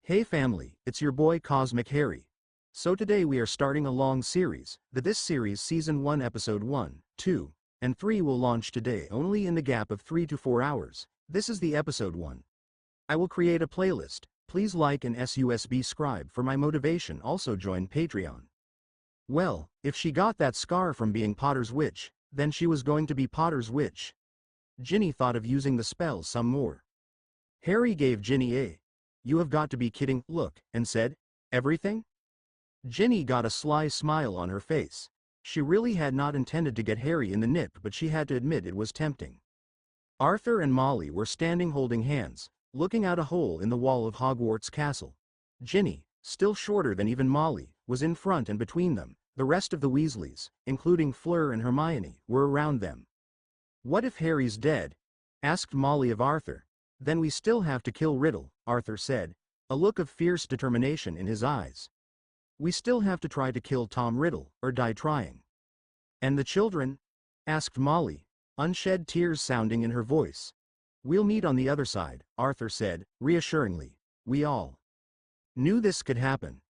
Hey family, it's your boy Cosmic Harry. So today we are starting a long series. This series Season 1 Episode 1, 2, and 3 will launch today only in the gap of 3 to 4 hours. This is the Episode 1. I will create a playlist. Please like and subscribe for my motivation. Also join Patreon. Well, if she got that scar from being Potter's witch, then she was going to be Potter's witch. Ginny thought of using the spell some more. Harry gave Ginny a "You have got to be kidding" look, and said, "Everything?" Ginny got a sly smile on her face. She really had not intended to get Harry in the nip, but she had to admit it was tempting. Arthur and Molly were standing holding hands, looking out a hole in the wall of Hogwarts Castle. Ginny, still shorter than even Molly, was in front, and between them, the rest of the Weasleys, including Fleur and Hermione, were around them. "What if Harry's dead?" asked Molly of Arthur. "Then we still have to kill Riddle," Arthur said, a look of fierce determination in his eyes. "We still have to try to kill Tom Riddle, or die trying." "And the children?" asked Molly, unshed tears sounding in her voice. "We'll meet on the other side," Arthur said, reassuringly. "We all knew this could happen.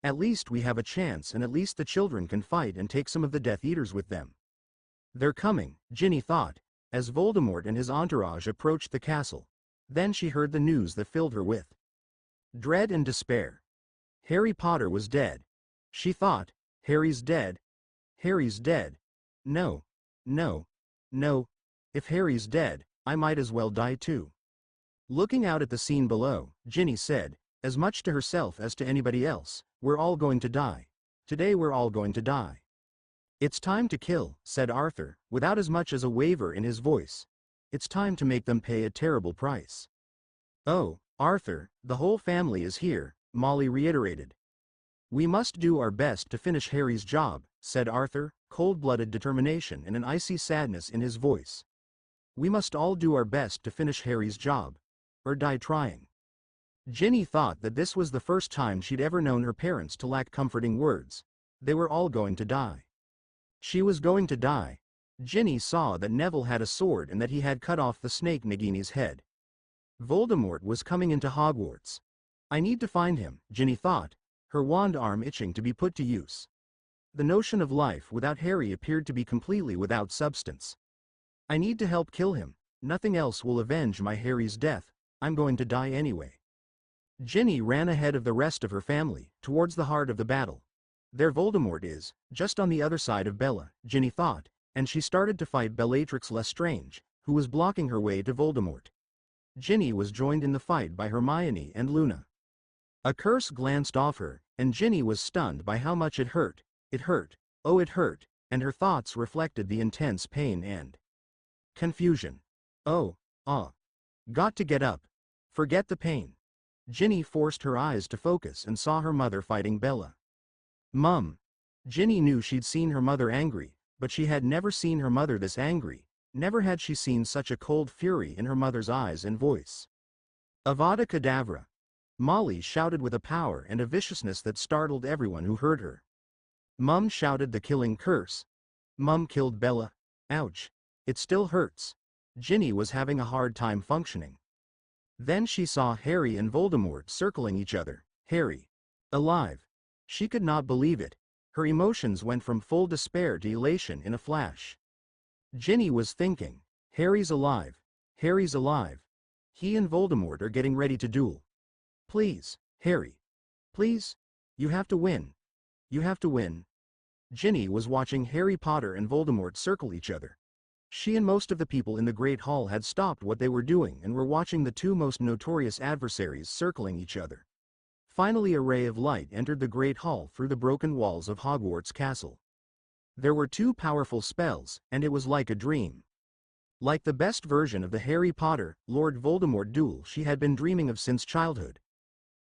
At least we have a chance, and at least the children can fight and take some of the Death Eaters with them." "They're coming," Ginny thought, as Voldemort and his entourage approached the castle. Then she heard the news that filled her with dread and despair. Harry Potter was dead. She thought, Harry's dead. Harry's dead. No. No. No. If Harry's dead, I might as well die too. Looking out at the scene below, Ginny said, as much to herself as to anybody else, "We're all going to die. Today we're all going to die." "It's time to kill," said Arthur, without as much as a waver in his voice. "It's time to make them pay a terrible price." "Oh, Arthur, the whole family is here," Molly reiterated. "We must do our best to finish Harry's job," said Arthur, cold-blooded determination and an icy sadness in his voice. "We must all do our best to finish Harry's job. Or die trying." Ginny thought that this was the first time she'd ever known her parents to lack comforting words. They were all going to die. She was going to die. Ginny saw that Neville had a sword and that he had cut off the snake Nagini's head. Voldemort was coming into Hogwarts. "I need to find him," Ginny thought, her wand arm itching to be put to use. The notion of life without Harry appeared to be completely without substance. "I need to help kill him. Nothing else will avenge my Harry's death. I'm going to die anyway." Ginny ran ahead of the rest of her family, towards the heart of the battle. There Voldemort is, just on the other side of Bella, Ginny thought, and she started to fight Bellatrix Lestrange, who was blocking her way to Voldemort. Ginny was joined in the fight by Hermione and Luna. A curse glanced off her, and Ginny was stunned by how much it hurt. It hurt, oh it hurt, and her thoughts reflected the intense pain and confusion. "Oh, got to get up. Forget the pain." Ginny forced her eyes to focus and saw her mother fighting Bella. "Mum." Ginny knew she'd seen her mother angry, but she had never seen her mother this angry. Never had she seen such a cold fury in her mother's eyes and voice. "Avada Kedavra." Molly shouted with a power and a viciousness that startled everyone who heard her. Mum shouted the killing curse. Mum killed Bella. Ouch. It still hurts. Ginny was having a hard time functioning. Then she saw Harry and Voldemort circling each other. Harry. Alive. She could not believe it. Her emotions went from full despair to elation in a flash. Ginny was thinking, Harry's alive. Harry's alive. He and Voldemort are getting ready to duel. "Please, Harry. Please. You have to win. You have to win." Ginny was watching Harry Potter and Voldemort circle each other. She and most of the people in the Great Hall had stopped what they were doing and were watching the two most notorious adversaries circling each other. Finally a ray of light entered the Great Hall through the broken walls of Hogwarts Castle. There were two powerful spells, and it was like a dream. Like the best version of the Harry Potter, Lord Voldemort duel she had been dreaming of since childhood.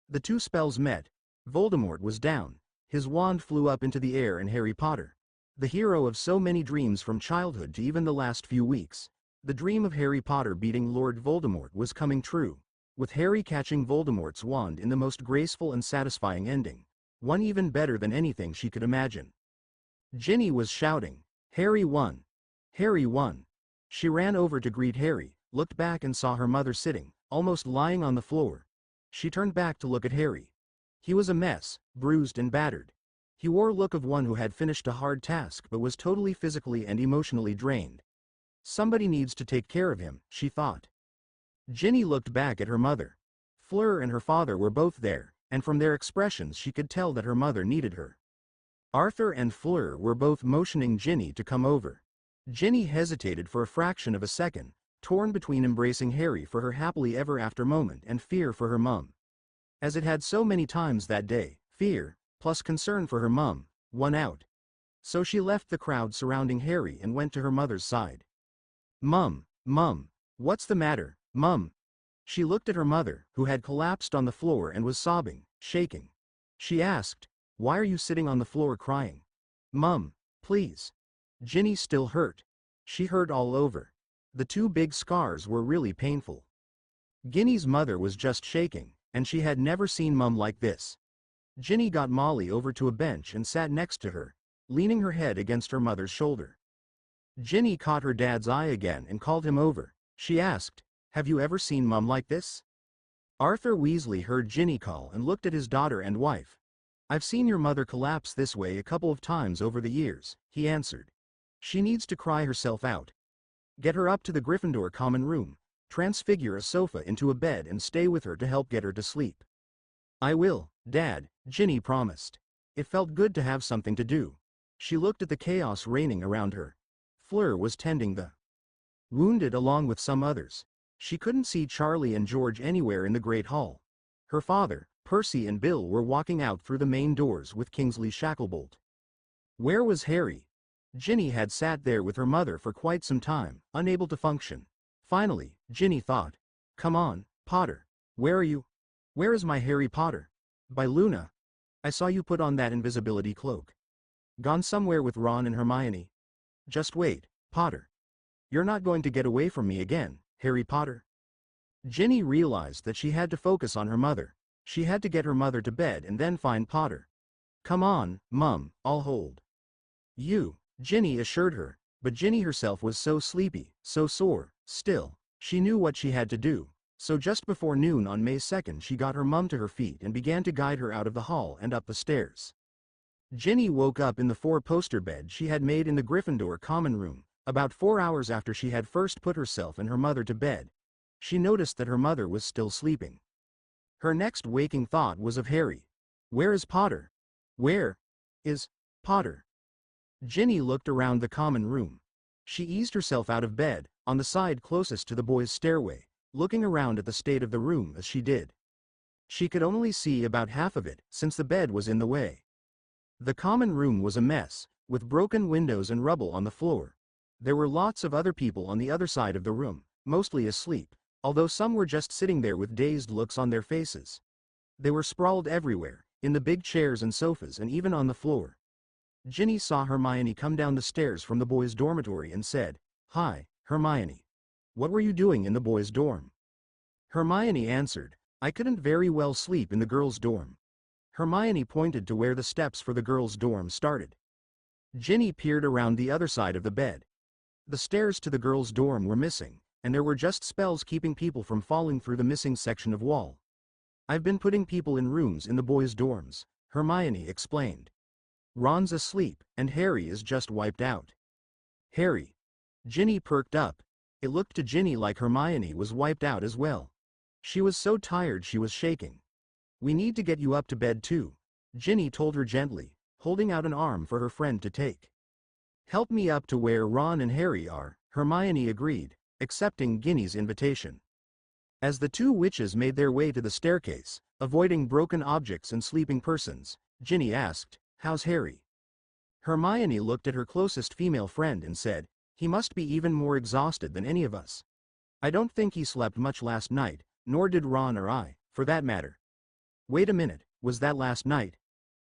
The two spells met. Voldemort was down. His wand flew up into the air, and Harry Potter, the hero of so many dreams from childhood to even the last few weeks, the dream of Harry Potter beating Lord Voldemort was coming true, with Harry catching Voldemort's wand in the most graceful and satisfying ending, one even better than anything she could imagine. Ginny was shouting, "Harry won! Harry won!" She ran over to greet Harry, looked back and saw her mother sitting, almost lying on the floor. She turned back to look at Harry. He was a mess, bruised and battered. He wore a look of one who had finished a hard task but was totally physically and emotionally drained. Somebody needs to take care of him, she thought. Ginny looked back at her mother. Fleur and her father were both there, and from their expressions she could tell that her mother needed her. Arthur and Fleur were both motioning Ginny to come over. Ginny hesitated for a fraction of a second, torn between embracing Harry for her happily ever after moment and fear for her mum. As it had so many times that day, fear, plus concern for her mum, won out. So she left the crowd surrounding Harry and went to her mother's side. "Mum, Mum, what's the matter, Mum?" She looked at her mother, who had collapsed on the floor and was sobbing, shaking. She asked, "Why are you sitting on the floor crying? Mum, please." Ginny still hurt. She hurt all over. The two big scars were really painful. Ginny's mother was just shaking, and she had never seen Mum like this. Ginny got Molly over to a bench and sat next to her, leaning her head against her mother's shoulder. Ginny caught her dad's eye again and called him over. She asked, "Have you ever seen Mum like this?" Arthur Weasley heard Ginny call and looked at his daughter and wife. "I've seen your mother collapse this way a couple of times over the years," he answered. "She needs to cry herself out. Get her up to the Gryffindor common room, transfigure a sofa into a bed and stay with her to help get her to sleep." "I will, Dad," Ginny promised. It felt good to have something to do. She looked at the chaos reigning around her. Fleur was tending the wounded along with some others. She couldn't see Charlie and George anywhere in the Great Hall. Her father, Percy and Bill were walking out through the main doors with Kingsley Shacklebolt. Where was Harry? Ginny had sat there with her mother for quite some time, unable to function. Finally, Ginny thought, "Come on, Potter. Where are you?" "Where is my Harry Potter?" "By Luna. I saw you put on that invisibility cloak." "Gone somewhere with Ron and Hermione." "Just wait, Potter. You're not going to get away from me again, Harry Potter." Ginny realized that she had to focus on her mother. She had to get her mother to bed and then find Potter. "Come on, Mum, I'll hold you," Ginny assured her, but Ginny herself was so sleepy, so sore. Still, she knew what she had to do, so just before noon on May 2nd she got her mum to her feet and began to guide her out of the hall and up the stairs. Ginny woke up in the four-poster bed she had made in the Gryffindor common room, about 4 hours after she had first put herself and her mother to bed. She noticed that her mother was still sleeping. Her next waking thought was of Harry. Where is Potter? Where is Potter? Ginny looked around the common room. She eased herself out of bed, on the side closest to the boys' stairway, looking around at the state of the room as she did. She could only see about half of it, since the bed was in the way. The common room was a mess, with broken windows and rubble on the floor. There were lots of other people on the other side of the room, mostly asleep, although some were just sitting there with dazed looks on their faces. They were sprawled everywhere, in the big chairs and sofas and even on the floor. Ginny saw Hermione come down the stairs from the boys' dormitory and said, "Hi, Hermione. What were you doing in the boys' dorm?" Hermione answered, "I couldn't very well sleep in the girls' dorm." Hermione pointed to where the steps for the girls' dorm started. Ginny peered around the other side of the bed. The stairs to the girls' dorm were missing, and there were just spells keeping people from falling through the missing section of wall. "I've been putting people in rooms in the boys' dorms," Hermione explained. "Ron's asleep, and Harry is just wiped out." "Harry?" Ginny perked up. It looked to Ginny like Hermione was wiped out as well. She was so tired she was shaking. "We need to get you up to bed too," Ginny told her gently, holding out an arm for her friend to take. "Help me up to where Ron and Harry are," Hermione agreed, accepting Ginny's invitation. As the two witches made their way to the staircase, avoiding broken objects and sleeping persons, Ginny asked, "How's Harry?" Hermione looked at her closest female friend and said, "He must be even more exhausted than any of us. I don't think he slept much last night, nor did Ron or I, for that matter." "Wait a minute, was that last night?"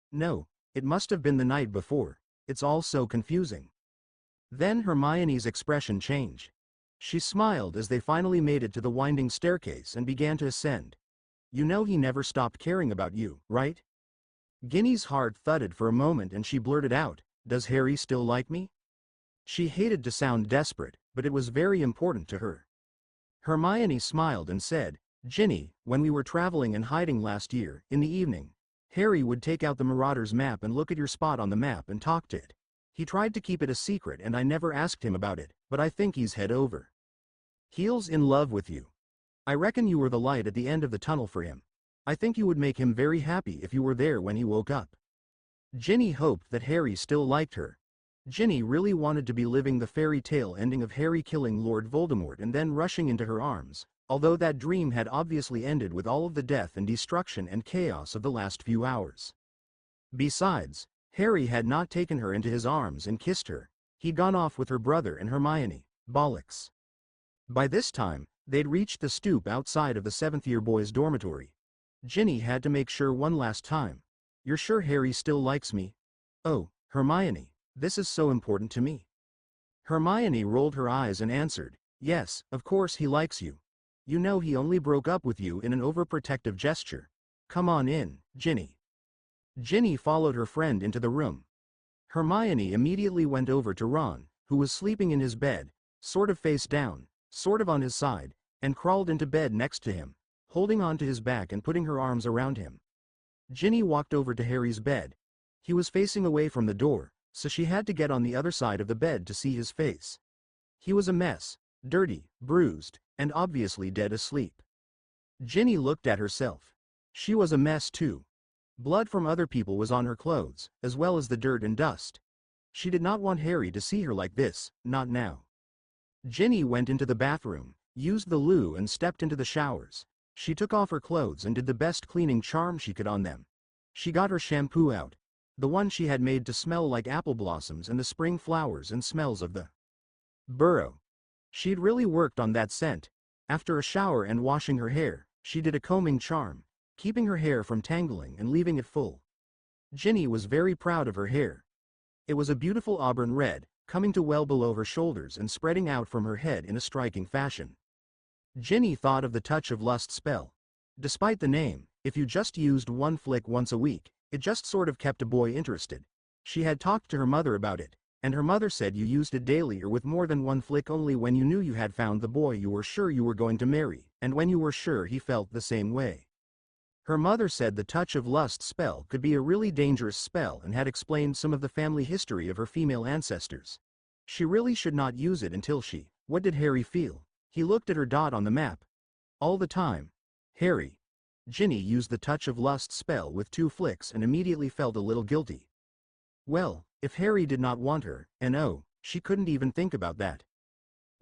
"No, it must have been the night before. It's all so confusing." Then Hermione's expression changed. She smiled as they finally made it to the winding staircase and began to ascend. "You know he never stopped caring about you, right?" Ginny's heart thudded for a moment and she blurted out, "Does Harry still like me?" She hated to sound desperate, but it was very important to her. Hermione smiled and said, Ginny, when we were traveling and hiding last year, in the evening, Harry would take out the Marauder's map and look at your spot on the map and talk to it. He tried to keep it a secret and I never asked him about it, but I think he's head over heels in love with you. I reckon you were the light at the end of the tunnel for him. I think you would make him very happy if you were there when he woke up. Ginny hoped that Harry still liked her. Ginny really wanted to be living the fairy tale ending of Harry killing Lord Voldemort and then rushing into her arms, although that dream had obviously ended with all of the death and destruction and chaos of the last few hours. Besides, Harry had not taken her into his arms and kissed her. He'd gone off with her brother and Hermione. Bollocks. By this time, they'd reached the stoop outside of the seventh-year boys' dormitory. Ginny had to make sure one last time. You're sure Harry still likes me? Oh, Hermione, this is so important to me. Hermione rolled her eyes and answered, yes, of course he likes you. You know he only broke up with you in an overprotective gesture. Come on in, Ginny. Ginny followed her friend into the room. Hermione immediately went over to Ron, who was sleeping in his bed, sort of face down, sort of on his side, and crawled into bed next to him, holding on to his back and putting her arms around him. Ginny walked over to Harry's bed. He was facing away from the door, so she had to get on the other side of the bed to see his face. He was a mess, dirty, bruised, and obviously dead asleep. Ginny looked at herself. She was a mess too. Blood from other people was on her clothes, as well as the dirt and dust. She did not want Harry to see her like this, not now. Ginny went into the bathroom, used the loo and stepped into the showers. She took off her clothes and did the best cleaning charm she could on them. She got her shampoo out, the one she had made to smell like apple blossoms and the spring flowers and smells of the burrow. She'd really worked on that scent. After a shower and washing her hair, she did a combing charm, keeping her hair from tangling and leaving it full. Ginny was very proud of her hair. It was a beautiful auburn red, coming to well below her shoulders and spreading out from her head in a striking fashion. Ginny thought of the touch of lust spell. Despite the name, if you just used one flick once a week, it just sort of kept a boy interested. She had talked to her mother about it, and her mother said you used it daily or with more than one flick only when you knew you had found the boy you were sure you were going to marry, and when you were sure he felt the same way. Her mother said the touch of lust spell could be a really dangerous spell and had explained some of the family history of her female ancestors. She really should not use it until she. What did Harry feel? He looked at her dot on the map. All the time. Harry. Ginny used the touch of lust spell with 2 flicks and immediately felt a little guilty. Well, if Harry did not want her, and oh, she couldn't even think about that.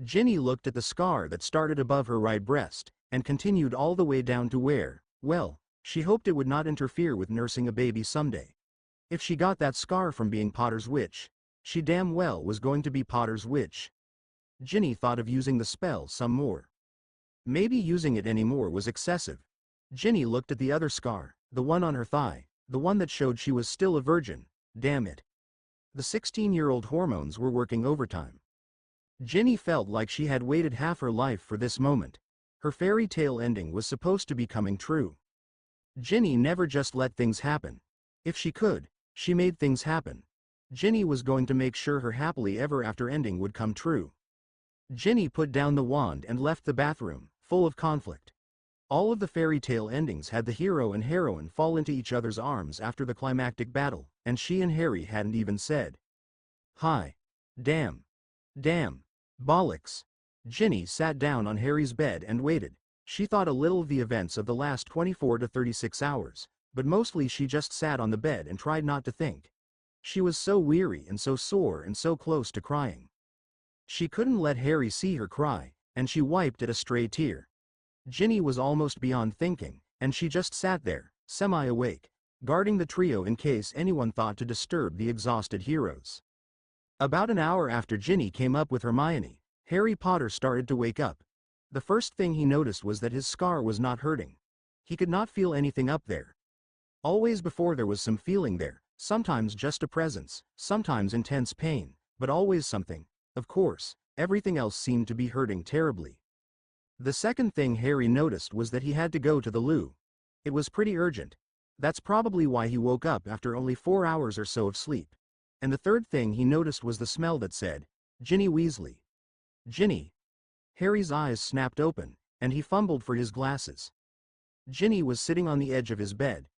Ginny looked at the scar that started above her right breast, and continued all the way down to where, well, she hoped it would not interfere with nursing a baby someday. If she got that scar from being Potter's witch, she damn well was going to be Potter's witch. Ginny thought of using the spell some more. Maybe using it anymore was excessive. Ginny looked at the other scar, the one on her thigh, the one that showed she was still a virgin. Damn it. The 16-year-old hormones were working overtime. Ginny felt like she had waited half her life for this moment. Her fairy tale ending was supposed to be coming true. Ginny never just let things happen. If she could, she made things happen. Ginny was going to make sure her happily ever after ending would come true. Ginny put down the wand and left the bathroom, full of conflict. All of the fairy tale endings had the hero and heroine fall into each other's arms after the climactic battle, and she and Harry hadn't even said hi. Damn. Damn. Bollocks. Ginny sat down on Harry's bed and waited. She thought a little of the events of the last 24 to 36 hours, but mostly she just sat on the bed and tried not to think. She was so weary and so sore and so close to crying. She couldn't let Harry see her cry, and she wiped at a stray tear. Ginny was almost beyond thinking, and she just sat there, semi-awake, guarding the trio in case anyone thought to disturb the exhausted heroes. About an hour after Ginny came up with Hermione, Harry Potter started to wake up. The first thing he noticed was that his scar was not hurting. He could not feel anything up there. Always before there was some feeling there, sometimes just a presence, sometimes intense pain, but always something. Of course, everything else seemed to be hurting terribly. The second thing Harry noticed was that he had to go to the loo. It was pretty urgent. That's probably why he woke up after only 4 hours or so of sleep. And the third thing he noticed was the smell that said, Ginny Weasley. Ginny. Harry's eyes snapped open. and he fumbled for his glasses. Ginny was sitting on the edge of his bed.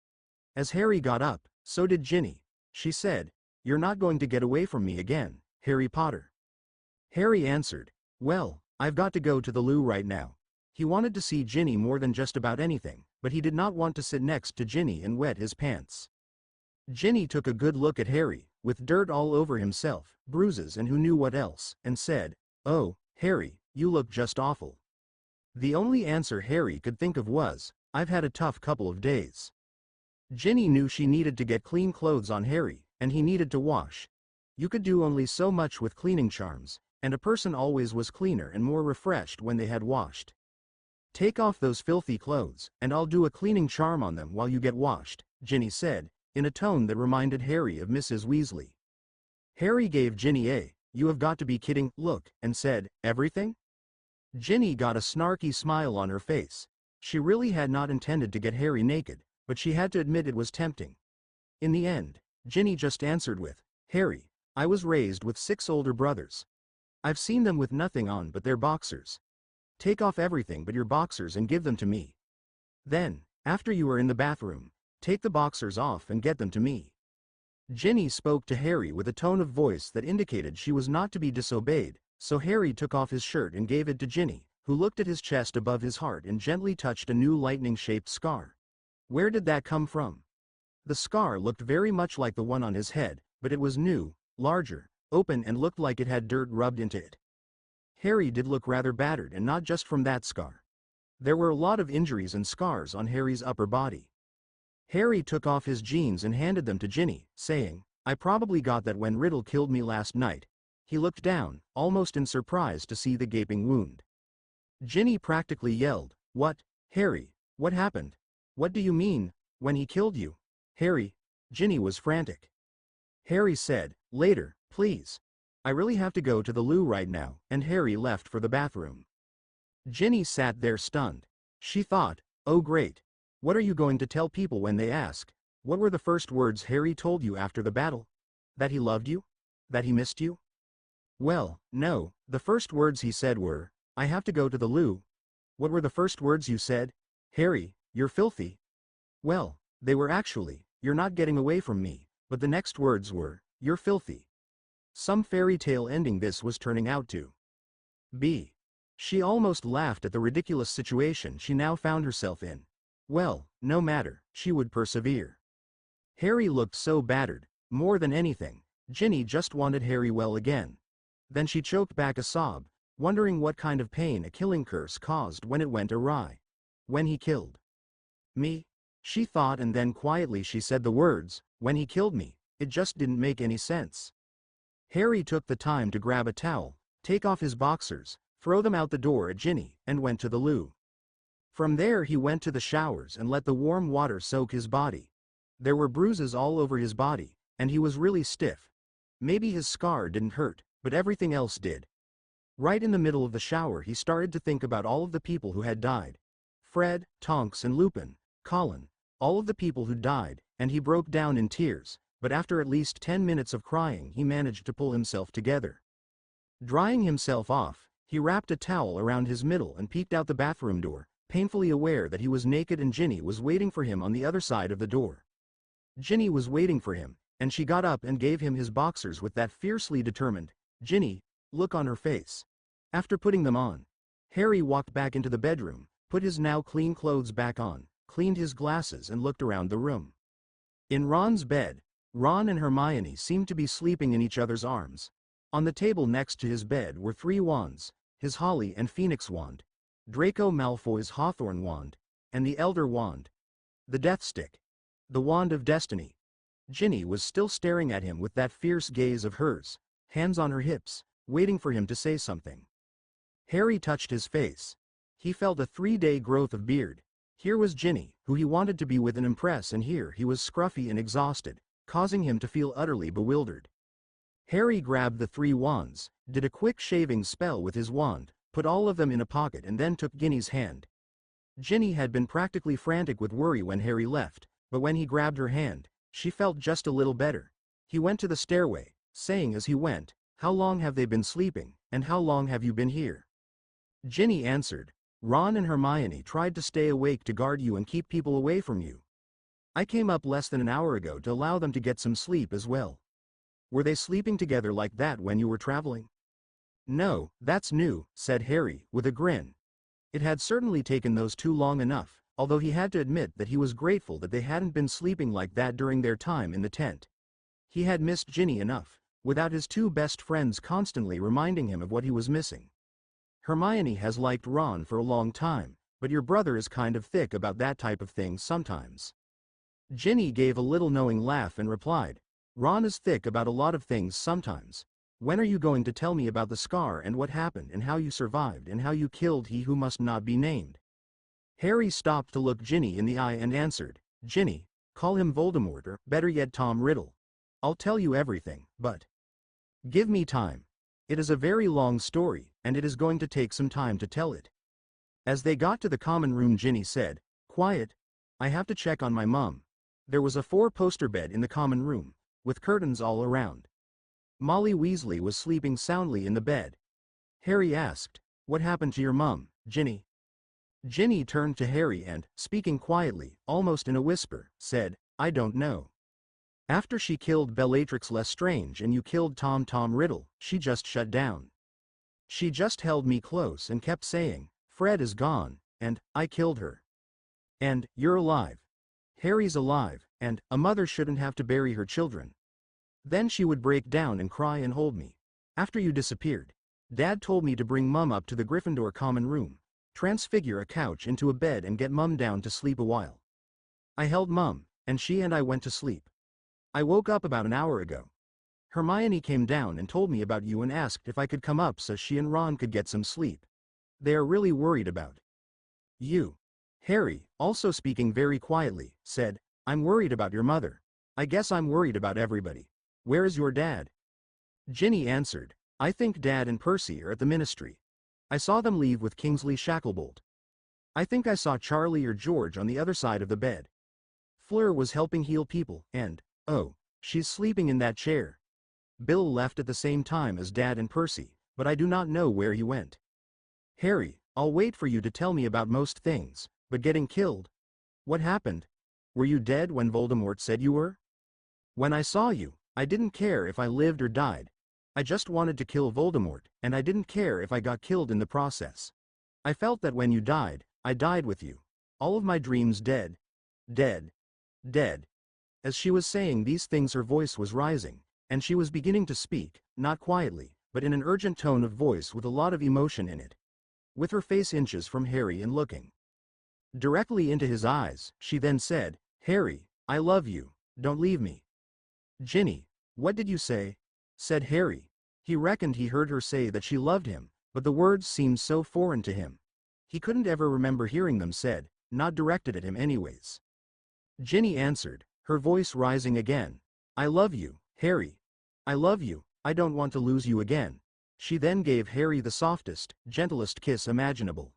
As Harry got up, so did Ginny. She said, "You're not going to get away from me again, Harry Potter." Harry answered, "Well, I've got to go to the loo right now." He wanted to see Ginny more than just about anything, but he did not want to sit next to Ginny and wet his pants. Ginny took a good look at Harry, with dirt all over himself, bruises and who knew what else, and said, "Oh, Harry, you look just awful." The only answer Harry could think of was, "I've had a tough couple of days." Ginny knew she needed to get clean clothes on Harry, and he needed to wash. You could do only so much with cleaning charms, and a person always was cleaner and more refreshed when they had washed. "Take off those filthy clothes, and I'll do a cleaning charm on them while you get washed," Ginny said, in a tone that reminded Harry of Mrs. Weasley. Harry gave Ginny a "You have got to be kidding" look, and said, "Everything?" Ginny got a snarky smile on her face. She really had not intended to get Harry naked, but she had to admit it was tempting. In the end, Ginny just answered with, "Harry, I was raised with 6 older brothers. I've seen them with nothing on but their boxers. Take off everything but your boxers and give them to me. Then, after you are in the bathroom, take the boxers off and get them to me." Ginny spoke to Harry with a tone of voice that indicated she was not to be disobeyed, so Harry took off his shirt and gave it to Ginny, who looked at his chest above his heart and gently touched a new lightning-shaped scar. Where did that come from? The scar looked very much like the one on his head, but it was new, larger, open and looked like it had dirt rubbed into it. Harry did look rather battered, and not just from that scar. There were a lot of injuries and scars on Harry's upper body. Harry took off his jeans and handed them to Ginny, saying, "I probably got that when Riddle killed me last night." He looked down, almost in surprise to see the gaping wound. Ginny practically yelled, "What, Harry, what happened? What do you mean, when he killed you?" "Harry," Ginny was frantic. Harry said, "Later, please. I really have to go to the loo right now," and Harry left for the bathroom. Ginny sat there stunned. She thought, "Oh great. What are you going to tell people when they ask, what were the first words Harry told you after the battle? That he loved you? That he missed you?" "Well, no, the first words he said were, 'I have to go to the loo.'" "What were the first words you said?" "Harry, you're filthy." "Well, they were actually, 'You're not getting away from me,' but the next words were, 'You're filthy.'" Some fairy tale ending this was turning out to be. She almost laughed at the ridiculous situation she now found herself in. Well, no matter, she would persevere. Harry looked so battered. More than anything, Ginny just wanted Harry well again. Then she choked back a sob, wondering what kind of pain a killing curse caused when it went awry. "When he killed me," she thought, and then quietly she said the words, "When he killed me." It just didn't make any sense. Harry took the time to grab a towel, take off his boxers, throw them out the door at Ginny, and went to the loo. From there he went to the showers and let the warm water soak his body. There were bruises all over his body, and he was really stiff. Maybe his scar didn't hurt, but everything else did. Right in the middle of the shower he started to think about all of the people who had died. Fred, Tonks and Lupin, Colin, all of the people who died, and he broke down in tears, but after at least 10 minutes of crying he managed to pull himself together. Drying himself off, he wrapped a towel around his middle and peeked out the bathroom door, painfully aware that he was naked and Ginny was waiting for him on the other side of the door. Ginny was waiting for him, and she got up and gave him his boxers with that fiercely determined, "Ginny," look on her face. After putting them on, Harry walked back into the bedroom, put his now clean clothes back on, cleaned his glasses and looked around the room. In Ron's bed, Ron and Hermione seemed to be sleeping in each other's arms. On the table next to his bed were 3 wands, his Holly and Phoenix wand, Draco Malfoy's Hawthorn wand, and the Elder wand. The Death Stick. The Wand of Destiny. Ginny was still staring at him with that fierce gaze of hers, hands on her hips, waiting for him to say something. Harry touched his face. He felt a 3-day growth of beard. Here was Ginny, who he wanted to be with and impress, and here he was scruffy and exhausted, causing him to feel utterly bewildered. Harry grabbed the 3 wands, did a quick shaving spell with his wand, put all of them in a pocket and then took Ginny's hand. Ginny had been practically frantic with worry when Harry left, but when he grabbed her hand, she felt just a little better. He went to the stairway, saying as he went, "How long have they been sleeping, and how long have you been here?" Ginny answered, Ron and Hermione tried to stay awake to guard you and keep people away from you. I came up less than an hour ago to allow them to get some sleep as well. Were they sleeping together like that when you were traveling? No, that's new, said Harry, with a grin. It had certainly taken those two long enough, although he had to admit that he was grateful that they hadn't been sleeping like that during their time in the tent. He had missed Ginny enough, without his two best friends constantly reminding him of what he was missing. Hermione has liked Ron for a long time, but your brother is kind of thick about that type of thing sometimes. Ginny gave a little knowing laugh and replied, Ron is thick about a lot of things sometimes. When are you going to tell me about the scar and what happened and how you survived and how you killed he who must not be named? Harry stopped to look Ginny in the eye and answered, Ginny, call him Voldemort or, better yet, Tom Riddle. I'll tell you everything, but give me time. It is a very long story, and it is going to take some time to tell it. As they got to the common room, Ginny said, Quiet. I have to check on my mum. There was a 4-poster bed in the common room, with curtains all around. Molly Weasley was sleeping soundly in the bed. Harry asked, What happened to your mum, Ginny? Ginny turned to Harry and, speaking quietly, almost in a whisper, said, I don't know. After she killed Bellatrix Lestrange and you killed Tom Riddle, she just shut down. She just held me close and kept saying, Fred is gone, and, I killed her. And, you're alive. Harry's alive, and, a mother shouldn't have to bury her children. Then she would break down and cry and hold me. After you disappeared, Dad told me to bring Mum up to the Gryffindor common room, transfigure a couch into a bed and get Mum down to sleep a while. I held Mum, and she and I went to sleep. I woke up about an hour ago. Hermione came down and told me about you and asked if I could come up so she and Ron could get some sleep. They are really worried about you. Harry, also speaking very quietly, said, I'm worried about your mother. I guess I'm worried about everybody. Where is your dad? Ginny answered, I think Dad and Percy are at the ministry. I saw them leave with Kingsley Shacklebolt. I think I saw Charlie or George on the other side of the bed. Fleur was helping heal people, and, oh, she's sleeping in that chair. Bill left at the same time as Dad and Percy, but I do not know where he went. Harry, I'll wait for you to tell me about most things, but getting killed? What happened? Were you dead when Voldemort said you were? When I saw you, I didn't care if I lived or died. I just wanted to kill Voldemort, and I didn't care if I got killed in the process. I felt that when you died, I died with you. All of my dreams dead. Dead. Dead. As she was saying these things her voice was rising, and she was beginning to speak, not quietly, but in an urgent tone of voice with a lot of emotion in it. With her face inches from Harry and looking directly into his eyes, she then said, Harry, I love you, don't leave me. Ginny, what did you say? Said Harry. He reckoned he heard her say that she loved him, but the words seemed so foreign to him. He couldn't ever remember hearing them said, not directed at him anyways. Ginny answered, her voice rising again. I love you, Harry. I love you, I don't want to lose you again. She then gave Harry the softest, gentlest kiss imaginable.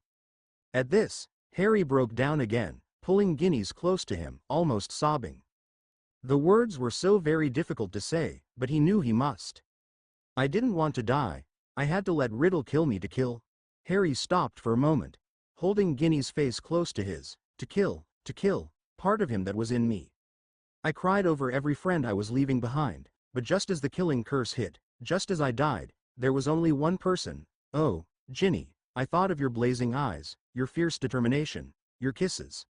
At this, Harry broke down again, pulling Ginny's close to him, almost sobbing. The words were so very difficult to say, but he knew he must. I didn't want to die. I had to let Riddle kill me to kill. Harry stopped for a moment, holding Ginny's face close to his. To kill, part of him that was in me. I cried over every friend I was leaving behind, but just as the killing curse hit, just as I died, there was only one person. Oh, Ginny, I thought of your blazing eyes, your fierce determination, your kisses.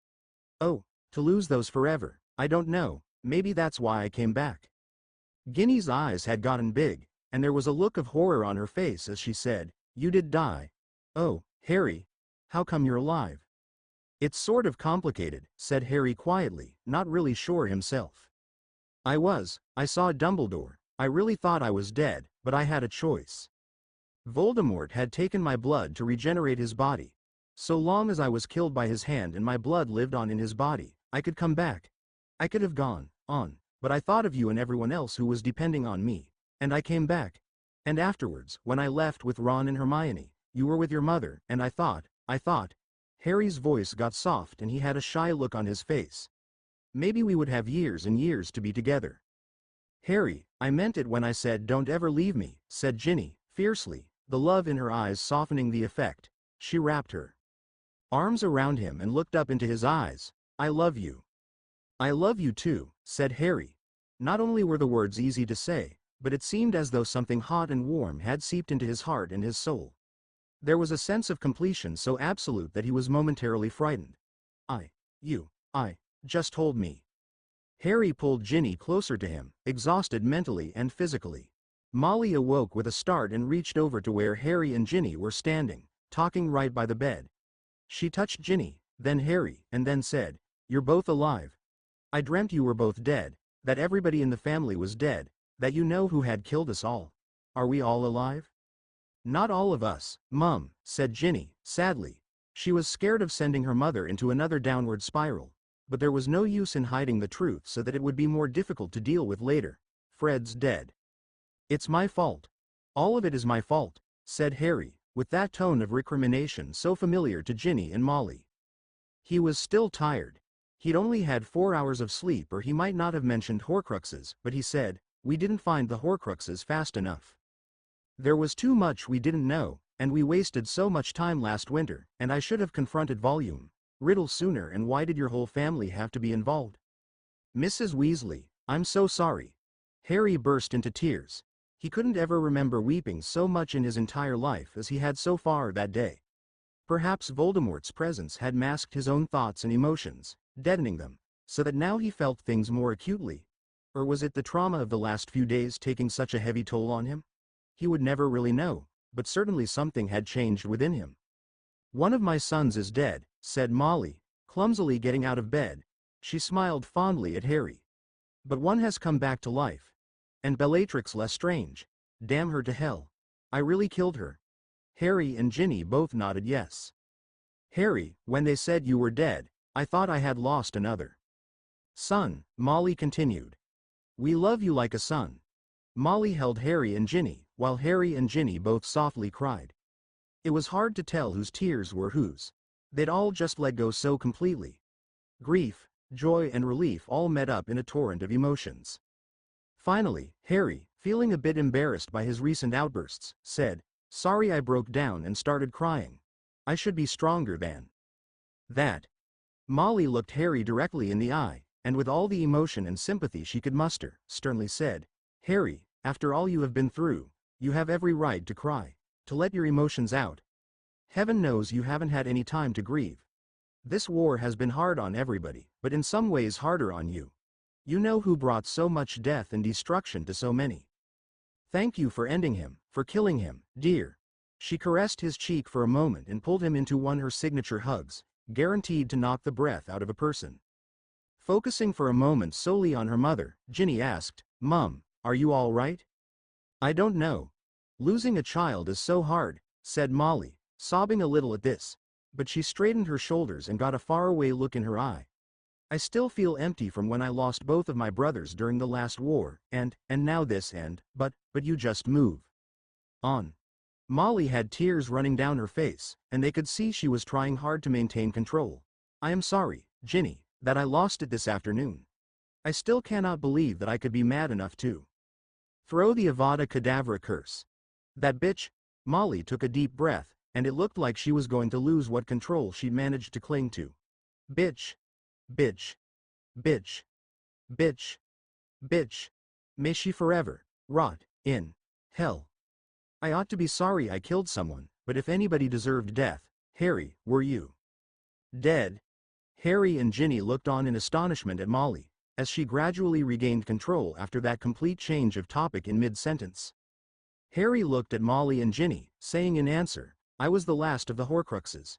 Oh, to lose those forever, I don't know, maybe that's why I came back. Ginny's eyes had gotten big, and there was a look of horror on her face as she said, You did die. Oh, Harry, how come you're alive? It's sort of complicated, said Harry quietly, not really sure himself. I saw Dumbledore. I really thought I was dead, but I had a choice. Voldemort had taken my blood to regenerate his body. So long as I was killed by his hand and my blood lived on in his body, I could come back. I could have gone on, but I thought of you and everyone else who was depending on me, and I came back. And afterwards, when I left with Ron and Hermione, you were with your mother, and I thought, Harry's voice got soft and he had a shy look on his face. Maybe we would have years and years to be together. Harry, I meant it when I said don't ever leave me, said Ginny, fiercely, the love in her eyes softening the effect. She wrapped her arms around him and looked up into his eyes. "I love you." "I love you too," said Harry. Not only were the words easy to say, but it seemed as though something hot and warm had seeped into his heart and his soul. There was a sense of completion so absolute that he was momentarily frightened. Just hold me." Harry pulled Ginny closer to him, exhausted mentally and physically. Molly awoke with a start and reached over to where Harry and Ginny were standing, talking right by the bed. She touched Ginny, then Harry, and then said, "You're both alive. I dreamt you were both dead, that everybody in the family was dead, that you know who had killed us all. Are we all alive?" "Not all of us, Mum," said Ginny, sadly. She was scared of sending her mother into another downward spiral, but there was no use in hiding the truth so that it would be more difficult to deal with later. "Fred's dead. It's my fault. All of it is my fault," said Harry, with that tone of recrimination so familiar to Ginny and Molly. He was still tired. He'd only had 4 hours of sleep, or he might not have mentioned Horcruxes, but he said, "We didn't find the Horcruxes fast enough. There was too much we didn't know, and we wasted so much time last winter, and I should have confronted Volume Riddle sooner. And why did your whole family have to be involved? Mrs. Weasley, I'm so sorry." Harry burst into tears. He couldn't ever remember weeping so much in his entire life as he had so far that day. Perhaps Voldemort's presence had masked his own thoughts and emotions, deadening them, so that now he felt things more acutely. Or was it the trauma of the last few days taking such a heavy toll on him? He would never really know, but certainly something had changed within him. "One of my sons is dead," said Molly, clumsily getting out of bed. She smiled fondly at Harry. "But one has come back to life. And Bellatrix Lestrange. Damn her to hell. I really killed her." Harry and Ginny both nodded yes. "Harry, when they said you were dead, I thought I had lost another son," Molly continued. "We love you like a son." Molly held Harry and Ginny, while Harry and Ginny both softly cried. It was hard to tell whose tears were whose. They'd all just let go so completely. Grief, joy and relief all met up in a torrent of emotions. Finally, Harry, feeling a bit embarrassed by his recent outbursts, said, "Sorry I broke down and started crying. I should be stronger than that." Molly looked Harry directly in the eye, and with all the emotion and sympathy she could muster, sternly said, "Harry, after all you have been through, you have every right to cry, to let your emotions out. Heaven knows you haven't had any time to grieve. This war has been hard on everybody, but in some ways harder on you. You know who brought so much death and destruction to so many. Thank you for ending him, for killing him, dear." She caressed his cheek for a moment and pulled him into one of her signature hugs, guaranteed to knock the breath out of a person. Focusing for a moment solely on her mother, Ginny asked, "Mum, are you all right?" "I don't know. Losing a child is so hard," said Molly, sobbing a little at this, but she straightened her shoulders and got a faraway look in her eye. "I still feel empty from when I lost both of my brothers during the last war, and now this, but you just move on." Molly had tears running down her face, and they could see she was trying hard to maintain control. "I am sorry, Ginny, that I lost it this afternoon. I still cannot believe that I could be mad enough to throw the Avada Kedavra curse. That bitch." Molly took a deep breath, and it looked like she was going to lose what control she'd managed to cling to. "Bitch. Bitch. Bitch. Bitch. Bitch. May she forever rot in hell. I ought to be sorry I killed someone, but if anybody deserved death, Harry, were you. Dead." Harry and Ginny looked on in astonishment at Molly, as she gradually regained control after that complete change of topic in mid-sentence. Harry looked at Molly and Ginny, saying in answer, "I was the last of the Horcruxes.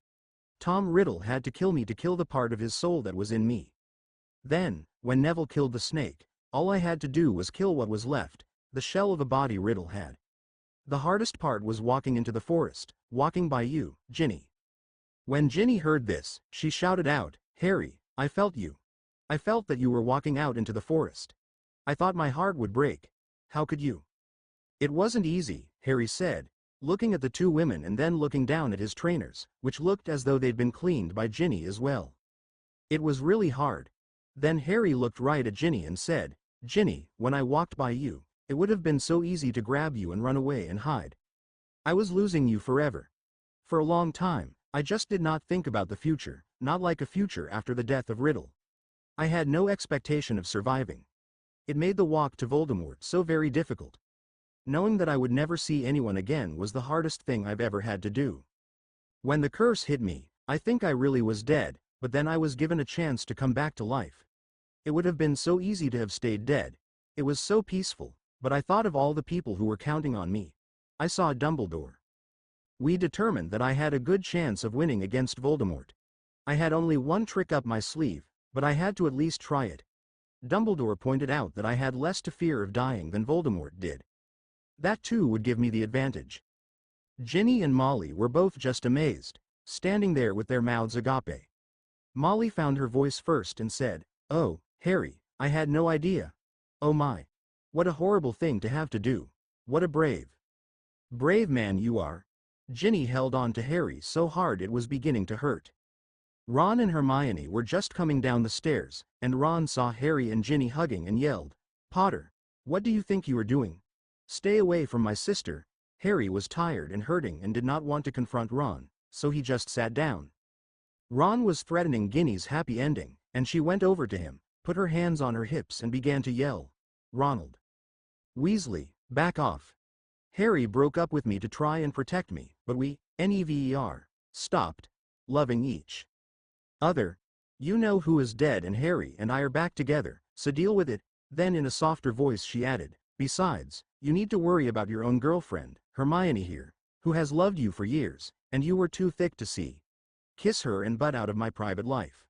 Tom Riddle had to kill me to kill the part of his soul that was in me. Then, when Neville killed the snake, all I had to do was kill what was left, the shell of a body Riddle had. The hardest part was walking into the forest, walking by you, Ginny." When Ginny heard this, she shouted out, "Harry, I felt you. I felt that you were walking out into the forest. I thought my heart would break. How could you?" "It wasn't easy," Harry said, looking at the two women and then looking down at his trainers, which looked as though they'd been cleaned by Ginny as well. "It was really hard." Then Harry looked right at Ginny and said, "Ginny, when I walked by you, it would have been so easy to grab you and run away and hide. I was losing you forever. For a long time, I just did not think about the future, not like a future after the death of Riddle. I had no expectation of surviving. It made the walk to Voldemort so very difficult. Knowing that I would never see anyone again was the hardest thing I've ever had to do. When the curse hit me, I think I really was dead, but then I was given a chance to come back to life. It would have been so easy to have stayed dead. It was so peaceful, but I thought of all the people who were counting on me. I saw Dumbledore. We determined that I had a good chance of winning against Voldemort. I had only one trick up my sleeve, but I had to at least try it. Dumbledore pointed out that I had less to fear of dying than Voldemort did. That too would give me the advantage. Ginny and Molly were both just amazed, standing there with their mouths agape. Molly found her voice first and said, "Oh, Harry, I had no idea. Oh my. What a horrible thing to have to do. What a brave man you are." Ginny held on to Harry so hard it was beginning to hurt. Ron and Hermione were just coming down the stairs, and Ron saw Harry and Ginny hugging and yelled, "Potter, what do you think you are doing? Stay away from my sister." Harry was tired and hurting and did not want to confront Ron, so he just sat down. Ron was threatening Ginny's happy ending, and she went over to him, put her hands on her hips and began to yell, "Ronald Weasley, back off. Harry broke up with me to try and protect me, but we, never, stopped loving each other. You know who is dead and Harry and I are back together, so deal with it." Then in a softer voice she added, "Besides, you need to worry about your own girlfriend, Hermione here, who has loved you for years, and you were too thick to see. Kiss her and butt out of my private life."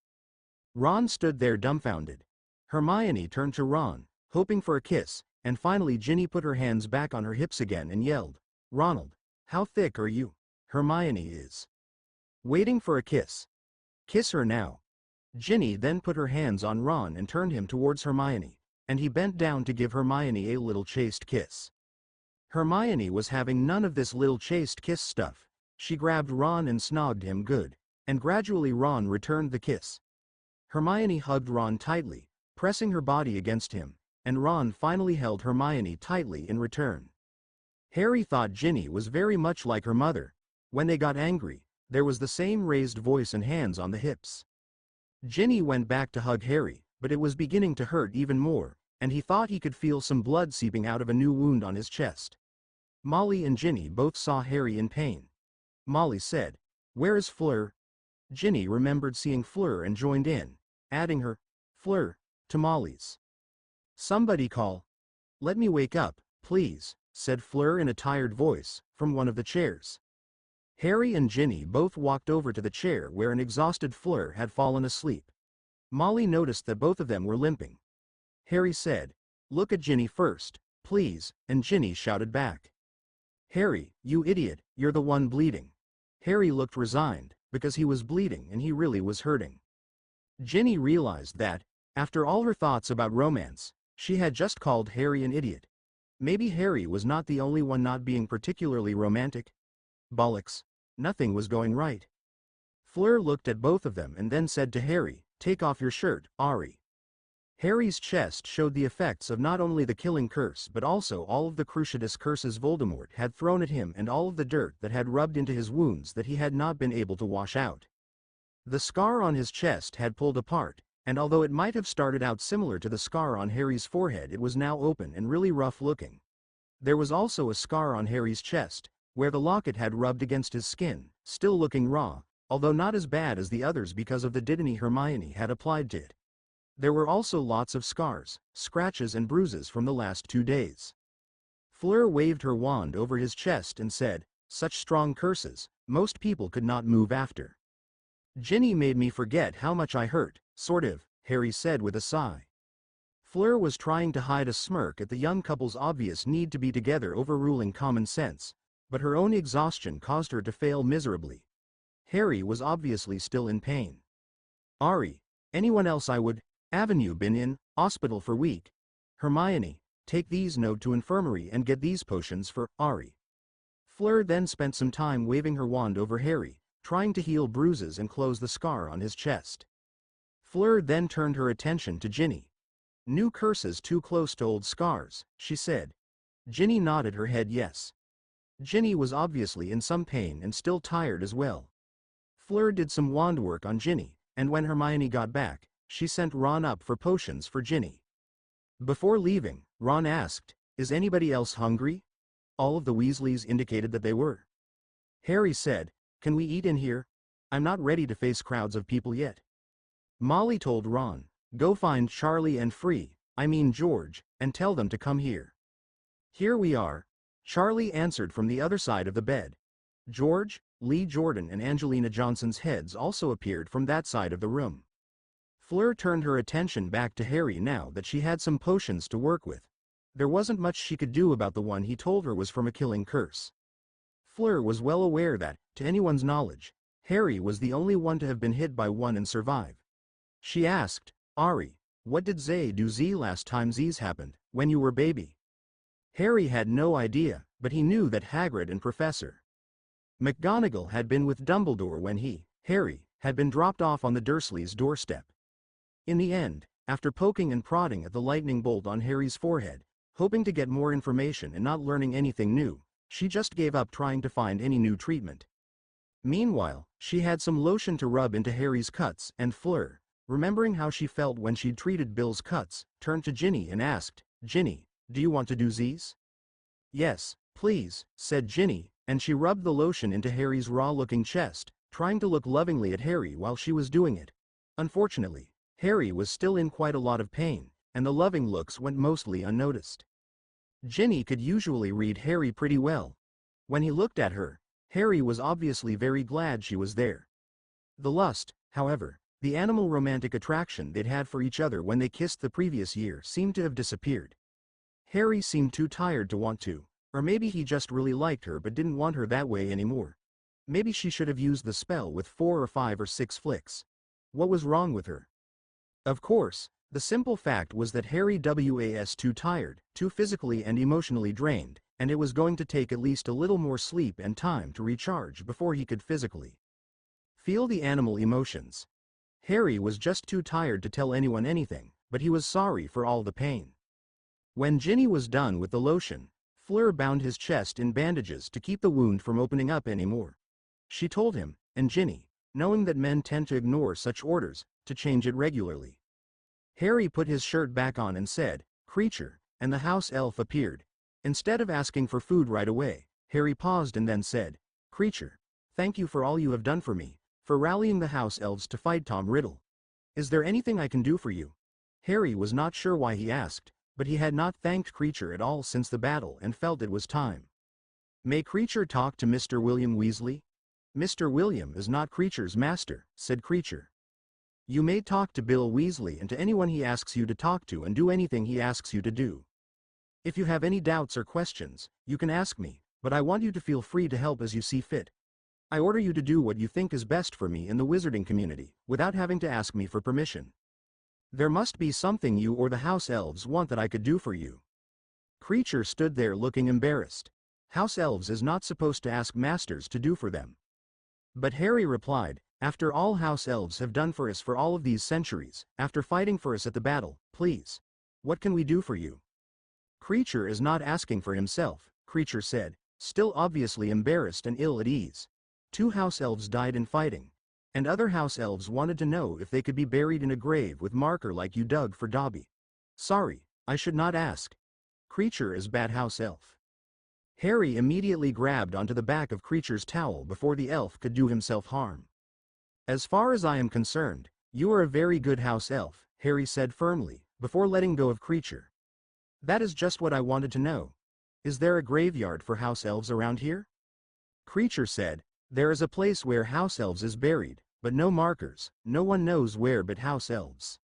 Ron stood there dumbfounded. Hermione turned to Ron, hoping for a kiss, and finally Ginny put her hands back on her hips again and yelled, "Ronald, how thick are you? Hermione is waiting for a kiss. Kiss her now." Ginny then put her hands on Ron and turned him towards Hermione, and he bent down to give Hermione a little chaste kiss. Hermione was having none of this little chaste kiss stuff. She grabbed Ron and snogged him good, and gradually Ron returned the kiss. Hermione hugged Ron tightly, pressing her body against him, and Ron finally held Hermione tightly in return. Harry thought Ginny was very much like her mother. When they got angry, there was the same raised voice and hands on the hips. Ginny went back to hug Harry, but it was beginning to hurt even more, and he thought he could feel some blood seeping out of a new wound on his chest. Molly and Ginny both saw Harry in pain. Molly said, "Where is Fleur?" Ginny remembered seeing Fleur and joined in, adding her, "Fleur," to Molly's. "Somebody call. Let me wake up, please," said Fleur in a tired voice, from one of the chairs. Harry and Ginny both walked over to the chair where an exhausted Fleur had fallen asleep. Molly noticed that both of them were limping. Harry said, "Look at Ginny first, please," and Ginny shouted back, "Harry, you idiot, you're the one bleeding." Harry looked resigned, because he was bleeding and he really was hurting. Ginny realized that, after all her thoughts about romance, she had just called Harry an idiot. Maybe Harry was not the only one not being particularly romantic. Bollocks. Nothing was going right. Fleur looked at both of them and then said to Harry, "Take off your shirt, Ari." Harry's chest showed the effects of not only the killing curse but also all of the Cruciatus curses Voldemort had thrown at him and all of the dirt that had rubbed into his wounds that he had not been able to wash out. The scar on his chest had pulled apart, and although it might have started out similar to the scar on Harry's forehead, it was now open and really rough looking. There was also a scar on Harry's chest, where the locket had rubbed against his skin, still looking raw, although not as bad as the others because of the dittany Hermione had applied to it. There were also lots of scars, scratches and bruises from the last 2 days. Fleur waved her wand over his chest and said, "Such strong curses, most people could not move after." "Ginny made me forget how much I hurt, sort of," Harry said with a sigh. Fleur was trying to hide a smirk at the young couple's obvious need to be together overruling common sense, but her own exhaustion caused her to fail miserably. Harry was obviously still in pain. "Ari, anyone else I would, Avenue been in, hospital for week. Hermione, take these note to infirmary and get these potions for Ari." Fleur then spent some time waving her wand over Harry, trying to heal bruises and close the scar on his chest. Fleur then turned her attention to Ginny. "New curses too close to old scars," she said. Ginny nodded her head yes. Ginny was obviously in some pain and still tired as well. Fleur did some wand work on Ginny, and when Hermione got back, she sent Ron up for potions for Ginny. Before leaving, Ron asked, "Is anybody else hungry?" All of the Weasleys indicated that they were. Harry said, "Can we eat in here? I'm not ready to face crowds of people yet." Molly told Ron, "Go find Charlie and George, and tell them to come here." "Here we are," Charlie answered from the other side of the bed. George, Lee Jordan and Angelina Johnson's heads also appeared from that side of the room. Fleur turned her attention back to Harry now that she had some potions to work with. There wasn't much she could do about the one he told her was from a killing curse. Fleur was well aware that, to anyone's knowledge, Harry was the only one to have been hit by one and survive. She asked, "Ari, what did Zay do last time Z's happened, when you were baby?" Harry had no idea, but he knew that Hagrid and Professor McGonagall had been with Dumbledore when he, Harry, had been dropped off on the Dursleys' doorstep. In the end, after poking and prodding at the lightning bolt on Harry's forehead, hoping to get more information and not learning anything new, she just gave up trying to find any new treatment. Meanwhile, she had some lotion to rub into Harry's cuts, and Fleur, remembering how she felt when she'd treated Bill's cuts, turned to Ginny and asked, "Ginny, do you want to do Z's?" "Yes, please," said Ginny, and she rubbed the lotion into Harry's raw-looking chest, trying to look lovingly at Harry while she was doing it. Unfortunately, Harry was still in quite a lot of pain, and the loving looks went mostly unnoticed. Ginny could usually read Harry pretty well. When he looked at her, Harry was obviously very glad she was there. The lust, however, the animal romantic attraction they'd had for each other when they kissed the previous year seemed to have disappeared. Harry seemed too tired to want to, or maybe he just really liked her but didn't want her that way anymore. Maybe she should have used the spell with 4 or 5 or 6 flicks. What was wrong with her? Of course, the simple fact was that Harry was too tired, too physically and emotionally drained, and it was going to take at least a little more sleep and time to recharge before he could physically feel the animal emotions. Harry was just too tired to tell anyone anything, but he was sorry for all the pain. When Ginny was done with the lotion, Fleur bound his chest in bandages to keep the wound from opening up anymore. She told him, and Ginny, knowing that men tend to ignore such orders, to change it regularly. Harry put his shirt back on and said, "Creature," and the house elf appeared. Instead of asking for food right away, Harry paused and then said, "Creature, thank you for all you have done for me, for rallying the house elves to fight Tom Riddle. Is there anything I can do for you?" Harry was not sure why he asked, but he had not thanked Creature at all since the battle and felt it was time. "May Creature talk to Mr. William Weasley?" "Mr. William is not Creature's master," said Creature. "You may talk to Bill Weasley and to anyone he asks you to talk to and do anything he asks you to do. If you have any doubts or questions, you can ask me, but I want you to feel free to help as you see fit. I order you to do what you think is best for me in the wizarding community, without having to ask me for permission. There must be something you or the house elves want that I could do for you." Creature stood there looking embarrassed. House elves is not supposed to ask masters to do for them. But Harry replied, "After all house elves have done for us for all of these centuries, after fighting for us at the battle, please. What can we do for you?" "Creature is not asking for himself," Creature said, still obviously embarrassed and ill at ease. 2 house elves died in fighting, and other house elves wanted to know if they could be buried in a grave with marker like you dug for Dobby. "Sorry, I should not ask. Creature is bad house elf." Harry immediately grabbed onto the back of Creature's towel before the elf could do himself harm. "As far as I am concerned, you are a very good house elf," Harry said firmly, before letting go of Creature. "That is just what I wanted to know. Is there a graveyard for house elves around here?" Creature said, "There is a place where house elves is buried, but no markers, no one knows where but house elves."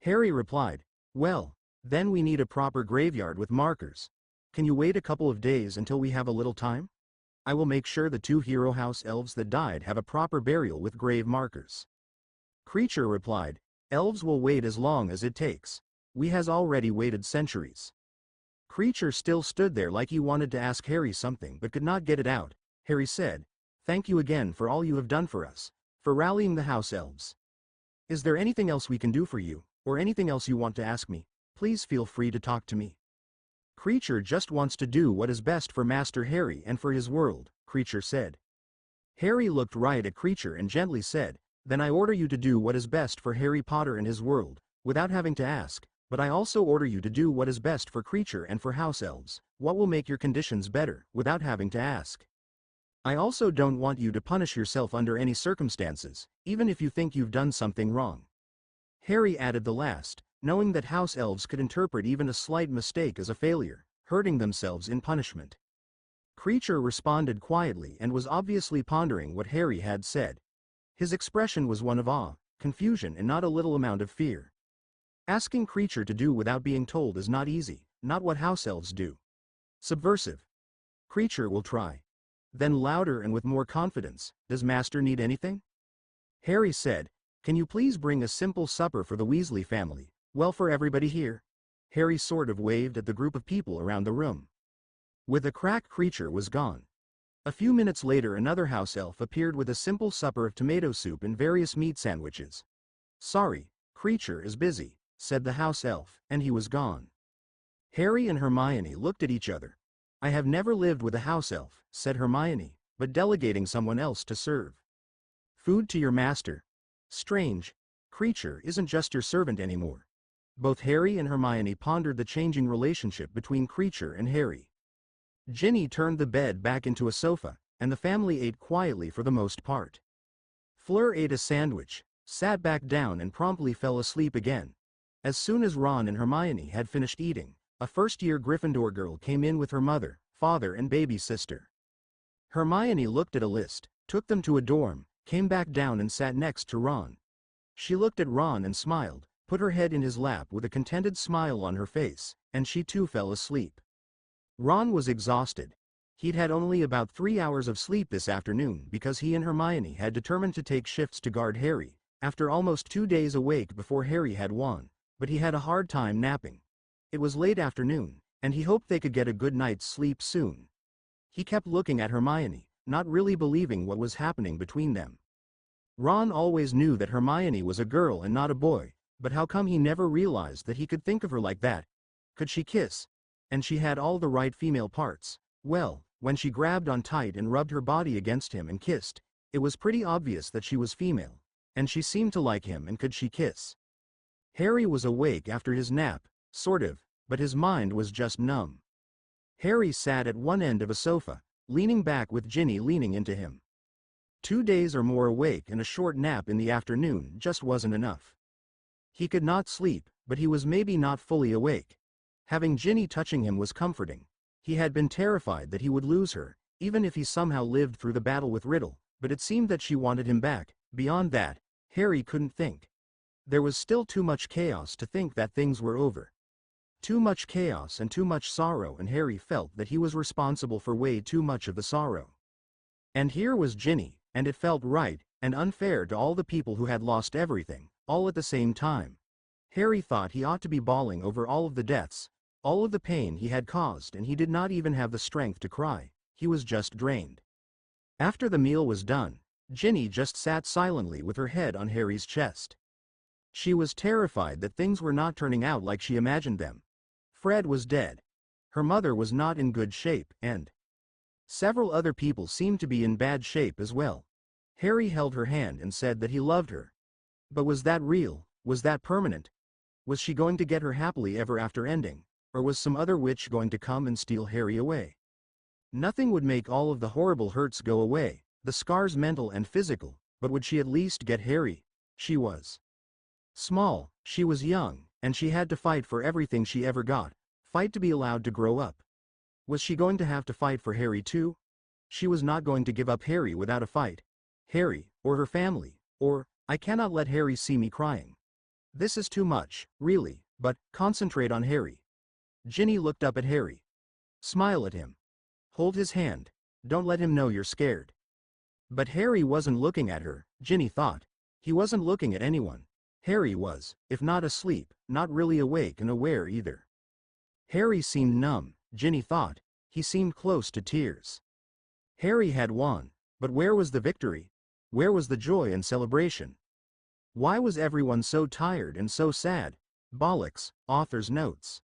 Harry replied, "Well, then we need a proper graveyard with markers. Can you wait a couple of days until we have a little time? I will make sure the 2 hero house elves that died have a proper burial with grave markers." Creature replied, "Elves will wait as long as it takes. We has already waited centuries." Creature still stood there like he wanted to ask Harry something but could not get it out. Harry said, "Thank you again for all you have done for us, for rallying the house elves. Is there anything else we can do for you, or anything else you want to ask me? Please feel free to talk to me." "Creature just wants to do what is best for Master Harry and for his world," Creature said. Harry looked right at Creature and gently said, "Then I order you to do what is best for Harry Potter and his world, without having to ask, but I also order you to do what is best for Creature and for house elves, what will make your conditions better, without having to ask. I also don't want you to punish yourself under any circumstances, even if you think you've done something wrong." Harry added the last, knowing that house elves could interpret even a slight mistake as a failure, hurting themselves in punishment. Creature responded quietly and was obviously pondering what Harry had said. His expression was one of awe, confusion and not a little amount of fear. Asking Creature to do without being told is not easy, not what house elves do. Subversive. Creature will try. Then louder and with more confidence, "Does Master need anything?" Harry said, "Can you please bring a simple supper for the Weasley family, well for everybody here?" Harry sort of waved at the group of people around the room. With a crack, Creature was gone. A few minutes later another house elf appeared with a simple supper of tomato soup and various meat sandwiches. "Sorry, Creature is busy," said the house elf, and he was gone. Harry and Hermione looked at each other. "I have never lived with a house elf," said Hermione, "but delegating someone else to serve. Food to your master. Strange. Creature isn't just your servant anymore." Both Harry and Hermione pondered the changing relationship between Creature and Harry. Ginny turned the bed back into a sofa, and the family ate quietly for the most part. Fleur ate a sandwich, sat back down and promptly fell asleep again. As soon as Ron and Hermione had finished eating, a first-year Gryffindor girl came in with her mother, father and baby sister. Hermione looked at a list, took them to a dorm, came back down and sat next to Ron. She looked at Ron and smiled, put her head in his lap with a contented smile on her face, and she too fell asleep. Ron was exhausted. He'd had only about 3 hours of sleep this afternoon because he and Hermione had determined to take shifts to guard Harry, after almost 2 days awake before Harry had won, but he had a hard time napping. It was late afternoon, and he hoped they could get a good night's sleep soon. He kept looking at Hermione, not really believing what was happening between them. Ron always knew that Hermione was a girl and not a boy, but how come he never realized that he could think of her like that? Could she kiss? And she had all the right female parts. Well, when she grabbed on tight and rubbed her body against him and kissed, it was pretty obvious that she was female. And she seemed to like him, and could she kiss? Harry was awake after his nap, sort of, but his mind was just numb. Harry sat at one end of a sofa, leaning back with Ginny leaning into him. 2 days or more awake and a short nap in the afternoon just wasn't enough. He could not sleep, but he was maybe not fully awake. Having Ginny touching him was comforting. He had been terrified that he would lose her, even if he somehow lived through the battle with Riddle, but it seemed that she wanted him back. Beyond that, Harry couldn't think. There was still too much chaos to think that things were over. Too much chaos and too much sorrow, and Harry felt that he was responsible for way too much of the sorrow. And here was Ginny, and it felt right and unfair to all the people who had lost everything, all at the same time. Harry thought he ought to be bawling over all of the deaths, all of the pain he had caused, and he did not even have the strength to cry. He was just drained. After the meal was done, Ginny just sat silently with her head on Harry's chest. She was terrified that things were not turning out like she imagined them. Fred was dead. Her mother was not in good shape, and several other people seemed to be in bad shape as well. Harry held her hand and said that he loved her. But was that real? Was that permanent? Was she going to get her happily ever after ending? Or was some other witch going to come and steal Harry away? Nothing would make all of the horrible hurts go away, the scars mental and physical, but would she at least get Harry? She was small, she was young, and she had to fight for everything she ever got, fight to be allowed to grow up. Was she going to have to fight for Harry too? She was not going to give up Harry without a fight. Harry, or her family, or, "I cannot let Harry see me crying. This is too much, really, but concentrate on Harry." Ginny looked up at Harry. "Smile at him. Hold his hand. Don't let him know you're scared." But Harry wasn't looking at her, Ginny thought. He wasn't looking at anyone. Harry was, if not asleep, not really awake and aware either. Harry seemed numb, Ginny thought. He seemed close to tears. Harry had won, but where was the victory? Where was the joy and celebration? Why was everyone so tired and so sad? Bollocks, author's notes.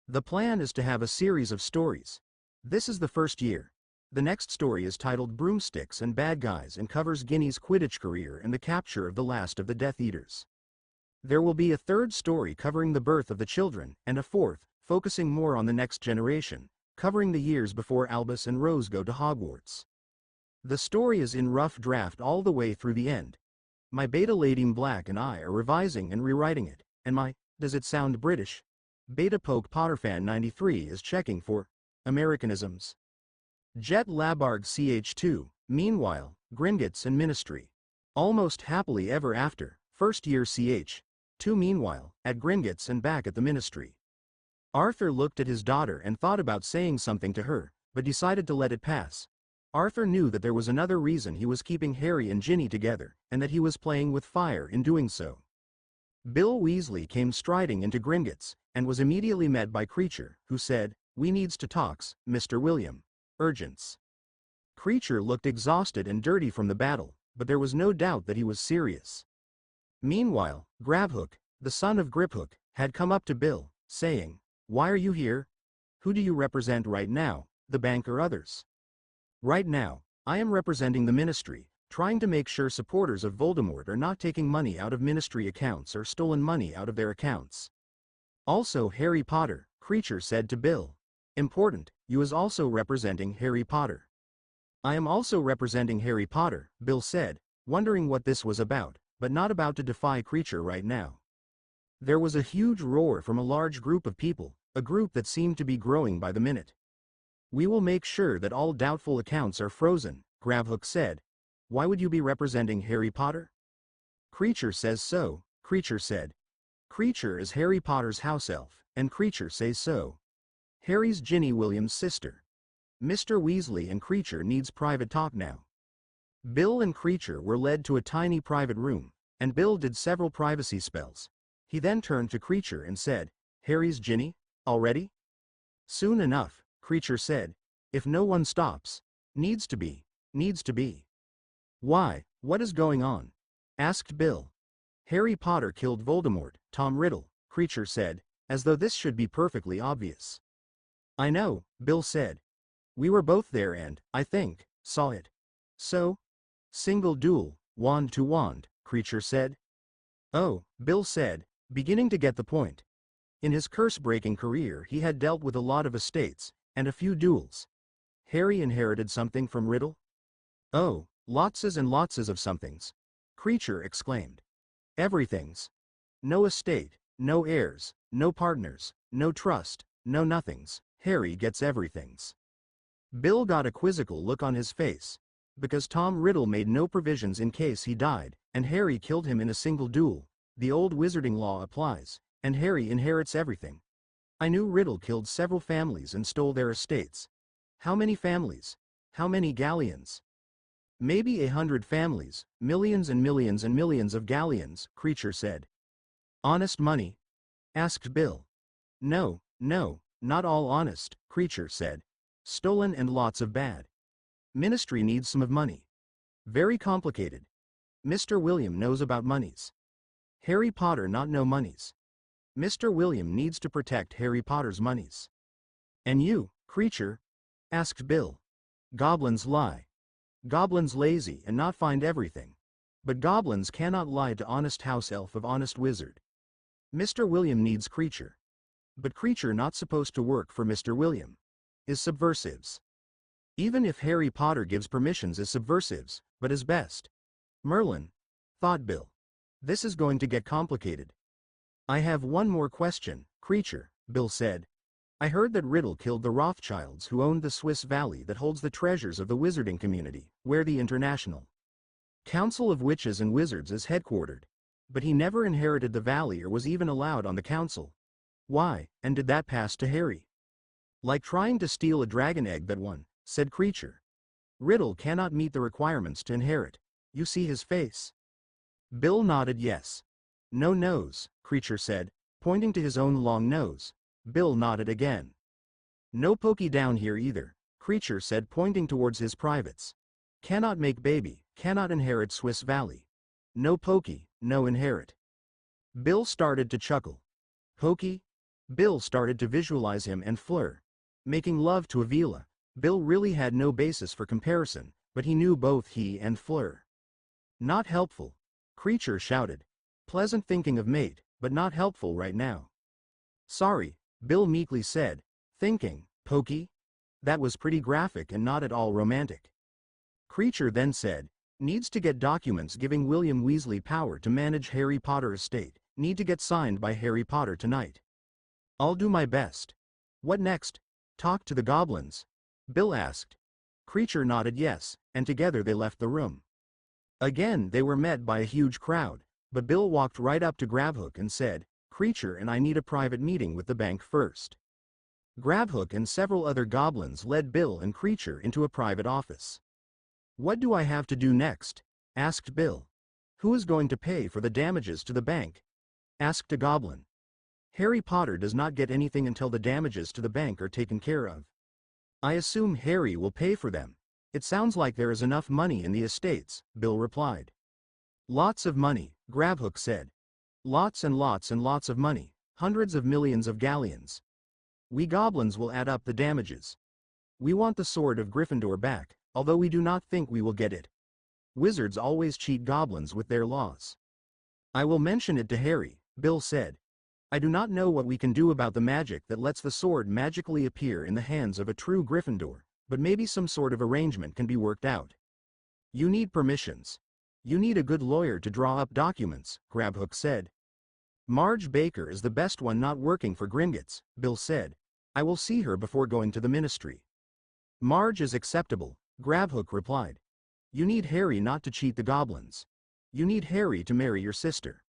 The plan is to have a series of stories. This is the first year. The next story is titled Broomsticks and Bad Guys and covers Ginny's Quidditch career and the capture of the last of the Death Eaters. There will be a third story covering the birth of the children, and a fourth, focusing more on the next generation, covering the years before Albus and Rose go to Hogwarts. The story is in rough draft all the way through the end. My beta Laden Black and I are revising and rewriting it, and my, does it sound British? Beta Poke Potterfan 93 is checking for Americanisms. JetLaBarge CH2, meanwhile, Gringotts and Ministry. Almost happily ever after, first year CH2 meanwhile, at Gringotts and back at the Ministry. Arthur looked at his daughter and thought about saying something to her, but decided to let it pass. Arthur knew that there was another reason he was keeping Harry and Ginny together, and that he was playing with fire in doing so. Bill Weasley came striding into Gringotts, and was immediately met by Creature, who said, "We needs to talks, Mr. William. Urgents." Creature looked exhausted and dirty from the battle, but there was no doubt that he was serious. Meanwhile, Grabhook, the son of Griphook, had come up to Bill, saying, "Why are you here? Who do you represent right now, the bank or others?" "Right now, I am representing the Ministry, trying to make sure supporters of Voldemort are not taking money out of Ministry accounts or stolen money out of their accounts." "Also Harry Potter," Creature said to Bill. "Important, you is also representing Harry Potter." "I am also representing Harry Potter," Bill said, wondering what this was about, but not about to defy Creature right now. There was a huge roar from a large group of people, a group that seemed to be growing by the minute. "We will make sure that all doubtful accounts are frozen," Grabhook said. "Why would you be representing Harry Potter?" "Creature says so," Creature said. Creature is Harry Potter's house elf, and Creature says so. Harry's Ginny Williams' sister. Mr. Weasley and Creature needs private talk now. Bill and Creature were led to a tiny private room, and Bill did several privacy spells. He then turned to Creature and said, "Harry's Ginny, already?" "Soon enough," Creature said. "If no one stops. Needs to be. "Why, what is going on?" asked Bill. "Harry Potter killed Voldemort, Tom Riddle," Creature said, as though this should be perfectly obvious. "I know," Bill said. "We were both there and, I think, saw it." "So? Single duel, wand to wand," Creature said. "Oh," Bill said, beginning to get the point. In his curse-breaking career he had dealt with a lot of estates, and a few duels. Harry inherited something from Riddle? "Oh, lotses and lotses of somethings," Creature exclaimed. "Everythings. No estate, no heirs, no partners, no trust, no nothings. Harry gets everythings." Bill got a quizzical look on his face. Because Tom Riddle made no provisions in case he died, and Harry killed him in a single duel, the old wizarding law applies, and Harry inherits everything. I knew Riddle killed several families and stole their estates. How many families? How many galleons? "Maybe 100 families, millions and millions and millions of galleons," Creature said. "Honest money?" asked Bill. No, not all honest," Creature said. "Stolen and lots of bad. Ministry needs some of money. Very complicated. Mr. William knows about monies. Harry Potter not know monies. Mr. William needs to protect Harry Potter's monies." "And you, Creature?" asked Bill. "Goblins lie. Goblins lazy and not find everything. But goblins cannot lie to honest house elf of honest wizard. Mr. William needs Creature. But Creature not supposed to work for Mr. William. Is subversives. Even if Harry Potter gives permissions as subversives, but as best. Merlin," thought Bill. "This is going to get complicated." "I have one more question, Creature," Bill said. "I heard that Riddle killed the Rothschilds who owned the Swiss Valley that holds the treasures of the wizarding community, where the International Council of Witches and Wizards is headquartered. But he never inherited the valley or was even allowed on the council. Why, and did that pass to Harry?" "Like trying to steal a dragon egg that won," said Creature. "Riddle cannot meet the requirements to inherit. You see his face?" Bill nodded yes. "No nose," Creature said, pointing to his own long nose. Bill nodded again. "No pokey down here either," Creature said, pointing towards his privates. "Cannot make baby, cannot inherit Swiss Valley. No pokey, no inherit." Bill started to chuckle. "Pokey?" Bill started to visualize him and Fleur making love to Avila, Bill really had no basis for comparison, but he knew both he and Fleur. Not helpful. Creature shouted. Pleasant thinking of mate, but not helpful right now. Sorry, Bill meekly said. Thinking, pokey? That was pretty graphic and not at all romantic. Creature then said, needs to get documents giving William Weasley power to manage Harry Potter estate, need to get signed by Harry Potter tonight. I'll do my best. What next? Talk to the goblins? Bill asked. Creature nodded yes, and together they left the room. Again they were met by a huge crowd, but Bill walked right up to Grabhook and said, Creature and I need a private meeting with the bank first. Grabhook and several other goblins led Bill and Creature into a private office. What do I have to do next? Asked Bill. Who is going to pay for the damages to the bank? Asked a goblin. Harry Potter does not get anything until the damages to the bank are taken care of. I assume Harry will pay for them. It sounds like there is enough money in the estates, Bill replied. Lots of money, Grabhook said. Lots and lots and lots of money, hundreds of millions of galleons. We goblins will add up the damages. We want the sword of Gryffindor back, although we do not think we will get it. Wizards always cheat goblins with their laws. I will mention it to Harry, Bill said. I do not know what we can do about the magic that lets the sword magically appear in the hands of a true Gryffindor, but maybe some sort of arrangement can be worked out. You need permissions. You need a good lawyer to draw up documents, Grabhook said. Marge Baker is the best one not working for Gringotts, Bill said. I will see her before going to the ministry. Marge is acceptable, Grabhook replied. You need Harry not to cheat the goblins. You need Harry to marry your sister.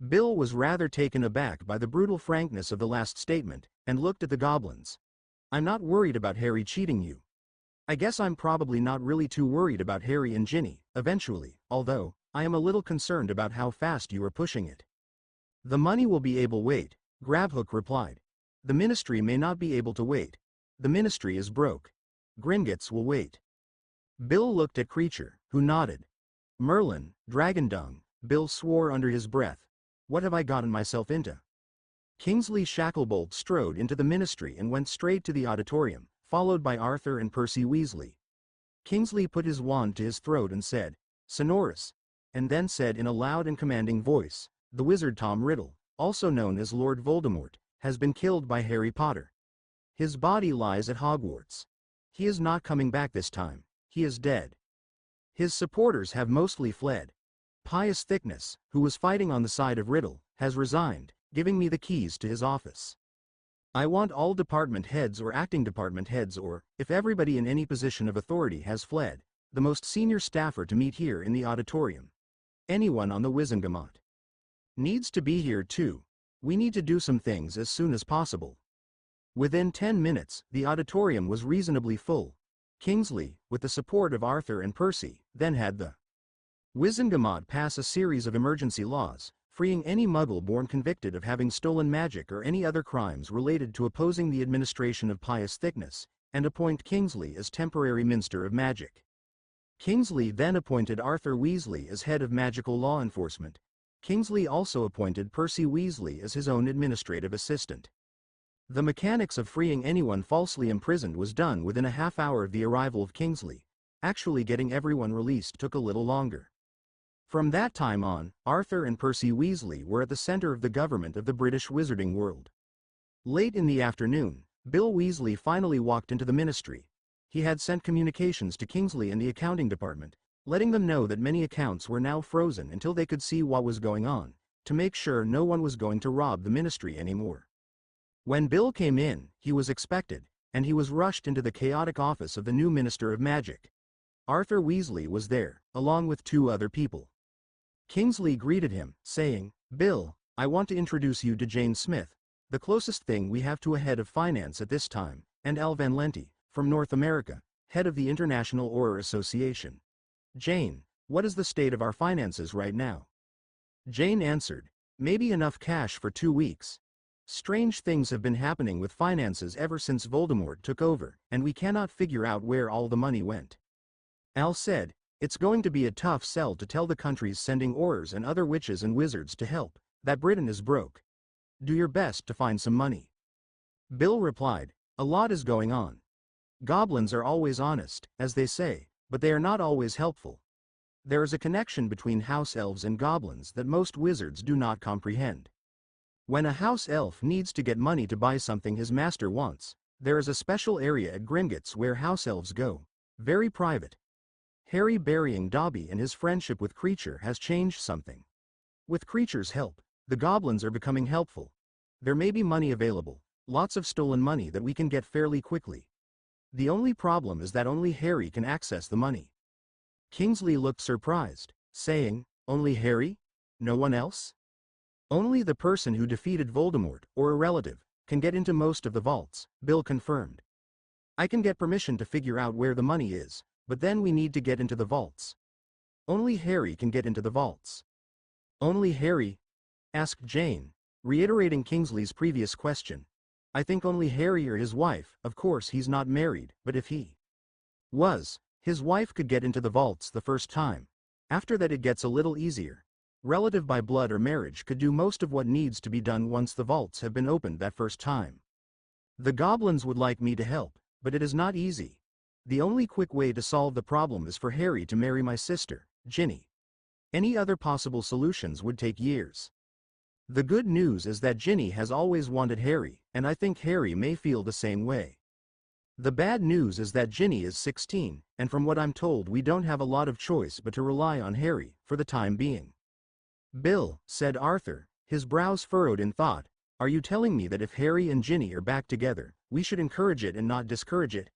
Bill was rather taken aback by the brutal frankness of the last statement, and looked at the goblins. I'm not worried about Harry cheating you. I guess I'm probably not really too worried about Harry and Ginny, eventually, although, I am a little concerned about how fast you are pushing it. The money will be able to wait, Grabhook replied. The ministry may not be able to wait. The ministry is broke. Gringotts will wait. Bill looked at Creature, who nodded. Merlin, dragon dung, Bill swore under his breath. What have I gotten myself into? Kingsley Shacklebolt strode into the ministry and went straight to the auditorium, followed by Arthur and Percy Weasley. Kingsley put his wand to his throat and said, Sonorous, and then said in a loud and commanding voice, the wizard Tom Riddle, also known as Lord Voldemort, has been killed by Harry Potter. His body lies at Hogwarts. He is not coming back this time. He is dead. His supporters have mostly fled. Pious Thickness, who was fighting on the side of Riddle, has resigned, giving me the keys to his office. I want all department heads or acting department heads or, if everybody in any position of authority has fled, the most senior staffer to meet here in the auditorium. Anyone on the Wizengamot needs to be here too. We need to do some things as soon as possible. Within 10 minutes, the auditorium was reasonably full. Kingsley, with the support of Arthur and Percy, then had the Wizengamot pass a series of emergency laws, freeing any Muggle born convicted of having stolen magic or any other crimes related to opposing the administration of Pious Thickness, and appoint Kingsley as temporary Minister of Magic. Kingsley then appointed Arthur Weasley as head of magical law enforcement. Kingsley also appointed Percy Weasley as his own administrative assistant. The mechanics of freeing anyone falsely imprisoned was done within a half hour of the arrival of Kingsley. Actually getting everyone released took a little longer. From that time on, Arthur and Percy Weasley were at the center of the government of the British wizarding world. Late in the afternoon, Bill Weasley finally walked into the ministry. He had sent communications to Kingsley and the accounting department, letting them know that many accounts were now frozen until they could see what was going on, to make sure no one was going to rob the ministry anymore. When Bill came in, he was expected, and he was rushed into the chaotic office of the new Minister of Magic. Arthur Weasley was there, along with 2 other people. Kingsley greeted him, saying, Bill, I want to introduce you to Jane Smith, the closest thing we have to a head of finance at this time, and Al Van Lente, from North America, head of the International Auror Association. Jane, what is the state of our finances right now? Jane answered, maybe enough cash for 2 weeks. Strange things have been happening with finances ever since Voldemort took over, and we cannot figure out where all the money went. Al said, it's going to be a tough sell to tell the countries sending Aurors and other witches and wizards to help, that Britain is broke. Do your best to find some money. Bill replied, a lot is going on. Goblins are always honest, as they say, but they are not always helpful. There is a connection between house elves and goblins that most wizards do not comprehend. When a house elf needs to get money to buy something his master wants, there is a special area at Gringotts where house elves go. Very private. Harry burying Dobby and his friendship with Creature has changed something. With Creature's help, the goblins are becoming helpful. There may be money available, lots of stolen money that we can get fairly quickly. The only problem is that only Harry can access the money. Kingsley looked surprised, saying, "Only Harry? No one else?" "Only the person who defeated Voldemort, or a relative, can get into most of the vaults," Bill confirmed. "I can get permission to figure out where the money is, but then we need to get into the vaults." "Only Harry can get into the vaults." "Only Harry?" asked Jane, reiterating Kingsley's previous question. "I think only Harry or his wife. Of course he's not married, but if he was, his wife could get into the vaults the first time. After that it gets a little easier. Relative by blood or marriage could do most of what needs to be done once the vaults have been opened that first time. The goblins would like me to help, but it is not easy. The only quick way to solve the problem is for Harry to marry my sister, Ginny. Any other possible solutions would take years. The good news is that Ginny has always wanted Harry, and I think Harry may feel the same way. The bad news is that Ginny is 16, and from what I'm told we don't have a lot of choice but to rely on Harry, for the time being." "Bill," said Arthur, his brows furrowed in thought, "are you telling me that if Harry and Ginny are back together, we should encourage it and not discourage it?"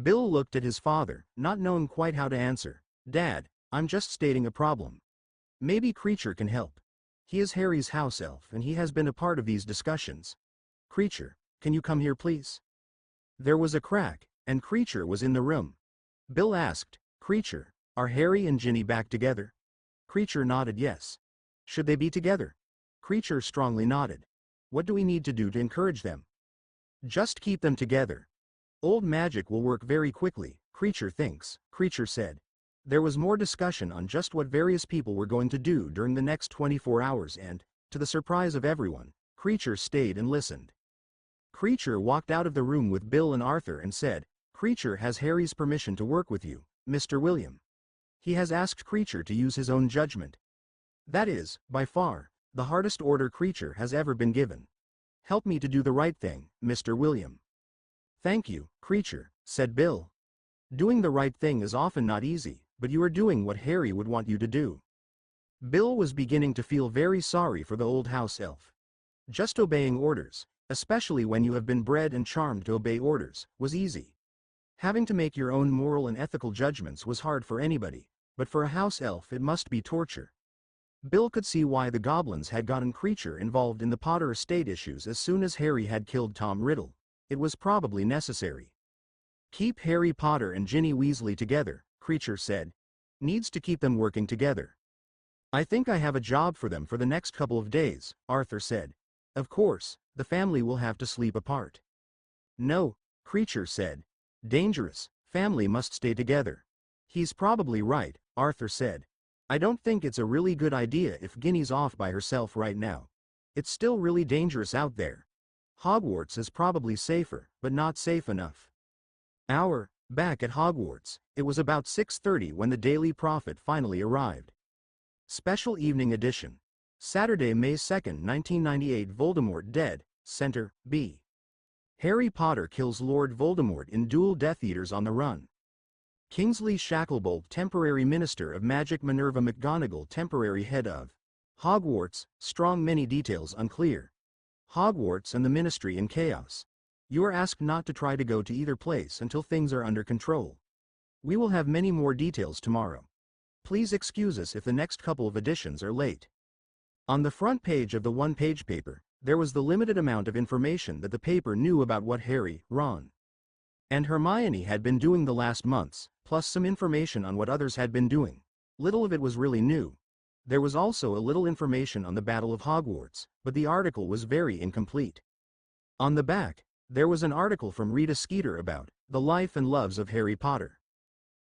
Bill looked at his father, not knowing quite how to answer. "Dad, I'm just stating a problem. Maybe Creature can help. He is Harry's house elf and he has been a part of these discussions. Creature, can you come here please?" There was a crack, and Creature was in the room. Bill asked, "Creature, are Harry and Ginny back together?" Creature nodded yes. "Should they be together?" Creature strongly nodded. "What do we need to do to encourage them?" "Just keep them together. Old magic will work very quickly, Creature thinks," Creature said. There was more discussion on just what various people were going to do during the next 24 hours and, to the surprise of everyone, Creature stayed and listened. Creature walked out of the room with Bill and Arthur and said, "Creature has Harry's permission to work with you, Mr. William. He has asked Creature to use his own judgment. That is, by far, the hardest order Creature has ever been given. Help me to do the right thing, Mr. William." "Thank you, Creature," said Bill. "Doing the right thing is often not easy, but you are doing what Harry would want you to do." Bill was beginning to feel very sorry for the old house elf. Just obeying orders, especially when you have been bred and charmed to obey orders, was easy. Having to make your own moral and ethical judgments was hard for anybody, but for a house elf it must be torture. Bill could see why the goblins had gotten Creature involved in the Potter estate issues as soon as Harry had killed Tom Riddle. It was probably necessary. "Keep Harry Potter and Ginny Weasley together," Creature said. "Needs to keep them working together." "I think I have a job for them for the next couple of days," Arthur said. "Of course, the family will have to sleep apart." "No," Creature said. "Dangerous, family must stay together." "He's probably right," Arthur said. "I don't think it's a really good idea if Ginny's off by herself right now. It's still really dangerous out there. Hogwarts is probably safer, but not safe enough." Back at Hogwarts, it was about 6:30 when the Daily Prophet finally arrived. Special Evening Edition. Saturday, May 2, 1998. Voldemort dead, Center, B. Harry Potter kills Lord Voldemort in duel. Death Eaters on the run. Kingsley Shacklebolt temporary Minister of Magic. Minerva McGonagall temporary head of Hogwarts. Strong. Many details unclear. Hogwarts and the Ministry in chaos. You are asked not to try to go to either place until things are under control. We will have many more details tomorrow. Please excuse us if the next couple of editions are late. On the front page of the one-page paper, there was the limited amount of information that the paper knew about what Harry, Ron, and Hermione had been doing the last months, plus some information on what others had been doing. Little of it was really new. There was also a little information on the Battle of Hogwarts, but the article was very incomplete. On the back, there was an article from Rita Skeeter about the life and loves of Harry Potter.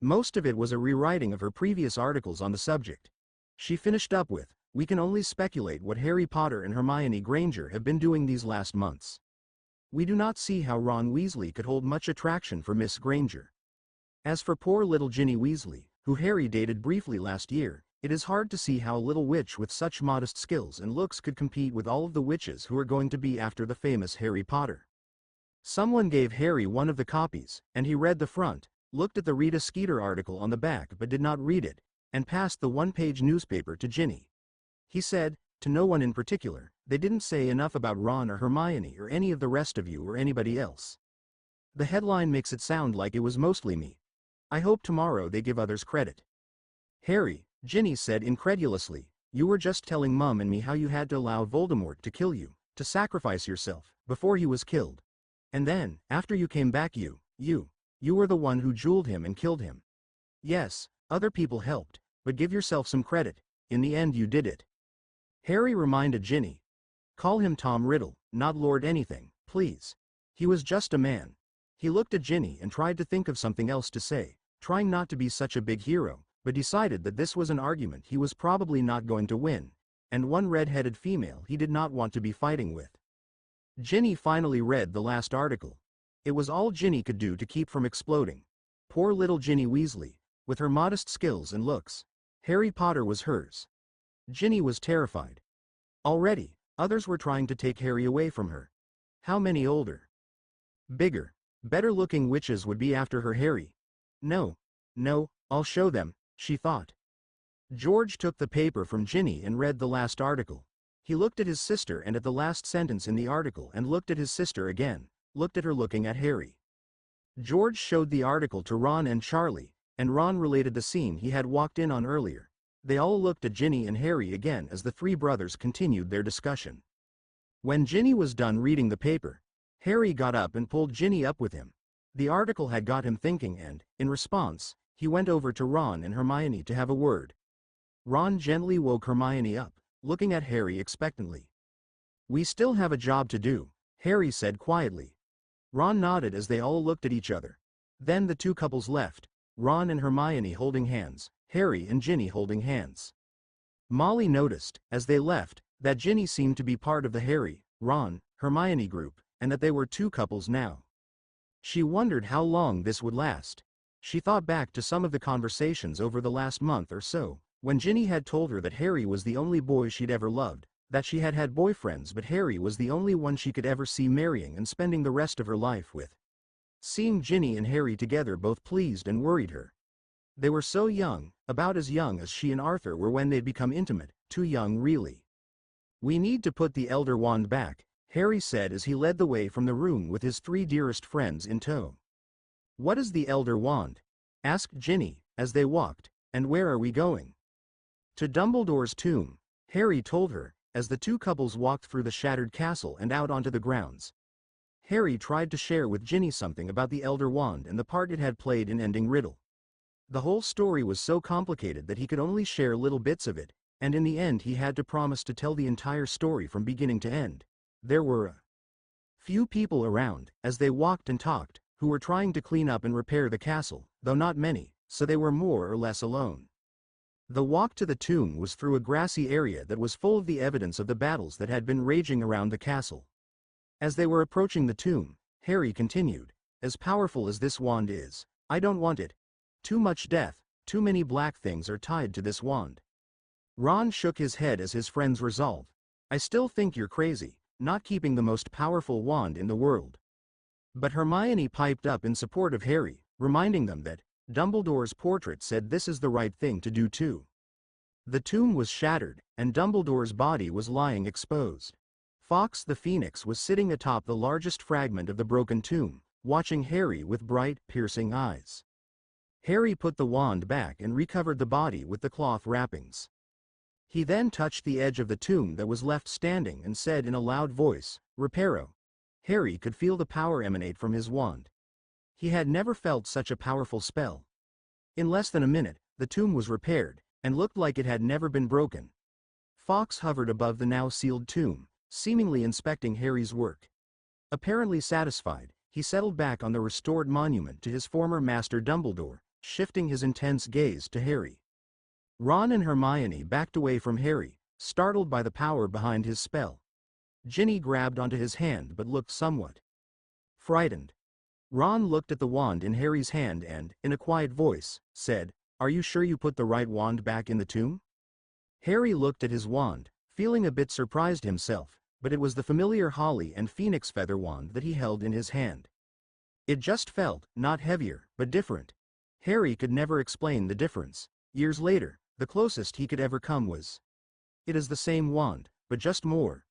Most of it was a rewriting of her previous articles on the subject. She finished up with, "We can only speculate what Harry Potter and Hermione Granger have been doing these last months." We do not see how Ron Weasley could hold much attraction for Miss Granger. As for poor little Ginny Weasley, who Harry dated briefly last year, it is hard to see how a little witch with such modest skills and looks could compete with all of the witches who are going to be after the famous Harry Potter. Someone gave Harry one of the copies, and he read the front, looked at the Rita Skeeter article on the back but did not read it, and passed the one-page newspaper to Ginny. He said, to no one in particular, they didn't say enough about Ron or Hermione or any of the rest of you or anybody else. The headline makes it sound like it was mostly me. I hope tomorrow they give others credit. Harry, Ginny said incredulously, you were just telling Mum and me how you had to allow Voldemort to kill you, to sacrifice yourself, before he was killed. And then, after you came back you were the one who jeweled him and killed him. Yes, other people helped, but give yourself some credit, in the end you did it. Harry reminded Ginny. Call him Tom Riddle, not Lord anything, please. He was just a man. He looked at Ginny and tried to think of something else to say, trying not to be such a big hero, but decided that this was an argument he was probably not going to win, and one red-headed female he did not want to be fighting with. Ginny finally read the last article. It was all Ginny could do to keep from exploding. Poor little Ginny Weasley, with her modest skills and looks. Harry Potter was hers. Ginny was terrified. Already, others were trying to take Harry away from her. How many older, bigger, better-looking witches would be after her Harry? No, I'll show them, she thought. George took the paper from Ginny and read the last article. He looked at his sister and at the last sentence in the article and looked at his sister again, looked at her looking at Harry. George showed the article to Ron and Charlie, and Ron related the scene he had walked in on earlier. They all looked at Ginny and Harry again as the three brothers continued their discussion. When Ginny was done reading the paper, Harry got up and pulled Ginny up with him. The article had got him thinking and, in response, he went over to Ron and Hermione to have a word. Ron gently woke Hermione up, looking at Harry expectantly. We still have a job to do, Harry said quietly. Ron nodded as they all looked at each other. Then the two couples left, Ron and Hermione holding hands, Harry and Ginny holding hands. Molly noticed, as they left, that Ginny seemed to be part of the Harry, Ron, Hermione group, and that they were two couples now. She wondered how long this would last. She thought back to some of the conversations over the last month or so, when Ginny had told her that Harry was the only boy she'd ever loved, that she had had boyfriends but Harry was the only one she could ever see marrying and spending the rest of her life with. Seeing Ginny and Harry together both pleased and worried her. They were so young, about as young as she and Arthur were when they'd become intimate, too young really. We need to put the Elder Wand back, Harry said as he led the way from the room with his three dearest friends in tow. What is the Elder Wand? Asked Ginny, as they walked, and where are we going? To Dumbledore's tomb, Harry told her, as the two couples walked through the shattered castle and out onto the grounds. Harry tried to share with Ginny something about the Elder Wand and the part it had played in ending Riddle. The whole story was so complicated that he could only share little bits of it, and in the end he had to promise to tell the entire story from beginning to end. There were a few people around, as they walked and talked, who were trying to clean up and repair the castle, though not many, so they were more or less alone. The walk to the tomb was through a grassy area that was full of the evidence of the battles that had been raging around the castle. As they were approaching the tomb, Harry continued, as powerful as this wand is, I don't want it. Too much death, too many black things are tied to this wand. Ron shook his head as his friends resolved. I still think you're crazy, not keeping the most powerful wand in the world. But Hermione piped up in support of Harry, reminding them that Dumbledore's portrait said this is the right thing to do too. The tomb was shattered, and Dumbledore's body was lying exposed. Fawkes the Phoenix was sitting atop the largest fragment of the broken tomb, watching Harry with bright, piercing eyes. Harry put the wand back and recovered the body with the cloth wrappings. He then touched the edge of the tomb that was left standing and said in a loud voice, Reparo. Harry could feel the power emanate from his wand. He had never felt such a powerful spell. In less than a minute, the tomb was repaired, and looked like it had never been broken. Fawkes hovered above the now sealed tomb, seemingly inspecting Harry's work. Apparently satisfied, he settled back on the restored monument to his former master Dumbledore, shifting his intense gaze to Harry. Ron and Hermione backed away from Harry, startled by the power behind his spell. Ginny grabbed onto his hand but looked somewhat frightened. Ron looked at the wand in Harry's hand and, in a quiet voice, said, "Are you sure you put the right wand back in the tomb?" Harry looked at his wand, feeling a bit surprised himself, but it was the familiar holly and phoenix feather wand that he held in his hand. It just felt, not heavier, but different. Harry could never explain the difference. Years later, the closest he could ever come was, "It is the same wand, but just more."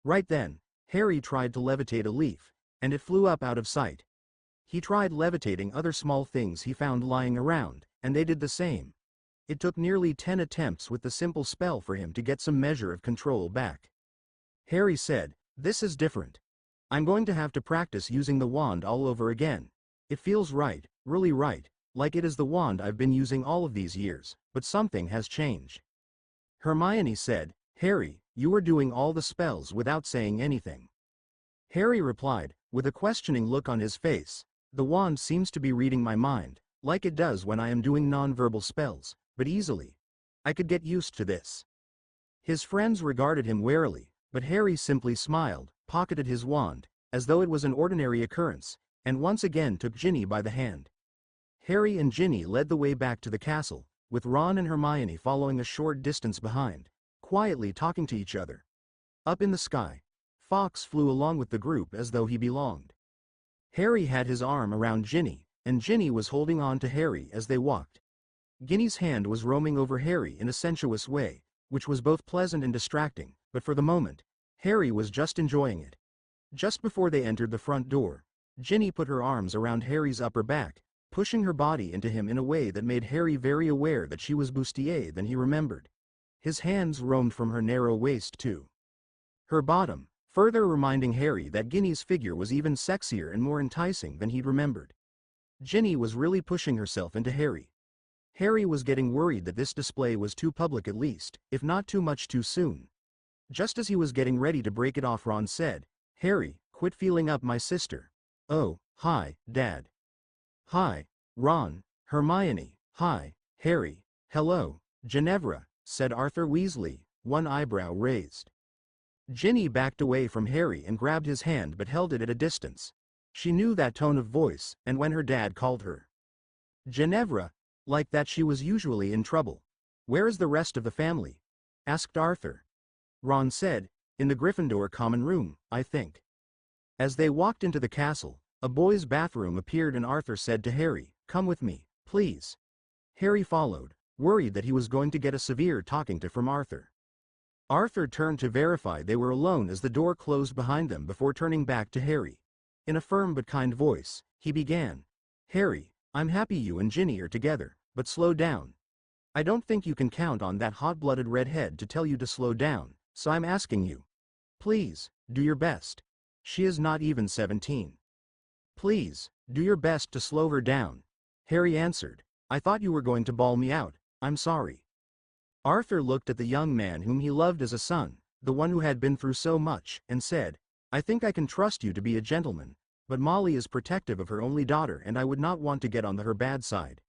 Right then, Harry tried to levitate a leaf, and it flew up out of sight. He tried levitating other small things he found lying around, and they did the same. It took nearly 10 attempts with the simple spell for him to get some measure of control back. Harry said, "This is different. I'm going to have to practice using the wand all over again. It feels right, really right, like it is the wand I've been using all of these years, but something has changed." Hermione said, "Harry, you are doing all the spells without saying anything." Harry replied, with a questioning look on his face, "The wand seems to be reading my mind, like it does when I am doing non-verbal spells, but easily. I could get used to this." His friends regarded him warily, but Harry simply smiled, pocketed his wand, as though it was an ordinary occurrence, and once again took Ginny by the hand. Harry and Ginny led the way back to the castle, with Ron and Hermione following a short distance behind, quietly talking to each other. Up in the sky, Fawkes flew along with the group as though he belonged. Harry had his arm around Ginny, and Ginny was holding on to Harry as they walked. Ginny's hand was roaming over Harry in a sensuous way, which was both pleasant and distracting, but for the moment, Harry was just enjoying it. Just before they entered the front door, Ginny put her arms around Harry's upper back, pushing her body into him in a way that made Harry very aware that she was bustier than he remembered. His hands roamed from her narrow waist to her bottom, further reminding Harry that Ginny's figure was even sexier and more enticing than he'd remembered. Ginny was really pushing herself into Harry. Harry was getting worried that this display was too public at least, if not too much too soon. Just as he was getting ready to break it off, Ron said, "Harry, quit feeling up my sister." "Oh, hi, Dad." "Hi, Ron, Hermione." "Hi, Harry." "Hello, Ginevra," said Arthur Weasley, one eyebrow raised. Ginny backed away from Harry and grabbed his hand but held it at a distance. She knew that tone of voice, and when her dad called her Ginevra, like that, she was usually in trouble. "Where is the rest of the family?" asked Arthur. Ron said, "In the Gryffindor common room, I think." As they walked into the castle, a boys' bathroom appeared and Arthur said to Harry, "Come with me, please." Harry followed, worried that he was going to get a severe talking to from Arthur. Arthur turned to verify they were alone as the door closed behind them before turning back to Harry. In a firm but kind voice, he began, "Harry, I'm happy you and Ginny are together, but slow down. I don't think you can count on that hot-blooded redhead to tell you to slow down, so I'm asking you. Please, do your best. She is not even 17. Please, do your best to slow her down." Harry answered, "I thought you were going to bawl me out. I'm sorry." Arthur looked at the young man whom he loved as a son, the one who had been through so much, and said, "I think I can trust you to be a gentleman, but Molly is protective of her only daughter and I would not want to get on her bad side."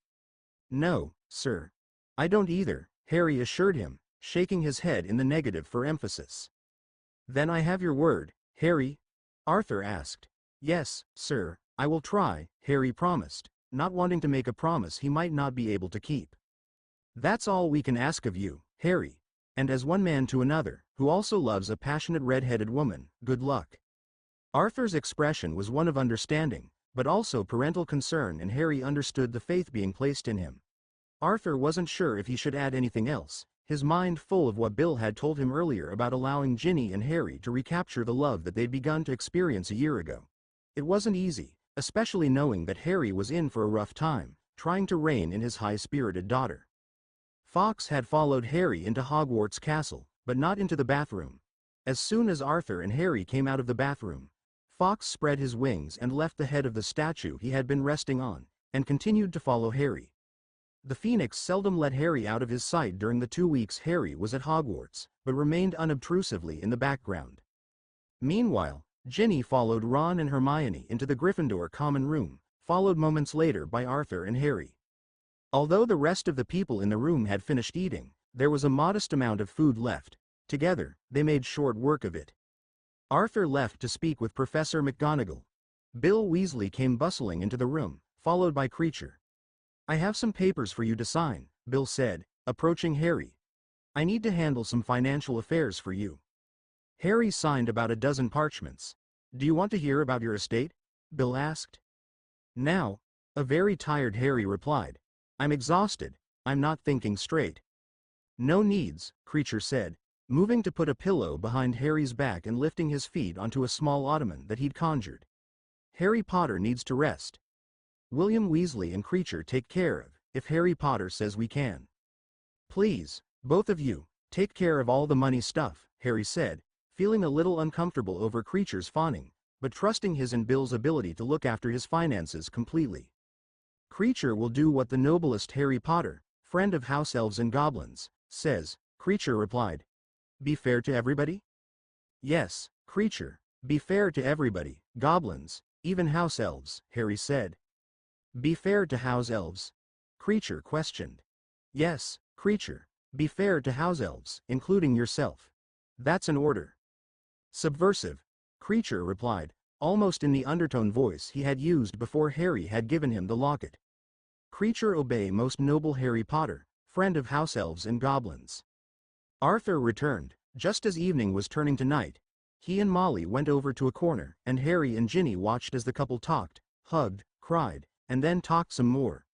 "No, sir. I don't either," Harry assured him, shaking his head in the negative for emphasis. "Then I have your word, Harry?" Arthur asked. "Yes, sir, I will try," Harry promised, not wanting to make a promise he might not be able to keep. "That's all we can ask of you, Harry, and as one man to another, who also loves a passionate red-headed woman, good luck." Arthur's expression was one of understanding, but also parental concern, and Harry understood the faith being placed in him. Arthur wasn't sure if he should add anything else, his mind full of what Bill had told him earlier about allowing Ginny and Harry to recapture the love that they'd begun to experience a year ago. It wasn't easy, especially knowing that Harry was in for a rough time, trying to rein in his high-spirited daughter. Fawkes had followed Harry into Hogwarts Castle, but not into the bathroom. As soon as Arthur and Harry came out of the bathroom, Fawkes spread his wings and left the head of the statue he had been resting on, and continued to follow Harry. The Phoenix seldom let Harry out of his sight during the 2 weeks Harry was at Hogwarts, but remained unobtrusively in the background. Meanwhile, Ginny followed Ron and Hermione into the Gryffindor common room, followed moments later by Arthur and Harry. Although the rest of the people in the room had finished eating, there was a modest amount of food left. Together, they made short work of it. Arthur left to speak with Professor McGonagall. Bill Weasley came bustling into the room, followed by Creature. "I have some papers for you to sign," Bill said, approaching Harry. "I need to handle some financial affairs for you." Harry signed about a dozen parchments. "Do you want to hear about your estate?" Bill asked. "Now?" A very tired Harry replied. "I'm exhausted, I'm not thinking straight." "No needs," Creature said, moving to put a pillow behind Harry's back and lifting his feet onto a small ottoman that he'd conjured. "Harry Potter needs to rest. William Weasley and Creature take care of, if Harry Potter says we can. Please, both of you, take care of all the money stuff," Harry said, feeling a little uncomfortable over Creature's fawning, but trusting his and Bill's ability to look after his finances completely. "Creature will do what the noblest Harry Potter, friend of house elves and goblins, says," Creature replied. "Be fair to everybody?" "Yes, Creature, be fair to everybody, goblins, even house elves," Harry said. "Be fair to house elves?" Creature questioned. "Yes, Creature, be fair to house elves, including yourself. That's an order." "Subversive," Creature replied, almost in the undertone voice he had used before Harry had given him the locket. "Creature obey most noble Harry Potter, friend of house elves and goblins." Arthur returned, just as evening was turning to night. He and Molly went over to a corner, and Harry and Ginny watched as the couple talked, hugged, cried, and then talked some more.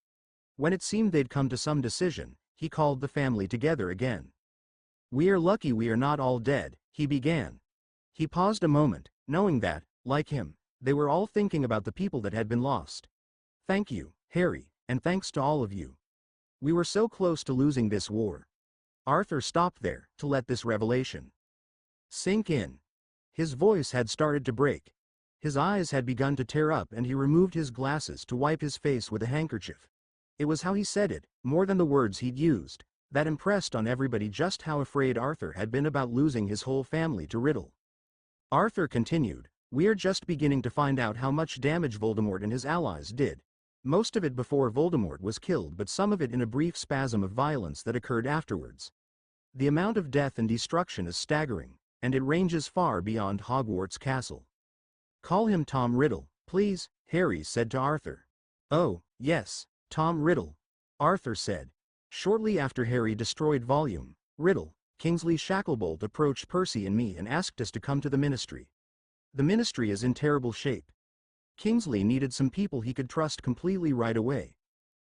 When it seemed they'd come to some decision, he called the family together again. "We are lucky we are not all dead," he began. He paused a moment, knowing that, like him, they were all thinking about the people that had been lost. "Thank you, Harry, and thanks to all of you. We were so close to losing this war." Arthur stopped there, to let this revelation sink in. His voice had started to break. His eyes had begun to tear up and he removed his glasses to wipe his face with a handkerchief. It was how he said it, more than the words he'd used, that impressed on everybody just how afraid Arthur had been about losing his whole family to Riddle. Arthur continued, "We're just beginning to find out how much damage Voldemort and his allies did. Most of it before Voldemort was killed, but some of it in a brief spasm of violence that occurred afterwards. The amount of death and destruction is staggering, and it ranges far beyond Hogwarts Castle." "Call him Tom Riddle, please," Harry said to Arthur. "Oh, yes, Tom Riddle," Arthur said. Shortly after Harry destroyed Volume, Riddle, Kingsley Shacklebolt approached Percy and me and asked us to come to the Ministry. The Ministry is in terrible shape. Kingsley needed some people he could trust completely right away.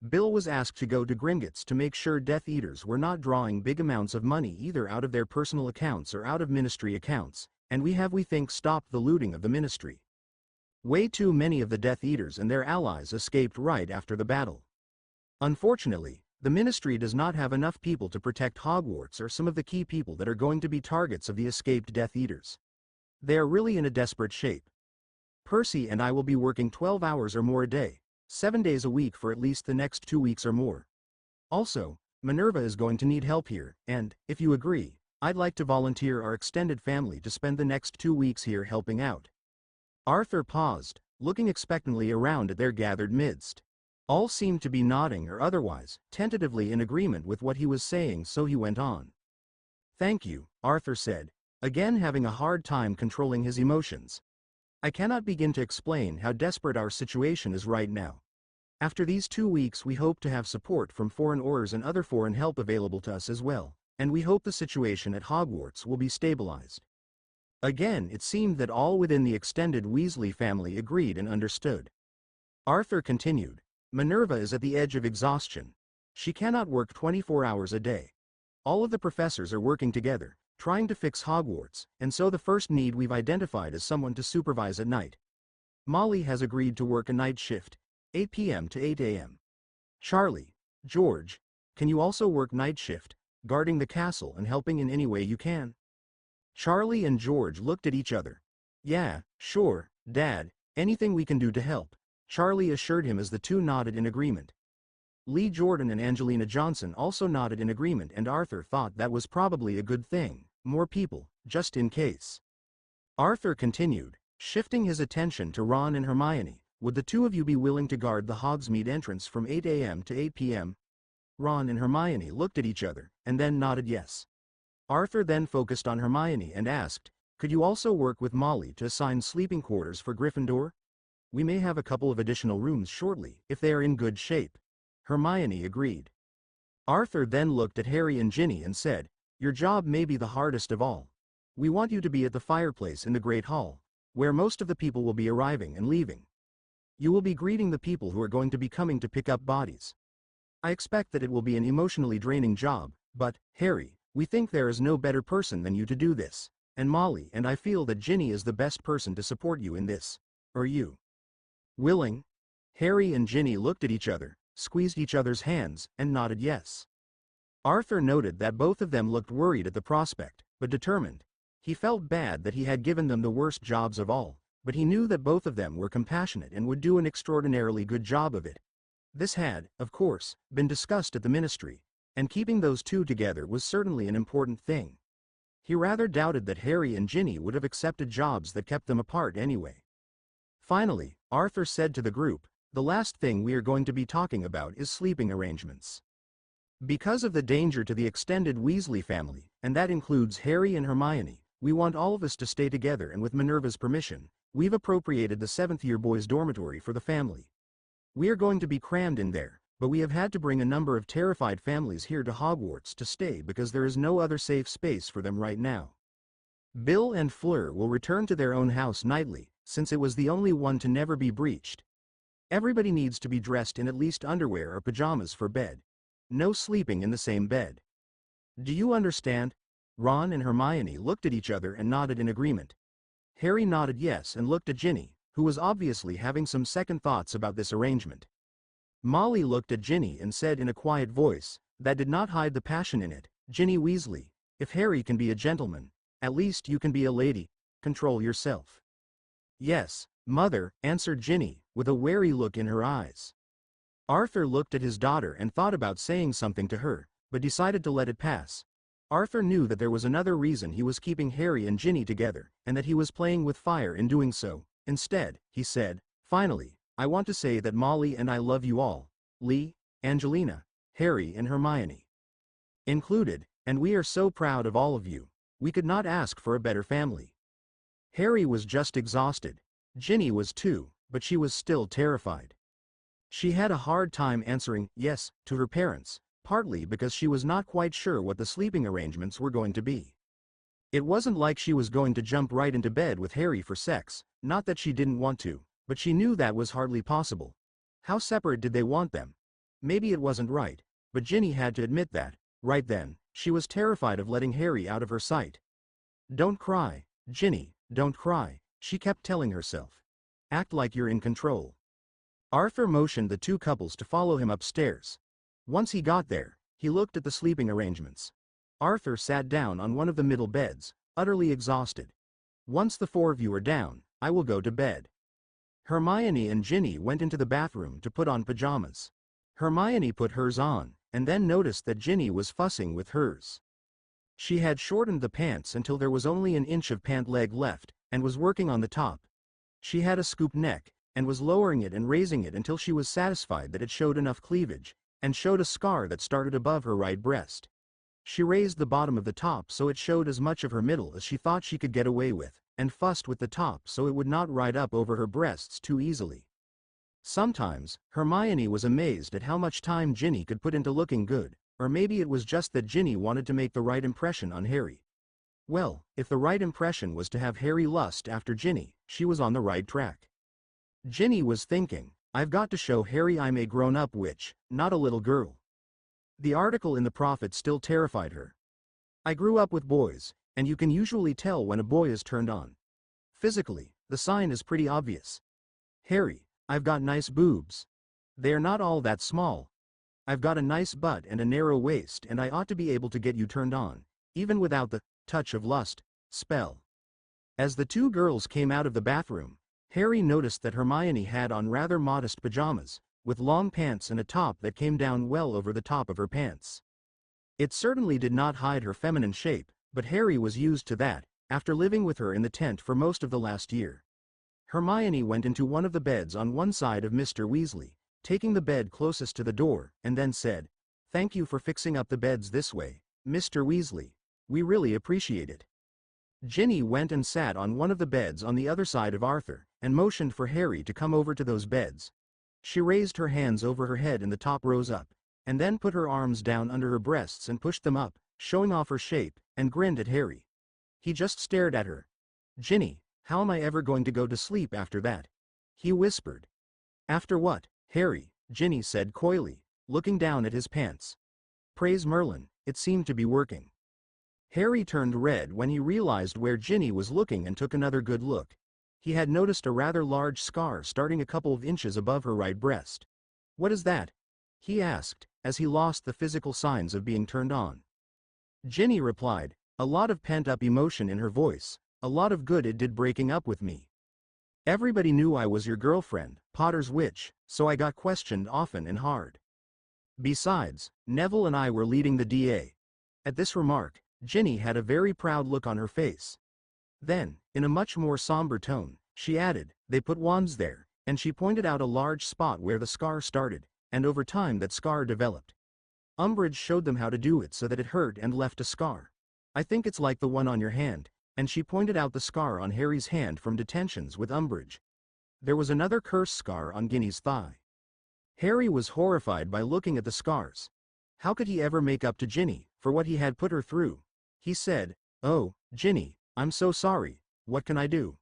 Bill was asked to go to Gringotts to make sure Death Eaters were not drawing big amounts of money either out of their personal accounts or out of Ministry accounts, and we think stopped the looting of the Ministry. Way too many of the Death Eaters and their allies escaped right after the battle. Unfortunately, the Ministry does not have enough people to protect Hogwarts or some of the key people that are going to be targets of the escaped Death Eaters. They are really in a desperate shape. Percy and I will be working 12 hours or more a day, 7 days a week for at least the next 2 weeks or more. Also, Minerva is going to need help here, and, if you agree, I'd like to volunteer our extended family to spend the next 2 weeks here helping out." Arthur paused, looking expectantly around at their gathered midst. All seemed to be nodding or otherwise, tentatively in agreement with what he was saying, so he went on. "Thank you," Arthur said, again having a hard time controlling his emotions. "I cannot begin to explain how desperate our situation is right now. After these 2 weeks we hope to have support from foreign Aurors and other foreign help available to us as well, and we hope the situation at Hogwarts will be stabilized." Again it seemed that all within the extended Weasley family agreed and understood. Arthur continued, "Minerva is at the edge of exhaustion. She cannot work 24 hours a day. All of the professors are working together, trying to fix Hogwarts, and so the first need we've identified is someone to supervise at night. Molly has agreed to work a night shift, 8 p.m. to 8 a.m. Charlie, George, can you also work night shift, guarding the castle and helping in any way you can?" Charlie and George looked at each other. "Yeah, sure, Dad, anything we can do to help," Charlie assured him as the two nodded in agreement. Lee Jordan and Angelina Johnson also nodded in agreement, and Arthur thought that was probably a good thing, more people, just in case. Arthur continued, shifting his attention to Ron and Hermione, "Would the two of you be willing to guard the Hogsmeade entrance from 8 a.m. to 8 p.m. Ron and Hermione looked at each other, and then nodded yes. Arthur then focused on Hermione and asked, "Could you also work with Molly to assign sleeping quarters for Gryffindor?" we may have a couple of additional rooms shortly, if they are in good shape. Hermione agreed. Arthur then looked at Harry and Ginny and said, your job may be the hardest of all. We want you to be at the fireplace in the Great Hall, where most of the people will be arriving and leaving. You will be greeting the people who are going to be coming to pick up bodies. I expect that it will be an emotionally draining job, but, Harry, we think there is no better person than you to do this, and Molly and I feel that Ginny is the best person to support you in this. Are you willing? Harry and Ginny looked at each other, squeezed each other's hands, and nodded yes. Arthur noted that both of them looked worried at the prospect, but determined. He felt bad that he had given them the worst jobs of all, but he knew that both of them were compassionate and would do an extraordinarily good job of it. This had, of course, been discussed at the ministry, and keeping those two together was certainly an important thing. He rather doubted that Harry and Ginny would have accepted jobs that kept them apart anyway. Finally, Arthur said to the group, the last thing we are going to be talking about is sleeping arrangements. Because of the danger to the extended Weasley family, and that includes Harry and Hermione, we want all of us to stay together, and with Minerva's permission, we've appropriated the 7th-year boys' dormitory for the family. We are going to be crammed in there, but we have had to bring a number of terrified families here to Hogwarts to stay because there is no other safe space for them right now. Bill and Fleur will return to their own house nightly, since it was the only one to never be breached. Everybody needs to be dressed in at least underwear or pajamas for bed. No sleeping in the same bed. Do you understand? Ron and Hermione looked at each other and nodded in agreement. Harry nodded yes and looked at Ginny, who was obviously having some second thoughts about this arrangement. Molly looked at Ginny and said in a quiet voice, that did not hide the passion in it, Ginny Weasley, if Harry can be a gentleman, at least you can be a lady. Control yourself. Yes, Mother, answered Ginny, with a wary look in her eyes. Arthur looked at his daughter and thought about saying something to her, but decided to let it pass. Arthur knew that there was another reason he was keeping Harry and Ginny together, and that he was playing with fire in doing so. Instead, he said, finally, I want to say that Molly and I love you all, Lee, Angelina, Harry and Hermione included, and we are so proud of all of you. We could not ask for a better family. Harry was just exhausted. Ginny was too, but she was still terrified. She had a hard time answering yes to her parents, partly because she was not quite sure what the sleeping arrangements were going to be. It wasn't like she was going to jump right into bed with Harry for sex, not that she didn't want to, but she knew that was hardly possible. How separate did they want them? Maybe it wasn't right, but Ginny had to admit that, right then, she was terrified of letting Harry out of her sight. Don't cry, Ginny, don't cry, she kept telling herself. Act like you're in control. Arthur motioned the two couples to follow him upstairs. Once he got there, he looked at the sleeping arrangements. Arthur sat down on one of the middle beds, utterly exhausted. Once the 4 of you are down, I will go to bed. Hermione and Ginny went into the bathroom to put on pajamas. Hermione put hers on, and then noticed that Ginny was fussing with hers. She had shortened the pants until there was only an inch of pant leg left, and was working on the top. She had a scoop neck, and was lowering it and raising it until she was satisfied that it showed enough cleavage, and showed a scar that started above her right breast. She raised the bottom of the top so it showed as much of her middle as she thought she could get away with, and fussed with the top so it would not ride up over her breasts too easily. Sometimes, Hermione was amazed at how much time Ginny could put into looking good, or maybe it was just that Ginny wanted to make the right impression on Harry. Well, if the right impression was to have Harry lust after Ginny, she was on the right track. Ginny was thinking, I've got to show Harry I'm a grown-up witch, not a little girl. The article in the Prophet still terrified her. I grew up with boys, and you can usually tell when a boy is turned on. Physically, the sign is pretty obvious. Harry, I've got nice boobs. They're not all that small. I've got a nice butt and a narrow waist, and I ought to be able to get you turned on, even without the touch of lust spell. As the two girls came out of the bathroom, Harry noticed that Hermione had on rather modest pajamas, with long pants and a top that came down well over the top of her pants. It certainly did not hide her feminine shape, but Harry was used to that, after living with her in the tent for most of the last year. Hermione went into one of the beds on one side of Mr. Weasley, taking the bed closest to the door, and then said, "Thank you for fixing up the beds this way, Mr. Weasley. We really appreciate it." Ginny went and sat on one of the beds on the other side of Arthur, and motioned for Harry to come over to those beds. She raised her hands over her head and the top rose up, and then put her arms down under her breasts and pushed them up, showing off her shape, and grinned at Harry. He just stared at her. "Ginny, how am I ever going to go to sleep after that?" he whispered. "After what, Harry?" Ginny said coyly, looking down at his pants. Praise Merlin, it seemed to be working. Harry turned red when he realized where Ginny was looking and took another good look. He had noticed a rather large scar starting a couple of inches above her right breast. "What is that?" he asked, as he lost the physical signs of being turned on. Ginny replied, a lot of pent-up emotion in her voice. "A lot of good it did breaking up with me. Everybody knew I was your girlfriend, Potter's witch, so I got questioned often and hard. Besides, Neville and I were leading the DA." At this remark, Ginny had a very proud look on her face. Then, in a much more somber tone, she added, "They put wands there," and she pointed out a large spot where the scar started, and over time that scar developed. "Umbridge showed them how to do it so that it hurt and left a scar. I think it's like the one on your hand," and she pointed out the scar on Harry's hand from detentions with Umbridge. There was another curse scar on Ginny's thigh. Harry was horrified by looking at the scars. How could he ever make up to Ginny for what he had put her through? He said, "Oh, Ginny, I'm so sorry, what can I do?"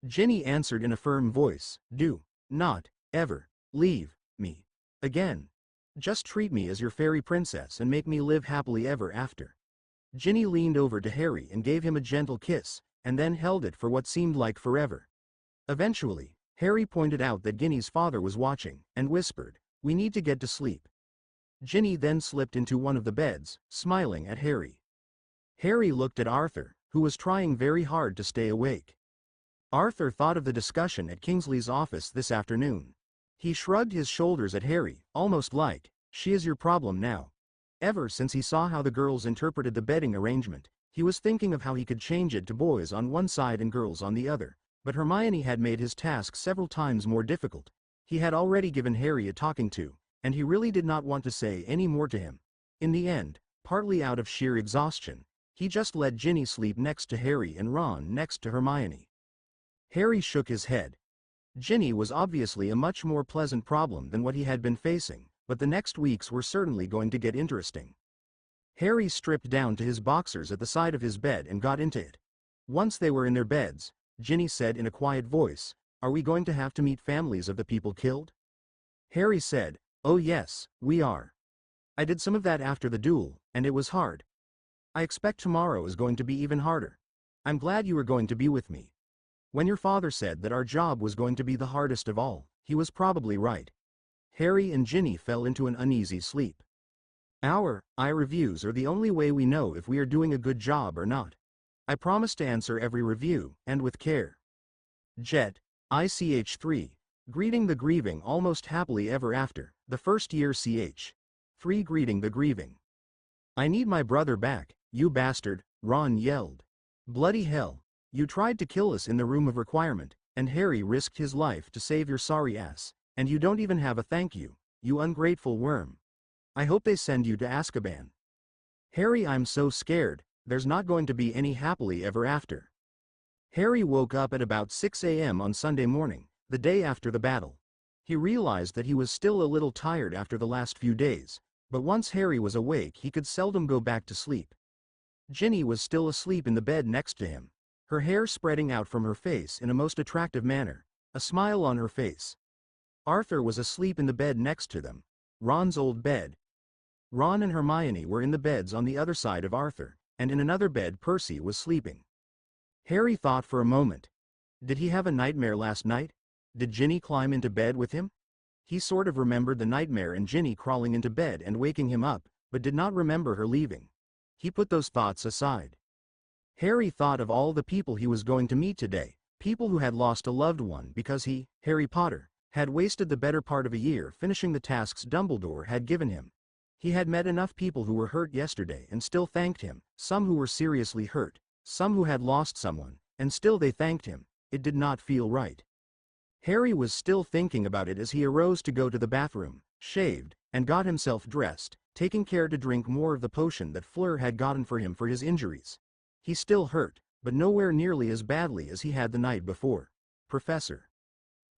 Ginny answered in a firm voice, "Do not ever leave me again. Just treat me as your fairy princess and make me live happily ever after." Ginny leaned over to Harry and gave him a gentle kiss, and then held it for what seemed like forever. Eventually, Harry pointed out that Ginny's father was watching, and whispered, "We need to get to sleep." Ginny then slipped into one of the beds, smiling at Harry. Harry looked at Arthur, who was trying very hard to stay awake. Arthur thought of the discussion at Kingsley's office this afternoon. He shrugged his shoulders at Harry, almost like, "She is your problem now." Ever since he saw how the girls interpreted the bedding arrangement, he was thinking of how he could change it to boys on one side and girls on the other, but Hermione had made his task several times more difficult. He had already given Harry a talking to, and he really did not want to say any more to him. In the end, partly out of sheer exhaustion, he just let Ginny sleep next to Harry and Ron next to Hermione. Harry shook his head. Ginny was obviously a much more pleasant problem than what he had been facing, but the next weeks were certainly going to get interesting. Harry stripped down to his boxers at the side of his bed and got into it. Once they were in their beds, Ginny said in a quiet voice, "Are we going to have to meet families of the people killed?" Harry said, "Oh yes, we are. I did some of that after the duel, and it was hard. I expect tomorrow is going to be even harder. I'm glad you were going to be with me. When your father said that our job was going to be the hardest of all, he was probably right." Harry and Ginny fell into an uneasy sleep. Our eye reviews are the only way we know if we are doing a good job or not. I promise to answer every review, and with care. Jet, ICH3, greeting the grieving almost happily ever after, the first year CH3 greeting the grieving. "I need my brother back, you bastard," Ron yelled. "Bloody hell, you tried to kill us in the room of requirement, and Harry risked his life to save your sorry ass, and you don't even have a thank you, you ungrateful worm. I hope they send you to Azkaban." "Harry, I'm so scared, there's not going to be any happily ever after." Harry woke up at about 6 a.m. on Sunday morning, the day after the battle. He realized that he was still a little tired after the last few days, but once Harry was awake he could seldom go back to sleep. Ginny was still asleep in the bed next to him, her hair spreading out from her face in a most attractive manner, a smile on her face. Arthur was asleep in the bed next to them, Ron's old bed. Ron and Hermione were in the beds on the other side of Arthur, and in another bed Percy was sleeping. Harry thought for a moment. Did he have a nightmare last night? Did Ginny climb into bed with him? He sort of remembered the nightmare and Ginny crawling into bed and waking him up, but did not remember her leaving. He put those thoughts aside. Harry thought of all the people he was going to meet today, people who had lost a loved one because he, Harry Potter, had wasted the better part of a year finishing the tasks Dumbledore had given him. He had met enough people who were hurt yesterday and still thanked him, some who were seriously hurt, some who had lost someone, and still they thanked him. It did not feel right. Harry was still thinking about it as he arose to go to the bathroom, shaved, and got himself dressed, taking care to drink more of the potion that Fleur had gotten for him for his injuries. He still hurt, but nowhere nearly as badly as he had the night before. Professor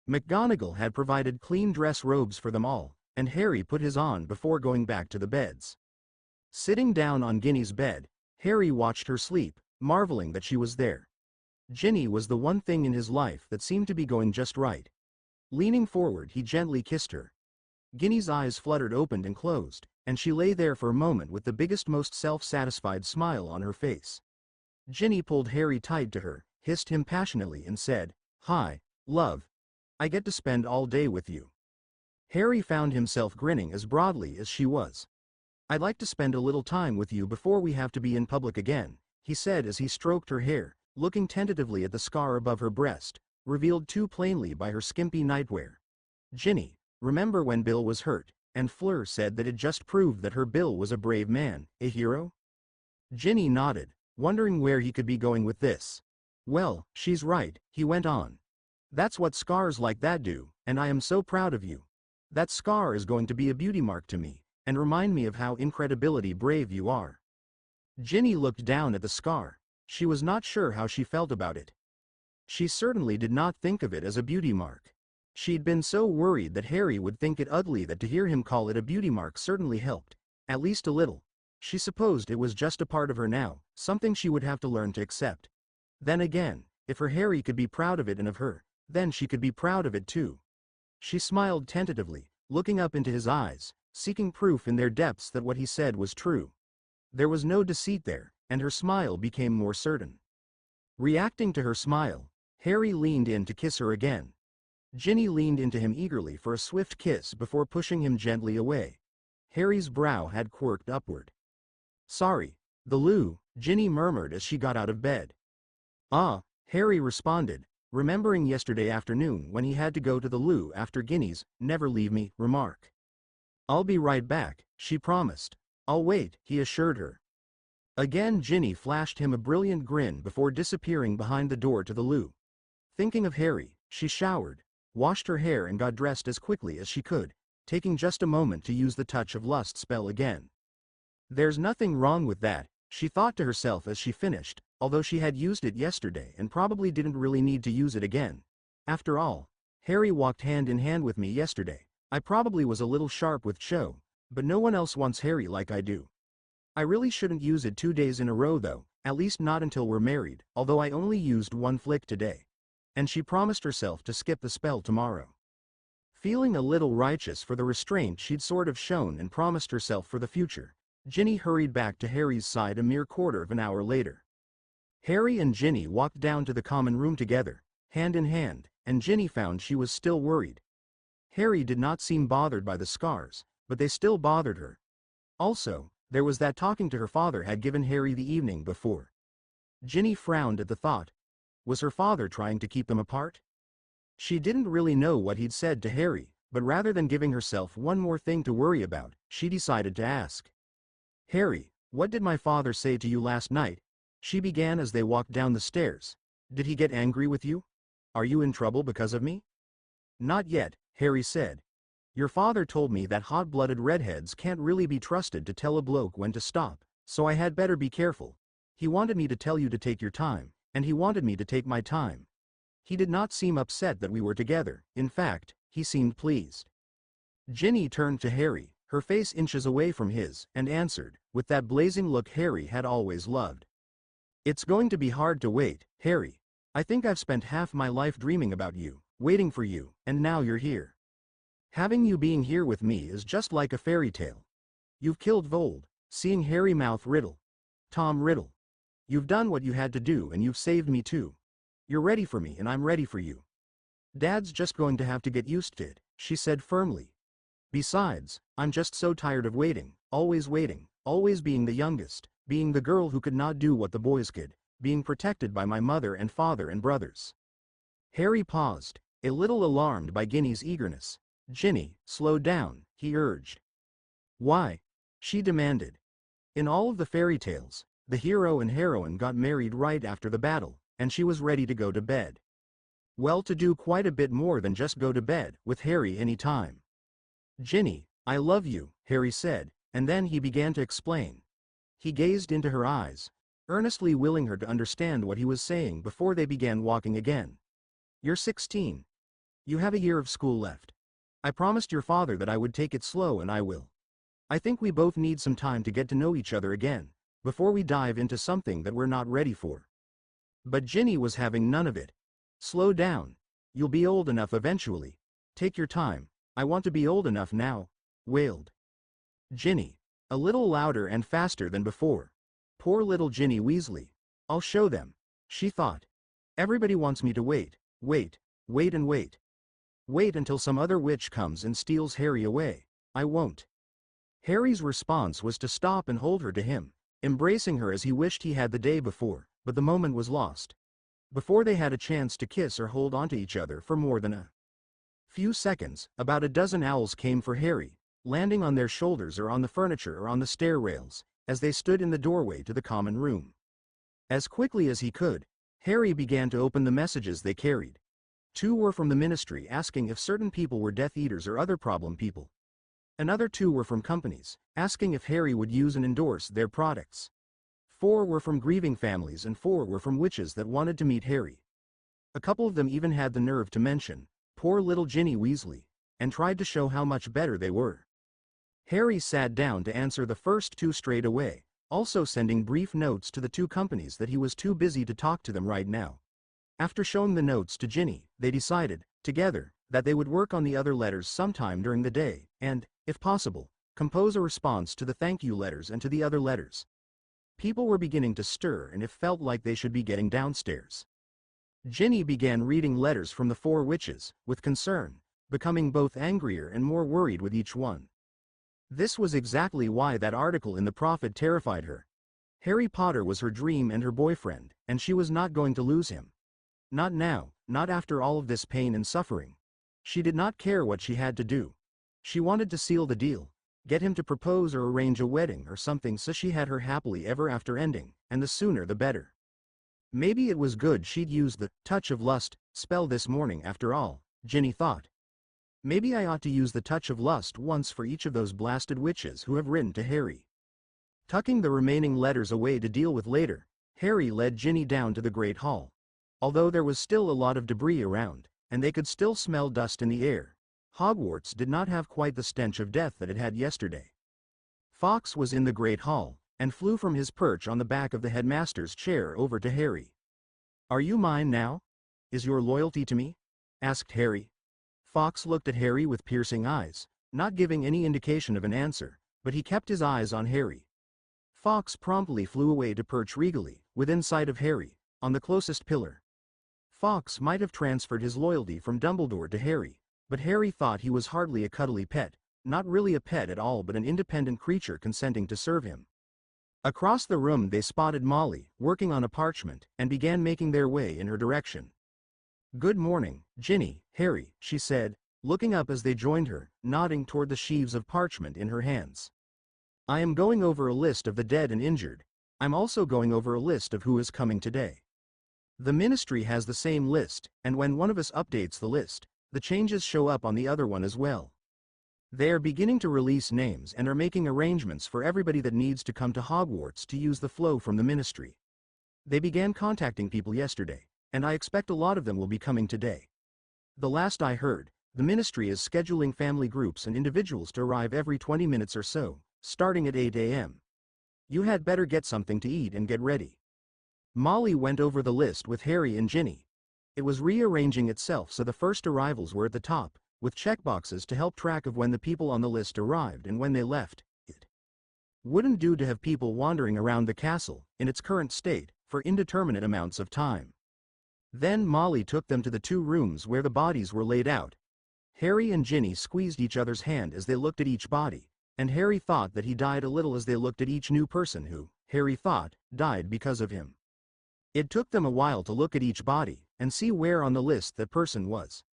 McGonagall had provided clean dress robes for them all, and Harry put his on before going back to the beds. Sitting down on Ginny's bed, Harry watched her sleep, marveling that she was there. Ginny was the one thing in his life that seemed to be going just right. Leaning forward, he gently kissed her. Ginny's eyes fluttered open and closed, and she lay there for a moment with the biggest, most self-satisfied smile on her face. Ginny pulled Harry tight to her, hissed him passionately and said, "Hi, love. I get to spend all day with you." Harry found himself grinning as broadly as she was. "I'd like to spend a little time with you before we have to be in public again," he said as he stroked her hair, looking tentatively at the scar above her breast, revealed too plainly by her skimpy nightwear. "Ginny, remember when Bill was hurt, and Fleur said that it just proved that her Bill was a brave man, a hero?" Ginny nodded, wondering where he could be going with this. "Well, she's right," he went on. "That's what scars like that do, and I am so proud of you. That scar is going to be a beauty mark to me, and remind me of how incredibly brave you are." Ginny looked down at the scar. She was not sure how she felt about it. She certainly did not think of it as a beauty mark. She'd been so worried that Harry would think it ugly that to hear him call it a beauty mark certainly helped, at least a little. She supposed it was just a part of her now, something she would have to learn to accept. Then again, if her Harry could be proud of it and of her, then she could be proud of it too. She smiled tentatively, looking up into his eyes, seeking proof in their depths that what he said was true. There was no deceit there, and her smile became more certain. Reacting to her smile, Harry leaned in to kiss her again. Ginny leaned into him eagerly for a swift kiss before pushing him gently away. Harry's brow had quirked upward. "Sorry, the loo," Ginny murmured as she got out of bed. "Ah," Harry responded, remembering yesterday afternoon when he had to go to the loo after Ginny's "never leave me" remark. "I'll be right back," she promised. "I'll wait," he assured her. Again Ginny flashed him a brilliant grin before disappearing behind the door to the loo. Thinking of Harry, she showered, washed her hair and got dressed as quickly as she could, taking just a moment to use the touch of lust spell again. There's nothing wrong with that, she thought to herself as she finished, although she had used it yesterday and probably didn't really need to use it again. After all, Harry walked hand in hand with me yesterday. I probably was a little sharp with Cho, but no one else wants Harry like I do. I really shouldn't use it 2 days in a row though, at least not until we're married, although I only used one flick today. And she promised herself to skip the spell tomorrow. Feeling a little righteous for the restraint she'd sort of shown and promised herself for the future, Ginny hurried back to Harry's side a mere quarter of an hour later. Harry and Ginny walked down to the common room together, hand in hand, and Ginny found she was still worried. Harry did not seem bothered by the scars, but they still bothered her. Also, there was that talking to her father had given Harry the evening before. Ginny frowned at the thought. Was her father trying to keep them apart? She didn't really know what he'd said to Harry, but rather than giving herself one more thing to worry about, she decided to ask. "Harry, what did my father say to you last night?" she began as they walked down the stairs. "Did he get angry with you? Are you in trouble because of me?" "Not yet," Harry said. "Your father told me that hot-blooded redheads can't really be trusted to tell a bloke when to stop, so I had better be careful. He wanted me to tell you to take your time, and he wanted me to take my time." He did not seem upset that we were together. In fact, he seemed pleased. Ginny turned to Harry, her face inches away from his, and answered, with that blazing look Harry had always loved. "It's going to be hard to wait, Harry. I think I've spent half my life dreaming about you, waiting for you, and now you're here. Having you being here with me is just like a fairy tale. You've killed Vold, seeing Harry mouth Riddle. Tom Riddle. You've done what you had to do and you've saved me too. You're ready for me and I'm ready for you. Dad's just going to have to get used to it," she said firmly. "Besides, I'm just so tired of waiting, always being the youngest, being the girl who could not do what the boys could, being protected by my mother and father and brothers." Harry paused, a little alarmed by Ginny's eagerness. "Ginny, slow down," he urged. "Why?" she demanded. In all of the fairy tales, the hero and heroine got married right after the battle, and she was ready to go to bed. Well, to do quite a bit more than just go to bed with Harry any time. "Ginny, I love you," Harry said, and then he began to explain. He gazed into her eyes, earnestly willing her to understand what he was saying before they began walking again. "You're 16. You have a year of school left. I promised your father that I would take it slow, and I will. I think we both need some time to get to know each other again, before we dive into something that we're not ready for." But Ginny was having none of it. "Slow down. You'll be old enough eventually. Take your time. I want to be old enough now," wailed Ginny, a little louder and faster than before. Poor little Ginny Weasley. "I'll show them," she thought. "Everybody wants me to wait, wait, wait and wait. Wait until some other witch comes and steals Harry away. I won't." Harry's response was to stop and hold her to him, embracing her as he wished he had the day before, but the moment was lost. Before they had a chance to kiss or hold onto each other for more than a few seconds, about a dozen owls came for Harry, landing on their shoulders or on the furniture or on the stair rails, as they stood in the doorway to the common room. As quickly as he could, Harry began to open the messages they carried. 2 were from the ministry asking if certain people were Death Eaters or other problem people. Another 2 were from companies, asking if Harry would use and endorse their products. 4 were from grieving families and 4 were from witches that wanted to meet Harry. A couple of them even had the nerve to mention poor little Ginny Weasley, and tried to show how much better they were. Harry sat down to answer the first 2 straight away, also sending brief notes to the 2 companies that he was too busy to talk to them right now. After showing the notes to Ginny, they decided, together, that they would work on the other letters sometime during the day, and, if possible, compose a response to the thank you letters and to the other letters. People were beginning to stir and it felt like they should be getting downstairs. Ginny began reading letters from the 4 witches, with concern, becoming both angrier and more worried with each one. This was exactly why that article in the Prophet terrified her. Harry Potter was her dream and her boyfriend, and she was not going to lose him. Not now, not after all of this pain and suffering. She did not care what she had to do. She wanted to seal the deal, get him to propose or arrange a wedding or something so she had her happily ever after ending, and the sooner the better. Maybe it was good she'd used the touch of lust spell this morning after all, Ginny thought. Maybe I ought to use the touch of lust once for each of those blasted witches who have written to Harry. Tucking the remaining letters away to deal with later, Harry led Ginny down to the Great Hall. Although there was still a lot of debris around, and they could still smell dust in the air, Hogwarts did not have quite the stench of death that it had yesterday. Fawkes was in the Great Hall, and flew from his perch on the back of the headmaster's chair over to Harry. "Are you mine now? Is your loyalty to me?" asked Harry. Fawkes looked at Harry with piercing eyes, not giving any indication of an answer, but he kept his eyes on Harry. Fawkes promptly flew away to perch regally, within sight of Harry, on the closest pillar. Fawkes might have transferred his loyalty from Dumbledore to Harry, but Harry thought he was hardly a cuddly pet, not really a pet at all but an independent creature consenting to serve him. Across the room they spotted Molly, working on a parchment, and began making their way in her direction. "Good morning, Ginny, Harry," she said, looking up as they joined her, nodding toward the sheaves of parchment in her hands. "I am going over a list of the dead and injured. I'm also going over a list of who is coming today. The ministry has the same list, and when one of us updates the list, the changes show up on the other one as well. They are beginning to release names and are making arrangements for everybody that needs to come to Hogwarts to use the flow from the ministry. They began contacting people yesterday, and I expect a lot of them will be coming today. The last I heard, the ministry is scheduling family groups and individuals to arrive every 20 minutes or so, starting at 8 a.m. You had better get something to eat and get ready." Molly went over the list with Harry and Ginny. It was rearranging itself so the first arrivals were at the top, with checkboxes to help track of when the people on the list arrived and when they left. It wouldn't do to have people wandering around the castle, in its current state, for indeterminate amounts of time. Then Molly took them to the 2 rooms where the bodies were laid out. Harry and Ginny squeezed each other's hand as they looked at each body, and Harry thought that he died a little as they looked at each new person who, Harry thought, died because of him. It took them a while to look at each body, and see where on the list that person was.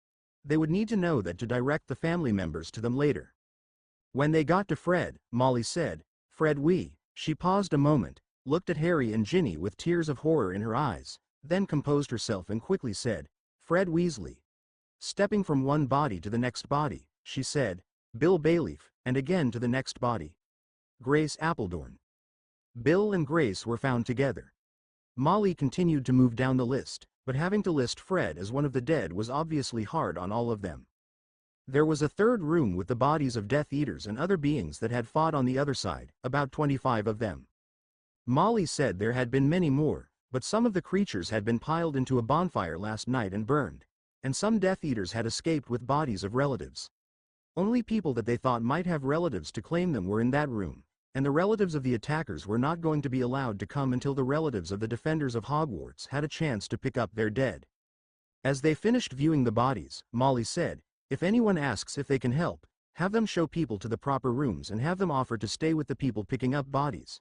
They would need to know that to direct the family members to them later. When they got to Fred, Molly said, "Fred, we." She paused a moment, looked at Harry and Ginny with tears of horror in her eyes, then composed herself and quickly said, "Fred Weasley." Stepping from one body to the next body, she said, "Bill Bayleaf," and again to the next body. "Grace Appledorn." Bill and Grace were found together. Molly continued to move down the list, but having to list Fred as one of the dead was obviously hard on all of them. There was a third room with the bodies of Death Eaters and other beings that had fought on the other side, about 25 of them. Molly said there had been many more, but some of the creatures had been piled into a bonfire last night and burned, and some Death Eaters had escaped with bodies of relatives. Only people that they thought might have relatives to claim them were in that room, and the relatives of the attackers were not going to be allowed to come until the relatives of the defenders of Hogwarts had a chance to pick up their dead. As they finished viewing the bodies, Molly said, "If anyone asks if they can help, have them show people to the proper rooms and have them offer to stay with the people picking up bodies.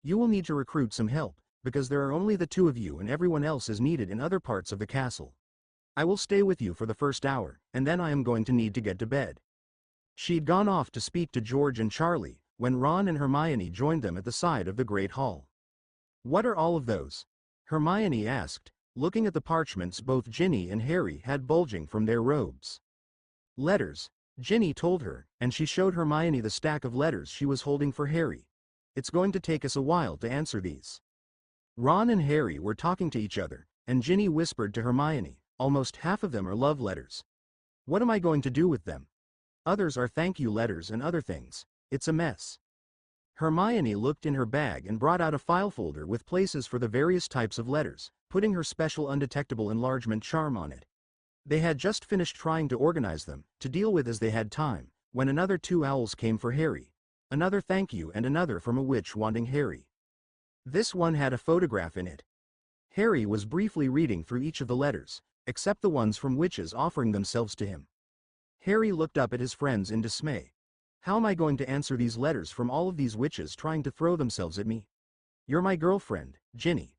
You will need to recruit some help, because there are only the two of you and everyone else is needed in other parts of the castle. I will stay with you for the first hour, and then I am going to need to get to bed." She'd gone off to speak to George and Charlie, when Ron and Hermione joined them at the side of the Great Hall. "What are all of those?" Hermione asked, looking at the parchments both Ginny and Harry had bulging from their robes. "Letters," Ginny told her, and she showed Hermione the stack of letters she was holding for Harry. "It's going to take us a while to answer these." Ron and Harry were talking to each other, and Ginny whispered to Hermione, "Almost half of them are love letters. What am I going to do with them? Others are thank you letters and other things. It's a mess." Hermione looked in her bag and brought out a file folder with places for the various types of letters, putting her special undetectable enlargement charm on it. They had just finished trying to organize them, to deal with as they had time, when another two owls came for Harry. Another thank you and another from a witch wanting Harry. This one had a photograph in it. Harry was briefly reading through each of the letters, except the ones from witches offering themselves to him. Harry looked up at his friends in dismay. "How am I going to answer these letters from all of these witches trying to throw themselves at me? You're my girlfriend, Ginny."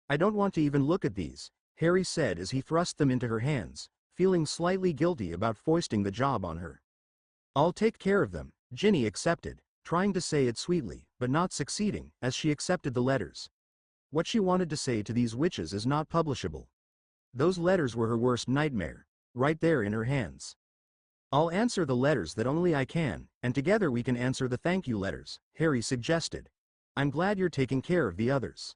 "I don't want to even look at these," Harry said as he thrust them into her hands, feeling slightly guilty about foisting the job on her. "I'll take care of them," Ginny accepted, trying to say it sweetly, but not succeeding, as she accepted the letters. What she wanted to say to these witches is not publishable. Those letters were her worst nightmare, right there in her hands. "I'll answer the letters that only I can, and together we can answer the thank you letters," Harry suggested. "I'm glad you're taking care of the others."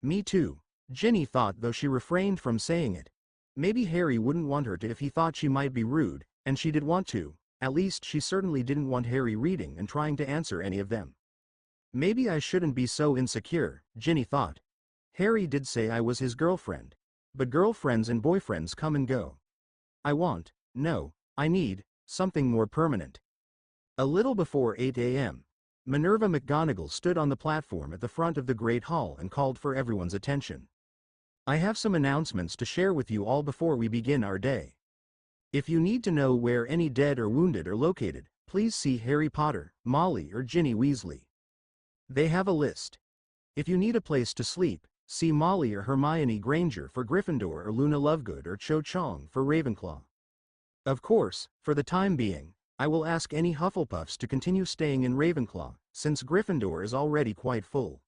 "Me too," Ginny thought, though she refrained from saying it. Maybe Harry wouldn't want her to if he thought she might be rude, and she did want to. At least she certainly didn't want Harry reading and trying to answer any of them. "Maybe I shouldn't be so insecure," Ginny thought. "Harry did say I was his girlfriend. But girlfriends and boyfriends come and go. I need something more permanent." A little before 8 a.m., Minerva McGonagall stood on the platform at the front of the Great Hall and called for everyone's attention. "I have some announcements to share with you all before we begin our day. If you need to know where any dead or wounded are located, please see Harry Potter, Molly or Ginny Weasley. They have a list. If you need a place to sleep, see Molly or Hermione Granger for Gryffindor or Luna Lovegood or Cho Chang for Ravenclaw. Of course, for the time being, I will ask any Hufflepuffs to continue staying in Ravenclaw, since Gryffindor is already quite full.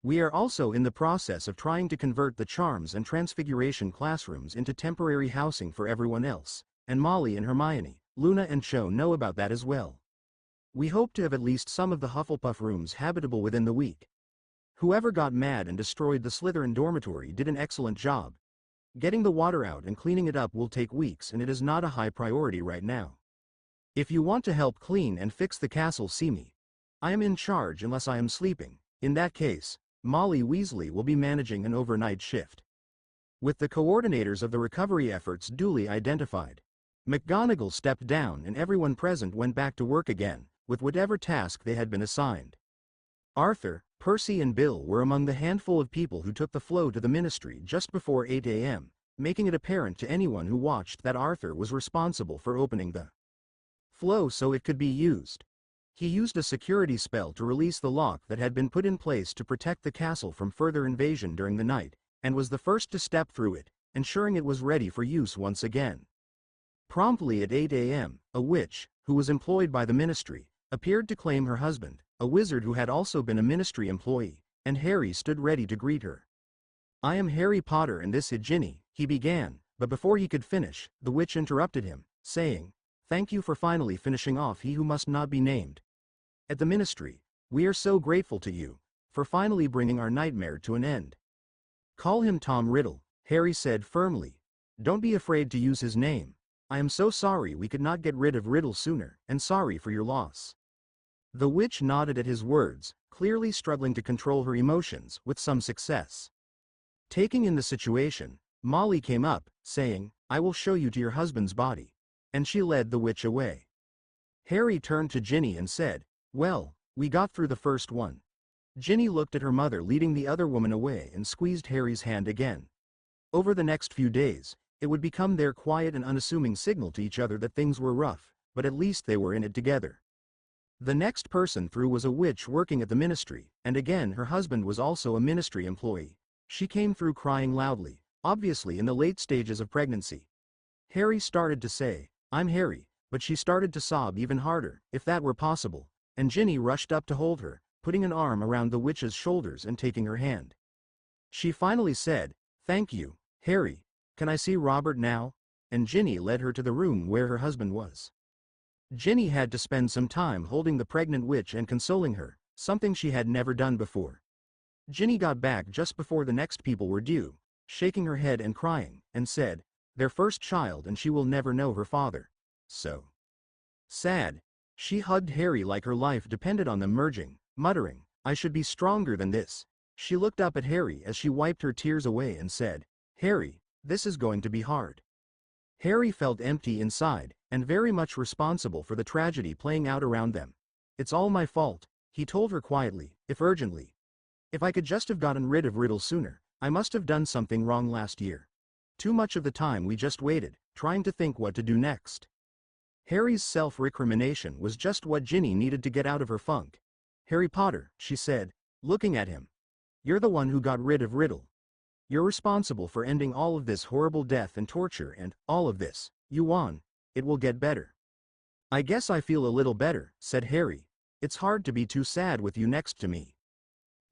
We are also in the process of trying to convert the Charms and Transfiguration classrooms into temporary housing for everyone else, and Molly and Hermione, Luna and Cho know about that as well. We hope to have at least some of the Hufflepuff rooms habitable within the week. Whoever got mad and destroyed the Slytherin dormitory did an excellent job. Getting the water out and cleaning it up will take weeks and it is not a high priority right now. If you want to help clean and fix the castle, see me. I am in charge unless I am sleeping. In that case, Molly Weasley will be managing an overnight shift." With the coordinators of the recovery efforts duly identified, McGonagall stepped down and everyone present went back to work again, with whatever task they had been assigned. Arthur, Percy and Bill were among the handful of people who took the flow to the ministry just before 8 a.m., making it apparent to anyone who watched that Arthur was responsible for opening the flow so it could be used. He used a security spell to release the lock that had been put in place to protect the castle from further invasion during the night, and was the first to step through it, ensuring it was ready for use once again. Promptly at 8 a.m., a witch, who was employed by the ministry, appeared to claim her husband, a wizard who had also been a ministry employee, and Harry stood ready to greet her. "I am Harry Potter and this is Ginny," he began, but before he could finish, the witch interrupted him, saying, "Thank you for finally finishing off He Who Must Not Be Named. At the ministry, we are so grateful to you, for finally bringing our nightmare to an end. Call him Tom Riddle, Harry said firmly. Don't be afraid to use his name. I am so sorry we could not get rid of Riddle sooner, and sorry for your loss. The witch nodded at his words, clearly struggling to control her emotions with some success. Taking in the situation, Molly came up, saying, I will show you to your husband's body. And she led the witch away. Harry turned to Ginny and said, well, we got through the first one. Ginny looked at her mother leading the other woman away and squeezed Harry's hand again. Over the next few days, it would become their quiet and unassuming signal to each other that things were rough, but at least they were in it together. The next person through was a witch working at the ministry, and again her husband was also a ministry employee. She came through crying loudly, obviously in the late stages of pregnancy. Harry started to say, I'm Harry, but she started to sob even harder, if that were possible, and Ginny rushed up to hold her, putting an arm around the witch's shoulders and taking her hand. She finally said, thank you, Harry. Can I see Robert now? And Ginny led her to the room where her husband was. Ginny had to spend some time holding the pregnant witch and consoling her, something she had never done before. Ginny got back just before the next people were due, shaking her head and crying, and said, their first child and she will never know her father. So sad. She hugged Harry like her life depended on them merging, muttering, I should be stronger than this. She looked up at Harry as she wiped her tears away and said, Harry, this is going to be hard. Harry felt empty inside, and very much responsible for the tragedy playing out around them. It's all my fault, he told her quietly, if urgently. If I could just have gotten rid of Riddle sooner, I must have done something wrong last year. Too much of the time we just waited, trying to think what to do next. Harry's self-recrimination was just what Ginny needed to get out of her funk. Harry Potter, she said, looking at him. You're the one who got rid of Riddle. You're responsible for ending all of this horrible death and torture and all of this. You won. It will get better. I guess I feel a little better, said Harry. It's hard to be too sad with you next to me.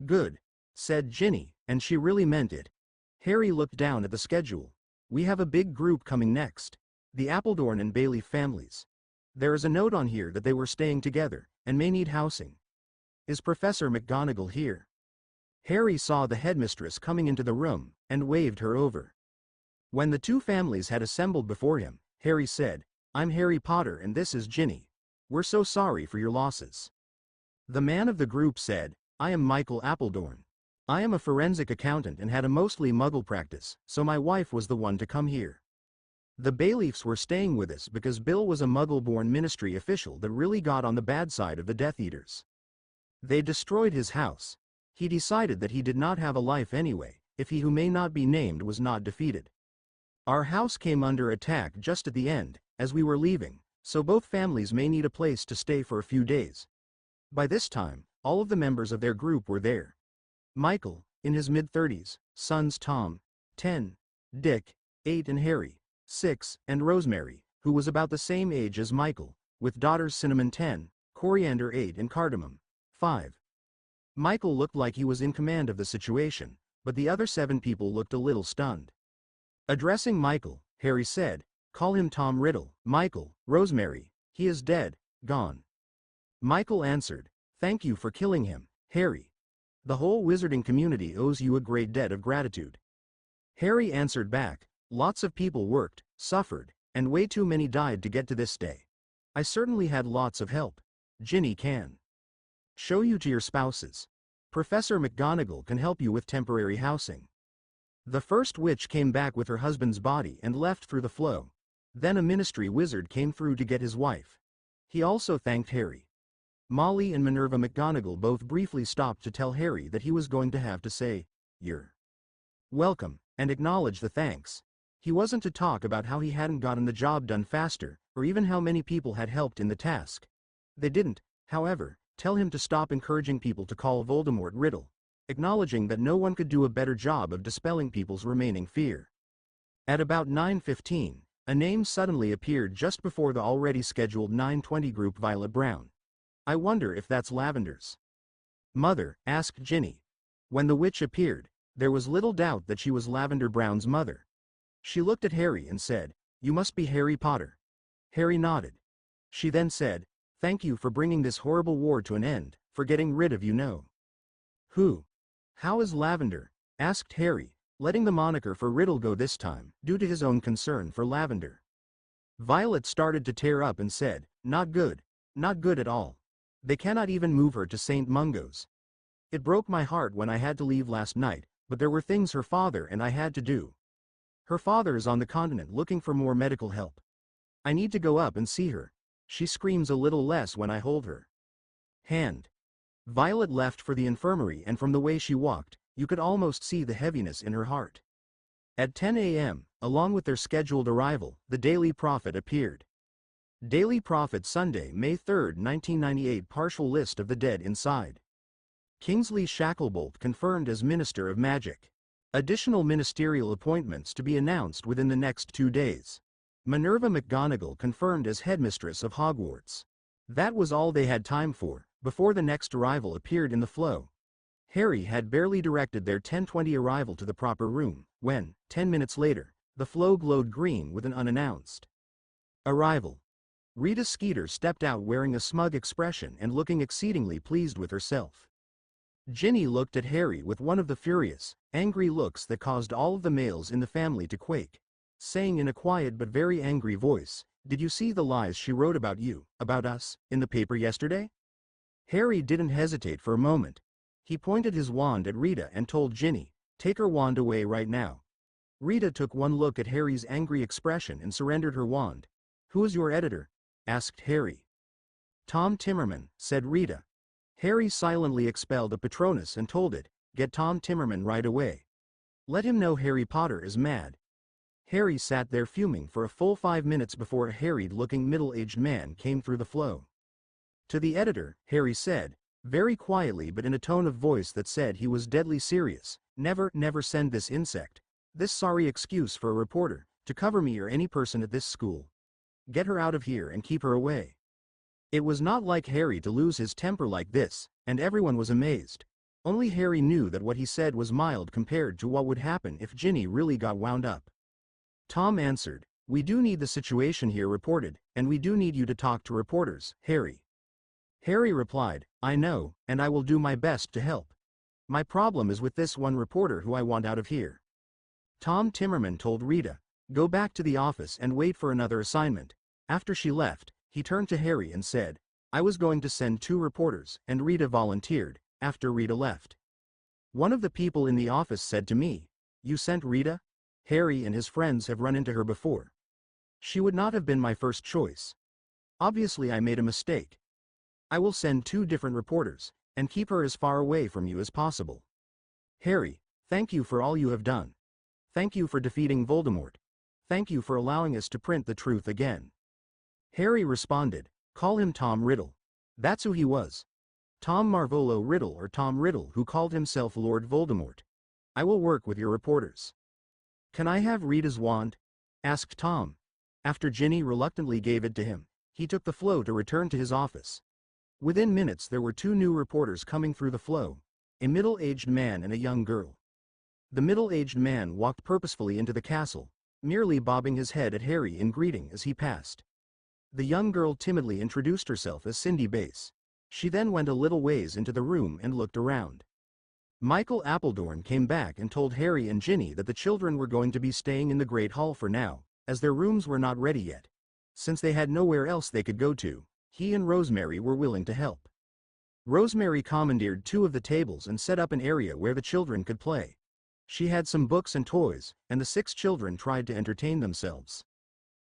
Good, said Ginny, and she really meant it. Harry looked down at the schedule. We have a big group coming next. The Appledorn and Bailey families. There is a note on here that they were staying together, and may need housing. Is Professor McGonagall here? Harry saw the headmistress coming into the room, and waved her over. When the two families had assembled before him, Harry said, I'm Harry Potter and this is Ginny. We're so sorry for your losses. The man of the group said, I am Michael Appledorn. I am a forensic accountant and had a mostly muggle practice, so my wife was the one to come here. The Bayleafs were staying with us because Bill was a muggle-born ministry official that really got on the bad side of the Death Eaters. They destroyed his house. He decided that he did not have a life anyway, if he who may not be named was not defeated. Our house came under attack just at the end, as we were leaving, so both families may need a place to stay for a few days. By this time, all of the members of their group were there. Michael, in his mid-30s, sons Tom, 10, Dick, 8 and Harry, 6, and Rosemary, who was about the same age as Michael, with daughters Cinnamon 10, Coriander 8 and Cardamom, 5. Michael looked like he was in command of the situation, but the other 7 people looked a little stunned. Addressing Michael, Harry said, call him Tom Riddle. Michael, Rosemary, he is dead, gone. Michael answered, thank you for killing him, Harry. The whole wizarding community owes you a great debt of gratitude. Harry answered back, lots of people worked, suffered, and way too many died to get to this day. I certainly had lots of help. Ginny can show you to your spouses. Professor McGonagall can help you with temporary housing. The first witch came back with her husband's body and left through the flow. Then a ministry wizard came through to get his wife. He also thanked Harry. Molly and Minerva McGonagall both briefly stopped to tell Harry that he was going to have to say, you're welcome, and acknowledge the thanks. He wasn't to talk about how he hadn't gotten the job done faster, or even how many people had helped in the task. They didn't, however, tell him to stop encouraging people to call Voldemort Riddle, acknowledging that no one could do a better job of dispelling people's remaining fear. At about 9:15, a name suddenly appeared just before the already scheduled 9:20 group. Violet Brown. I wonder if that's Lavender's mother, asked Ginny. When the witch appeared, there was little doubt that she was Lavender Brown's mother. She looked at Harry and said, you must be Harry Potter. Harry nodded. She then said, thank you for bringing this horrible war to an end, for getting rid of you know. Who? How is Lavender? Asked Harry, letting the moniker for Riddle go this time, due to his own concern for Lavender. Violet started to tear up and said, "Not good. Not good at all. They cannot even move her to St. Mungo's. It broke my heart when I had to leave last night, but there were things her father and I had to do. Her father is on the continent looking for more medical help. I need to go up and see her. She screams a little less when I hold her hand." Violet left for the infirmary, and from the way she walked, you could almost see the heaviness in her heart. At 10 a.m., along with their scheduled arrival, the Daily Prophet appeared. Daily Prophet, Sunday, May 3, 1998. Partial list of the dead inside. Kingsley Shacklebolt confirmed as Minister of Magic. Additional ministerial appointments to be announced within the next 2 days. Minerva McGonagall confirmed as Headmistress of Hogwarts. That was all they had time for, before the next arrival appeared in the flow. Harry had barely directed their 10:20 arrival to the proper room, when, 10 minutes later, the flow glowed green with an unannounced arrival. Rita Skeeter stepped out wearing a smug expression and looking exceedingly pleased with herself. Ginny looked at Harry with one of the furious, angry looks that caused all of the males in the family to quake, saying in a quiet but very angry voice, "Did you see the lies she wrote about you, about us, in the paper yesterday?" Harry didn't hesitate for a moment. He pointed his wand at Rita and told Ginny, "Take her wand away right now." Rita took one look at Harry's angry expression and surrendered her wand. "Who is your editor?" asked Harry. "Tom Timmerman," said Rita. Harry silently expelled a Patronus and told it, "Get Tom Timmerman right away. Let him know Harry Potter is mad." Harry sat there fuming for a full 5 minutes before a harried-looking middle-aged man came through the flow. To the editor, Harry said, very quietly but in a tone of voice that said he was deadly serious, "Never, never send this insect, this sorry excuse for a reporter, to cover me or any person at this school. Get her out of here and keep her away." It was not like Harry to lose his temper like this, and everyone was amazed. Only Harry knew that what he said was mild compared to what would happen if Ginny really got wound up. Tom answered, "We do need the situation here reported, and we do need you to talk to reporters, Harry." Harry replied, "I know, and I will do my best to help. My problem is with this one reporter who I want out of here." Tom Timmerman told Rita, "Go back to the office and wait for another assignment." After she left, he turned to Harry and said, "I was going to send 2 reporters, and Rita volunteered." After Rita left, one of the people in the office said to me, "You sent Rita? Harry and his friends have run into her before. She would not have been my first choice. Obviously I made a mistake. I will send 2 different reporters, and keep her as far away from you as possible. Harry, thank you for all you have done. Thank you for defeating Voldemort. Thank you for allowing us to print the truth again." Harry responded, "Call him Tom Riddle. That's who he was. Tom Marvolo Riddle, or Tom Riddle, who called himself Lord Voldemort. I will work with your reporters." "Can I have Rita's wand?" asked Tom. After Ginny reluctantly gave it to him, he took the flow to return to his office. Within minutes there were 2 new reporters coming through the flow, a middle-aged man and a young girl. The middle-aged man walked purposefully into the castle, merely bobbing his head at Harry in greeting as he passed. The young girl timidly introduced herself as Cindy Bass. She then went a little ways into the room and looked around. Michael Appledorn came back and told Harry and Ginny that the children were going to be staying in the Great Hall for now, as their rooms were not ready yet. Since they had nowhere else they could go to, he and Rosemary were willing to help. Rosemary commandeered 2 of the tables and set up an area where the children could play. She had some books and toys, and the 6 children tried to entertain themselves.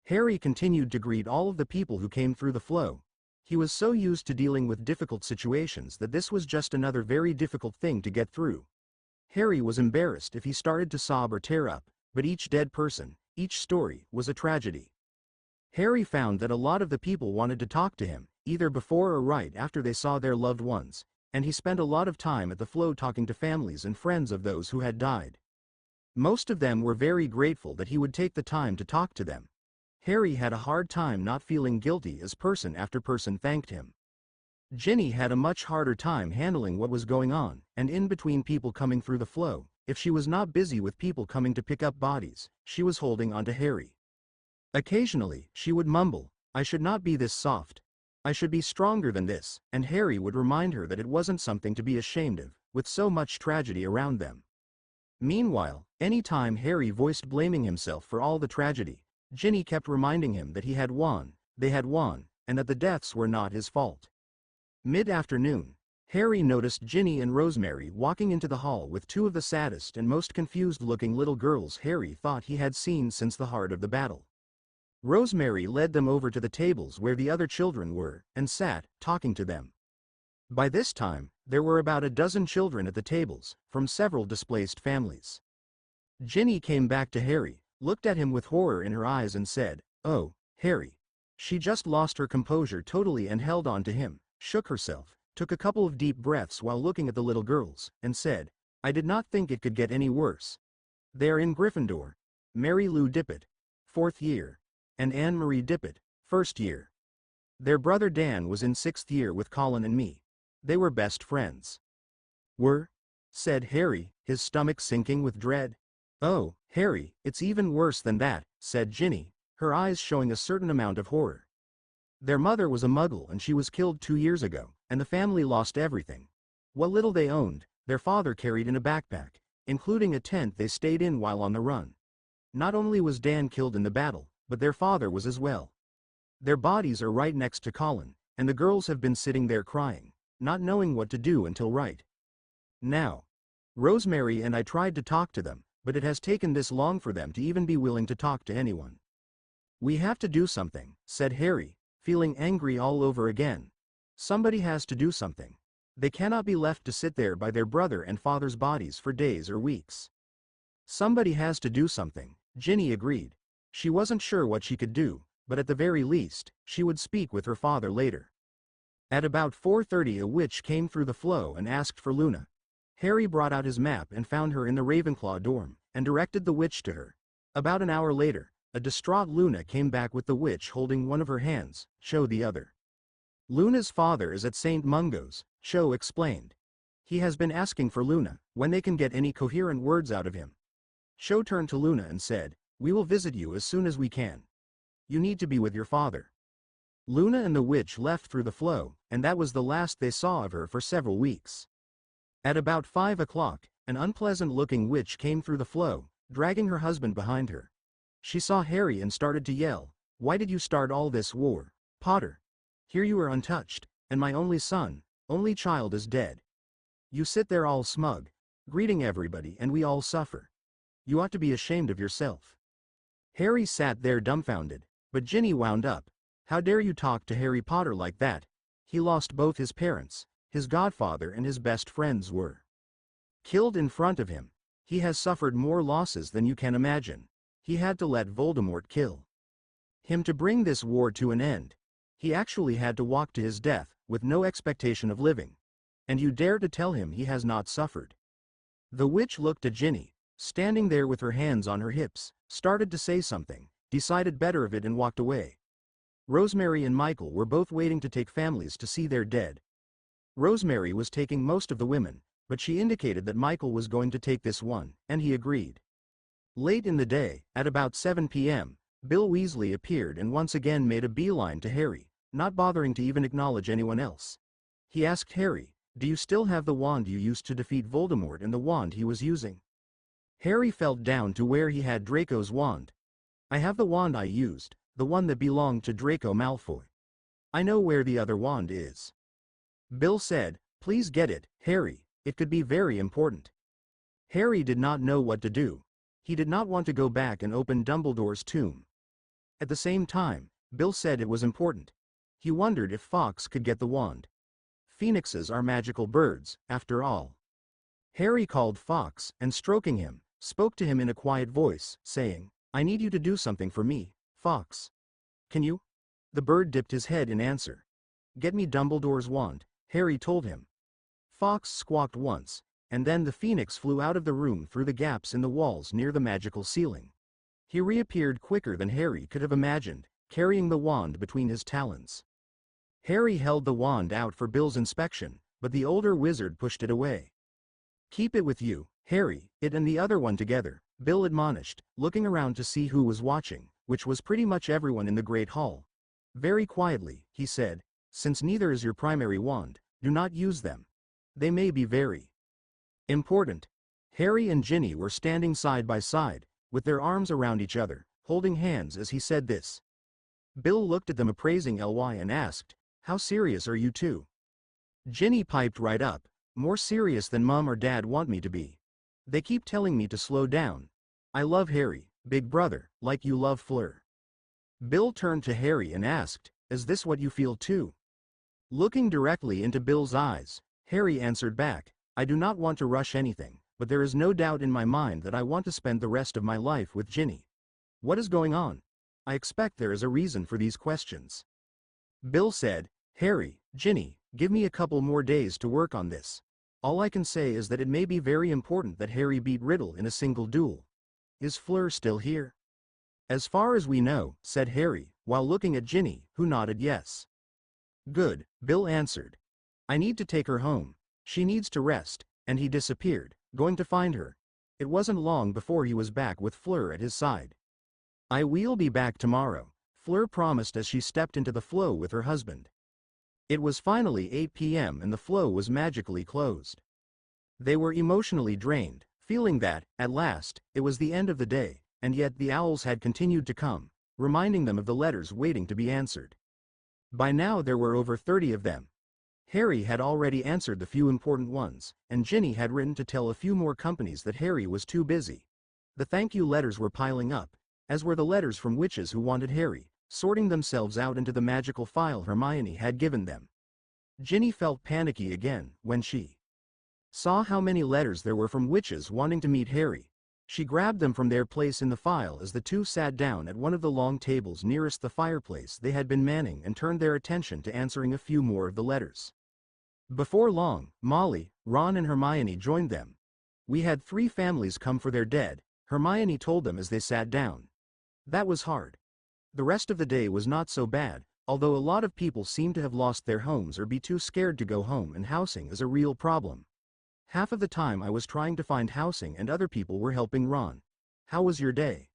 Harry continued to greet all of the people who came through the flow. He was so used to dealing with difficult situations that this was just another very difficult thing to get through. Harry was embarrassed if he started to sob or tear up, but each dead person, each story, was a tragedy. Harry found that a lot of the people wanted to talk to him, either before or right after they saw their loved ones, and he spent a lot of time at the flow talking to families and friends of those who had died. Most of them were very grateful that he would take the time to talk to them. Harry had a hard time not feeling guilty as person after person thanked him. Ginny had a much harder time handling what was going on, and in between people coming through the flow, if she was not busy with people coming to pick up bodies, she was holding on to Harry. Occasionally, she would mumble, "I should not be this soft. I should be stronger than this," and Harry would remind her that it wasn't something to be ashamed of, with so much tragedy around them. Meanwhile, any time Harry voiced blaming himself for all the tragedy, Ginny kept reminding him that they had won, and that the deaths were not his fault. Mid-afternoon, Harry noticed Ginny and Rosemary walking into the hall with two of the saddest and most confused-looking little girls Harry thought he had seen since the heart of the battle. Rosemary led them over to the tables where the other children were, and sat, talking to them. By this time, there were about a dozen children at the tables, from several displaced families. Ginny came back to Harry, looked at him with horror in her eyes and said, "Oh, Harry." She just lost her composure totally and held on to him, shook herself, took a couple of deep breaths while looking at the little girls, and said, "I did not think it could get any worse. They're in Gryffindor. Mary Lou Dippet, 4th year, and Anne-Marie Dippet, 1st year. Their brother Dan was in 6th year with Colin and me. They were best friends." "Were?" said Harry, his stomach sinking with dread. "Oh, Harry, it's even worse than that," said Ginny, her eyes showing a certain amount of horror. "Their mother was a Muggle and she was killed 2 years ago, and the family lost everything. What little they owned, their father carried in a backpack, including a tent they stayed in while on the run. Not only was Dan killed in the battle, but their father was as well. Their bodies are right next to Colin, and the girls have been sitting there crying, not knowing what to do until right now. Rosemary and I tried to talk to them, but it has taken this long for them to even be willing to talk to anyone." "We have to do something," said Harry, feeling angry all over again. "Somebody has to do something. They cannot be left to sit there by their brother and father's bodies for days or weeks." "Somebody has to do something," Ginny agreed. She wasn't sure what she could do, but at the very least, she would speak with her father later. At about 4:30 a witch came through the floor and asked for Luna. Harry brought out his map and found her in the Ravenclaw dorm, and directed the witch to her. About an hour later, a distraught Luna came back with the witch holding one of her hands, Cho the other. "Luna's father is at St. Mungo's," Cho explained. "He has been asking for Luna, when they can get any coherent words out of him." Cho turned to Luna and said, "We will visit you as soon as we can. You need to be with your father." Luna and the witch left through the flow, and that was the last they saw of her for several weeks. At about 5 o'clock, an unpleasant-looking witch came through the flow, dragging her husband behind her. She saw Harry and started to yell, "Why did you start all this war, Potter? Here you are untouched, and my only son, only child is dead. You sit there all smug, greeting everybody and we all suffer. You ought to be ashamed of yourself." Harry sat there dumbfounded, but Ginny wound up, "How dare you talk to Harry Potter like that? He lost both his parents, his godfather and his best friends were killed in front of him. He has suffered more losses than you can imagine. He had to let Voldemort kill him to bring this war to an end. He actually had to walk to his death, with no expectation of living. And you dare to tell him he has not suffered?" The witch looked at Ginny, standing there with her hands on her hips, started to say something, decided better of it and walked away. Rosemary and Michael were both waiting to take families to see their dead. Rosemary was taking most of the women, but she indicated that Michael was going to take this one, and he agreed. Late in the day, at about 7 p.m., Bill Weasley appeared and once again made a beeline to Harry, not bothering to even acknowledge anyone else. He asked Harry, "Do you still have the wand you used to defeat Voldemort and the wand he was using?" Harry felt down to where he had Draco's wand. "I have the wand I used, the one that belonged to Draco Malfoy. I know where the other wand is." Bill said, "Please get it, Harry, it could be very important." Harry did not know what to do. He did not want to go back and open Dumbledore's tomb. At the same time, Bill said it was important. He wondered if Fawkes could get the wand. Phoenixes are magical birds, after all. Harry called Fawkes and, stroking him, spoke to him in a quiet voice, saying, "I need you to do something for me, Fawkes. Can you?" The bird dipped his head in answer. "Get me Dumbledore's wand," Harry told him. Fawkes squawked once, and then the phoenix flew out of the room through the gaps in the walls near the magical ceiling. He reappeared quicker than Harry could have imagined, carrying the wand between his talons. Harry held the wand out for Bill's inspection, but the older wizard pushed it away. "Keep it with you, Harry, it and the other one together," Bill admonished, looking around to see who was watching, which was pretty much everyone in the Great Hall. Very quietly, he said, "Since neither is your primary wand, do not use them. They may be very important." Harry and Ginny were standing side by side, with their arms around each other, holding hands as he said this. Bill looked at them appraisingly and asked, "How serious are you two?" Ginny piped right up, "More serious than Mom or Dad want me to be. They keep telling me to slow down. I love Harry, big brother, like you love Fleur." Bill turned to Harry and asked, "Is this what you feel too?" Looking directly into Bill's eyes, Harry answered back, "I do not want to rush anything, but there is no doubt in my mind that I want to spend the rest of my life with Ginny. What is going on? I expect there is a reason for these questions." Bill said, "Harry, Ginny, give me a couple more days to work on this. All I can say is that it may be very important that Harry beat Riddle in a single duel. Is Fleur still here?" "As far as we know," said Harry, while looking at Ginny, who nodded yes. "Good," Bill answered. "I need to take her home. She needs to rest," and he disappeared, going to find her. It wasn't long before he was back with Fleur at his side. "I will be back tomorrow," Fleur promised as she stepped into the flow with her husband. It was finally 8 p.m. and the flow was magically closed. They were emotionally drained, feeling that, at last, it was the end of the day, and yet the owls had continued to come, reminding them of the letters waiting to be answered. By now there were over 30 of them. Harry had already answered the few important ones, and Ginny had written to tell a few more companies that Harry was too busy. The thank you letters were piling up, as were the letters from witches who wanted Harry, sorting themselves out into the magical file Hermione had given them. Ginny felt panicky again when she saw how many letters there were from witches wanting to meet Harry. She grabbed them from their place in the file as the two sat down at one of the long tables nearest the fireplace they had been manning and turned their attention to answering a few more of the letters. Before long, Molly, Ron and Hermione joined them. "We had 3 families come for their dead," Hermione told them as they sat down. "That was hard. The rest of the day was not so bad, although a lot of people seem to have lost their homes or be too scared to go home, and housing is a real problem. Half of the time I was trying to find housing and other people were helping Ron. How was your day?"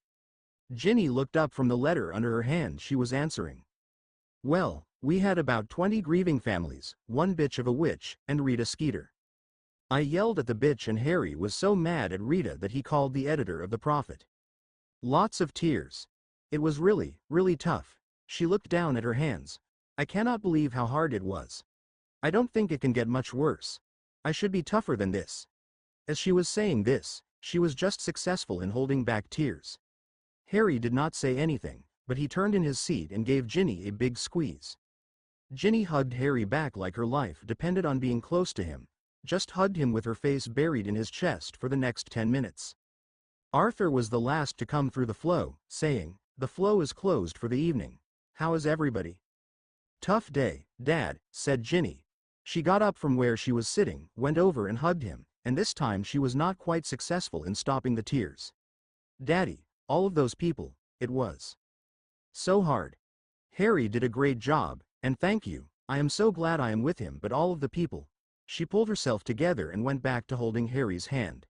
Ginny looked up from the letter under her hand she was answering. "Well, we had about 20 grieving families, 1 bitch of a witch, and Rita Skeeter. I yelled at the bitch and Harry was so mad at Rita that he called the editor of the Prophet. Lots of tears. It was really, really tough." She looked down at her hands. "I cannot believe how hard it was. I don't think it can get much worse. I should be tougher than this." As she was saying this, she was just successful in holding back tears. Harry did not say anything, but he turned in his seat and gave Ginny a big squeeze. Ginny hugged Harry back like her life depended on being close to him, just hugged him with her face buried in his chest for the next 10 minutes. Arthur was the last to come through the flow, saying, "The flow is closed for the evening. How is everybody?" "Tough day, Dad," said Ginny. She got up from where she was sitting, went over and hugged him, and this time she was not quite successful in stopping the tears. "Daddy, all of those people, it was so hard. Harry did a great job, and thank you, I am so glad I am with him, but all of the people." She pulled herself together and went back to holding Harry's hand.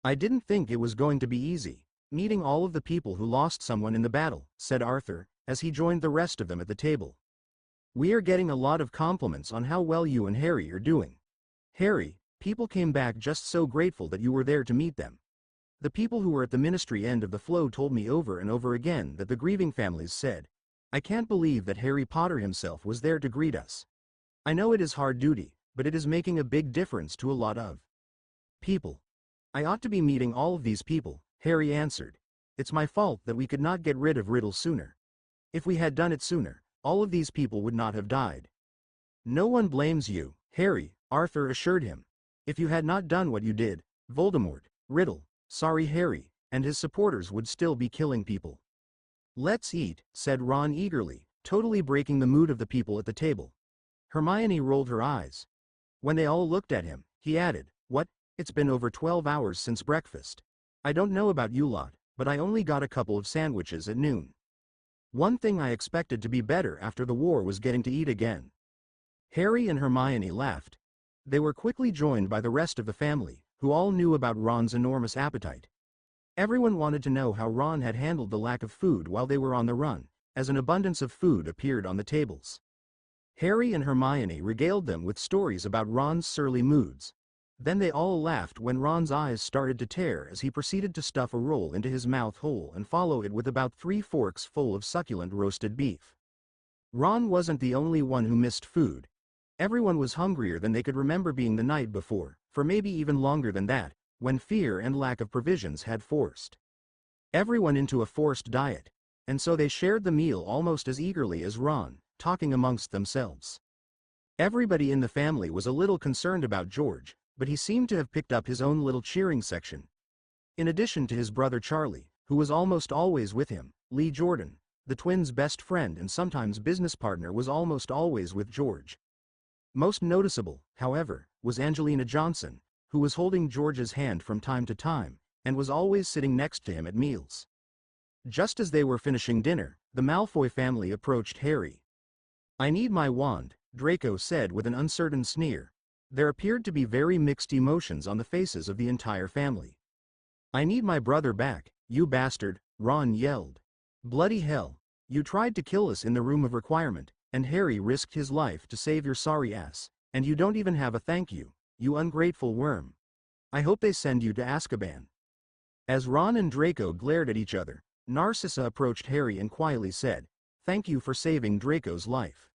"I didn't think it was going to be easy, meeting all of the people who lost someone in the battle," said Arthur, as he joined the rest of them at the table. "We are getting a lot of compliments on how well you and Harry are doing. Harry, people came back just so grateful that you were there to meet them. The people who were at the ministry end of the flow told me over and over again that the grieving families said, 'I can't believe that Harry Potter himself was there to greet us.' I know it is hard duty, but it is making a big difference to a lot of people." "I ought to be meeting all of these people," Harry answered. "It's my fault that we could not get rid of Riddle sooner. If we had done it sooner, all of these people would not have died." "No one blames you, Harry," Arthur assured him. "If you had not done what you did, Voldemort, Riddle, sorry Harry, and his supporters would still be killing people." "Let's eat," said Ron eagerly, totally breaking the mood of the people at the table. Hermione rolled her eyes. When they all looked at him, he added, "What? It's been over 12 hours since breakfast. I don't know about you lot, but I only got a couple of sandwiches at noon. One thing I expected to be better after the war was getting to eat again." Harry and Hermione laughed. They were quickly joined by the rest of the family, who all knew about Ron's enormous appetite. Everyone wanted to know how Ron had handled the lack of food while they were on the run, as an abundance of food appeared on the tables. Harry and Hermione regaled them with stories about Ron's surly moods. Then they all laughed when Ron's eyes started to tear as he proceeded to stuff a roll into his mouth hole and follow it with about 3 forks full of succulent roasted beef. Ron wasn't the only one who missed food. Everyone was hungrier than they could remember being the night before, for maybe even longer than that, when fear and lack of provisions had forced everyone into a forced diet, and so they shared the meal almost as eagerly as Ron, talking amongst themselves. Everybody in the family was a little concerned about George, but he seemed to have picked up his own little cheering section. In addition to his brother Charlie, who was almost always with him, Lee Jordan, the twins' best friend and sometimes business partner, was almost always with George. Most noticeable, however, was Angelina Johnson, who was holding George's hand from time to time, and was always sitting next to him at meals. Just as they were finishing dinner, the Malfoy family approached Harry. "I need my wand," Draco said with an uncertain sneer. There appeared to be very mixed emotions on the faces of the entire family. "I need my brother back, you bastard," Ron yelled. "Bloody hell. You tried to kill us in the room of requirement, and Harry risked his life to save your sorry ass, and you don't even have a thank you, you ungrateful worm. I hope they send you to Azkaban." As Ron and Draco glared at each other, Narcissa approached Harry and quietly said, "Thank you for saving Draco's life."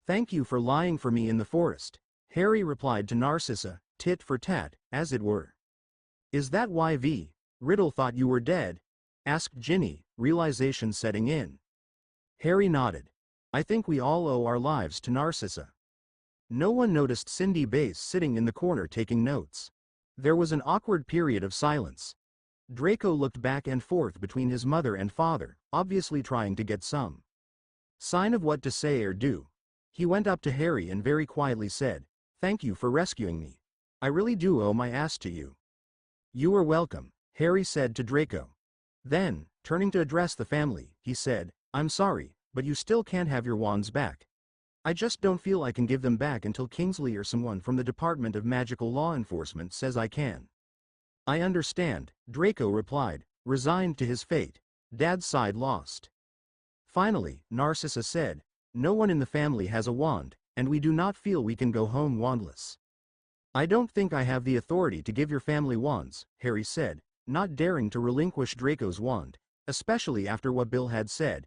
"Thank you for lying for me in the forest," Harry replied to Narcissa, tit for tat, as it were. "Is that why Riddle thought you were dead?" asked Ginny, realization setting in. Harry nodded. "I think we all owe our lives to Narcissa." No one noticed Cindy Bass sitting in the corner taking notes. There was an awkward period of silence. Draco looked back and forth between his mother and father, obviously trying to get some sign of what to say or do. He went up to Harry and very quietly said, "Thank you for rescuing me. I really do owe my ass to you." "You are welcome," Harry said to Draco. Then, turning to address the family, he said, "I'm sorry, but you still can't have your wands back. I just don't feel I can give them back until Kingsley or someone from the Department of Magical Law Enforcement says I can." "I understand," Draco replied, resigned to his fate. Dad's side lost. Finally, Narcissa said, "No one in the family has a wand, and we do not feel we can go home wandless." "I don't think I have the authority to give your family wands," Harry said, not daring to relinquish Draco's wand, especially after what Bill had said.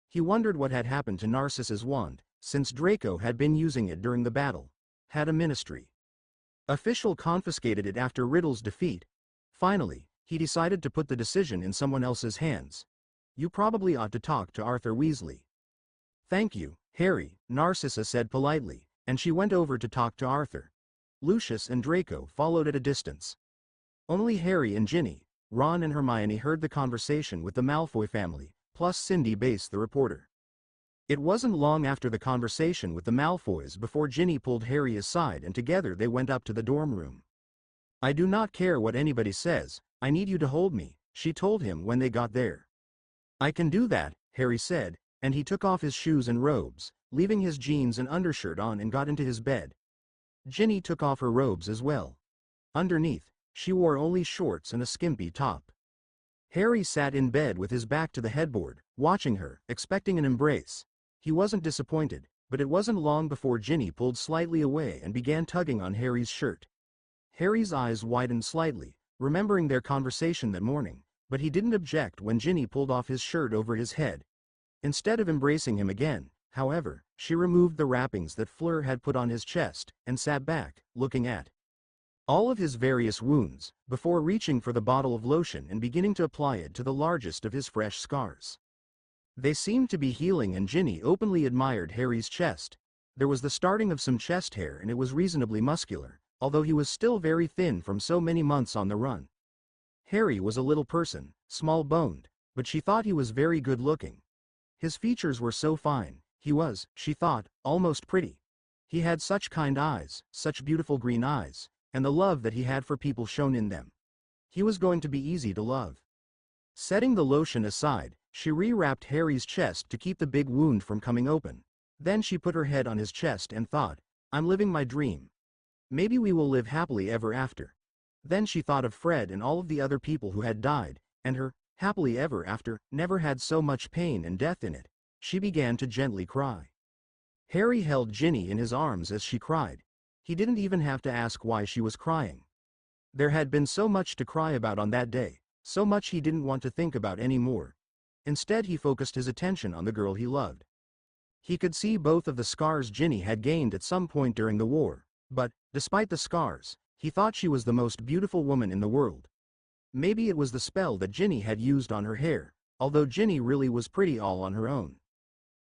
He wondered what had happened to Narcissa's wand, since Draco had been using it during the battle. Had a ministry official confiscated it after Riddle's defeat? Finally, he decided to put the decision in someone else's hands. "You probably ought to talk to Arthur Weasley." "Thank you, Harry," Narcissa said politely, and she went over to talk to Arthur. Lucius and Draco followed at a distance. Only Harry and Ginny, Ron and Hermione heard the conversation with the Malfoy family, plus Cindy Bass the reporter. It wasn't long after the conversation with the Malfoys before Ginny pulled Harry aside and together they went up to the dorm room. "I do not care what anybody says, I need you to hold me," she told him when they got there. "I can do that," Harry said, and he took off his shoes and robes, leaving his jeans and undershirt on and got into his bed. Ginny took off her robes as well. Underneath, she wore only shorts and a skimpy top. Harry sat in bed with his back to the headboard, watching her, expecting an embrace. He wasn't disappointed, but it wasn't long before Ginny pulled slightly away and began tugging on Harry's shirt. Harry's eyes widened slightly, remembering their conversation that morning, but he didn't object when Ginny pulled off his shirt over his head. Instead of embracing him again, however, she removed the wrappings that Fleur had put on his chest, and sat back, looking at all of his various wounds, before reaching for the bottle of lotion and beginning to apply it to the largest of his fresh scars. They seemed to be healing and Ginny openly admired Harry's chest. There was the starting of some chest hair and it was reasonably muscular, although he was still very thin from so many months on the run. Harry was a little person, small-boned, but she thought he was very good-looking. His features were so fine, he was, she thought, almost pretty. He had such kind eyes, such beautiful green eyes, and the love that he had for people shone in them. He was going to be easy to love. Setting the lotion aside, she rewrapped Harry's chest to keep the big wound from coming open. Then she put her head on his chest and thought, "I'm living my dream. Maybe we will live happily ever after." Then she thought of Fred and all of the other people who had died, and her happily ever after never had so much pain and death in it. She began to gently cry. Harry held Ginny in his arms as she cried. He didn't even have to ask why she was crying. There had been so much to cry about on that day, so much he didn't want to think about anymore. Instead he focused his attention on the girl he loved. He could see both of the scars Ginny had gained at some point during the war, but, despite the scars, he thought she was the most beautiful woman in the world. Maybe it was the spell that Ginny had used on her hair, although Ginny really was pretty all on her own.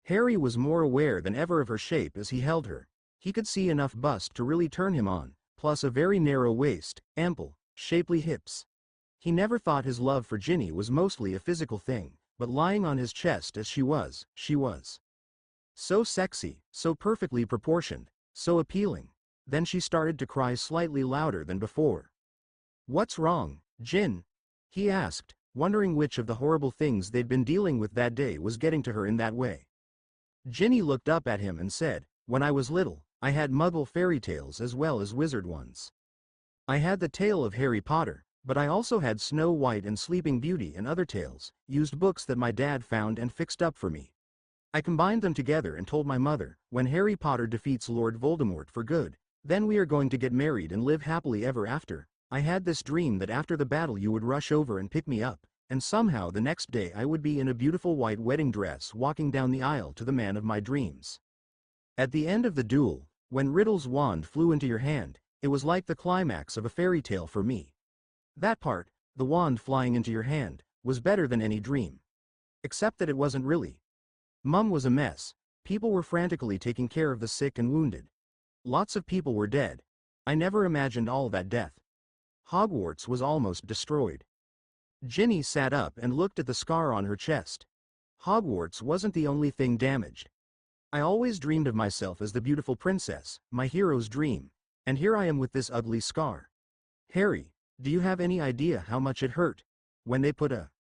Harry was more aware than ever of her shape as he held her. He could see enough bust to really turn him on, plus a very narrow waist, ample, shapely hips. He never thought his love for Ginny was mostly a physical thing, but lying on his chest as she was. So sexy, so perfectly proportioned, so appealing. Then she started to cry slightly louder than before. "What's wrong, Jin?" he asked, wondering which of the horrible things they'd been dealing with that day was getting to her in that way. Ginny looked up at him and said, "When I was little, I had Muggle fairy tales as well as wizard ones. I had the tale of Harry Potter, but I also had Snow White and Sleeping Beauty and other tales, used books that my dad found and fixed up for me. I combined them together and told my mother, when Harry Potter defeats Lord Voldemort for good, then we are going to get married and live happily ever after. I had this dream that after the battle you would rush over and pick me up, and somehow the next day I would be in a beautiful white wedding dress walking down the aisle to the man of my dreams. At the end of the duel, when Riddle's wand flew into your hand, it was like the climax of a fairy tale for me. That part, the wand flying into your hand, was better than any dream. Except that it wasn't really. Mum was a mess. People were frantically taking care of the sick and wounded. Lots of people were dead. I never imagined all that death. Hogwarts was almost destroyed." Ginny sat up and looked at the scar on her chest. Hogwarts wasn't the only thing damaged. "I always dreamed of myself as the beautiful princess, my hero's dream, and here I am with this ugly scar. Harry, do you have any idea how much it hurt? When they put a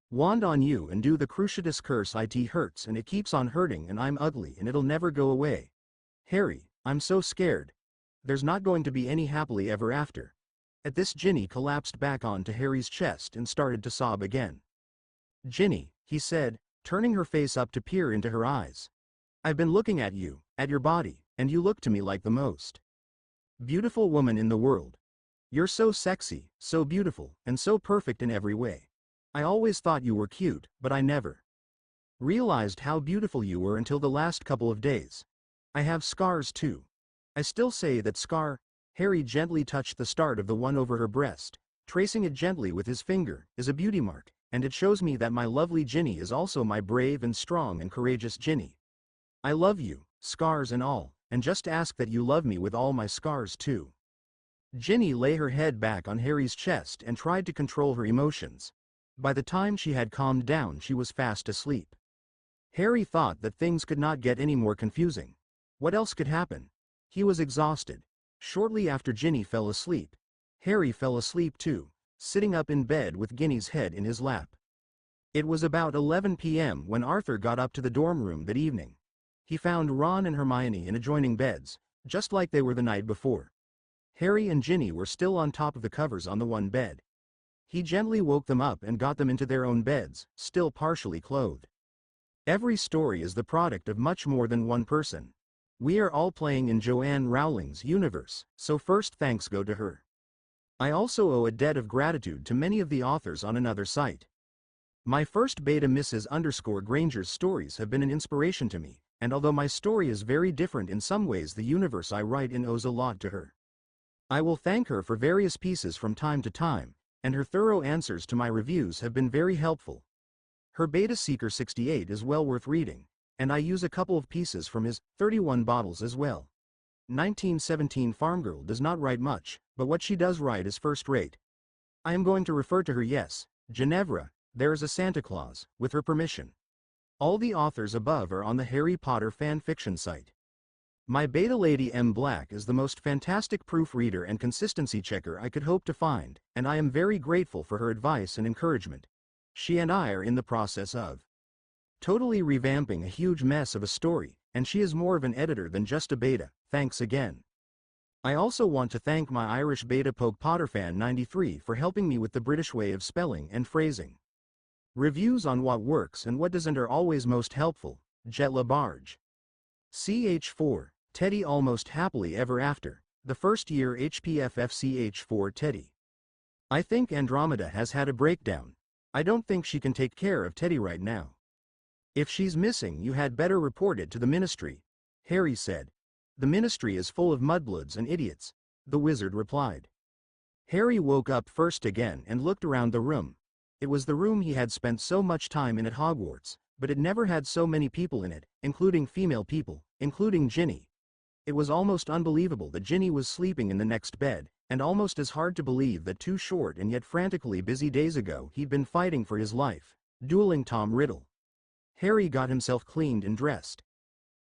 wand on you and do the Cruciatus curse, it hurts and it keeps on hurting and I'm ugly and it'll never go away. Harry, I'm so scared. There's not going to be any happily ever after." At this Ginny collapsed back onto Harry's chest and started to sob again. "Ginny," he said, turning her face up to peer into her eyes. "I've been looking at you, at your body, and you look to me like the most beautiful woman in the world. You're so sexy, so beautiful, and so perfect in every way. I always thought you were cute, but I never realized how beautiful you were until the last couple of days. I have scars too. I still say that scar." Harry gently touched the start of the one over her breast, tracing it gently with his finger, "is a beauty mark, and it shows me that my lovely Ginny is also my brave and strong and courageous Ginny. I love you, scars and all, and just ask that you love me with all my scars too." Ginny lay her head back on Harry's chest and tried to control her emotions. By the time she had calmed down she was fast asleep. Harry thought that things could not get any more confusing. What else could happen? He was exhausted. Shortly after Ginny fell asleep, Harry fell asleep too, sitting up in bed with Ginny's head in his lap. It was about 11 p.m. when Arthur got up to the dorm room that evening. He found Ron and Hermione in adjoining beds, just like they were the night before. Harry and Ginny were still on top of the covers on the one bed. He gently woke them up and got them into their own beds, still partially clothed. Every story is the product of much more than one person. We are all playing in Joanne Rowling's universe, so first thanks go to her. I also owe a debt of gratitude to many of the authors on another site. My first beta Mrs._Granger's stories have been an inspiration to me, and although my story is very different in some ways, the universe I write in owes a lot to her. I will thank her for various pieces from time to time, and her thorough answers to my reviews have been very helpful. Her Beta Seeker 68 is well worth reading, and I use a couple of pieces from his 31 bottles as well. 1917 Farmgirl does not write much, but what she does write is first rate. I am going to refer to her, yes, Ginevra, there is a Santa Claus, with her permission. All the authors above are on the Harry Potter fan fiction site. My beta lady M. Black is the most fantastic proofreader and consistency checker I could hope to find, and I am very grateful for her advice and encouragement. She and I are in the process of totally revamping a huge mess of a story, and she is more of an editor than just a beta. Thanks again. I also want to thank my Irish beta Poke Potterfan 93 for helping me with the British way of spelling and phrasing. Reviews on what works and what doesn't are always most helpful. JetLaBarge. CH4, Teddy almost happily ever after. The first year HPFFCH4 Teddy. I think Andromeda has had a breakdown. I don't think she can take care of Teddy right now. If she's missing, you had better report it to the ministry, Harry said. The ministry is full of mudbloods and idiots, the wizard replied. Harry woke up first again and looked around the room. It was the room he had spent so much time in at Hogwarts, but it never had so many people in it, including female people, including Ginny. It was almost unbelievable that Ginny was sleeping in the next bed, and almost as hard to believe that 2 short and yet frantically busy days ago he'd been fighting for his life, dueling Tom Riddle. Harry got himself cleaned and dressed.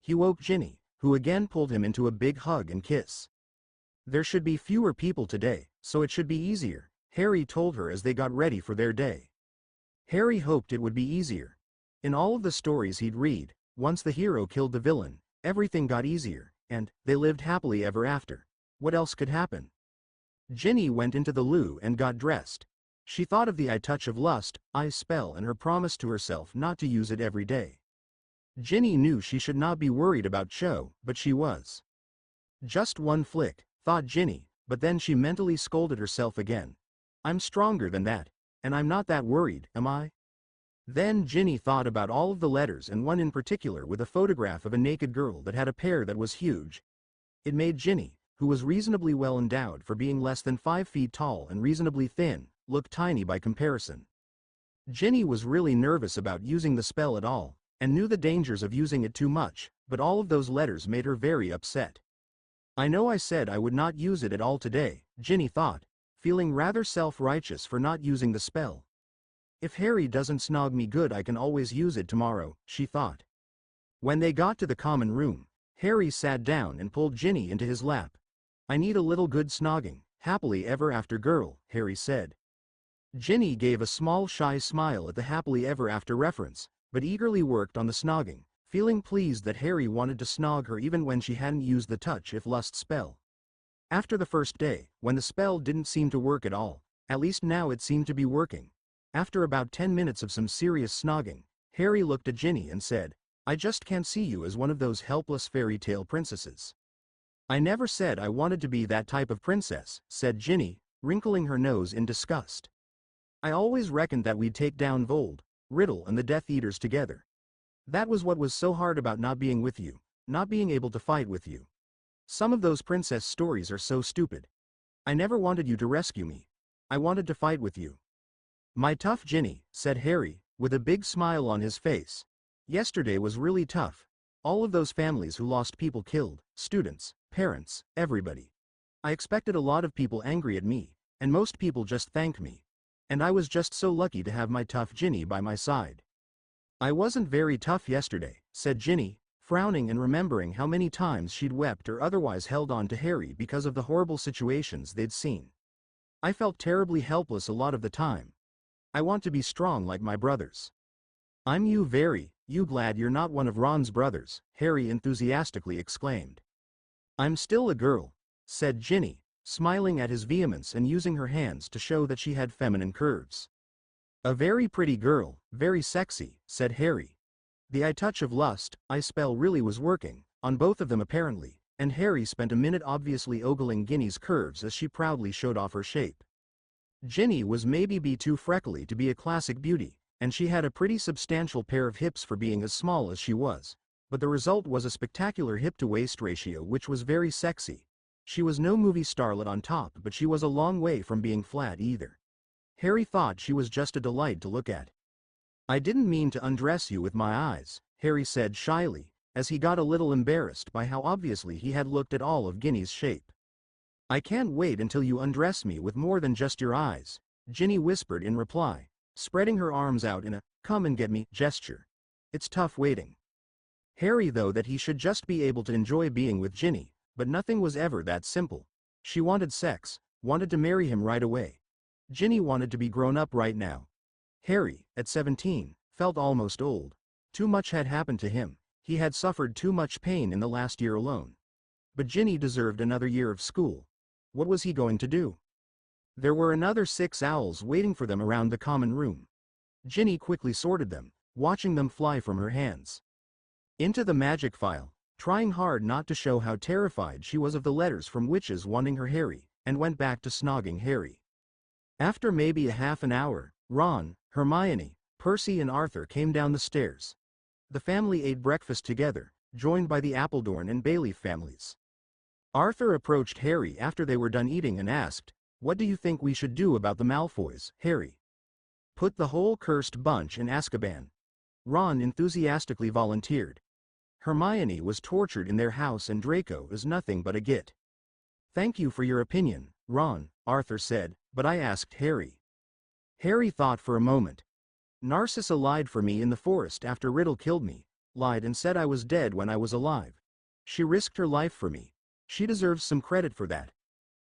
He woke Ginny, who again pulled him into a big hug and kiss. There should be fewer people today, so it should be easier, Harry told her as they got ready for their day. Harry hoped it would be easier. In all of the stories he'd read, once the hero killed the villain, everything got easier, and they lived happily ever after. What else could happen? Ginny went into the loo and got dressed. She thought of the eye touch of lust, eye spell, and her promise to herself not to use it every day. Ginny knew she should not be worried about Cho, but she was. Just one flick, thought Ginny, but then she mentally scolded herself again. I'm stronger than that, and I'm not that worried, am I? Then Ginny thought about all of the letters and one in particular with a photograph of a naked girl that had a pair that was huge. It made Ginny, who was reasonably well endowed for being less than 5 feet tall and reasonably thin, look tiny by comparison. Ginny was really nervous about using the spell at all, and knew the dangers of using it too much, but all of those letters made her very upset. I know I said I would not use it at all today, Ginny thought, feeling rather self-righteous for not using the spell. If Harry doesn't snog me good, I can always use it tomorrow, she thought. When they got to the common room, Harry sat down and pulled Ginny into his lap. I need a little good snogging, happily ever after girl, Harry said. Ginny gave a small shy smile at the happily ever after reference, but eagerly worked on the snogging, feeling pleased that Harry wanted to snog her even when she hadn't used the touch if lust spell. After the first day, when the spell didn't seem to work at all, at least now it seemed to be working. After about 10 minutes of some serious snogging, Harry looked at Ginny and said, I just can't see you as one of those helpless fairy tale princesses. I never said I wanted to be that type of princess, said Ginny, wrinkling her nose in disgust. I always reckoned that we'd take down Vold, Riddle and the Death Eaters together. That was what was so hard about not being with you, not being able to fight with you. Some of those princess stories are so stupid. I never wanted you to rescue me. I wanted to fight with you. My tough Ginny, said Harry, with a big smile on his face. Yesterday was really tough. All of those families who lost people killed, students, parents, everybody. I expected a lot of people angry at me, and most people just thanked me. And I was just so lucky to have my tough Ginny by my side. I wasn't very tough yesterday, said Ginny, frowning and remembering how many times she'd wept or otherwise held on to Harry because of the horrible situations they'd seen. I felt terribly helpless a lot of the time. I want to be strong like my brothers. I'm you glad you're not one of Ron's brothers, Harry enthusiastically exclaimed. I'm still a girl, said Ginny, smiling at his vehemence and using her hands to show that she had feminine curves. A very pretty girl, very sexy, said Harry. The eye touch of lust, eye spell really was working, on both of them apparently, and Harry spent a minute obviously ogling Ginny's curves as she proudly showed off her shape. Ginny was maybe too freckly to be a classic beauty, and she had a pretty substantial pair of hips for being as small as she was, but the result was a spectacular hip-to-waist ratio which was very sexy. She was no movie starlet on top, but she was a long way from being flat either. Harry thought she was just a delight to look at. I didn't mean to undress you with my eyes, Harry said shyly, as he got a little embarrassed by how obviously he had looked at all of Ginny's shape. I can't wait until you undress me with more than just your eyes, Ginny whispered in reply, spreading her arms out in a come and get me gesture. It's tough waiting. Harry thought that he should just be able to enjoy being with Ginny, but nothing was ever that simple. She wanted sex, wanted to marry him right away. Ginny wanted to be grown up right now. Harry, at 17, felt almost old. Too much had happened to him. He had suffered too much pain in the last year alone. But Ginny deserved another year of school. What was he going to do? There were another 6 owls waiting for them around the common room. Ginny quickly sorted them, watching them fly from her hands. Into the magic file, trying hard not to show how terrified she was of the letters from witches wanting her Harry, and went back to snogging Harry. After maybe a half an hour, Ron, Hermione, Percy and Arthur came down the stairs. The family ate breakfast together, joined by the Appledorn and Bayleaf families. Arthur approached Harry after they were done eating and asked, "What do you think we should do about the Malfoys, Harry?" "Put the whole cursed bunch in Azkaban," Ron enthusiastically volunteered. "Hermione was tortured in their house and Draco is nothing but a git." "Thank you for your opinion, Ron," Arthur said, "but I asked Harry." Harry thought for a moment. "Narcissa lied for me in the forest after Riddle killed me, lied and said I was dead when I was alive. She risked her life for me. She deserves some credit for that.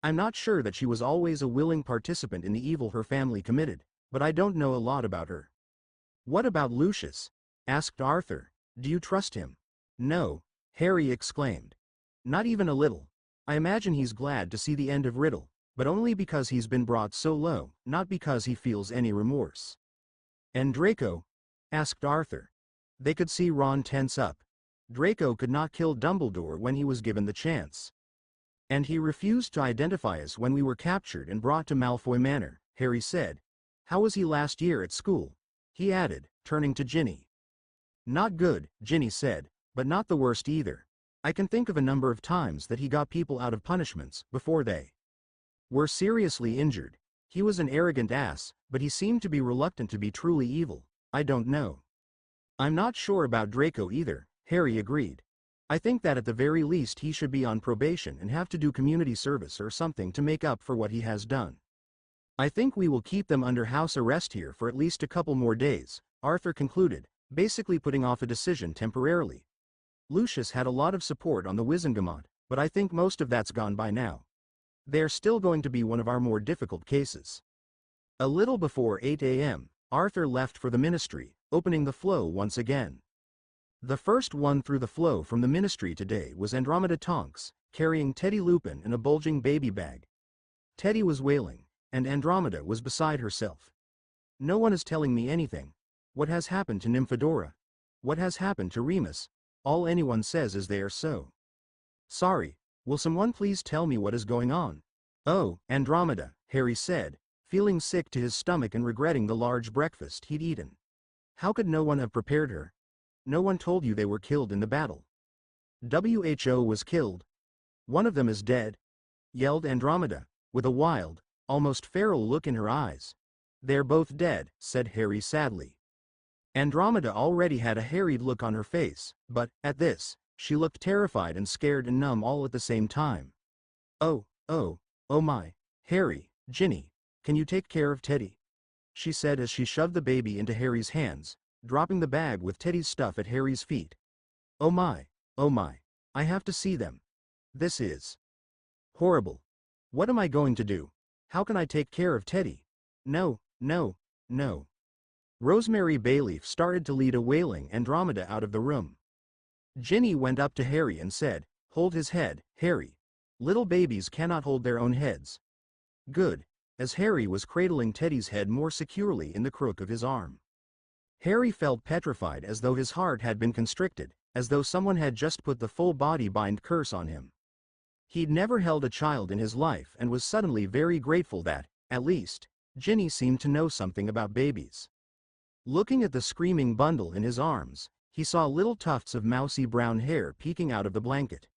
I'm not sure that she was always a willing participant in the evil her family committed, but I don't know a lot about her." "What about Lucius?" asked Arthur. "Do you trust him?" "No," Harry exclaimed. "Not even a little. I imagine he's glad to see the end of Riddle, but only because he's been brought so low, not because he feels any remorse." "And Draco?" asked Arthur. They could see Ron tense up. Draco could not kill Dumbledore when he was given the chance. "And he refused to identify us when we were captured and brought to Malfoy Manor," Harry said. "How was he last year at school?" he added, turning to Ginny. "Not good," Ginny said, "but not the worst either. I can think of a number of times that he got people out of punishments before they were seriously injured. He was an arrogant ass, but he seemed to be reluctant to be truly evil. I don't know." "I'm not sure about Draco either," Harry agreed. "I think that at the very least he should be on probation and have to do community service or something to make up for what he has done. I think we will keep them under house arrest here for at least a couple more days," Arthur concluded, basically putting off a decision temporarily. "Lucius had a lot of support on the Wizengamot, but I think most of that's gone by now. They're still going to be one of our more difficult cases." A little before 8 a.m., Arthur left for the Ministry, opening the flow once again. The first one through the flow from the Ministry today was Andromeda Tonks, carrying Teddy Lupin in a bulging baby bag. Teddy was wailing, and Andromeda was beside herself. "No one is telling me anything. What has happened to Nymphadora? What has happened to Remus? All anyone says is they are so sorry. Will someone please tell me what is going on?" "Oh, Andromeda," Harry said, feeling sick to his stomach and regretting the large breakfast he'd eaten. "How could no one have prepared her? No one told you they were killed in the battle." "WHO was killed. One of them is dead," yelled Andromeda, with a wild, almost feral look in her eyes. "They're both dead," said Harry sadly. Andromeda already had a harried look on her face, but, at this, she looked terrified and scared and numb all at the same time. Oh my, Harry, Ginny, can you take care of Teddy?" she said as she shoved the baby into Harry's hands, dropping the bag with Teddy's stuff at Harry's feet. Oh my, I have to see them. This is horrible. What am I going to do? How can I take care of Teddy? No. Rosemary Bayleaf started to lead a wailing Andromeda out of the room. Ginny went up to Harry and said, "Hold his head, Harry. Little babies cannot hold their own heads." "Good," as Harry was cradling Teddy's head more securely in the crook of his arm. Harry felt petrified, as though his heart had been constricted, as though someone had just put the full body bind curse on him. He'd never held a child in his life and was suddenly very grateful that, at least, Ginny seemed to know something about babies. Looking at the screaming bundle in his arms, he saw little tufts of mousy brown hair peeking out of the blanket.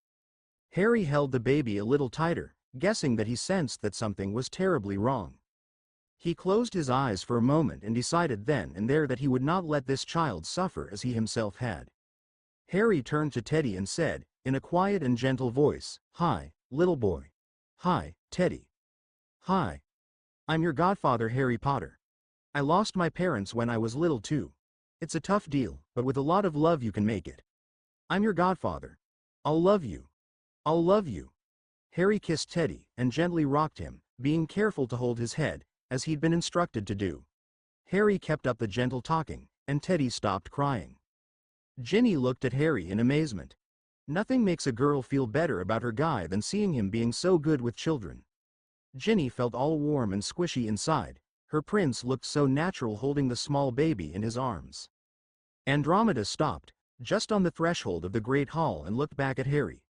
Harry held the baby a little tighter, guessing that he sensed that something was terribly wrong. He closed his eyes for a moment and decided then and there that he would not let this child suffer as he himself had. Harry turned to Teddy and said, in a quiet and gentle voice, "Hi, little boy. Hi, Teddy. Hi. I'm your godfather, Harry Potter. I lost my parents when I was little too. It's a tough deal, but with a lot of love you can make it. I'm your godfather. I'll love you. I'll love you." Harry kissed Teddy and gently rocked him, being careful to hold his head, as he'd been instructed to do. Harry kept up the gentle talking, and Teddy stopped crying. Ginny looked at Harry in amazement. Nothing makes a girl feel better about her guy than seeing him being so good with children. Ginny felt all warm and squishy inside. Her prince looked so natural holding the small baby in his arms. Andromeda stopped, just on the threshold of the Great Hall, and looked back at Harry.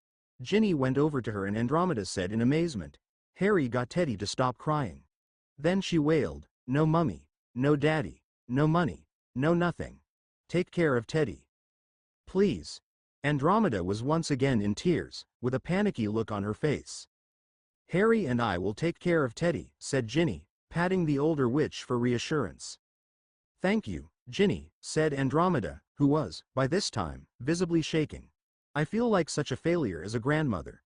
Ginny went over to her and Andromeda said in amazement. Harry got Teddy to stop crying. Then she wailed, "No mummy, no daddy, no money, no nothing. Take care of Teddy. Please." Andromeda was once again in tears, with a panicky look on her face. "Harry and I will take care of Teddy," said Ginny, patting the older witch for reassurance. "Thank you, Ginny," said Andromeda, who was, by this time, visibly shaking. "I feel like such a failure as a grandmother.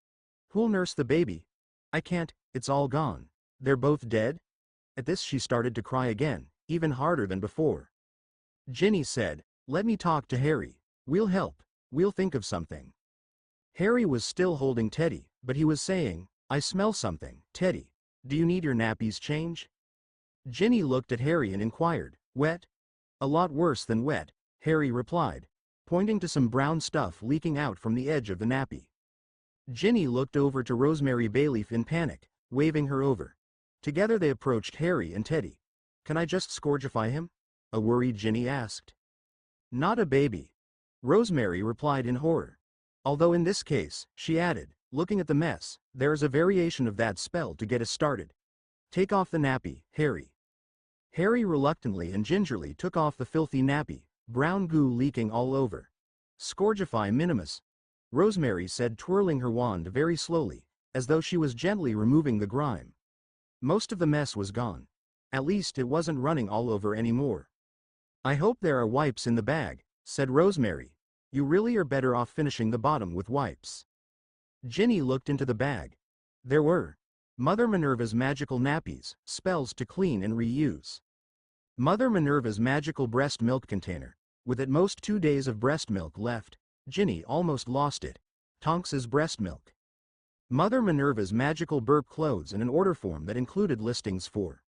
Who'll nurse the baby? I can't, it's all gone. They're both dead?" At this she started to cry again, even harder than before. Ginny said, "Let me talk to Harry. We'll help. We'll think of something." Harry was still holding Teddy, but he was saying, "I smell something. Teddy, do you need your nappies changed?" Ginny looked at Harry and inquired, "Wet?" "A lot worse than wet," Harry replied, pointing to some brown stuff leaking out from the edge of the nappy. Ginny looked over to Rosemary Bayleaf in panic, waving her over. Together they approached Harry and Teddy. "Can I just scourgify him?" a worried Ginny asked. "Not a baby," Rosemary replied in horror. "Although in this case," she added, looking at the mess, "there is a variation of that spell to get us started. Take off the nappy, Harry." Harry reluctantly and gingerly took off the filthy nappy, brown goo leaking all over. "Scourgify minimus," Rosemary said, twirling her wand very slowly, as though she was gently removing the grime. Most of the mess was gone. At least it wasn't running all over anymore. "I hope there are wipes in the bag," said Rosemary. "You really are better off finishing the bottom with wipes." Ginny looked into the bag. There were Mother Minerva's magical nappies, spells to clean and reuse. Mother Minerva's magical breast milk container, with at most 2 days of breast milk left. Ginny almost lost it. Tonks's breast milk. Mother Minerva's magical burp clothes, and an order form that included listings for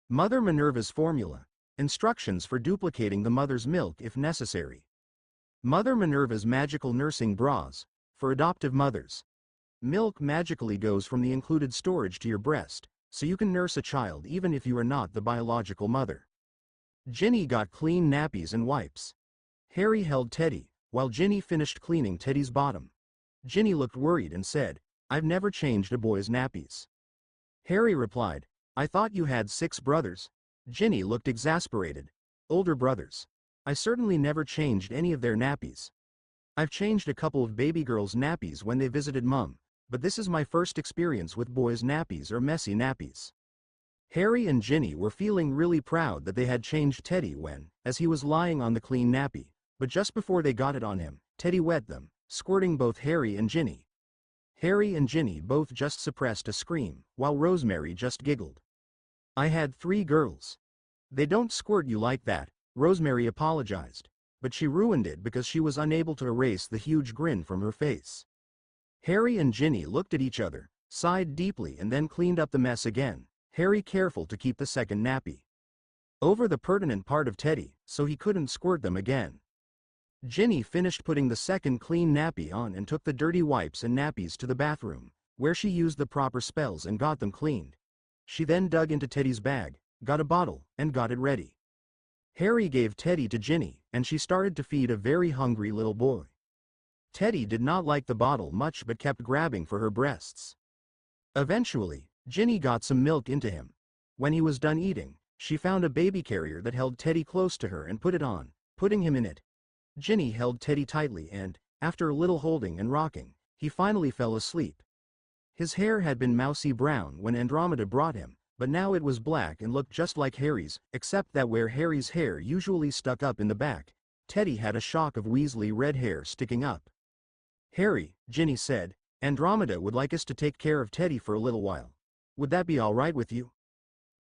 Mother Minerva's formula, instructions for duplicating the mother's milk if necessary. Mother Minerva's magical nursing bras, for adoptive mothers. Milk magically goes from the included storage to your breast, so you can nurse a child even if you are not the biological mother. Ginny got clean nappies and wipes. Harry held Teddy, while Ginny finished cleaning Teddy's bottom. Ginny looked worried and said, "I've never changed a boy's nappies." Harry replied, "I thought you had 6 brothers." Ginny looked exasperated. "Older brothers. I certainly never changed any of their nappies. I've changed a couple of baby girls' nappies when they visited Mum, but this is my first experience with boys' nappies or messy nappies." Harry and Ginny were feeling really proud that they had changed Teddy when, as he was lying on the clean nappy, but just before they got it on him, Teddy wet them, squirting both Harry and Ginny. Harry and Ginny both just suppressed a scream, while Rosemary just giggled. "I had 3 girls. They don't squirt you like that," Rosemary apologized, but she ruined it because she was unable to erase the huge grin from her face. Harry and Ginny looked at each other, sighed deeply, and then cleaned up the mess again, Harry careful to keep the second nappy over the pertinent part of Teddy, so he couldn't squirt them again. Ginny finished putting the second clean nappy on and took the dirty wipes and nappies to the bathroom, where she used the proper spells and got them cleaned. She then dug into Teddy's bag, got a bottle, and got it ready. Harry gave Teddy to Ginny, and she started to feed a very hungry little boy. Teddy did not like the bottle much but kept grabbing for her breasts. Eventually, Ginny got some milk into him. When he was done eating, she found a baby carrier that held Teddy close to her and put it on, putting him in it. Ginny held Teddy tightly and, after a little holding and rocking, he finally fell asleep. His hair had been mousy brown when Andromeda brought him, but now it was black and looked just like Harry's, except that where Harry's hair usually stuck up in the back, Teddy had a shock of Weasley red hair sticking up. "Harry," Ginny said, "Andromeda would like us to take care of Teddy for a little while. Would that be all right with you?"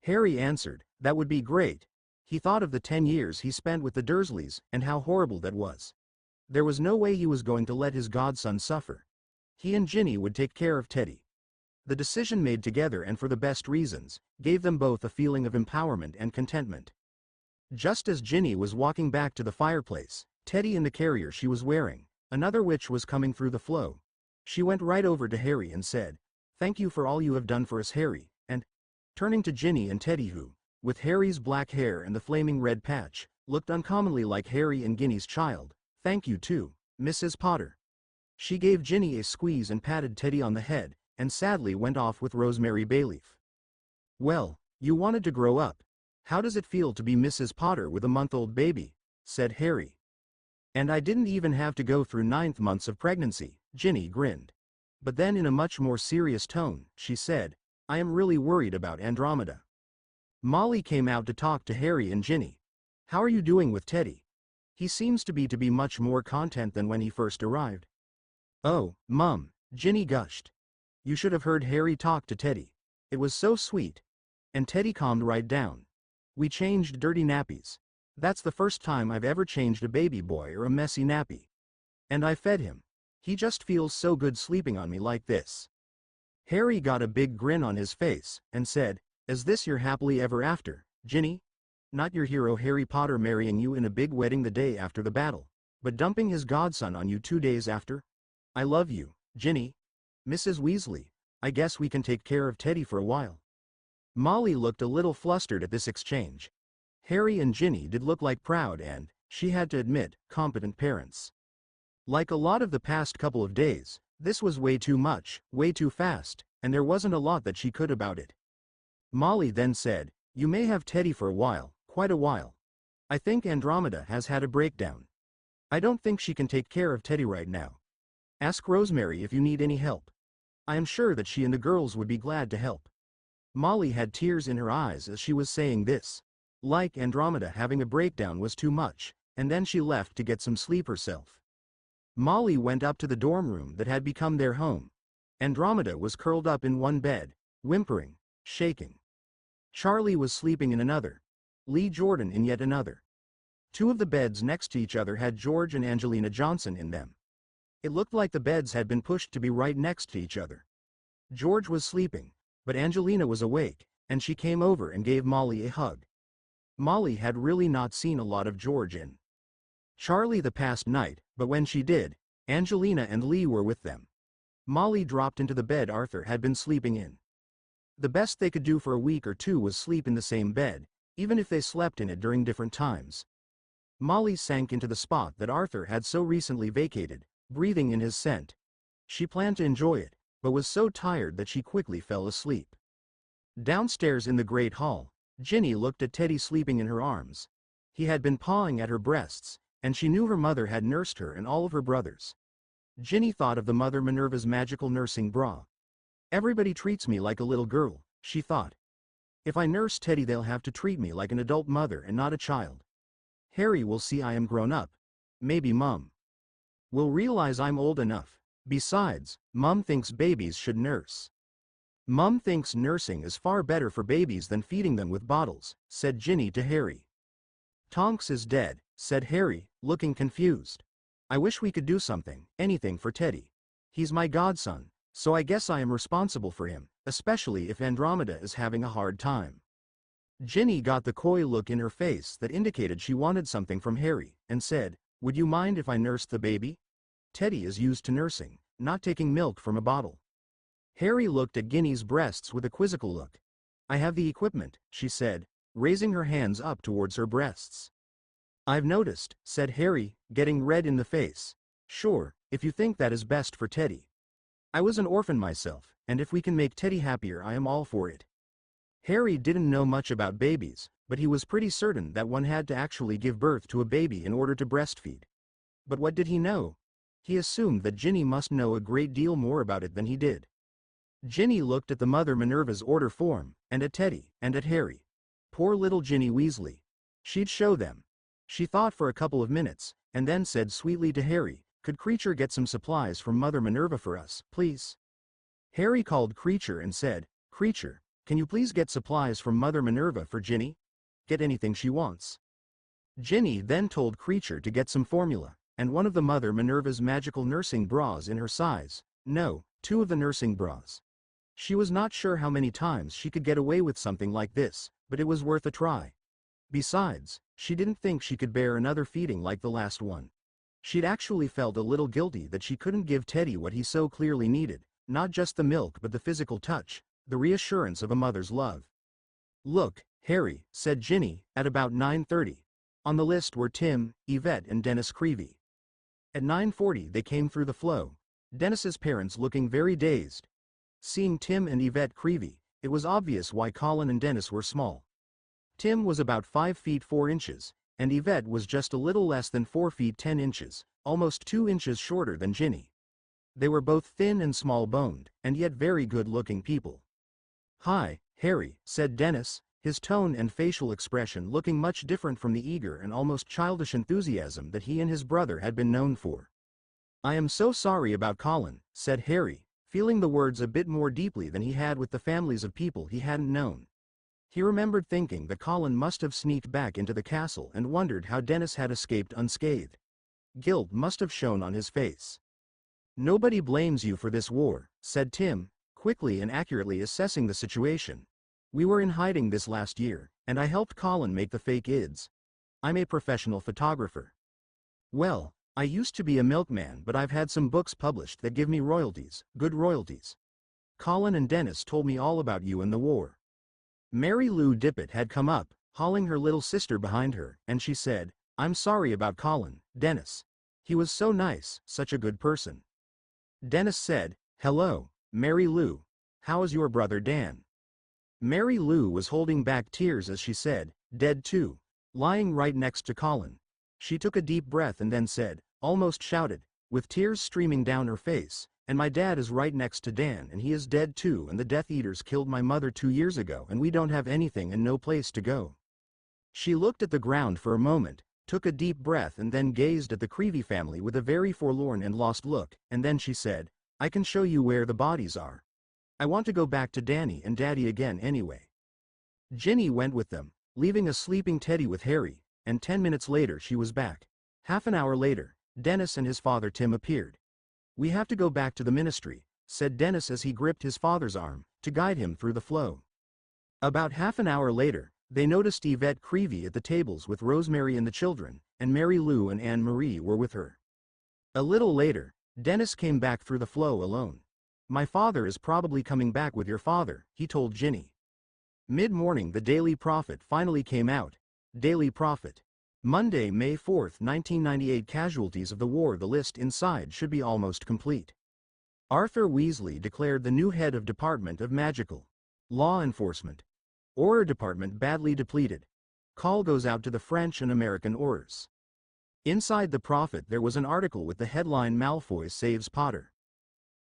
Harry answered, "That would be great." He thought of the 10 years he spent with the Dursleys and how horrible that was. There was no way he was going to let his godson suffer. He and Ginny would take care of Teddy. The decision made together and for the best reasons, gave them both a feeling of empowerment and contentment. Just as Ginny was walking back to the fireplace, Teddy in the carrier she was wearing, another witch was coming through the flow. She went right over to Harry and said, "Thank you for all you have done for us, Harry," and, turning to Ginny and Teddy who, with Harry's black hair and the flaming red patch, looked uncommonly like Harry and Ginny's child, Thank you too, Mrs. Potter. She gave Ginny a squeeze and patted Teddy on the head, and sadly went off with Rosemary Bayleaf. Well, you wanted to grow up. How does it feel to be Mrs. Potter with a month-old baby? Said Harry. And I didn't even have to go through 9 months of pregnancy, Ginny grinned. But then in a much more serious tone, she said, I am really worried about Andromeda. Molly came out to talk to Harry and Ginny. How are you doing with Teddy? He seems to be much more content than when he first arrived. Oh, Mum, Ginny gushed. You should have heard Harry talk to Teddy. It was so sweet. And Teddy calmed right down. We changed dirty nappies. That's the first time I've ever changed a baby boy or a messy nappy. And I fed him. He just feels so good sleeping on me like this. Harry got a big grin on his face, and said, Is this your happily ever after, Ginny? Not your hero Harry Potter marrying you in a big wedding the day after the battle, but dumping his godson on you 2 days after? I love you, Ginny. Mrs. Weasley, I guess we can take care of Teddy for a while. Molly looked a little flustered at this exchange. Harry and Ginny did look like proud and, she had to admit, competent parents. Like a lot of the past couple of days, this was way too much, way too fast, and there wasn't a lot that she could about it. Molly then said, You may have Teddy for a while, quite a while. I think Andromeda has had a breakdown. I don't think she can take care of Teddy right now. Ask Rosemary if you need any help. I am sure that she and the girls would be glad to help. Molly had tears in her eyes as she was saying this. Like Andromeda having a breakdown was too much, and then she left to get some sleep herself. Molly went up to the dorm room that had become their home. Andromeda was curled up in one bed, whimpering, shaking. Charlie was sleeping in another. Lee Jordan in yet another. 2 of the beds next to each other had George and Angelina Johnson in them. It looked like the beds had been pushed to be right next to each other. George was sleeping, but Angelina was awake, and she came over and gave Molly a hug. Molly had really not seen a lot of George and Charlie the past night, but when she did, Angelina and Lee were with them. Molly dropped into the bed Arthur had been sleeping in. The best they could do for a week or 2 was sleep in the same bed, even if they slept in it during different times. Molly sank into the spot that Arthur had so recently vacated, breathing in his scent. She planned to enjoy it, but was so tired that she quickly fell asleep. Downstairs in the great hall, Ginny looked at Teddy sleeping in her arms. He had been pawing at her breasts, and she knew her mother had nursed her and all of her brothers. Ginny thought of the Mother Minerva's magical nursing bra. Everybody treats me like a little girl, she thought. If I nurse Teddy they'll have to treat me like an adult mother and not a child. Harry will see I am grown up. Maybe Mum will realize I'm old enough. Besides, Mum thinks babies should nurse. Mum thinks nursing is far better for babies than feeding them with bottles, said Ginny to Harry. Tonks is dead, said Harry, looking confused. I wish we could do something, anything for Teddy. He's my godson, so I guess I am responsible for him, especially if Andromeda is having a hard time. Ginny got the coy look in her face that indicated she wanted something from Harry, and said, Would you mind if I nursed the baby? Teddy is used to nursing, not taking milk from a bottle. Harry looked at Ginny's breasts with a quizzical look. I have the equipment, she said, raising her hands up towards her breasts. I've noticed, said Harry, getting red in the face. Sure, if you think that is best for Teddy. I was an orphan myself, and if we can make Teddy happier I am all for it. Harry didn't know much about babies, but he was pretty certain that one had to actually give birth to a baby in order to breastfeed. But what did he know? He assumed that Ginny must know a great deal more about it than he did. Ginny looked at the Mother Minerva's order form, and at Teddy, and at Harry. Poor little Ginny Weasley. She'd show them. She thought for a couple of minutes, and then said sweetly to Harry, Could Creature get some supplies from Mother Minerva for us, please? Harry called Creature and said, Creature, can you please get supplies from Mother Minerva for Ginny? Get anything she wants. Ginny then told Creature to get some formula, and one of the Mother Minerva's magical nursing bras in her size. No, 2 of the nursing bras. She was not sure how many times she could get away with something like this, but it was worth a try. Besides, she didn't think she could bear another feeding like the last one. She'd actually felt a little guilty that she couldn't give Teddy what he so clearly needed, not just the milk but the physical touch, the reassurance of a mother's love. Look, Harry, said Ginny, at about 9:30. On the list were Tim, Yvette and Dennis Creevy. At 9:40 they came through the flow, Dennis's parents looking very dazed. Seeing Tim and Yvette Creevy, it was obvious why Colin and Dennis were small. Tim was about 5 feet 4 inches, and Yvette was just a little less than 4 feet 10 inches, almost 2 inches shorter than Ginny. They were both thin and small-boned, and yet very good-looking people. "Hi, Harry," said Dennis, his tone and facial expression looking much different from the eager and almost childish enthusiasm that he and his brother had been known for. "I am so sorry about Colin," said Harry, feeling the words a bit more deeply than he had with the families of people he hadn't known. He remembered thinking that Colin must have sneaked back into the castle and wondered how Dennis had escaped unscathed. Guilt must have shown on his face. "Nobody blames you for this war," said Tim, quickly and accurately assessing the situation. "We were in hiding this last year, and I helped Colin make the fake ids. I'm a professional photographer. Well, I used to be a milkman, but I've had some books published that give me royalties, good royalties. Colin and Dennis told me all about you and the war." Mary Lou Dippet had come up, hauling her little sister behind her, and she said, "I'm sorry about Colin, Dennis. He was so nice, such a good person." Dennis said, "Hello, Mary Lou. How is your brother Dan?" Mary Lou was holding back tears as she said, "Dead too, lying right next to Colin." She took a deep breath and then said, almost shouted, with tears streaming down her face, "And my dad is right next to Dan, and he is dead too, and the Death Eaters killed my mother 2 years ago, and we don't have anything and no place to go." She looked at the ground for a moment, took a deep breath and then gazed at the Creevy family with a very forlorn and lost look, and then she said, "I can show you where the bodies are. I want to go back to Danny and Daddy again anyway." Ginny went with them, leaving a sleeping Teddy with Harry, and 10 minutes later she was back. Half an hour later, Dennis and his father Tim appeared. "We have to go back to the ministry," said Dennis as he gripped his father's arm, to guide him through the flow. About half an hour later, they noticed Yvette Creevy at the tables with Rosemary and the children, and Mary Lou and Anne-Marie were with her. A little later, Dennis came back through the flow alone. "My father is probably coming back with your father," he told Ginny. Mid-morning the Daily Prophet finally came out. Daily Prophet. Monday, May 4, 1998. Casualties of the war. The list inside should be almost complete. Arthur Weasley declared the new head of Department of Magical Law Enforcement. Auror Department badly depleted. Call goes out to the French and American Aurors. Inside the Prophet there was an article with the headline "Malfoy Saves Potter."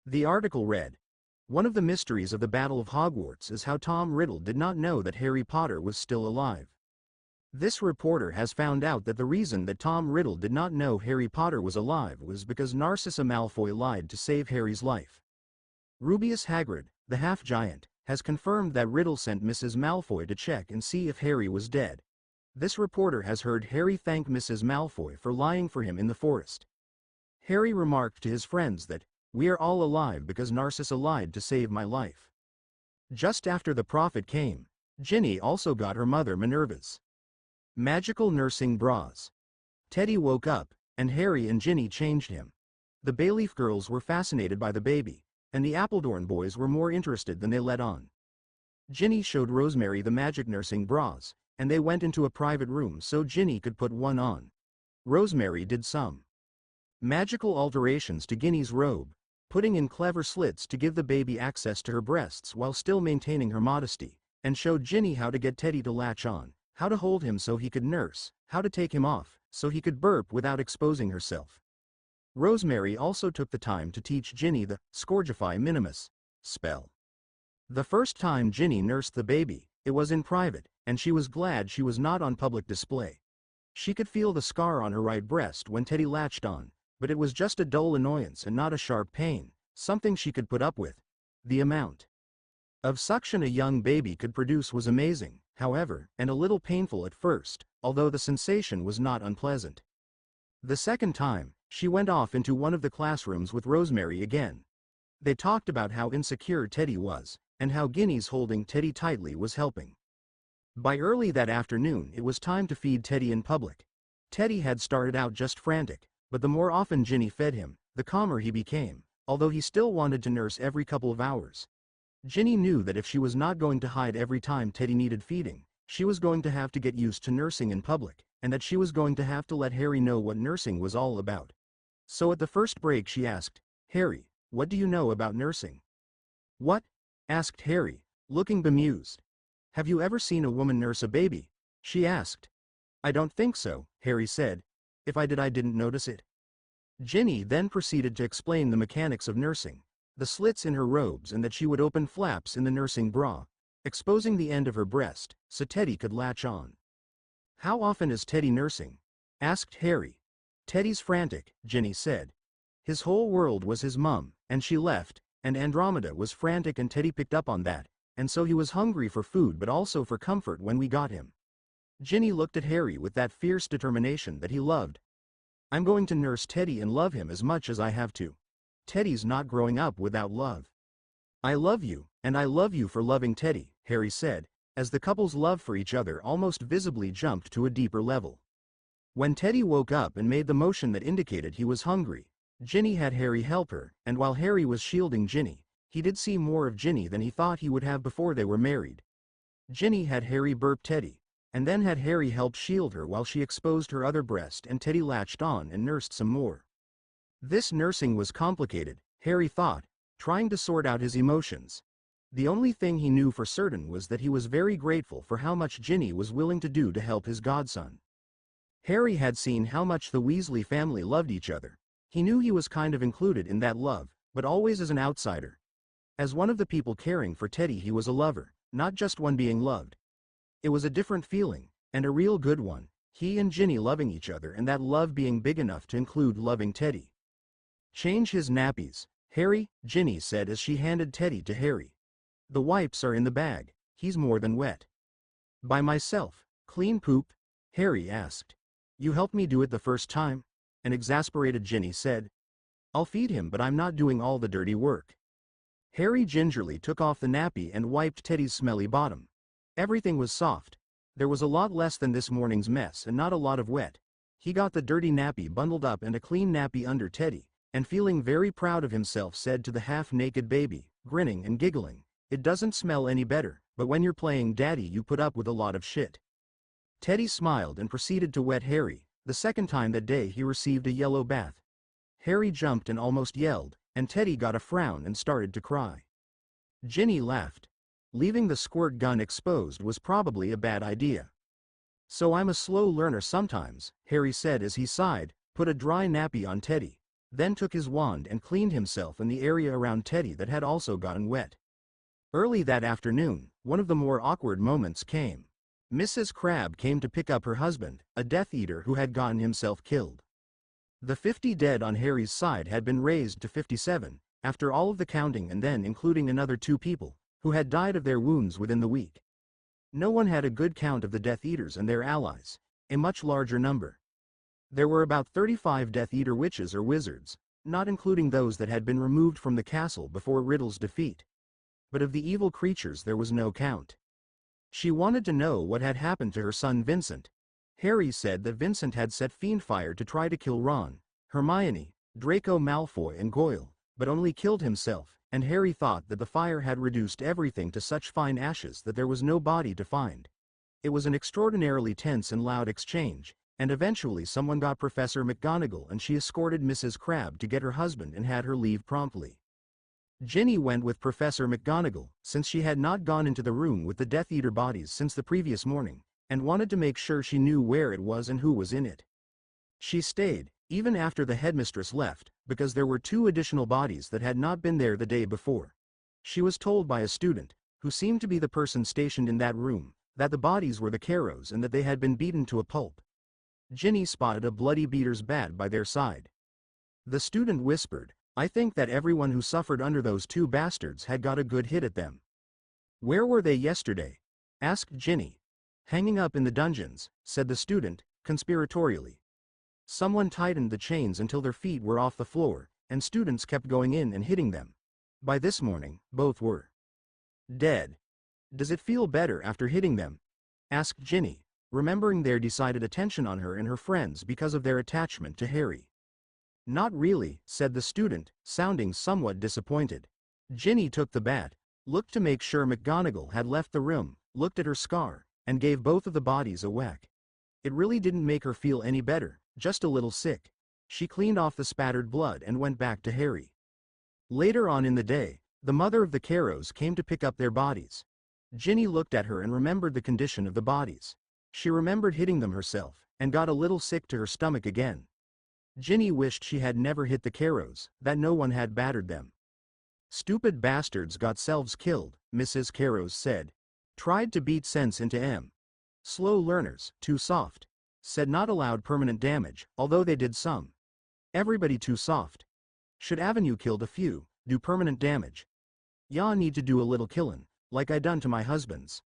The article read, "One of the mysteries of the Battle of Hogwarts is how Tom Riddle did not know that Harry Potter was still alive. This reporter has found out that the reason that Tom Riddle did not know Harry Potter was alive was because Narcissa Malfoy lied to save Harry's life. Rubeus Hagrid, the half-giant, has confirmed that Riddle sent Mrs. Malfoy to check and see if Harry was dead. This reporter has heard Harry thank Mrs. Malfoy for lying for him in the forest. Harry remarked to his friends that, 'We are all alive because Narcissa lied to save my life.'" Just after the Prophet came, Ginny also got her mother Minerva's magical nursing bras. Teddy woke up, and Harry and Ginny changed him. The Bayleaf girls were fascinated by the baby, and the Appledorn boys were more interested than they let on. Ginny showed Rosemary the magic nursing bras, and they went into a private room so Ginny could put one on. Rosemary did some magical alterations to Ginny's robe, putting in clever slits to give the baby access to her breasts while still maintaining her modesty, and showed Ginny how to get Teddy to latch on, how to hold him so he could nurse, how to take him off, so he could burp without exposing herself. Rosemary also took the time to teach Ginny the Scourgify Minimus spell. The first time Ginny nursed the baby, it was in private, and she was glad she was not on public display. She could feel the scar on her right breast when Teddy latched on, but it was just a dull annoyance and not a sharp pain, something she could put up with. The amount of suction a young baby could produce was amazing, however, and a little painful at first, although the sensation was not unpleasant. The second time, she went off into one of the classrooms with Rosemary again. They talked about how insecure Teddy was, and how Ginny's holding Teddy tightly was helping. By early that afternoon it was time to feed Teddy in public. Teddy had started out just frantic, but the more often Ginny fed him, the calmer he became, although he still wanted to nurse every couple of hours. Ginny knew that if she was not going to hide every time Teddy needed feeding, she was going to have to get used to nursing in public, and that she was going to have to let Harry know what nursing was all about. So at the first break she asked, "Harry, what do you know about nursing?" "What?" asked Harry, looking bemused. "Have you ever seen a woman nurse a baby?" she asked. "I don't think so," Harry said. "If I did, I didn't notice it." Ginny then proceeded to explain the mechanics of nursing, the slits in her robes, and that she would open flaps in the nursing bra, exposing the end of her breast, so Teddy could latch on. "How often is Teddy nursing?" asked Harry. "Teddy's frantic," Ginny said. "His whole world was his mum, and she left, and Andromeda was frantic and Teddy picked up on that, and so he was hungry for food but also for comfort when we got him." Ginny looked at Harry with that fierce determination that he loved. "I'm going to nurse Teddy and love him as much as I have to. Teddy's not growing up without love." "I love you, and I love you for loving Teddy," Harry said, as the couple's love for each other almost visibly jumped to a deeper level. When Teddy woke up and made the motion that indicated he was hungry, Ginny had Harry help her, and while Harry was shielding Ginny, he did see more of Ginny than he thought he would have before they were married. Ginny had Harry burp Teddy, and then had Harry help shield her while she exposed her other breast, and Teddy latched on and nursed some more. This nursing was complicated, Harry thought, trying to sort out his emotions. The only thing he knew for certain was that he was very grateful for how much Ginny was willing to do to help his godson. Harry had seen how much the Weasley family loved each other. He knew he was kind of included in that love, but always as an outsider. As one of the people caring for Teddy, he was a lover, not just one being loved. It was a different feeling, and a real good one, he and Ginny loving each other, and that love being big enough to include loving Teddy. "Change his nappies, Harry," Ginny said as she handed Teddy to Harry. "The wipes are in the bag, he's more than wet." "By myself, clean poop?" Harry asked. "You helped me do it the first time?" An exasperated Ginny said. "I'll feed him, but I'm not doing all the dirty work." Harry gingerly took off the nappy and wiped Teddy's smelly bottom. Everything was soft. There was a lot less than this morning's mess and not a lot of wet. He got the dirty nappy bundled up and a clean nappy under Teddy, and feeling very proud of himself said to the half-naked baby, grinning and giggling, "It doesn't smell any better, but when you're playing daddy you put up with a lot of shit." Teddy smiled and proceeded to wet Harry. The second time that day he received a yellow bath. Harry jumped and almost yelled, and Teddy got a frown and started to cry. Ginny laughed. Leaving the squirt gun exposed was probably a bad idea. "So I'm a slow learner sometimes," Harry said as he sighed, put a dry nappy on Teddy, then took his wand and cleaned himself in the area around Teddy that had also gotten wet. Early that afternoon, one of the more awkward moments came. Mrs. Crabbe came to pick up her husband, a Death Eater who had gotten himself killed. The 50 dead on Harry's side had been raised to 57, after all of the counting, and then including another 2 people, who had died of their wounds within the week. No one had a good count of the Death Eaters and their allies, a much larger number. There were about 35 Death Eater witches or wizards, not including those that had been removed from the castle before Riddle's defeat. But of the evil creatures there was no count. She wanted to know what had happened to her son Vincent. Harry said that Vincent had set Fiendfire to try to kill Ron, Hermione, Draco Malfoy and Goyle, but only killed himself, and Harry thought that the fire had reduced everything to such fine ashes that there was no body to find. It was an extraordinarily tense and loud exchange, and eventually someone got Professor McGonagall and she escorted Mrs. Crabbe to get her husband and had her leave promptly. Ginny went with Professor McGonagall, since she had not gone into the room with the Death Eater bodies since the previous morning, and wanted to make sure she knew where it was and who was in it. She stayed, even after the headmistress left, because there were 2 additional bodies that had not been there the day before. She was told by a student, who seemed to be the person stationed in that room, that the bodies were the Carrows and that they had been beaten to a pulp. Ginny spotted a bloody beater's bat by their side. The student whispered, "I think that everyone who suffered under those 2 bastards had got a good hit at them." "Where were they yesterday?" asked Ginny. "Hanging up in the dungeons," said the student, conspiratorially. "Someone tightened the chains until their feet were off the floor, and students kept going in and hitting them. By this morning, both were dead." "Does it feel better after hitting them?" asked Ginny, remembering their decided attention on her and her friends because of their attachment to Harry. "Not really," said the student, sounding somewhat disappointed. Ginny took the bat, looked to make sure McGonagall had left the room, looked at her scar, and gave both of the bodies a whack. It really didn't make her feel any better, just a little sick. She cleaned off the spattered blood and went back to Harry. Later on in the day, the mother of the Carrows came to pick up their bodies. Ginny looked at her and remembered the condition of the bodies. She remembered hitting them herself, and got a little sick to her stomach again. Ginny wished she had never hit the Carrows, that no one had battered them. "Stupid bastards got selves killed," Mrs. Carrows said. "Tried to beat sense into 'em. Slow learners, too soft. Said not allowed permanent damage, although they did some. Everybody too soft. Should Avenue killed a few, do permanent damage. Ya need to do a little killin', like I done to my husband's.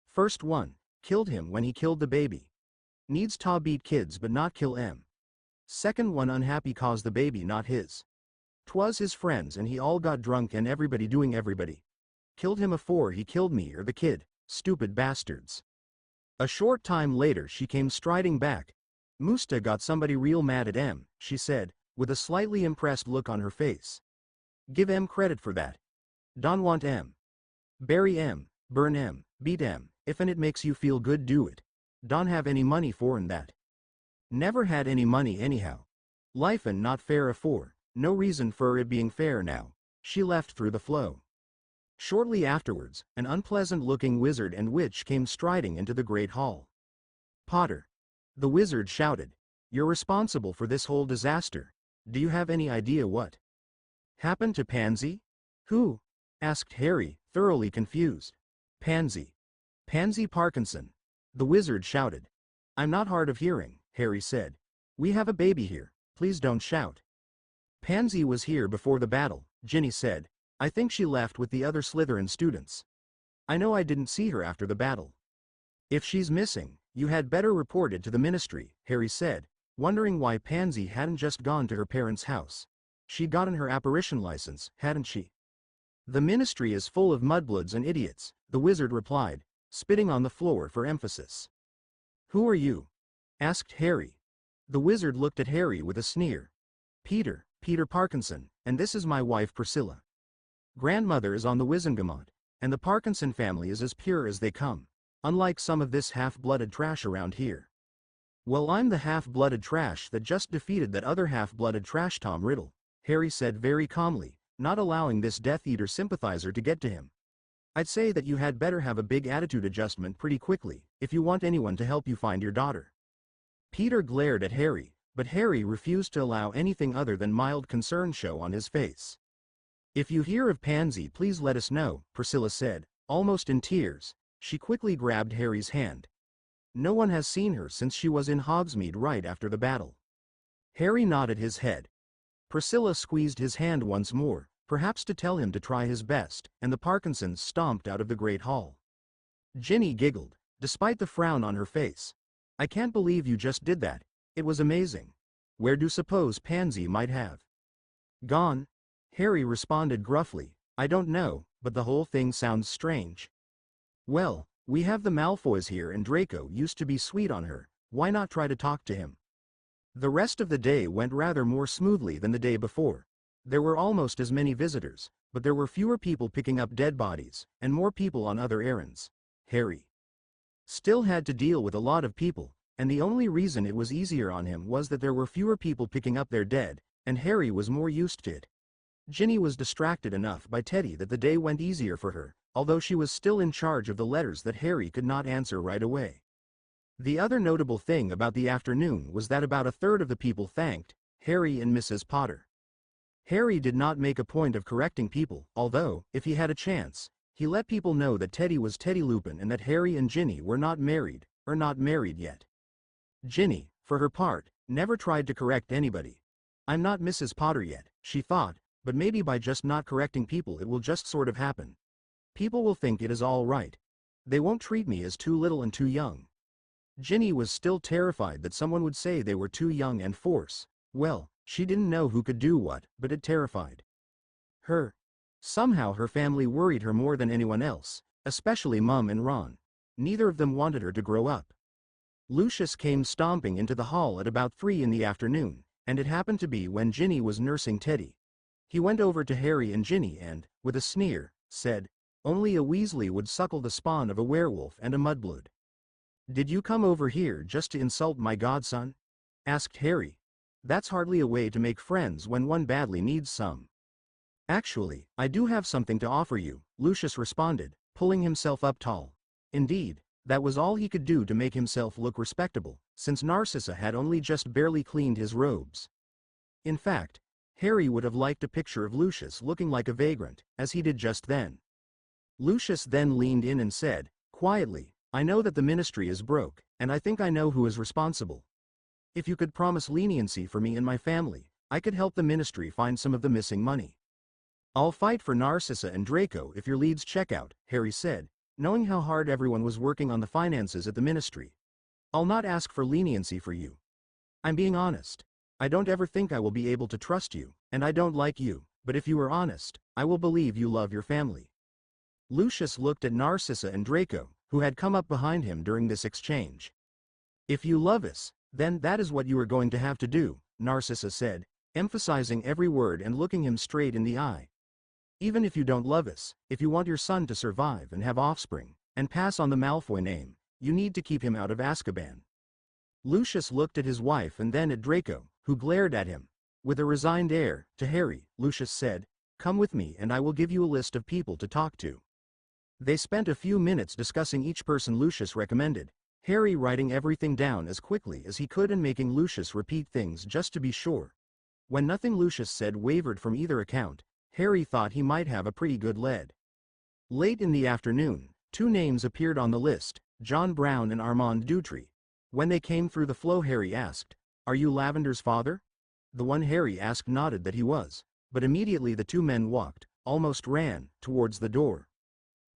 First one, killed him when he killed the baby. Needs ta beat kids but not kill 'em. Second one unhappy cause the baby not his. 'Twas his friends and he all got drunk and everybody doing everybody. Killed him afore he killed me or the kid, stupid bastards." A short time later she came striding back. "Musta got somebody real mad at 'em," she said, with a slightly impressed look on her face. "Give 'em credit for that. Don want 'em. Bury 'em, burn 'em, beat 'em, if'n it makes you feel good do it. Don have any money for'n that. Never had any money anyhow. Life'n not fair afore, no reason for it being fair now." She left through the flow. Shortly afterwards, an unpleasant-looking wizard and witch came striding into the great hall. "Potter," the wizard shouted, "you're responsible for this whole disaster. Do you have any idea what happened to Pansy?" "Who?" asked Harry, thoroughly confused. "Pansy. Pansy Parkinson," the wizard shouted. "I'm not hard of hearing," Harry said. "We have a baby here, please don't shout." "Pansy was here before the battle," Ginny said. "I think she left with the other Slytherin students. I know I didn't see her after the battle." "If she's missing, you had better report it to the ministry," Harry said, wondering why Pansy hadn't just gone to her parents' house. She'd gotten her apparition license, hadn't she? "The ministry is full of mudbloods and idiots," the wizard replied, spitting on the floor for emphasis. "Who are you?" asked Harry. The wizard looked at Harry with a sneer. Peter Parkinson, and this is my wife Priscilla. Grandmother is on the Wizengamot, and the Parkinson family is as pure as they come, unlike some of this half-blooded trash around here." "Well, I'm the half-blooded trash that just defeated that other half-blooded trash Tom Riddle," Harry said very calmly, not allowing this Death Eater sympathizer to get to him. "I'd say that you had better have a big attitude adjustment pretty quickly, if you want anyone to help you find your daughter." Peter glared at Harry, but Harry refused to allow anything other than mild concern show on his face. "If you hear of Pansy please let us know," Priscilla said, almost in tears. She quickly grabbed Harry's hand. "No one has seen her since she was in Hogsmeade right after the battle." Harry nodded his head. Priscilla squeezed his hand once more, perhaps to tell him to try his best, and the Parkinsons stomped out of the great hall. Ginny giggled, despite the frown on her face. "I can't believe you just did that. It was amazing. Where do you suppose Pansy might have gone?" Harry responded gruffly, "I don't know, but the whole thing sounds strange." "Well, we have the Malfoys here and Draco used to be sweet on her, why not try to talk to him?" The rest of the day went rather more smoothly than the day before. There were almost as many visitors, but there were fewer people picking up dead bodies, and more people on other errands. Harry still had to deal with a lot of people, and the only reason it was easier on him was that there were fewer people picking up their dead, and Harry was more used to it. Ginny was distracted enough by Teddy that the day went easier for her, although she was still in charge of the letters that Harry could not answer right away. The other notable thing about the afternoon was that about a third of the people thanked Harry and Mrs. Potter. Harry did not make a point of correcting people, although, if he had a chance, he let people know that Teddy was Teddy Lupin and that Harry and Ginny were not married, or not married yet. Ginny, for her part, never tried to correct anybody. "I'm not Mrs. Potter yet," she thought, "but maybe by just not correcting people it will just sort of happen. People will think it is all right. They won't treat me as too little and too young." Ginny was still terrified that someone would say they were too young and force. Well, she didn't know who could do what, but it terrified her. Somehow her family worried her more than anyone else, especially Mum and Ron. Neither of them wanted her to grow up. Lucius came stomping into the hall at about 3 in the afternoon, and it happened to be when Ginny was nursing Teddy. He went over to Harry and Ginny and, with a sneer, said, "Only a Weasley would suckle the spawn of a werewolf and a mudblood." "Did you come over here just to insult my godson?" asked Harry. That's hardly a way to make friends when one badly needs some. Actually, I do have something to offer you, Lucius responded, pulling himself up tall. Indeed, that was all he could do to make himself look respectable, since Narcissa had only just barely cleaned his robes. In fact, Harry would have liked a picture of Lucius looking like a vagrant, as he did just then. Lucius then leaned in and said, quietly, I know that the ministry is broke, and I think I know who is responsible. If you could promise leniency for me and my family, I could help the ministry find some of the missing money. I'll fight for Narcissa and Draco if your leads check out, Harry said, knowing how hard everyone was working on the finances at the ministry. I'll not ask for leniency for you. I'm being honest. I don't ever think I will be able to trust you, and I don't like you, but if you are honest, I will believe you love your family. Lucius looked at Narcissa and Draco, who had come up behind him during this exchange. If you love us, then that is what you are going to have to do, Narcissa said, emphasizing every word and looking him straight in the eye. Even if you don't love us, if you want your son to survive and have offspring, and pass on the Malfoy name, you need to keep him out of Azkaban. Lucius looked at his wife and then at Draco, who glared at him. With a resigned air, to Harry, Lucius said, come with me and I will give you a list of people to talk to. They spent a few minutes discussing each person Lucius recommended, Harry writing everything down as quickly as he could and making Lucius repeat things just to be sure. When nothing Lucius said wavered from either account, Harry thought he might have a pretty good lead. Late in the afternoon, two names appeared on the list, John Brown and Armand Dutry. When they came through the flow, Harry asked, are you Lavender's father? The one Harry asked nodded that he was, but immediately the two men walked, almost ran, towards the door.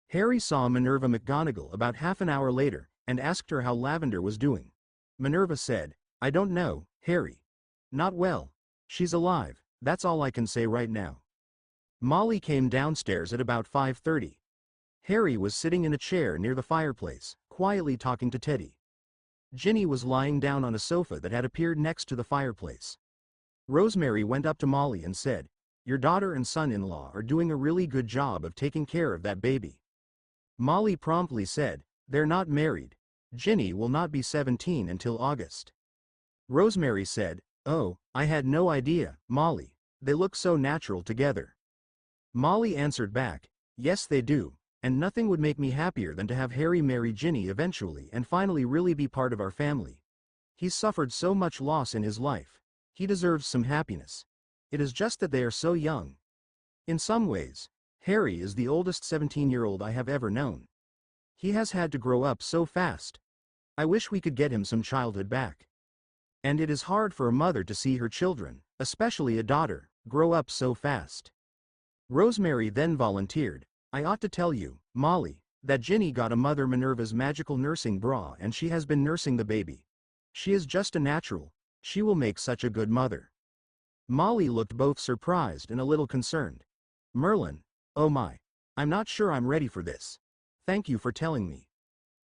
Harry saw Minerva McGonagall about half an hour later, and asked her how Lavender was doing. Minerva said, I don't know, Harry. Not well. She's alive, that's all I can say right now. Molly came downstairs at about 5:30. Harry was sitting in a chair near the fireplace, quietly talking to Teddy. Ginny was lying down on a sofa that had appeared next to the fireplace. Rosemary went up to Molly and said, your daughter and son-in-law are doing a really good job of taking care of that baby. Molly promptly said, they're not married. Ginny will not be 17 until August. Rosemary said, oh, I had no idea, Molly. They look so natural together. Molly answered back, yes they do, and nothing would make me happier than to have Harry marry Ginny eventually and finally really be part of our family. He's suffered so much loss in his life. He deserves some happiness. It is just that they are so young. In some ways, Harry is the oldest 17-year-old I have ever known. He has had to grow up so fast. I wish we could get him some childhood back. And it is hard for a mother to see her children, especially a daughter, grow up so fast. Rosemary then volunteered, I ought to tell you, Molly, that Ginny got a Mother Minerva's magical nursing bra and she has been nursing the baby. She is just a natural. She will make such a good mother. Molly looked both surprised and a little concerned. Merlin, oh my. I'm not sure I'm ready for this. Thank you for telling me.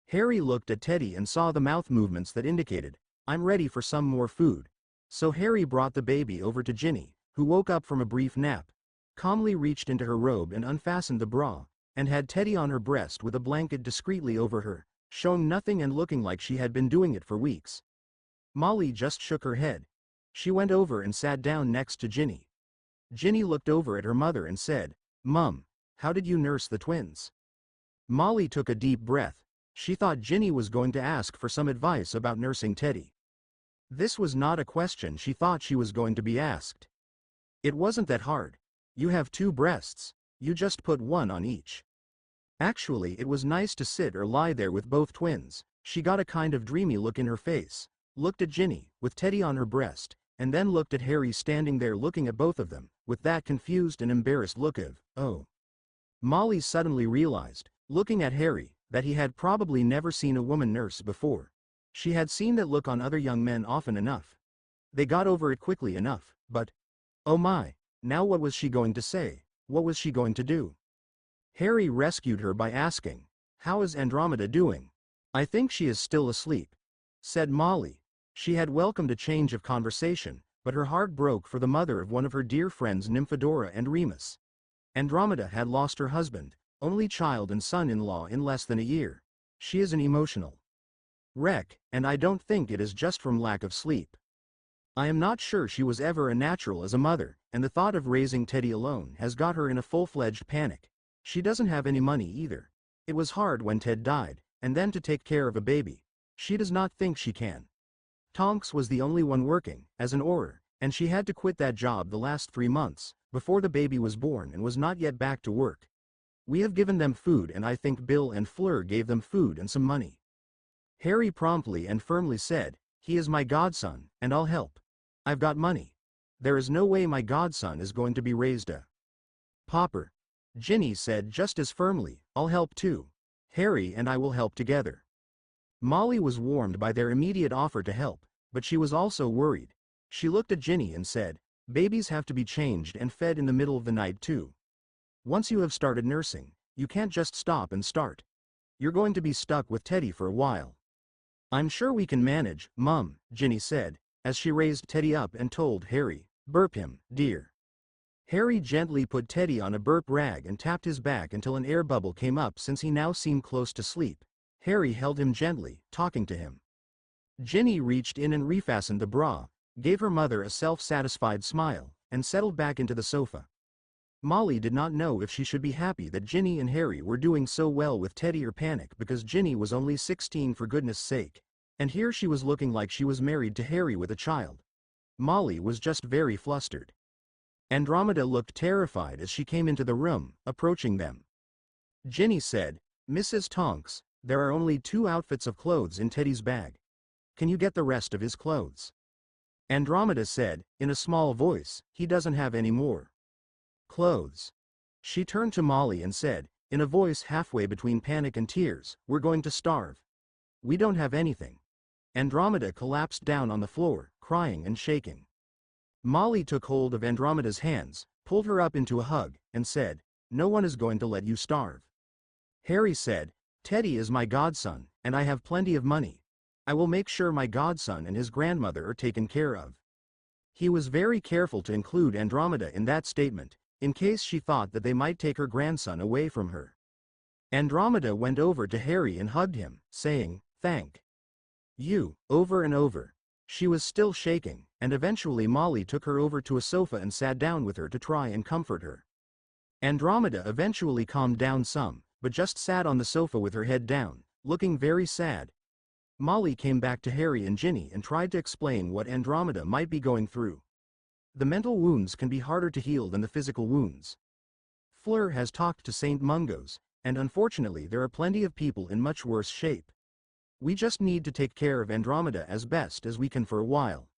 Harry looked at Teddy and saw the mouth movements that indicated, I'm ready for some more food. So Harry brought the baby over to Ginny, who woke up from a brief nap, calmly reached into her robe and unfastened the bra, and had Teddy on her breast with a blanket discreetly over her, showing nothing and looking like she had been doing it for weeks. Molly just shook her head. She went over and sat down next to Ginny. Ginny looked over at her mother and said, Mum, how did you nurse the twins? Molly took a deep breath. She thought Ginny was going to ask for some advice about nursing Teddy. This was not a question she thought she was going to be asked. It wasn't that hard. You have two breasts. You just put one on each. Actually, it was nice to sit or lie there with both twins. She got a kind of dreamy look in her face, looked at Ginny, with Teddy on her breast, and then looked at Harry standing there looking at both of them, with that confused and embarrassed look of, oh. Molly suddenly realized, looking at Harry, that he had probably never seen a woman nurse before. She had seen that look on other young men often enough. They got over it quickly enough, but, oh my, now what was she going to say? What was she going to do? Harry rescued her by asking, how is Andromeda doing? I think she is still asleep, said Molly. She had welcomed a change of conversation, but her heart broke for the mother of one of her dear friends Nymphadora and Remus. Andromeda had lost her husband, only child and son-in-law in less than a year. She is an emotional wreck, and I don't think it is just from lack of sleep. I am not sure she was ever a natural as a mother, and the thought of raising Teddy alone has got her in a full-fledged panic. She doesn't have any money either. It was hard when Ted died, and then to take care of a baby. She does not think she can. Tonks was the only one working, as an orer, and she had to quit that job the last 3 months, before the baby was born and was not yet back to work. We have given them food and I think Bill and Fleur gave them food and some money. Harry promptly and firmly said, he is my godson, and I'll help. I've got money. There is no way my godson is going to be raised a pauper. Ginny said just as firmly, I'll help too. Harry and I will help together. Molly was warmed by their immediate offer to help, but she was also worried. She looked at Ginny and said, babies have to be changed and fed in the middle of the night too. Once you have started nursing, you can't just stop and start. You're going to be stuck with Teddy for a while. I'm sure we can manage, Mum, Ginny said, as she raised Teddy up and told Harry, burp him, dear. Harry gently put Teddy on a burp rag and tapped his back until an air bubble came up since he now seemed close to sleep. Harry held him gently, talking to him. Ginny reached in and refastened the bra, gave her mother a self-satisfied smile, and settled back into the sofa. Molly did not know if she should be happy that Ginny and Harry were doing so well with Teddy or panic because Ginny was only 16 for goodness sake, and here she was looking like she was married to Harry with a child. Molly was just very flustered. Andromeda looked terrified as she came into the room, approaching them. Ginny said, Mrs. Tonks, there are only 2 outfits of clothes in Teddy's bag. Can you get the rest of his clothes? Andromeda said, in a small voice, he doesn't have any more clothes. She turned to Molly and said, in a voice halfway between panic and tears, we're going to starve. We don't have anything. Andromeda collapsed down on the floor, crying and shaking. Molly took hold of Andromeda's hands, pulled her up into a hug, and said, no one is going to let you starve. Harry said, Teddy is my godson, and I have plenty of money. I will make sure my godson and his grandmother are taken care of. He was very careful to include Andromeda in that statement, in case she thought that they might take her grandson away from her. Andromeda went over to Harry and hugged him, saying, thank you, over and over. She was still shaking, and eventually Molly took her over to a sofa and sat down with her to try and comfort her. Andromeda eventually calmed down some, but just sat on the sofa with her head down, looking very sad. Molly came back to Harry and Ginny and tried to explain what Andromeda might be going through. The mental wounds can be harder to heal than the physical wounds. Fleur has talked to Saint Mungo's, and unfortunately there are plenty of people in much worse shape. We just need to take care of Andromeda as best as we can for a while.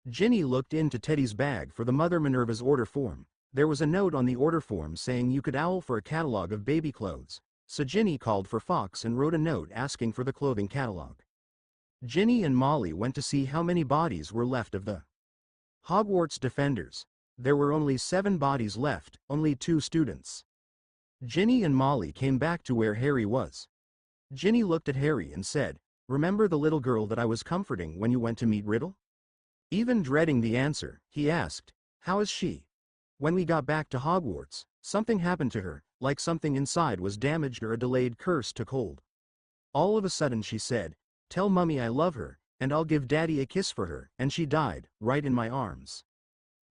Ginny looked into Teddy's bag for the Mother Minerva's order form. There was a note on the order form saying you could owl for a catalog of baby clothes, so Ginny called for Fox and wrote a note asking for the clothing catalog. Ginny and Molly went to see how many bodies were left of the Hogwarts defenders. There were only 7 bodies left, only 2 students. Ginny and Molly came back to where Harry was. Ginny looked at Harry and said, remember the little girl that I was comforting when you went to meet Riddle? Even dreading the answer, he asked, how is she? When we got back to Hogwarts, something happened to her, like something inside was damaged or a delayed curse took hold. All of a sudden she said, tell Mummy I love her, and I'll give Daddy a kiss for her, and she died, right in my arms.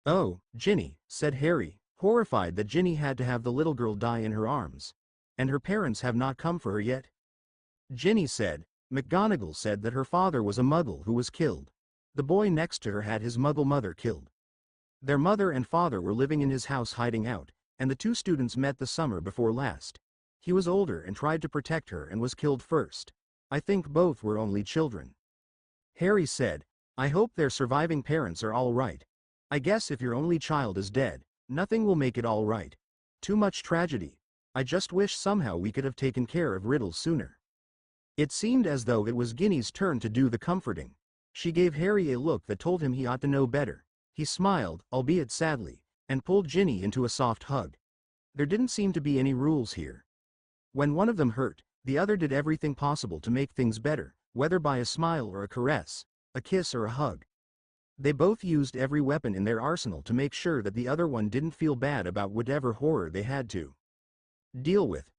Oh, Ginny, said Harry, horrified that Ginny had to have the little girl die in her arms. And her parents have not come for her yet? Ginny said, McGonagall said that her father was a Muggle who was killed. The boy next to her had his Muggle mother killed. Their mother and father were living in his house hiding out, and the 2 students met the summer before last. He was older and tried to protect her and was killed first. I think both were only children. Harry said, I hope their surviving parents are all right. I guess if your only child is dead, nothing will make it all right. Too much tragedy. I just wish somehow we could have taken care of Riddle sooner. It seemed as though it was Ginny's turn to do the comforting. She gave Harry a look that told him he ought to know better. He smiled, albeit sadly, and pulled Ginny into a soft hug. There didn't seem to be any rules here. When one of them hurt, the other did everything possible to make things better, whether by a smile or a caress, a kiss or a hug. They both used every weapon in their arsenal to make sure that the other one didn't feel bad about whatever horror they had to deal with.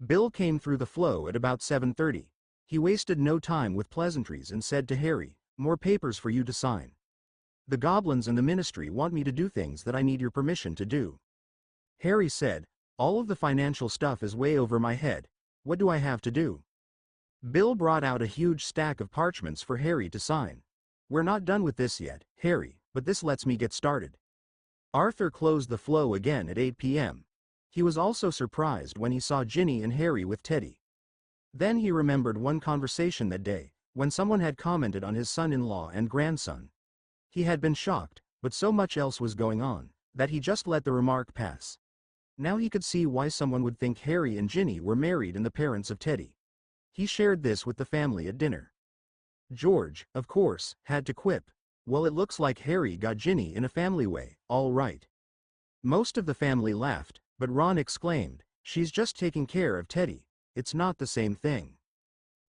Bill came through the flow at about 7:30. He wasted no time with pleasantries and said to Harry, more papers for you to sign. The goblins and the ministry want me to do things that I need your permission to do. Harry said, all of the financial stuff is way over my head. What do I have to do? Bill brought out a huge stack of parchments for Harry to sign. We're not done with this yet, Harry, but this lets me get started. Arthur closed the flow again at 8 p.m. He was also surprised when he saw Ginny and Harry with Teddy. Then he remembered one conversation that day, when someone had commented on his son-in-law and grandson. He had been shocked, but so much else was going on, that he just let the remark pass. Now he could see why someone would think Harry and Ginny were married and the parents of Teddy. He shared this with the family at dinner. George, of course, had to quip. Well, it looks like Harry got Ginny in a family way, all right. Most of the family laughed, but Ron exclaimed, she's just taking care of Teddy. It's not the same thing.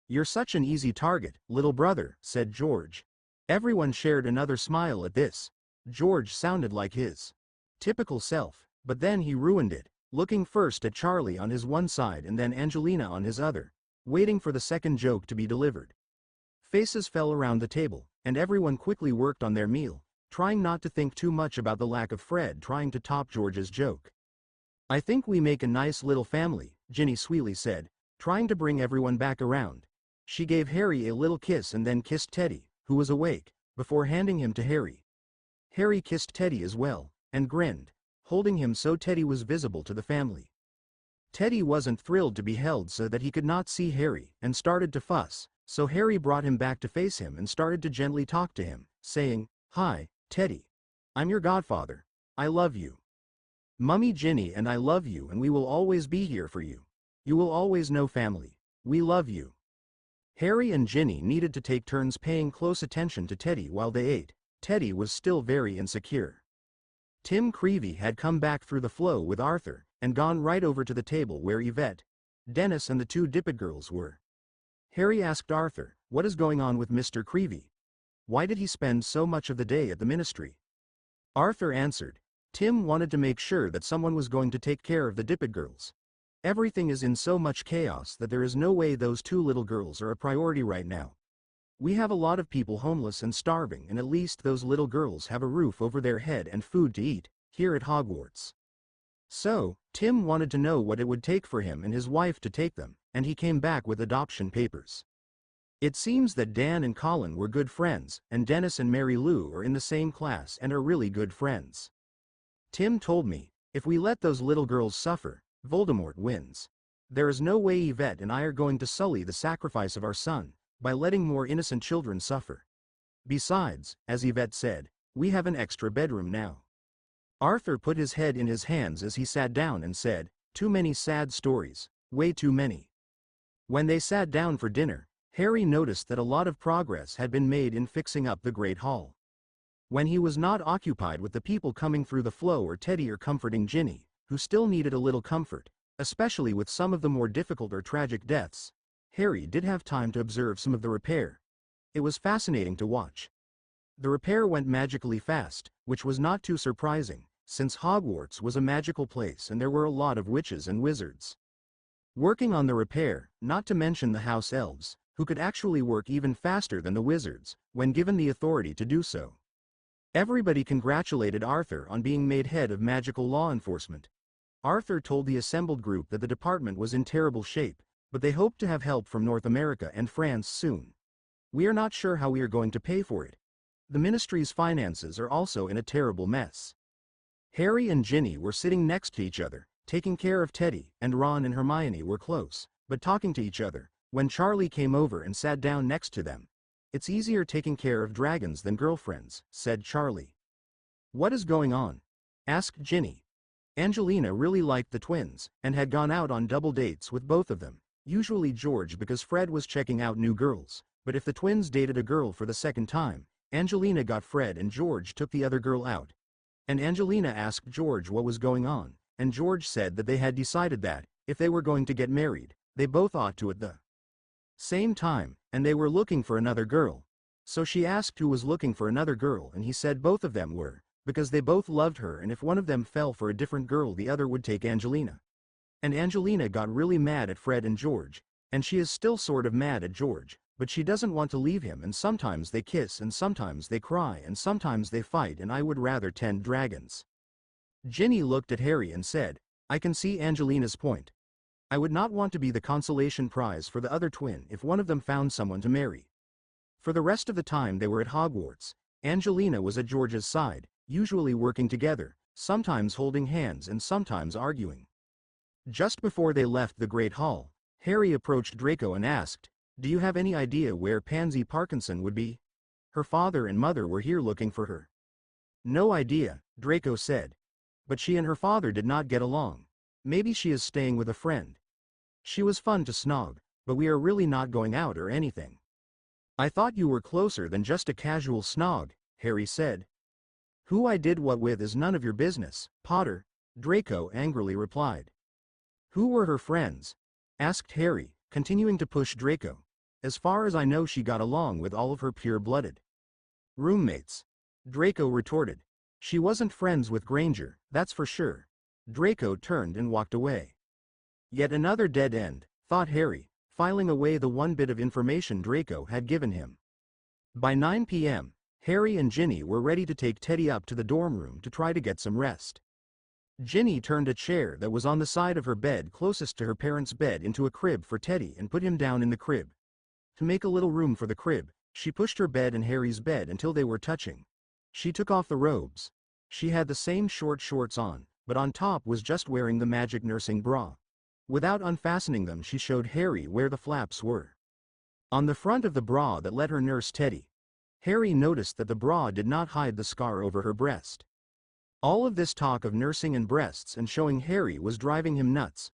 You're such an easy target, little brother, said George. Everyone shared another smile at this. George sounded like his typical self, but then he ruined it, looking first at Charlie on his one side and then Angelina on his other, waiting for the second joke to be delivered. Faces fell around the table, and everyone quickly worked on their meal, trying not to think too much about the lack of Fred trying to top George's joke. I think we make a nice little family, Ginny sweetly said, trying to bring everyone back around. She gave Harry a little kiss and then kissed Teddy, who was awake, before handing him to Harry. Harry kissed Teddy as well, and grinned, holding him so Teddy was visible to the family. Teddy wasn't thrilled to be held so that he could not see Harry, and started to fuss, so Harry brought him back to face him and started to gently talk to him, saying, Hi, Teddy. I'm your godfather. I love you. Mummy Ginny and I love you and we will always be here for you. You will always know family. We love you. Harry and Ginny needed to take turns paying close attention to Teddy while they ate. Teddy was still very insecure. Tim Creevy had come back through the flow with Arthur, and gone right over to the table where Yvette, Dennis and the two Dippet girls were. Harry asked Arthur, what is going on with Mr. Creevy? Why did he spend so much of the day at the ministry? Arthur answered, Tim wanted to make sure that someone was going to take care of the Dippet girls. Everything is in so much chaos that there is no way those two little girls are a priority right now. We have a lot of people homeless and starving, and at least those little girls have a roof over their head and food to eat, here at Hogwarts. So, Tim wanted to know what it would take for him and his wife to take them, and he came back with adoption papers. It seems that Dan and Colin were good friends, and Dennis and Mary Lou are in the same class and are really good friends. Tim told me, if we let those little girls suffer, Voldemort wins. There is no way Yvette and I are going to sully the sacrifice of our son by letting more innocent children suffer. Besides, as Yvette said, we have an extra bedroom now. Arthur put his head in his hands as he sat down and said, too many sad stories, way too many. When they sat down for dinner, Harry noticed that a lot of progress had been made in fixing up the Great Hall. When he was not occupied with the people coming through the flow or Teddy or comforting Ginny, who still needed a little comfort, especially with some of the more difficult or tragic deaths, Harry did have time to observe some of the repair. It was fascinating to watch. The repair went magically fast, which was not too surprising, since Hogwarts was a magical place and there were a lot of witches and wizards working on the repair, not to mention the house elves, who could actually work even faster than the wizards, when given the authority to do so. Everybody congratulated Arthur on being made head of magical law enforcement. Arthur told the assembled group that the department was in terrible shape, but they hoped to have help from North America and France soon. We are not sure how we are going to pay for it. The ministry's finances are also in a terrible mess. Harry and Ginny were sitting next to each other, taking care of Teddy, and Ron and Hermione were close, but talking to each other, when Charlie came over and sat down next to them. It's easier taking care of dragons than girlfriends, said Charlie. What is going on? Asked Ginny. Angelina really liked the twins, and had gone out on double dates with both of them, usually George because Fred was checking out new girls, but if the twins dated a girl for the second time, Angelina got Fred and George took the other girl out. And Angelina asked George what was going on, and George said that they had decided that, if they were going to get married, they both ought to at the same time, and they were looking for another girl. So she asked who was looking for another girl and he said both of them were, because they both loved her and if one of them fell for a different girl the other would take Angelina. And Angelina got really mad at Fred and George, and she is still sort of mad at George, but she doesn't want to leave him, and sometimes they kiss and sometimes they cry and sometimes they fight, and I would rather tend dragons. Ginny looked at Harry and said, I can see Angelina's point. I would not want to be the consolation prize for the other twin if one of them found someone to marry. For the rest of the time they were at Hogwarts, Angelina was at George's side, usually working together, sometimes holding hands and sometimes arguing. Just before they left the Great Hall, Harry approached Draco and asked, Do you have any idea where Pansy Parkinson would be? Her father and mother were here looking for her. No idea, Draco said. But she and her father did not get along. Maybe she is staying with a friend. She was fun to snog, but we are really not going out or anything. I thought you were closer than just a casual snog, Harry said. Who I did what with is none of your business, Potter, Draco angrily replied. Who were her friends? Asked Harry, continuing to push Draco. As far as I know, she got along with all of her pure-blooded roommates. Draco retorted. She wasn't friends with Granger, that's for sure. Draco turned and walked away. Yet another dead end, thought Harry, filing away the one bit of information Draco had given him. By 9 p.m., Harry and Ginny were ready to take Teddy up to the dorm room to try to get some rest. Ginny turned a chair that was on the side of her bed closest to her parents' bed into a crib for Teddy and put him down in the crib. To make a little room for the crib, she pushed her bed and Harry's bed until they were touching. She took off the robes. She had the same short shorts on, but on top was just wearing the magic nursing bra. Without unfastening them, she showed Harry where the flaps were. On the front of the bra that let her nurse Teddy, Harry noticed that the bra did not hide the scar over her breast. All of this talk of nursing and breasts and showing Harry was driving him nuts.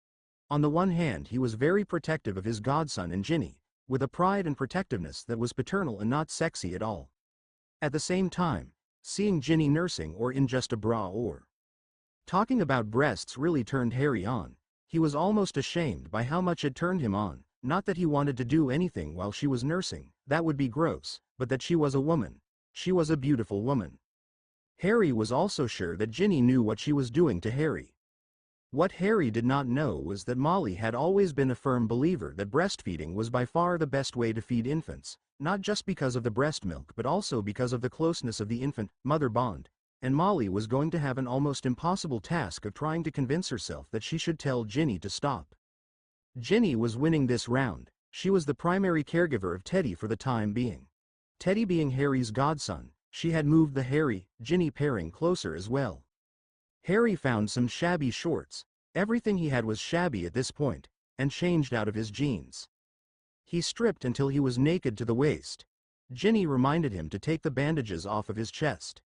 On the one hand, he was very protective of his godson and Ginny, with a pride and protectiveness that was paternal and not sexy at all. At the same time, seeing Ginny nursing or in just a bra or talking about breasts really turned Harry on. He was almost ashamed by how much it turned him on, not that he wanted to do anything while she was nursing, that would be gross, but that she was a woman. She was a beautiful woman. Harry was also sure that Ginny knew what she was doing to Harry. What Harry did not know was that Molly had always been a firm believer that breastfeeding was by far the best way to feed infants, not just because of the breast milk but also because of the closeness of the infant-mother bond, and Molly was going to have an almost impossible task of trying to convince herself that she should tell Ginny to stop. Ginny was winning this round. She was the primary caregiver of Teddy for the time being. Teddy being Harry's godson, she had moved the Harry-Ginny pairing closer as well. Harry found some shabby shorts. Everything he had was shabby at this point, and changed out of his jeans. He stripped until he was naked to the waist. Ginny reminded him to take the bandages off of his chest.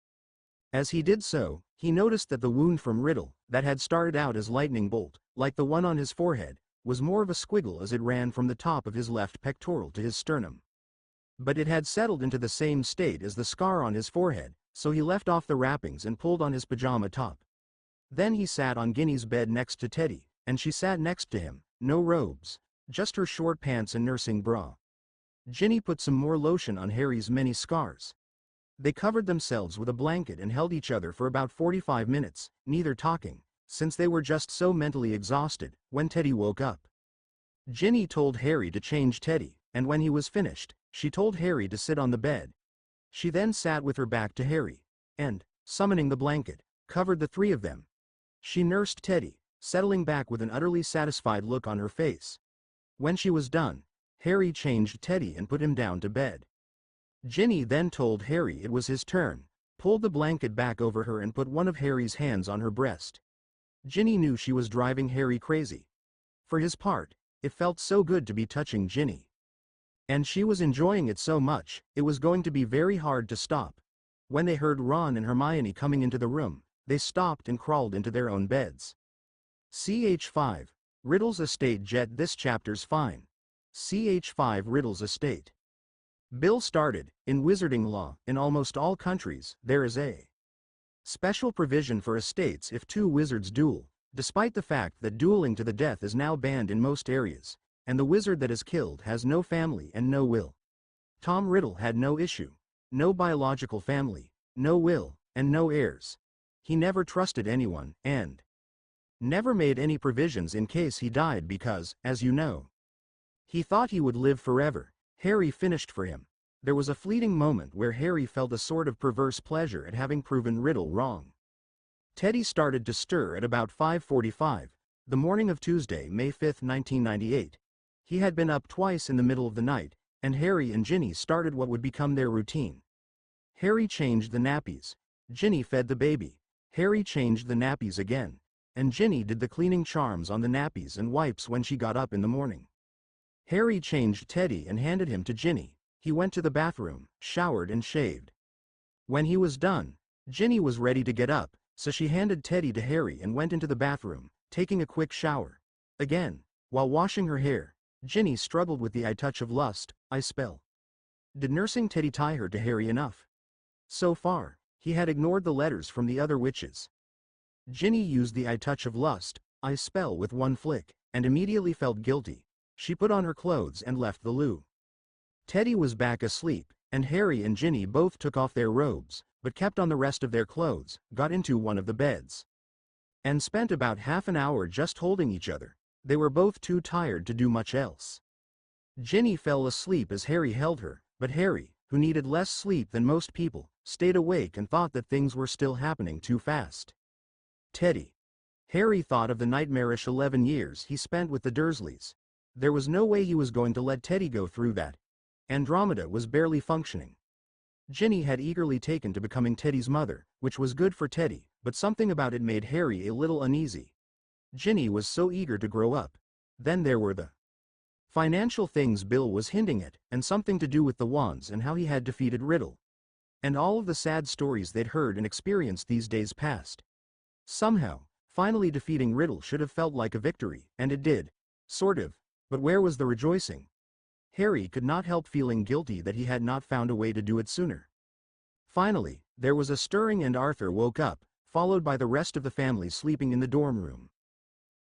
As he did so, he noticed that the wound from Riddle, that had started out as lightning bolt, like the one on his forehead, was more of a squiggle as it ran from the top of his left pectoral to his sternum. But it had settled into the same state as the scar on his forehead, so he left off the wrappings and pulled on his pajama top. Then he sat on Ginny's bed next to Teddy, and she sat next to him, no robes, just her short pants and nursing bra. Ginny put some more lotion on Harry's many scars. They covered themselves with a blanket and held each other for about 45 minutes, neither talking, since they were just so mentally exhausted, when Teddy woke up. Ginny told Harry to change Teddy, and when he was finished, she told Harry to sit on the bed. She then sat with her back to Harry, and, summoning the blanket, covered the three of them. She nursed Teddy, settling back with an utterly satisfied look on her face. When she was done, Harry changed Teddy and put him down to bed. Ginny then told Harry it was his turn, pulled the blanket back over her and put one of Harry's hands on her breast. Ginny knew she was driving Harry crazy. For his part, it felt so good to be touching Ginny. And she was enjoying it so much, it was going to be very hard to stop. When they heard Ron and Hermione coming into the room, they stopped and crawled into their own beds. Ch5, Riddle's Estate. Jet. This chapter's fine. Ch5, Riddle's Estate. Bill started. In wizarding law, in almost all countries, there is a special provision for estates if two wizards duel, despite the fact that dueling to the death is now banned in most areas, and the wizard that is killed has no family and no will. Tom Riddle had no issue, no biological family, no will, and no heirs. He never trusted anyone, and never made any provisions in case he died because, as you know, he thought he would live forever. Harry finished for him. There was a fleeting moment where Harry felt a sort of perverse pleasure at having proven Riddle wrong. Teddy started to stir at about 5:45, the morning of Tuesday, May 5, 1998. He had been up twice in the middle of the night, and Harry and Ginny started what would become their routine. Harry changed the nappies. Ginny fed the baby. Harry changed the nappies again, and Ginny did the cleaning charms on the nappies and wipes when she got up in the morning. Harry changed Teddy and handed him to Ginny. He went to the bathroom, showered and shaved. When he was done, Ginny was ready to get up, so she handed Teddy to Harry and went into the bathroom, taking a quick shower. Again, while washing her hair, Ginny struggled with the "I touch of lust, I spell." Did nursing Teddy tie her to Harry enough? So far, he had ignored the letters from the other witches. Ginny used the "I touch of lust, I spell" with one flick, and immediately felt guilty. She put on her clothes and left the loo. Teddy was back asleep, and Harry and Ginny both took off their robes, but kept on the rest of their clothes, got into one of the beds, and spent about half an hour just holding each other. They were both too tired to do much else. Ginny fell asleep as Harry held her, but Harry, who needed less sleep than most people, stayed awake and thought that things were still happening too fast. Teddy. Harry thought of the nightmarish 11 years he spent with the Dursleys. There was no way he was going to let Teddy go through that. Andromeda was barely functioning. Ginny had eagerly taken to becoming Teddy's mother, which was good for Teddy, but something about it made Harry a little uneasy. Ginny was so eager to grow up. Then there were the financial things Bill was hinting at, and something to do with the wands and how he had defeated Riddle. And all of the sad stories they'd heard and experienced these days past. Somehow, finally defeating Riddle should have felt like a victory, and it did. Sort of. But where was the rejoicing? Harry could not help feeling guilty that he had not found a way to do it sooner. Finally, there was a stirring and Arthur woke up, followed by the rest of the family sleeping in the dorm room.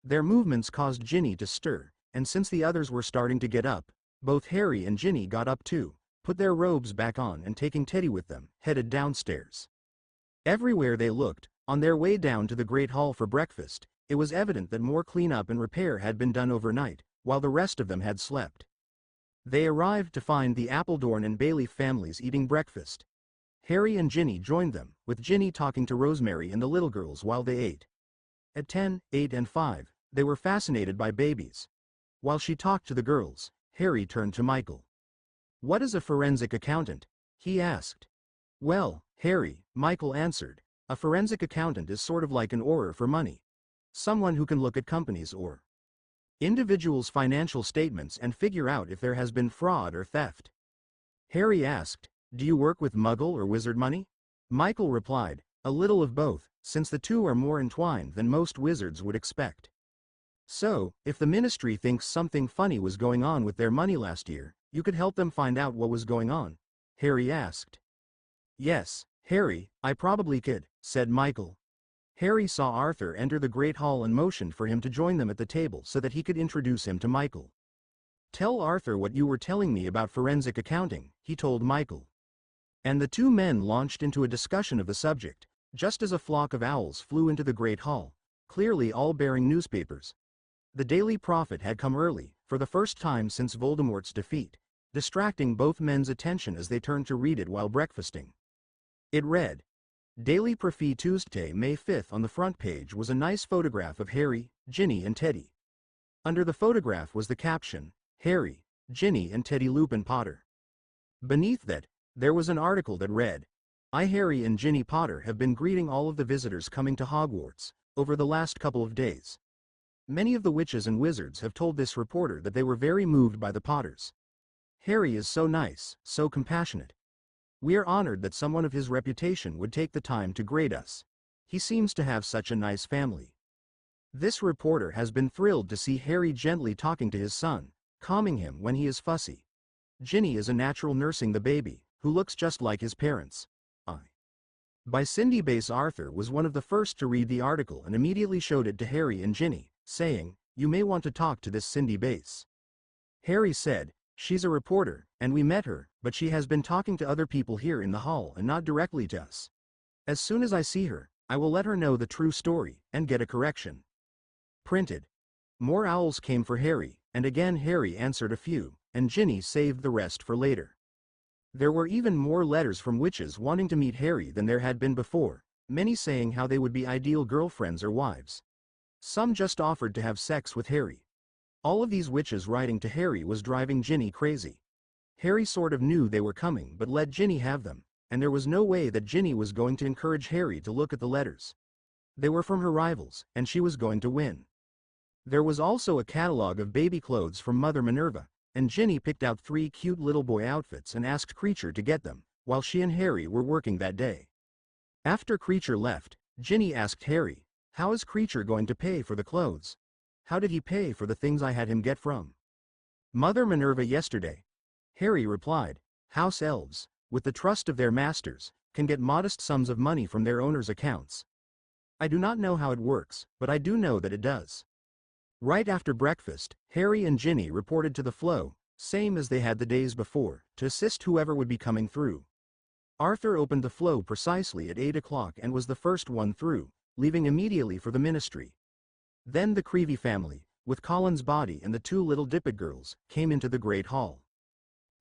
Their movements caused Ginny to stir, and since the others were starting to get up, both Harry and Ginny got up too, put their robes back on and taking Teddy with them, headed downstairs. Everywhere they looked, on their way down to the Great Hall for breakfast, it was evident that more cleanup and repair had been done overnight, while the rest of them had slept. They arrived to find the Appledorn and Bayleaf families eating breakfast. Harry and Ginny joined them, with Ginny talking to Rosemary and the little girls while they ate. At 10, 8 and 5, they were fascinated by babies. While she talked to the girls, Harry turned to Michael. "What is a forensic accountant?" he asked. "Well, Harry," Michael answered, "a forensic accountant is sort of like an orer for money. Someone who can look at companies or individuals' financial statements and figure out if there has been fraud or theft." Harry asked, "Do you work with Muggle or wizard money?" Michael replied, "A little of both, since the two are more entwined than most wizards would expect. So, if the ministry thinks something funny was going on with their money last year, you could help them find out what was going on?" Harry asked. "Yes, Harry, I probably could," said Michael. Harry saw Arthur enter the Great Hall and motioned for him to join them at the table so that he could introduce him to Michael. "Tell Arthur what you were telling me about forensic accounting," he told Michael. And the two men launched into a discussion of the subject, just as a flock of owls flew into the Great Hall, clearly all bearing newspapers. The Daily Prophet had come early, for the first time since Voldemort's defeat, distracting both men's attention as they turned to read it while breakfasting. It read, "Daily Prophet Tuesday, May 5th." On the front page was a nice photograph of Harry, Ginny and Teddy. Under the photograph was the caption, "Harry, Ginny and Teddy Lupin Potter." Beneath that, there was an article that read, "I, Harry and Ginny Potter, have been greeting all of the visitors coming to Hogwarts over the last couple of days. Many of the witches and wizards have told this reporter that they were very moved by the Potters. Harry is so nice, so compassionate. We are honored that someone of his reputation would take the time to grade us. He seems to have such a nice family." This reporter has been thrilled to see Harry gently talking to his son, calming him when he is fussy. Ginny is a natural nursing the baby, who looks just like his parents. By Cindy Bass. Arthur was one of the first to read the article and immediately showed it to Harry and Ginny, saying, "You may want to talk to this Cindy Bass." Harry said, "She's a reporter, and we met her, but she has been talking to other people here in the hall and not directly to us. As soon as I see her, I will let her know the true story, and get a correction." Printed. More owls came for Harry, and again Harry answered a few, and Ginny saved the rest for later. There were even more letters from witches wanting to meet Harry than there had been before, many saying how they would be ideal girlfriends or wives. Some just offered to have sex with Harry. All of these witches writing to Harry was driving Ginny crazy. Harry sort of knew they were coming but let Ginny have them, and there was no way that Ginny was going to encourage Harry to look at the letters. They were from her rivals, and she was going to win. There was also a catalog of baby clothes from Mother Minerva, and Ginny picked out 3 cute little boy outfits and asked Creature to get them, while she and Harry were working that day. After Creature left, Ginny asked Harry, "How is Creature going to pay for the clothes? How did he pay for the things I had him get from Mother Minerva yesterday?" Harry replied, "House elves, with the trust of their masters, can get modest sums of money from their owners' accounts. I do not know how it works, but I do know that it does." Right after breakfast, Harry and Ginny reported to the flow, same as they had the days before, to assist whoever would be coming through. Arthur opened the flow precisely at 8 o'clock and was the first one through, leaving immediately for the ministry. Then the Creevy family, with Colin's body and the 2 little Dippet girls, came into the Great Hall.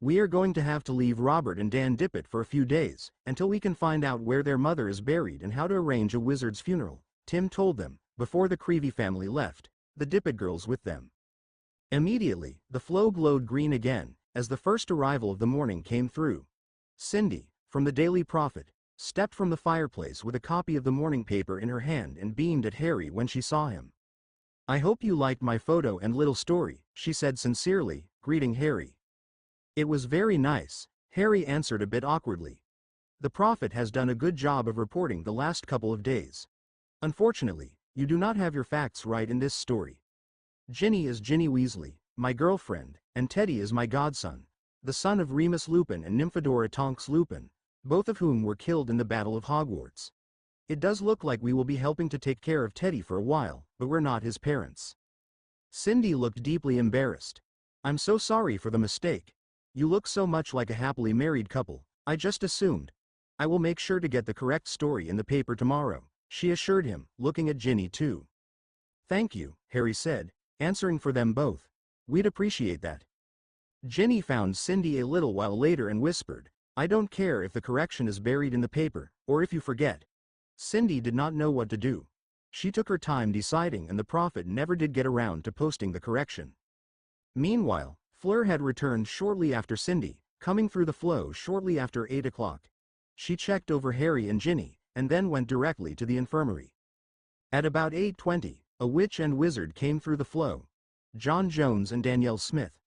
"We are going to have to leave Robert and Dan Dippet for a few days, until we can find out where their mother is buried and how to arrange a wizard's funeral," Tim told them, before the Creevy family left, the Dippet girls with them. Immediately, the flow glowed green again, as the first arrival of the morning came through. Cindy, from the Daily Prophet, stepped from the fireplace with a copy of the morning paper in her hand and beamed at Harry when she saw him. "I hope you liked my photo and little story," she said sincerely, greeting Harry. "It was very nice," Harry answered a bit awkwardly. "The Prophet has done a good job of reporting the last couple of days. Unfortunately, you do not have your facts right in this story. Ginny is Ginny Weasley, my girlfriend, and Teddy is my godson, the son of Remus Lupin and Nymphadora Tonks Lupin, both of whom were killed in the Battle of Hogwarts. It does look like we will be helping to take care of Teddy for a while, but we're not his parents." Cindy looked deeply embarrassed. "I'm so sorry for the mistake. You look so much like a happily married couple, I just assumed. I will make sure to get the correct story in the paper tomorrow," she assured him, looking at Ginny too. "Thank you," Harry said, answering for them both. "We'd appreciate that." Ginny found Cindy a little while later and whispered, "I don't care if the correction is buried in the paper, or if you forget." Cindy did not know what to do. She took her time deciding, and the Prophet never did get around to posting the correction. Meanwhile, Fleur had returned shortly after Cindy, coming through the flow shortly after 8 o'clock. She checked over Harry and Ginny, and then went directly to the infirmary. At about 8:20, a witch and wizard came through the flow. John Jones and Danielle Smith.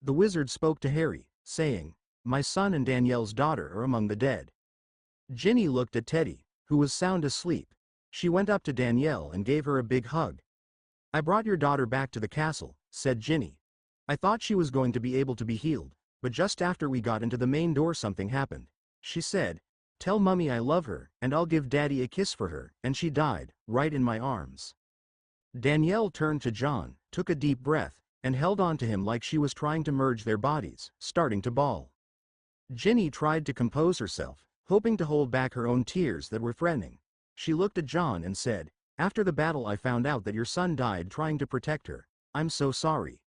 The wizard spoke to Harry, saying, "My son and Danielle's daughter are among the dead." Ginny looked at Teddy, who was sound asleep. She went up to Danielle and gave her a big hug. "I brought your daughter back to the castle," said Ginny. "I thought she was going to be able to be healed, but just after we got into the main door something happened. She said, 'Tell Mummy I love her, and I'll give Daddy a kiss for her,' and she died, right in my arms." Danielle turned to John, took a deep breath, and held on to him like she was trying to merge their bodies, starting to bawl. Ginny tried to compose herself, hoping to hold back her own tears that were threatening. She looked at John and said, "After the battle I found out that your son died trying to protect her. I'm so sorry."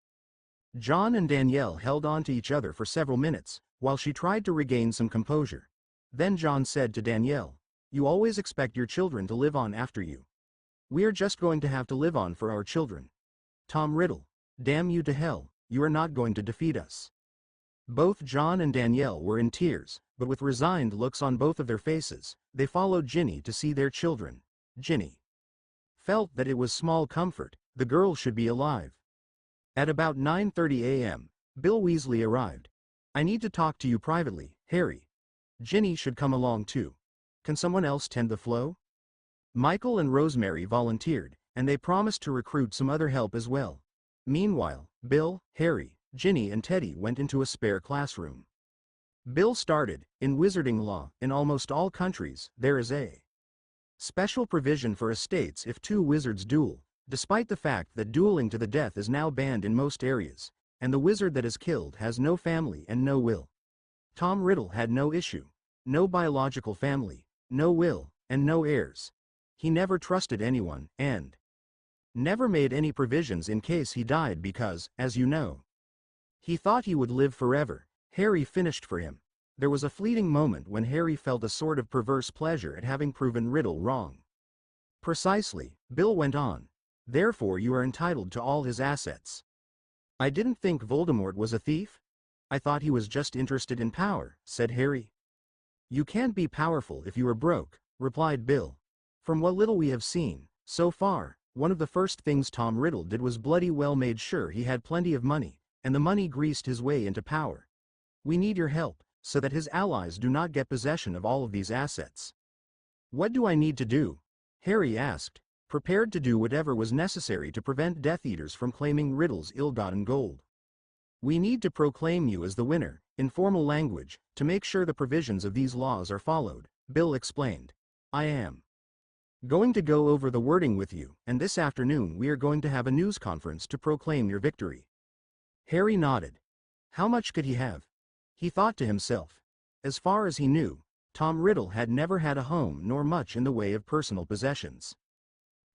John and Danielle held on to each other for several minutes, while she tried to regain some composure. Then John said to Danielle, "You always expect your children to live on after you. We are just going to have to live on for our children. Tom Riddle, damn you to hell, you are not going to defeat us." Both John and Danielle were in tears, but with resigned looks on both of their faces, they followed Ginny to see their children. Ginny felt that it was small comfort, the girl should be alive. At about 9:30 a.m., Bill Weasley arrived. "I need to talk to you privately, Harry. Ginny should come along too. Can someone else tend the flow?" Michael and Rosemary volunteered, and they promised to recruit some other help as well. Meanwhile, Bill, Harry, Ginny and Teddy went into a spare classroom. Bill started, "In wizarding law, in almost all countries, there is a special provision for estates if 2 wizards duel, despite the fact that dueling to the death is now banned in most areas, and the wizard that is killed has no family and no will. Tom Riddle had no issue, no biological family, no will, and no heirs. He never trusted anyone, and never made any provisions in case he died because, as you know, he thought he would live forever. Harry finished for him. There was a fleeting moment when Harry felt a sort of perverse pleasure at having proven Riddle wrong. Precisely, Bill went on. Therefore you are entitled to all his assets. I didn't think Voldemort was a thief. I thought he was just interested in power, said Harry. You can't be powerful if you are broke, replied Bill. From what little we have seen, so far, one of the first things Tom Riddle did was bloody well made sure he had plenty of money, and the money greased his way into power. We need your help, so that his allies do not get possession of all of these assets. What do I need to do? Harry asked, prepared to do whatever was necessary to prevent Death Eaters from claiming Riddle's ill-gotten gold. We need to proclaim you as the winner, in formal language, to make sure the provisions of these laws are followed, Bill explained. I am going to go over the wording with you, and this afternoon we are going to have a news conference to proclaim your victory. Harry nodded. How much could he have? He thought to himself. As far as he knew, Tom Riddle had never had a home nor much in the way of personal possessions.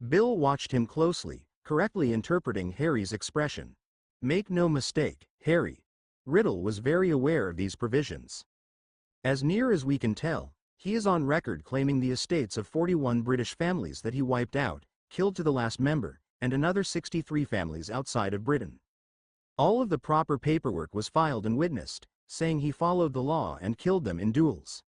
Bill watched him closely, correctly interpreting Harry's expression. Make no mistake, Harry. Riddle was very aware of these provisions. As near as we can tell, he is on record claiming the estates of 41 British families that he wiped out, killed to the last member, and another 63 families outside of Britain. All of the proper paperwork was filed and witnessed, saying he followed the law and killed them in duels.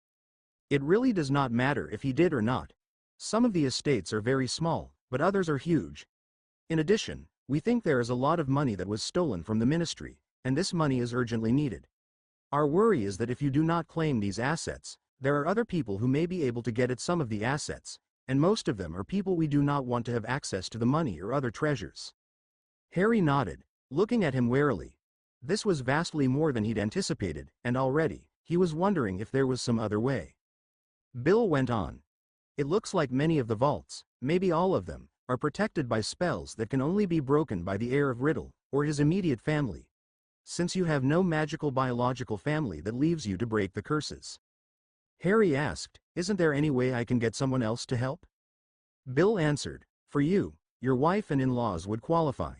It really does not matter if he did or not. Some of the estates are very small, but others are huge. In addition, we think there is a lot of money that was stolen from the ministry, and this money is urgently needed. Our worry is that if you do not claim these assets, there are other people who may be able to get at some of the assets, and most of them are people we do not want to have access to the money or other treasures. Harry nodded, looking at him warily. This was vastly more than he'd anticipated, and already, he was wondering if there was some other way. Bill went on. It looks like many of the vaults, maybe all of them, are protected by spells that can only be broken by the heir of Riddle, or his immediate family. Since you have no magical biological family that leaves you to break the curses. Harry asked, isn't there any way I can get someone else to help? Bill answered, for you, your wife and in-laws would qualify.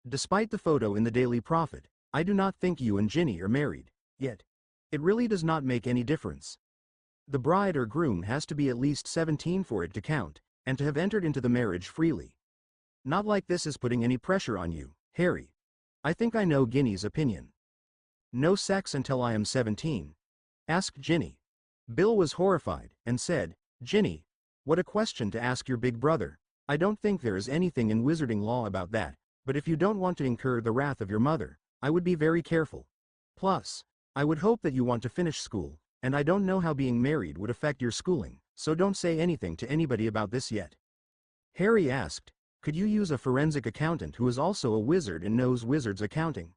Despite the photo in the Daily Prophet, I do not think you and Ginny are married, yet. It really does not make any difference. The bride or groom has to be at least 17 for it to count, and to have entered into the marriage freely. Not like this is putting any pressure on you, Harry. I think I know Ginny's opinion. No sex until I am 17? Asked Ginny. Bill was horrified, and said, Ginny, what a question to ask your big brother. I don't think there is anything in wizarding law about that, but if you don't want to incur the wrath of your mother, I would be very careful. Plus, I would hope that you want to finish school, and I don't know how being married would affect your schooling, so don't say anything to anybody about this yet. Harry asked, could you use a forensic accountant who is also a wizard and knows wizards' accounting?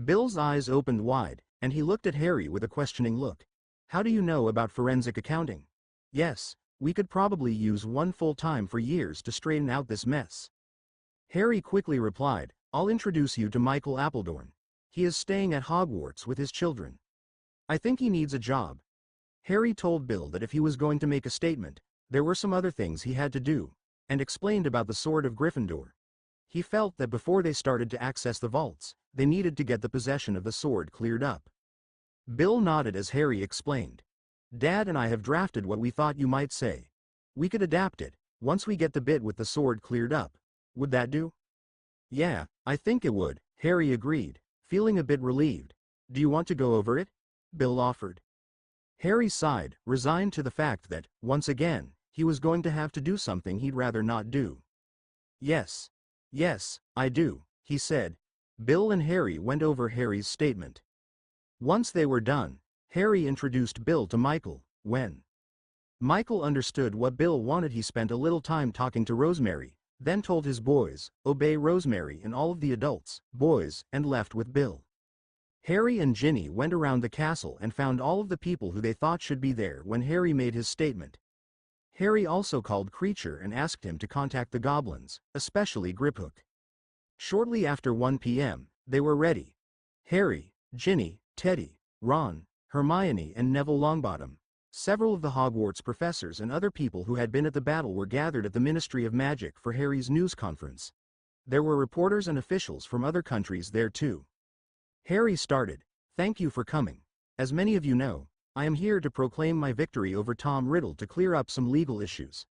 Bill's eyes opened wide, and he looked at Harry with a questioning look. How do you know about forensic accounting? Yes, we could probably use one full-time for years to straighten out this mess. Harry quickly replied, I'll introduce you to Michael Appledorn. He is staying at Hogwarts with his children. I think he needs a job. Harry told Bill that if he was going to make a statement, there were some other things he had to do, and explained about the Sword of Gryffindor. He felt that before they started to access the vaults, they needed to get the possession of the sword cleared up. Bill nodded as Harry explained. Dad and I have drafted what we thought you might say. We could adapt it, once we get the bit with the sword cleared up. Would that do? Yeah, I think it would, Harry agreed, feeling a bit relieved. Do you want to go over it? Bill offered. Harry sighed, resigned to the fact that, once again, he was going to have to do something he'd rather not do. Yes, I do, he said. Bill and Harry went over Harry's statement. Once they were done, Harry introduced Bill to Michael. When Michael understood what Bill wanted, he spent a little time talking to Rosemary, then told his boys, obey Rosemary and all of the adults, boys, and left with Bill. Harry and Ginny went around the castle and found all of the people who they thought should be there when Harry made his statement. Harry also called Creature and asked him to contact the goblins, especially Griphook. Shortly after 1 p.m., they were ready. Harry, Ginny, Teddy, Ron, Hermione and Neville Longbottom. Several of the Hogwarts professors and other people who had been at the battle were gathered at the Ministry of Magic for Harry's news conference. There were reporters and officials from other countries there too. Harry started, "Thank you for coming. As many of you know, I am here to proclaim my victory over Tom Riddle to clear up some legal issues.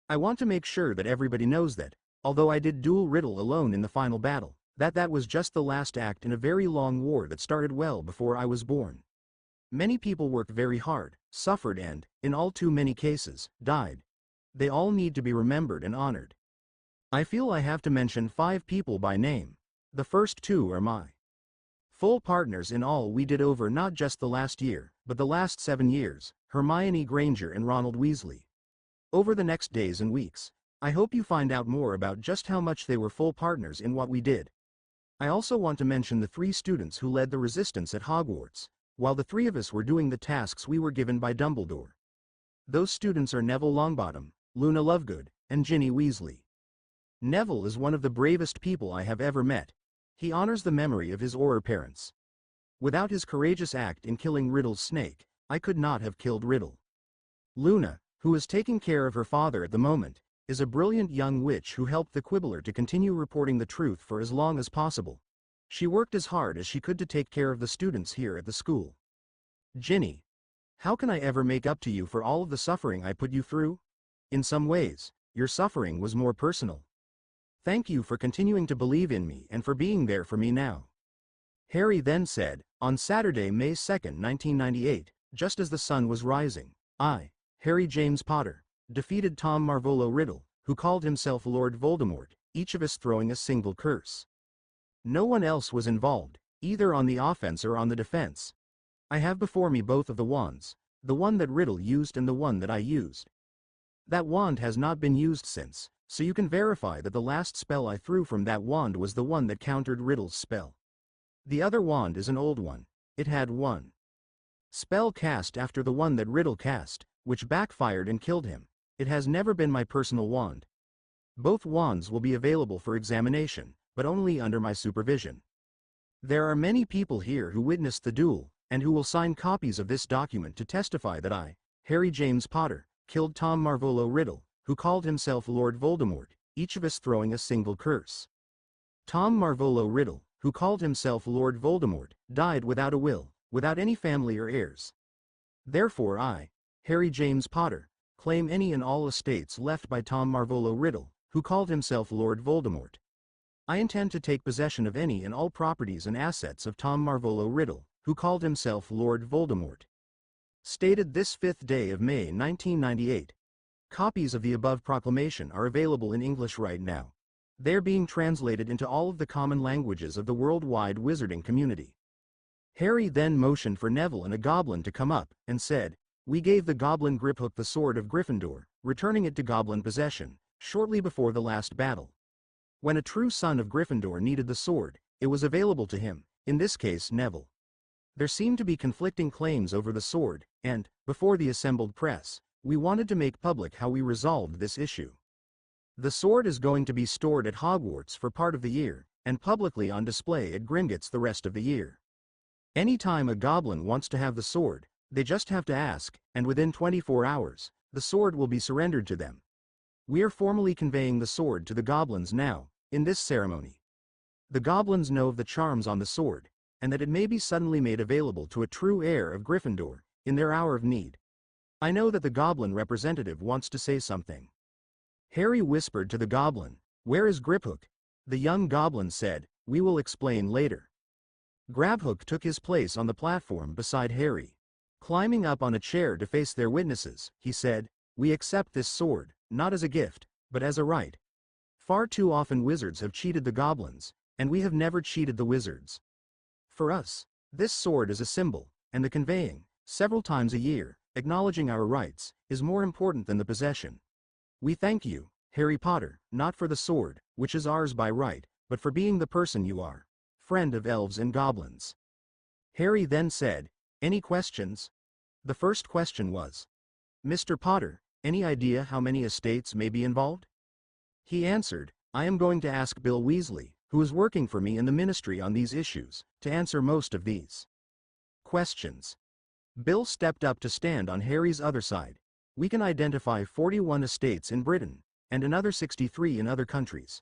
I want to make sure that everybody knows that, although I did duel Riddle alone in the final battle, that was just the last act in a very long war that started well before I was born. Many people worked very hard, suffered and, in all too many cases, died. They all need to be remembered and honored. I feel I have to mention 5 people by name. The first 2 are my full partners in all we did over not just the last year, but the last 7 years, Hermione Granger and Ronald Weasley. Over the next days and weeks, I hope you find out more about just how much they were full partners in what we did. I also want to mention the 3 students who led the resistance at Hogwarts, while the 3 of us were doing the tasks we were given by Dumbledore. Those students are Neville Longbottom, Luna Lovegood, and Ginny Weasley. Neville is one of the bravest people I have ever met. He honors the memory of his Auror parents. Without his courageous act in killing Riddle's snake, I could not have killed Riddle. Luna, who is taking care of her father at the moment, is a brilliant young witch who helped the Quibbler to continue reporting the truth for as long as possible. She worked as hard as she could to take care of the students here at the school. Ginny, how can I ever make up to you for all of the suffering I put you through? In some ways, your suffering was more personal. Thank you for continuing to believe in me and for being there for me now. Harry then said, on Saturday, May 2, 1998, just as the sun was rising, I, Harry James Potter, defeated Tom Marvolo Riddle, who called himself Lord Voldemort, each of us throwing a single curse. No one else was involved, either on the offense or on the defense. I have before me both of the wands, the one that Riddle used and the one that I used. That wand has not been used since, so you can verify that the last spell I threw from that wand was the one that countered Riddle's spell. The other wand is an old one. It had one spell cast after the one that Riddle cast, which backfired and killed him. It has never been my personal wand. Both wands will be available for examination, but only under my supervision. There are many people here who witnessed the duel, and who will sign copies of this document to testify that I, Harry James Potter, killed Tom Marvolo Riddle, who called himself Lord Voldemort, each of us throwing a single curse. Tom Marvolo Riddle, who called himself Lord Voldemort, died without a will, without any family or heirs. Therefore I, Harry James Potter, claim any and all estates left by Tom Marvolo Riddle, who called himself Lord Voldemort. I intend to take possession of any and all properties and assets of Tom Marvolo Riddle, who called himself Lord Voldemort. Stated this 5th day of May 1998. Copies of the above proclamation are available in English right now. They're being translated into all of the common languages of the worldwide wizarding community. Harry then motioned for Neville and a goblin to come up, and said, we gave the goblin Griphook the sword of Gryffindor, returning it to goblin possession, shortly before the last battle. When a true son of Gryffindor needed the sword, it was available to him, in this case Neville. There seemed to be conflicting claims over the sword, and, before the assembled press, we wanted to make public how we resolved this issue. The sword is going to be stored at Hogwarts for part of the year, and publicly on display at Gringotts the rest of the year. Anytime a goblin wants to have the sword, they just have to ask, and within 24 hours, the sword will be surrendered to them. We are formally conveying the sword to the goblins now, in this ceremony. The goblins know of the charms on the sword, and that it may be suddenly made available to a true heir of Gryffindor, in their hour of need. I know that the goblin representative wants to say something. Harry whispered to the goblin, where is Griphook? The young goblin said, we will explain later. Grabhook took his place on the platform beside Harry. Climbing up on a chair to face their witnesses, he said, we accept this sword, not as a gift, but as a right. Far too often wizards have cheated the goblins, and we have never cheated the wizards. For us, this sword is a symbol, and the conveying, several times a year, acknowledging our rights, is more important than the possession. We thank you, Harry Potter, not for the sword, which is ours by right, but for being the person you are, friend of elves and goblins. Harry then said, any questions? The first question was, Mr. Potter, any idea how many estates may be involved? He answered, I am going to ask Bill Weasley, who is working for me in the ministry on these issues, to answer most of these questions. Bill stepped up to stand on Harry's other side. We can identify 41 estates in Britain, and another 63 in other countries.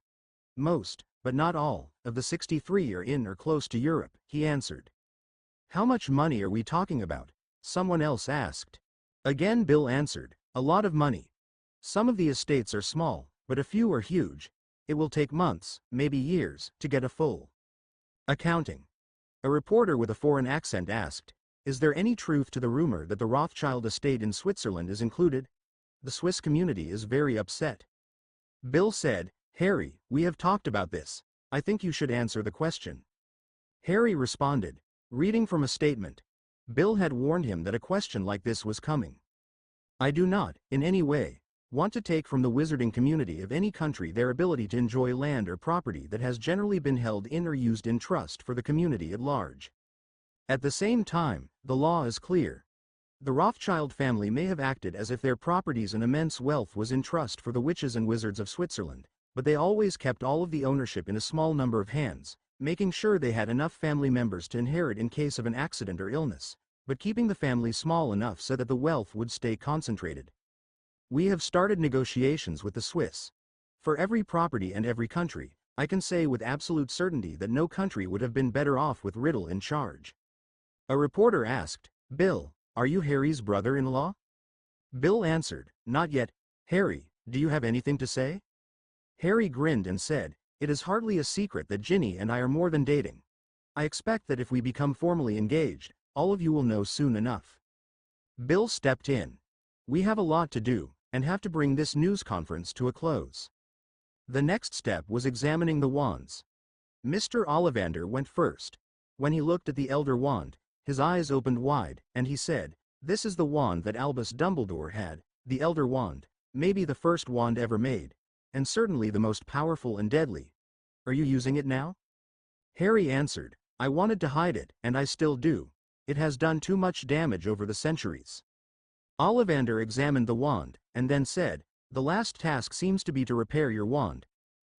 Most, but not all of the 63 are in or close to Europe, he answered. How much money are we talking about? Someone else asked. Again Bill answered, a lot of money. Some of the estates are small, but a few are huge. It will take months, maybe years, to get a full accounting. A reporter with a foreign accent asked, is there any truth to the rumor that the Rothschild estate in Switzerland is included? The Swiss community is very upset. Bill said, Harry, we have talked about this. I think you should answer the question. Harry responded, reading from a statement. Bill had warned him that a question like this was coming. I do not, in any way, want to take from the wizarding community of any country their ability to enjoy land or property that has generally been held in or used in trust for the community at large. At the same time, the law is clear. The Rothschild family may have acted as if their properties and immense wealth was in trust for the witches and wizards of Switzerland, but they always kept all of the ownership in a small number of hands, making sure they had enough family members to inherit in case of an accident or illness, but keeping the family small enough so that the wealth would stay concentrated. We have started negotiations with the Swiss. For every property and every country, I can say with absolute certainty that no country would have been better off with Riddle in charge. A reporter asked, Bill, are you Harry's brother-in-law? Bill answered, not yet. Harry, do you have anything to say? Harry grinned and said, it is hardly a secret that Ginny and I are more than dating. I expect that if we become formally engaged, all of you will know soon enough. Bill stepped in. We have a lot to do, and have to bring this news conference to a close. The next step was examining the wands. Mr. Ollivander went first. When he looked at the Elder Wand, his eyes opened wide, and he said, this is the wand that Albus Dumbledore had, the Elder Wand, maybe the first wand ever made, and certainly the most powerful and deadly. Are you using it now? Harry answered, I wanted to hide it, and I still do. It has done too much damage over the centuries. Ollivander examined the wand, and then said, the last task seems to be to repair your wand.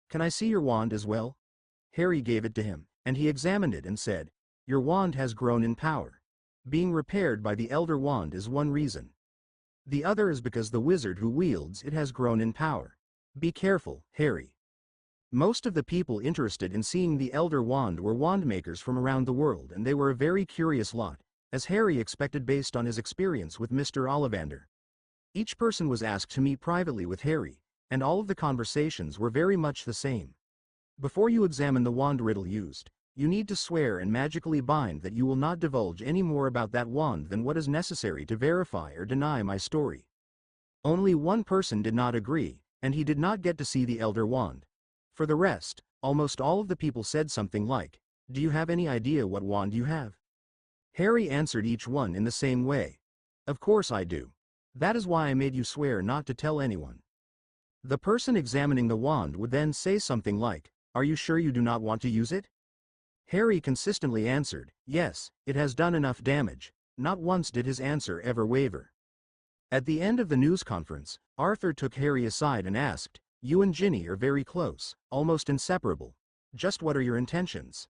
Can I see your wand as well? Harry gave it to him, and he examined it and said, your wand has grown in power. Being repaired by the Elder Wand is one reason. The other is because the wizard who wields it has grown in power. Be careful, Harry. Most of the people interested in seeing the Elder Wand were wand makers from around the world, and they were a very curious lot, as Harry expected based on his experience with Mr. Ollivander. Each person was asked to meet privately with Harry, and all of the conversations were very much the same. Before you examine the wand Riddle used, you need to swear and magically bind that you will not divulge any more about that wand than what is necessary to verify or deny my story. Only one person did not agree, and he did not get to see the Elder Wand. For the rest, almost all of the people said something like, do you have any idea what wand you have? Harry answered each one in the same way. Of course I do. That is why I made you swear not to tell anyone. The person examining the wand would then say something like, are you sure you do not want to use it? Harry consistently answered, yes, it has done enough damage. Not once did his answer ever waver. At the end of the news conference, Arthur took Harry aside and asked, you and Ginny are very close, almost inseparable. Just what are your intentions?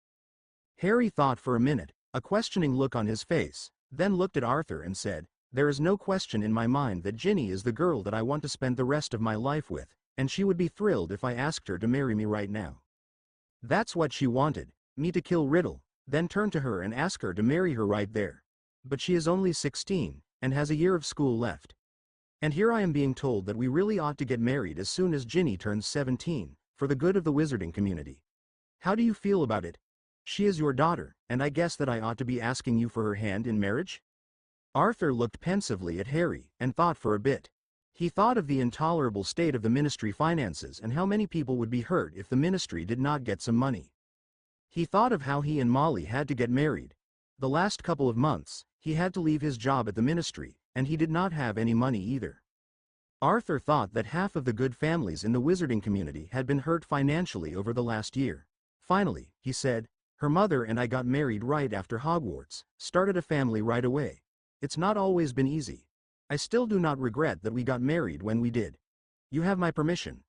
Harry thought for a minute, a questioning look on his face, then looked at Arthur and said, there is no question in my mind that Ginny is the girl that I want to spend the rest of my life with, and she would be thrilled if I asked her to marry me right now. That's what she wanted. Me to kill Riddle, then turn to her and ask her to marry her right there. But she is only 16, and has a year of school left. And here I am being told that we really ought to get married as soon as Ginny turns 17, for the good of the wizarding community. How do you feel about it? She is your daughter, and I guess that I ought to be asking you for her hand in marriage? Arthur looked pensively at Harry, and thought for a bit. He thought of the intolerable state of the ministry finances and how many people would be hurt if the ministry did not get some money. He thought of how he and Molly had to get married. The last couple of months, he had to leave his job at the ministry, and he did not have any money either. Arthur thought that half of the good families in the wizarding community had been hurt financially over the last year. Finally, he said, her mother and I got married right after Hogwarts, started a family right away. It's not always been easy. I still do not regret that we got married when we did. You have my permission.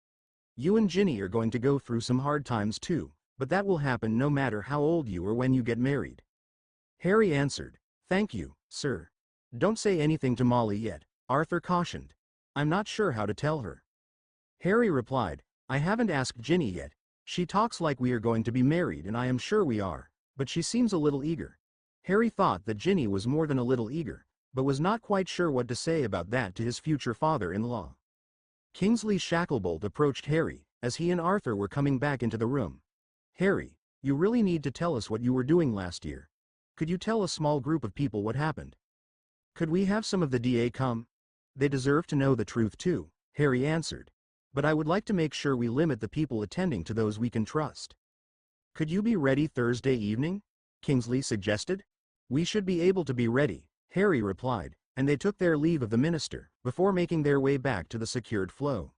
You and Ginny are going to go through some hard times too, but that will happen no matter how old you are when you get married. Harry answered, thank you, sir. Don't say anything to Molly yet, Arthur cautioned. I'm not sure how to tell her. Harry replied, I haven't asked Ginny yet. She talks like we are going to be married, and I am sure we are, but she seems a little eager. Harry thought that Ginny was more than a little eager, but was not quite sure what to say about that to his future father-in-law. Kingsley Shacklebolt approached Harry, as he and Arthur were coming back into the room. Harry, you really need to tell us what you were doing last year. Could you tell a small group of people what happened? Could we have some of the DA come? They deserve to know the truth too, Harry answered. But I would like to make sure we limit the people attending to those we can trust. Could you be ready Thursday evening? Kingsley suggested. We should be able to be ready, Harry replied, and they took their leave of the minister, before making their way back to the secured flow.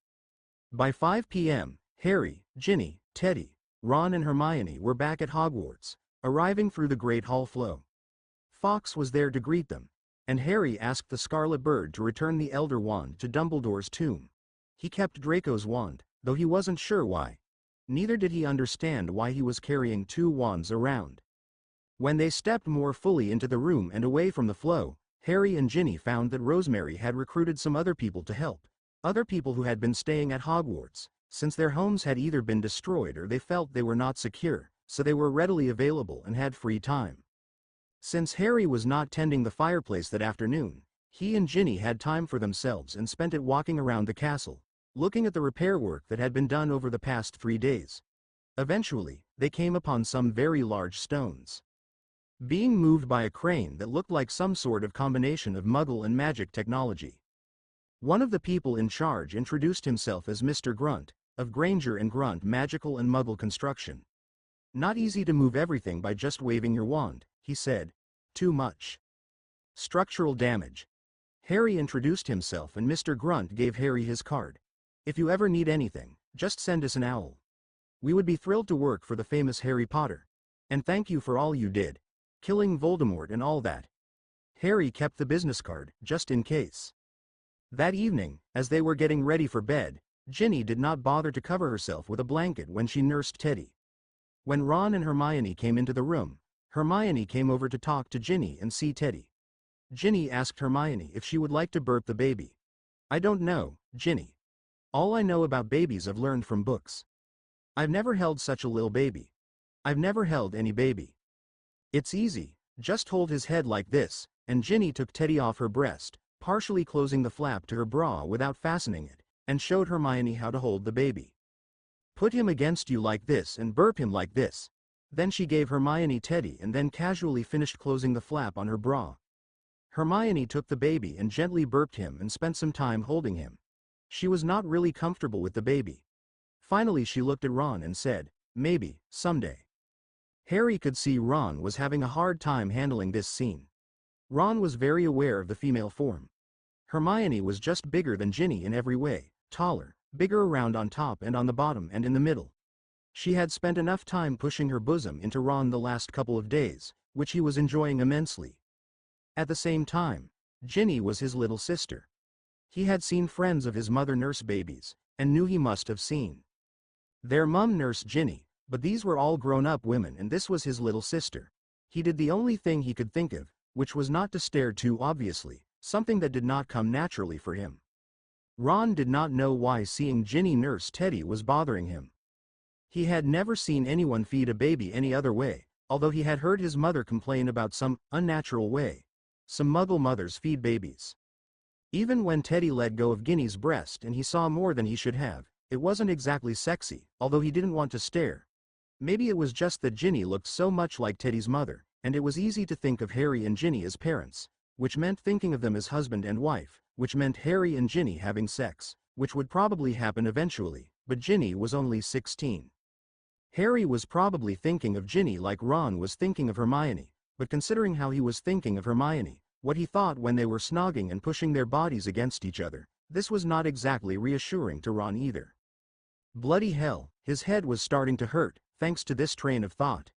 By 5 p.m., Harry, Ginny, Teddy, Ron and Hermione were back at Hogwarts, arriving through the Great Hall flow. Fawkes was there to greet them, and Harry asked the Scarlet Bird to return the Elder Wand to Dumbledore's tomb. He kept Draco's wand, though he wasn't sure why. Neither did he understand why he was carrying two wands around. When they stepped more fully into the room and away from the flow, Harry and Ginny found that Rosemary had recruited some other people to help. Other people who had been staying at Hogwarts, since their homes had either been destroyed or they felt they were not secure, so they were readily available and had free time. Since Harry was not tending the fireplace that afternoon, he and Ginny had time for themselves and spent it walking around the castle, looking at the repair work that had been done over the past 3 days. Eventually, they came upon some very large stones being moved by a crane that looked like some sort of combination of Muggle and magic technology. One of the people in charge introduced himself as Mr. Grunt, of Granger and Grunt Magical and Muggle Construction. Not easy to move everything by just waving your wand, he said. Too much structural damage. Harry introduced himself and Mr. Grunt gave Harry his card. If you ever need anything, just send us an owl. We would be thrilled to work for the famous Harry Potter. And thank you for all you did. Killing Voldemort and all that. Harry kept the business card, just in case. That evening, as they were getting ready for bed, Ginny did not bother to cover herself with a blanket when she nursed Teddy. When Ron and Hermione came into the room, Hermione came over to talk to Ginny and see Teddy. Ginny asked Hermione if she would like to burp the baby. I don't know, Ginny. All I know about babies I've learned from books. I've never held such a little baby. I've never held any baby. It's easy, just hold his head like this, and Ginny took Teddy off her breast, partially closing the flap to her bra without fastening it, and showed Hermione how to hold the baby. Put him against you like this and burp him like this. Then she gave Hermione Teddy and then casually finished closing the flap on her bra. Hermione took the baby and gently burped him and spent some time holding him. She was not really comfortable with the baby. Finally she looked at Ron and said, maybe, someday. Harry could see Ron was having a hard time handling this scene. Ron was very aware of the female form. Hermione was just bigger than Ginny in every way, taller, bigger around on top and on the bottom and in the middle. She had spent enough time pushing her bosom into Ron the last couple of days, which he was enjoying immensely. At the same time, Ginny was his little sister. He had seen friends of his mother nurse babies, and knew he must have seen their mum nurse Ginny. But these were all grown-up women and this was his little sister. He did the only thing he could think of, which was not to stare too obviously, something that did not come naturally for him. Ron did not know why seeing Ginny nurse Teddy was bothering him. He had never seen anyone feed a baby any other way, although he had heard his mother complain about some unnatural way some Muggle mothers feed babies. Even when Teddy let go of Ginny's breast and he saw more than he should have, it wasn't exactly sexy, although he didn't want to stare. Maybe it was just that Ginny looked so much like Teddy's mother, and it was easy to think of Harry and Ginny as parents, which meant thinking of them as husband and wife, which meant Harry and Ginny having sex, which would probably happen eventually, but Ginny was only 16. Harry was probably thinking of Ginny like Ron was thinking of Hermione, but considering how he was thinking of Hermione, what he thought when they were snogging and pushing their bodies against each other, this was not exactly reassuring to Ron either. Bloody hell, his head was starting to hurt, thanks to this train of thought.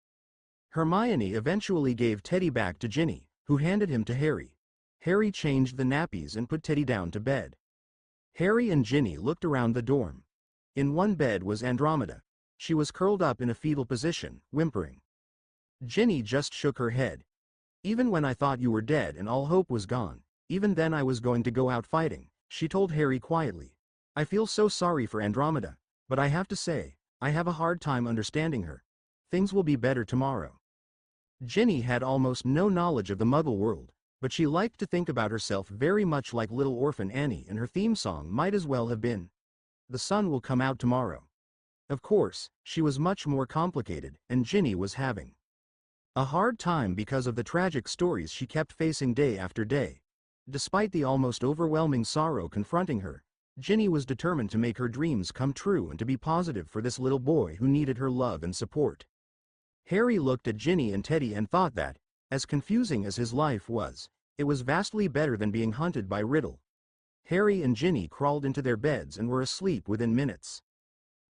Hermione eventually gave Teddy back to Ginny, who handed him to Harry. Harry changed the nappies and put Teddy down to bed. Harry and Ginny looked around the dorm. In one bed was Andromeda. She was curled up in a fetal position, whimpering. Ginny just shook her head. Even when I thought you were dead and all hope was gone, even then I was going to go out fighting, she told Harry quietly. I feel so sorry for Andromeda, but I have to say, I have a hard time understanding her. Things will be better tomorrow. Ginny had almost no knowledge of the Muggle world, but she liked to think about herself very much like little orphan Annie, and her theme song might as well have been, "The sun will come out tomorrow." Of course, she was much more complicated, and Ginny was having a hard time because of the tragic stories she kept facing day after day. Despite the almost overwhelming sorrow confronting her, Ginny was determined to make her dreams come true and to be positive for this little boy who needed her love and support. Harry looked at Ginny and Teddy and thought that, as confusing as his life was, it was vastly better than being hunted by Riddle. Harry and Ginny crawled into their beds and were asleep within minutes.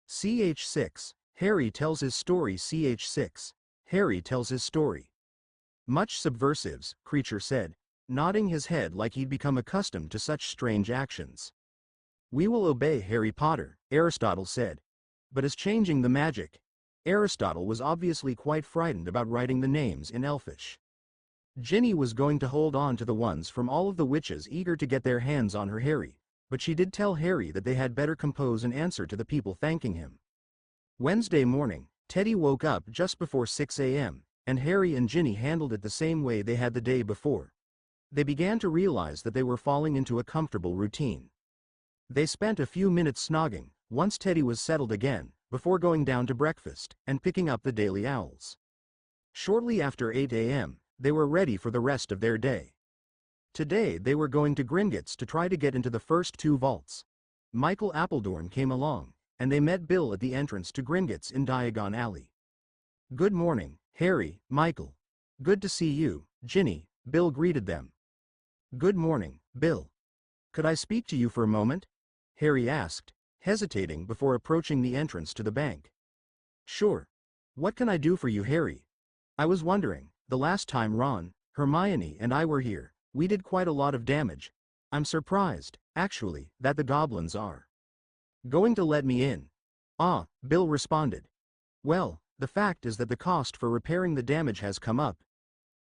Ch6, Harry tells his story. Ch6, Harry tells his story. Much subversives, Creature said, nodding his head like he'd become accustomed to such strange actions. We will obey, Harry Potter, Aristotle said. But as changing the magic, Aristotle was obviously quite frightened about writing the names in Elfish. Ginny was going to hold on to the ones from all of the witches eager to get their hands on her Harry, but she did tell Harry that they had better compose an answer to the people thanking him. Wednesday morning, Teddy woke up just before 6 a.m., and Harry and Ginny handled it the same way they had the day before. They began to realize that they were falling into a comfortable routine. They spent a few minutes snogging, once Teddy was settled again, before going down to breakfast and picking up the Daily Owls. Shortly after 8 a.m., they were ready for the rest of their day. Today they were going to Gringotts to try to get into the first 2 vaults. Michael Appledorn came along, and they met Bill at the entrance to Gringotts in Diagon Alley. Good morning, Harry, Michael. Good to see you, Ginny, Bill greeted them. Good morning, Bill. Could I speak to you for a moment? Harry asked, hesitating before approaching the entrance to the bank. Sure. What can I do for you, Harry? I was wondering, the last time Ron, Hermione and I were here, we did quite a lot of damage. I'm surprised, actually, that the goblins are going to let me in. Ah, Bill responded. Well, the fact is that the cost for repairing the damage has come up.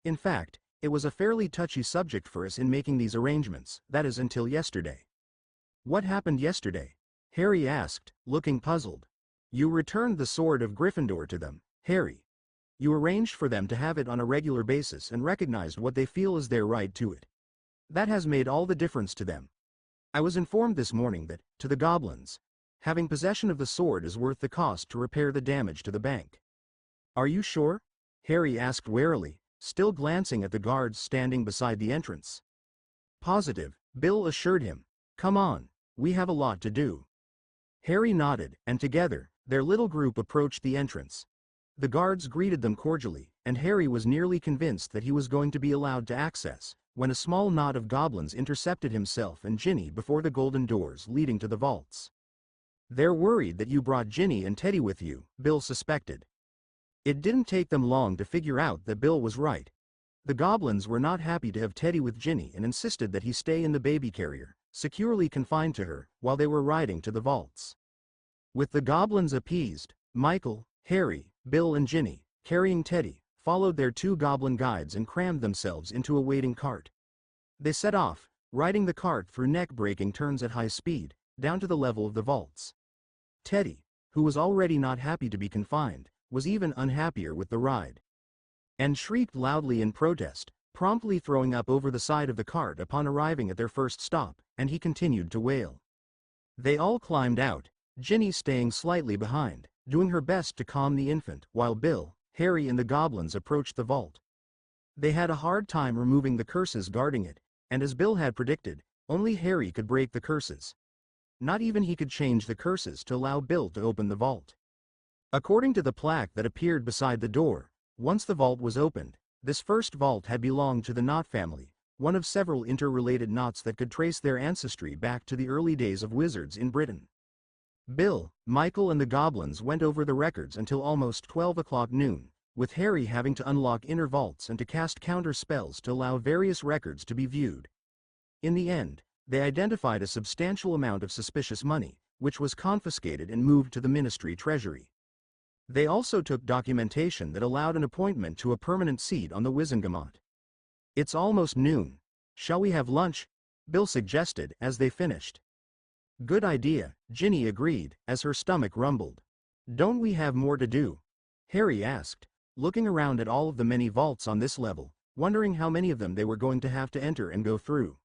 In fact, it was a fairly touchy subject for us in making these arrangements, that is until yesterday. What happened yesterday? Harry asked, looking puzzled. You returned the sword of Gryffindor to them, Harry. You arranged for them to have it on a regular basis and recognized what they feel is their right to it. That has made all the difference to them. I was informed this morning that, to the goblins, having possession of the sword is worth the cost to repair the damage to the bank. Are you sure? Harry asked warily, still glancing at the guards standing beside the entrance. Positive, Bill assured him. Come on, we have a lot to do. Harry nodded, and together, their little group approached the entrance. The guards greeted them cordially, and Harry was nearly convinced that he was going to be allowed to access, when a small knot of goblins intercepted himself and Ginny before the golden doors leading to the vaults. They're worried that you brought Ginny and Teddy with you, Bill suspected. It didn't take them long to figure out that Bill was right. The goblins were not happy to have Teddy with Ginny and insisted that he stay in the baby carrier, securely confined to her, while they were riding to the vaults. With the goblins appeased, Michael, Harry, Bill and Ginny, carrying Teddy, followed their 2 goblin guides and crammed themselves into a waiting cart. They set off, riding the cart through neck-breaking turns at high speed, down to the level of the vaults. Teddy, who was already not happy to be confined, was even unhappier with the ride, and shrieked loudly in protest, promptly throwing up over the side of the cart upon arriving at their first stop, and he continued to wail. They all climbed out, Ginny staying slightly behind, doing her best to calm the infant, while Bill, Harry and the goblins approached the vault. They had a hard time removing the curses guarding it, and as Bill had predicted, only Harry could break the curses. Not even he could change the curses to allow Bill to open the vault. According to the plaque that appeared beside the door, once the vault was opened, this first vault had belonged to the Knot family, one of several interrelated knots that could trace their ancestry back to the early days of wizards in Britain. Bill, Michael and the goblins went over the records until almost 12 o'clock noon, with Harry having to unlock inner vaults and to cast counter spells to allow various records to be viewed. In the end, they identified a substantial amount of suspicious money, which was confiscated and moved to the ministry treasury. They also took documentation that allowed an appointment to a permanent seat on the Wizengamot. It's almost noon. Shall we have lunch? Bill suggested as they finished. Good idea, Ginny agreed, as her stomach rumbled. Don't we have more to do? Harry asked, looking around at all of the many vaults on this level, wondering how many of them they were going to have to enter and go through.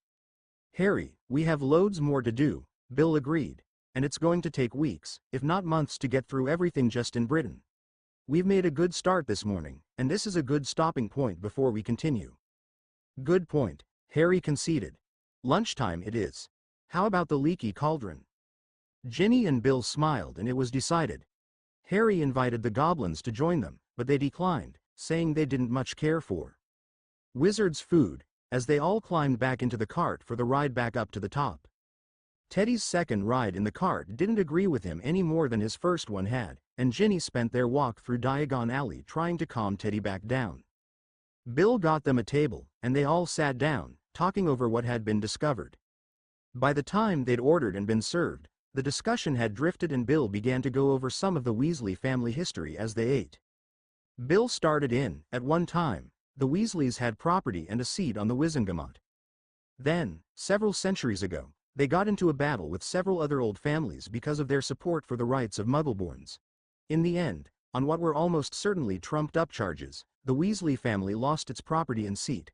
Harry, we have loads more to do, Bill agreed, and it's going to take weeks, if not months, to get through everything just in Britain. We've made a good start this morning, and this is a good stopping point before we continue. Good point, Harry conceded. Lunchtime it is. How about the leaky cauldron? Ginny and Bill smiled and it was decided. Harry invited the goblins to join them, but they declined, saying they didn't much care for wizard's food, as they all climbed back into the cart for the ride back up to the top. Teddy's second ride in the cart didn't agree with him any more than his first one had, and Ginny spent their walk through Diagon Alley trying to calm Teddy back down. Bill got them a table, and they all sat down, talking over what had been discovered. By the time they'd ordered and been served, the discussion had drifted and Bill began to go over some of the Weasley family history as they ate. Bill started in, at one time, the Weasleys had property and a seat on the Wizengamot. Then, several centuries ago, they got into a battle with several other old families because of their support for the rights of Muggleborns. In the end, on what were almost certainly trumped-up charges, the Weasley family lost its property and seat.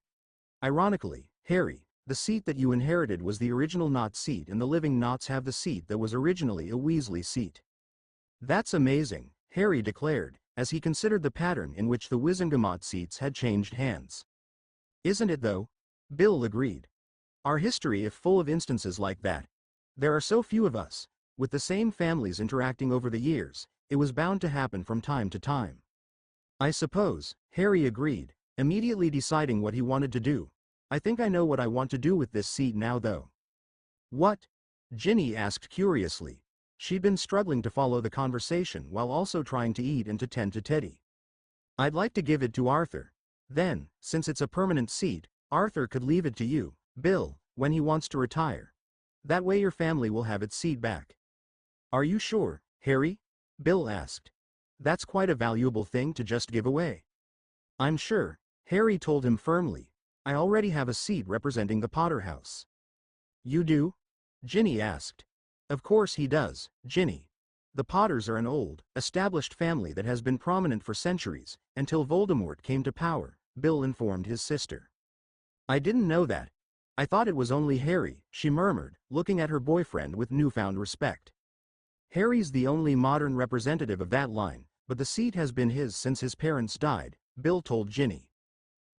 Ironically, Harry, the seat that you inherited was the original Knot seat and the living Knots have the seat that was originally a Weasley seat. That's amazing, Harry declared, as he considered the pattern in which the Wizengamot seats had changed hands. Isn't it though? Bill agreed. Our history is full of instances like that. There are so few of us, with the same families interacting over the years, it was bound to happen from time to time. I suppose, Harry agreed, immediately deciding what he wanted to do. I think I know what I want to do with this seat now though. What? Ginny asked curiously. She'd been struggling to follow the conversation while also trying to eat and to tend to Teddy. I'd like to give it to Arthur. Then, since it's a permanent seat, Arthur could leave it to you, Bill, when he wants to retire. That way your family will have its seat back. Are you sure, Harry? Bill asked. That's quite a valuable thing to just give away. I'm sure, Harry told him firmly. I already have a seat representing the Potter house. You do? Ginny asked. Of course he does, Ginny. The Potters are an old, established family that has been prominent for centuries, until Voldemort came to power, Bill informed his sister. I didn't know that. I thought it was only Harry, she murmured, looking at her boyfriend with newfound respect. Harry's the only modern representative of that line, but the seat has been his since his parents died, Bill told Ginny.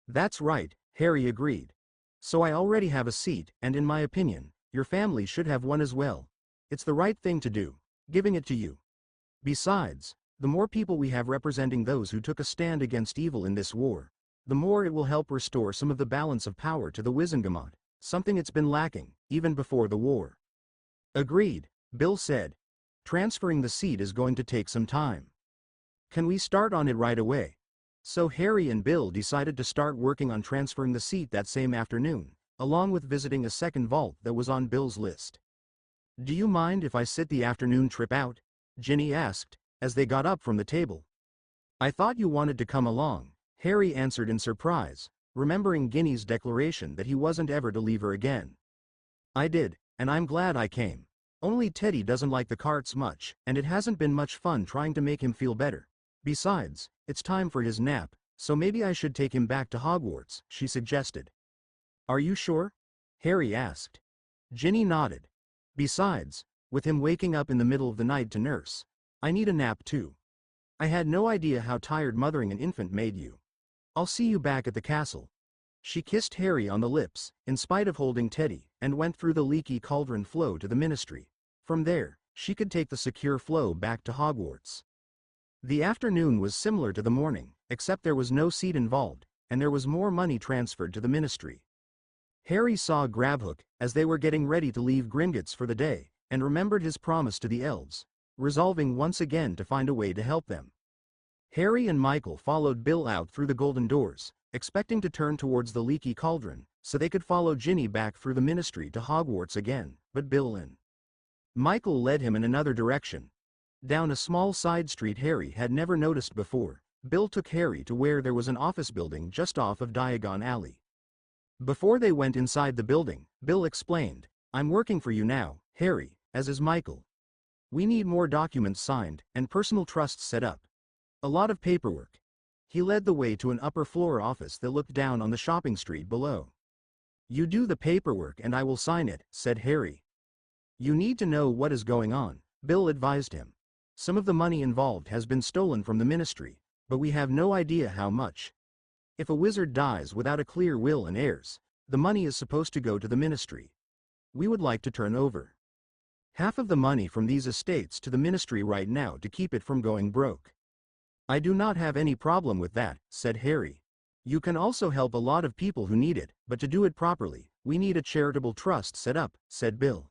That's right, Harry agreed. So I already have a seat, and in my opinion, your family should have one as well. It's the right thing to do, giving it to you. Besides, the more people we have representing those who took a stand against evil in this war, the more it will help restore some of the balance of power to the Wizengamot, something it's been lacking, even before the war. Agreed, Bill said. Transferring the seat is going to take some time. Can we start on it right away? So Harry and Bill decided to start working on transferring the seat that same afternoon, along with visiting a second vault that was on Bill's list. Do you mind if I sit the afternoon trip out? Ginny asked, as they got up from the table. I thought you wanted to come along, Harry answered in surprise, remembering Ginny's declaration that he wasn't ever to leave her again. I did, and I'm glad I came. Only Teddy doesn't like the carts much, and it hasn't been much fun trying to make him feel better. Besides, it's time for his nap, so maybe I should take him back to Hogwarts, she suggested. Are you sure? Harry asked. Ginny nodded. Besides, with him waking up in the middle of the night to nurse, I need a nap too. I had no idea how tired mothering an infant made you. I'll see you back at the castle. She kissed Harry on the lips, in spite of holding Teddy, and went through the leaky cauldron flow to the ministry. From there, she could take the secure flow back to Hogwarts. The afternoon was similar to the morning, except there was no seat involved, and there was more money transferred to the ministry. Harry saw Grabhook as they were getting ready to leave Gringotts for the day, and remembered his promise to the elves, resolving once again to find a way to help them. Harry and Michael followed Bill out through the golden doors, expecting to turn towards the leaky cauldron, so they could follow Ginny back through the ministry to Hogwarts again, but Bill and Michael led him in another direction. Down a small side street Harry had never noticed before, Bill took Harry to where there was an office building just off of Diagon Alley. Before they went inside the building, Bill explained, I'm working for you now, Harry, as is Michael. We need more documents signed and personal trusts set up. A lot of paperwork. He led the way to an upper floor office that looked down on the shopping street below. You do the paperwork and I will sign it, said Harry. You need to know what is going on, Bill advised him. Some of the money involved has been stolen from the ministry, but we have no idea how much. If a wizard dies without a clear will and heirs, the money is supposed to go to the ministry. We would like to turn over half of the money from these estates to the ministry right now to keep it from going broke. I do not have any problem with that, said Harry. You can also help a lot of people who need it, but to do it properly, we need a charitable trust set up, said Bill.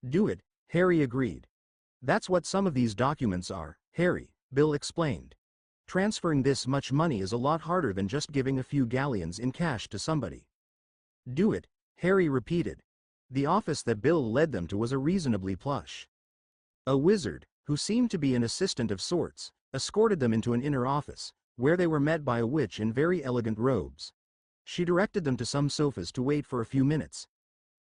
Do it, Harry agreed. That's what some of these documents are, Harry, Bill explained. Transferring this much money is a lot harder than just giving a few galleons in cash to somebody. Do it, Harry repeated. The office that Bill led them to was a reasonably plush. A wizard, who seemed to be an assistant of sorts, escorted them into an inner office, where they were met by a witch in very elegant robes. She directed them to some sofas to wait for a few minutes.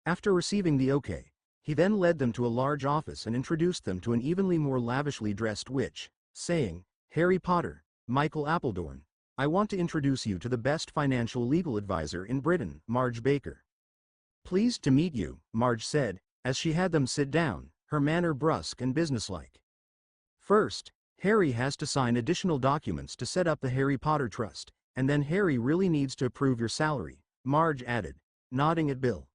After receiving the okay, he then led them to a large office and introduced them to an evenly more lavishly dressed witch, saying, Harry Potter, Michael Appledorn, I want to introduce you to the best financial legal advisor in Britain, Marge Baker. Pleased to meet you, Marge said, as she had them sit down, her manner brusque and businesslike. First, Harry has to sign additional documents to set up the Harry Potter Trust, and then Harry really needs to approve your salary, Marge added, nodding at Bill.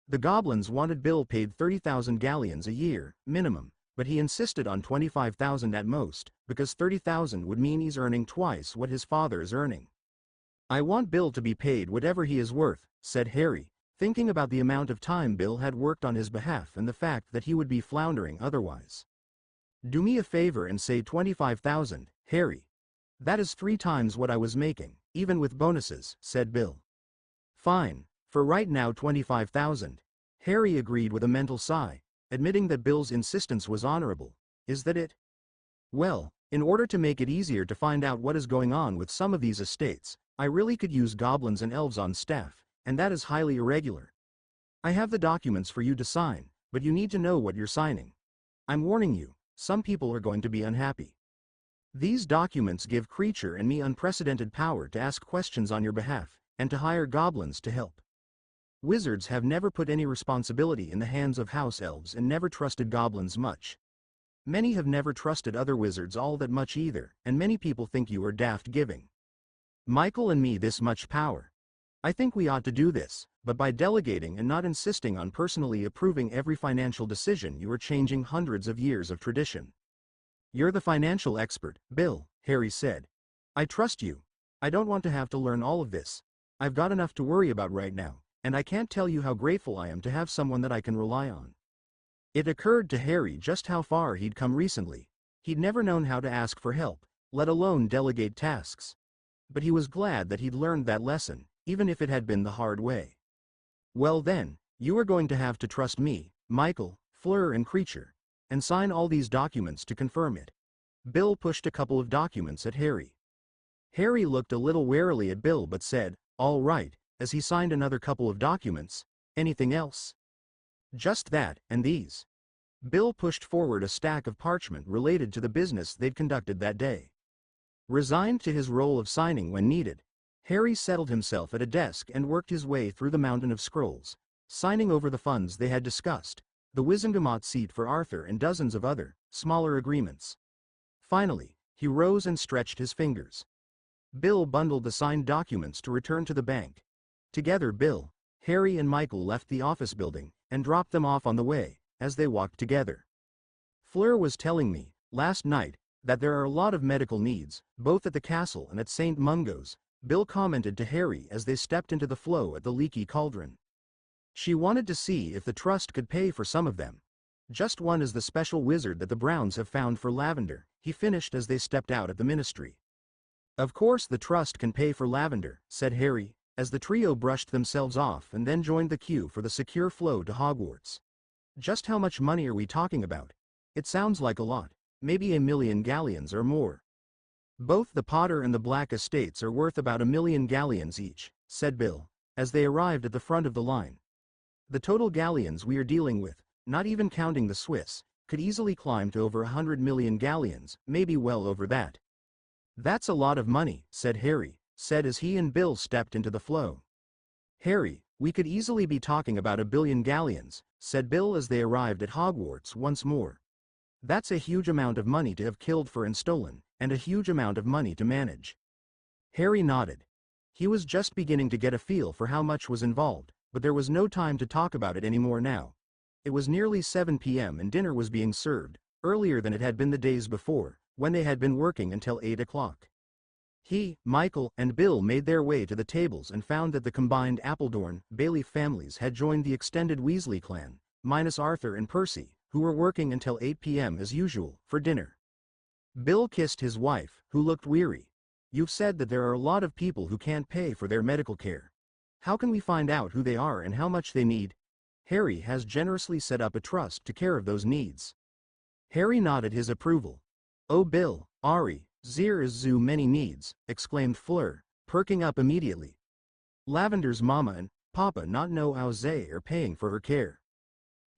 The goblins wanted Bill paid 30,000 galleons a year, minimum, but he insisted on 25,000 at most, because 30,000 would mean he's earning twice what his father is earning. I want Bill to be paid whatever he is worth, said Harry, thinking about the amount of time Bill had worked on his behalf and the fact that he would be floundering otherwise. Do me a favor and say 25,000, Harry. That is 3 times what I was making, even with bonuses, said Bill. Fine, for right now 25,000. Harry agreed with a mental sigh, admitting that Bill's insistence was honorable. Is that it? Well, in order to make it easier to find out what is going on with some of these estates, I really could use goblins and elves on staff, and that is highly irregular. I have the documents for you to sign, but you need to know what you're signing. I'm warning you, some people are going to be unhappy. These documents give Creature and me unprecedented power to ask questions on your behalf, and to hire goblins to help. Wizards have never put any responsibility in the hands of house elves and never trusted goblins much. Many have never trusted other wizards all that much either, and many people think you are daft giving Michael and me this much power. I think we ought to do this, but by delegating and not insisting on personally approving every financial decision you are changing hundreds of years of tradition. You're the financial expert, Bill, Harry said. I trust you. I don't want to have to learn all of this. I've got enough to worry about right now, and I can't tell you how grateful I am to have someone that I can rely on. It occurred to Harry just how far he'd come recently. He'd never known how to ask for help, let alone delegate tasks. But he was glad that he'd learned that lesson, even if it had been the hard way. Well then, you are going to have to trust me, Michael, Fleur and Creature, and sign all these documents to confirm it. Bill pushed a couple of documents at Harry. Harry looked a little warily at Bill but said, all right, as he signed another couple of documents. Anything else? Just that, and these. Bill pushed forward a stack of parchment related to the business they'd conducted that day. Resigned to his role of signing when needed, Harry settled himself at a desk and worked his way through the mountain of scrolls, signing over the funds they had discussed, the Wizengamot seat for Arthur and dozens of other, smaller agreements. Finally, he rose and stretched his fingers. Bill bundled the signed documents to return to the bank. Together Bill, Harry and Michael left the office building, and dropped them off on the way, as they walked together. Fleur was telling me, last night, that there are a lot of medical needs, both at the castle and at St. Mungo's, Bill commented to Harry as they stepped into the flow at the Leaky Cauldron. She wanted to see if the trust could pay for some of them. Just one is the special wizard that the Browns have found for Lavender, he finished as they stepped out at the ministry. Of course the trust can pay for Lavender, said Harry, as the trio brushed themselves off and then joined the queue for the secure flow to Hogwarts. Just how much money are we talking about? It sounds like a lot, maybe 1,000,000 galleons or more. Both the Potter and the Black estates are worth about 1,000,000 galleons each, said Bill, as they arrived at the front of the line. The total galleons we are dealing with, not even counting the Swiss, could easily climb to over 100 million galleons, maybe well over that. That's a lot of money, said Harry, as he and Bill stepped into the flow. Harry, we could easily be talking about 1 billion galleons, said Bill as they arrived at Hogwarts once more. That's a huge amount of money to have killed for and stolen, and a huge amount of money to manage. Harry nodded. He was just beginning to get a feel for how much was involved, but there was no time to talk about it anymore now. It was nearly 7 p.m. and dinner was being served, earlier than it had been the days before, when they had been working until 8 o'clock. He, Michael, and Bill made their way to the tables and found that the combined Appledorn, Bailey families had joined the extended Weasley clan, minus Arthur and Percy, who were working until 8 p.m. as usual, for dinner. Bill kissed his wife, who looked weary. You've said that there are a lot of people who can't pay for their medical care. How can we find out who they are and how much they need? Harry has generously set up a trust to care of those needs. Harry nodded his approval. Oh Bill, Ari, there is so many needs, exclaimed Fleur, perking up immediately. Lavender's mama and papa not know how they are paying for her care.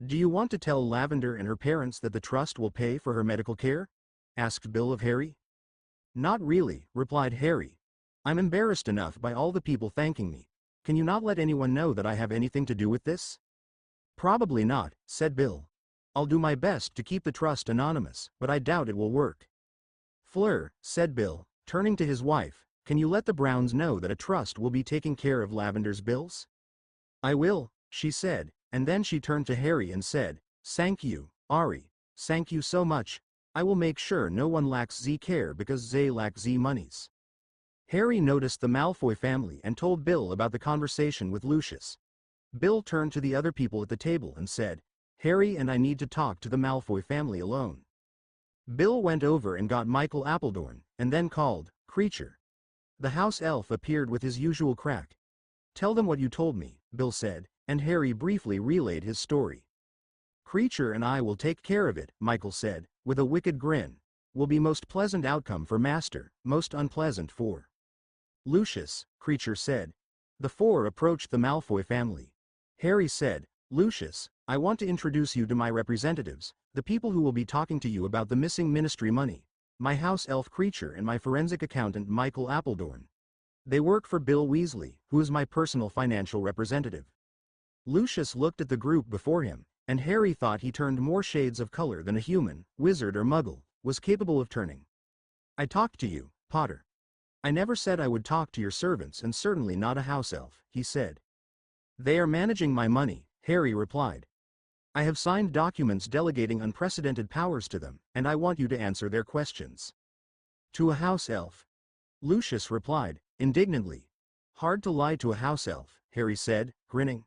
Do you want to tell Lavender and her parents that the trust will pay for her medical care? Asked Bill of Harry. Not really, replied Harry. I'm embarrassed enough by all the people thanking me. Can you not let anyone know that I have anything to do with this? Probably not, said Bill. I'll do my best to keep the trust anonymous, but I doubt it will work. Fleur, said Bill, turning to his wife, can you let the Browns know that a trust will be taking care of Lavender's bills? I will, she said, and then she turned to Harry and said, thank you, Ari, thank you so much. I will make sure no one lacks Z care because they lack Z monies. Harry noticed the Malfoy family and told Bill about the conversation with Lucius. Bill turned to the other people at the table and said, Harry and I need to talk to the Malfoy family alone. Bill went over and got Michael Appledorn, and then called, Creature. The house elf appeared with his usual crack. Tell them what you told me, Bill said, and Harry briefly relayed his story. Creature and I will take care of it, Michael said, with a wicked grin. Will be most pleasant outcome for Master, most unpleasant for Lucius, Creature said. The four approached the Malfoy family. Harry said, Lucius, I want to introduce you to my representatives, the people who will be talking to you about the missing ministry money, my house elf Creature and my forensic accountant Michael Appledorn. They work for Bill Weasley, who is my personal financial representative. Lucius looked at the group before him, and Harry thought he turned more shades of color than a human, wizard or muggle, was capable of turning. I talked to you, Potter. I never said I would talk to your servants and certainly not a house elf, he said. They are managing my money, Harry replied. I have signed documents delegating unprecedented powers to them, and I want you to answer their questions. To a house elf? Lucius replied, indignantly. Hard to lie to a house elf, Harry said, grinning.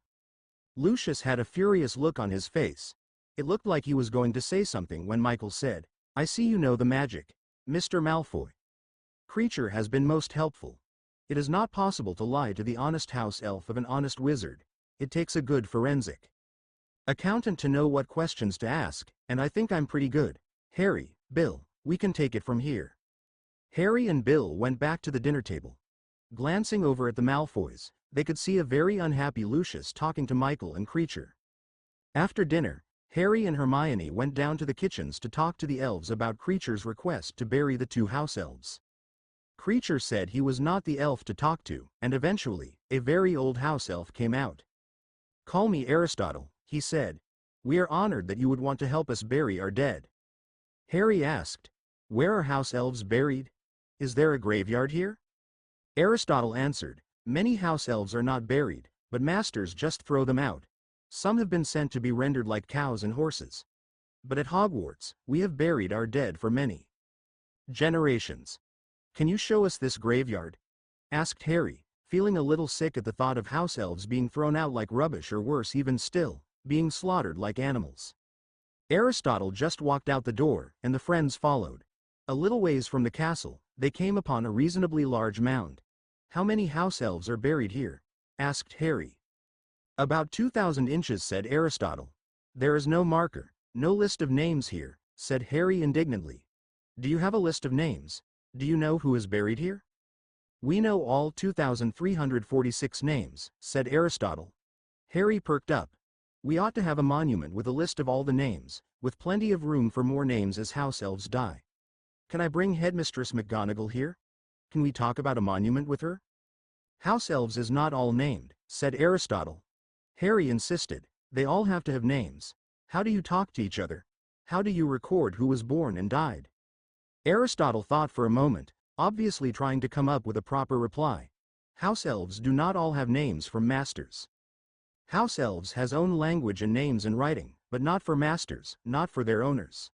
Lucius had a furious look on his face. It looked like he was going to say something when Michael said, I see you know the magic, Mr. Malfoy. Creature has been most helpful. It is not possible to lie to the honest house elf of an honest wizard. It takes a good forensic accountant to know what questions to ask, and I think I'm pretty good. Harry, Bill, we can take it from here. Harry and Bill went back to the dinner table. Glancing over at the Malfoys, they could see a very unhappy Lucius talking to Michael and Creature. After dinner, Harry and Hermione went down to the kitchens to talk to the elves about Creature's request to bury the two house elves. Creature said he was not the elf to talk to, and eventually, a very old house elf came out. Call me Aristotle, he said. We are honored that you would want to help us bury our dead. Harry asked, where are house elves buried? Is there a graveyard here? Aristotle answered, many house elves are not buried, but masters just throw them out. Some have been sent to be rendered like cows and horses. But at Hogwarts, we have buried our dead for many generations. Can you show us this graveyard? Asked Harry, feeling a little sick at the thought of house elves being thrown out like rubbish or worse even still, being slaughtered like animals. Aristotle just walked out the door, and the friends followed. A little ways from the castle, they came upon a reasonably large mound. How many house elves are buried here? Asked Harry. About 2,000 inches, said Aristotle. There is no marker, no list of names here, said Harry indignantly. Do you have a list of names? Do you know who is buried here? We know all 2,346 names, said Aristotle. Harry perked up. We ought to have a monument with a list of all the names, with plenty of room for more names as house elves die. Can I bring Headmistress McGonagall here? Can we talk about a monument with her? House elves is not all named, said Aristotle. Harry insisted. They all have to have names. How do you talk to each other? How do you record who was born and died? Aristotle thought for a moment, obviously trying to come up with a proper reply. House elves do not all have names from masters. House elves has own language and names in writing, but not for masters, not for their owners.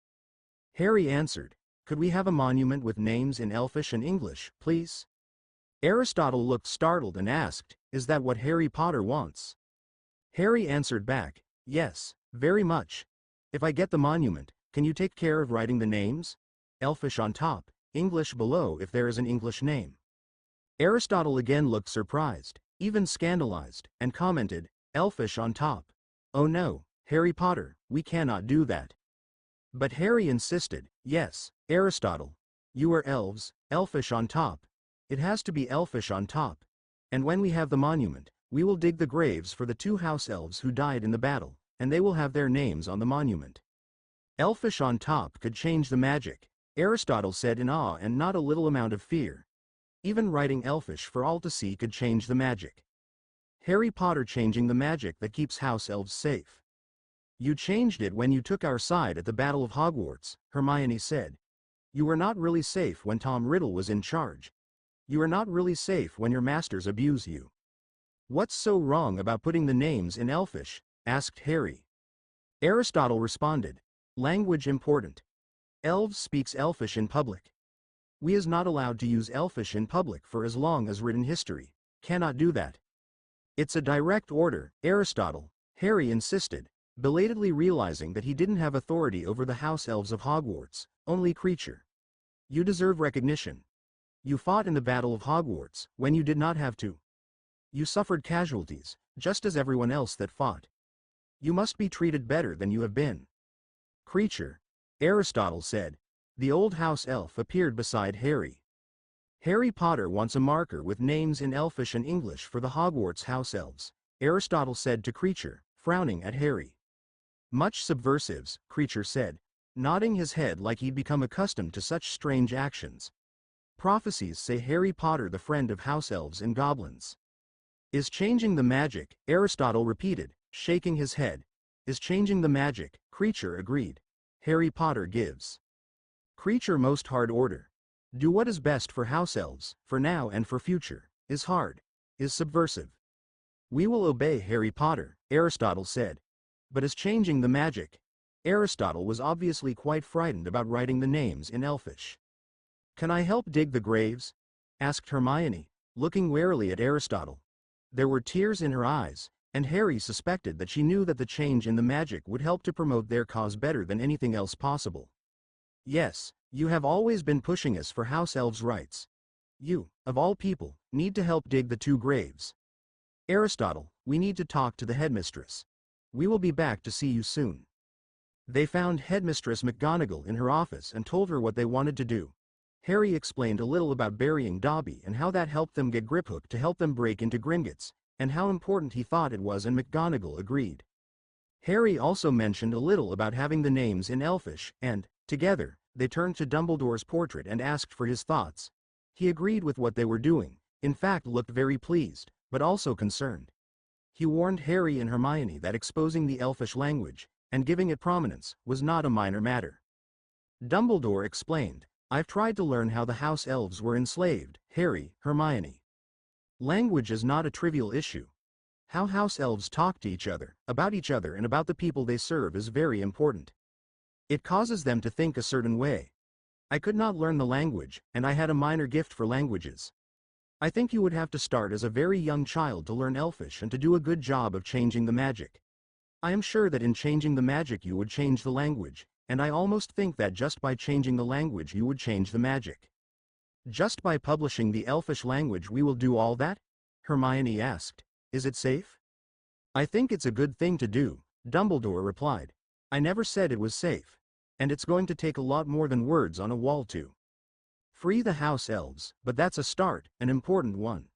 Harry answered, could we have a monument with names in Elfish and English, please? Aristotle looked startled and asked, is that what Harry Potter wants? Harry answered back, yes, very much. If I get the monument, can you take care of writing the names? Elfish on top, English below if there is an English name. Aristotle again looked surprised, even scandalized, and commented, Elfish on top. Oh no, Harry Potter, we cannot do that. But Harry insisted, yes, Aristotle. You are elves, Elfish on top. It has to be Elfish on top. And when we have the monument, we will dig the graves for the 2 house elves who died in the battle, and they will have their names on the monument. Elfish on top could change the magic, Aristotle said in awe and not a little amount of fear. Even writing Elfish for all to see could change the magic. Harry Potter changing the magic that keeps house elves safe. You changed it when you took our side at the Battle of Hogwarts, Hermione said. You were not really safe when Tom Riddle was in charge. You are not really safe when your masters abuse you. What's so wrong about putting the names in Elfish? Asked Harry. Aristotle responded. Language important. Elves speaks Elfish in public. We is not allowed to use Elfish in public for as long as written history. Cannot do that. It's a direct order, Aristotle, Harry insisted, belatedly realizing that he didn't have authority over the house elves of Hogwarts, only Creature. You deserve recognition. You fought in the Battle of Hogwarts, when you did not have to. You suffered casualties, just as everyone else that fought. You must be treated better than you have been. Creature, Aristotle said. The old house elf appeared beside Harry. Harry Potter wants a marker with names in Elfish and English for the Hogwarts house elves, Aristotle said to Creature, frowning at Harry. Much subversives, Creature said, nodding his head like he'd become accustomed to such strange actions. Prophecies say Harry Potter the friend of house elves and goblins. Is changing the magic, Aristotle repeated, shaking his head. Is changing the magic, Creature agreed. Harry Potter gives Creature most hard order. Do what is best for house elves, for now and for future, is hard, is subversive. We will obey Harry Potter, Aristotle said. But is changing the magic? Aristotle was obviously quite frightened about writing the names in Elfish. Can I help dig the graves? Asked Hermione, looking warily at Aristotle. There were tears in her eyes, and Harry suspected that she knew that the change in the magic would help to promote their cause better than anything else possible. Yes, you have always been pushing us for house elves' rights. You, of all people, need to help dig the 2 graves. Aristotle, we need to talk to the headmistress. We will be back to see you soon. They found Headmistress McGonagall in her office and told her what they wanted to do. Harry explained a little about burying Dobby and how that helped them get Griphook to help them break into Gringotts, and how important he thought it was, and McGonagall agreed. Harry also mentioned a little about having the names in Elfish, and, together, they turned to Dumbledore's portrait and asked for his thoughts. He agreed with what they were doing, in fact looked very pleased, but also concerned. He warned Harry and Hermione that exposing the Elfish language, and giving it prominence, was not a minor matter. Dumbledore explained, I've tried to learn how the house elves were enslaved, Harry, Hermione. Language is not a trivial issue. How house elves talk to each other, and about the people they serve is very important. It causes them to think a certain way. I could not learn the language, and I had a minor gift for languages. I think you would have to start as a very young child to learn Elfish and to do a good job of changing the magic. I am sure that in changing the magic you would change the language, and I almost think that just by changing the language you would change the magic. Just by publishing the Elfish language we will do all that? Hermione asked. Is it safe? I think it's a good thing to do, Dumbledore replied. I never said it was safe. And it's going to take a lot more than words on a wall to free the house elves, but that's a start, an important one.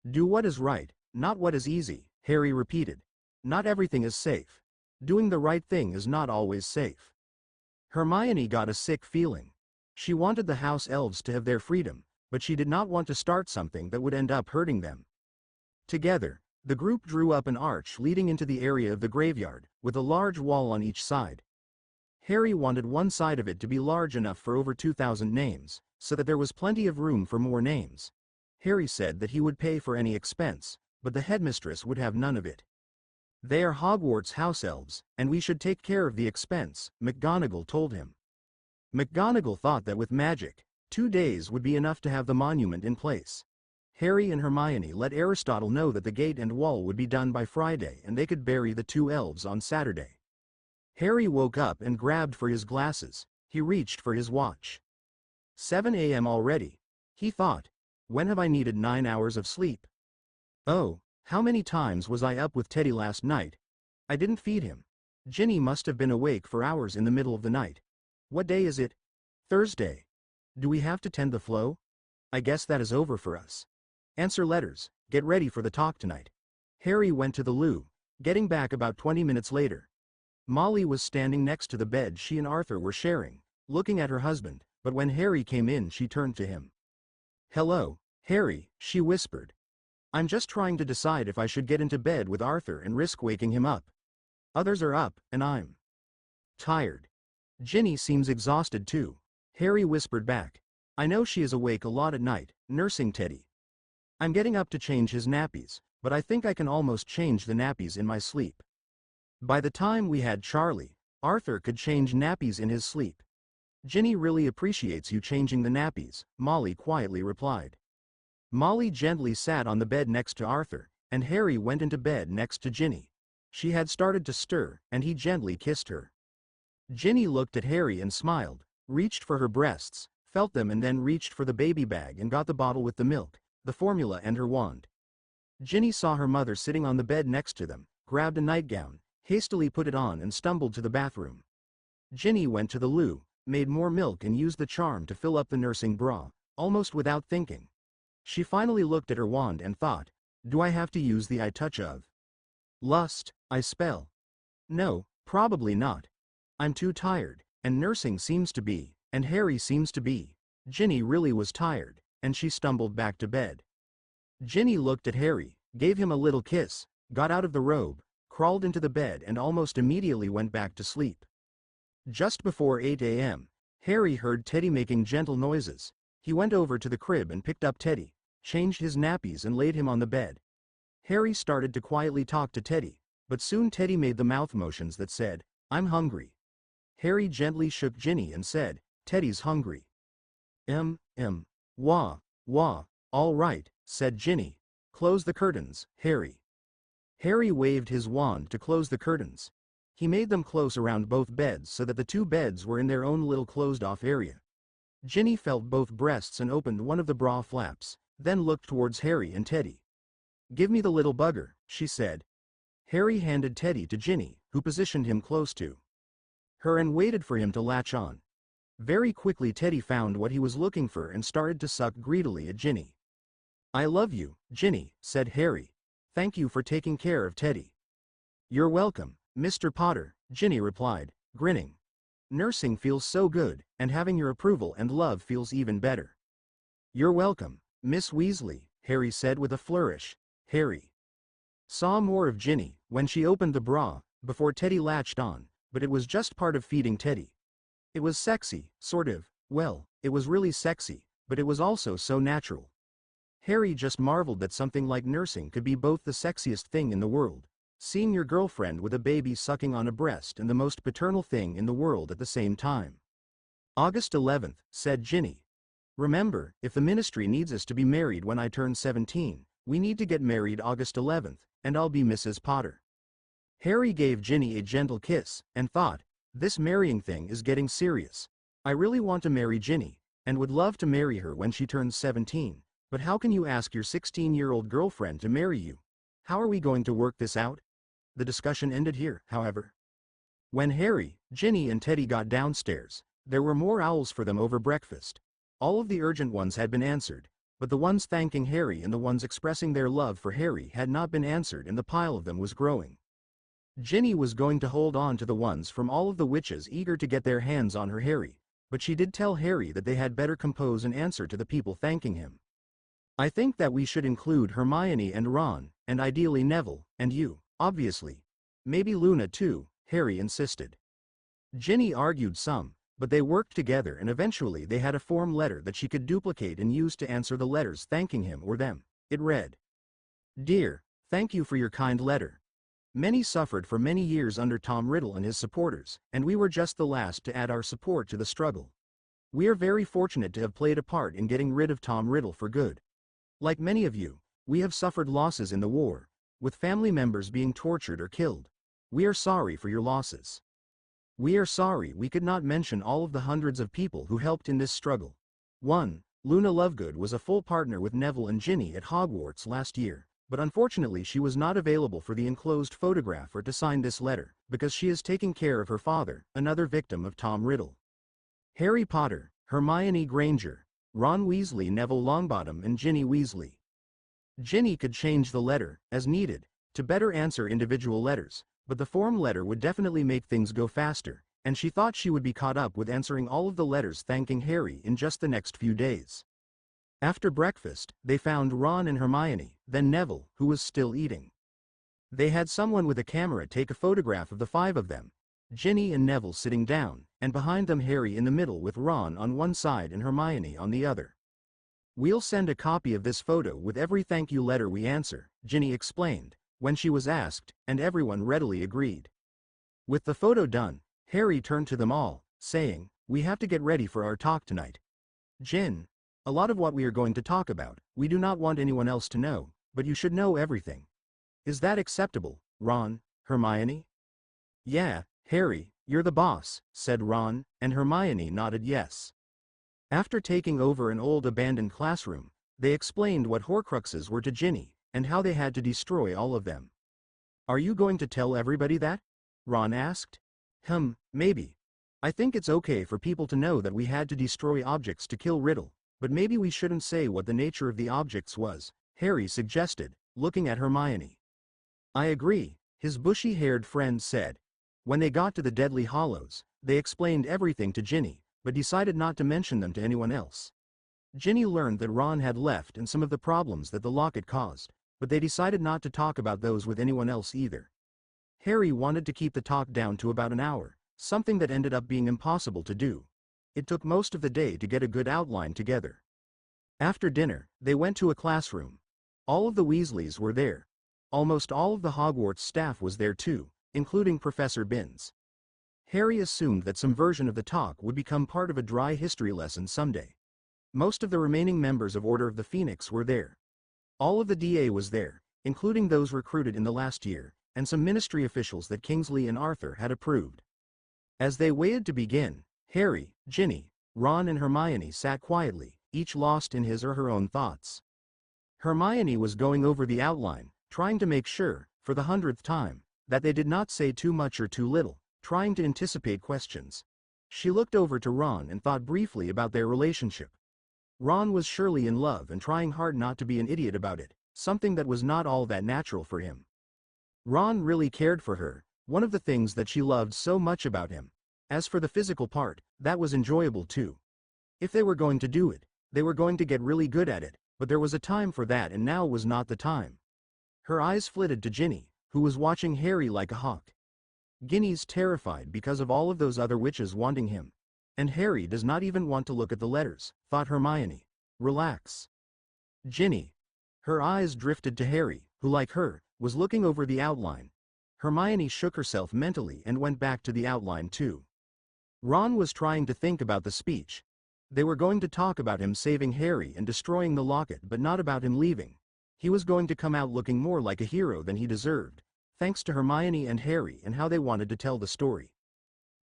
Do what is right, not what is easy, Harry repeated. Not everything is safe. Doing the right thing is not always safe. Hermione got a sick feeling. She wanted the house elves to have their freedom, but she did not want to start something that would end up hurting them. Together, the group drew up an arch leading into the area of the graveyard, with a large wall on each side. Harry wanted one side of it to be large enough for over 2,000 names, so that there was plenty of room for more names. Harry said that he would pay for any expense, but the headmistress would have none of it. They are Hogwarts house elves, and we should take care of the expense, McGonagall told him. McGonagall thought that with magic, 2 days would be enough to have the monument in place. Harry and Hermione let Aristotle know that the gate and wall would be done by Friday and they could bury the 2 elves on Saturday. Harry woke up and grabbed for his glasses. He reached for his watch. 7 a.m. already. He thought, when have I needed 9 hours of sleep? Oh, how many times was I up with Teddy last night? I didn't feed him. Ginny must have been awake for hours in the middle of the night. What day is it? Thursday. Do we have to tend the flow? I guess that is over for us. Answer letters, get ready for the talk tonight. Harry went to the loo, getting back about 20 minutes later. Molly was standing next to the bed she and Arthur were sharing, looking at her husband, but when Harry came in she turned to him. Hello, Harry, she whispered. I'm just trying to decide if I should get into bed with Arthur and risk waking him up. Others are up, and I'm tired. Ginny seems exhausted too, Harry whispered back. I know she is awake a lot at night, nursing Teddy. I'm getting up to change his nappies, but I think I can almost change the nappies in my sleep. By the time we had Charlie, Arthur could change nappies in his sleep. Ginny really appreciates you changing the nappies, Molly quietly replied. Molly gently sat on the bed next to Arthur, and Harry went into bed next to Ginny. She had started to stir, and he gently kissed her. Ginny looked at Harry and smiled, reached for her breasts, felt them and then reached for the baby bag and got the bottle with the milk, the formula and her wand. Ginny saw her mother sitting on the bed next to them, grabbed a nightgown, hastily put it on and stumbled to the bathroom. Ginny went to the loo, made more milk and used the charm to fill up the nursing bra, almost without thinking. She finally looked at her wand and thought, do I have to use the eye touch of lust, I spell? No, probably not. I'm too tired, and nursing seems to be, and Harry seems to be. Ginny really was tired, and she stumbled back to bed. Ginny looked at Harry, gave him a little kiss, got out of the robe, crawled into the bed and almost immediately went back to sleep. Just before 8 a.m., Harry heard Teddy making gentle noises. He went over to the crib and picked up Teddy, changed his nappies and laid him on the bed. Harry started to quietly talk to Teddy, but soon Teddy made the mouth motions that said, I'm hungry. Harry gently shook Ginny and said, Teddy's hungry. Wah, all right, said Ginny. Close the curtains, Harry. Harry waved his wand to close the curtains. He made them close around both beds so that the 2 beds were in their own little closed-off area. Ginny felt both breasts and opened one of the bra flaps, then looked towards Harry and Teddy. Give me the little bugger, she said. Harry handed Teddy to Ginny, who positioned him close to her and waited for him to latch on. Very quickly Teddy found what he was looking for and started to suck greedily at Ginny. I love you, Ginny, said Harry. Thank you for taking care of Teddy. You're welcome, Mr. Potter, Ginny replied, grinning. Nursing feels so good, and having your approval and love feels even better. You're welcome, Miss Weasley, Harry said with a flourish. Harry saw more of Ginny when she opened the bra, before Teddy latched on, but it was just part of feeding Teddy. It was sexy, sort of, well, it was really sexy, but it was also so natural. Harry just marveled that something like nursing could be both the sexiest thing in the world, seeing your girlfriend with a baby sucking on a breast and the most paternal thing in the world at the same time. August 11th, said Ginny. Remember, if the ministry needs us to be married when I turn 17, we need to get married August 11th, and I'll be Mrs. Potter. Harry gave Ginny a gentle kiss, and thought, this marrying thing is getting serious. I really want to marry Ginny, and would love to marry her when she turns 17, but how can you ask your 16-year-old girlfriend to marry you? How are we going to work this out? The discussion ended here, however. When Harry, Ginny and Teddy got downstairs, there were more owls for them over breakfast. All of the urgent ones had been answered, but the ones thanking Harry and the ones expressing their love for Harry had not been answered and the pile of them was growing. Ginny was going to hold on to the ones from all of the witches eager to get their hands on her Harry, but she did tell Harry that they had better compose an answer to the people thanking him. I think that we should include Hermione and Ron, and ideally Neville, and you, obviously. Maybe Luna too, Harry insisted. Ginny argued some, but they worked together and eventually they had a form letter that she could duplicate and use to answer the letters thanking him or them. It read, "Dear, thank you for your kind letter. Many suffered for many years under Tom Riddle and his supporters, and we were just the last to add our support to the struggle. We are very fortunate to have played a part in getting rid of Tom Riddle for good. Like many of you, we have suffered losses in the war, with family members being tortured or killed. We are sorry for your losses. We are sorry we could not mention all of the hundreds of people who helped in this struggle. 1. Luna Lovegood was a full partner with Neville and Ginny at Hogwarts last year, but unfortunately she was not available for the enclosed photograph or to sign this letter, because she is taking care of her father, another victim of Tom Riddle. Harry Potter, Hermione Granger, Ron Weasley, Neville Longbottom and Ginny Weasley." Ginny could change the letter, as needed, to better answer individual letters, but the form letter would definitely make things go faster, and she thought she would be caught up with answering all of the letters thanking Harry in just the next few days. After breakfast, they found Ron and Hermione, then Neville, who was still eating. They had someone with a camera take a photograph of the 5 of them, Ginny and Neville sitting down, and behind them Harry in the middle with Ron on one side and Hermione on the other. "We'll send a copy of this photo with every thank you letter we answer," Ginny explained, when she was asked, and everyone readily agreed. With the photo done, Harry turned to them all, saying, "We have to get ready for our talk tonight. Gin, a lot of what we are going to talk about, we do not want anyone else to know, but you should know everything. Is that acceptable, Ron, Hermione?" "Yeah, Harry, you're the boss," said Ron, and Hermione nodded yes. After taking over an old abandoned classroom, they explained what Horcruxes were to Ginny, and how they had to destroy all of them. "Are you going to tell everybody that?" Ron asked. Maybe. I think it's okay for people to know that we had to destroy objects to kill Riddle, but maybe we shouldn't say what the nature of the objects was," Harry suggested, looking at Hermione. "I agree," his bushy-haired friend said. When they got to the Deadly Hollows, they explained everything to Ginny, but decided not to mention them to anyone else. Ginny learned that Ron had left and some of the problems that the locket caused, but they decided not to talk about those with anyone else either. Harry wanted to keep the talk down to about an hour, something that ended up being impossible to do. It took most of the day to get a good outline together. After dinner, they went to a classroom. All of the Weasleys were there. Almost all of the Hogwarts staff was there too, including Professor Binns. Harry assumed that some version of the talk would become part of a dry history lesson someday. Most of the remaining members of Order of the Phoenix were there. All of the DA was there, including those recruited in the last year, and some ministry officials that Kingsley and Arthur had approved. As they waited to begin, Harry, Ginny, Ron and Hermione sat quietly, each lost in his or her own thoughts. Hermione was going over the outline, trying to make sure, for the 100th time, that they did not say too much or too little, trying to anticipate questions. She looked over to Ron and thought briefly about their relationship. Ron was surely in love and trying hard not to be an idiot about it, something that was not all that natural for him. Ron really cared for her, one of the things that she loved so much about him. As for the physical part, that was enjoyable too. If they were going to do it, they were going to get really good at it, but there was a time for that and now was not the time. Her eyes flitted to Ginny, who was watching Harry like a hawk. Ginny's terrified because of all of those other witches wanting him. And Harry does not even want to look at the letters, thought Hermione. Relax. Ginny. Her eyes drifted to Harry, who like her, was looking over the outline. Hermione shook herself mentally and went back to the outline too. Ron was trying to think about the speech. They were going to talk about him saving Harry and destroying the locket but not about him leaving. He was going to come out looking more like a hero than he deserved, thanks to Hermione and Harry and how they wanted to tell the story.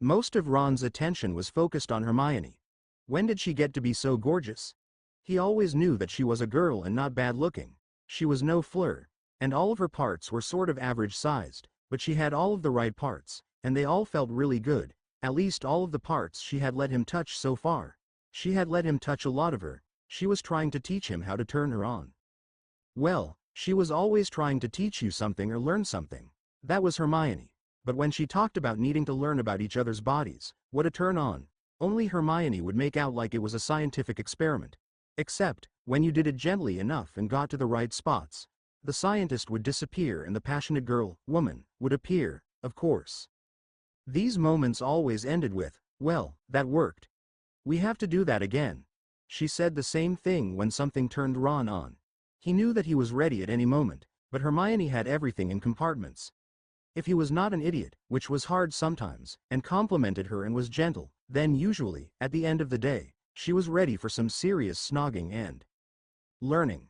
Most of Ron's attention was focused on Hermione. When did she get to be so gorgeous? He always knew that she was a girl and not bad looking. She was no Fleur, and all of her parts were sort of average sized, but she had all of the right parts, and they all felt really good, at least all of the parts she had let him touch so far. She had let him touch a lot of her. She was trying to teach him how to turn her on. Well, she was always trying to teach you something or learn something. That was Hermione. But when she talked about needing to learn about each other's bodies, what a turn on. Only Hermione would make out like it was a scientific experiment. Except, when you did it gently enough and got to the right spots, the scientist would disappear and the passionate girl, woman, would appear, of course. These moments always ended with, well, that worked. We have to do that again. She said the same thing when something turned Ron on. He knew that he was ready at any moment, but Hermione had everything in compartments. If he was not an idiot, which was hard sometimes, and complimented her and was gentle, then usually, at the end of the day, she was ready for some serious snogging and learning.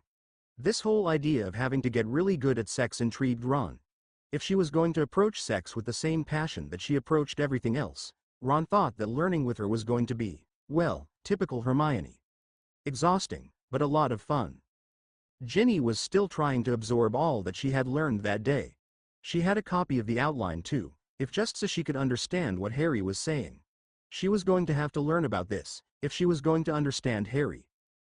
This whole idea of having to get really good at sex intrigued Ron. If she was going to approach sex with the same passion that she approached everything else, Ron thought that learning with her was going to be, well, typical Hermione. Exhausting, but a lot of fun. Ginny was still trying to absorb all that she had learned that day. She had a copy of the outline too, if just so she could understand what Harry was saying. She was going to have to learn about this, if she was going to understand Harry.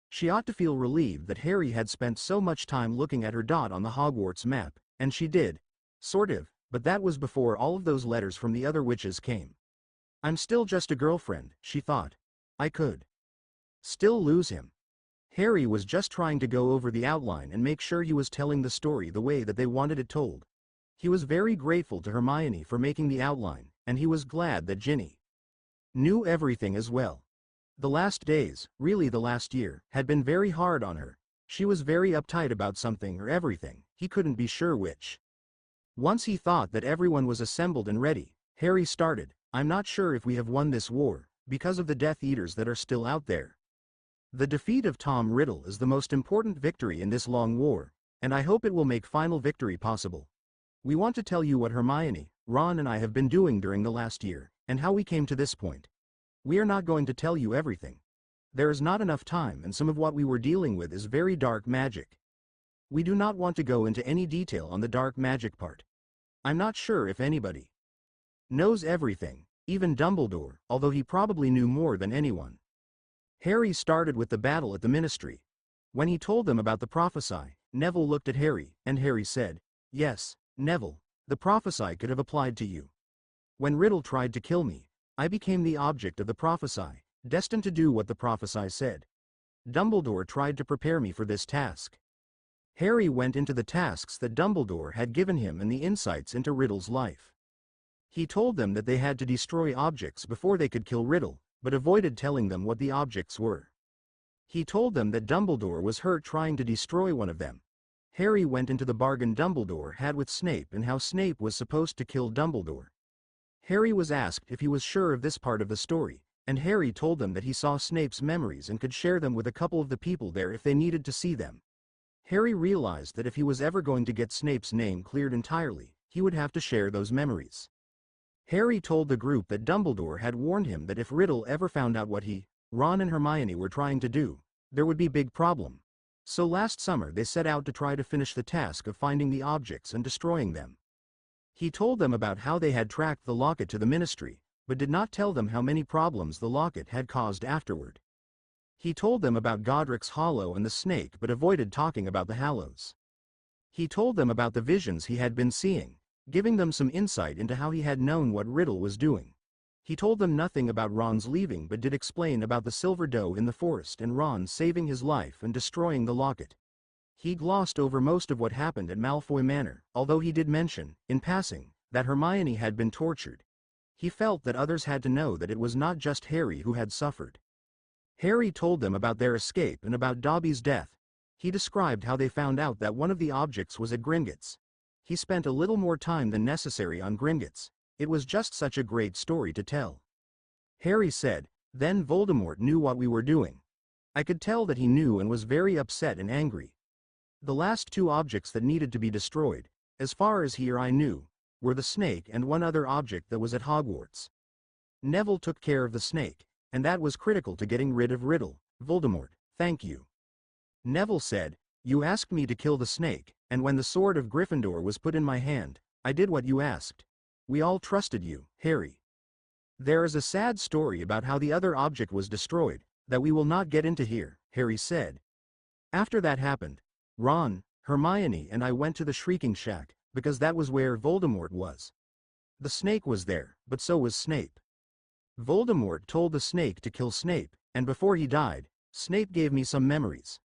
She ought to feel relieved that Harry had spent so much time looking at her dot on the Hogwarts map, and she did. Sort of, but that was before all of those letters from the other witches came. I'm still just a girlfriend, she thought. I could still lose him. Harry was just trying to go over the outline and make sure he was telling the story the way that they wanted it told. He was very grateful to Hermione for making the outline, and he was glad that Ginny knew everything as well. The last days, really the last year, had been very hard on her. She was very uptight about something or everything, he couldn't be sure which. Once he thought that everyone was assembled and ready, Harry started, I'm not sure if we have won this war, because of the Death Eaters that are still out there. The defeat of Tom Riddle is the most important victory in this long war, and I hope it will make final victory possible. We want to tell you what Hermione, Ron and I have been doing during the last year, and how we came to this point. We are not going to tell you everything. There is not enough time and some of what we were dealing with is very dark magic. We do not want to go into any detail on the dark magic part. I'm not sure if anybody knows everything, even Dumbledore, although he probably knew more than anyone. Harry started with the battle at the Ministry. When he told them about the prophecy, Neville looked at Harry, and Harry said, yes, Neville, the prophecy could have applied to you. When Riddle tried to kill me, I became the object of the prophecy, destined to do what the prophecy said. Dumbledore tried to prepare me for this task. Harry went into the tasks that Dumbledore had given him and the insights into Riddle's life. He told them that they had to destroy objects before they could kill Riddle, but avoided telling them what the objects were. He told them that Dumbledore was hurt trying to destroy one of them. Harry went into the bargain Dumbledore had with Snape and how Snape was supposed to kill Dumbledore. Harry was asked if he was sure of this part of the story, and Harry told them that he saw Snape's memories and could share them with a couple of the people there if they needed to see them. Harry realized that if he was ever going to get Snape's name cleared entirely, he would have to share those memories. Harry told the group that Dumbledore had warned him that if Riddle ever found out what he, Ron and Hermione were trying to do, there would be big problem. So last summer they set out to try to finish the task of finding the objects and destroying them. He told them about how they had tracked the locket to the Ministry, but did not tell them how many problems the locket had caused afterward. He told them about Godric's Hollow and the snake but avoided talking about the Hallows. He told them about the visions he had been seeing, giving them some insight into how he had known what Riddle was doing. He told them nothing about Ron's leaving but did explain about the silver doe in the forest and Ron saving his life and destroying the locket. He glossed over most of what happened at Malfoy Manor, although he did mention, in passing, that Hermione had been tortured. He felt that others had to know that it was not just Harry who had suffered. Harry told them about their escape and about Dobby's death. He described how they found out that one of the objects was at Gringotts. He spent a little more time than necessary on Gringotts. It was just such a great story to tell. Harry said, then Voldemort knew what we were doing. I could tell that he knew and was very upset and angry. The last two objects that needed to be destroyed, as far as he or I knew, were the snake and one other object that was at Hogwarts. Neville took care of the snake, and that was critical to getting rid of Riddle. Voldemort, thank you. Neville said, you asked me to kill the snake, and when the sword of Gryffindor was put in my hand, I did what you asked. We all trusted you, Harry. There is a sad story about how the other object was destroyed, that we will not get into here, Harry said. After that happened, Ron, Hermione and I went to the Shrieking Shack, because that was where Voldemort was. The snake was there, but so was Snape. Voldemort told the snake to kill Snape, and before he died, Snape gave me some memories.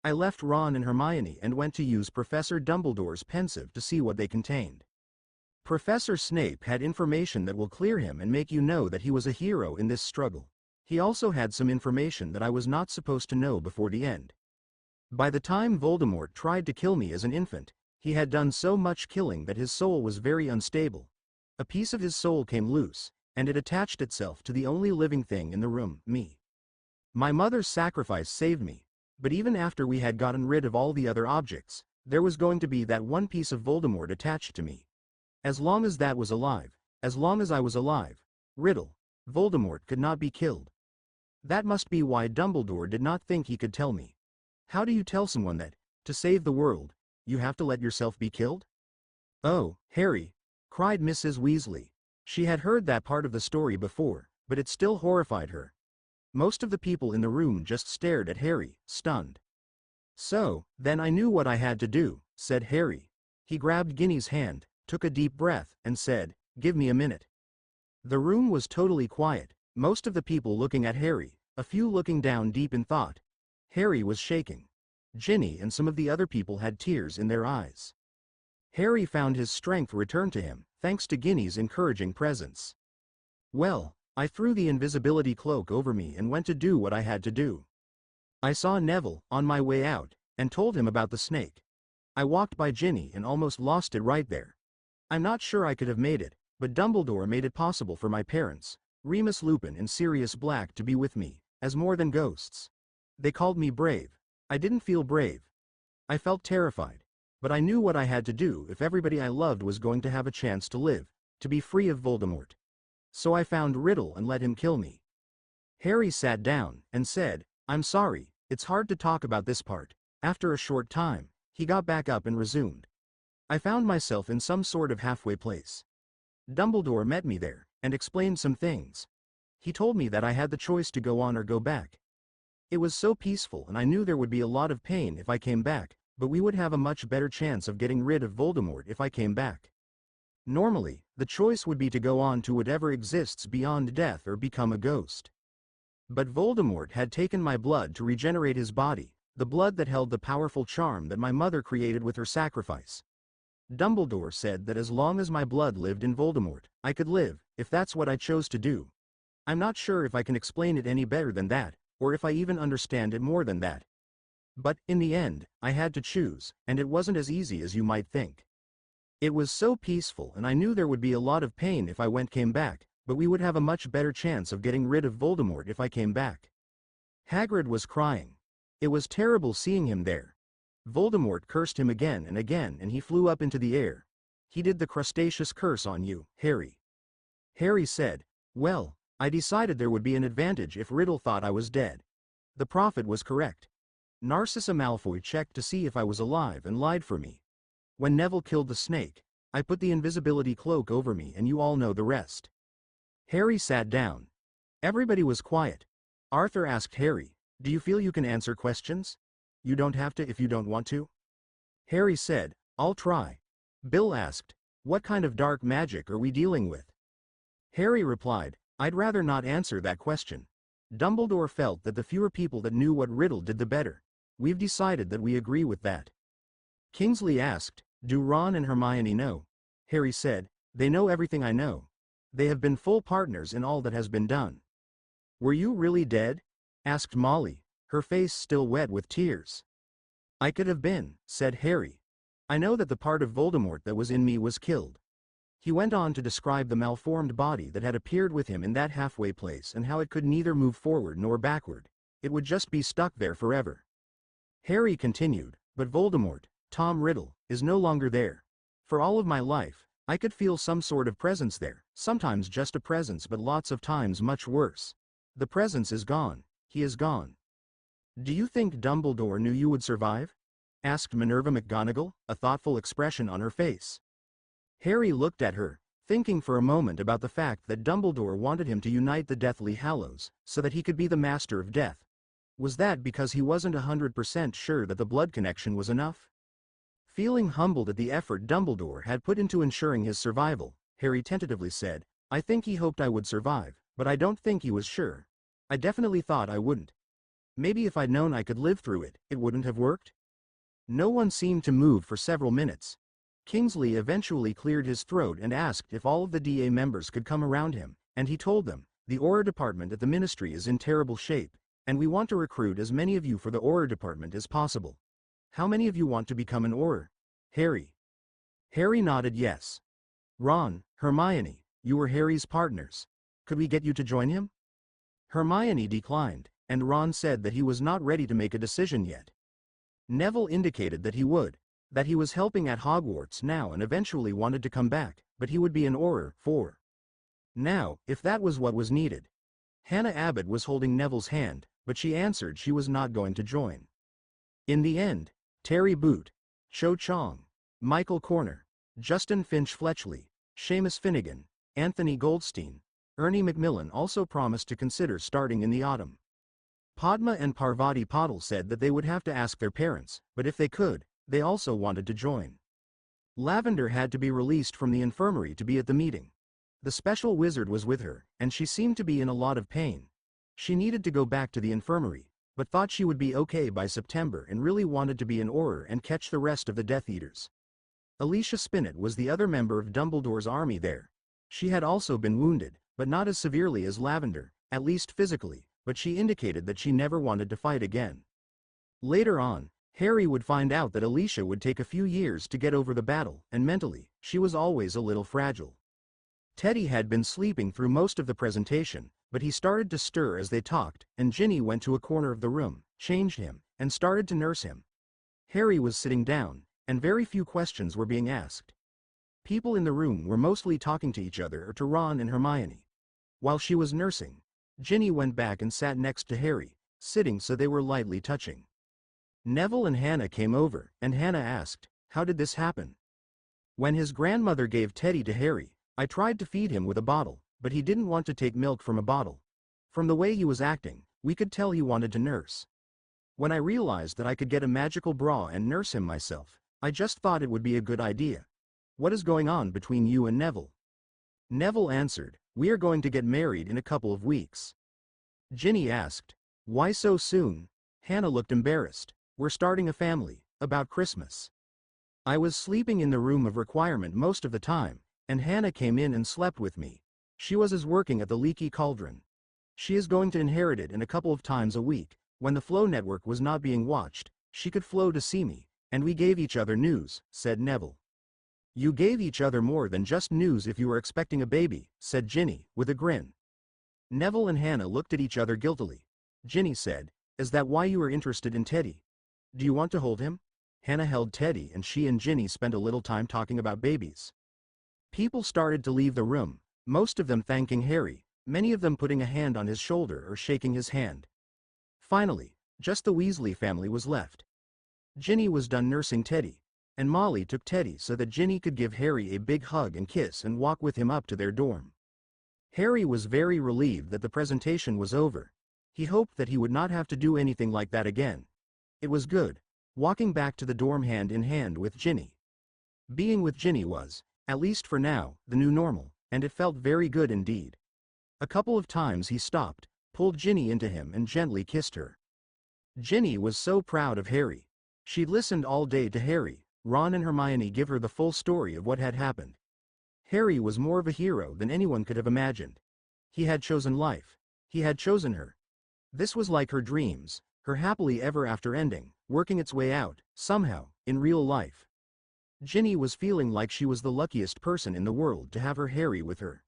I left Ron and Hermione and went to use Professor Dumbledore's pensieve to see what they contained. Professor Snape had information that will clear him and make you know that he was a hero in this struggle. He also had some information that I was not supposed to know before the end. By the time Voldemort tried to kill me as an infant, he had done so much killing that his soul was very unstable. A piece of his soul came loose, and it attached itself to the only living thing in the room, me. My mother's sacrifice saved me, but even after we had gotten rid of all the other objects, there was going to be that one piece of Voldemort attached to me. As long as that was alive, as long as I was alive, Riddle, Voldemort could not be killed. That must be why Dumbledore did not think he could tell me. How do you tell someone that, to save the world, you have to let yourself be killed? Oh, Harry, cried Mrs. Weasley. She had heard that part of the story before, but it still horrified her. Most of the people in the room just stared at Harry, stunned. So, then I knew what I had to do, said Harry. He grabbed Ginny's hand, took a deep breath, and said, "Give me a minute." The room was totally quiet, most of the people looking at Harry, a few looking down deep in thought. Harry was shaking. Ginny and some of the other people had tears in their eyes. Harry found his strength return to him, thanks to Ginny's encouraging presence. Well, I threw the invisibility cloak over me and went to do what I had to do. I saw Neville on my way out, and told him about the snake. I walked by Ginny and almost lost it right there. I'm not sure I could have made it, but Dumbledore made it possible for my parents, Remus Lupin and Sirius Black, to be with me, as more than ghosts. They called me brave. I didn't feel brave. I felt terrified. But I knew what I had to do if everybody I loved was going to have a chance to live, to be free of Voldemort. So I found Riddle and let him kill me. Harry sat down and said, "I'm sorry, it's hard to talk about this part." After a short time, he got back up and resumed. I found myself in some sort of halfway place. Dumbledore met me there, and explained some things. He told me that I had the choice to go on or go back. It was so peaceful and I knew there would be a lot of pain if I came back, but we would have a much better chance of getting rid of Voldemort if I came back. Normally, the choice would be to go on to whatever exists beyond death or become a ghost. But Voldemort had taken my blood to regenerate his body, the blood that held the powerful charm that my mother created with her sacrifice. Dumbledore said that as long as my blood lived in Voldemort, I could live, if that's what I chose to do. I'm not sure if I can explain it any better than that, or if I even understand it more than that. But, in the end, I had to choose, and it wasn't as easy as you might think. It was so peaceful and I knew there would be a lot of pain if I came back, but we would have a much better chance of getting rid of Voldemort if I came back. Hagrid was crying. It was terrible seeing him there. Voldemort cursed him again and he flew up into the air. He did the crustaceous curse on you, Harry. Harry said, "Well, I decided there would be an advantage if Riddle thought I was dead." The prophet was correct. Narcissa Malfoy checked to see if I was alive and lied for me. When Neville killed the snake, I put the invisibility cloak over me and you all know the rest. Harry sat down. Everybody was quiet. Arthur asked Harry, "Do you feel you can answer questions? You don't have to if you don't want to." Harry said, "I'll try." Bill asked, "What kind of dark magic are we dealing with?" Harry replied, "I'd rather not answer that question." Dumbledore felt that the fewer people that knew what Riddle did the better. We've decided that we agree with that. Kingsley asked, "Do Ron and Hermione know?" Harry said, "They know everything I know. They have been full partners in all that has been done." "Were you really dead?" asked Molly, her face still wet with tears. "I could have been," said Harry. "I know that the part of Voldemort that was in me was killed." He went on to describe the malformed body that had appeared with him in that halfway place and how it could neither move forward nor backward. It would just be stuck there forever. Harry continued, "But Voldemort, Tom Riddle, is no longer there. For all of my life, I could feel some sort of presence there, sometimes just a presence but lots of times much worse. The presence is gone. He is gone." "Do you think Dumbledore knew you would survive?" asked Minerva McGonagall, a thoughtful expression on her face. Harry looked at her, thinking for a moment about the fact that Dumbledore wanted him to unite the Deathly Hallows, so that he could be the Master of Death. Was that because he wasn't 100% sure that the blood connection was enough? Feeling humbled at the effort Dumbledore had put into ensuring his survival, Harry tentatively said. I think he hoped I would survive, but I don't think he was sure. I definitely thought I wouldn't. Maybe if I'd known I could live through it, it wouldn't have worked? No one seemed to move for several minutes. Kingsley eventually cleared his throat and asked if all of the DA members could come around him, and he told them, the Aura department at the ministry is in terrible shape, and we want to recruit as many of you for the Aura department as possible. How many of you want to become an Aura? Harry. Harry nodded yes. Ron, Hermione, you were Harry's partners. Could we get you to join him? Hermione declined, and Ron said that he was not ready to make a decision yet. Neville indicated that he would, that he was helping at Hogwarts now and eventually wanted to come back, but he would be an Auror for now, if that was what was needed. Hannah Abbott was holding Neville's hand, but she answered she was not going to join. In the end, Terry Boot, Cho Chong, Michael Corner, Justin Finch Fletchley, Seamus Finnegan, Anthony Goldstein, Ernie Macmillan also promised to consider starting in the autumn. Padma and Parvati Patil said that they would have to ask their parents, but if they could, they also wanted to join. Lavender had to be released from the infirmary to be at the meeting. The special wizard was with her, and she seemed to be in a lot of pain. She needed to go back to the infirmary, but thought she would be okay by September and really wanted to be an Auror and catch the rest of the Death Eaters. Alicia Spinnet was the other member of Dumbledore's army there. She had also been wounded, but not as severely as Lavender, at least physically, but she indicated that she never wanted to fight again. Later on, Harry would find out that Alicia would take a few years to get over the battle, and mentally, she was always a little fragile. Teddy had been sleeping through most of the presentation, but he started to stir as they talked, and Ginny went to a corner of the room, changed him, and started to nurse him. Harry was sitting down, and very few questions were being asked. People in the room were mostly talking to each other or to Ron and Hermione. While she was nursing, Ginny went back and sat next to Harry, sitting so they were lightly touching. Neville and Hannah came over, and Hannah asked, "How did this happen?" When his grandmother gave Teddy to Harry, I tried to feed him with a bottle, but he didn't want to take milk from a bottle. From the way he was acting, we could tell he wanted to nurse. When I realized that I could get a magical bra and nurse him myself, I just thought it would be a good idea. What is going on between you and Neville? Neville answered, "We are going to get married in a couple of weeks." Ginny asked, "Why so soon?" Hannah looked embarrassed. "We're starting a family, about Christmas." I was sleeping in the room of requirement most of the time, and Hannah came in and slept with me. She was working at the Leaky Cauldron. She is going to inherit it, and a couple of times a week, when the Flow network was not being watched, she could flow to see me, and we gave each other news, said Neville. You gave each other more than just news if you were expecting a baby, said Ginny, with a grin. Neville and Hannah looked at each other guiltily. Ginny said, "Is that why you were interested in Teddy? Do you want to hold him?" Hannah held Teddy, and she and Ginny spent a little time talking about babies. People started to leave the room, most of them thanking Harry, many of them putting a hand on his shoulder or shaking his hand. Finally, just the Weasley family was left. Ginny was done nursing Teddy, and Molly took Teddy so that Ginny could give Harry a big hug and kiss and walk with him up to their dorm. Harry was very relieved that the presentation was over. He hoped that he would not have to do anything like that again. It was good, walking back to the dorm hand in hand with Ginny. Being with Ginny was, at least for now, the new normal, and it felt very good indeed. A couple of times he stopped, pulled Ginny into him and gently kissed her. Ginny was so proud of Harry. She'd listened all day to Harry, Ron and Hermione give her the full story of what had happened. Harry was more of a hero than anyone could have imagined. He had chosen life. He had chosen her. This was like her dreams, her happily ever after ending, working its way out, somehow, in real life. Ginny was feeling like she was the luckiest person in the world to have her Harry with her.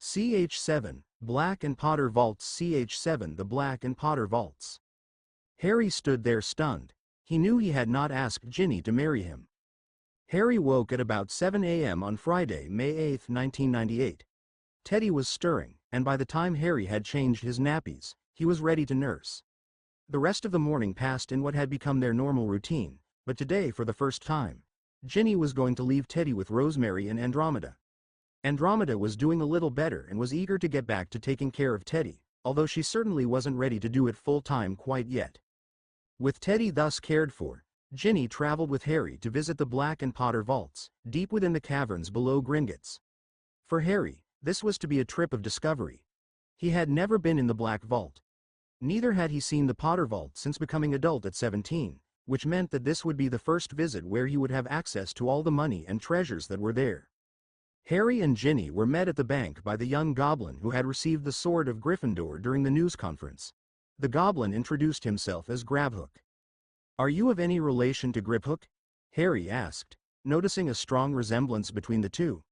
CH7, Black and Potter Vaults. CH7, the Black and Potter Vaults. Harry stood there stunned. He knew he had not asked Ginny to marry him. Harry woke at about 7 a.m. on Friday, May 8, 1998. Teddy was stirring, and by the time Harry had changed his nappies, he was ready to nurse. The rest of the morning passed in what had become their normal routine, but today, for the first time, Ginny was going to leave Teddy with Rosemary and Andromeda. Andromeda was doing a little better and was eager to get back to taking care of Teddy, although she certainly wasn't ready to do it full-time quite yet. With Teddy thus cared for, Ginny traveled with Harry to visit the Black and Potter Vaults, deep within the caverns below Gringotts. For Harry, this was to be a trip of discovery. He had never been in the Black Vault. Neither had he seen the Potter Vault since becoming adult at 17, which meant that this would be the first visit where he would have access to all the money and treasures that were there. Harry and Ginny were met at the bank by the young goblin who had received the sword of Gryffindor during the news conference. The goblin introduced himself as Grabhook. "Are you of any relation to Griphook?" Harry asked, noticing a strong resemblance between the two.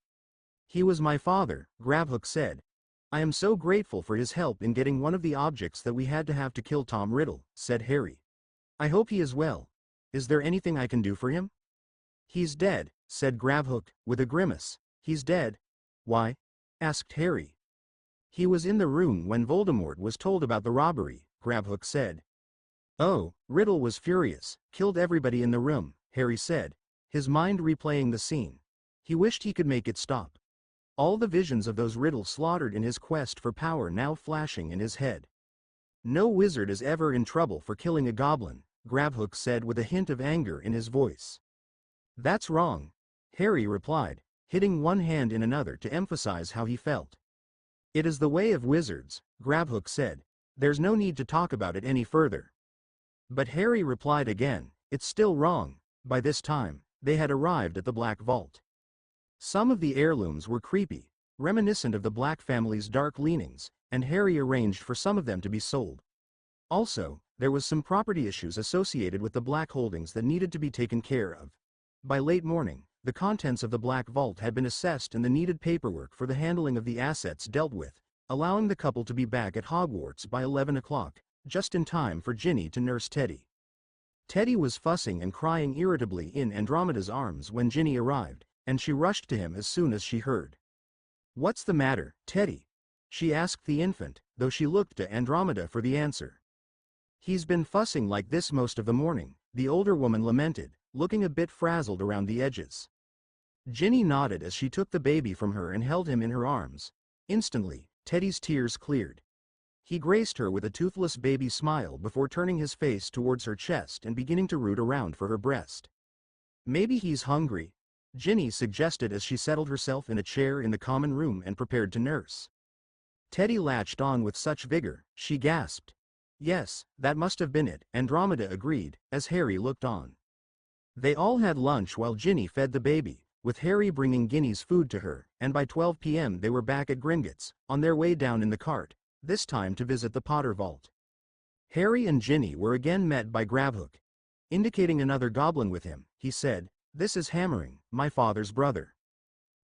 "He was my father," Grabhook said. "I am so grateful for his help in getting one of the objects that we had to have to kill Tom Riddle," said Harry. "I hope he is well. Is there anything I can do for him?" "He's dead," said Grabhook, with a grimace. "He's dead." "Why?" asked Harry. "He was in the room when Voldemort was told about the robbery," Grabhook said. "Oh," Riddle was furious, "killed everybody in the room," Harry said, his mind replaying the scene. He wished he could make it stop. All the visions of those Riddle slaughtered in his quest for power now flashing in his head. "No wizard is ever in trouble for killing a goblin," Grabhook said with a hint of anger in his voice. "That's wrong," Harry replied, hitting one hand in another to emphasize how he felt. "It is the way of wizards," Grabhook said. "There's no need to talk about it any further." But Harry replied again, "It's still wrong." By this time, they had arrived at the Black Vault. Some of the heirlooms were creepy, reminiscent of the Black family's dark leanings, and Harry arranged for some of them to be sold. Also, there was some property issues associated with the Black holdings that needed to be taken care of. By late morning, the contents of the Black Vault had been assessed and the needed paperwork for the handling of the assets dealt with, allowing the couple to be back at Hogwarts by 11 o'clock, just in time for Ginny to nurse Teddy. Teddy was fussing and crying irritably in Andromeda's arms when Ginny arrived, and she rushed to him as soon as she heard. "What's the matter, Teddy?" she asked the infant, though she looked to Andromeda for the answer. "He's been fussing like this most of the morning," the older woman lamented, looking a bit frazzled around the edges. Ginny nodded as she took the baby from her and held him in her arms. Instantly, Teddy's tears cleared. He graced her with a toothless baby smile before turning his face towards her chest and beginning to root around for her breast. "Maybe he's hungry," Ginny suggested as she settled herself in a chair in the common room and prepared to nurse. Teddy latched on with such vigor, she gasped. "Yes, that must have been it," Andromeda agreed, as Harry looked on. They all had lunch while Ginny fed the baby, with Harry bringing Ginny's food to her, and by 12 p.m. they were back at Gringotts, on their way down in the cart, this time to visit the Potter Vault. Harry and Ginny were again met by Grabhook. Indicating another goblin with him, he said, "This is Hammering, my father's brother."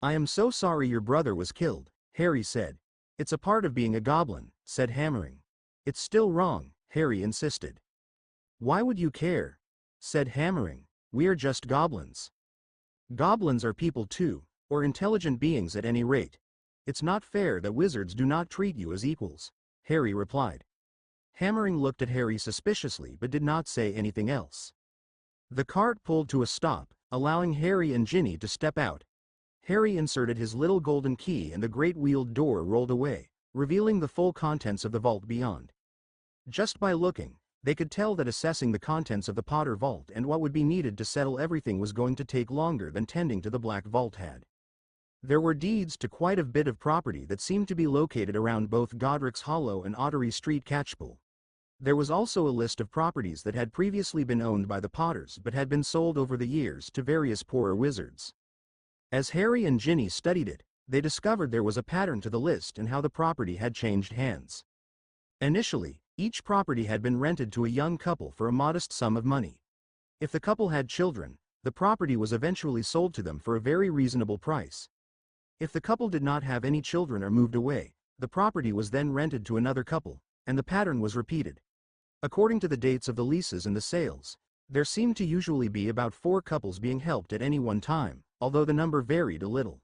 "I am so sorry your brother was killed," Harry said. "It's a part of being a goblin," said Hammering. "It's still wrong," Harry insisted. "Why would you care?" said Hammering. "We're just goblins." "Goblins are people too, or intelligent beings at any rate. It's not fair that wizards do not treat you as equals," Harry replied. Hammering looked at Harry suspiciously but did not say anything else. The cart pulled to a stop, allowing Harry and Ginny to step out. Harry inserted his little golden key and the great wheeled door rolled away, revealing the full contents of the vault beyond. Just by looking, they could tell that assessing the contents of the Potter Vault and what would be needed to settle everything was going to take longer than tending to the Black Vault had. There were deeds to quite a bit of property that seemed to be located around both Godric's Hollow and Ottery Street Catchpole. There was also a list of properties that had previously been owned by the Potters but had been sold over the years to various poorer wizards. As Harry and Ginny studied it, they discovered there was a pattern to the list and how the property had changed hands. Initially, each property had been rented to a young couple for a modest sum of money. If the couple had children, the property was eventually sold to them for a very reasonable price. If the couple did not have any children or moved away, the property was then rented to another couple, and the pattern was repeated. According to the dates of the leases and the sales, there seemed to usually be about 4 couples being helped at any one time, although the number varied a little.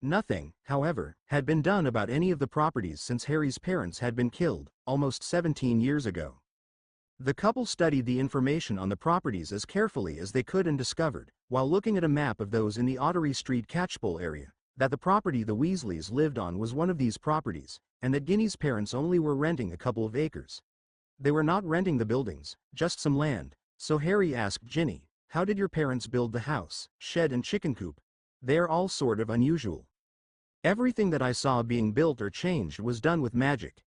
Nothing, however, had been done about any of the properties since Harry's parents had been killed, almost 17 years ago. The couple studied the information on the properties as carefully as they could and discovered, while looking at a map of those in the Ottery Street Catchpole area, that the property the Weasleys lived on was one of these properties, and that Ginny's parents only were renting a couple of acres. They were not renting the buildings, just some land, so Harry asked Ginny, "How did your parents build the house, shed and chicken coop? They're all sort of unusual." Everything that I saw being built or changed was done with magic.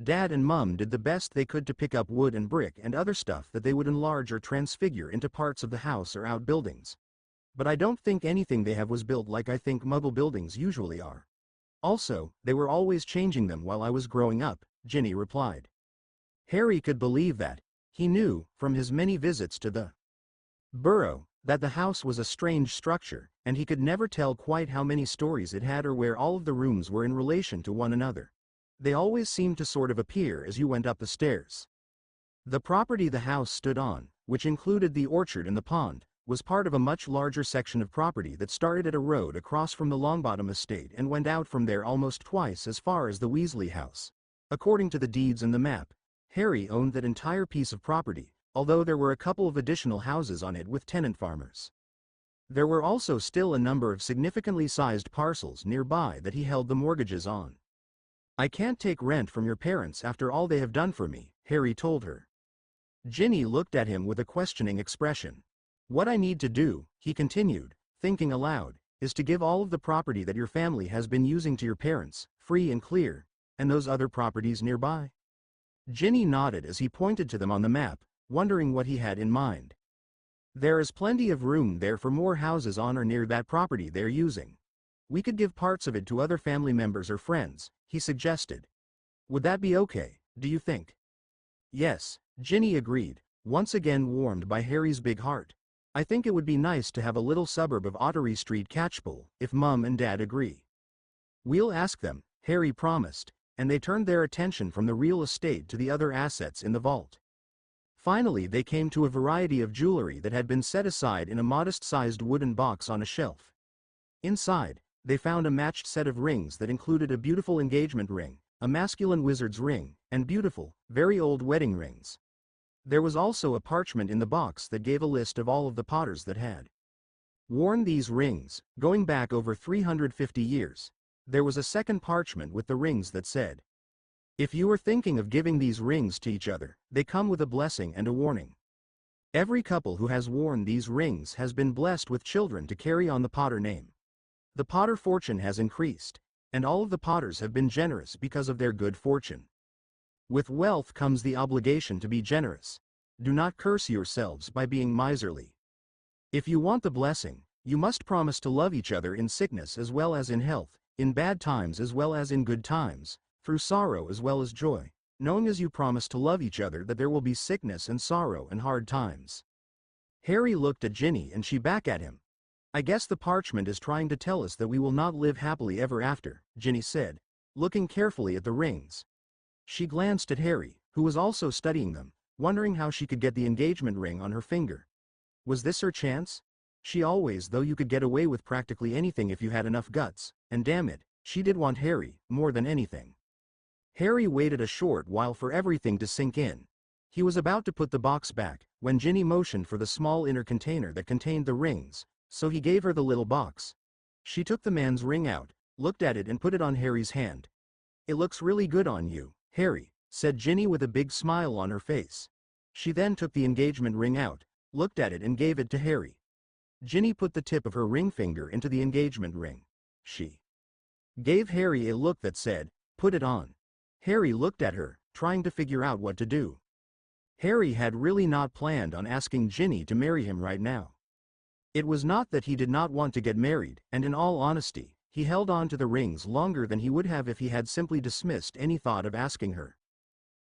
Dad and Mum did the best they could to pick up wood and brick and other stuff that they would enlarge or transfigure into parts of the house or outbuildings. But I don't think anything they have was built like I think Muggle buildings usually are. Also, they were always changing them while I was growing up, Ginny replied. Harry could believe that. He knew, from his many visits to the burrow, that the house was a strange structure, and he could never tell quite how many stories it had or where all of the rooms were in relation to one another. They always seemed to sort of appear as you went up the stairs. The property the house stood on, which included the orchard and the pond, was part of a much larger section of property that started at a road across from the Longbottom estate and went out from there almost twice as far as the Weasley house. According to the deeds and the map, Harry owned that entire piece of property, although there were a couple of additional houses on it with tenant farmers. There were also still a number of significantly sized parcels nearby that he held the mortgages on. I can't take rent from your parents after all they have done for me, Harry told her. Ginny looked at him with a questioning expression. What I need to do, he continued, thinking aloud, is to give all of the property that your family has been using to your parents, free and clear, and those other properties nearby. Ginny nodded as he pointed to them on the map, wondering what he had in mind. There is plenty of room there for more houses on or near that property they're using. We could give parts of it to other family members or friends, he suggested. Would that be okay, do you think? Yes, Ginny agreed, once again warmed by Harry's big heart. I think it would be nice to have a little suburb of Ottery Street Catchpole, if Mum and Dad agree. We'll ask them, Harry promised, and they turned their attention from the real estate to the other assets in the vault. Finally they came to a variety of jewelry that had been set aside in a modest-sized wooden box on a shelf. Inside, they found a matched set of rings that included a beautiful engagement ring, a masculine wizard's ring, and beautiful, very old wedding rings. There was also a parchment in the box that gave a list of all of the Potters that had worn these rings, going back over 350 years. There was a second parchment with the rings that said, if you are thinking of giving these rings to each other, they come with a blessing and a warning. Every couple who has worn these rings has been blessed with children to carry on the Potter name. The Potter fortune has increased, and all of the Potters have been generous because of their good fortune. With wealth comes the obligation to be generous. Do not curse yourselves by being miserly. If you want the blessing, you must promise to love each other in sickness as well as in health, in bad times as well as in good times, through sorrow as well as joy, knowing as you promise to love each other that there will be sickness and sorrow and hard times. Harry looked at Ginny and she back at him. I guess the parchment is trying to tell us that we will not live happily ever after, Ginny said, looking carefully at the rings. She glanced at Harry, who was also studying them, wondering how she could get the engagement ring on her finger. Was this her chance? She always thought you could get away with practically anything if you had enough guts, and damn it, she did want Harry, more than anything. Harry waited a short while for everything to sink in. He was about to put the box back, when Ginny motioned for the small inner container that contained the rings, so he gave her the little box. She took the man's ring out, looked at it and put it on Harry's hand. It looks really good on you, Harry, said Ginny with a big smile on her face. She then took the engagement ring out, looked at it and gave it to Harry. Ginny put the tip of her ring finger into the engagement ring. She gave Harry a look that said, put it on. Harry looked at her, trying to figure out what to do. Harry had really not planned on asking Ginny to marry him right now. It was not that he did not want to get married, and in all honesty, he held on to the rings longer than he would have if he had simply dismissed any thought of asking her.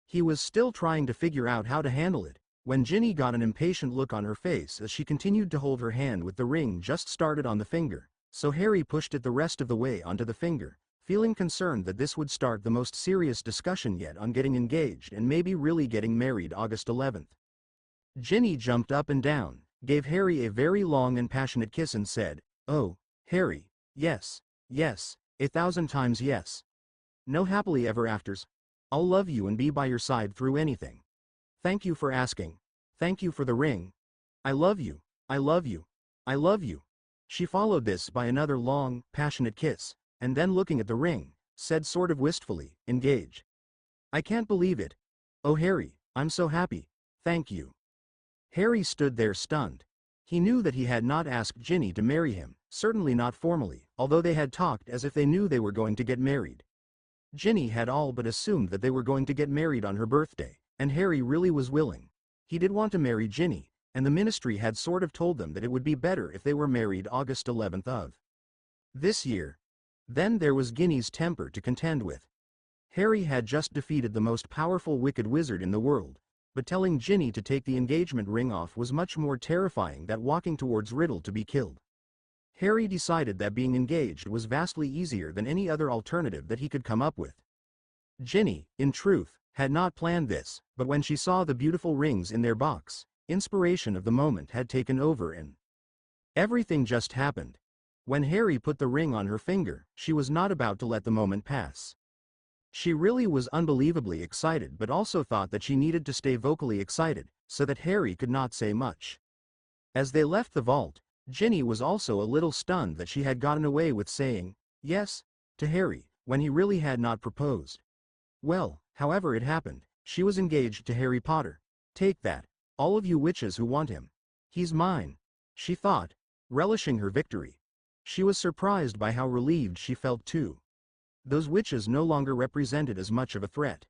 He was still trying to figure out how to handle it, when Ginny got an impatient look on her face as she continued to hold her hand with the ring just started on the finger, so Harry pushed it the rest of the way onto the finger, feeling concerned that this would start the most serious discussion yet on getting engaged and maybe really getting married August 11th. Ginny jumped up and down, gave Harry a very long and passionate kiss and said, "Oh, Harry, yes, yes, 1,000 times yes. No happily ever afters. I'll love you and be by your side through anything. Thank you for asking. Thank you for the ring. I love you, I love you, I love you." She followed this by another long, passionate kiss, and then looking at the ring, said sort of wistfully, "Engage. I can't believe it. Oh Harry, I'm so happy, thank you." Harry stood there stunned. He knew that he had not asked Ginny to marry him, certainly not formally, although they had talked as if they knew they were going to get married. Ginny had all but assumed that they were going to get married on her birthday, and Harry really was willing. He did want to marry Ginny, and the ministry had sort of told them that it would be better if they were married August 11th of this year. Then there was Ginny's temper to contend with. Harry had just defeated the most powerful wicked wizard in the world, but telling Ginny to take the engagement ring off was much more terrifying than walking towards Riddle to be killed. Harry decided that being engaged was vastly easier than any other alternative that he could come up with. Ginny, in truth, had not planned this, but when she saw the beautiful rings in their box, inspiration of the moment had taken over and everything just happened. When Harry put the ring on her finger, she was not about to let the moment pass. She really was unbelievably excited, but also thought that she needed to stay vocally excited, so that Harry could not say much. As they left the vault, Ginny was also a little stunned that she had gotten away with saying, yes, to Harry, when he really had not proposed. Well, however it happened, she was engaged to Harry Potter. Take that, all of you witches who want him. He's mine, she thought, relishing her victory. She was surprised by how relieved she felt too. Those witches no longer represented as much of a threat.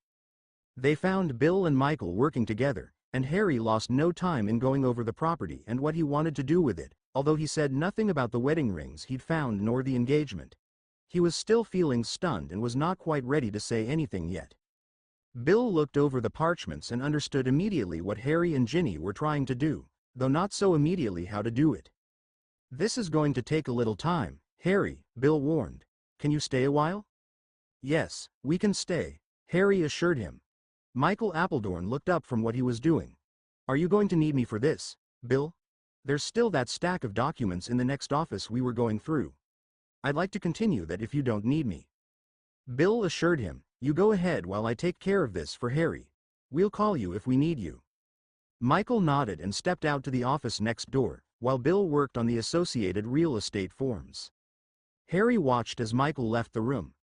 They found Bill and Michael working together, and Harry lost no time in going over the property and what he wanted to do with it, although he said nothing about the wedding rings he'd found nor the engagement. He was still feeling stunned and was not quite ready to say anything yet. Bill looked over the parchments and understood immediately what Harry and Ginny were trying to do, though not so immediately how to do it. This is going to take a little time, Harry, Bill warned. Can you stay a while? Yes, we can stay, Harry assured him. Michael Appledorn looked up from what he was doing. Are you going to need me for this, Bill? There's still that stack of documents in the next office we were going through. I'd like to continue that if you don't need me. Bill assured him, you go ahead while I take care of this for Harry. We'll call you if we need you. Michael nodded and stepped out to the office next door, while Bill worked on the associated real estate forms. Harry watched as Michael left the room.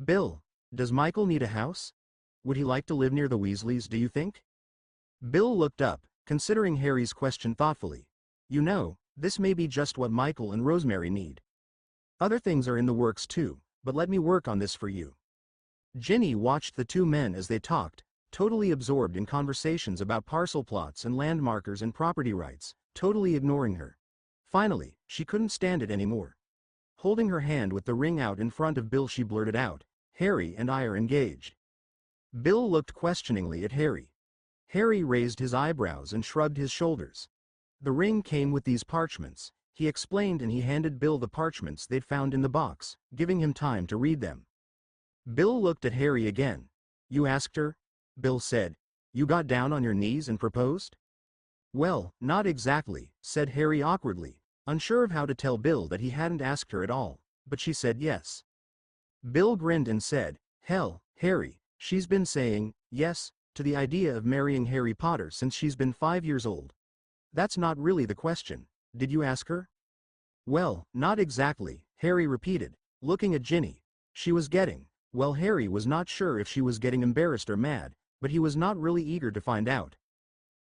Bill, does Michael need a house? Would he like to live near the Weasleys, do you think? Bill looked up, considering Harry's question thoughtfully. You know, this may be just what Michael and Rosemary need. Other things are in the works too, but let me work on this for you. Ginny watched the two men as they talked, totally absorbed in conversations about parcel plots and landmarkers and property rights, totally ignoring her. Finally, she couldn't stand it anymore. Holding her hand with the ring out in front of Bill, she blurted out, Harry and I are engaged. Bill looked questioningly at Harry. Harry raised his eyebrows and shrugged his shoulders. The ring came with these parchments, he explained, and he handed Bill the parchments they'd found in the box, giving him time to read them. Bill looked at Harry again. You asked her? Bill said. You got down on your knees and proposed? Well, not exactly, said Harry awkwardly, unsure of how to tell Bill that he hadn't asked her at all, but she said yes. Bill grinned and said, hell, Harry, she's been saying yes to the idea of marrying Harry Potter since she's been 5 years old. That's not really the question. Did you ask her? Well, not exactly, Harry repeated, looking at Ginny. She was getting, well, Harry was not sure if she was getting embarrassed or mad, but he was not really eager to find out.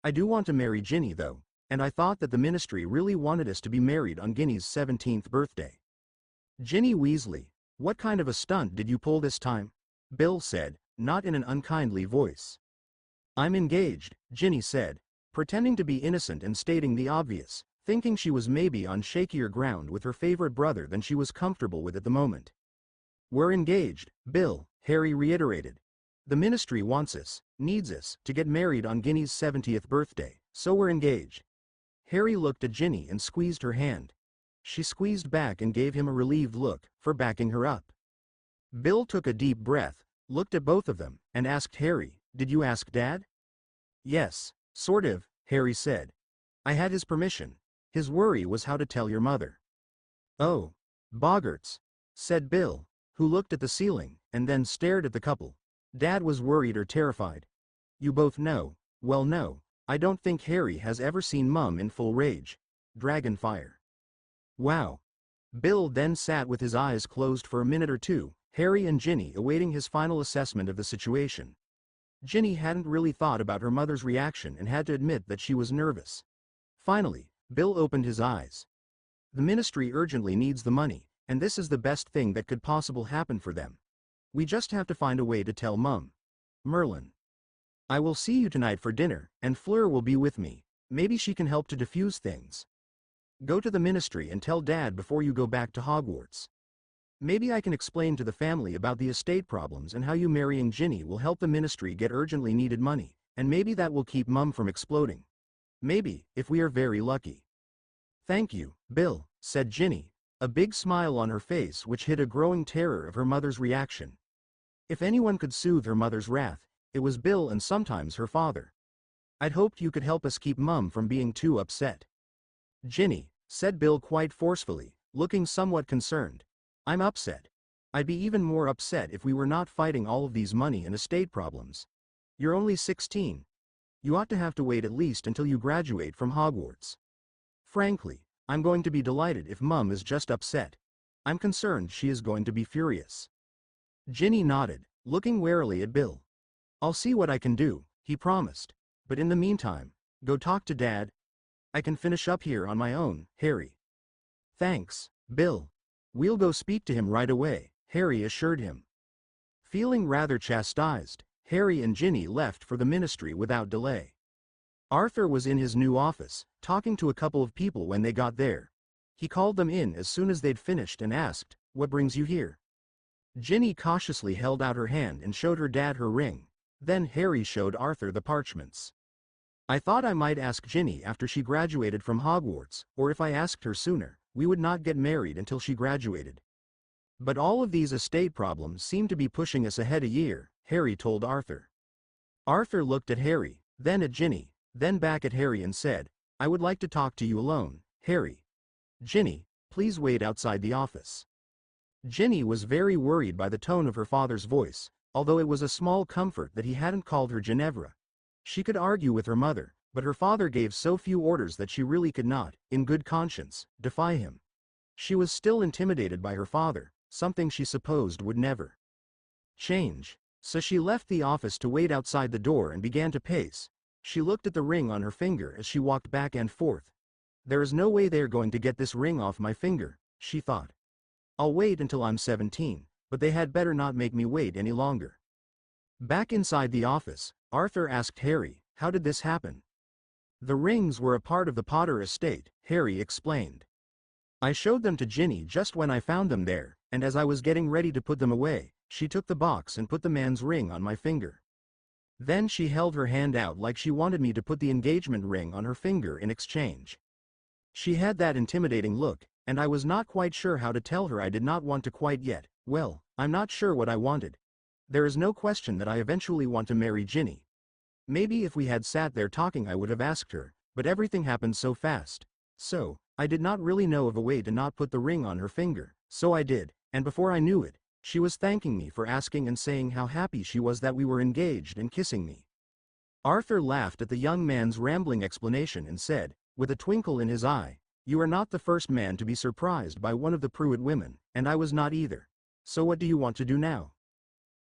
I do want to marry Ginny though, and I thought that the ministry really wanted us to be married on Ginny's 17th birthday. Ginny Weasley, what kind of a stunt did you pull this time? Bill said, not in an unkindly voice. I'm engaged, Ginny said, pretending to be innocent and stating the obvious, thinking she was maybe on shakier ground with her favorite brother than she was comfortable with at the moment. We're engaged, Bill, Harry reiterated. The ministry wants us, needs us, to get married on Ginny's 70th birthday, so we're engaged. Harry looked at Ginny and squeezed her hand. She squeezed back and gave him a relieved look, for backing her up. Bill took a deep breath, looked at both of them, and asked Harry, did you ask Dad? Yes, sort of, Harry said. I had his permission. His worry was how to tell your mother. Oh, boggarts, said Bill, who looked at the ceiling, and then stared at the couple. Dad was worried or terrified. You both know, well no, I don't think Harry has ever seen Mum in full rage. Dragon fire. Wow. Bill then sat with his eyes closed for a minute or two, Harry and Ginny awaiting his final assessment of the situation. Ginny hadn't really thought about her mother's reaction and had to admit that she was nervous. Finally, Bill opened his eyes. The ministry urgently needs the money, and this is the best thing that could possibly happen for them. We just have to find a way to tell Mum. Merlin. I will see you tonight for dinner, and Fleur will be with me. Maybe she can help to diffuse things. Go to the ministry and tell Dad before you go back to Hogwarts. Maybe I can explain to the family about the estate problems and how you marrying Ginny will help the ministry get urgently needed money, and maybe that will keep Mum from exploding. Maybe, if we are very lucky. Thank you, Bill, said Ginny, a big smile on her face which hid a growing terror of her mother's reaction. If anyone could soothe her mother's wrath, it was Bill and sometimes her father. I'd hoped you could help us keep Mum from being too upset. Ginny, said Bill quite forcefully, looking somewhat concerned. I'm upset. I'd be even more upset if we were not fighting all of these money and estate problems. You're only 16. You ought to have to wait at least until you graduate from Hogwarts. Frankly, I'm going to be delighted if Mum is just upset. I'm concerned she is going to be furious. Ginny nodded, looking warily at Bill. I'll see what I can do, he promised. But in the meantime, go talk to Dad. I can finish up here on my own, Harry. Thanks, Bill. We'll go speak to him right away, Harry assured him. Feeling rather chastised, Harry and Ginny left for the ministry without delay. Arthur was in his new office, talking to a couple of people when they got there. He called them in as soon as they'd finished and asked, "What brings you here?" Ginny cautiously held out her hand and showed her dad her ring. Then Harry showed Arthur the parchments. I thought I might ask Ginny after she graduated from Hogwarts, or if I asked her sooner, we would not get married until she graduated. But all of these estate problems seem to be pushing us ahead a year, Harry told Arthur. Arthur looked at Harry, then at Ginny, then back at Harry and said, I would like to talk to you alone, Harry. Ginny, please wait outside the office. Ginny was very worried by the tone of her father's voice, although it was a small comfort that he hadn't called her Ginevra. She could argue with her mother, but her father gave so few orders that she really could not, in good conscience, defy him. She was still intimidated by her father, something she supposed would never change. So she left the office to wait outside the door and began to pace. She looked at the ring on her finger as she walked back and forth. There is no way they're going to get this ring off my finger, she thought. I'll wait until I'm 17, but they had better not make me wait any longer. Back inside the office, Arthur asked Harry, how did this happen? The rings were a part of the Potter estate, Harry explained. I showed them to Ginny just when I found them there, and as I was getting ready to put them away, she took the box and put the man's ring on my finger. Then she held her hand out like she wanted me to put the engagement ring on her finger in exchange. She had that intimidating look, and I was not quite sure how to tell her I did not want to quite yet. Well, I'm not sure what I wanted. There is no question that I eventually want to marry Ginny. Maybe if we had sat there talking I would have asked her, but everything happened so fast. So, I did not really know of a way to not put the ring on her finger, so I did, and before I knew it, she was thanking me for asking and saying how happy she was that we were engaged and kissing me. Arthur laughed at the young man's rambling explanation and said, with a twinkle in his eye, you are not the first man to be surprised by one of the Pruitt women, and I was not either. So what do you want to do now?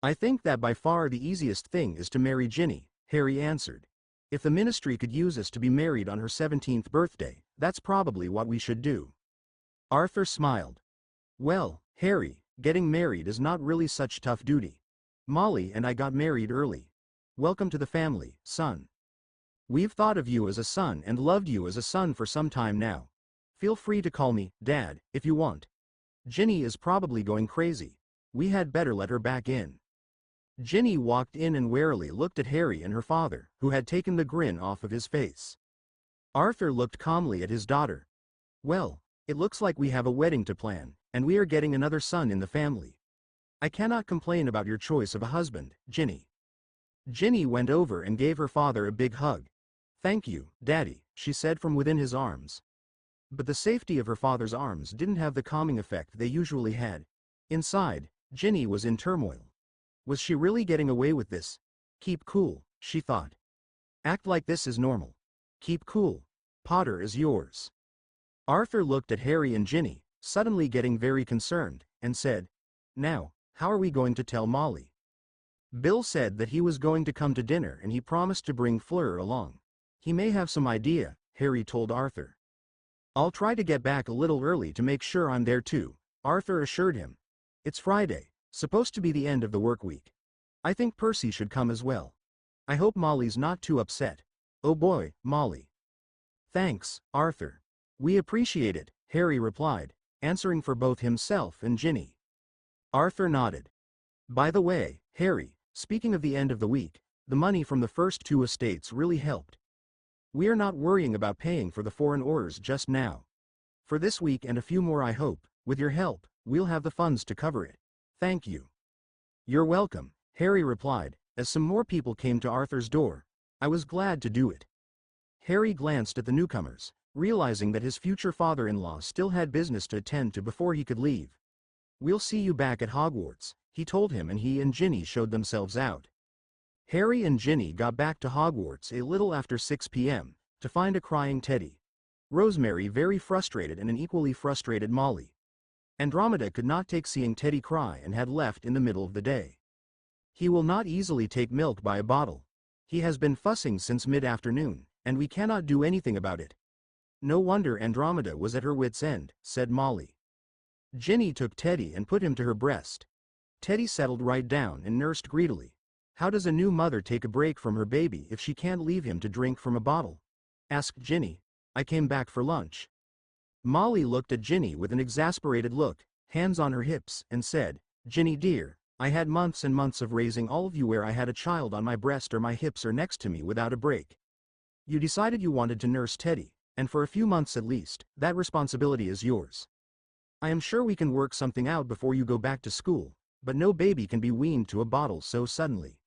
I think that by far the easiest thing is to marry Ginny, Harry answered. If the ministry could use us to be married on her 17th birthday, that's probably what we should do. Arthur smiled. Well, Harry, getting married is not really such tough duty. Molly and I got married early. Welcome to the family, son. We've thought of you as a son and loved you as a son for some time now. Feel free to call me Dad, if you want. Ginny is probably going crazy. We had better let her back in. Ginny walked in and warily looked at Harry and her father, who had taken the grin off of his face. Arthur looked calmly at his daughter. Well, it looks like we have a wedding to plan, and we are getting another son in the family. I cannot complain about your choice of a husband, Ginny. Ginny went over and gave her father a big hug. Thank you, Daddy, she said from within his arms. But the safety of her father's arms didn't have the calming effect they usually had. Inside, Ginny was in turmoil. Was she really getting away with this? Keep cool, she thought. Act like this is normal. Keep cool. Potter is yours. Arthur looked at Harry and Ginny, suddenly getting very concerned, and said, Now, how are we going to tell Molly? Bill said that he was going to come to dinner and he promised to bring Fleur along. He may have some idea, Harry told Arthur. I'll try to get back a little early to make sure I'm there too, Arthur assured him. It's Friday, supposed to be the end of the work week. I think Percy should come as well. I hope Molly's not too upset. Oh boy, Molly. Thanks, Arthur. We appreciate it, Harry replied, answering for both himself and Ginny. Arthur nodded. By the way, Harry, speaking of the end of the week, the money from the first 2 estates really helped. We are not worrying about paying for the foreign orders just now. For this week and a few more, I hope, with your help, we'll have the funds to cover it. Thank you. You're welcome, Harry replied, as some more people came to Arthur's door. I was glad to do it. Harry glanced at the newcomers, realizing that his future father-in-law still had business to attend to before he could leave. We'll see you back at Hogwarts, he told him, and he and Ginny showed themselves out. Harry and Ginny got back to Hogwarts a little after 6 p.m. to find a crying Teddy, Rosemary very frustrated, and an equally frustrated Molly. Andromeda could not take seeing Teddy cry and had left in the middle of the day. He will not easily take milk by a bottle. He has been fussing since mid-afternoon, and we cannot do anything about it. No wonder Andromeda was at her wit's end, said Molly. Ginny took Teddy and put him to her breast. Teddy settled right down and nursed greedily. How does a new mother take a break from her baby if she can't leave him to drink from a bottle? Asked Ginny. I came back for lunch. Molly looked at Ginny with an exasperated look, hands on her hips, and said, Ginny dear, I had months and months of raising all of you where I had a child on my breast or my hips or next to me without a break. You decided you wanted to nurse Teddy, and for a few months at least, that responsibility is yours. I am sure we can work something out before you go back to school, but no baby can be weaned to a bottle so suddenly.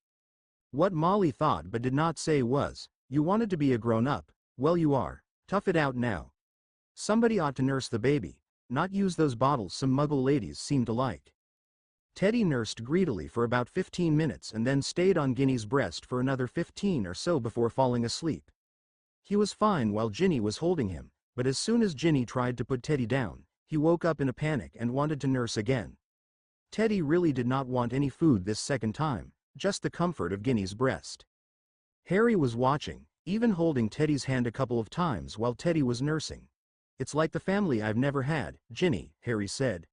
What Molly thought but did not say was, you wanted to be a grown-up, well you are, tough it out now. Somebody ought to nurse the baby, not use those bottles some muggle ladies seem to like. Teddy nursed greedily for about 15 minutes and then stayed on Ginny's breast for another 15 or so before falling asleep. He was fine while Ginny was holding him, but as soon as Ginny tried to put Teddy down, he woke up in a panic and wanted to nurse again. Teddy really did not want any food this second time, just the comfort of Ginny's breast. Harry was watching, even holding Teddy's hand a couple of times while Teddy was nursing. It's like the family I've never had, Ginny, Harry said.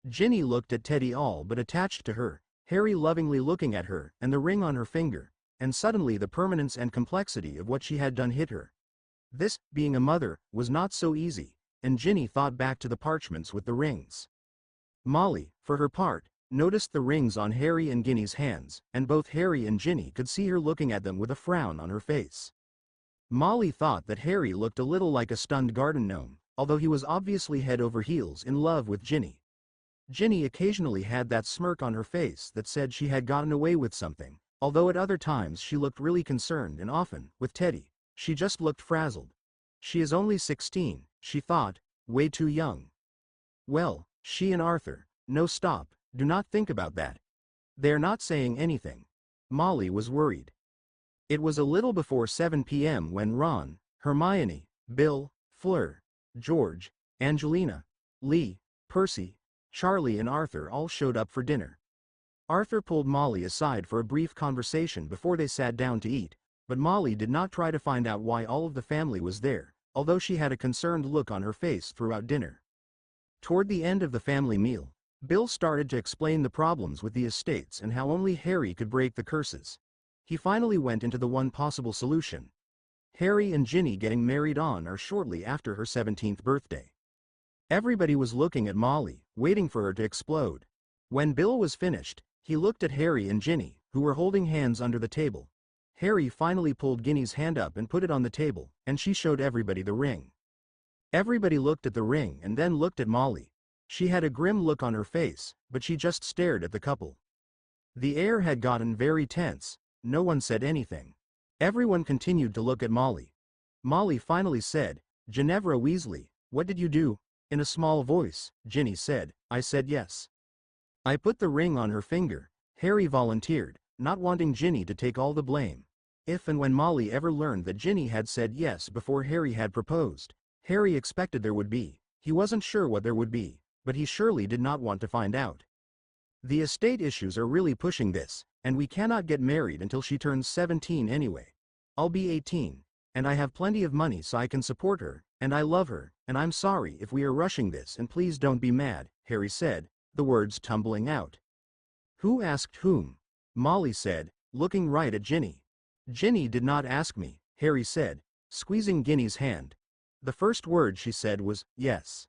Ginny looked at Teddy all but attached to her, Harry lovingly looking at her and the ring on her finger, and suddenly the permanence and complexity of what she had done hit her. This, being a mother, was not so easy, and Ginny thought back to the parchments with the rings. Molly, for her part, noticed the rings on Harry and Ginny's hands, and both Harry and Ginny could see her looking at them with a frown on her face. Molly thought that Harry looked a little like a stunned garden gnome, although he was obviously head over heels in love with Ginny. Ginny occasionally had that smirk on her face that said she had gotten away with something, although at other times she looked really concerned, and often, with Teddy, she just looked frazzled. She is only 16, she thought, way too young. Well, she and Arthur, no stop, do not think about that. They're not saying anything. Molly was worried. It was a little before 7 p.m. when Ron, Hermione, Bill, Fleur, George, Angelina, Lee, Percy, Charlie and Arthur all showed up for dinner. Arthur pulled Molly aside for a brief conversation before they sat down to eat, but Molly did not try to find out why all of the family was there, although she had a concerned look on her face throughout dinner. Toward the end of the family meal, Bill started to explain the problems with the estates and how only Harry could break the curses. He finally went into the one possible solution. Harry and Ginny getting married on or shortly after her 17th birthday. Everybody was looking at Molly, waiting for her to explode. When Bill was finished, he looked at Harry and Ginny, who were holding hands under the table. Harry finally pulled Ginny's hand up and put it on the table, and she showed everybody the ring. Everybody looked at the ring and then looked at Molly. She had a grim look on her face, but she just stared at the couple. The air had gotten very tense. No one said anything. Everyone continued to look at Molly. Molly finally said, Ginevra Weasley, what did you do? In a small voice, Ginny said, I said yes. I put the ring on her finger, Harry volunteered, not wanting Ginny to take all the blame. If and when Molly ever learned that Ginny had said yes before Harry had proposed, Harry expected there would be. He wasn't sure what there would be, but he surely did not want to find out. The estate issues are really pushing this, and we cannot get married until she turns 17 anyway. I'll be 18, and I have plenty of money so I can support her, And I love her, and I'm sorry if we are rushing this and please don't be mad, Harry said, the words tumbling out. Who asked whom? Molly said, looking right at Ginny. Ginny did not ask me, Harry said, squeezing Ginny's hand. The first word she said was, yes.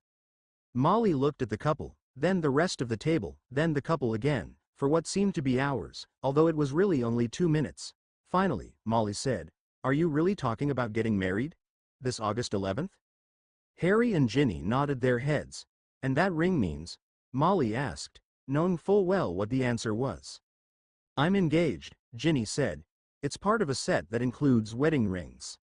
Molly looked at the couple, then the rest of the table, then the couple again, for what seemed to be hours, although it was really only 2 minutes. Finally, Molly said, are you really talking about getting married? This August 11th? Harry and Ginny nodded their heads. And that ring means? Molly asked, knowing full well what the answer was. I'm engaged, Ginny said. It's part of a set that includes wedding rings.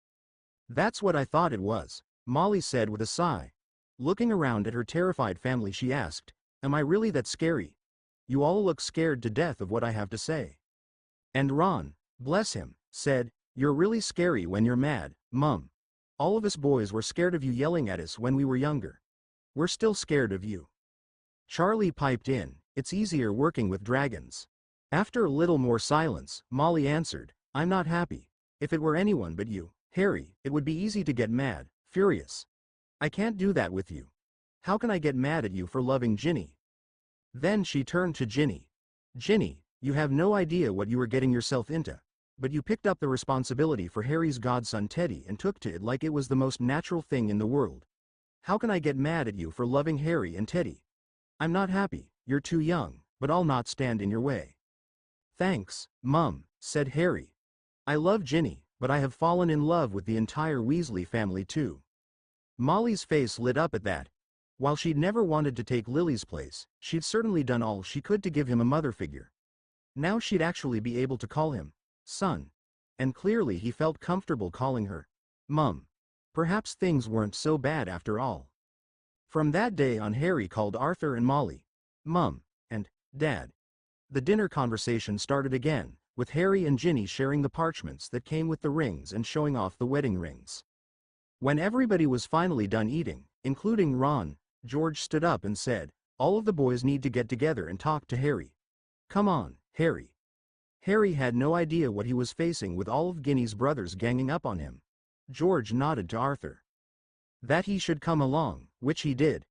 That's what I thought it was, Molly said with a sigh. Looking around at her terrified family she asked, am I really that scary? You all look scared to death of what I have to say. And Ron, bless him, said, you're really scary when you're mad, Mum. All of us boys were scared of you yelling at us when we were younger. We're still scared of you. Charlie piped in, it's easier working with dragons. After a little more silence, Molly answered, I'm not happy. If it were anyone but you, Harry, it would be easy to get mad, furious. I can't do that with you. How can I get mad at you for loving Ginny? Then she turned to Ginny. Ginny, you have no idea what you were getting yourself into. But you picked up the responsibility for Harry's godson Teddy and took to it like it was the most natural thing in the world. How can I get mad at you for loving Harry and Teddy? I'm not happy, you're too young, but I'll not stand in your way. Thanks, Mum, said Harry. I love Ginny, but I have fallen in love with the entire Weasley family too. Molly's face lit up at that. While she'd never wanted to take Lily's place, she'd certainly done all she could to give him a mother figure. Now she'd actually be able to call him son. And clearly he felt comfortable calling her Mum. Perhaps things weren't so bad after all. From that day on Harry called Arthur and Molly Mum and Dad. The dinner conversation started again, with Harry and Ginny sharing the parchments that came with the rings and showing off the wedding rings. When everybody was finally done eating, including Ron, George stood up and said, all of the boys need to get together and talk to Harry. Come on, Harry. Harry had no idea what he was facing with all of Ginny's brothers ganging up on him. George nodded to Arthur. That he should come along, which he did.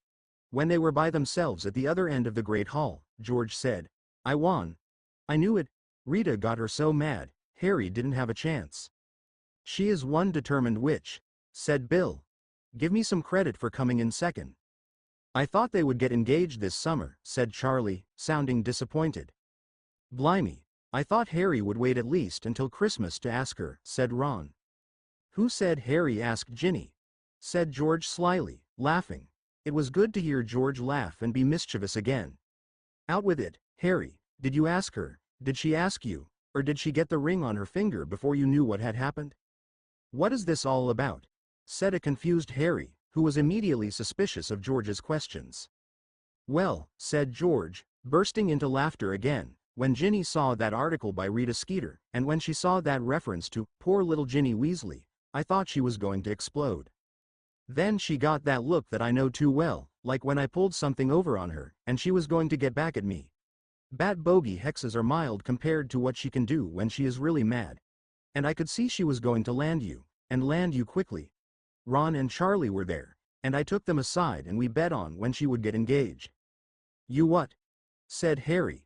When they were by themselves at the other end of the Great Hall, George said, I won. I knew it. Rita got her so mad, Harry didn't have a chance. She is one determined witch, said Bill. Give me some credit for coming in second. I thought they would get engaged this summer, said Charlie, sounding disappointed. Blimey. I thought Harry would wait at least until Christmas to ask her, said Ron. Who said Harry asked Ginny? Said George slyly, laughing. It was good to hear George laugh and be mischievous again. Out with it, Harry, did you ask her, did she ask you, or did she get the ring on her finger before you knew what had happened? What is this all about? Said a confused Harry, who was immediately suspicious of George's questions. Well, said George, bursting into laughter again. When Ginny saw that article by Rita Skeeter, and when she saw that reference to poor little Ginny Weasley, I thought she was going to explode. Then she got that look that I know too well, like when I pulled something over on her, and she was going to get back at me. Bat bogey hexes are mild compared to what she can do when she is really mad. And I could see she was going to land you quickly. Ron and Charlie were there, and I took them aside and we bet on when she would get engaged. You what? Said Harry.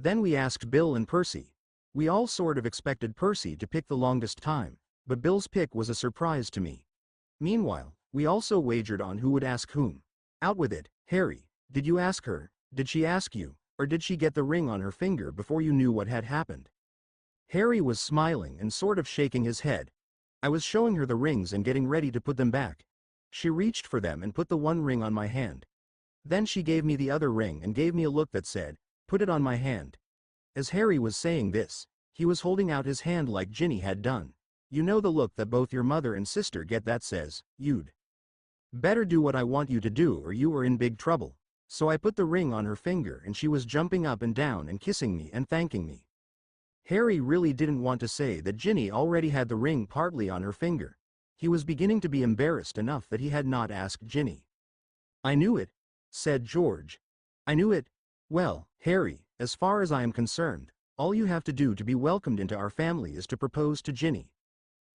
Then we asked Bill and Percy. We all sort of expected Percy to pick the longest time, but Bill's pick was a surprise to me. Meanwhile, we also wagered on who would ask whom. Out with it, Harry, did you ask her, did she ask you, or did she get the ring on her finger before you knew what had happened? Harry was smiling and sort of shaking his head. I was showing her the rings and getting ready to put them back. She reached for them and put the one ring on my hand. Then she gave me the other ring and gave me a look that said, put it on my hand. As Harry was saying this, he was holding out his hand like Ginny had done. You know the look that both your mother and sister get that says, you'd better do what I want you to do or you are in big trouble. So I put the ring on her finger and she was jumping up and down and kissing me and thanking me. Harry really didn't want to say that Ginny already had the ring partly on her finger. He was beginning to be embarrassed enough that he had not asked Ginny. I knew it, said George. I knew it. Well, Harry, as far as I am concerned, all you have to do to be welcomed into our family is to propose to Ginny.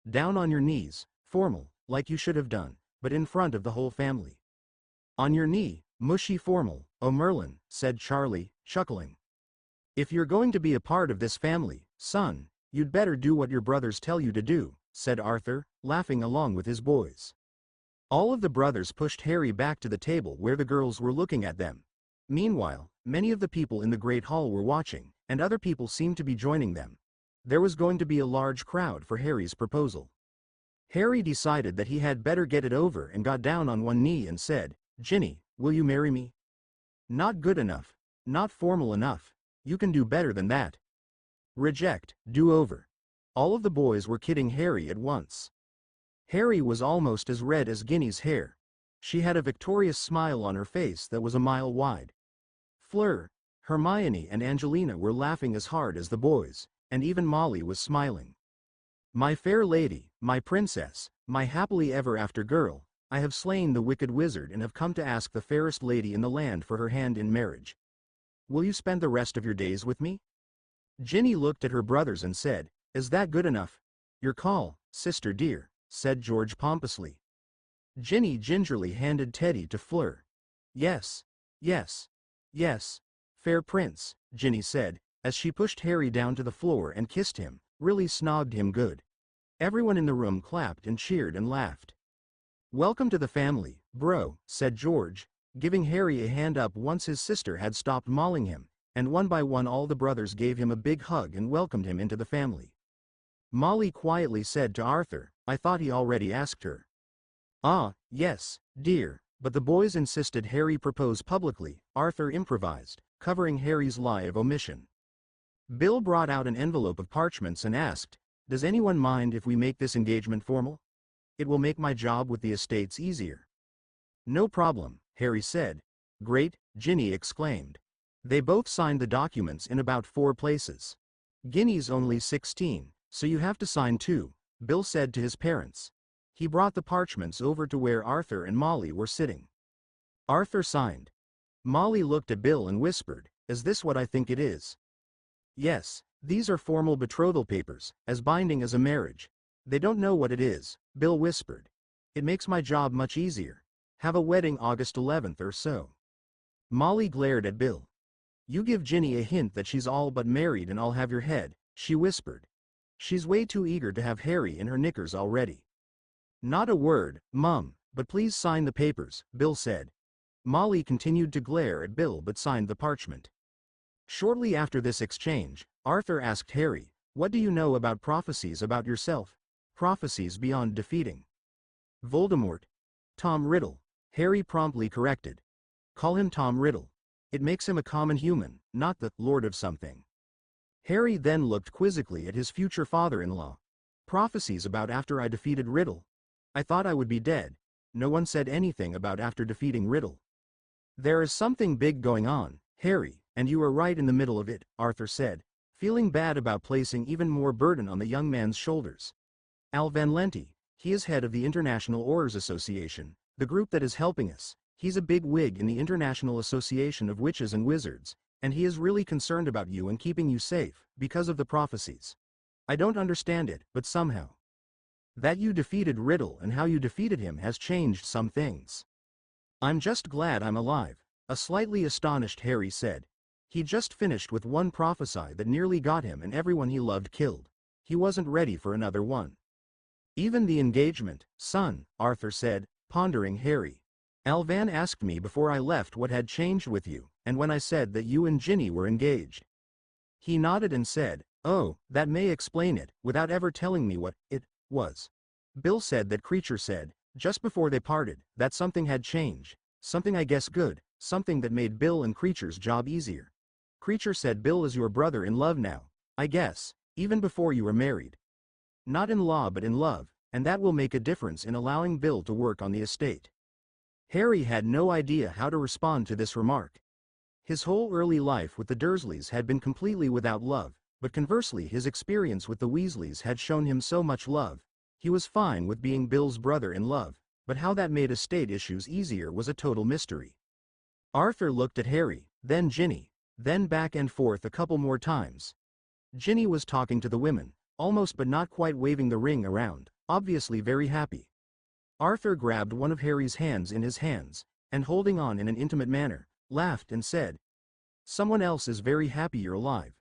Down on your knees, formal, like you should have done. but in front of the whole family. On your knee, mushy formal, oh Merlin, said Charlie, chuckling. If you're going to be a part of this family, son, you'd better do what your brothers tell you to do, said Arthur, laughing along with his boys. All of the brothers pushed Harry back to the table where the girls were looking at them. Meanwhile, many of the people in the Great Hall were watching, and other people seemed to be joining them. There was going to be a large crowd for Harry's proposal. Harry decided that he had better get it over and got down on one knee and said, "Ginny, will you marry me?" Not good enough. Not formal enough. You can do better than that. Reject, do over. All of the boys were kidding Harry at once. Harry was almost as red as Ginny's hair. She had a victorious smile on her face that was a mile wide. Fleur, Hermione and Angelina were laughing as hard as the boys, and even Molly was smiling. My fair lady, my princess, my happily ever after girl, I have slain the wicked wizard and have come to ask the fairest lady in the land for her hand in marriage. Will you spend the rest of your days with me? Ginny looked at her brothers and said, Is that good enough? Your call, sister dear, said George pompously. Ginny gingerly handed Teddy to Fleur. Yes, yes, yes, fair prince, Ginny said, as she pushed Harry down to the floor and kissed him, really snogged him good. Everyone in the room clapped and cheered and laughed. Welcome to the family, bro, said George, giving Harry a hand up once his sister had stopped mauling him, and one by one all the brothers gave him a big hug and welcomed him into the family. Molly quietly said to Arthur, I thought he already asked her. Ah, yes, dear, but the boys insisted Harry propose publicly, Arthur improvised, covering Harry's lie of omission. Bill brought out an envelope of parchments and asked, Does anyone mind if we make this engagement formal? It will make my job with the estates easier. No problem, Harry said. Great, Ginny exclaimed. They both signed the documents in about 4 places. Ginny's only 16, so you have to sign too, Bill said to his parents. He brought the parchments over to where Arthur and Molly were sitting. Arthur signed. Molly looked at Bill and whispered, Is this what I think it is? Yes, these are formal betrothal papers, as binding as a marriage. They don't know what it is, Bill whispered. It makes my job much easier. Have a wedding August 11th or so. Molly glared at Bill. You give Ginny a hint that she's all but married and I'll have your head, she whispered. She's way too eager to have Harry in her knickers already. Not a word, Mum, but please sign the papers, Bill said. Molly continued to glare at Bill but signed the parchment. Shortly after this exchange, Arthur asked Harry, What do you know about prophecies about yourself? Prophecies beyond defeating Voldemort. Tom Riddle, Harry promptly corrected. Call him Tom Riddle. It makes him a common human, not the Lord of something. Harry then looked quizzically at his future father-in-law. Prophecies about after I defeated Riddle. I thought I would be dead. No one said anything about after defeating Riddle. There is something big going on, Harry, and you are right in the middle of it, Arthur said, feeling bad about placing even more burden on the young man's shoulders. Al Van Lente, he is head of the International Aurors Association, the group that is helping us. He's a big wig in the International Association of Witches and Wizards, and he is really concerned about you and keeping you safe, because of the prophecies. I don't understand it, but somehow. That you defeated Riddle and how you defeated him has changed some things. I'm just glad I'm alive, a slightly astonished Harry said. He just finished with one prophecy that nearly got him and everyone he loved killed. He wasn't ready for another one. Even the engagement, son, Arthur said, pondering Harry. Alvan asked me before I left what had changed with you, and when I said that you and Ginny were engaged. He nodded and said, Oh, that may explain it, without ever telling me what it was. Bill said that Creature said, just before they parted, that something had changed, something I guess good, something that made Bill and Creature's job easier. Creature said Bill is your brother in love now, I guess, even before you were married. Not in law but in love, and that will make a difference in allowing Bill to work on the estate. Harry had no idea how to respond to this remark. His whole early life with the Dursleys had been completely without love, but conversely his experience with the Weasleys had shown him so much love. He was fine with being Bill's brother in love, but how that made estate issues easier was a total mystery. Arthur looked at Harry, then Ginny, then back and forth a couple more times. Ginny was talking to the women, almost but not quite waving the ring around, obviously very happy. Arthur grabbed one of Harry's hands in his hands, and holding on in an intimate manner, laughed and said, "Someone else is very happy you're alive.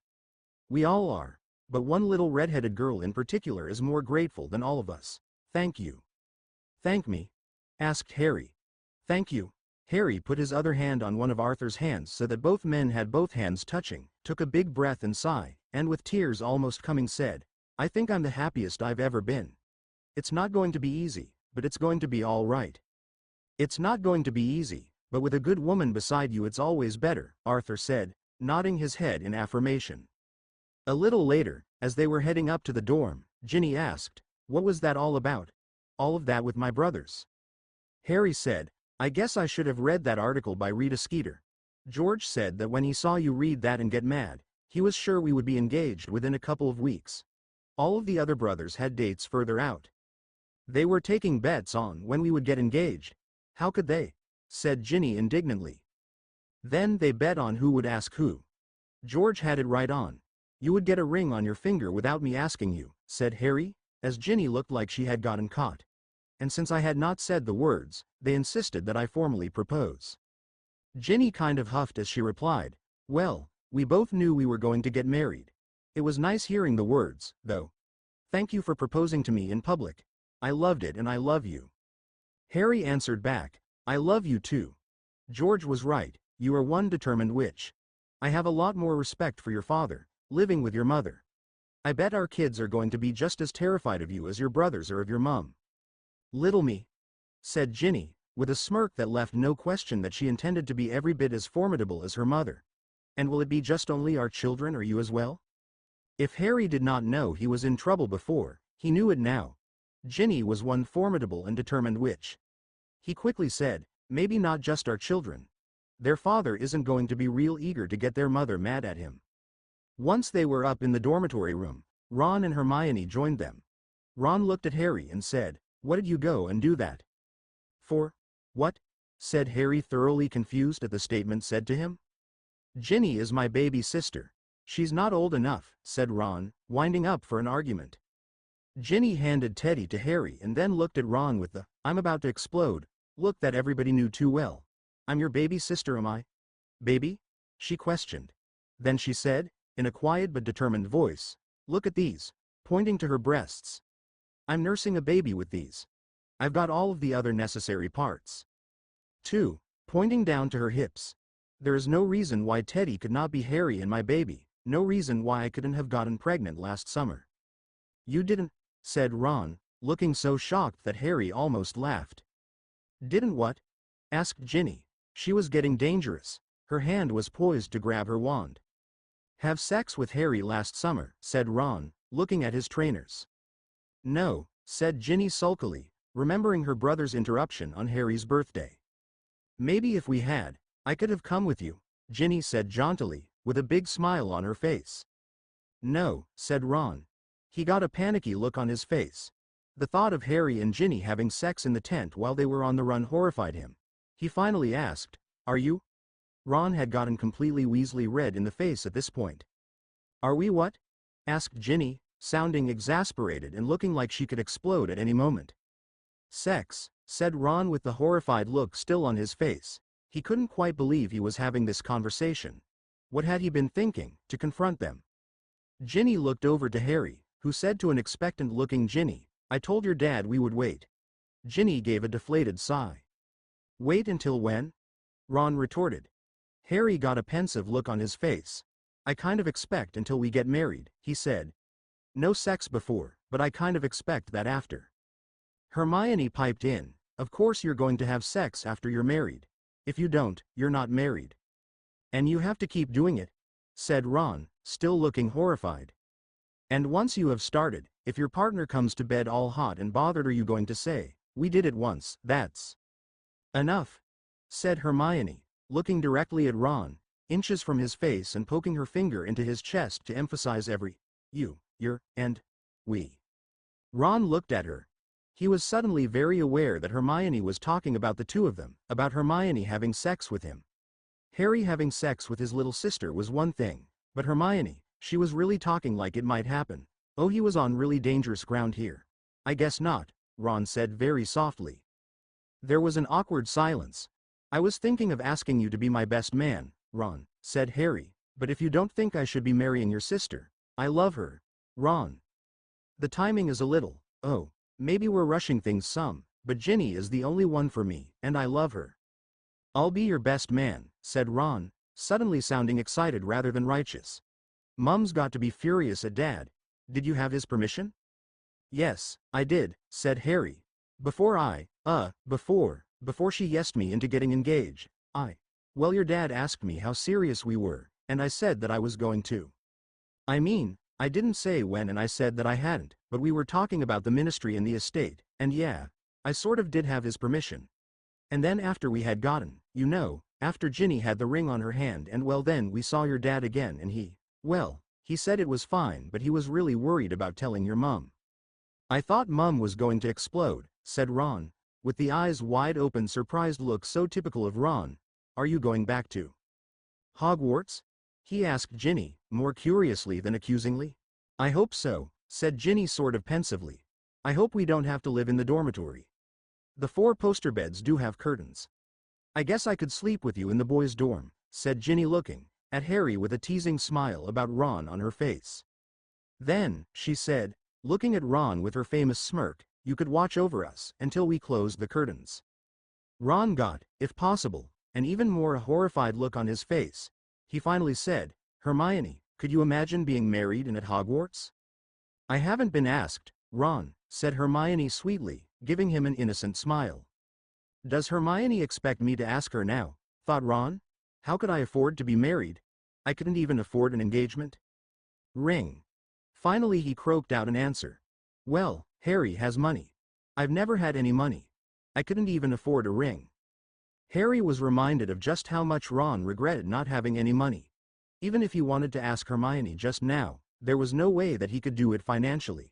We all are, but one little red-headed girl in particular is more grateful than all of us. Thank you." "Thank me?" asked Harry. "Thank you." Harry put his other hand on one of Arthur's hands so that both men had both hands touching, took a big breath and sigh, and with tears almost coming said, "I think I'm the happiest I've ever been. It's not going to be easy, but it's going to be all right." "It's not going to be easy, but with a good woman beside you it's always better," Arthur said, nodding his head in affirmation. A little later, as they were heading up to the dorm, Ginny asked, "What was that all about? All of that with my brothers?" Harry said, "I guess I should have read that article by Rita Skeeter. George said that when he saw you read that and get mad, he was sure we would be engaged within a couple of weeks. All of the other brothers had dates further out. They were taking bets on when we would get engaged." "How could they?" said Ginny indignantly. "Then they bet on who would ask who. George had it right on. You would get a ring on your finger without me asking you," said Harry, as Ginny looked like she had gotten caught. "And since I had not said the words, they insisted that I formally propose." Ginny kind of huffed as she replied, "Well, we both knew we were going to get married. It was nice hearing the words, though. Thank you for proposing to me in public. I loved it and I love you." Harry answered back, "I love you too. George was right, you are one determined witch. I have a lot more respect for your father, living with your mother. I bet our kids are going to be just as terrified of you as your brothers are of your mum." "Little me," said Ginny, with a smirk that left no question that she intended to be every bit as formidable as her mother. "And will it be just only our children or you as well?" If Harry did not know he was in trouble before, he knew it now. Ginny was one formidable and determined witch. He quickly said, "Maybe not just our children. Their father isn't going to be real eager to get their mother mad at him." Once they were up in the dormitory room, Ron and Hermione joined them. Ron looked at Harry and said, "What did you go and do that for?" "What?" said Harry, thoroughly confused at the statement said to him. "Ginny is my baby sister. She's not old enough," said Ron, winding up for an argument. Ginny handed Teddy to Harry and then looked at Ron with the "I'm about to explode" look that everybody knew too well. "I'm your baby sister, am I?" "Baby?" she questioned. Then she said, in a quiet but determined voice, "Look at these," pointing to her breasts. "I'm nursing a baby with these. I've got all of the other necessary parts, too," pointing down to her hips. "There is no reason why Teddy could not be Harry and my baby, no reason why I couldn't have gotten pregnant last summer." "You didn't?" said Ron, looking so shocked that Harry almost laughed. "Didn't what?" asked Ginny. She was getting dangerous. Her hand was poised to grab her wand. "Have sex with Harry last summer," said Ron, looking at his trainers. "No," said Ginny sulkily, remembering her brother's interruption on Harry's birthday. "Maybe if we had, I could have come with you," Ginny said jauntily, with a big smile on her face. "No," said Ron. He got a panicky look on his face. The thought of Harry and Ginny having sex in the tent while they were on the run horrified him. He finally asked, "Are you?" Ron had gotten completely Weasley red in the face at this point. "Are we what?" asked Ginny, sounding exasperated and looking like she could explode at any moment. "Sex," said Ron with the horrified look still on his face. He couldn't quite believe he was having this conversation. What had he been thinking, to confront them? Ginny looked over to Harry, who said to an expectant-looking Ginny, "I told your dad we would wait." Ginny gave a deflated sigh. "Wait until when?" Ron retorted. Harry got a pensive look on his face. "I kind of expect until we get married," he said. "No sex before, but I kind of expect that after." Hermione piped in, "Of course you're going to have sex after you're married. If you don't, you're not married. And you have to keep doing it," said Ron, still looking horrified. "And once you have started, if your partner comes to bed all hot and bothered, are you going to say, 'We did it once, that's enough'?" said Hermione, looking directly at Ron, inches from his face and poking her finger into his chest to emphasize every "you, your, and we." Ron looked at her. He was suddenly very aware that Hermione was talking about the two of them, about Hermione having sex with him. Harry having sex with his little sister was one thing, but Hermione, she was really talking like it might happen. Oh, he was on really dangerous ground here. "I guess not," Ron said very softly. There was an awkward silence. I was thinking of asking you to be my best man, Ron, said Harry, but if you don't think I should be marrying your sister, I love her, Ron. The timing is a little, oh, maybe we're rushing things some, but Ginny is the only one for me, and I love her. I'll be your best man, said Ron, suddenly sounding excited rather than righteous. Mum's got to be furious at Dad. Did you have his permission? Yes, I did, said Harry. Before she yesed me into getting engaged, well, your dad asked me how serious we were, and I said that I was going to. I mean, I didn't say when and I said that I hadn't, but we were talking about the ministry and the estate, and yeah, I sort of did have his permission. And then after we had gotten, after Ginny had the ring on her hand and well then we saw your dad again and he said it was fine but he was really worried about telling your mum. I thought Mum was going to explode, said Ron, with the eyes wide open surprised look so typical of Ron. Are you going back to Hogwarts? He asked Ginny, more curiously than accusingly. I hope so, said Ginny sort of pensively. I hope we don't have to live in the dormitory. The 4 poster beds do have curtains. I guess I could sleep with you in the boys' dorm, said Ginny looking at Harry with a teasing smile about Ron on her face. Then, she said, looking at Ron with her famous smirk, you could watch over us until we closed the curtains. Ron got, if possible, an even more horrified look on his face. He finally said, Hermione, could you imagine being married and at Hogwarts? I haven't been asked, Ron, said Hermione sweetly, giving him an innocent smile. Does Hermione expect me to ask her now? Thought Ron. How could I afford to be married? I couldn't even afford an engagement. Ring. Finally he croaked out an answer. Well, Harry has money. I've never had any money. I couldn't even afford a ring. Harry was reminded of just how much Ron regretted not having any money. Even if he wanted to ask Hermione just now, there was no way that he could do it financially.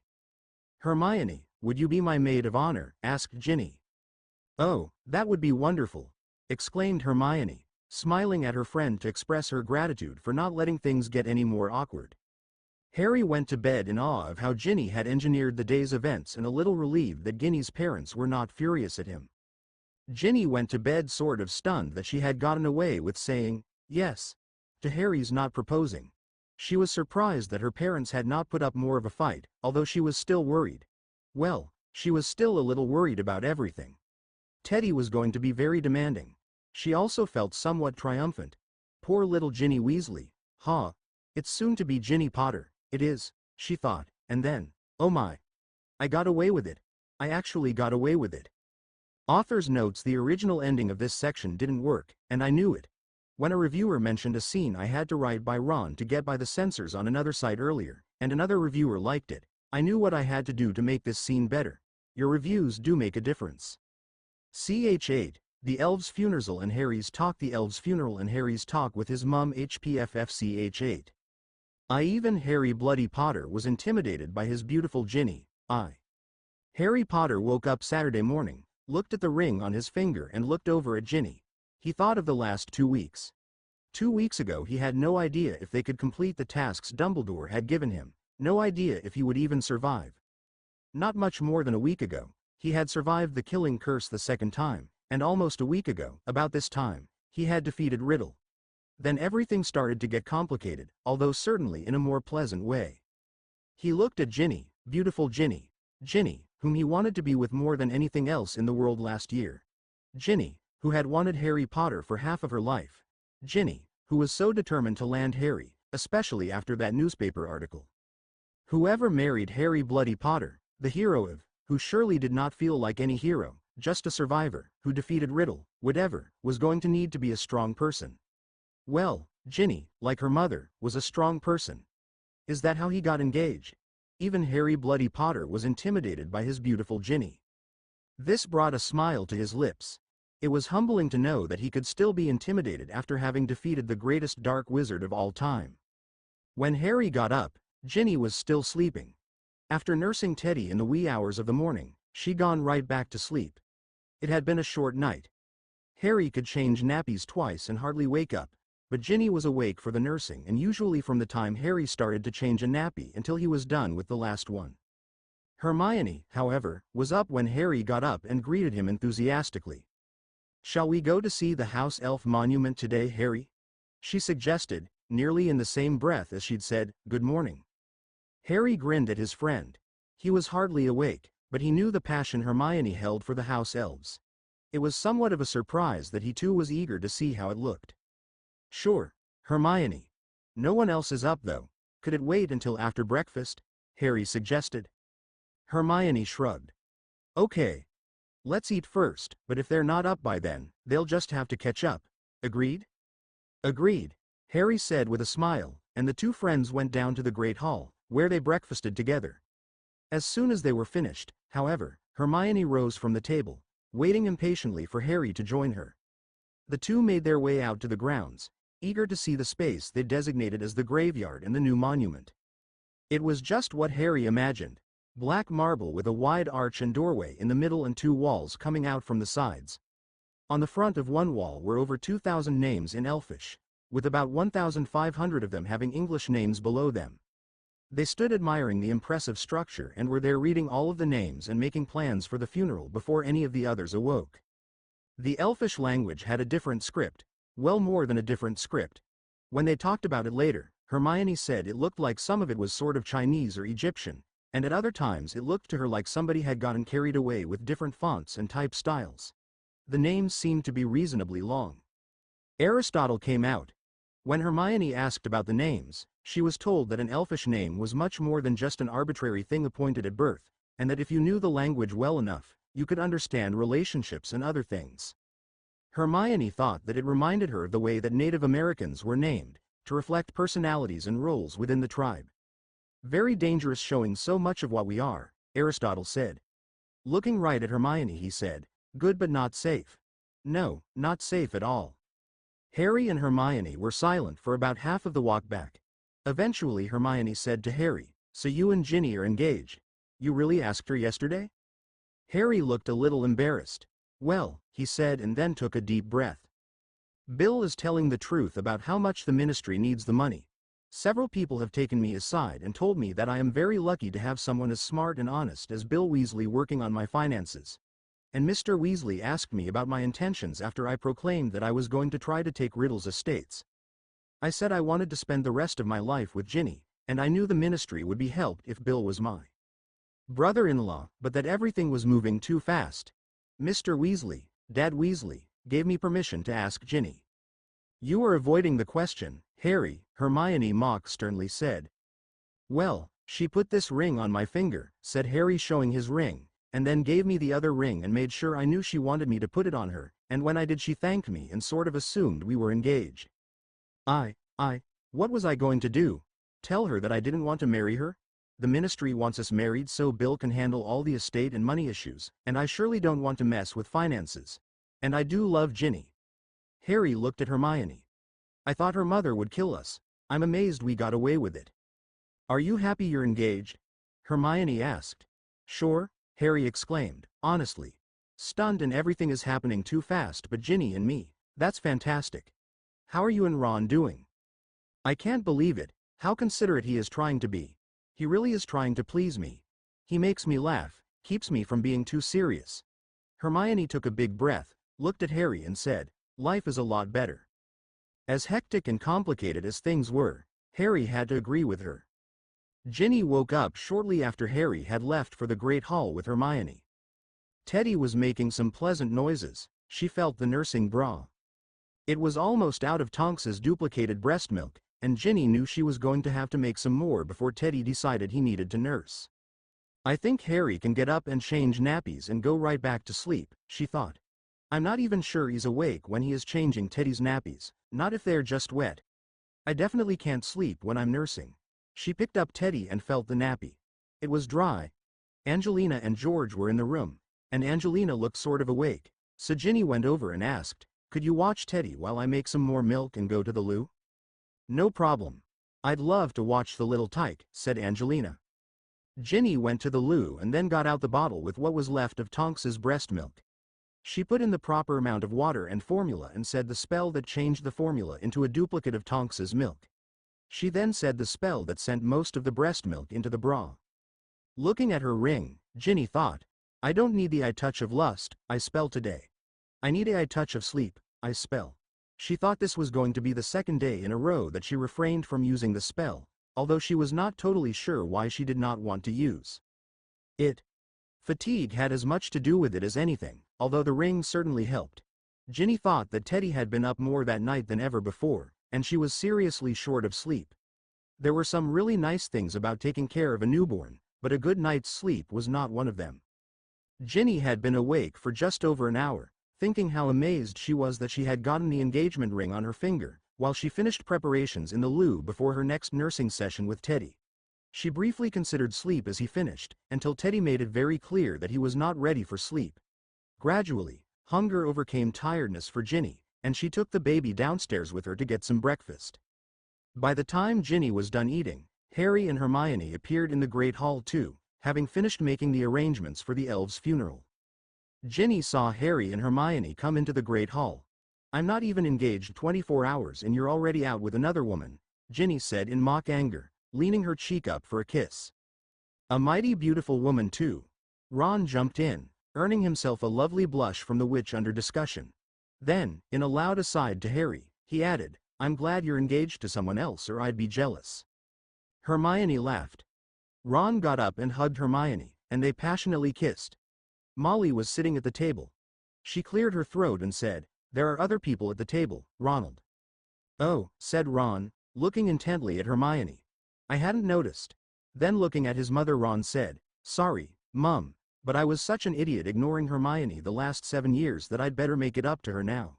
Hermione, would you be my maid of honor? Asked Ginny. Oh, that would be wonderful, exclaimed Hermione, smiling at her friend to express her gratitude for not letting things get any more awkward. Harry went to bed in awe of how Ginny had engineered the day's events and a little relieved that Ginny's parents were not furious at him. Ginny went to bed sort of stunned that she had gotten away with saying yes to Harry's not proposing. She was surprised that her parents had not put up more of a fight, although she was still worried. Well, she was still a little worried about everything. Teddy was going to be very demanding. She also felt somewhat triumphant. Poor little Ginny Weasley. It's soon to be Ginny Potter. It is, she thought, and then, oh my. I got away with it. I actually got away with it. Author's notes: the original ending of this section didn't work, and I knew it. When a reviewer mentioned a scene I had to write by Ron to get by the censors on another site earlier, and another reviewer liked it, I knew what I had to do to make this scene better. Your reviews do make a difference. Ch8, The Elves' Funeral and Harry's Talk. The Elves' Funeral and Harry's Talk with his mum. HPFFCH8. Even Harry Bloody Potter was intimidated by his beautiful Ginny. Harry Potter woke up Saturday morning, looked at the ring on his finger and looked over at Ginny. He thought of the last 2 weeks. 2 weeks ago he had no idea if they could complete the tasks Dumbledore had given him, no idea if he would even survive. Not much more than a week ago, he had survived the killing curse the second time, and almost a week ago, about this time, he had defeated Riddle. Then everything started to get complicated, although certainly in a more pleasant way. He looked at Ginny, beautiful Ginny. Ginny, whom he wanted to be with more than anything else in the world last year. Ginny, who had wanted Harry Potter for half of her life. Ginny, who was so determined to land Harry, especially after that newspaper article. Whoever married Harry Bloody Potter, the hero of, who surely did not feel like any hero, just a survivor, who defeated Riddle, whatever, was going to need to be a strong person. Well, Ginny, like her mother, was a strong person. Is that how he got engaged? Even Harry Bloody Potter was intimidated by his beautiful Ginny. This brought a smile to his lips. It was humbling to know that he could still be intimidated after having defeated the greatest dark wizard of all time. When Harry got up, Ginny was still sleeping. After nursing Teddy in the wee hours of the morning, she'd gone right back to sleep. It had been a short night. Harry could change nappies twice and hardly wake up, but Ginny was awake for the nursing and usually from the time Harry started to change a nappy until he was done with the last one. Hermione, however, was up when Harry got up and greeted him enthusiastically. "Shall we go to see the house elf monument today, Harry?" she suggested, nearly in the same breath as she'd said, "Good morning." Harry grinned at his friend. He was hardly awake, but he knew the passion Hermione held for the house elves. It was somewhat of a surprise that he too was eager to see how it looked. "Sure, Hermione. No one else is up though. Could it wait until after breakfast?" Harry suggested. Hermione shrugged. "Okay. Let's eat first, but if they're not up by then, they'll just have to catch up. Agreed?" "Agreed," Harry said with a smile, and the two friends went down to the Great Hall, where they breakfasted together. As soon as they were finished, however, Hermione rose from the table, waiting impatiently for Harry to join her. The two made their way out to the grounds, eager to see the space they designated as the graveyard and the new monument. It was just what Harry imagined. Black marble with a wide arch and doorway in the middle and two walls coming out from the sides. On the front of one wall were over 2,000 names in Elfish, with about 1,500 of them having English names below them. They stood admiring the impressive structure and were there reading all of the names and making plans for the funeral before any of the others awoke. The Elfish language had a different script, well more than a different script. When they talked about it later, Hermione said it looked like some of it was sort of Chinese or Egyptian, and at other times it looked to her like somebody had gotten carried away with different fonts and type styles. The names seemed to be reasonably long. Aristotle came out. When Hermione asked about the names, she was told that an Elfish name was much more than just an arbitrary thing appointed at birth, and that if you knew the language well enough, you could understand relationships and other things. Hermione thought that it reminded her of the way that Native Americans were named, to reflect personalities and roles within the tribe. "Very dangerous, showing so much of what we are," Aristotle said. Looking right at Hermione, he said, "Good but not safe." "No, not safe at all." Harry and Hermione were silent for about half of the walk back. Eventually Hermione said to Harry, "So you and Ginny are engaged? You really asked her yesterday?" Harry looked a little embarrassed. "Well," he said, and then took a deep breath. "Bill is telling the truth about how much the ministry needs the money. Several people have taken me aside and told me that I am very lucky to have someone as smart and honest as Bill Weasley working on my finances. And Mr. Weasley asked me about my intentions after I proclaimed that I was going to try to take Riddle's estates. I said I wanted to spend the rest of my life with Ginny, and I knew the ministry would be helped if Bill was my brother-in-law, but that everything was moving too fast. Mr. Weasley, Dad Weasley, gave me permission to ask Ginny." "You are avoiding the question, Harry," Hermione sternly said. "Well, she put this ring on my finger," said Harry, showing his ring, "and then gave me the other ring and made sure I knew she wanted me to put it on her, and when I did she thanked me and sort of assumed we were engaged. What was I going to do? Tell her that I didn't want to marry her? The ministry wants us married so Bill can handle all the estate and money issues, and I surely don't want to mess with finances. And I do love Ginny." Harry looked at Hermione. "I thought her mother would kill us. I'm amazed we got away with it." "Are you happy you're engaged?" Hermione asked. "Sure," Harry exclaimed, honestly. "Stunned, and everything is happening too fast, but Ginny and me, that's fantastic. How are you and Ron doing?" "I can't believe it, how considerate he is trying to be. He really is trying to please me. He makes me laugh, keeps me from being too serious." Hermione took a big breath, looked at Harry and said, "Life is a lot better." As hectic and complicated as things were, Harry had to agree with her. Ginny woke up shortly after Harry had left for the Great Hall with Hermione. Teddy was making some pleasant noises. She felt the nursing bra. It was almost out of Tonks's duplicated breast milk, and Ginny knew she was going to have to make some more before Teddy decided he needed to nurse. "I think Harry can get up and change nappies and go right back to sleep," she thought. "I'm not even sure he's awake when he is changing Teddy's nappies, not if they're just wet. I definitely can't sleep when I'm nursing." She picked up Teddy and felt the nappy. It was dry. Angelina and George were in the room, and Angelina looked sort of awake, so Ginny went over and asked, "Could you watch Teddy while I make some more milk and go to the loo?" "No problem. I'd love to watch the little tyke," said Angelina. Ginny went to the loo and then got out the bottle with what was left of Tonks's breast milk. She put in the proper amount of water and formula and said the spell that changed the formula into a duplicate of Tonks's milk. She then said the spell that sent most of the breast milk into the bra. Looking at her ring, Ginny thought, I don't need the eye touch of lust, I spell today. I need a eye touch of sleep, I spell. She thought this was going to be the second day in a row that she refrained from using the spell, although she was not totally sure why she did not want to use it. Fatigue had as much to do with it as anything, although the ring certainly helped. Ginny thought that Teddy had been up more that night than ever before, and she was seriously short of sleep. There were some really nice things about taking care of a newborn, but a good night's sleep was not one of them. Ginny had been awake for just over an hour, thinking how amazed she was that she had gotten the engagement ring on her finger, while she finished preparations in the loo before her next nursing session with Teddy. She briefly considered sleep as he finished, until Teddy made it very clear that he was not ready for sleep. Gradually, hunger overcame tiredness for Ginny, and she took the baby downstairs with her to get some breakfast. By the time Ginny was done eating, Harry and Hermione appeared in the Great Hall too, having finished making the arrangements for the elves' funeral. Ginny saw Harry and Hermione come into the Great Hall. I'm not even engaged 24 hours and you're already out with another woman, Ginny said in mock anger, leaning her cheek up for a kiss. A mighty beautiful woman too. Ron jumped in, earning himself a lovely blush from the witch under discussion. Then, in a loud aside to Harry, he added, I'm glad you're engaged to someone else or I'd be jealous. Hermione laughed. Ron got up and hugged Hermione, and they passionately kissed. Molly was sitting at the table. She cleared her throat and said, There are other people at the table, Ronald. Oh, said Ron, looking intently at Hermione. I hadn't noticed. Then looking at his mother Ron said, Sorry, Mum, but I was such an idiot ignoring Hermione the last 7 years that I'd better make it up to her now.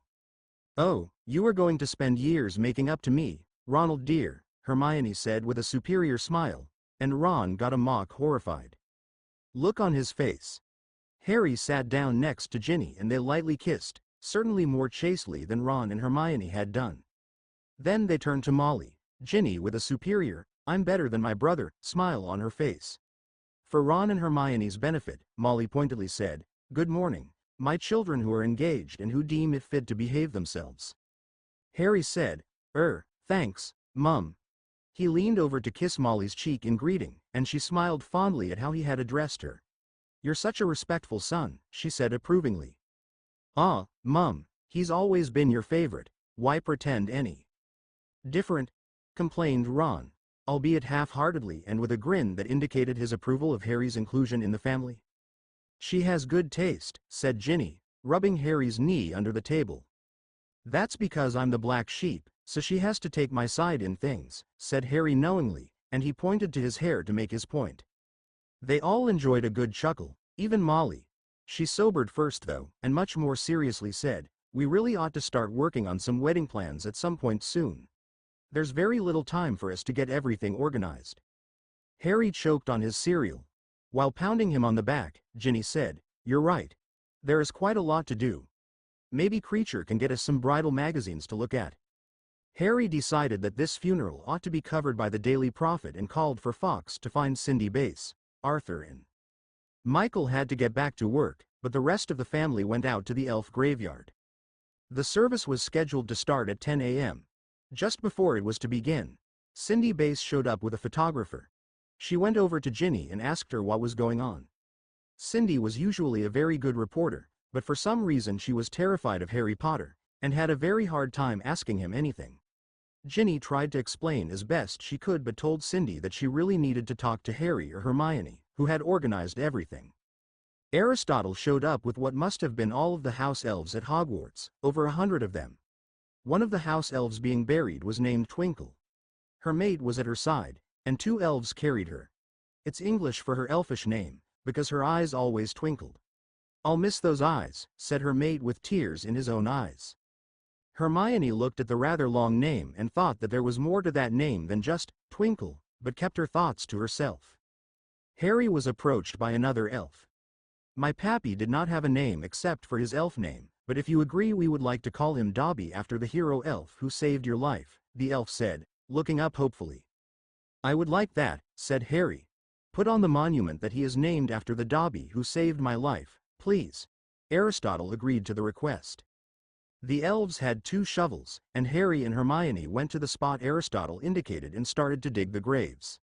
Oh, you are going to spend years making up to me, Ronald dear, Hermione said with a superior smile, and Ron got a mock horrified look on his face. Harry sat down next to Ginny and they lightly kissed, certainly more chastely than Ron and Hermione had done. Then they turned to Molly, Ginny with a superior, I'm better than my brother, smile on her face. For Ron and Hermione's benefit, Molly pointedly said, Good morning, my children who are engaged and who deem it fit to behave themselves. Harry said, Thanks, Mum. He leaned over to kiss Molly's cheek in greeting, and she smiled fondly at how he had addressed her. You're such a respectful son, she said approvingly. Ah, Mum, he's always been your favorite, why pretend any different? Complained Ron, albeit half-heartedly and with a grin that indicated his approval of Harry's inclusion in the family. She has good taste, said Ginny, rubbing Harry's knee under the table. That's because I'm the black sheep, so she has to take my side in things, said Harry knowingly, and he pointed to his hair to make his point. They all enjoyed a good chuckle, even Molly. She sobered first though, and much more seriously said, We really ought to start working on some wedding plans at some point soon. There's very little time for us to get everything organized. Harry choked on his cereal. While pounding him on the back, Ginny said, You're right. There is quite a lot to do. Maybe Creature can get us some bridal magazines to look at. Harry decided that this funeral ought to be covered by the Daily Prophet and called for Fox to find Cindy Bass, Arthur and Michael had to get back to work, but the rest of the family went out to the elf graveyard. The service was scheduled to start at 10 a.m. Just before it was to begin, Cindy Bass showed up with a photographer. She went over to Ginny and asked her what was going on. Cindy was usually a very good reporter, but for some reason she was terrified of Harry Potter, and had a very hard time asking him anything. Ginny tried to explain as best she could but told Cindy that she really needed to talk to Harry or Hermione, who had organized everything. Aristotle showed up with what must have been all of the house elves at Hogwarts, over 100 of them. One of the house elves being buried was named Twinkle. Her mate was at her side, and 2 elves carried her. It's English for her elfish name, because her eyes always twinkled. I'll miss those eyes, said her mate with tears in his own eyes. Hermione looked at the rather long name and thought that there was more to that name than just Twinkle, but kept her thoughts to herself. Harry was approached by another elf. My pappy did not have a name except for his elf name, but if you agree we would like to call him Dobby after the hero elf who saved your life, the elf said, looking up hopefully. I would like that, said Harry. Put on the monument that he is named after the Dobby who saved my life, please. Aristotle agreed to the request. The elves had 2 shovels, and Harry and Hermione went to the spot Aristotle indicated and started to dig the graves.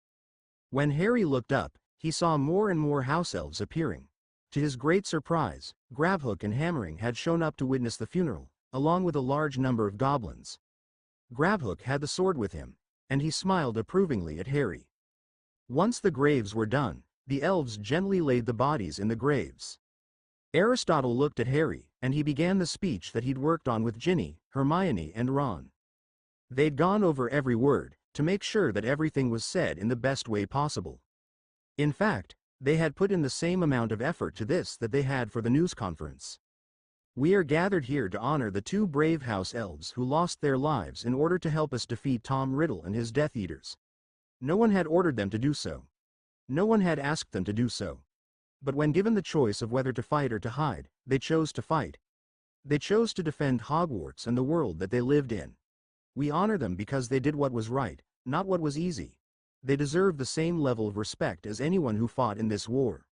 When Harry looked up, He saw more and more house elves appearing. To his great surprise, Grabhook and Hammering had shown up to witness the funeral, along with a large number of goblins. Grabhook had the sword with him, and he smiled approvingly at Harry. Once the graves were done, the elves gently laid the bodies in the graves. Aristotle looked at Harry, and he began the speech that he'd worked on with Ginny, Hermione and Ron. They'd gone over every word, to make sure that everything was said in the best way possible. In fact, they had put in the same amount of effort to this that they had for the news conference. We are gathered here to honor the two brave house elves who lost their lives in order to help us defeat Tom Riddle and his Death Eaters. No one had ordered them to do so. No one had asked them to do so. But when given the choice of whether to fight or to hide, they chose to fight. They chose to defend Hogwarts and the world that they lived in. We honor them because they did what was right, not what was easy. They deserve the same level of respect as anyone who fought in this war.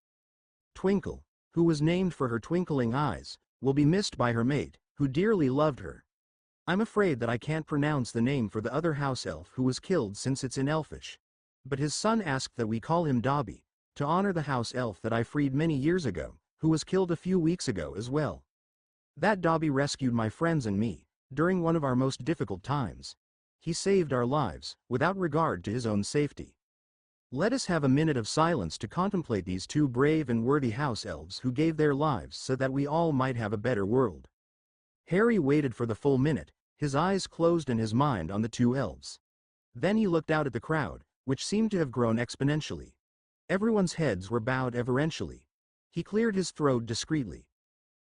Twinkle, who was named for her twinkling eyes, will be missed by her mate, who dearly loved her. I'm afraid that I can't pronounce the name for the other house elf who was killed since it's in Elfish. But his son asked that we call him Dobby, to honor the house elf that I freed many years ago, who was killed a few weeks ago as well. That Dobby rescued my friends and me, during one of our most difficult times. He saved our lives, without regard to his own safety. Let us have a minute of silence to contemplate these two brave and worthy house elves who gave their lives so that we all might have a better world. Harry waited for the full minute, his eyes closed and his mind on the two elves. Then he looked out at the crowd, which seemed to have grown exponentially. Everyone's heads were bowed reverentially. He cleared his throat discreetly.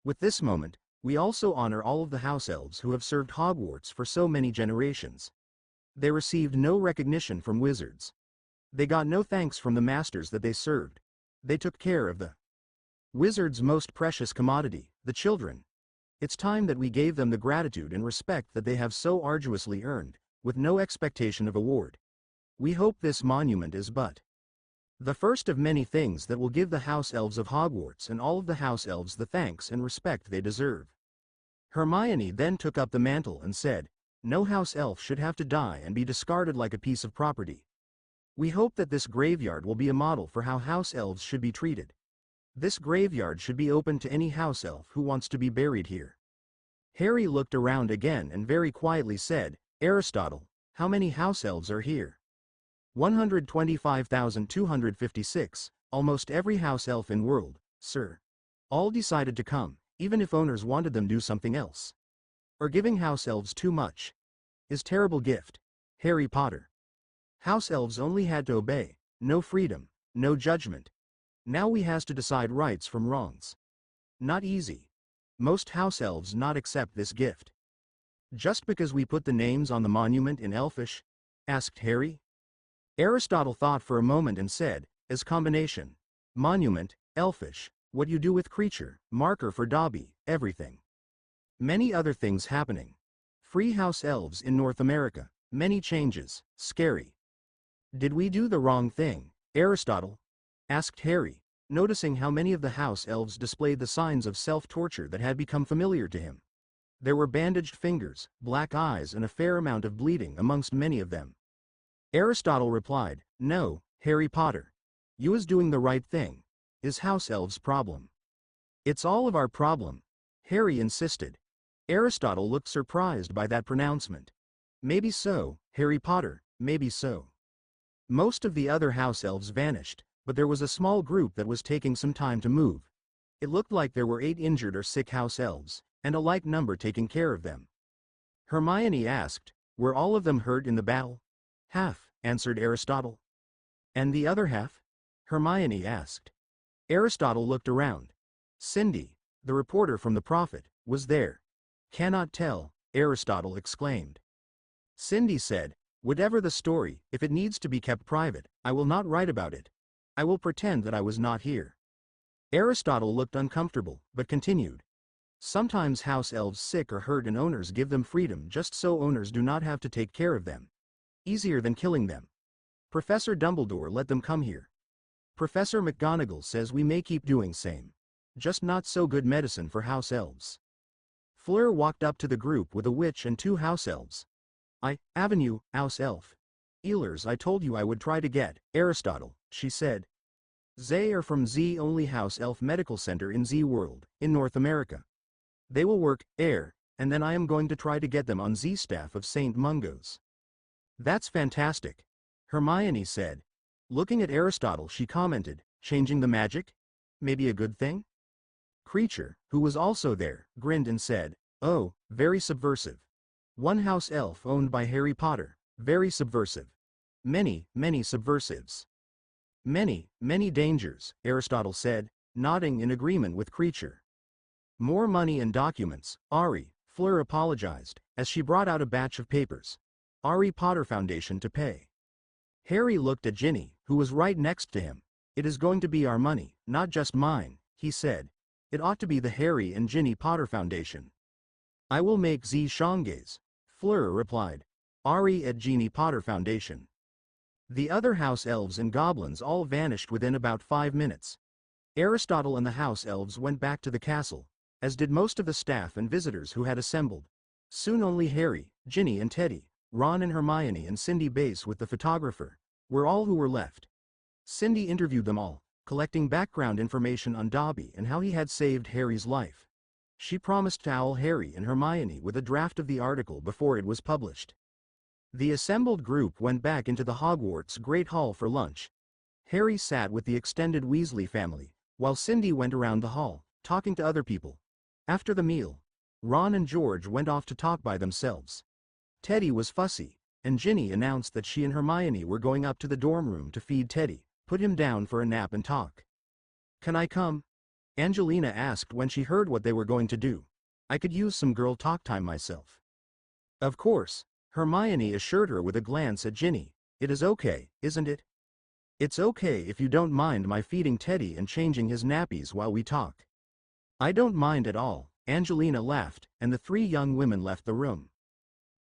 With this moment, we also honor all of the house elves who have served Hogwarts for so many generations. They received no recognition from wizards. They got no thanks from the masters that they served. They took care of the wizards' most precious commodity, the children. It's time that we gave them the gratitude and respect that they have so arduously earned, with no expectation of award. We hope this monument is but the first of many things that will give the house elves of Hogwarts and all of the house elves the thanks and respect they deserve. Hermione then took up the mantle and said, "No house elf should have to die and be discarded like a piece of property. We hope that this graveyard will be a model for how house elves should be treated. This graveyard should be open to any house elf who wants to be buried here." Harry looked around again and very quietly said, "Aristotle, how many house elves are here?" 125,256, almost every house elf in world, sir. All decided to come, even if owners wanted them to do something else. Or giving house elves too much is terrible gift. Harry Potter. House elves only had to obey, no freedom, no judgment. Now we has to decide rights from wrongs. Not easy. Most house elves not accept this gift. Just because we put the names on the monument in Elfish? Asked Harry. Aristotle thought for a moment and said, as combination. Monument, Elfish, what you do with creature, marker for Dobby, everything. Many other things happening. Free house elves in North America, many changes, scary. Did we do the wrong thing, Aristotle? Asked Harry, noticing how many of the house elves displayed the signs of self-torture that had become familiar to him. There were bandaged fingers, black eyes and a fair amount of bleeding amongst many of them. Aristotle replied, "No, Harry Potter. You is doing the right thing. Is house elves' problem. It's all of our problem," Harry insisted. Aristotle looked surprised by that pronouncement. Maybe so, Harry Potter, maybe so. Most of the other house elves vanished, but there was a small group that was taking some time to move. It looked like there were 8 injured or sick house elves, and a like number taking care of them. Hermione asked, "Were all of them hurt in the battle?" "Half," answered Aristotle. "And the other half?" Hermione asked. Aristotle looked around. Cindy, the reporter from the Prophet, was there. "Cannot tell," Aristotle exclaimed. Cindy said, "Whatever the story, if it needs to be kept private, I will not write about it. I will pretend that I was not here." Aristotle looked uncomfortable, but continued. "Sometimes house elves sick or hurt and owners give them freedom just so owners do not have to take care of them. Easier than killing them. Professor Dumbledore let them come here. Professor McGonagall says we may keep doing same. Just not so good medicine for house elves." Fleur walked up to the group with a witch and 2 house elves. Avenue, house elf. "Ehlers, I told you I would try to get, Aristotle," she said. They are from Z Only House Elf Medical Center in Z World, in North America. They will work, and then I am going to try to get them on Z staff of St. Mungo's. That's fantastic, Hermione said. Looking at Aristotle, she commented, changing the magic? Maybe a good thing? Creature, who was also there, grinned and said, oh, very subversive. One house elf owned by Harry Potter, very subversive. Many, many subversives. Many, many dangers, Aristotle said, nodding in agreement with Creature. More money and documents, Ari, Fleur apologized, as she brought out a batch of papers. Harry Potter Foundation to pay. Harry looked at Ginny, who was right next to him. It is going to be our money, not just mine, he said. It ought to be the Harry and Ginny Potter Foundation. I will make Z Shongays, Fleur replied. Ari at Ginny Potter Foundation. The other house elves and goblins all vanished within about 5 minutes. Aristotle and the house elves went back to the castle, as did most of the staff and visitors who had assembled. Soon only Harry, Ginny and Teddy, Ron and Hermione and Cindy Bass with the photographer, were all who were left. Cindy interviewed them all, collecting background information on Dobby and how he had saved Harry's life. She promised to owl Harry and Hermione with a draft of the article before it was published. The assembled group went back into the Hogwarts Great Hall for lunch. Harry sat with the extended Weasley family, while Cindy went around the hall, talking to other people. After the meal, Ron and George went off to talk by themselves. Teddy was fussy, and Ginny announced that she and Hermione were going up to the dorm room to feed Teddy, put him down for a nap and talk. Can I come? Angelina asked when she heard what they were going to do. I could use some girl talk time myself. Of course, Hermione assured her with a glance at Ginny. It is okay, isn't it? It's okay if you don't mind my feeding Teddy and changing his nappies while we talk. I don't mind at all, Angelina laughed, and the 3 young women left the room.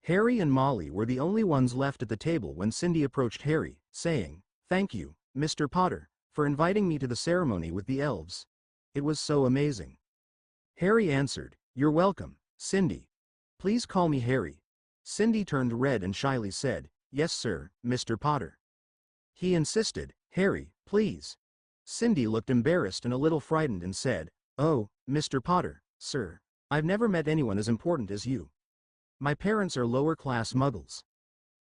Harry and Molly were the only ones left at the table when Cindy approached Harry, saying, Thank you, Mr. Potter, for inviting me to the ceremony with the elves. It was so amazing. Harry answered, You're welcome, Cindy. Please call me Harry. Cindy turned red and shyly said, Yes sir, Mr. Potter. He insisted, Harry, please. Cindy looked embarrassed and a little frightened and said, Oh, Mr. Potter, sir. I've never met anyone as important as you. My parents are lower-class muggles.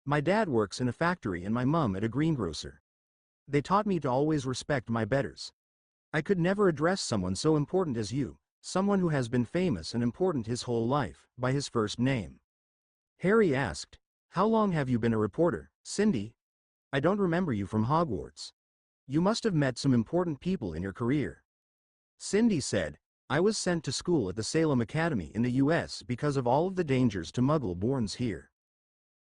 My dad works in a factory and my mum at a greengrocer. They taught me to always respect my betters. I could never address someone so important as you, someone who has been famous and important his whole life, by his first name. Harry asked, How long have you been a reporter, Cindy? I don't remember you from Hogwarts. You must have met some important people in your career. Cindy said, I was sent to school at the Salem Academy in the US because of all of the dangers to Muggle-borns here.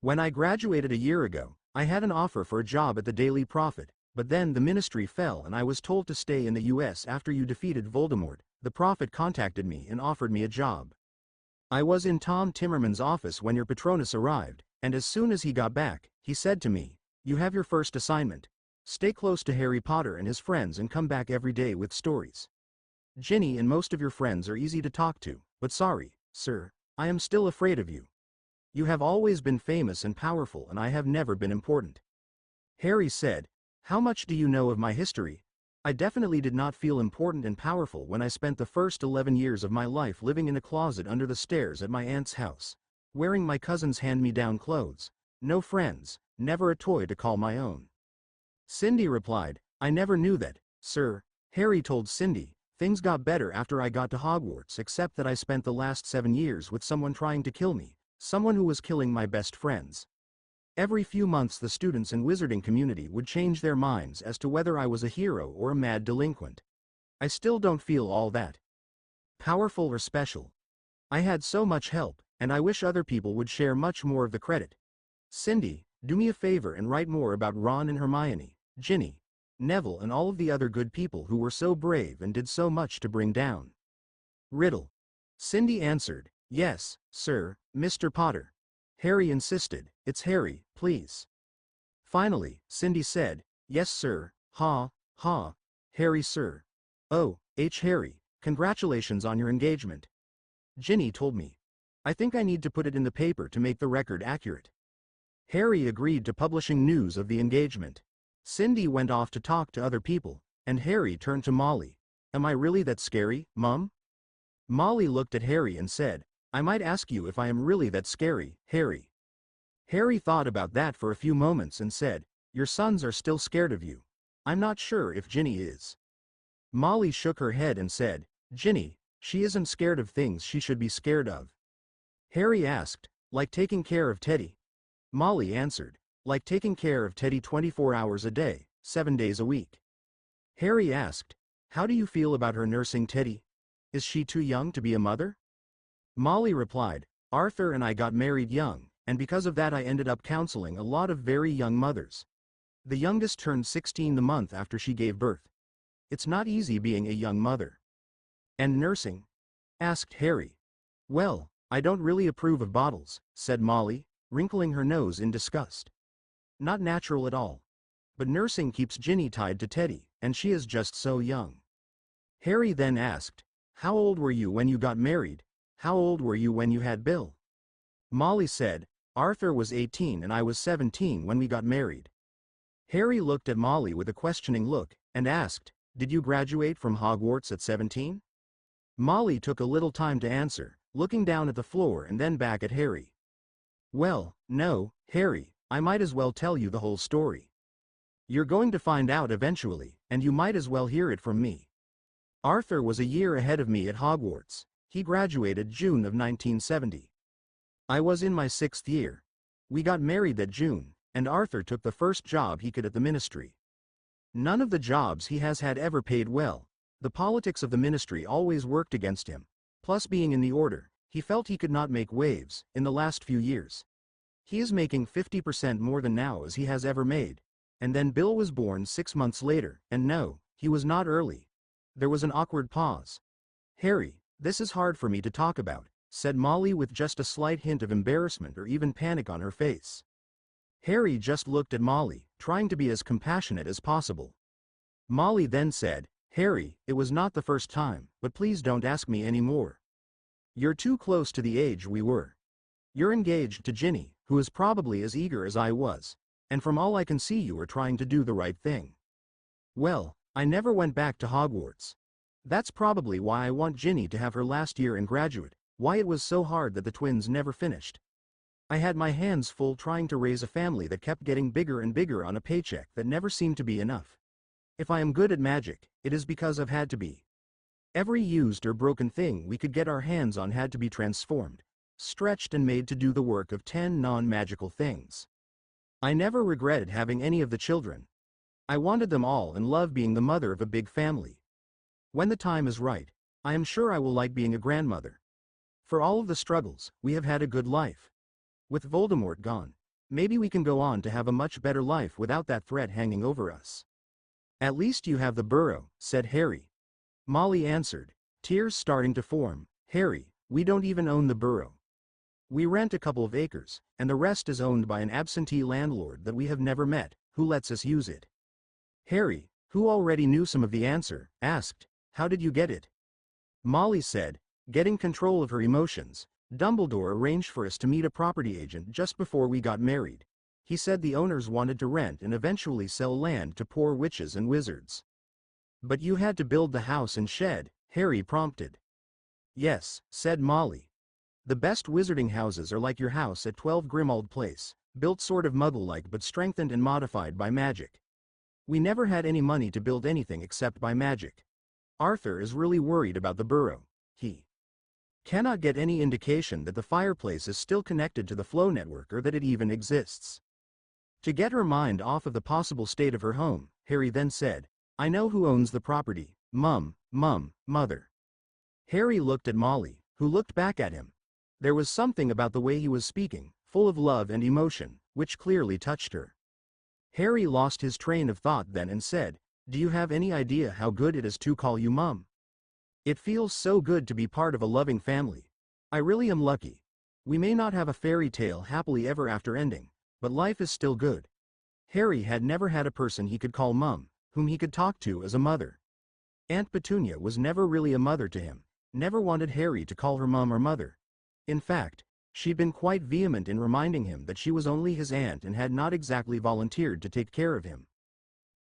When I graduated a year ago, I had an offer for a job at the Daily Prophet, but then the ministry fell and I was told to stay in the US after you defeated Voldemort. The Prophet contacted me and offered me a job. I was in Tom Timmerman's office when your Patronus arrived, and as soon as he got back, he said to me, You have your first assignment. Stay close to Harry Potter and his friends and come back every day with stories. Ginny and most of your friends are easy to talk to, but sorry, sir, I am still afraid of you. You have always been famous and powerful and I have never been important. Harry said, How much do you know of my history? I definitely did not feel important and powerful when I spent the first 11 years of my life living in a closet under the stairs at my aunt's house, wearing my cousin's hand-me-down clothes, no friends, never a toy to call my own. Cindy replied, I never knew that, sir. Harry told Cindy, Things got better after I got to Hogwarts except that I spent the last 7 years with someone trying to kill me, someone who was killing my best friends. Every few months the students and wizarding community would change their minds as to whether I was a hero or a mad delinquent. I still don't feel all that powerful or special. I had so much help, and I wish other people would share much more of the credit. Cindy, do me a favor and write more about Ron and Hermione, Ginny, Neville and all of the other good people who were so brave and did so much to bring down Riddle. Cindy answered, Yes, sir, Mr. Potter. Harry insisted, It's Harry, please. Finally, Cindy said, Yes sir, ha, ha, Harry sir. Oh, Harry, congratulations on your engagement. Ginny told me. I think I need to put it in the paper to make the record accurate. Harry agreed to publishing news of the engagement. Cindy went off to talk to other people, and Harry turned to Molly. Am I really that scary, Mum? Molly looked at Harry and said, I might ask you if I am really that scary, Harry. Harry thought about that for a few moments and said, your sons are still scared of you. I'm not sure if Ginny is. Molly shook her head and said, Ginny, she isn't scared of things she should be scared of. Harry asked, like taking care of Teddy? Molly answered, like taking care of Teddy 24 hours a day, 7 days a week. Harry asked, how do you feel about her nursing Teddy? Is she too young to be a mother? Molly replied, Arthur and I got married young, and because of that I ended up counseling a lot of very young mothers. The youngest turned 16 the month after she gave birth. It's not easy being a young mother. And nursing? Asked Harry. Well, I don't really approve of bottles, said Molly, wrinkling her nose in disgust. Not natural at all. But nursing keeps Ginny tied to Teddy, and she is just so young. Harry then asked, how old were you when you got married? How old were you when you had Bill? Molly said, Arthur was 18 and I was 17 when we got married. Harry looked at Molly with a questioning look, and asked, did you graduate from Hogwarts at 17? Molly took a little time to answer, looking down at the floor and then back at Harry. Well, no, Harry, I might as well tell you the whole story. You're going to find out eventually, and you might as well hear it from me. Arthur was a year ahead of me at Hogwarts. He graduated June of 1970. I was in my 6th year. We got married that June, and Arthur took the first job he could at the ministry. None of the jobs he has had ever paid well. The politics of the ministry always worked against him. Plus being in the order, he felt he could not make waves in the last few years. He is making 50% more than now as he has ever made. And then Bill was born 6 months later, and no, he was not early. There was an awkward pause. Harry, this is hard for me to talk about, said Molly with just a slight hint of embarrassment or even panic on her face. Harry just looked at Molly, trying to be as compassionate as possible. Molly then said, Harry, it was not the first time, but please don't ask me any more. You're too close to the age we were. You're engaged to Ginny, who is probably as eager as I was, and from all I can see you are trying to do the right thing. Well, I never went back to Hogwarts. That's probably why I want Ginny to have her last year and graduate, why it was so hard that the twins never finished. I had my hands full trying to raise a family that kept getting bigger and bigger on a paycheck that never seemed to be enough. If I am good at magic, it is because I've had to be. Every used or broken thing we could get our hands on had to be transformed, stretched and made to do the work of 10 non-magical things. I never regretted having any of the children. I wanted them all and love being the mother of a big family. When the time is right, I am sure I will like being a grandmother. For all of the struggles, we have had a good life. With Voldemort gone, maybe we can go on to have a much better life without that threat hanging over us. At least you have the burrow, said Harry. Molly answered, tears starting to form, Harry, we don't even own the burrow. We rent a couple of acres, and the rest is owned by an absentee landlord that we have never met, who lets us use it. Harry, who already knew some of the answer, asked, how did you get it? Molly said, getting control of her emotions. Dumbledore arranged for us to meet a property agent just before we got married. He said the owners wanted to rent and eventually sell land to poor witches and wizards. But you had to build the house and shed, Harry prompted. Yes, said Molly. The best wizarding houses are like your house at 12 Grimmauld Place, built sort of muggle-like but strengthened and modified by magic. We never had any money to build anything except by magic. Arthur is really worried about the burrow. He cannot get any indication that the fireplace is still connected to the flow network or that it even exists. To get her mind off of the possible state of her home, Harry then said, I know who owns the property, Mother. Harry looked at Molly, who looked back at him. There was something about the way he was speaking, full of love and emotion, which clearly touched her. Harry lost his train of thought then and said, do you have any idea how good it is to call you Mum? It feels so good to be part of a loving family. I really am lucky. We may not have a fairy tale happily ever after ending, but life is still good. Harry had never had a person he could call Mum, whom he could talk to as a mother. Aunt Petunia was never really a mother to him, never wanted Harry to call her Mum or Mother. In fact, she'd been quite vehement in reminding him that she was only his aunt and had not exactly volunteered to take care of him.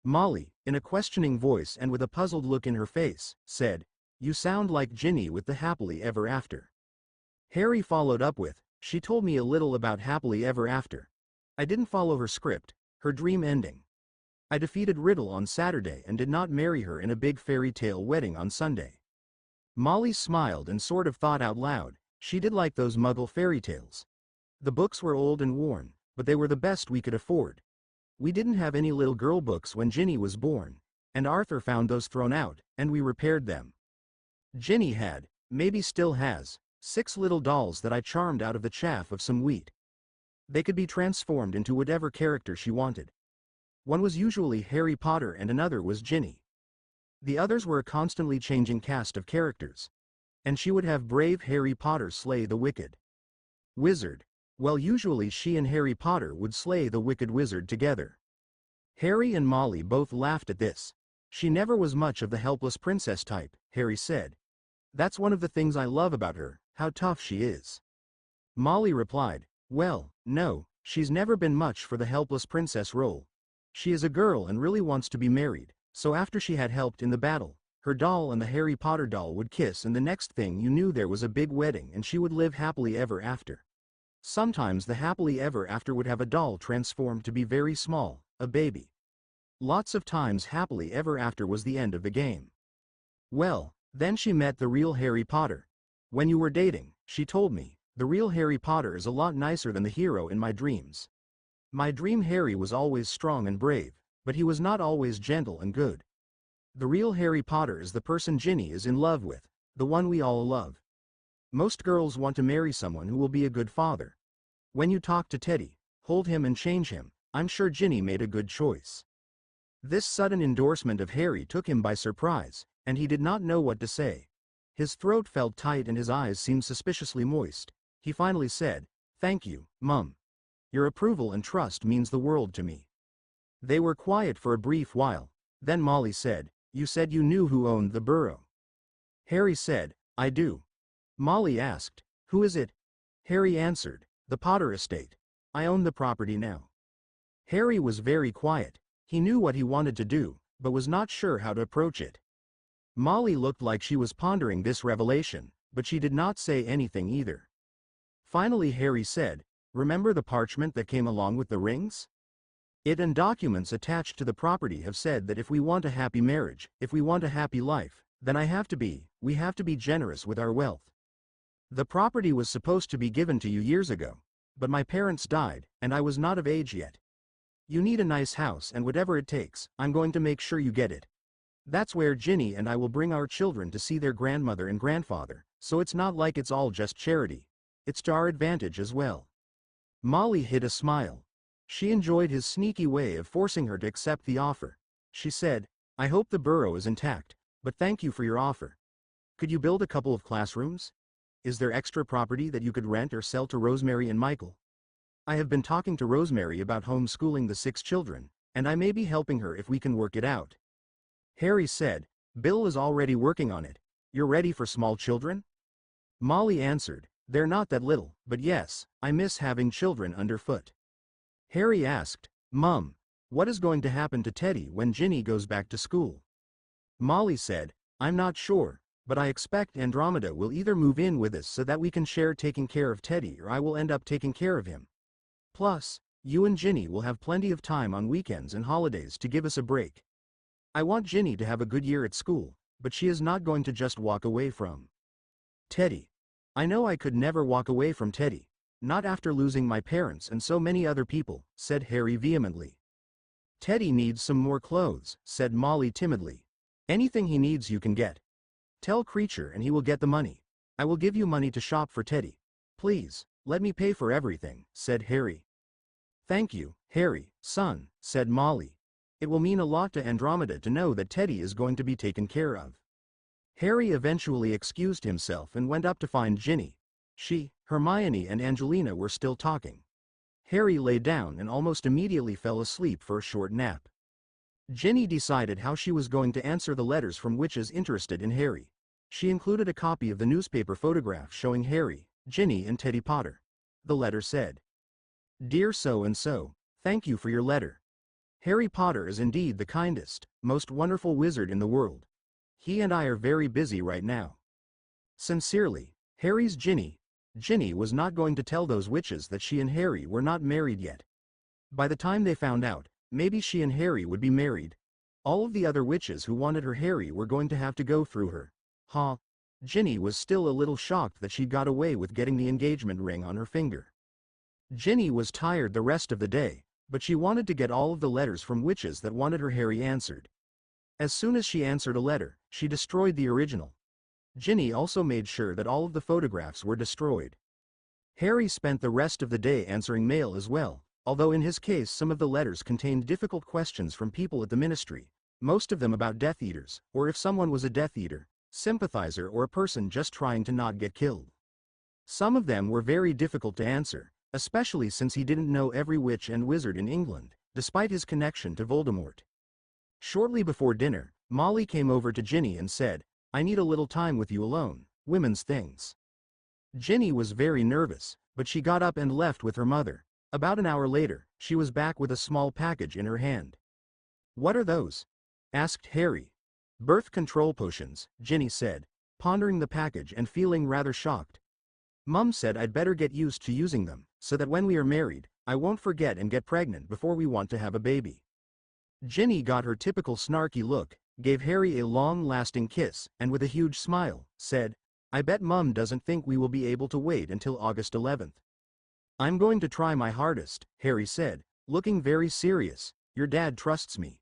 Molly, in a questioning voice and with a puzzled look in her face, said, "You sound like Ginny with the happily ever after." Harry followed up with, "She told me a little about happily ever after. I didn't follow her script, her dream ending. I defeated Riddle on Saturday and did not marry her in a big fairy tale wedding on Sunday." Molly smiled and sort of thought out loud, she did like those Muggle fairy tales. The books were old and worn, but they were the best we could afford. We didn't have any little girl books when Ginny was born, and Arthur found those thrown out, and we repaired them. Ginny had, maybe still has, 6 little dolls that I charmed out of the chaff of some wheat. They could be transformed into whatever character she wanted. One was usually Harry Potter and another was Ginny. The others were a constantly changing cast of characters. And she would have brave Harry Potter slay the wicked wizard. Well, usually she and Harry Potter would slay the wicked wizard together. Harry and Molly both laughed at this. "She never was much of the helpless princess type," Harry said. "That's one of the things I love about her, how tough she is." Molly replied, "Well, no, she's never been much for the helpless princess role. She is a girl and really wants to be married, so after she had helped in the battle, her doll and the Harry Potter doll would kiss and the next thing you knew there was a big wedding and she would live happily ever after. Sometimes the happily ever after would have a doll transformed to be very small, a baby. Lots of times happily ever after was the end of the game. Well, then she met the real Harry Potter. When you were dating, she told me, the real Harry Potter is a lot nicer than the hero in my dreams. My dream Harry was always strong and brave, but he was not always gentle and good. The real Harry Potter is the person Ginny is in love with, the one we all love. Most girls want to marry someone who will be a good father. When you talk to Teddy, hold him and change him, I'm sure Ginny made a good choice." This sudden endorsement of Harry took him by surprise, and he did not know what to say. His throat felt tight and his eyes seemed suspiciously moist. He finally said, "Thank you, Mum. Your approval and trust means the world to me." They were quiet for a brief while. Then Molly said, "You said you knew who owned the burrow." Harry said, "I do." Molly asked, "Who is it?" Harry answered, "The Potter estate. I own the property now." Harry was very quiet. He knew what he wanted to do, but was not sure how to approach it. Molly looked like she was pondering this revelation, but she did not say anything either. Finally Harry said, "Remember the parchment that came along with the rings? It and documents attached to the property have said that if we want a happy marriage, if we want a happy life, then we have to be generous with our wealth. The property was supposed to be given to you years ago, but my parents died, and I was not of age yet. You need a nice house and whatever it takes, I'm going to make sure you get it. That's where Ginny and I will bring our children to see their grandmother and grandfather, so it's not like it's all just charity. It's to our advantage as well." Molly hid a smile. She enjoyed his sneaky way of forcing her to accept the offer. She said, "I hope the burrow is intact, but thank you for your offer. Could you build a couple of classrooms? Is there extra property that you could rent or sell to Rosemary and Michael? I have been talking to Rosemary about homeschooling the 6 children, and I may be helping her if we can work it out." Harry said, "Bill is already working on it. You're ready for small children?" Molly answered, "They're not that little, but yes, I miss having children underfoot." Harry asked, "Mum, what is going to happen to Teddy when Ginny goes back to school?" Molly said, "I'm not sure, but I expect Andromeda will either move in with us so that we can share taking care of Teddy or I will end up taking care of him. Plus, you and Ginny will have plenty of time on weekends and holidays to give us a break. I want Ginny to have a good year at school, but she is not going to just walk away from Teddy. I know I could never walk away from Teddy, not after losing my parents and so many other people," said Harry vehemently. "Teddy needs some more clothes," said Molly timidly. "Anything he needs you can get. Tell Creature and he will get the money. I will give you money to shop for Teddy. Please, let me pay for everything," said Harry. "Thank you, Harry, son," said Molly. "It will mean a lot to Andromeda to know that Teddy is going to be taken care of." Harry eventually excused himself and went up to find Ginny. She, Hermione and Angelina were still talking. Harry lay down and almost immediately fell asleep for a short nap. Ginny decided how she was going to answer the letters from witches interested in Harry. She included a copy of the newspaper photograph showing Harry, Ginny and Teddy Potter. The letter said, "Dear so-and-so, thank you for your letter. Harry Potter is indeed the kindest, most wonderful wizard in the world. He and I are very busy right now. Sincerely, Harry's Ginny. Ginny was not going to tell those witches that she and Harry were not married yet. By the time they found out, maybe she and Harry would be married. All of the other witches who wanted her Harry were going to have to go through her. Huh? Ginny was still a little shocked that she'd got away with getting the engagement ring on her finger. Ginny was tired the rest of the day, but she wanted to get all of the letters from witches that wanted her Harry answered. As soon as she answered a letter, she destroyed the original. Ginny also made sure that all of the photographs were destroyed. Harry spent the rest of the day answering mail as well, although in his case some of the letters contained difficult questions from people at the ministry, most of them about Death Eaters, or if someone was a Death Eater, sympathizer or a person just trying to not get killed. Some of them were very difficult to answer, especially since he didn't know every witch and wizard in England, despite his connection to Voldemort. Shortly before dinner, Molly came over to Ginny and said, "I need a little time with you alone, women's things." Ginny was very nervous, but she got up and left with her mother. About an hour later, she was back with a small package in her hand. "What are those?" asked Harry. "Birth control potions," Ginny said, pondering the package and feeling rather shocked. "Mum said I'd better get used to using them, so that when we are married, I won't forget and get pregnant before we want to have a baby." Ginny got her typical snarky look, gave Harry a long-lasting kiss, and with a huge smile, said, "I bet Mum doesn't think we will be able to wait until August 11th. "I'm going to try my hardest," Harry said, looking very serious. "Your dad trusts me."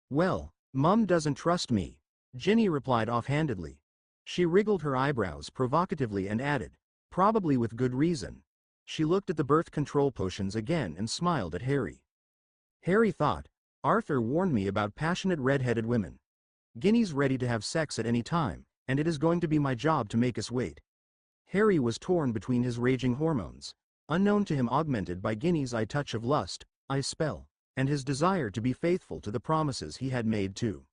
"Well, Mum doesn't trust me," Ginny replied offhandedly. She wriggled her eyebrows provocatively and added, "Probably with good reason." She looked at the birth control potions again and smiled at Harry. Harry thought, "Arthur warned me about passionate red-headed women. Ginny's ready to have sex at any time, and it is going to be my job to make us wait." Harry was torn between his raging hormones, unknown to him augmented by Ginny's eye touch of lust, eye spell, and his desire to be faithful to the promises he had made to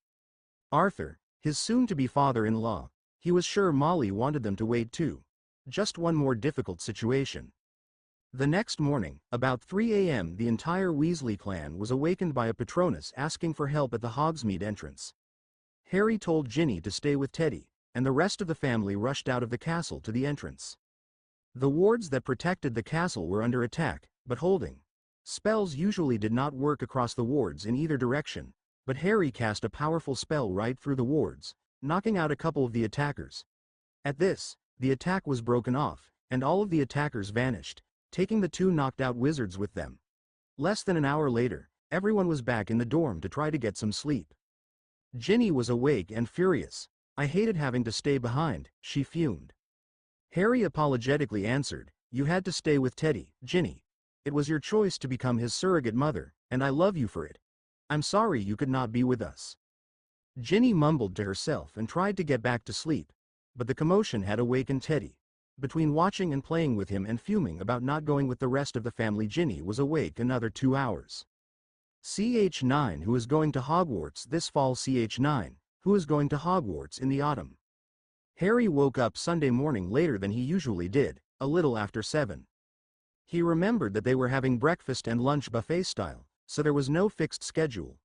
Arthur, his soon-to-be father-in-law. He was sure Molly wanted them to wait too. Just one more difficult situation. The next morning, about 3 a.m., the entire Weasley clan was awakened by a Patronus asking for help at the Hogsmeade entrance. Harry told Ginny to stay with Teddy, and the rest of the family rushed out of the castle to the entrance. The wards that protected the castle were under attack, but holding spells usually did not work across the wards in either direction, but Harry cast a powerful spell right through the wards, knocking out a couple of the attackers. At this, the attack was broken off, and all of the attackers vanished, taking the two knocked-out wizards with them. Less than an hour later, everyone was back in the dorm to try to get some sleep. Ginny was awake and furious. "I hated having to stay behind," she fumed. Harry apologetically answered, "You had to stay with Teddy, Ginny. It was your choice to become his surrogate mother, and I love you for it. I'm sorry you could not be with us." Ginny mumbled to herself and tried to get back to sleep, but the commotion had awakened Teddy. Between watching and playing with him and fuming about not going with the rest of the family, Ginny was awake another 2 hours. CH9 who is going to Hogwarts this fall. CH9 who is going to Hogwarts in the autumn. Harry woke up Sunday morning later than he usually did, a little after 7. He remembered that they were having breakfast and lunch buffet style, so there was no fixed schedule.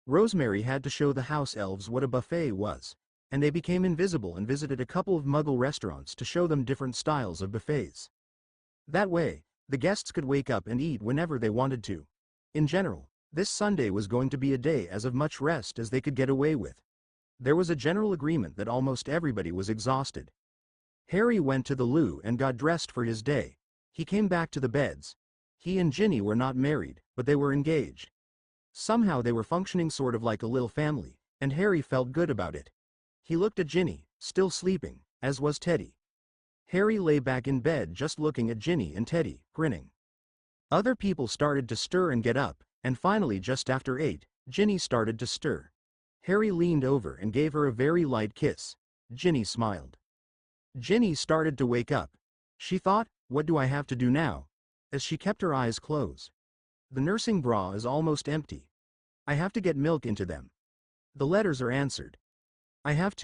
Rosemary had to show the house elves what a buffet was, and they became invisible and visited a couple of Muggle restaurants to show them different styles of buffets. That way, the guests could wake up and eat whenever they wanted to. In general, this Sunday was going to be a day as of much rest as they could get away with. There was a general agreement that almost everybody was exhausted. Harry went to the loo and got dressed for his day. He came back to the beds. He and Ginny were not married, but they were engaged. Somehow they were functioning sort of like a little family, and Harry felt good about it. He looked at Ginny, still sleeping, as was Teddy. Harry lay back in bed just looking at Ginny and Teddy, grinning. Other people started to stir and get up, and finally just after 8, Ginny started to stir. Harry leaned over and gave her a very light kiss. Ginny smiled. Ginny started to wake up. She thought, "What do I have to do now?" as she kept her eyes closed. "The nursing bra is almost empty. I have to get milk into them. The letters are answered. I have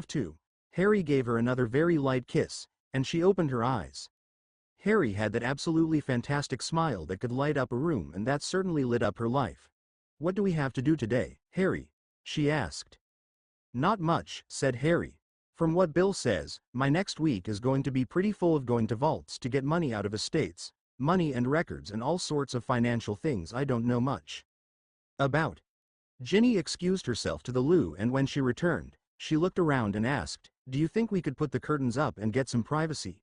to. Harry gave her another very light kiss, and she opened her eyes. Harry had that absolutely fantastic smile that could light up a room, and that certainly lit up her life. "What do we have to do today, Harry?" she asked. "Not much," said Harry. "From what Bill says, my next week is going to be pretty full of going to vaults to get money out of estates, money and records and all sorts of financial things I don't know much about." Ginny excused herself to the loo, and when she returned, she looked around and asked, "Do you think we could put the curtains up and get some privacy?"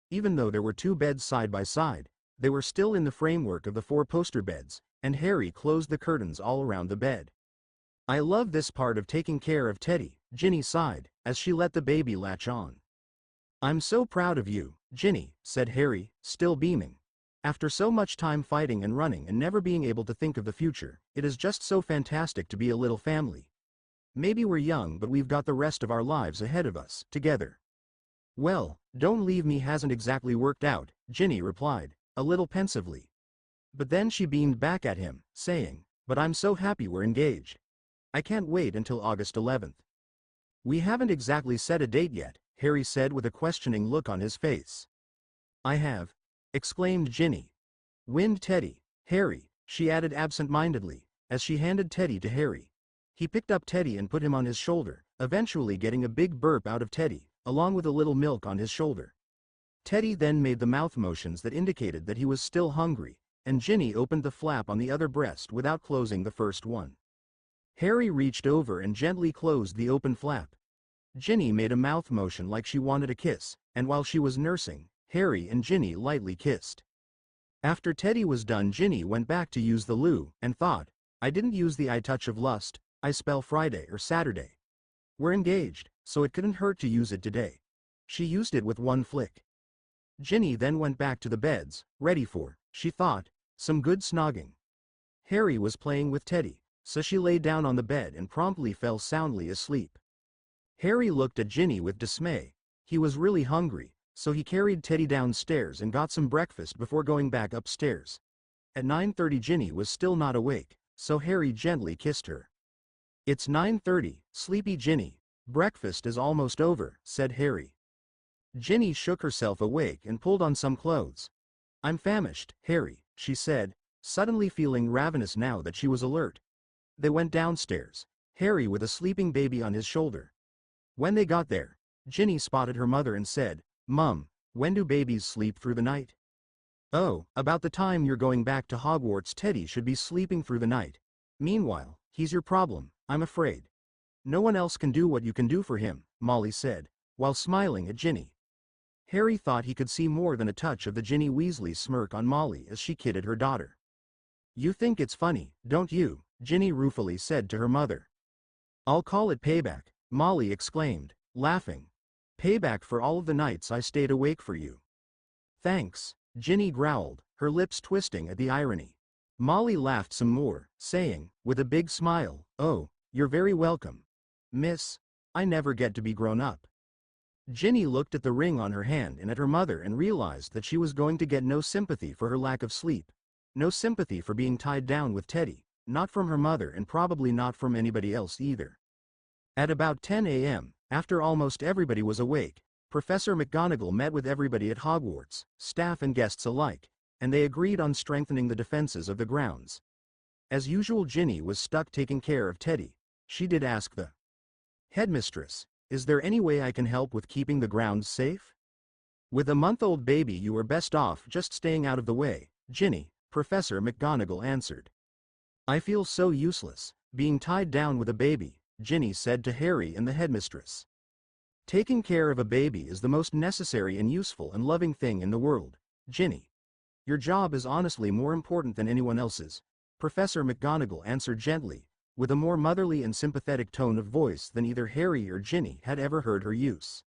Even though there were two beds side by side, they were still in the framework of the four-poster beds, and Harry closed the curtains all around the bed. "I love this part of taking care of Teddy," Ginny sighed, as she let the baby latch on. "I'm so proud of you, Ginny," said Harry, still beaming. "After so much time fighting and running and never being able to think of the future, it is just so fantastic to be a little family. Maybe we're young, but we've got the rest of our lives ahead of us, together." "Well, don't leave me hasn't exactly worked out," Ginny replied, a little pensively. But then she beamed back at him, saying, "But I'm so happy we're engaged. I can't wait until August 11th. "We haven't exactly set a date yet," Harry said with a questioning look on his face. "I have," exclaimed Ginny. "Wind Teddy, Harry," she added absent-mindedly, as she handed Teddy to Harry. He picked up Teddy and put him on his shoulder, eventually getting a big burp out of Teddy, along with a little milk on his shoulder. Teddy then made the mouth motions that indicated that he was still hungry, and Ginny opened the flap on the other breast without closing the first one. Harry reached over and gently closed the open flap. Ginny made a mouth motion like she wanted a kiss, and while she was nursing, Harry and Ginny lightly kissed. After Teddy was done, Ginny went back to use the loo, and thought, "I didn't use the I touch of lust, I spell Friday or Saturday. We're engaged, so it couldn't hurt to use it today." She used it with one flick. Ginny then went back to the beds, ready for, she thought, some good snogging. Harry was playing with Teddy, so she lay down on the bed and promptly fell soundly asleep. Harry looked at Ginny with dismay. He was really hungry, so he carried Teddy downstairs and got some breakfast before going back upstairs. At 9:30 Ginny was still not awake, so Harry gently kissed her. "It's 9:30, sleepy Ginny. Breakfast is almost over," said Harry. Ginny shook herself awake and pulled on some clothes. "I'm famished, Harry," she said, suddenly feeling ravenous now that she was alert. They went downstairs, Harry with a sleeping baby on his shoulder. When they got there, Ginny spotted her mother and said, "Mum, when do babies sleep through the night?" "Oh, about the time you're going back to Hogwarts. Teddy should be sleeping through the night. Meanwhile, he's your problem, I'm afraid. No one else can do what you can do for him," Molly said, while smiling at Ginny. Harry thought he could see more than a touch of the Ginny Weasley smirk on Molly as she kidded her daughter. "You think it's funny, don't you?" Ginny ruefully said to her mother. "I'll call it payback," Molly exclaimed, laughing. "Payback for all of the nights I stayed awake for you." "Thanks," Ginny growled, her lips twisting at the irony. Molly laughed some more, saying, with a big smile, "Oh, you're very welcome, miss. I never get to be grown up." Ginny looked at the ring on her hand and at her mother and realized that she was going to get no sympathy for her lack of sleep. No sympathy for being tied down with Teddy, not from her mother and probably not from anybody else either. At about 10 a.m., after almost everybody was awake, Professor McGonagall met with everybody at Hogwarts, staff and guests alike, and they agreed on strengthening the defenses of the grounds. As usual, Ginny was stuck taking care of Teddy. She did ask the headmistress, "Is there any way I can help with keeping the grounds safe?" "With a month-old baby you are best off just staying out of the way, Ginny," Professor McGonagall answered. "I feel so useless, being tied down with a baby," Ginny said to Harry and the headmistress. "Taking care of a baby is the most necessary and useful and loving thing in the world, Ginny. Your job is honestly more important than anyone else's," Professor McGonagall answered gently, with a more motherly and sympathetic tone of voice than either Harry or Ginny had ever heard her use.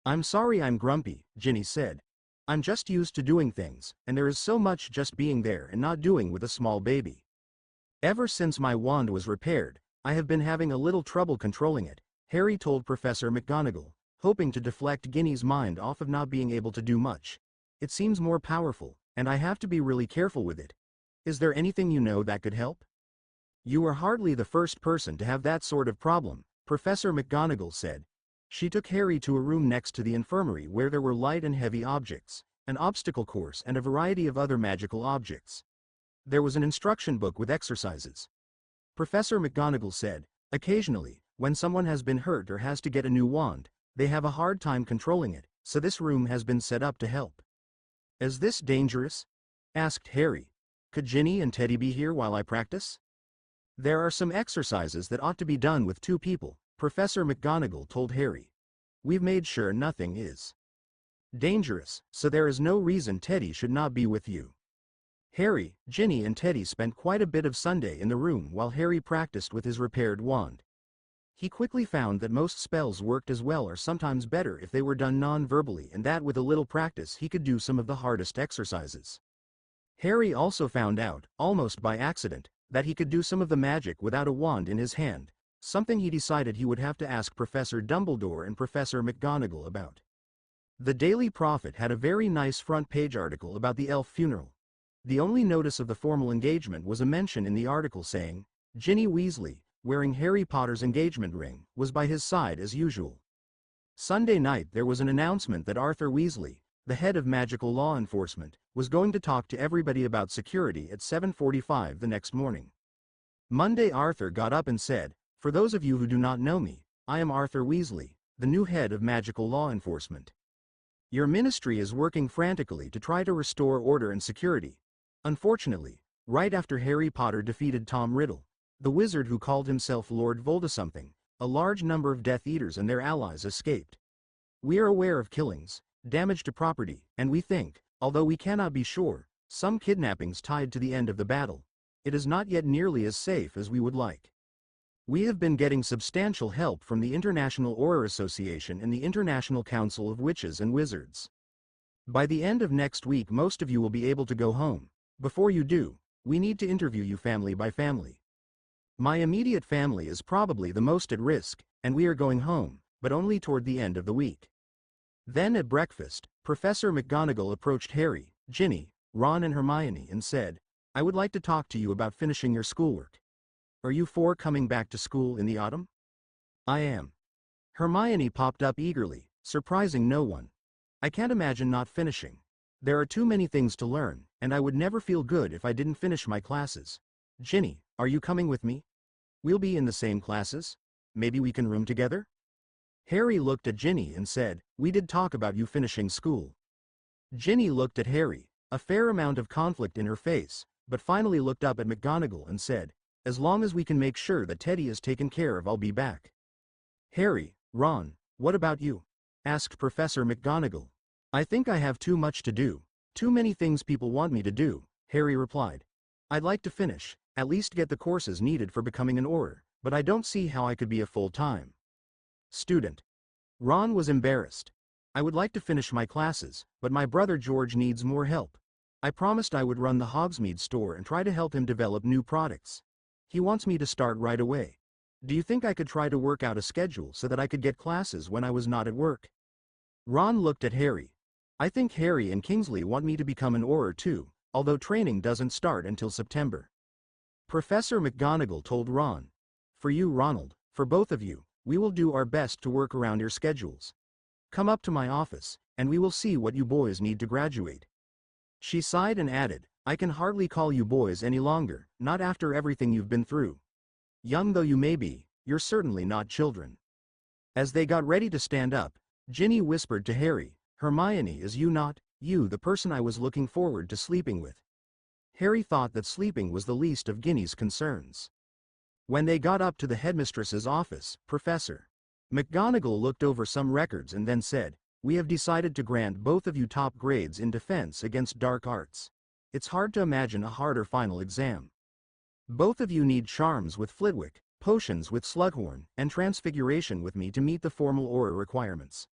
"I'm sorry I'm grumpy," Ginny said. "I'm just used to doing things, and there is so much just being there and not doing with a small baby. Ever since my wand was repaired, I have been having a little trouble controlling it," Harry told Professor McGonagall, hoping to deflect Ginny's mind off of not being able to do much. "It seems more powerful, and I have to be really careful with it. Is there anything you know that could help?" "You are hardly the first person to have that sort of problem," Professor McGonagall said. She took Harry to a room next to the infirmary where there were light and heavy objects, an obstacle course and a variety of other magical objects. There was an instruction book with exercises. Professor McGonagall said, occasionally, when someone has been hurt or has to get a new wand, they have a hard time controlling it, so this room has been set up to help. Is this dangerous? Asked Harry. Could Ginny and Teddy be here while I practice? There are some exercises that ought to be done with two people, Professor McGonagall told Harry. We've made sure nothing is dangerous, so there is no reason Teddy should not be with you. Harry, Ginny and Teddy spent quite a bit of Sunday in the room while Harry practiced with his repaired wand. He quickly found that most spells worked as well or sometimes better if they were done non-verbally, and that with a little practice he could do some of the hardest exercises. Harry also found out, almost by accident, that he could do some of the magic without a wand in his hand, something he decided he would have to ask Professor Dumbledore and Professor McGonagall about. The Daily Prophet had a very nice front-page article about the elf funeral. The only notice of the formal engagement was a mention in the article saying, Ginny Weasley, wearing Harry Potter's engagement ring, was by his side as usual. Sunday night there was an announcement that Arthur Weasley, the head of magical law enforcement, was going to talk to everybody about security at 7:45 the next morning. Monday Arthur got up and said, for those of you who do not know me, I am Arthur Weasley, the new head of magical law enforcement. Your ministry is working frantically to try to restore order and security. Unfortunately, right after Harry Potter defeated Tom Riddle, the wizard who called himself Lord Voldemort, a large number of Death Eaters and their allies escaped. We are aware of killings, damage to property, and we think, although we cannot be sure, some kidnappings tied to the end of the battle. It is not yet nearly as safe as we would like. We have been getting substantial help from the International Auror Association and the International Council of Witches and Wizards. By the end of next week most of you will be able to go home. Before you do, we need to interview you family by family. My immediate family is probably the most at risk, and we are going home, but only toward the end of the week. Then at breakfast, Professor McGonagall approached Harry, Ginny, Ron and Hermione and said, I would like to talk to you about finishing your schoolwork. Are you four coming back to school in the autumn? I am. Hermione popped up eagerly, surprising no one. I can't imagine not finishing. There are too many things to learn, and I would never feel good if I didn't finish my classes. Ginny, are you coming with me? We'll be in the same classes. Maybe we can room together? Harry looked at Ginny and said, we did talk about you finishing school. Ginny looked at Harry, a fair amount of conflict in her face, but finally looked up at McGonagall and said, as long as we can make sure that Teddy is taken care of I'll be back. Harry, Ron, what about you? Asked Professor McGonagall. I think I have too much to do. Too many things people want me to do, Harry replied. I'd like to finish, at least get the courses needed for becoming an Auror, but I don't see how I could be a full-time student. Ron was embarrassed. I would like to finish my classes, but my brother George needs more help. I promised I would run the Hogsmeade store and try to help him develop new products. He wants me to start right away. Do you think I could try to work out a schedule so that I could get classes when I was not at work? Ron looked at Harry. I think Harry and Kingsley want me to become an Auror too, although training doesn't start until September. Professor McGonagall told Ron. For you, Ronald, for both of you, we will do our best to work around your schedules. Come up to my office, and we will see what you boys need to graduate. She sighed and added, I can hardly call you boys any longer, not after everything you've been through. Young though you may be, you're certainly not children. As they got ready to stand up, Ginny whispered to Harry, Hermione, is you not, you the person I was looking forward to sleeping with? Harry thought that sleeping was the least of Ginny's concerns. When they got up to the headmistress's office, Professor McGonagall looked over some records and then said, we have decided to grant both of you top grades in defense against dark arts. It's hard to imagine a harder final exam. Both of you need charms with Flitwick, potions with Slughorn, and transfiguration with me to meet the formal Auror requirements.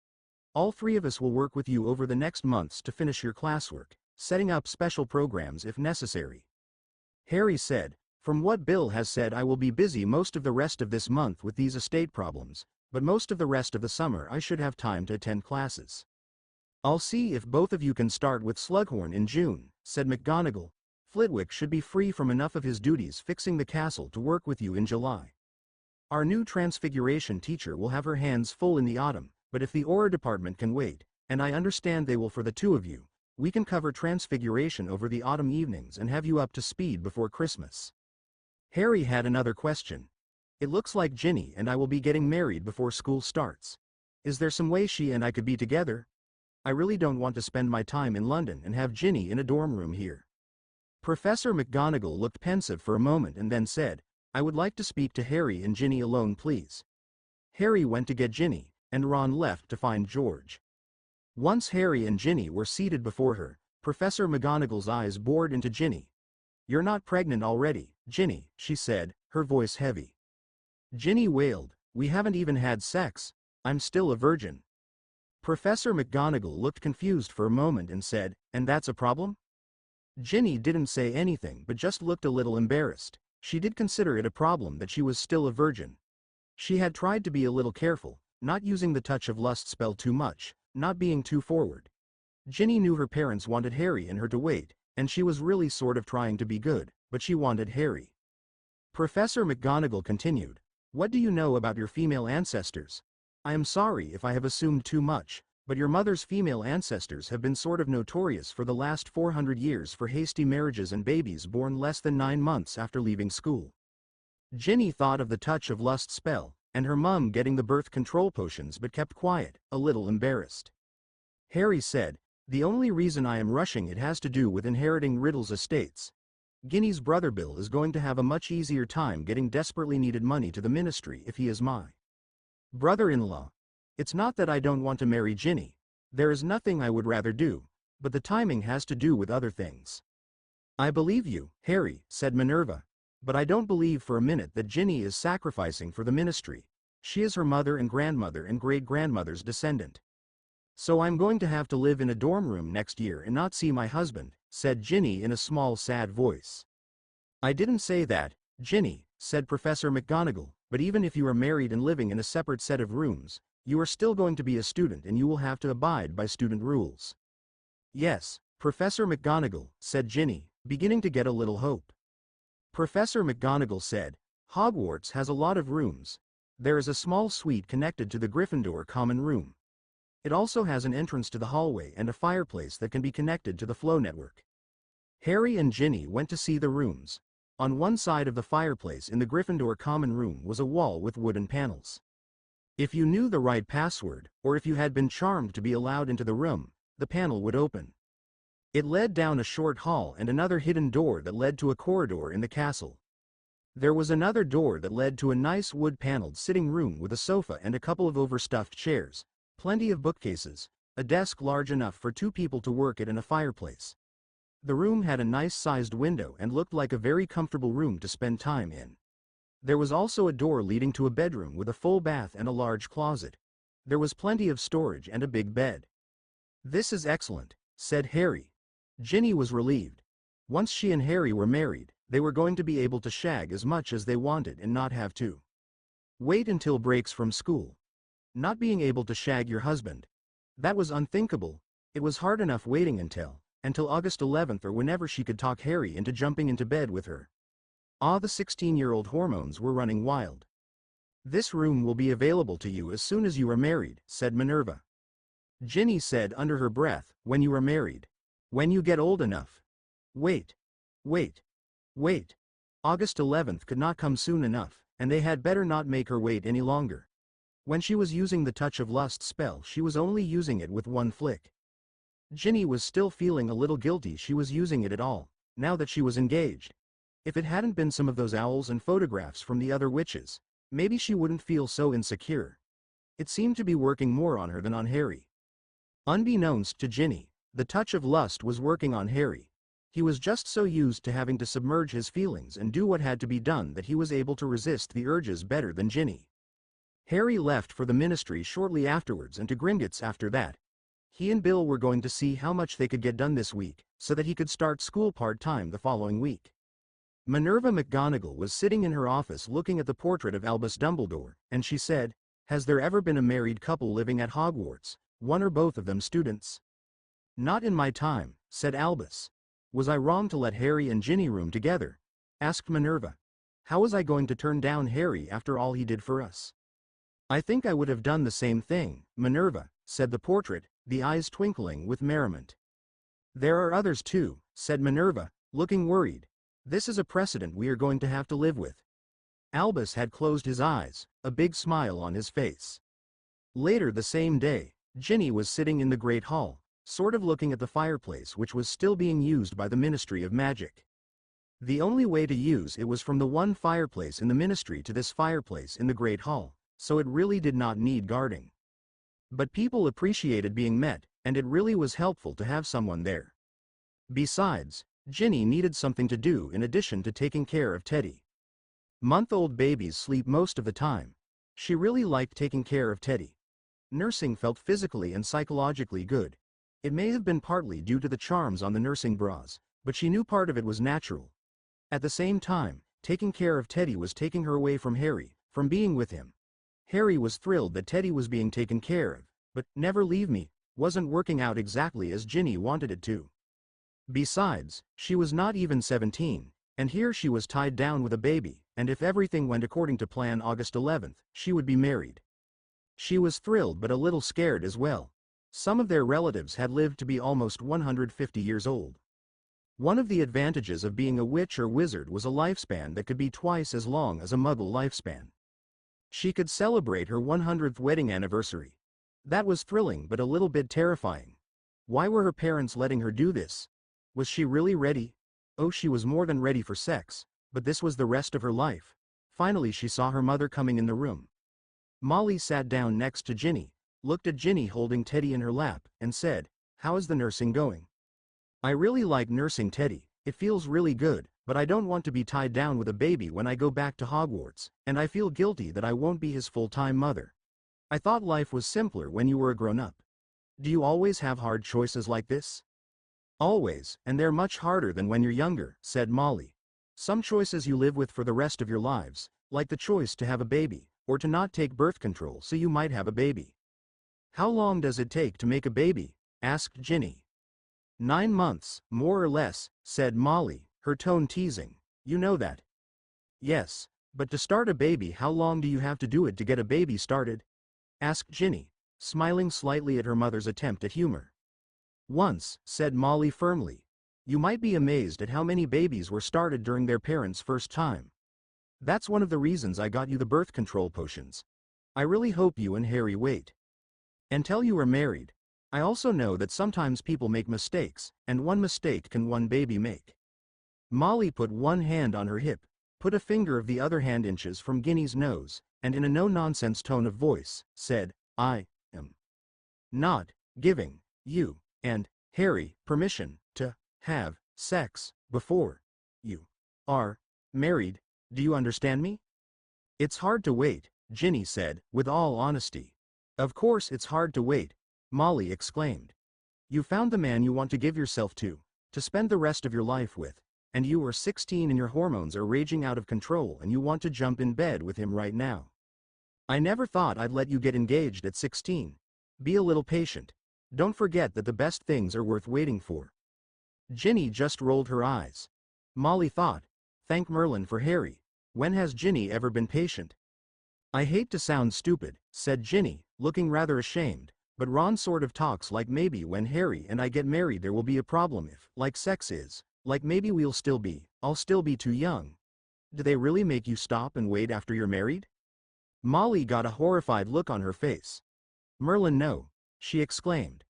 All three of us will work with you over the next months to finish your classwork, setting up special programs if necessary. Harry said, from what Bill has said I will be busy most of the rest of this month with these estate problems, but most of the rest of the summer I should have time to attend classes. I'll see if both of you can start with Slughorn in June, said McGonagall. Flitwick should be free from enough of his duties fixing the castle to work with you in July. Our new transfiguration teacher will have her hands full in the autumn, but if the Auror department can wait, and I understand they will for the two of you, we can cover transfiguration over the autumn evenings and have you up to speed before Christmas. Harry had another question. It looks like Ginny and I will be getting married before school starts. Is there some way she and I could be together? I really don't want to spend my time in London and have Ginny in a dorm room here. Professor McGonagall looked pensive for a moment and then said, I would like to speak to Harry and Ginny alone, please. Harry went to get Ginny, and Ron left to find George. Once Harry and Ginny were seated before her, Professor McGonagall's eyes bored into Ginny. You're not pregnant already, Ginny, she said, her voice heavy. Ginny wailed, we haven't even had sex. I'm still a virgin. Professor McGonagall looked confused for a moment and said, and that's a problem? Ginny didn't say anything but just looked a little embarrassed. She did consider it a problem that she was still a virgin. She had tried to be a little careful, not using the touch of lust spell too much, not being too forward. Ginny knew her parents wanted Harry and her to wait, and she was really sort of trying to be good, but she wanted Harry. Professor McGonagall continued, what do you know about your female ancestors? I am sorry if I have assumed too much, but your mother's female ancestors have been sort of notorious for the last 400 years for hasty marriages and babies born less than 9 months after leaving school. Ginny thought of the touch of lust spell, and her mum getting the birth control potions but kept quiet, a little embarrassed. Harry said, the only reason I am rushing it has to do with inheriting Riddle's estates. Ginny's brother Bill is going to have a much easier time getting desperately needed money to the ministry if he is my brother-in-law. It's not that I don't want to marry Ginny. There is nothing I would rather do, but the timing has to do with other things. I believe you, Harry, said Minerva, but I don't believe for a minute that Ginny is sacrificing for the ministry. She is her mother and grandmother and great-grandmother's descendant. So I'm going to have to live in a dorm room next year and not see my husband, said Ginny in a small sad voice. I didn't say that, Ginny, said Professor McGonagall, but even if you are married and living in a separate set of rooms, you are still going to be a student and you will have to abide by student rules. Yes, Professor McGonagall, said Ginny, beginning to get a little hope. Professor McGonagall said, Hogwarts has a lot of rooms. There is a small suite connected to the Gryffindor common room. It also has an entrance to the hallway and a fireplace that can be connected to the flow network. Harry and Ginny went to see the rooms. On one side of the fireplace in the Gryffindor common room was a wall with wooden panels. If you knew the right password, or if you had been charmed to be allowed into the room, the panel would open. It led down a short hall and another hidden door that led to a corridor in the castle. There was another door that led to a nice wood-paneled sitting room with a sofa and a couple of overstuffed chairs, plenty of bookcases, a desk large enough for 2 people to work at and a fireplace. The room had a nice-sized window and looked like a very comfortable room to spend time in. There was also a door leading to a bedroom with a full bath and a large closet. There was plenty of storage and a big bed. This is excellent, said Harry. Ginny was relieved. Once she and Harry were married, they were going to be able to shag as much as they wanted and not have to wait until breaks from school. Not being able to shag your husband. That was unthinkable. It was hard enough waiting until August 11th or whenever she could talk Harry into jumping into bed with her. The 16-year-old hormones were running wild. This room will be available to you as soon as you are married, said Minerva. Ginny said under her breath, when you are married. When you get old enough. Wait. August 11th could not come soon enough, and they had better not make her wait any longer. When she was using the touch of lust spell, she was only using it with one flick. Ginny was still feeling a little guilty she was using it at all, now that she was engaged. If it hadn't been some of those owls and photographs from the other witches, maybe she wouldn't feel so insecure. It seemed to be working more on her than on Harry. Unbeknownst to Ginny, the touch of lust was working on Harry. He was just so used to having to submerge his feelings and do what had to be done that he was able to resist the urges better than Ginny. Harry left for the ministry shortly afterwards and to Gringotts after that. He and Bill were going to see how much they could get done this week, so that he could start school part-time the following week. Minerva McGonagall was sitting in her office looking at the portrait of Albus Dumbledore, and she said, has there ever been a married couple living at Hogwarts, one or both of them students? Not in my time, said Albus. Was I wrong to let Harry and Ginny room together? Asked Minerva. How was I going to turn down Harry after all he did for us? I think I would have done the same thing, Minerva, said the portrait, the eyes twinkling with merriment. There are others too, said Minerva, looking worried. This is a precedent we are going to have to live with. Albus had closed his eyes, a big smile on his face. Later the same day, Ginny was sitting in the Great Hall, sort of looking at the fireplace which was still being used by the Ministry of Magic. The only way to use it was from the one fireplace in the Ministry to this fireplace in the Great Hall, so it really did not need guarding. But people appreciated being met, and it really was helpful to have someone there. Besides, Ginny needed something to do in addition to taking care of Teddy. Month-old babies sleep most of the time. She really liked taking care of Teddy. Nursing felt physically and psychologically good. It may have been partly due to the charms on the nursing bras, but she knew part of it was natural. At the same time, taking care of Teddy was taking her away from Harry, from being with him. Harry was thrilled that Teddy was being taken care of, but "never leave me" wasn't working out exactly as Ginny wanted it to. Besides, she was not even 17, and here she was tied down with a baby, and if everything went according to plan August 11th, she would be married. She was thrilled but a little scared as well. Some of their relatives had lived to be almost 150 years old. One of the advantages of being a witch or wizard was a lifespan that could be twice as long as a muggle lifespan. She could celebrate her 100th wedding anniversary. That was thrilling but a little bit terrifying. Why were her parents letting her do this? Was she really ready? Oh, she was more than ready for sex, but this was the rest of her life. Finally she saw her mother coming in the room. Molly sat down next to Ginny, looked at Ginny holding Teddy in her lap, and said, "How is the nursing going?" "I really like nursing Teddy, it feels really good, but I don't want to be tied down with a baby when I go back to Hogwarts, and I feel guilty that I won't be his full-time mother. I thought life was simpler when you were a grown-up. Do you always have hard choices like this?" "Always, and they're much harder than when you're younger," said Molly. "Some choices you live with for the rest of your lives, like the choice to have a baby, or to not take birth control so you might have a baby." "How long does it take to make a baby?" asked Ginny. 9 months, more or less," said Molly, her tone teasing. "You know that." "Yes, but to start a baby, how long do you have to do it to get a baby started?" asked Ginny, smiling slightly at her mother's attempt at humor. "Once," said Molly firmly. "You might be amazed at how many babies were started during their parents' first time. That's one of the reasons I got you the birth control potions. I really hope you and Harry wait until you are married. I also know that sometimes people make mistakes, and one mistake can one baby make." Molly put one hand on her hip, put a finger of the other hand inches from Ginny's nose, and in a no-nonsense tone of voice, said, "I am not giving you and Harry permission to have sex before you are married. Do you understand me?" "It's hard to wait," Ginny said, with all honesty. "Of course it's hard to wait," Molly exclaimed. "You found the man you want to give yourself to spend the rest of your life with, and you are 16 and your hormones are raging out of control and you want to jump in bed with him right now. I never thought I'd let you get engaged at 16. Be a little patient. Don't forget that the best things are worth waiting for." Ginny just rolled her eyes. Molly thought, thank Merlin for Harry. When has Ginny ever been patient? "I hate to sound stupid," said Ginny, looking rather ashamed, "but Ron sort of talks like maybe when Harry and I get married there will be a problem if, like sex is, like maybe I'll still be too young. Do they really make you stop and wait after you're married?" Molly got a horrified look on her face. "Merlin, no," she exclaimed.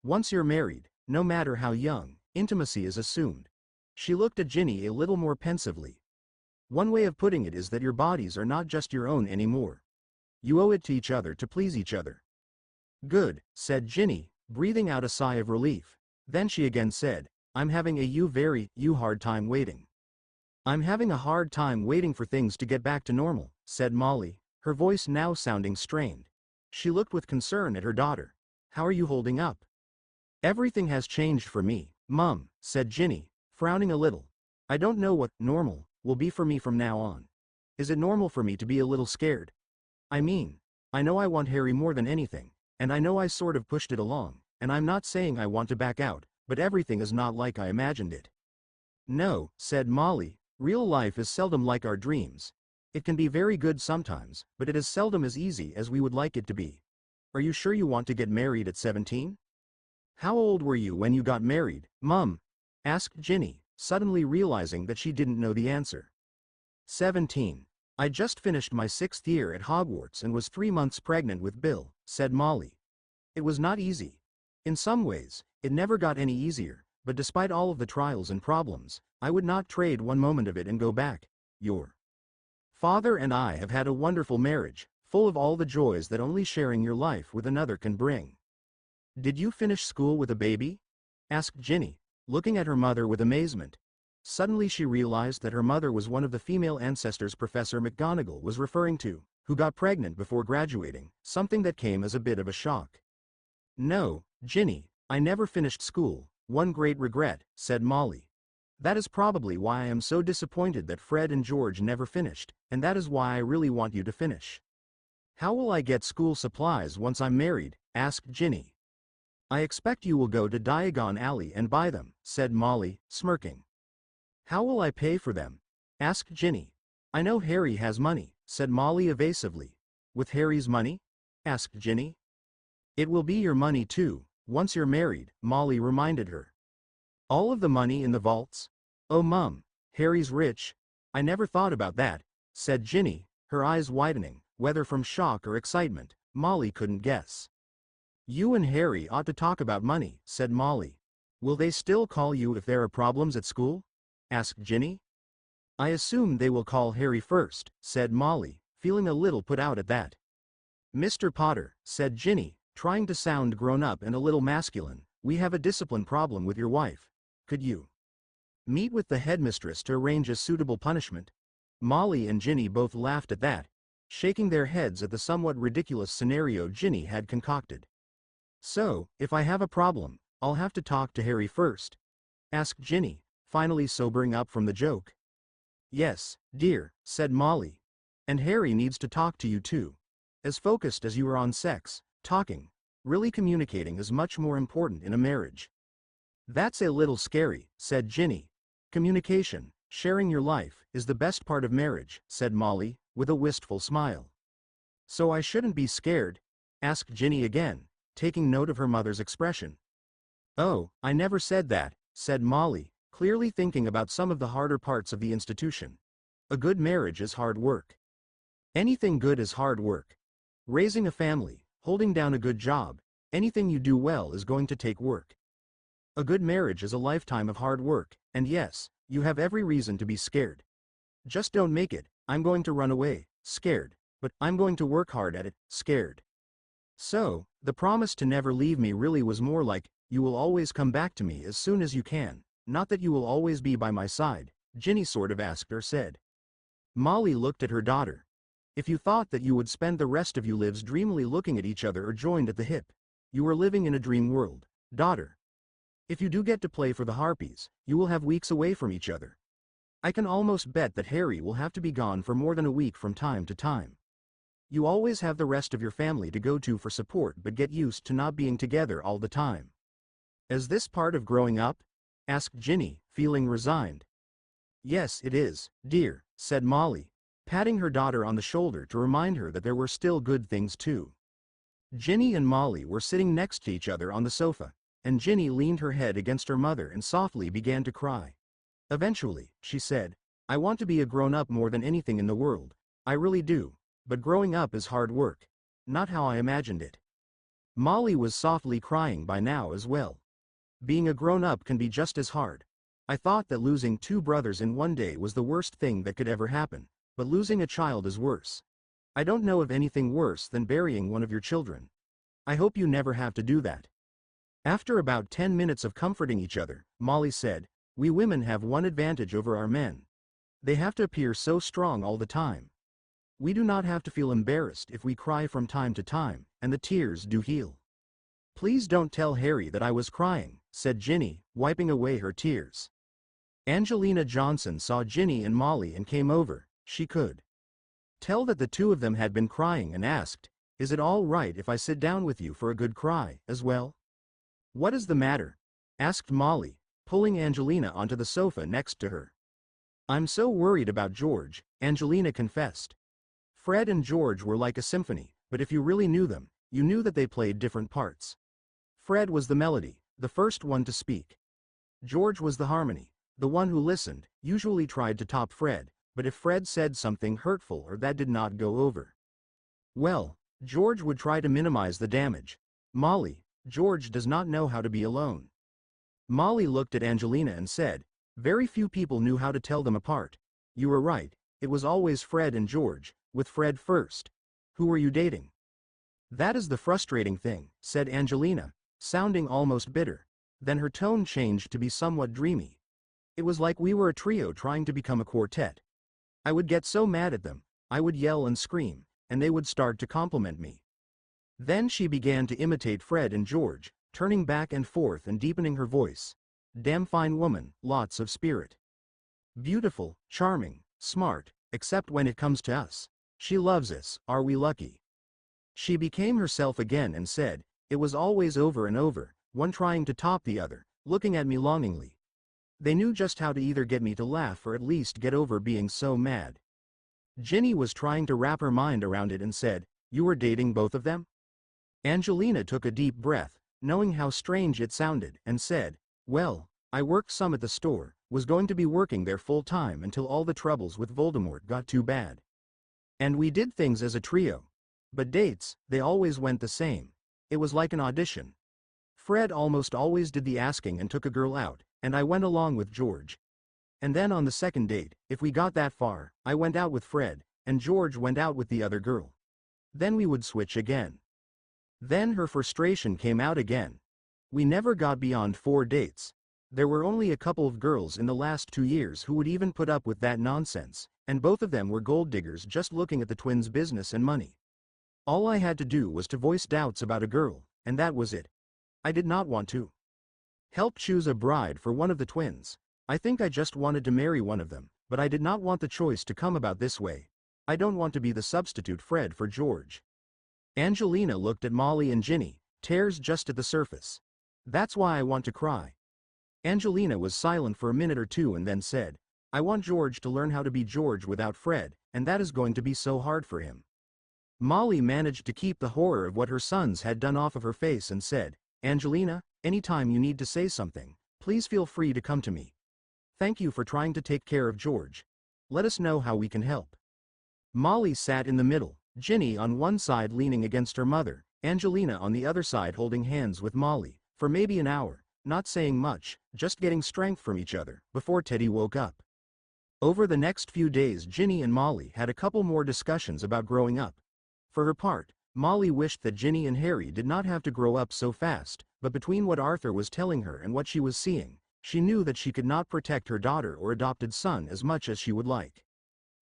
"Once you're married, no matter how young, intimacy is assumed." She looked at Ginny a little more pensively. "One way of putting it is that your bodies are not just your own anymore. You owe it to each other to please each other." "Good," said Ginny, breathing out a sigh of relief. Then she again said, I'm having a hard time waiting." "I'm having a hard time waiting for things to get back to normal," said Molly, her voice now sounding strained. She looked with concern at her daughter. "How are you holding up?" "Everything has changed for me, Mum," said Ginny, frowning a little. "I don't know what normal will be for me from now on. Is it normal for me to be a little scared? I mean, I know I want Harry more than anything, and I know I sort of pushed it along, and I'm not saying I want to back out, but everything is not like I imagined it." "No," said Molly, "real life is seldom like our dreams. It can be very good sometimes, but it is seldom as easy as we would like it to be. Are you sure you want to get married at 17? "How old were you when you got married, Mum?" asked Ginny, suddenly realizing that she didn't know the answer. 17. I just finished my 6th year at Hogwarts and was 3 months pregnant with Bill, said Molly. It was not easy. In some ways, it never got any easier, but despite all of the trials and problems, I would not trade one moment of it and go back. Your father and I have had a wonderful marriage, full of all the joys that only sharing your life with another can bring. Did you finish school with a baby? Asked Ginny, looking at her mother with amazement. Suddenly she realized that her mother was one of the female ancestors Professor McGonagall was referring to, who got pregnant before graduating, something that came as a bit of a shock. No, Ginny, I never finished school, one great regret, said Molly. That is probably why I am so disappointed that Fred and George never finished, and that is why I really want you to finish. How will I get school supplies once I'm married? Asked Ginny. I expect you will go to Diagon Alley and buy them, said Molly, smirking. How will I pay for them? Asked Ginny. I know Harry has money, said Molly evasively. With Harry's money? Asked Ginny. It will be your money too, once you're married, Molly reminded her. All of the money in the vaults? Oh Mum, Harry's rich. I never thought about that, said Ginny, her eyes widening, whether from shock or excitement, Molly couldn't guess. You and Harry ought to talk about money, said Molly. Will they still call you if there are problems at school? Asked Ginny. I assume they will call Harry first, said Molly, feeling a little put out at that. Mr. Potter, said Ginny, trying to sound grown up and a little masculine, we have a discipline problem with your wife. Could you meet with the headmistress to arrange a suitable punishment? Molly and Ginny both laughed at that, shaking their heads at the somewhat ridiculous scenario Ginny had concocted. So, if I have a problem, I'll have to talk to Harry first? Asked Ginny, finally sobering up from the joke. Yes, dear, said Molly. And Harry needs to talk to you too. As focused as you are on sex, talking, really communicating is much more important in a marriage. That's a little scary, said Ginny. Communication, sharing your life, is the best part of marriage, said Molly, with a wistful smile. So I shouldn't be scared? Asked Ginny again, taking note of her mother's expression. Oh, I never said that, said Molly, clearly thinking about some of the harder parts of the institution. A good marriage is hard work. Anything good is hard work. Raising a family, holding down a good job, anything you do well is going to take work. A good marriage is a lifetime of hard work, and yes, you have every reason to be scared. Just don't make it, I'm going to run away, scared, but I'm going to work hard at it, scared. So, the promise to never leave me really was more like, you will always come back to me as soon as you can. Not that you will always be by my side, Ginny sort of asked or said. Molly looked at her daughter. If you thought that you would spend the rest of your lives dreamily looking at each other or joined at the hip, you are living in a dream world, daughter. If you do get to play for the Harpies, you will have weeks away from each other. I can almost bet that Harry will have to be gone for more than a week from time to time. You always have the rest of your family to go to for support, but get used to not being together all the time. Is this part of growing up? Asked Ginny, feeling resigned. Yes, it is, dear, said Molly, patting her daughter on the shoulder to remind her that there were still good things too. Ginny and Molly were sitting next to each other on the sofa, and Ginny leaned her head against her mother and softly began to cry. Eventually, she said, I want to be a grown-up more than anything in the world, I really do, but growing up is hard work. Not how I imagined it. Molly was softly crying by now as well. Being a grown-up can be just as hard. I thought that losing 2 brothers in one day was the worst thing that could ever happen, but losing a child is worse. I don't know of anything worse than burying one of your children. I hope you never have to do that. After about 10 minutes of comforting each other, Molly said, we women have one advantage over our men. They have to appear so strong all the time. We do not have to feel embarrassed if we cry from time to time, and the tears do heal. Please don't tell Harry that I was crying, said Ginny, wiping away her tears. Angelina Johnson saw Ginny and Molly and came over. She could tell that the two of them had been crying and asked, is it all right if I sit down with you for a good cry, as well? What is the matter? Asked Molly, pulling Angelina onto the sofa next to her. I'm so worried about George, Angelina confessed. Fred and George were like a symphony, but if you really knew them, you knew that they played different parts. Fred was the melody, the first one to speak. George was the harmony, The one who listened, usually tried to top Fred, but if Fred said something hurtful or that did not go over, well, George would try to minimize the damage. Molly, George does not know how to be alone. Molly looked at Angelina and said, very few people knew how to tell them apart. You were right, it was always Fred and George, with Fred first. Who were you dating? That is the frustrating thing, said Angelina, sounding almost bitter. Then her tone changed to be somewhat dreamy. It was like we were a trio trying to become a quartet. I would get so mad at them, I would yell and scream, and they would start to compliment me. Then she began to imitate Fred and George, turning back and forth and deepening her voice. Damn fine woman, lots of spirit. Beautiful, charming, smart, except when it comes to us. She loves us, are we lucky? She became herself again and said, it was always over and over, one trying to top the other, looking at me longingly. They knew just how to either get me to laugh or at least get over being so mad. Ginny was trying to wrap her mind around it and said, you were dating both of them? Angelina took a deep breath, knowing how strange it sounded, and said, well, I worked some at the store, was going to be working there full time until all the troubles with Voldemort got too bad. And we did things as a trio. But dates, they always went the same. It was like an audition. Fred almost always did the asking and took a girl out, and I went along with George. And then on the second date, if we got that far, I went out with Fred, and George went out with the other girl. Then we would switch again. Then her frustration came out again. We never got beyond 4 dates. There were only a couple of girls in the last 2 years who would even put up with that nonsense, and both of them were gold diggers just looking at the twins' business and money. All I had to do was to voice doubts about a girl, and that was it. I did not want to help choose a bride for one of the twins. I think I just wanted to marry one of them, but I did not want the choice to come about this way. I don't want to be the substitute Fred for George. Angelina looked at Molly and Ginny, tears just at the surface. That's why I want to cry. Angelina was silent for a minute or two and then said, I want George to learn how to be George without Fred, and that is going to be so hard for him. Molly managed to keep the horror of what her sons had done off of her face and said, Angelina, anytime you need to say something, please feel free to come to me. Thank you for trying to take care of George. Let us know how we can help. Molly sat in the middle, Ginny on one side leaning against her mother, Angelina on the other side holding hands with Molly, for maybe an hour, not saying much, just getting strength from each other, before Teddy woke up. Over the next few days Ginny and Molly had a couple more discussions about growing up. For her part, Molly wished that Ginny and Harry did not have to grow up so fast, but between what Arthur was telling her and what she was seeing, she knew that she could not protect her daughter or adopted son as much as she would like.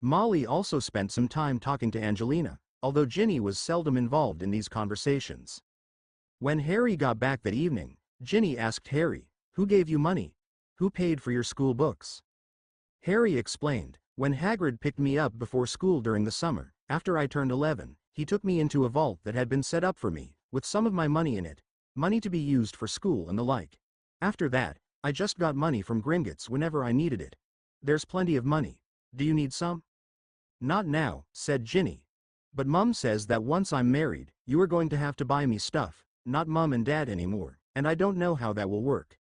Molly also spent some time talking to Angelina, although Ginny was seldom involved in these conversations. When Harry got back that evening, Ginny asked Harry, who gave you money? Who paid for your school books? Harry explained, when Hagrid picked me up before school during the summer, after I turned 11, he took me into a vault that had been set up for me, with some of my money in it, money to be used for school and the like. After that, I just got money from Gringotts whenever I needed it. There's plenty of money. Do you need some? Not now, said Ginny. But Mum says that once I'm married, you are going to have to buy me stuff, not Mum and Dad anymore, and I don't know how that will work.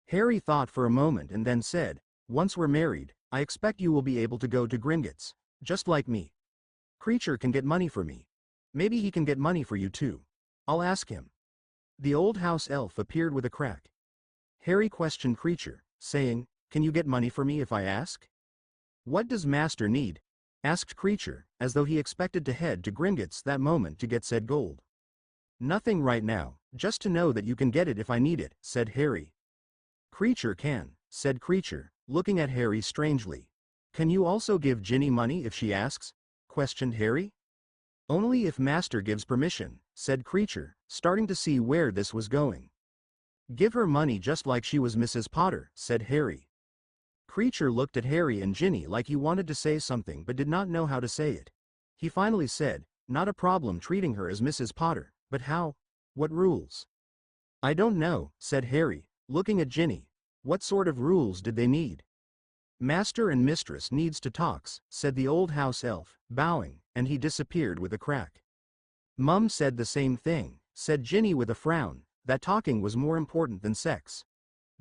Harry thought for a moment and then said, once we're married, I expect you will be able to go to Gringotts, just like me. Creature can get money for me. Maybe he can get money for you too. I'll ask him. The old house elf appeared with a crack. Harry questioned Creature, saying, can you get money for me if I ask? What does Master need? Asked Creature, as though he expected to head to Gringotts that moment to get said gold. Nothing right now, just to know that you can get it if I need it, said Harry. Creature can, said Creature, looking at Harry strangely. Can you also give Ginny money if she asks? Questioned Harry. Only if Master gives permission, said Creature, starting to see where this was going. Give her money just like she was Mrs. Potter, said Harry. Creature looked at Harry and Ginny like he wanted to say something but did not know how to say it. He finally said, not a problem treating her as Mrs. Potter, but how? What rules? I don't know, said Harry, looking at Ginny. What sort of rules did they need? Master and Mistress needs to talks, said the old house elf, bowing, and he disappeared with a crack. Mum said the same thing, said Ginny with a frown, that talking was more important than sex.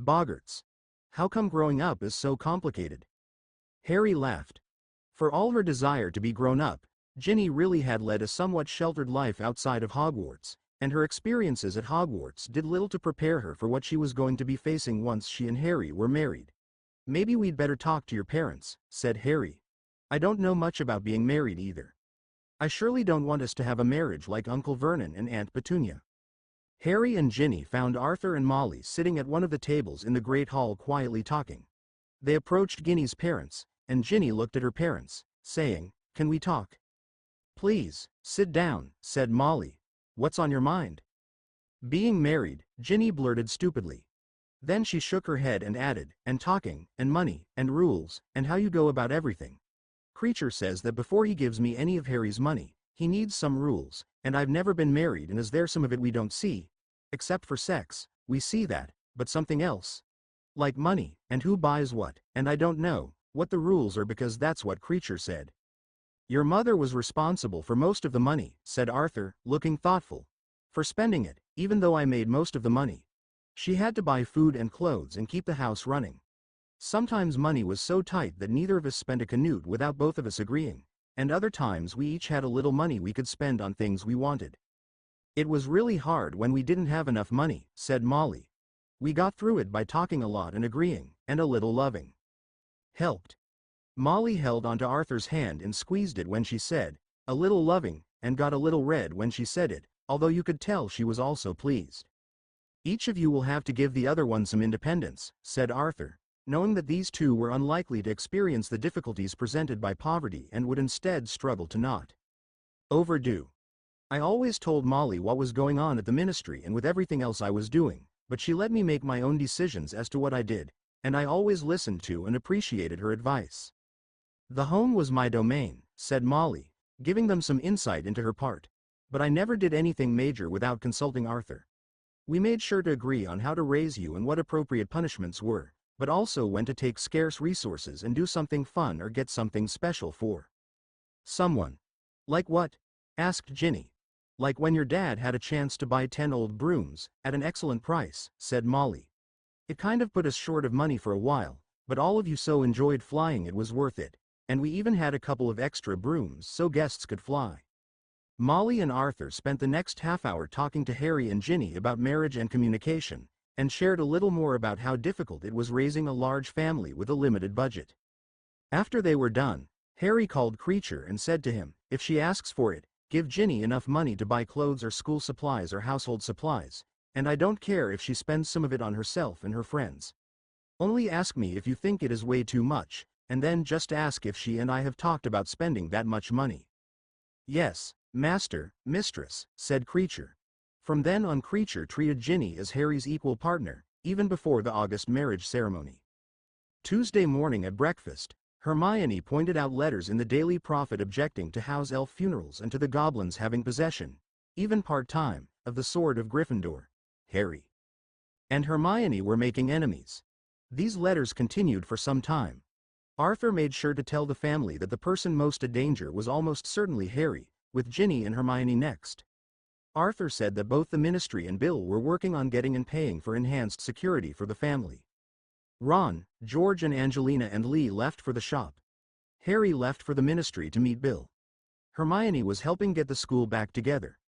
Boggarts. How come growing up is so complicated? Harry laughed. For all her desire to be grown up, Ginny really had led a somewhat sheltered life outside of Hogwarts, and her experiences at Hogwarts did little to prepare her for what she was going to be facing once she and Harry were married. Maybe we'd better talk to your parents, said Harry. I don't know much about being married either. I surely don't want us to have a marriage like Uncle Vernon and Aunt Petunia. Harry and Ginny found Arthur and Molly sitting at one of the tables in the Great Hall quietly talking. They approached Ginny's parents, and Ginny looked at her parents, saying, "Can we talk?" "Please, sit down," said Molly. "What's on your mind?" "Being married," Ginny blurted stupidly. Then she shook her head and added, "And talking, and money, and rules, and how you go about everything. Creature says that before he gives me any of Harry's money, he needs some rules, and I've never been married, and is there some of it we don't see? Except for sex, we see that, but something else? Like money, and who buys what, and I don't know what the rules are because that's what Creature said." "Your mother was responsible for most of the money," said Arthur, looking thoughtful. "For spending it, even though I made most of the money. She had to buy food and clothes and keep the house running. Sometimes money was so tight that neither of us spent a canute without both of us agreeing, and other times we each had a little money we could spend on things we wanted. It was really hard when we didn't have enough money," said Molly. "We got through it by talking a lot and agreeing, and a little loving. Helped." Molly held onto Arthur's hand and squeezed it when she said, "a little loving," and got a little red when she said it, although you could tell she was also pleased. "Each of you will have to give the other one some independence," said Arthur, knowing that these two were unlikely to experience the difficulties presented by poverty and would instead struggle to not overdo. "I always told Molly what was going on at the ministry and with everything else I was doing, but she let me make my own decisions as to what I did, and I always listened to and appreciated her advice. The home was my domain," said Molly, giving them some insight into her part. "But I never did anything major without consulting Arthur. We made sure to agree on how to raise you and what appropriate punishments were, but also when to take scarce resources and do something fun or get something special for someone." "Like what?" asked Ginny. "Like when your dad had a chance to buy 10 old brooms, at an excellent price," said Molly. "It kind of put us short of money for a while, but all of you so enjoyed flying it was worth it, and we even had a couple of extra brooms so guests could fly." Molly and Arthur spent the next half hour talking to Harry and Ginny about marriage and communication, and shared a little more about how difficult it was raising a large family with a limited budget. After they were done, Harry called Creature and said to him, "If she asks for it, give Ginny enough money to buy clothes or school supplies or household supplies, and I don't care if she spends some of it on herself and her friends. Only ask me if you think it is way too much, and then just ask if she and I have talked about spending that much money." "Yes, Master, Mistress," said Creature. From then on, Creature treated Ginny as Harry's equal partner, even before the August marriage ceremony. Tuesday morning at breakfast, Hermione pointed out letters in the Daily Prophet objecting to house elf funerals and to the goblins having possession, even part-time, of the sword of Gryffindor. Harry and Hermione were making enemies. These letters continued for some time. Arthur made sure to tell the family that the person most in danger was almost certainly Harry, with Ginny and Hermione next. Arthur said that both the ministry and Bill were working on getting and paying for enhanced security for the family. Ron, George and Angelina and Lee left for the shop. Harry left for the ministry to meet Bill. Hermione was helping get the school back together.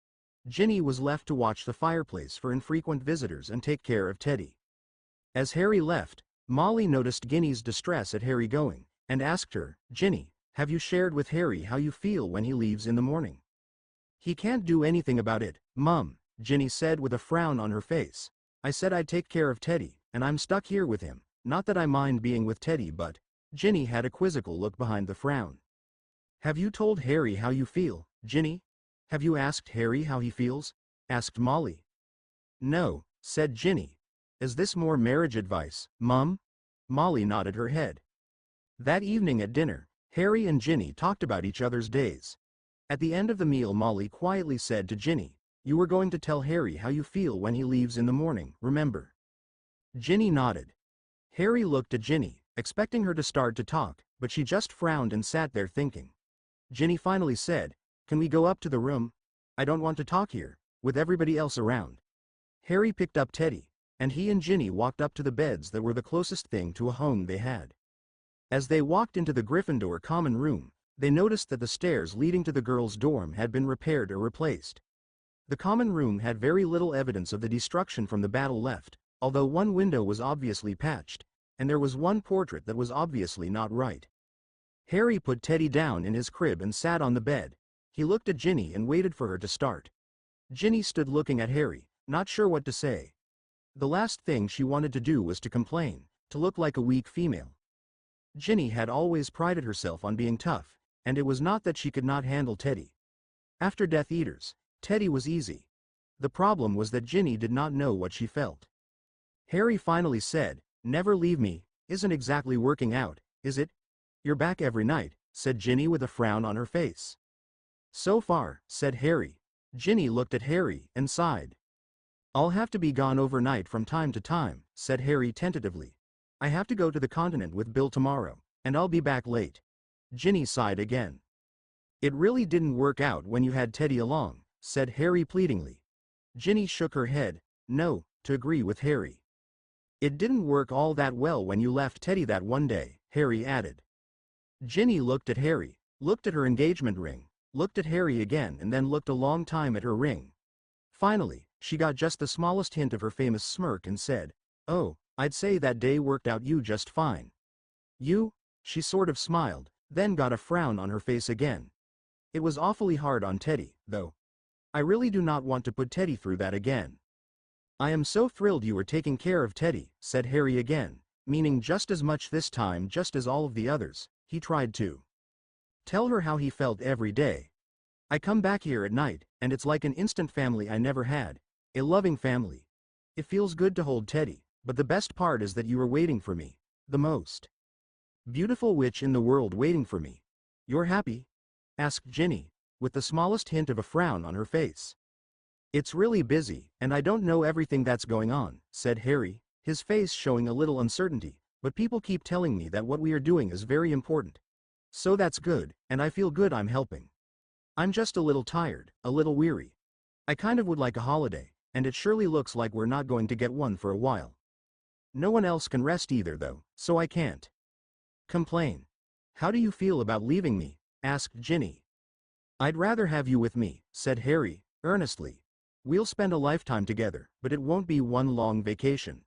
Ginny was left to watch the fireplace for infrequent visitors and take care of Teddy. As Harry left, Molly noticed Ginny's distress at Harry going, and asked her, "Ginny, have you shared with Harry how you feel when he leaves in the morning?" "He can't do anything about it, Mum," Ginny said with a frown on her face. "I said I'd take care of Teddy, and I'm stuck here with him. Not that I mind being with Teddy, but—" Ginny had a quizzical look behind the frown. "Have you told Harry how you feel, Ginny? Have you asked Harry how he feels?" asked Molly. "No," said Ginny. "Is this more marriage advice, Mum?" Molly nodded her head. That evening at dinner, Harry and Ginny talked about each other's days. At the end of the meal, Molly quietly said to Ginny, "You were going to tell Harry how you feel when he leaves in the morning, remember?" Ginny nodded. Harry looked at Ginny, expecting her to start to talk, but she just frowned and sat there thinking. Ginny finally said, "Can we go up to the room? I don't want to talk here, with everybody else around." Harry picked up Teddy, and he and Ginny walked up to the beds that were the closest thing to a home they had. As they walked into the Gryffindor common room, they noticed that the stairs leading to the girls' dorm had been repaired or replaced. The common room had very little evidence of the destruction from the battle left, although one window was obviously patched, and there was one portrait that was obviously not right. Harry put Teddy down in his crib and sat on the bed. He looked at Ginny and waited for her to start. Ginny stood looking at Harry, not sure what to say. The last thing she wanted to do was to complain, to look like a weak female. Ginny had always prided herself on being tough, and it was not that she could not handle Teddy. After Death Eaters, Teddy was easy. The problem was that Ginny did not know what she felt. Harry finally said, "Never leave me, isn't exactly working out, is it?" "You're back every night," said Ginny with a frown on her face. "So far," said Harry. Ginny looked at Harry and sighed. "I'll have to be gone overnight from time to time," said Harry tentatively. "I have to go to the continent with Bill tomorrow, and I'll be back late." Ginny sighed again. "It really didn't work out when you had Teddy along," said Harry pleadingly. Ginny shook her head, no, to agree with Harry. "It didn't work all that well when you left Teddy that one day," Harry added. Ginny looked at Harry, looked at her engagement ring, looked at Harry again and then looked a long time at her ring. Finally, she got just the smallest hint of her famous smirk and said, "Oh, I'd say that day worked out you just fine." "You?" She sort of smiled, then got a frown on her face again. "It was awfully hard on Teddy, though. I really do not want to put Teddy through that again." "I am so thrilled you were taking care of Teddy," said Harry again, meaning just as much this time just as all of the others. He tried to tell her how he felt every day. "I come back here at night, and it's like an instant family I never had, a loving family. It feels good to hold Teddy, but the best part is that you were waiting for me, the most beautiful witch in the world waiting for me." "You're happy?" asked Ginny, with the smallest hint of a frown on her face. "It's really busy, and I don't know everything that's going on," said Harry, his face showing a little uncertainty, "but people keep telling me that what we are doing is very important. So that's good, and I feel good I'm helping. I'm just a little tired, a little weary. I kind of would like a holiday, and it surely looks like we're not going to get one for a while. No one else can rest either though, so I can't complain." "How do you feel about leaving me?" asked Ginny. "I'd rather have you with me," said Harry, earnestly. "We'll spend a lifetime together, but it won't be one long vacation."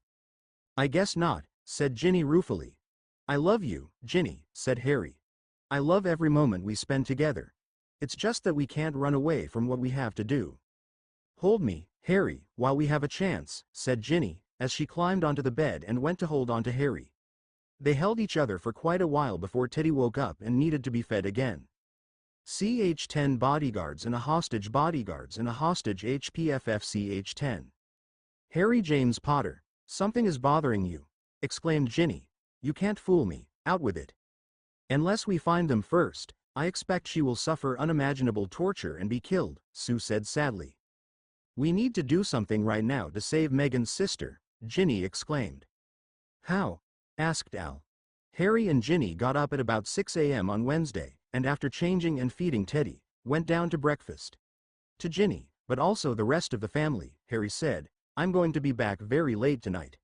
"I guess not," said Ginny ruefully. "I love you, Ginny," said Harry. "I love every moment we spend together. It's just that we can't run away from what we have to do." "Hold me, Harry, while we have a chance," said Ginny, as she climbed onto the bed and went to hold on to Harry. They held each other for quite a while before Teddy woke up and needed to be fed again. CH-10 bodyguards and a hostage bodyguards and a hostage HPFFCH-10. "Harry James Potter, something is bothering you," exclaimed Ginny. "You can't fool me, out with it." "Unless we find them first, I expect she will suffer unimaginable torture and be killed," Sue said sadly. "We need to do something right now to save Megan's sister," Ginny exclaimed. "How?" asked Al. Harry and Ginny got up at about 6 a.m. on Wednesday, and after changing and feeding Teddy, went down to breakfast. To Ginny, but also the rest of the family, Harry said, "I'm going to be back very late tonight."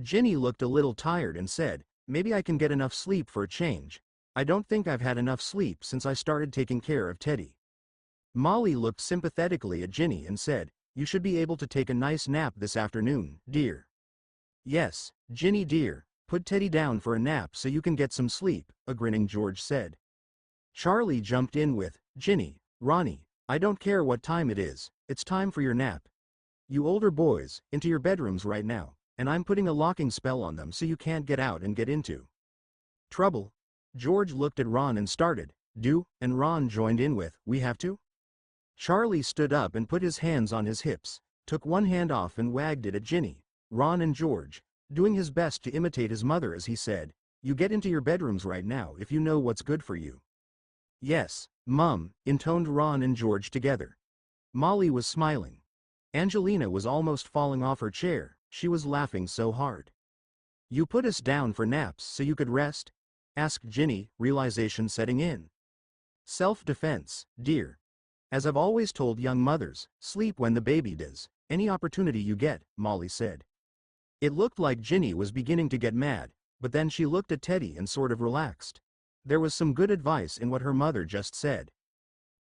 Ginny looked a little tired and said, "Maybe I can get enough sleep for a change. I don't think I've had enough sleep since I started taking care of Teddy." Molly looked sympathetically at Ginny and said, "You should be able to take a nice nap this afternoon, dear." "Yes, Ginny dear, put Teddy down for a nap so you can get some sleep," a grinning George said. Charlie jumped in with, "Ginny, Ronnie, I don't care what time it is, it's time for your nap. You older boys, into your bedrooms right now, and I'm putting a locking spell on them so you can't get out and get into trouble." George looked at Ron and started, "Do," and Ron joined in with, "We have to?" Charlie stood up and put his hands on his hips, took one hand off and wagged it at Ginny, Ron and George, doing his best to imitate his mother as he said, "You get into your bedrooms right now if you know what's good for you." "Yes, Mum," intoned Ron and George together. Molly was smiling. Angelina was almost falling off her chair, she was laughing so hard. "You put us down for naps so you could rest?" asked Ginny, realization setting in. "Self-defense, dear. As I've always told young mothers, sleep when the baby does, any opportunity you get," Molly said. It looked like Ginny was beginning to get mad, but then she looked at Teddy and sort of relaxed. There was some good advice in what her mother just said.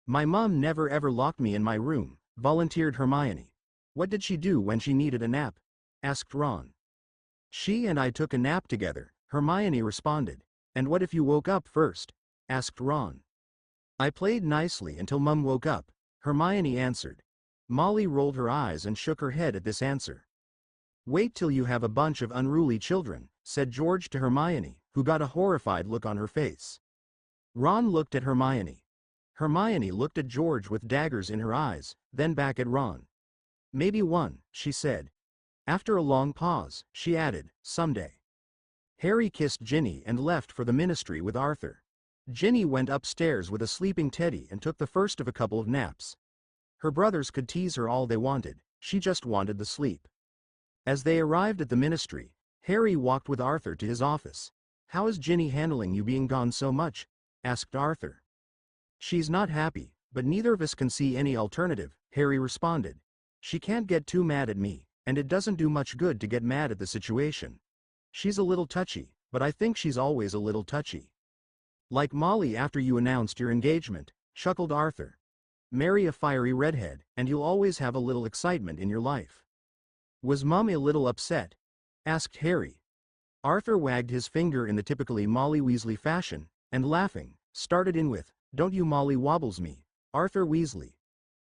My mom never ever locked me in my room, volunteered Hermione. What did she do when she needed a nap? Asked Ron. She and I took a nap together, Hermione responded. And what if you woke up first? Asked Ron. I played nicely until Mum woke up, Hermione answered. Molly rolled her eyes and shook her head at this answer. Wait till you have a bunch of unruly children, said George to Hermione, who got a horrified look on her face. Ron looked at Hermione. Hermione looked at George with daggers in her eyes, then back at Ron. Maybe one, she said. After a long pause, she added, someday. Harry kissed Ginny and left for the ministry with Arthur. Ginny went upstairs with a sleeping Teddy and took the first of a couple of naps. Her brothers could tease her all they wanted, she just wanted the sleep. As they arrived at the ministry, Harry walked with Arthur to his office. How is Ginny handling you being gone so much? Asked Arthur. She's not happy, but neither of us can see any alternative, Harry responded. She can't get too mad at me, and it doesn't do much good to get mad at the situation. She's a little touchy, but I think she's always a little touchy. Like Molly after you announced your engagement, chuckled Arthur. Marry a fiery redhead, and you'll always have a little excitement in your life. Was Mum a little upset? Asked Harry. Arthur wagged his finger in the typically Molly Weasley fashion, and laughing, started in with, Don't you Molly wobbles me, Arthur Weasley.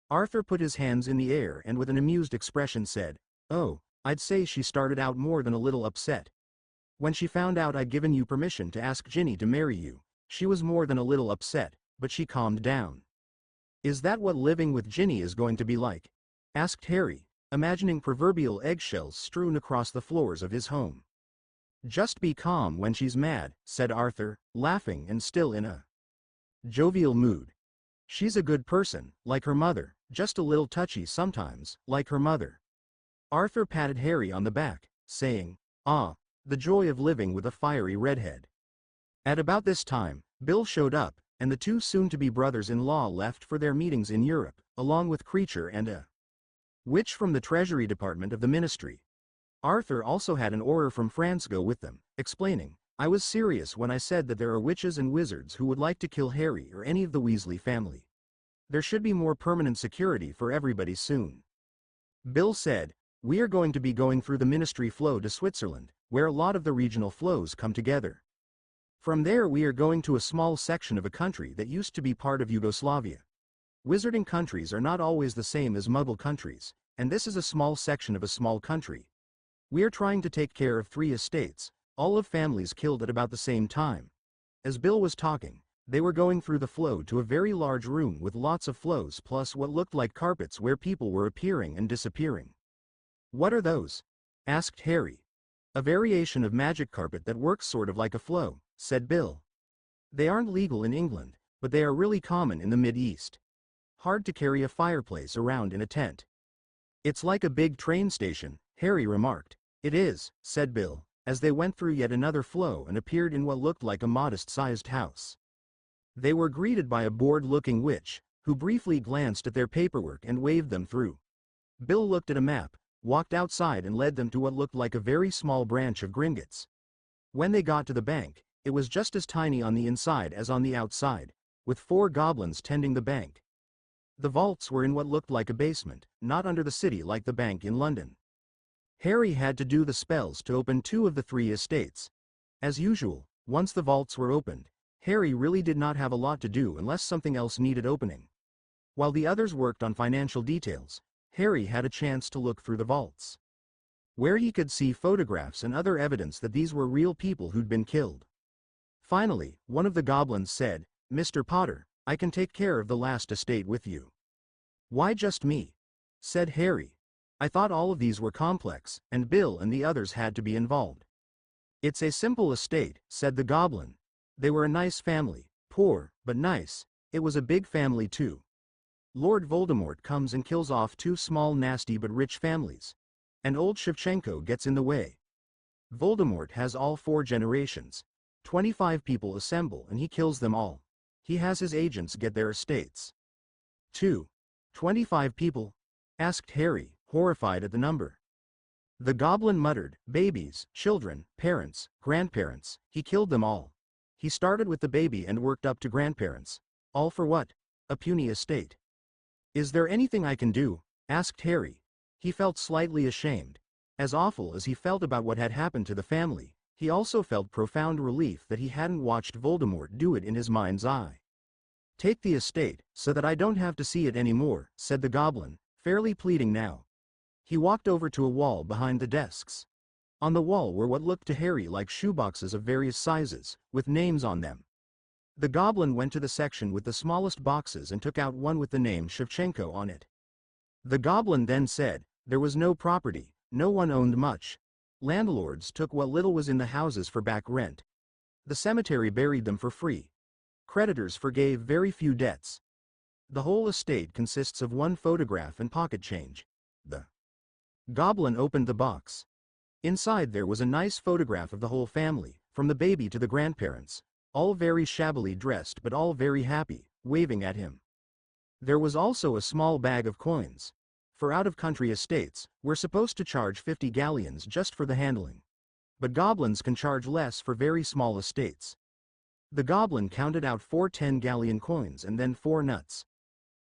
Arthur put his hands in the air and with an amused expression said, Oh, I'd say she started out more than a little upset. When she found out I'd given you permission to ask Ginny to marry you, she was more than a little upset, but she calmed down. Is that what living with Ginny is going to be like? Asked Harry, imagining proverbial eggshells strewn across the floors of his home. Just be calm when she's mad, said Arthur, laughing and still in a jovial mood. She's a good person, like her mother, just a little touchy sometimes, like her mother. Arthur patted Harry on the back, saying, Ah, the joy of living with a fiery redhead. At about this time, Bill showed up, and the two soon-to-be brothers-in-law left for their meetings in Europe, along with Creature and a witch from the Treasury Department of the Ministry. Arthur also had an auror from France go with them, explaining, I was serious when I said that there are witches and wizards who would like to kill Harry or any of the Weasley family. There should be more permanent security for everybody soon. Bill said, We are going to be going through the ministry flow to Switzerland, where a lot of the regional flows come together. From there we are going to a small section of a country that used to be part of Yugoslavia. Wizarding countries are not always the same as Muggle countries, and this is a small section of a small country. We are trying to take care of 3 estates, all of families killed at about the same time. As Bill was talking, they were going through the flow to a very large room with lots of flows plus what looked like carpets where people were appearing and disappearing. What are those? Asked Harry. A variation of magic carpet that works sort of like a flow, said Bill. They aren't legal in England, but they are really common in the Mid-East. Hard to carry a fireplace around in a tent. It's like a big train station, Harry remarked. It is, said Bill, as they went through yet another flow and appeared in what looked like a modest-sized house. They were greeted by a bored-looking witch, who briefly glanced at their paperwork and waved them through. Bill looked at a map, walked outside and led them to what looked like a very small branch of Gringotts. When they got to the bank, it was just as tiny on the inside as on the outside, with 4 goblins tending the bank. The vaults were in what looked like a basement, not under the city like the bank in London. Harry had to do the spells to open 2 of the 3 estates. As usual, once the vaults were opened, Harry really did not have a lot to do unless something else needed opening. While the others worked on financial details, Harry had a chance to look through the vaults, where he could see photographs and other evidence that these were real people who'd been killed. Finally, one of the goblins said, Mr. Potter, I can take care of the last estate with you. Why just me? Said Harry. I thought all of these were complex, and Bill and the others had to be involved. It's a simple estate, said the goblin. They were a nice family, poor, but nice. It was a big family too. Lord Voldemort comes and kills off 2 small nasty but rich families. And old Shevchenko gets in the way. Voldemort has all 4 generations. 25 people assemble and he kills them all. He has his agents get their estates. 25 people? Asked Harry, horrified at the number. The goblin muttered, babies, children, parents, grandparents, he killed them all. He started with the baby and worked up to grandparents. All for what? A puny estate. Is there anything I can do? Asked Harry. He felt slightly ashamed. As awful as he felt about what had happened to the family, he also felt profound relief that he hadn't watched Voldemort do it in his mind's eye. Take the estate, so that I don't have to see it anymore, said the goblin, fairly pleading now. He walked over to a wall behind the desks. On the wall were what looked to Harry like shoeboxes of various sizes, with names on them. The goblin went to the section with the smallest boxes and took out one with the name Shevchenko on it. The goblin then said, there was no property, no one owned much. Landlords took what little was in the houses for back rent. The cemetery buried them for free. Creditors forgave very few debts. The whole estate consists of one photograph and pocket change. The goblin opened the box. Inside there was a nice photograph of the whole family, from the baby to the grandparents, all very shabbily dressed but all very happy, waving at him. There was also a small bag of coins. For out-of-country estates, we're supposed to charge 50 galleons just for the handling. But goblins can charge less for very small estates. The goblin counted out 4 10-galleon coins and then 4 nuts.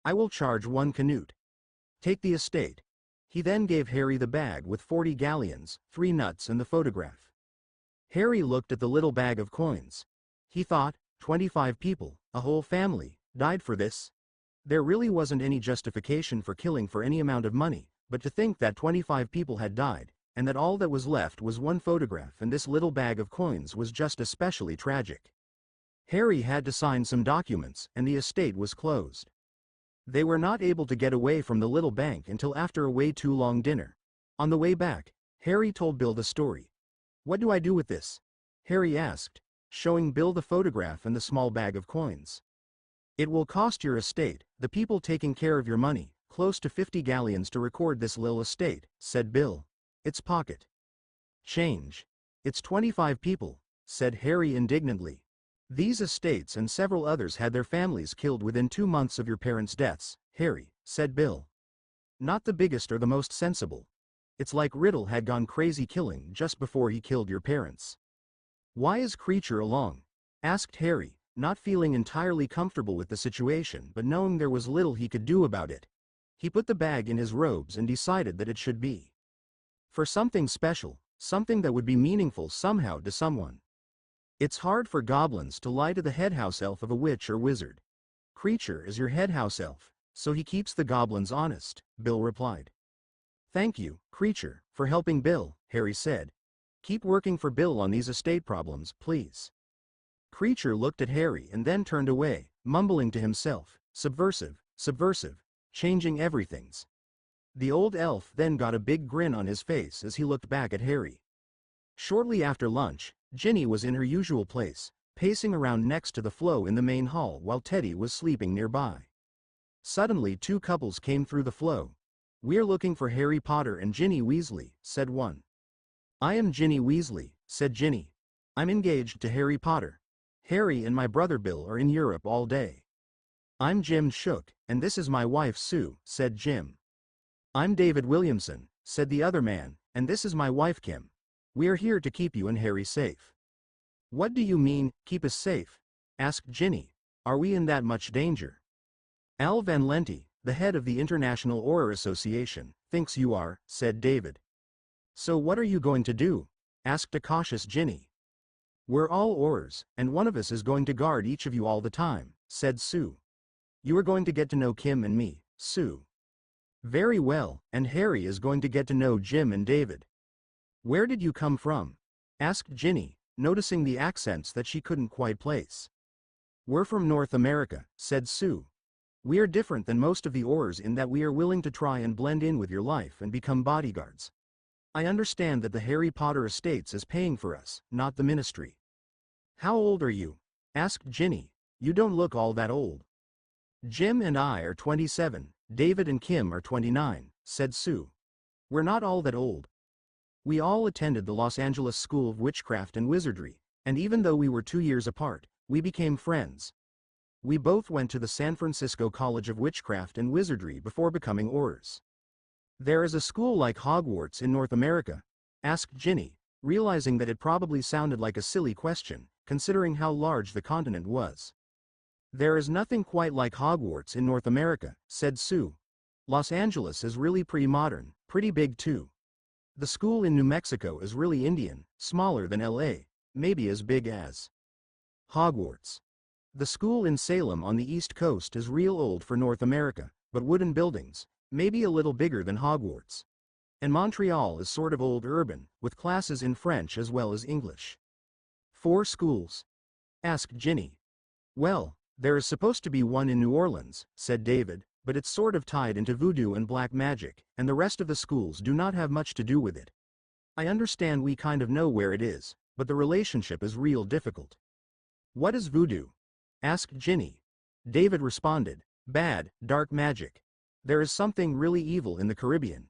I will charge 1 canute. Take the estate. He then gave Harry the bag with 40 galleons, 3 nuts and the photograph. Harry looked at the little bag of coins. He thought, 25 people, a whole family, died for this. There really wasn't any justification for killing for any amount of money, but to think that 25 people had died, and that all that was left was 1 photograph and this little bag of coins was just especially tragic. Harry had to sign some documents, and the estate was closed. They were not able to get away from the little bank until after a way too long dinner. On the way back, Harry told Bill the story. What do I do with this? Harry asked, showing Bill the photograph and the small bag of coins. It will cost your estate, the people taking care of your money, close to 50 galleons to record this little estate, said Bill. It's pocket change. It's 25 people, said Harry indignantly. These estates and several others had their families killed within 2 months of your parents' deaths, Harry, said Bill. Not the biggest or the most sensible. It's like Riddle had gone crazy killing just before he killed your parents. Why is Creature along? Asked Harry, not feeling entirely comfortable with the situation but knowing there was little he could do about it. He put the bag in his robes and decided that it should be for something special, something that would be meaningful somehow to someone. It's hard for goblins to lie to the head house elf of a witch or wizard. Creature is your head house elf, so he keeps the goblins honest, Bill replied. Thank you, Creature, for helping Bill, Harry said. Keep working for Bill on these estate problems, please. Creature looked at Harry and then turned away, mumbling to himself, subversive, subversive, changing everything's. The old elf then got a big grin on his face as he looked back at Harry. Shortly after lunch, Ginny was in her usual place, pacing around next to the flow in the main hall while Teddy was sleeping nearby. Suddenly 2 couples came through the flow. We're looking for Harry Potter and Ginny Weasley, said one. I am Ginny Weasley, said Ginny. I'm engaged to Harry Potter. Harry and my brother Bill are in Europe all day. I'm Jim Shook, and this is my wife Sue, said Jim. I'm David Williamson, said the other man, and this is my wife Kim. We're here to keep you and Harry safe. What do you mean, keep us safe? Asked Ginny. Are we in that much danger? Al Van Lente, the head of the International Auror Association, thinks you are, said David. So what are you going to do? Asked a cautious Ginny. We're all Aurors, and one of us is going to guard each of you all the time, said Sue. You are going to get to know Kim and me, Sue. Very well, and Harry is going to get to know Jim and David. Where did you come from? Asked Ginny, noticing the accents that she couldn't quite place. We're from North America, said Sue. We are different than most of the Aurors in that we are willing to try and blend in with your life and become bodyguards. I understand that the Harry Potter Estates is paying for us, not the Ministry. How old are you? Asked Ginny. You don't look all that old. Jim and I are 27, David and Kim are 29, said Sue. We're not all that old. We all attended the Los Angeles School of Witchcraft and Wizardry, and even though we were 2 years apart, we became friends. We both went to the San Francisco College of Witchcraft and Wizardry before becoming Aurors. There is a school like Hogwarts in North America? Asked Ginny, realizing that it probably sounded like a silly question, considering how large the continent was. There is nothing quite like Hogwarts in North America, said Sue. Los Angeles is really pretty modern, pretty big too. The school in New Mexico is really Indian, smaller than LA, maybe as big as Hogwarts. The school in Salem on the East Coast is real old for North America, but wooden buildings, maybe a little bigger than Hogwarts. And Montreal is sort of old urban, with classes in French as well as English. 4 schools? Asked Ginny. Well, there is supposed to be one in New Orleans, said David, but it's sort of tied into voodoo and black magic, and the rest of the schools do not have much to do with it. I understand we kind of know where it is, but the relationship is real difficult. What is voodoo? Asked Ginny. David responded, bad, dark magic. There is something really evil in the Caribbean.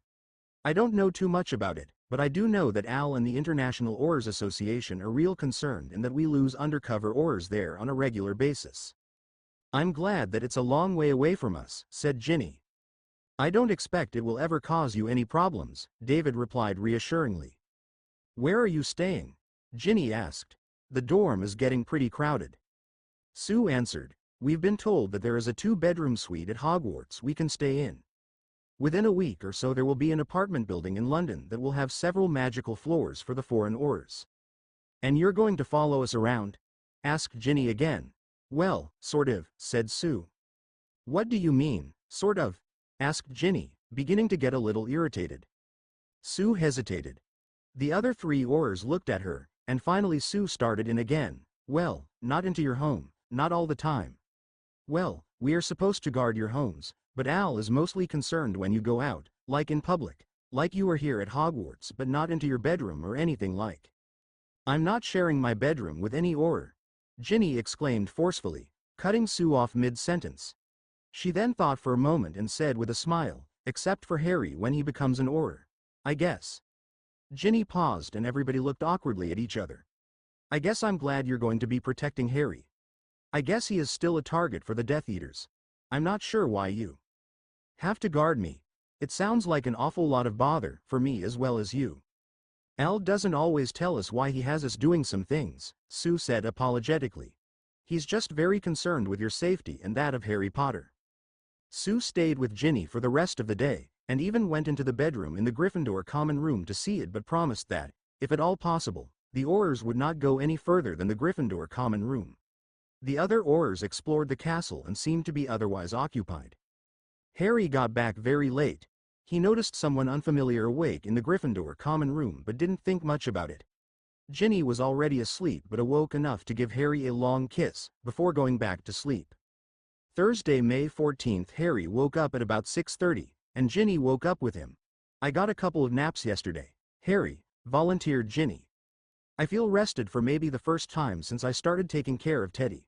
I don't know too much about it, but I do know that Al and the International Oars Association are real concerned and that we lose undercover oars there on a regular basis. I'm glad that it's a long way away from us, said Ginny. I don't expect it will ever cause you any problems, David replied reassuringly. Where are you staying? Ginny asked. The dorm is getting pretty crowded. Sue answered, we've been told that there is a 2-bedroom suite at Hogwarts we can stay in. Within a week or so there will be an apartment building in London that will have several magical floors for the foreign oars. And you're going to follow us around? Asked Ginny again. Well, sort of, said Sue. What do you mean, sort of? Asked Ginny, beginning to get a little irritated. Sue hesitated. The other 3 oars looked at her, and finally Sue started in again. Well, not into your home, not all the time. Well, we are supposed to guard your homes, but Al is mostly concerned when you go out, like in public, like you are here at Hogwarts but not into your bedroom or anything like. I'm not sharing my bedroom with any oar, Ginny exclaimed forcefully, cutting Sue off mid-sentence. She then thought for a moment and said with a smile, except for Harry when he becomes an oar. I guess. Ginny paused and everybody looked awkwardly at each other. I guess I'm glad you're going to be protecting Harry. I guess he is still a target for the Death Eaters. I'm not sure why you have to guard me. It sounds like an awful lot of bother for me as well as you. Al doesn't always tell us why he has us doing some things, Sue said apologetically. He's just very concerned with your safety and that of Harry Potter. Sue stayed with Ginny for the rest of the day, and even went into the bedroom in the Gryffindor common room to see it, but promised that, if at all possible, the Aurors would not go any further than the Gryffindor common room. The other Aurors explored the castle and seemed to be otherwise occupied. Harry got back very late. He noticed someone unfamiliar awake in the Gryffindor common room but didn't think much about it. Ginny was already asleep but awoke enough to give Harry a long kiss, before going back to sleep. Thursday, May 14th. Harry woke up at about 6:30, and Ginny woke up with him. I got a couple of naps yesterday, Harry, volunteered Ginny. I feel rested for maybe the first time since I started taking care of Teddy.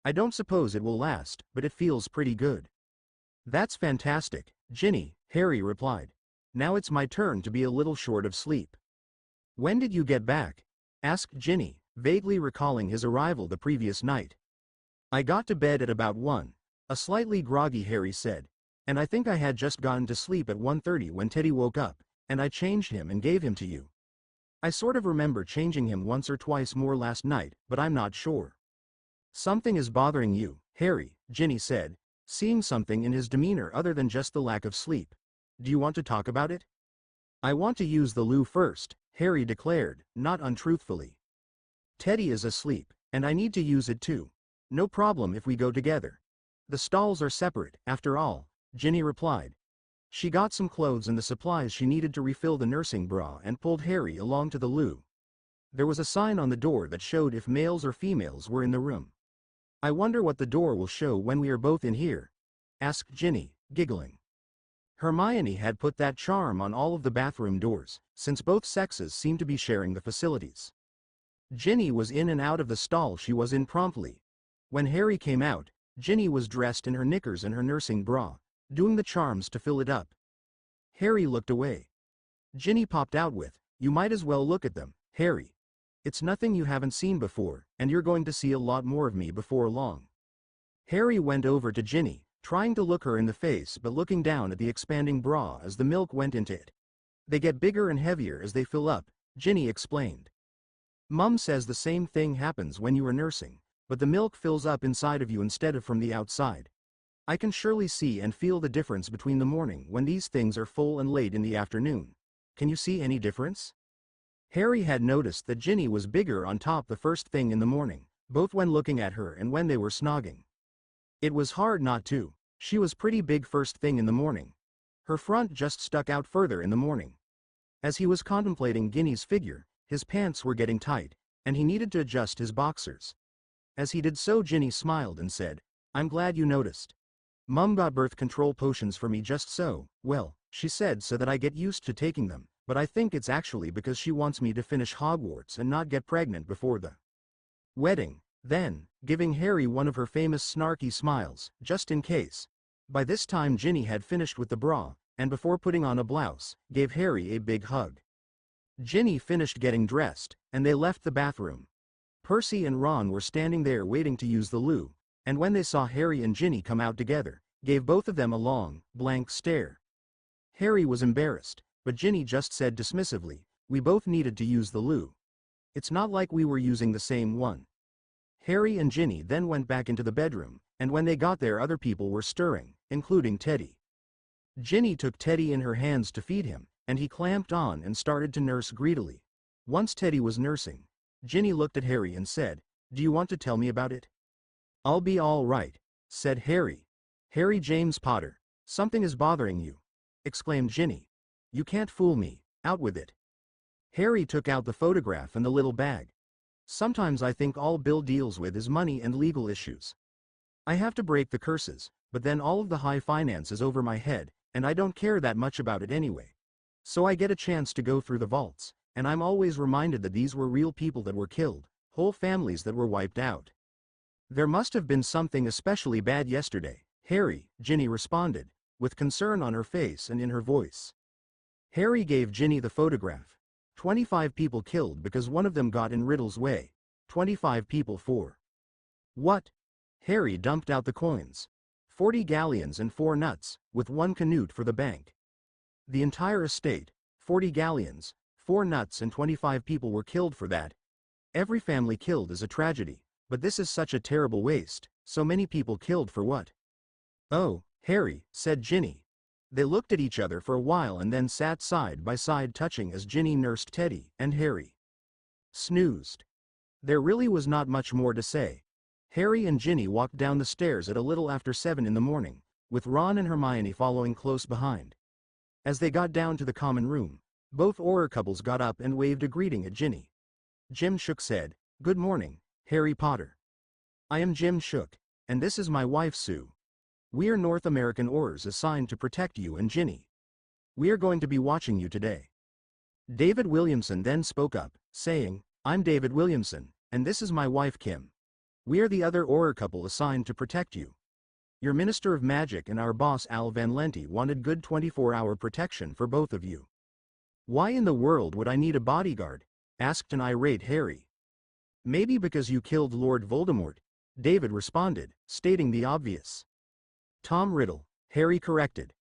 I don't suppose it will last, but it feels pretty good. That's fantastic, Ginny, Harry replied. Now it's my turn to be a little short of sleep. When did you get back? Asked Ginny, vaguely recalling his arrival the previous night. I got to bed at about 1, a slightly groggy Harry said, and I think I had just gotten to sleep at 1:30 when Teddy woke up, and I changed him and gave him to you. I sort of remember changing him once or twice more last night, but I'm not sure. Something is bothering you, Harry, Ginny said, seeing something in his demeanor other than just the lack of sleep. Do you want to talk about it? I want to use the loo first, Harry declared, not untruthfully. Teddy is asleep, and I need to use it too. No problem if we go together. The stalls are separate, after all, Ginny replied. She got some clothes and the supplies she needed to refill the nursing bra and pulled Harry along to the loo. There was a sign on the door that showed if males or females were in the room. I wonder what the door will show when we are both in here, asked Ginny, giggling. Hermione had put that charm on all of the bathroom doors, since both sexes seemed to be sharing the facilities. Ginny was in and out of the stall she was in promptly. When Harry came out, Ginny was dressed in her knickers and her nursing bra, doing the charms to fill it up. Harry looked away. Ginny popped out with, "You might as well look at them, Harry. It's nothing you haven't seen before, and you're going to see a lot more of me before long." Harry went over to Ginny, trying to look her in the face but looking down at the expanding bra as the milk went into it. They get bigger and heavier as they fill up, Ginny explained. Mum says the same thing happens when you are nursing, but the milk fills up inside of you instead of from the outside. I can surely see and feel the difference between the morning when these things are full and late in the afternoon. Can you see any difference? Harry had noticed that Ginny was bigger on top the first thing in the morning, both when looking at her and when they were snogging. It was hard not to. She was pretty big first thing in the morning. Her front just stuck out further in the morning. As he was contemplating Ginny's figure, his pants were getting tight, and he needed to adjust his boxers. As he did so, Ginny smiled and said, "I'm glad you noticed. Mum got birth control potions for me just so, well, she said so that I get used to taking them, but I think it's actually because she wants me to finish Hogwarts and not get pregnant before the wedding." Then, giving Harry one of her famous snarky smiles, just in case. By this time Ginny had finished with the bra, and before putting on a blouse, gave Harry a big hug. Ginny finished getting dressed, and they left the bathroom. Percy and Ron were standing there waiting to use the loo, and when they saw Harry and Ginny come out together, gave both of them a long, blank stare. Harry was embarrassed, but Ginny just said dismissively, "We both needed to use the loo. It's not like we were using the same one." Harry and Ginny then went back into the bedroom, and when they got there other people were stirring, including Teddy. Ginny took Teddy in her hands to feed him, and he clamped on and started to nurse greedily. Once Teddy was nursing, Ginny looked at Harry and said, "Do you want to tell me about it?" "I'll be all right," said Harry. "Harry James Potter, something is bothering you," exclaimed Ginny. "You can't fool me, out with it." Harry took out the photograph and the little bag. "Sometimes I think all Bill deals with is money and legal issues. I have to break the curses, but then all of the high finance is over my head, and I don't care that much about it anyway. So I get a chance to go through the vaults, and I'm always reminded that these were real people that were killed, whole families that were wiped out. There must have been something especially bad yesterday, Harry," Ginny responded, with concern on her face and in her voice. Harry gave Ginny the photograph. 25 people killed because one of them got in Riddle's way. 25 people for what? Harry dumped out the coins. 40 galleons and 4 nuts, with 1 canute for the bank. The entire estate, 40 galleons, 4 nuts and 25 people were killed for that. Every family killed is a tragedy, but this is such a terrible waste, so many people killed for what? "Oh, Harry," said Ginny. They looked at each other for a while and then sat side by side touching as Ginny nursed Teddy, and Harry snoozed. There really was not much more to say. Harry and Ginny walked down the stairs at a little after 7 in the morning, with Ron and Hermione following close behind. As they got down to the common room, both Auror couples got up and waved a greeting at Ginny. Jim Shook said, "Good morning, Harry Potter. I am Jim Shook, and this is my wife Sue. We are North American Aurors assigned to protect you and Ginny. We are going to be watching you today." David Williamson then spoke up, saying, "I'm David Williamson, and this is my wife Kim. We are the other Auror couple assigned to protect you. Your Minister of Magic and our boss Al Van Lente wanted good 24-hour protection for both of you." "Why in the world would I need a bodyguard?" asked an irate Harry. "Maybe because you killed Lord Voldemort," David responded, stating the obvious. "Tom Riddle," Harry corrected.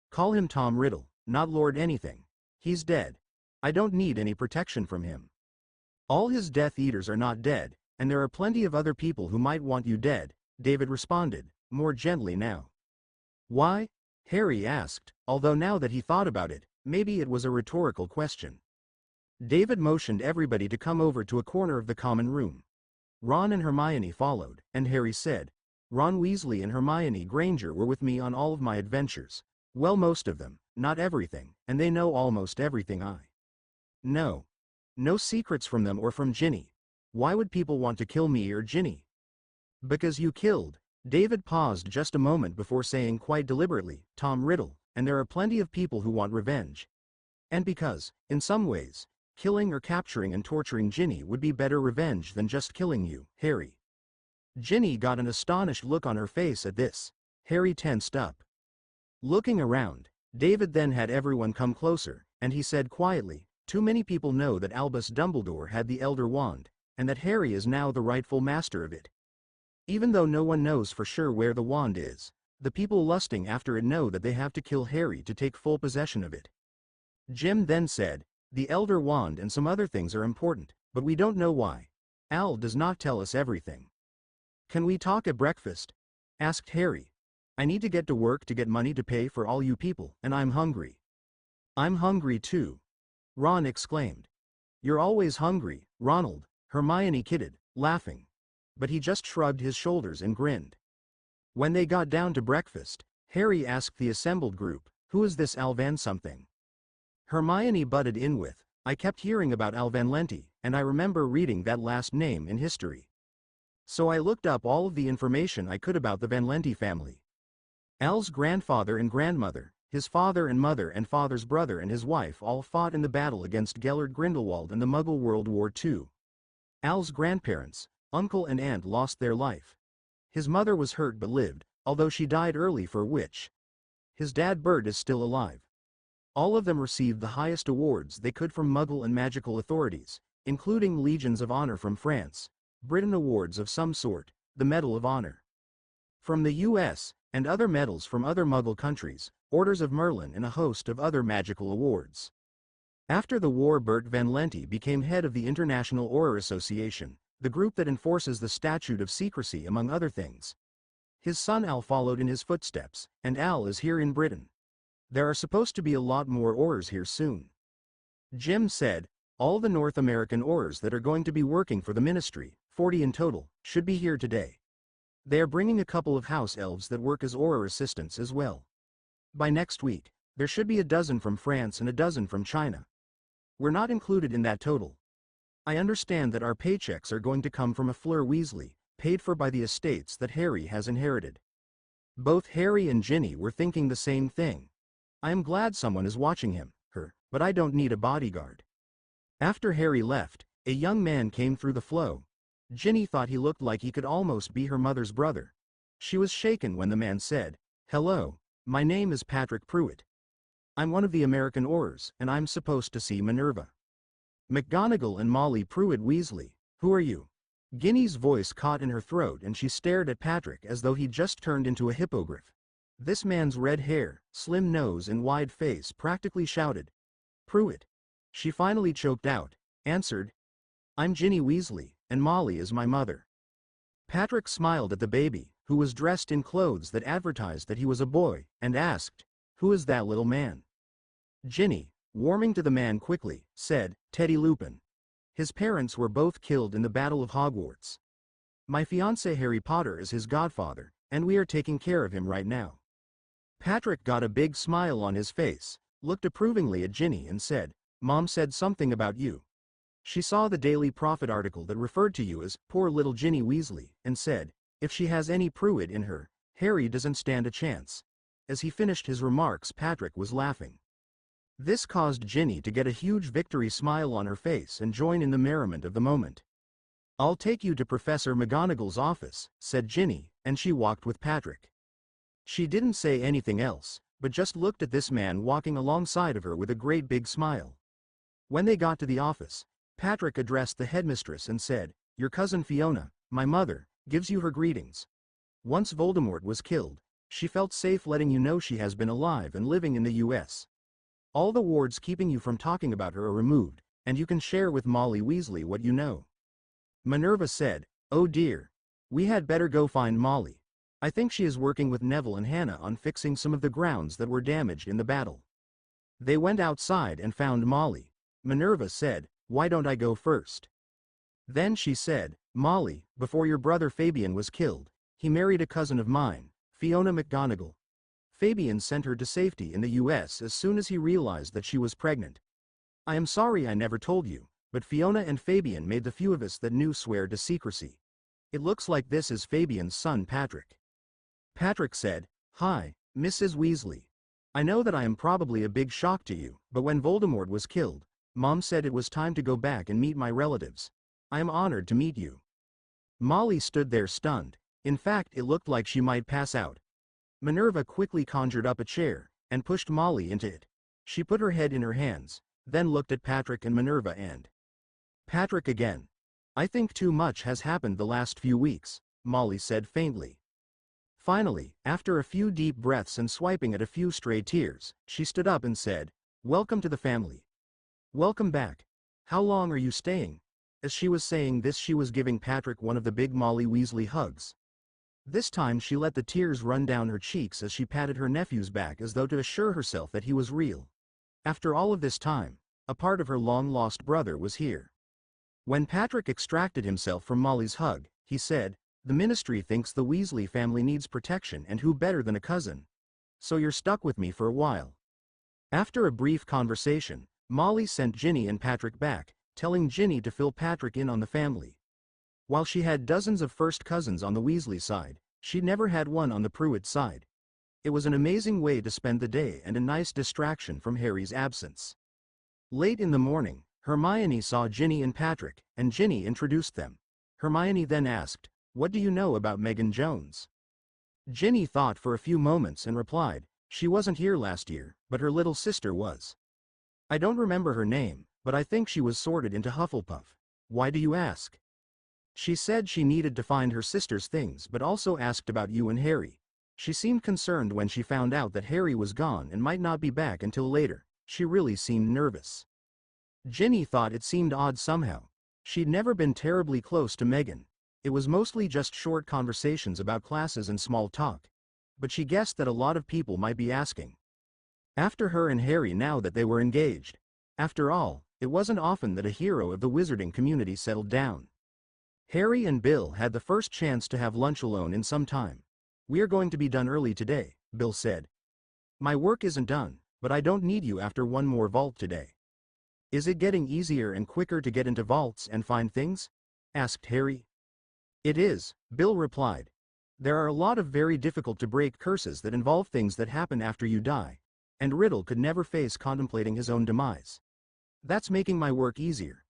"Call him Tom Riddle, not Lord anything. He's dead. I don't need any protection from him. All his Death Eaters are not dead, and there are plenty of other people who might want you dead," David responded, more gently now. "Why?" Harry asked, although now that he thought about it, maybe it was a rhetorical question. David motioned everybody to come over to a corner of the common room. Ron and Hermione followed, and Harry said, "Ron Weasley and Hermione Granger were with me on all of my adventures. Well, most of them, not everything, and they know almost everything I know. No secrets from them or from Ginny. Why would people want to kill me or Ginny?" "Because you killed," David paused just a moment before saying quite deliberately, "Tom Riddle, and there are plenty of people who want revenge. And because, in some ways, killing or capturing and torturing Ginny would be better revenge than just killing you, Harry." Ginny got an astonished look on her face at this. Harry tensed up. Looking around, David then had everyone come closer, and he said quietly, "Too many people know that Albus Dumbledore had the Elder Wand, and that Harry is now the rightful master of it. Even though no one knows for sure where the wand is, The people lusting after it know that they have to kill Harry to take full possession of it. Jim then said, the Elder Wand and some other things are important, but we don't know why. Al does not tell us everything. Can we talk at breakfast? Asked Harry. I need to get to work to get money to pay for all you people, and I'm hungry. I'm hungry too. Ron exclaimed. You're always hungry, Ronald, Hermione kidded, laughing. But he just shrugged his shoulders and grinned. When they got down to breakfast, Harry asked the assembled group, who is this Alvan something? Hermione butted in with, I kept hearing about Alvan Lenti, and I remember reading that last name in history. So I looked up all of the information I could about the Van Lenti family. Al's grandfather and grandmother, his father and mother and father's brother and his wife all fought in the battle against Gellert Grindelwald in the Muggle World War II. Al's grandparents, uncle and aunt lost their life. His mother was hurt but lived, although she died early for a witch. His dad Bert is still alive. All of them received the highest awards they could from Muggle and magical authorities, including Legions of Honor from France, Britain awards of some sort, the Medal of Honor from the US, and other medals from other Muggle countries, Orders of Merlin and a host of other magical awards. After the war, Bert Van Lenti became head of the International Auror Association, the group that enforces the Statute of Secrecy among other things. His son Al followed in his footsteps, and Al is here in Britain. There are supposed to be a lot more Aurors here soon. Jim said, all the North American Aurors that are going to be working for the ministry, 40 in total, should be here today. They are bringing a couple of house elves that work as Auror assistants as well. By next week, there should be a dozen from France and a dozen from China. We're not included in that total. I understand that our paychecks are going to come from a Fleur Weasley, paid for by the estates that Harry has inherited. Both Harry and Ginny were thinking the same thing. I am glad someone is watching him, her, but I don't need a bodyguard. After Harry left, a young man came through the flow. Ginny thought he looked like he could almost be her mother's brother. She was shaken when the man said, hello, my name is Patrick Pruitt. I'm one of the American Aurors, and I'm supposed to see Minerva. McGonagall and Molly Pruitt Weasley, who are you? Ginny's voice caught in her throat and she stared at Patrick as though he'd just turned into a hippogriff. This man's red hair, slim nose and wide face practically shouted. Pruitt. She finally choked out, answered. I'm Ginny Weasley, and Molly is my mother. Patrick smiled at the baby, who was dressed in clothes that advertised that he was a boy, and asked, who is that little man? Ginny, warming to the man quickly, said, Teddy Lupin. His parents were both killed in the Battle of Hogwarts. My fiancé Harry Potter is his godfather, and we are taking care of him right now. Patrick got a big smile on his face, looked approvingly at Ginny and said, Mom said something about you. She saw the Daily Prophet article that referred to you as poor little Ginny Weasley, and said, if she has any Pruitt in her, Harry doesn't stand a chance. As he finished his remarks, Patrick was laughing. This caused Ginny to get a huge victory smile on her face and join in the merriment of the moment. I'll take you to Professor McGonagall's office, said Ginny, and she walked with Patrick. She didn't say anything else, but just looked at this man walking alongside of her with a great big smile. When they got to the office, Patrick addressed the headmistress and said, your cousin Fiona, my mother, gives you her greetings. Once Voldemort was killed, she felt safe letting you know she has been alive and living in the US. All the wards keeping you from talking about her are removed, and you can share with Molly Weasley what you know. Minerva said, oh dear. We had better go find Molly. I think she is working with Neville and Hannah on fixing some of the grounds that were damaged in the battle. They went outside and found Molly. Minerva said, why don't I go first? Then she said, Molly, before your brother Fabian was killed, he married a cousin of mine, Fiona McGonagall. Fabian sent her to safety in the US as soon as he realized that she was pregnant. I am sorry I never told you, but Fiona and Fabian made the few of us that knew swear to secrecy. It looks like this is Fabian's son Patrick. Patrick said, hi, Mrs. Weasley. I know that I am probably a big shock to you, but when Voldemort was killed, Mom said it was time to go back and meet my relatives. I am honored to meet you. Molly stood there stunned. In fact, it looked like she might pass out. Minerva quickly conjured up a chair, and pushed Molly into it. She put her head in her hands, then looked at Patrick and Minerva and Patrick again. I think too much has happened the last few weeks, Molly said faintly. Finally, after a few deep breaths and swiping at a few stray tears, she stood up and said, "Welcome to the family. Welcome back. How long are you staying?" As she was saying this, she was giving Patrick one of the big Molly Weasley hugs. This time she let the tears run down her cheeks as she patted her nephew's back as though to assure herself that he was real. After all of this time, a part of her long-lost brother was here. When Patrick extracted himself from Molly's hug, he said, "The ministry thinks the Weasley family needs protection, and who better than a cousin? So you're stuck with me for a while." After a brief conversation, Molly sent Ginny and Patrick back, telling Ginny to fill Patrick in on the family. While she had dozens of first cousins on the Weasley side, she'd never had one on the Pruitt side. It was an amazing way to spend the day and a nice distraction from Harry's absence. Late in the morning, Hermione saw Ginny and Patrick, and Ginny introduced them. Hermione then asked, "What do you know about Megan Jones?" Ginny thought for a few moments and replied, "She wasn't here last year, but her little sister was. I don't remember her name, but I think she was sorted into Hufflepuff. Why do you ask?" She said she needed to find her sister's things but also asked about you and Harry. She seemed concerned when she found out that Harry was gone and might not be back until later. She really seemed nervous. Ginny thought it seemed odd somehow. She'd never been terribly close to Megan. It was mostly just short conversations about classes and small talk. But she guessed that a lot of people might be asking after her and Harry now that they were engaged. After all, it wasn't often that a hero of the wizarding community settled down. Harry and Bill had the first chance to have lunch alone in some time. "We are going to be done early today," Bill said. "My work isn't done, but I don't need you after one more vault today." "Is it getting easier and quicker to get into vaults and find things?" asked Harry. "It is," Bill replied. "There are a lot of very difficult to break curses that involve things that happen after you die, and Riddle could never face contemplating his own demise. That's making my work easier.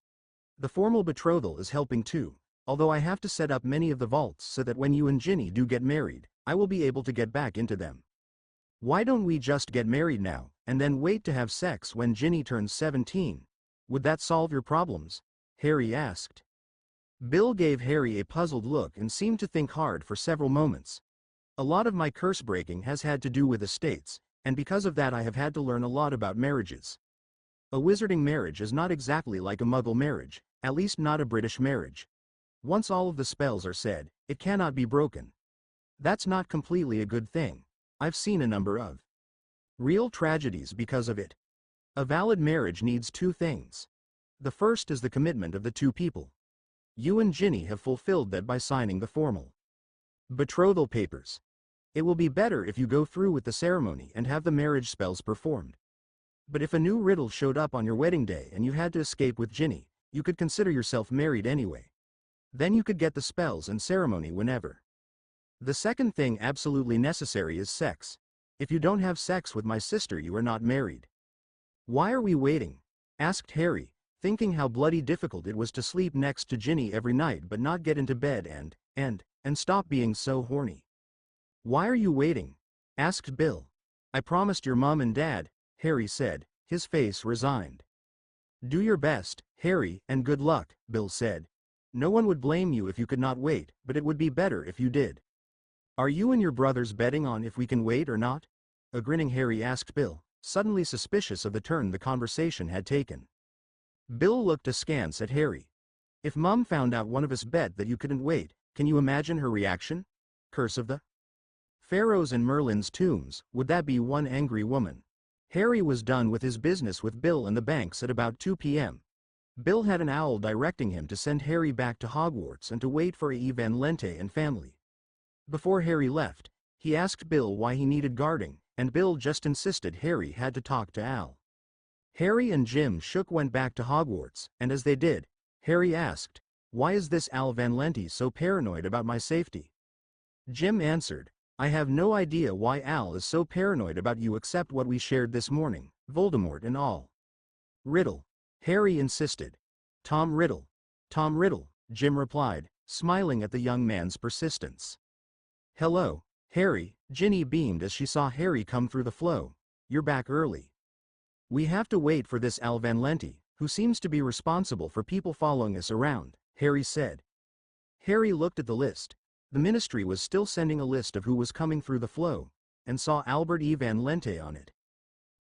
The formal betrothal is helping too, although I have to set up many of the vaults so that when you and Ginny do get married, I will be able to get back into them." "Why don't we just get married now, and then wait to have sex when Ginny turns 17? Would that solve your problems?" Harry asked. Bill gave Harry a puzzled look and seemed to think hard for several moments. "A lot of my curse breaking has had to do with estates, and because of that I have had to learn a lot about marriages. A wizarding marriage is not exactly like a Muggle marriage, at least not a British marriage. Once all of the spells are said, it cannot be broken. That's not completely a good thing. I've seen a number of real tragedies because of it. A valid marriage needs two things. The first is the commitment of the two people. You and Ginny have fulfilled that by signing the formal betrothal papers. It will be better if you go through with the ceremony and have the marriage spells performed. But if a new riddle showed up on your wedding day and you had to escape with Ginny, you could consider yourself married anyway. Then you could get the spells and ceremony whenever. The second thing absolutely necessary is sex. If you don't have sex with my sister, you are not married." "Why are we waiting?" asked Harry, thinking how bloody difficult it was to sleep next to Ginny every night but not get into bed and stop being so horny. "Why are you waiting?" asked Bill. "I promised your mom and dad," Harry said, his face resigned. "Do your best, Harry, and good luck," Bill said. "No one would blame you if you could not wait, but it would be better if you did." "Are you and your brothers betting on if we can wait or not?" a grinning Harry asked Bill, suddenly suspicious of the turn the conversation had taken. Bill looked askance at Harry. "If Mum found out one of us bet that you couldn't wait, can you imagine her reaction? Curse of the Pharaohs and Merlin's tombs, would that be one angry woman?" Harry was done with his business with Bill and the banks at about 2 p.m. Bill had an owl directing him to send Harry back to Hogwarts and to wait for A. Van Lente and family. Before Harry left, he asked Bill why he needed guarding, and Bill just insisted Harry had to talk to Al. Harry and Jim Shook went back to Hogwarts, and as they did, Harry asked, "Why is this Al Van Lente so paranoid about my safety?" Jim answered, "I have no idea why Al is so paranoid about you except what we shared this morning, Voldemort and all." "Riddle," Harry insisted. "Tom Riddle." "Tom Riddle," Jim replied, smiling at the young man's persistence. "Hello, Harry," Ginny beamed as she saw Harry come through the flow. "You're back early." "We have to wait for this Al Van Lente, who seems to be responsible for people following us around," Harry said. Harry looked at the list. The ministry was still sending a list of who was coming through the flow, and saw Albert E. Van Lente on it.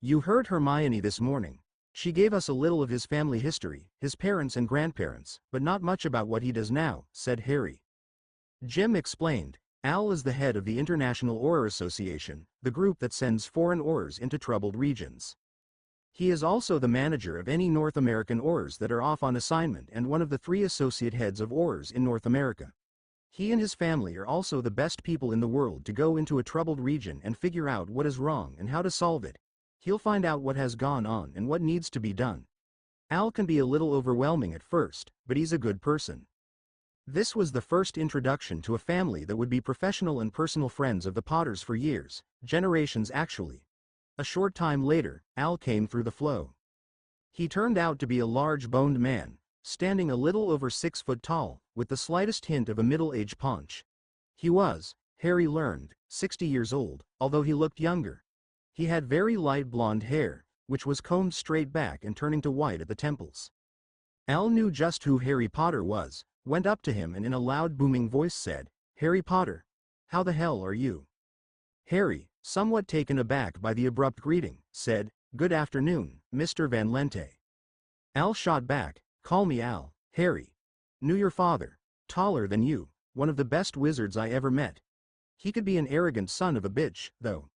You heard Hermione this morning. She gave us a little of his family history, his parents and grandparents, but not much about what he does now, said Harry. Jim explained, Al is the head of the International Auror Association, the group that sends foreign Aurors into troubled regions. He is also the manager of any North American Aurors that are off on assignment and one of the 3 associate heads of Aurors in North America. He and his family are also the best people in the world to go into a troubled region and figure out what is wrong and how to solve it. He'll find out what has gone on and what needs to be done. Al can be a little overwhelming at first, but he's a good person. This was the first introduction to a family that would be professional and personal friends of the Potters for years, generations actually. A short time later, Al came through the flow. He turned out to be a large-boned man, standing a little over 6 foot tall, with the slightest hint of a middle-aged paunch. He was, Harry learned, 60 years old, although he looked younger. He had very light blonde hair, which was combed straight back and turning to white at the temples. Al knew just who Harry Potter was, went up to him and in a loud booming voice said, Harry Potter, how the hell are you? Harry, somewhat taken aback by the abrupt greeting, said, Good afternoon, Mr. Van Lente. Al shot back, Call me Al, Harry. Knew your father, taller than you, one of the best wizards I ever met. He could be an arrogant son of a bitch, though.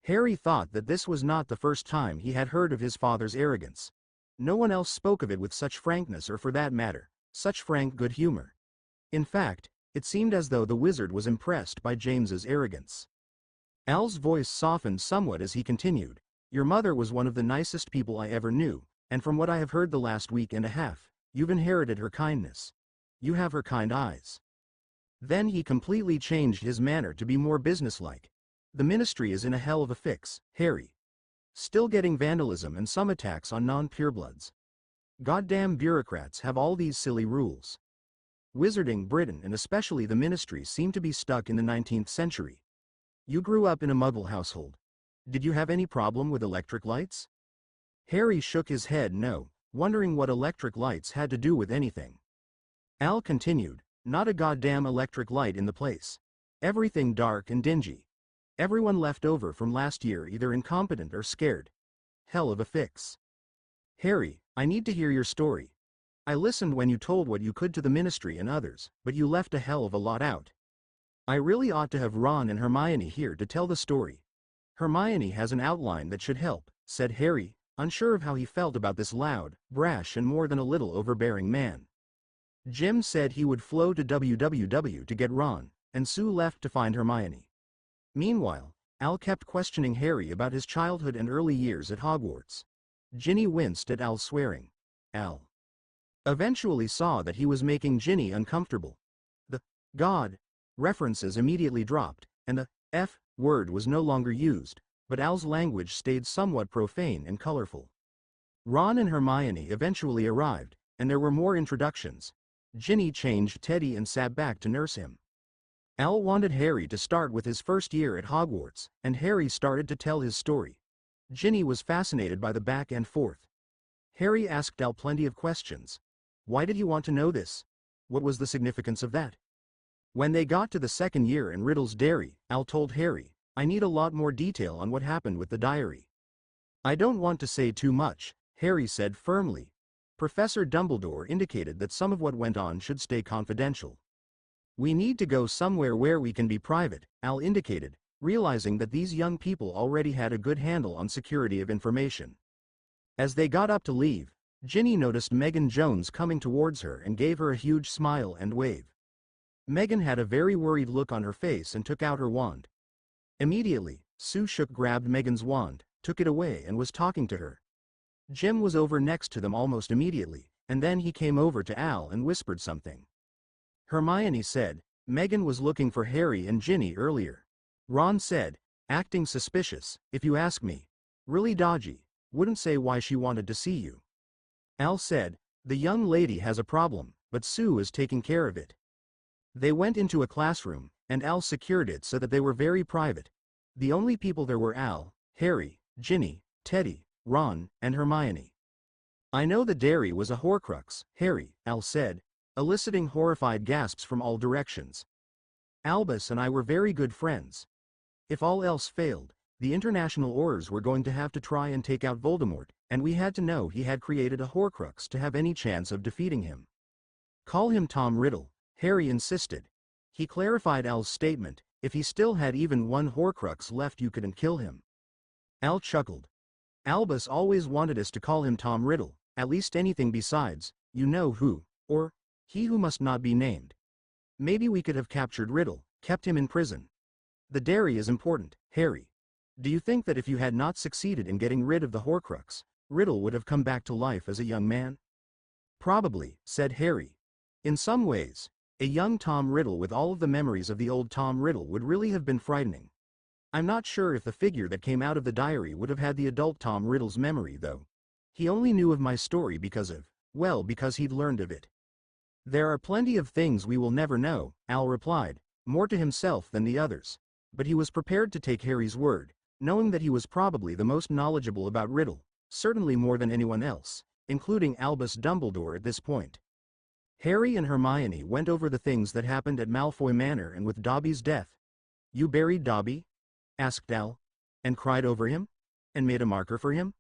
Harry thought that this was not the first time he had heard of his father's arrogance. No one else spoke of it with such frankness or for that matter, such frank good humor. In fact, it seemed as though the wizard was impressed by James's arrogance. Al's voice softened somewhat as he continued, Your mother was one of the nicest people I ever knew, and from what I have heard the last week and a half, you've inherited her kindness. You have her kind eyes. Then he completely changed his manner to be more businesslike. The ministry is in a hell of a fix, Harry. Still getting vandalism and some attacks on non-purebloods. Goddamn bureaucrats have all these silly rules. Wizarding Britain and especially the ministry seem to be stuck in the 19th century. You grew up in a Muggle household. Did you have any problem with electric lights? Harry shook his head no, wondering what electric lights had to do with anything. Al continued, Not a goddamn electric light in the place. Everything dark and dingy. Everyone left over from last year either incompetent or scared. Hell of a fix. Harry, I need to hear your story. I listened when you told what you could to the ministry and others, but you left a hell of a lot out. I really ought to have Ron and Hermione here to tell the story. Hermione has an outline that should help, said Harry, unsure of how he felt about this loud, brash and more than a little overbearing man. Jim said he would flow to WWW to get Ron, and Sue left to find Hermione. Meanwhile, Al kept questioning Harry about his childhood and early years at Hogwarts. Ginny winced at Al's swearing. Al eventually saw that he was making Ginny uncomfortable. The God references immediately dropped, and the F word was no longer used, but Al's language stayed somewhat profane and colorful. Ron and Hermione eventually arrived, and there were more introductions. Ginny changed Teddy and sat back to nurse him. Al wanted Harry to start with his first year at Hogwarts, and Harry started to tell his story. Ginny was fascinated by the back and forth. Harry asked Al plenty of questions. Why did he want to know this? What was the significance of that? When they got to the second year in Riddle's Dairy, Al told Harry, I need a lot more detail on what happened with the diary. I don't want to say too much, Harry said firmly. Professor Dumbledore indicated that some of what went on should stay confidential. We need to go somewhere where we can be private, Al indicated, realizing that these young people already had a good handle on security of information. As they got up to leave, Ginny noticed Megan Jones coming towards her and gave her a huge smile and wave. Megan had a very worried look on her face and took out her wand. Immediately, Sue grabbed Megan's wand, took it away and was talking to her. Jim was over next to them almost immediately, and then he came over to Al and whispered something. Hermione said, Megan was looking for Harry and Ginny earlier. Ron said, acting suspicious, if you ask me. Really dodgy, wouldn't say why she wanted to see you. Al said, the young lady has a problem, but Sue is taking care of it. They went into a classroom, and Al secured it so that they were very private. The only people there were Al, Harry, Ginny, Teddy, Ron, and Hermione. I know the dairy was a Horcrux, Harry, Al said, eliciting horrified gasps from all directions. Albus and I were very good friends. If all else failed, the international orders were going to have to try and take out Voldemort, and we had to know he had created a Horcrux to have any chance of defeating him. Call him Tom Riddle, Harry insisted. He clarified Al's statement, if he still had even one Horcrux left you couldn't kill him. Al chuckled. Albus always wanted us to call him Tom Riddle, at least anything besides, you know who, or, he who must not be named. Maybe we could have captured Riddle, kept him in prison. The dairy is important, Harry. Do you think that if you had not succeeded in getting rid of the Horcrux, Riddle would have come back to life as a young man? Probably, said Harry. In some ways, a young Tom Riddle with all of the memories of the old Tom Riddle would really have been frightening. I'm not sure if the figure that came out of the diary would have had the adult Tom Riddle's memory though. He only knew of my story because he'd learned of it. There are plenty of things we will never know, Al replied, more to himself than the others. But he was prepared to take Harry's word, knowing that he was probably the most knowledgeable about Riddle, certainly more than anyone else, including Albus Dumbledore at this point. Harry and Hermione went over the things that happened at Malfoy Manor and with Dobby's death. You buried Dobby? Asked Al. And cried over him? And made a marker for him?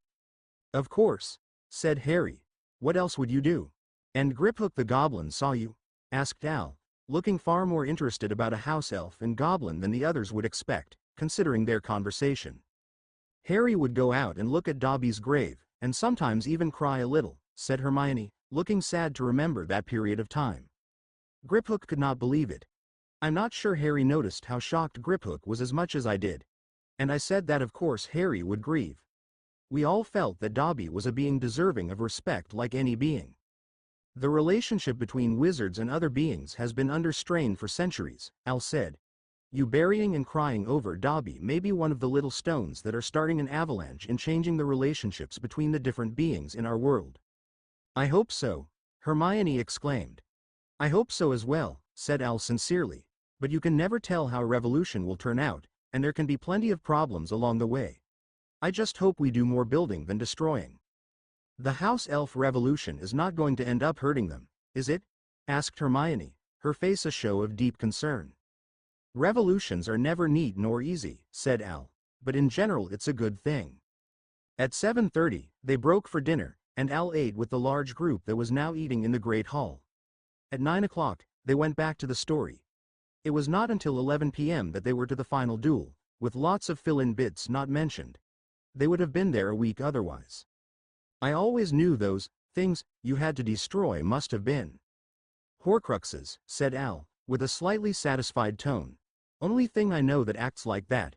Of course, said Harry. What else would you do? And Griphook the Goblin saw you? Asked Al, looking far more interested about a house elf and goblin than the others would expect, considering their conversation. Harry would go out and look at Dobby's grave, and sometimes even cry a little, said Hermione, looking sad to remember that period of time. Griphook could not believe it. I'm not sure Harry noticed how shocked Griphook was as much as I did. And I said that of course Harry would grieve. We all felt that Dobby was a being deserving of respect like any being. The relationship between wizards and other beings has been under strain for centuries, Al said. You burying and crying over Dobby may be one of the little stones that are starting an avalanche in changing the relationships between the different beings in our world. I hope so, Hermione exclaimed. I hope so as well, said Al sincerely, but you can never tell how a revolution will turn out, and there can be plenty of problems along the way. I just hope we do more building than destroying. The House Elf Revolution is not going to end up hurting them, is it? Asked Hermione, her face a show of deep concern. Revolutions are never neat nor easy, said Al, but in general it's a good thing. At 7:30, they broke for dinner, and Al ate with the large group that was now eating in the Great Hall. At 9 o'clock, they went back to the story. It was not until 11 p.m. that they were to the final duel, with lots of fill-in bits not mentioned. They would have been there a week otherwise. I always knew those things you had to destroy must have been Horcruxes, said Al, with a slightly satisfied tone. Only thing I know that acts like that.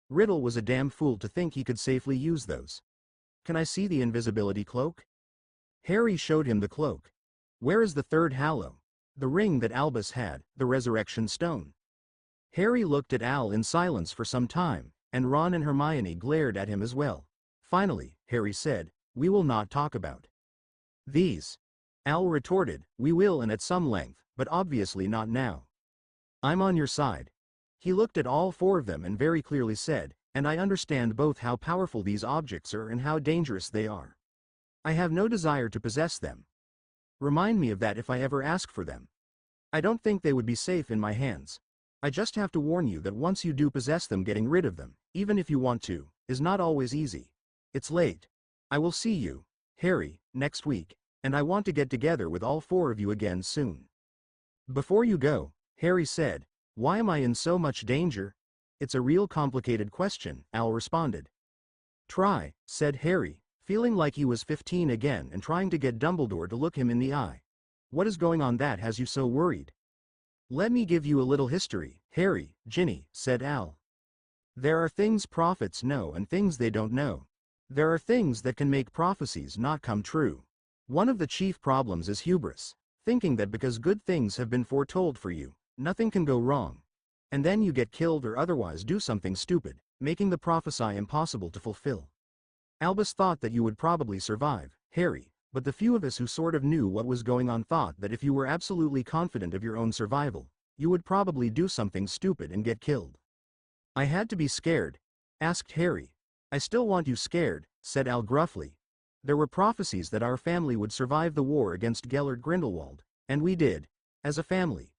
Riddle was a damn fool to think he could safely use those. Can I see the invisibility cloak? Harry showed him the cloak. Where is the third Hallow? The ring that Albus had, the resurrection stone. Harry looked at Al in silence for some time, and Ron and Hermione glared at him as well. Finally, Harry said, we will not talk about these. Al retorted, we will and at some length, but obviously not now. I'm on your side. He looked at all four of them and very clearly said, and I understand both how powerful these objects are and how dangerous they are. I have no desire to possess them. Remind me of that if I ever ask for them. I don't think they would be safe in my hands. I just have to warn you that once you do possess them, getting rid of them, even if you want to, is not always easy. It's late. I will see you, Harry, next week, and I want to get together with all four of you again soon. Before you go, Harry said, why am I in so much danger? It's a real complicated question, Al responded. Try, said Harry, feeling like he was 15 again and trying to get Dumbledore to look him in the eye. What is going on that has you so worried? Let me give you a little history, Harry, Ginny, said Al. There are things prophets know and things they don't know. There are things that can make prophecies not come true. One of the chief problems is hubris, thinking that because good things have been foretold for you, nothing can go wrong. And then you get killed or otherwise do something stupid, making the prophecy impossible to fulfill. Albus thought that you would probably survive, Harry, but the few of us who sort of knew what was going on thought that if you were absolutely confident of your own survival, you would probably do something stupid and get killed. I had to be scared, asked Harry. I still want you scared, said Al gruffly. There were prophecies that our family would survive the war against Gellert Grindelwald, and we did, as a family.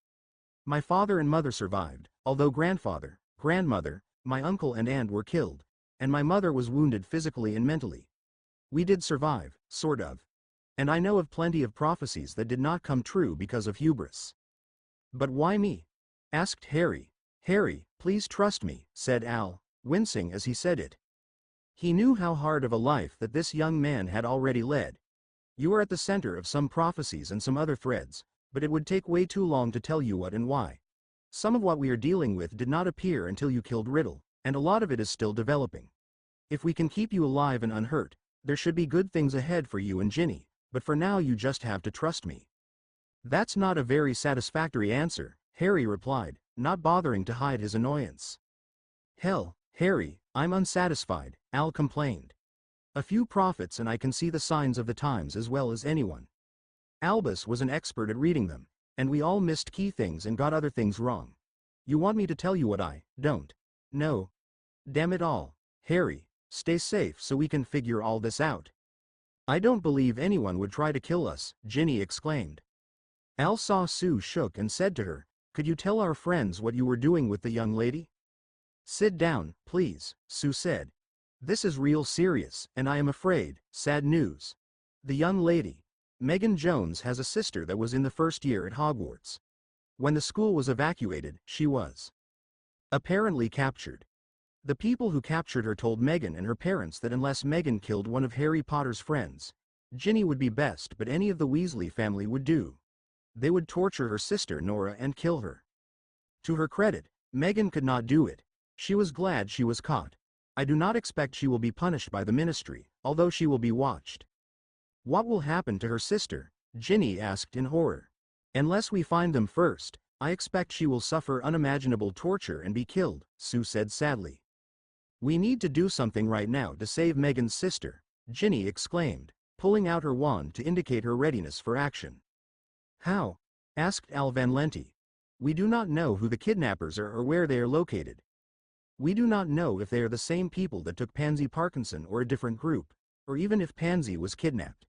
My father and mother survived, although grandfather, grandmother, my uncle and aunt were killed, and my mother was wounded physically and mentally. We did survive, sort of. And I know of plenty of prophecies that did not come true because of hubris. But why me? Asked Harry. Harry, please trust me, said Al, wincing as he said it. He knew how hard of a life that this young man had already led. You are at the center of some prophecies and some other threads, but it would take way too long to tell you what and why. Some of what we are dealing with did not appear until you killed Riddle, and a lot of it is still developing. If we can keep you alive and unhurt, there should be good things ahead for you and Ginny, but for now you just have to trust me. That's not a very satisfactory answer, Harry replied, not bothering to hide his annoyance. Hell, Harry, I'm unsatisfied, Al complained. A few prophets and I can see the signs of the times as well as anyone. Albus was an expert at reading them, and we all missed key things and got other things wrong. You want me to tell you what I don't know? Damn it all, Harry, stay safe so we can figure all this out. I don't believe anyone would try to kill us, Ginny exclaimed. Al saw Sue shook and said to her, could you tell our friends what you were doing with the young lady? Sit down, please, Sue said. This is real serious, and I am afraid, sad news. The young lady, Megan Jones, has a sister that was in the first year at Hogwarts. When the school was evacuated, she was apparently captured. The people who captured her told Megan and her parents that unless Megan killed one of Harry Potter's friends, Ginny would be best, but any of the Weasley family would do. They would torture her sister Nora and kill her. To her credit, Megan could not do it. She was glad she was caught. I do not expect she will be punished by the ministry, although she will be watched. What will happen to her sister? Ginny asked in horror. Unless we find them first, I expect she will suffer unimaginable torture and be killed, Sue said sadly. We need to do something right now to save Megan's sister, Ginny exclaimed, pulling out her wand to indicate her readiness for action. How? Asked Al Van Lente. We do not know who the kidnappers are or where they are located. We do not know if they are the same people that took Pansy Parkinson or a different group, or even if Pansy was kidnapped.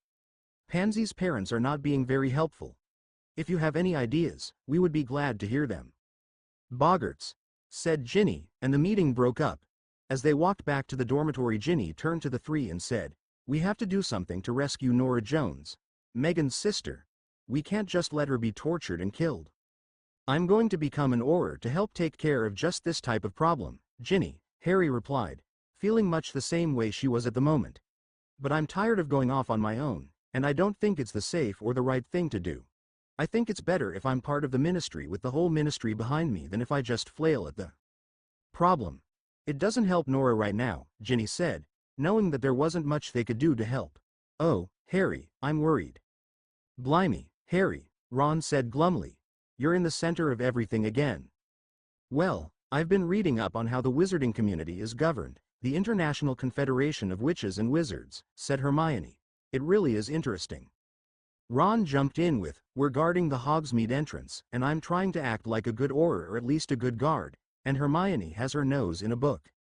Pansy's parents are not being very helpful. If you have any ideas, we would be glad to hear them. Boggarts, said Ginny, and the meeting broke up. As they walked back to the dormitory, Ginny turned to the three and said, we have to do something to rescue Nora Jones, Megan's sister. We can't just let her be tortured and killed. I'm going to become an Auror to help take care of just this type of problem, Ginny, Harry replied, feeling much the same way she was at the moment. But I'm tired of going off on my own, and I don't think it's the safe or the right thing to do. I think it's better if I'm part of the ministry with the whole ministry behind me than if I just flail at the problem. It doesn't help Nora right now, Ginny said, knowing that there wasn't much they could do to help. Oh, Harry, I'm worried. Blimey, Harry, Ron said glumly. You're in the center of everything again. Well, I've been reading up on how the wizarding community is governed, the International Confederation of Witches and Wizards, said Hermione. It really is interesting. Ron jumped in with, we're guarding the Hogsmeade entrance, and I'm trying to act like a good Auror or at least a good guard, and Hermione has her nose in a book.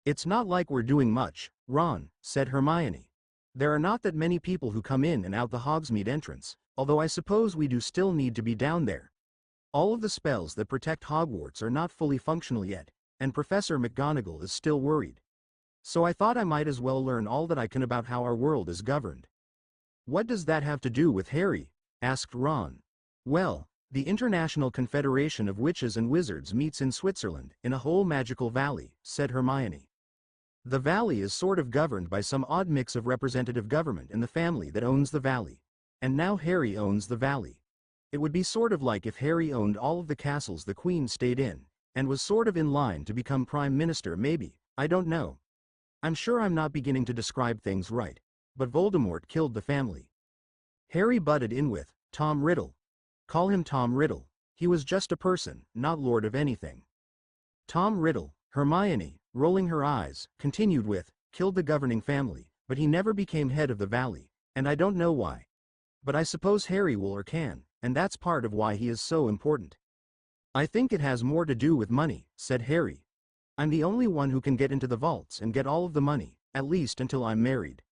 It's not like we're doing much, Ron, said Hermione. There are not that many people who come in and out the Hogsmeade entrance, although I suppose we do still need to be down there. All of the spells that protect Hogwarts are not fully functional yet, and Professor McGonagall is still worried. So I thought I might as well learn all that I can about how our world is governed. What does that have to do with Harry? Asked Ron. Well, the International Confederation of Witches and Wizards meets in Switzerland, in a whole magical valley, said Hermione. The valley is sort of governed by some odd mix of representative government and the family that owns the valley. And now Harry owns the valley. It would be sort of like if Harry owned all of the castles the Queen stayed in, and was sort of in line to become Prime Minister maybe, I don't know. I'm sure I'm not beginning to describe things right, but Voldemort killed the family. Harry butted in with, Tom Riddle. Call him Tom Riddle. He was just a person, not Lord of anything. Tom Riddle, Hermione, rolling her eyes, continued with, killed the governing family, but he never became head of the valley, and I don't know why. But I suppose Harry will or can, and that's part of why he is so important. I think it has more to do with money, said Harry. I'm the only one who can get into the vaults and get all of the money, at least until I'm married.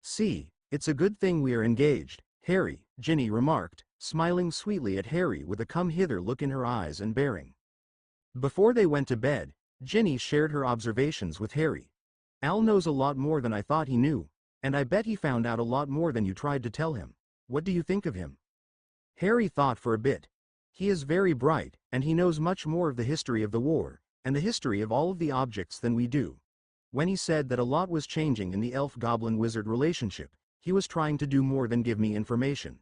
See, it's a good thing we are engaged, Harry, Ginny remarked, smiling sweetly at Harry with a come-hither look in her eyes and bearing. Before they went to bed, Ginny shared her observations with Harry. Al knows a lot more than I thought he knew, and I bet he found out a lot more than you tried to tell him. What do you think of him? Harry thought for a bit. He is very bright, and he knows much more of the history of the war, and the history of all of the objects than we do. When he said that a lot was changing in the elf-goblin-wizard relationship, he was trying to do more than give me information.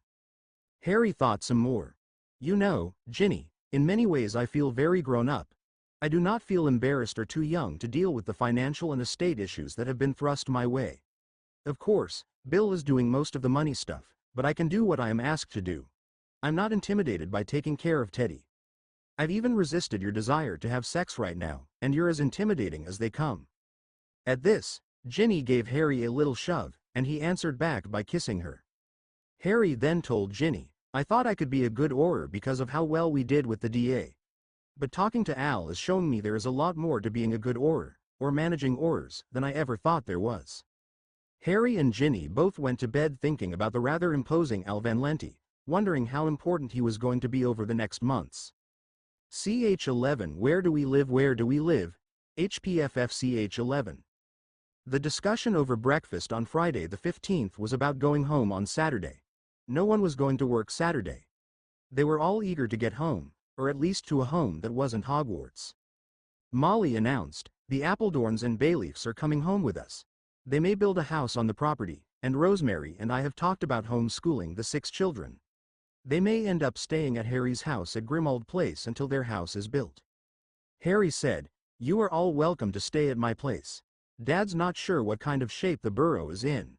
Harry thought some more. You know, Ginny, in many ways I feel very grown up. I do not feel embarrassed or too young to deal with the financial and estate issues that have been thrust my way. Of course, Bill is doing most of the money stuff, but I can do what I am asked to do. I'm not intimidated by taking care of Teddy. I've even resisted your desire to have sex right now, and you're as intimidating as they come. At this, Ginny gave Harry a little shove, and he answered back by kissing her. Harry then told Ginny, I thought I could be a good orer because of how well we did with the DA. But talking to Al has shown me there is a lot more to being a good orer, or managing orers, than I ever thought there was. Harry and Ginny both went to bed thinking about the rather imposing Al Van Lente, wondering how important he was going to be over the next months. CH11 Where do we live? Where do we live? HPFFCH11. The discussion over breakfast on Friday the 15th was about going home on Saturday. No one was going to work Saturday. They were all eager to get home, or at least to a home that wasn't Hogwarts. Molly announced, the Appledorns and Bayleafs are coming home with us. They may build a house on the property, and Rosemary and I have talked about homeschooling the 6 children. They may end up staying at Harry's house at Grimmauld Place until their house is built. Harry said, you are all welcome to stay at my place. Dad's not sure what kind of shape the burrow is in.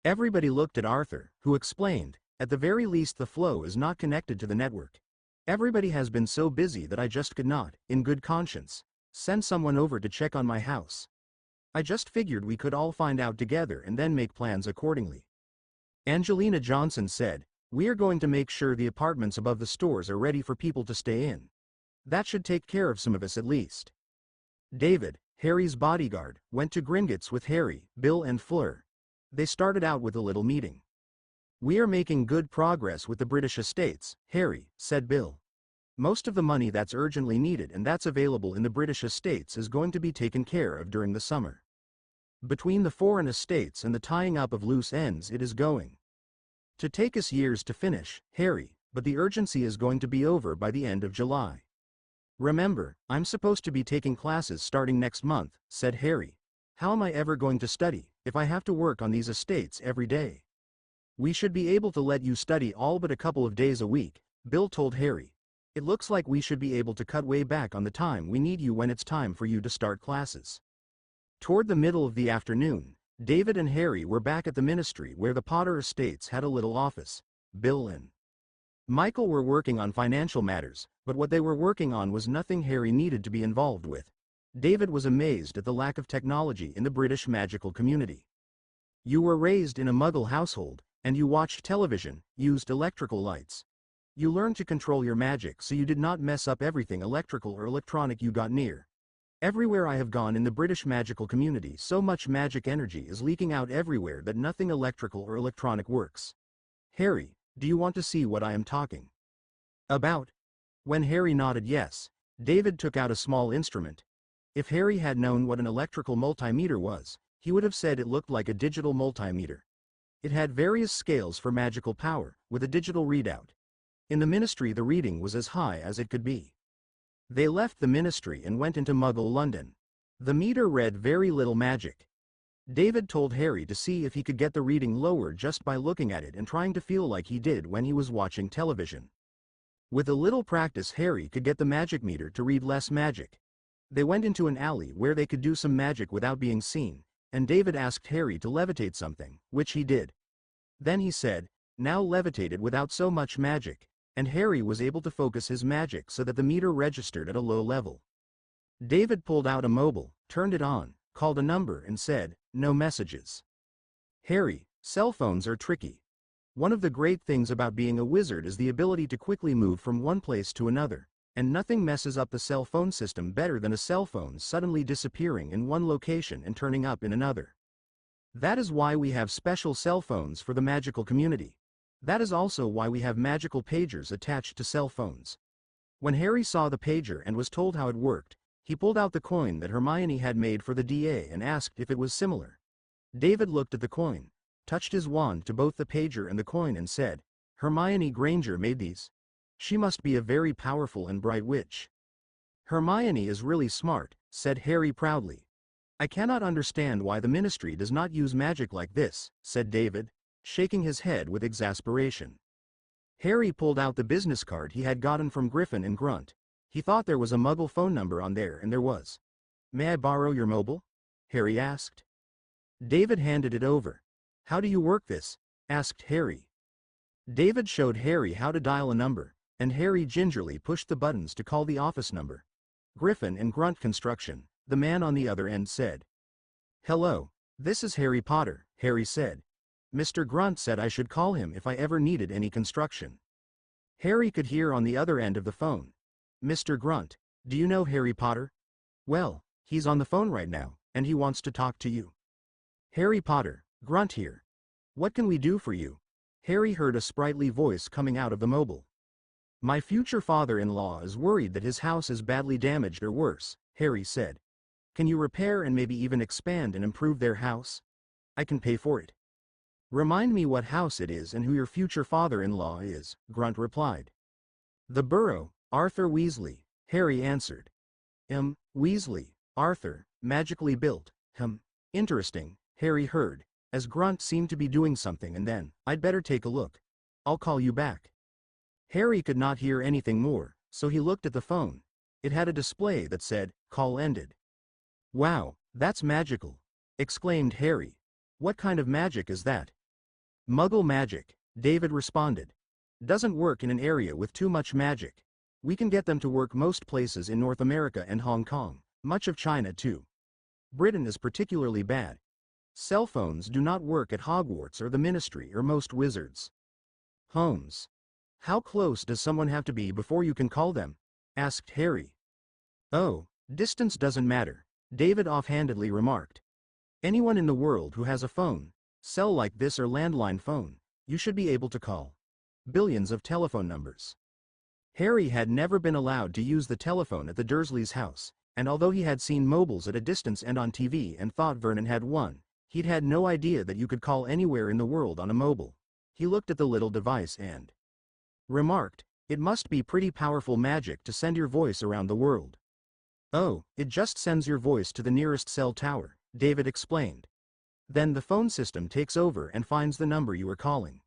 Everybody looked at Arthur, who explained, at the very least the flow is not connected to the network. Everybody has been so busy that I just could not, in good conscience, send someone over to check on my house. I just figured we could all find out together and then make plans accordingly. Angelina Johnson said, we are going to make sure the apartments above the stores are ready for people to stay in. That should take care of some of us at least. David, Harry's bodyguard, went to Gringotts with Harry, Bill and Fleur. They started out with a little meeting. We are making good progress with the British estates, Harry, said Bill. Most of the money that's urgently needed and that's available in the British estates is going to be taken care of during the summer. Between the foreign estates and the tying up of loose ends it is going to take us years to finish, Harry, but the urgency is going to be over by the end of July. Remember, I'm supposed to be taking classes starting next month, said Harry. How am I ever going to study, if I have to work on these estates every day? We should be able to let you study all but a couple of days a week, Bill told Harry. It looks like we should be able to cut way back on the time we need you when it's time for you to start classes. Toward the middle of the afternoon, David and Harry were back at the ministry where the Potter estates had a little office. Bill and Michael were working on financial matters, but what they were working on was nothing Harry needed to be involved with. David was amazed at the lack of technology in the British magical community. You were raised in a Muggle household, and you watched television, used electrical lights. You learned to control your magic so you did not mess up everything electrical or electronic you got near. Everywhere I have gone in the British magical community, so much magic energy is leaking out everywhere that nothing electrical or electronic works. Harry, do you want to see what I am talking about? When Harry nodded yes, David took out a small instrument. If Harry had known what an electrical multimeter was, he would have said it looked like a digital multimeter. It had various scales for magical power, with a digital readout. In the ministry the reading was as high as it could be. They left the ministry and went into Muggle London. The meter read very little magic. David told Harry to see if he could get the reading lower just by looking at it and trying to feel like he did when he was watching television. With a little practice Harry could get the magic meter to read less magic. They went into an alley where they could do some magic without being seen, and David asked Harry to levitate something, which he did. Then he said, now levitate it without so much magic, and Harry was able to focus his magic so that the meter registered at a low level. David pulled out a mobile, turned it on, called a number and said, no messages. Harry, cell phones are tricky. One of the great things about being a wizard is the ability to quickly move from one place to another, and nothing messes up the cell phone system better than a cell phone suddenly disappearing in one location and turning up in another. That is why we have special cell phones for the magical community. That is also why we have magical pagers attached to cell phones. When Harry saw the pager and was told how it worked, he pulled out the coin that Hermione had made for the DA and asked if it was similar. David looked at the coin, touched his wand to both the pager and the coin and said, "Hermione Granger made these. She must be a very powerful and bright witch." "Hermione is really smart," said Harry proudly. "I cannot understand why the Ministry does not use magic like this," said David, shaking his head with exasperation. Harry pulled out the business card he had gotten from Griffin and Grunt. He thought there was a Muggle phone number on there, and there was. "May I borrow your mobile?" Harry asked. David handed it over. "How do you work this?" asked Harry. David showed Harry how to dial a number, and Harry gingerly pushed the buttons to call the office number. Griffin and Grunt Construction, the man on the other end, said. "Hello, this is Harry Potter," Harry said. "Mr. Grunt said I should call him if I ever needed any construction." Harry could hear on the other end of the phone. "Mr. Grunt, do you know Harry Potter?" "Well, he's on the phone right now, and he wants to talk to you." "Harry Potter, Grunt here. What can we do for you?" Harry heard a sprightly voice coming out of the mobile. "My future father-in-law is worried that his house is badly damaged or worse," Harry said. "Can you repair and maybe even expand and improve their house? I can pay for it." "Remind me what house it is and who your future father-in-law is," Grunt replied. "The Burrow, Arthur Weasley," Harry answered. Weasley, Arthur, magically built, interesting," Harry heard, as Grunt seemed to be doing something, and then, "I'd better take a look. I'll call you back." Harry could not hear anything more, so he looked at the phone. It had a display that said, "Call ended." "Wow, that's magical," exclaimed Harry. "What kind of magic is that?" "Muggle magic," David responded. "Doesn't work in an area with too much magic. We can get them to work most places in North America and Hong Kong, much of China too. Britain is particularly bad. Cell phones do not work at Hogwarts or the Ministry or most wizards' homes." "How close does someone have to be before you can call them?" asked Harry. "Oh, distance doesn't matter," David offhandedly remarked. "Anyone in the world who has a phone, cell like this or landline phone, you should be able to call. Billions of telephone numbers." Harry had never been allowed to use the telephone at the Dursleys' house, and although he had seen mobiles at a distance and on TV and thought Vernon had one, he'd had no idea that you could call anywhere in the world on a mobile. He looked at the little device and remarked, "It must be pretty powerful magic to send your voice around the world." "Oh, it just sends your voice to the nearest cell tower," David explained. "Then the phone system takes over and finds the number you are calling."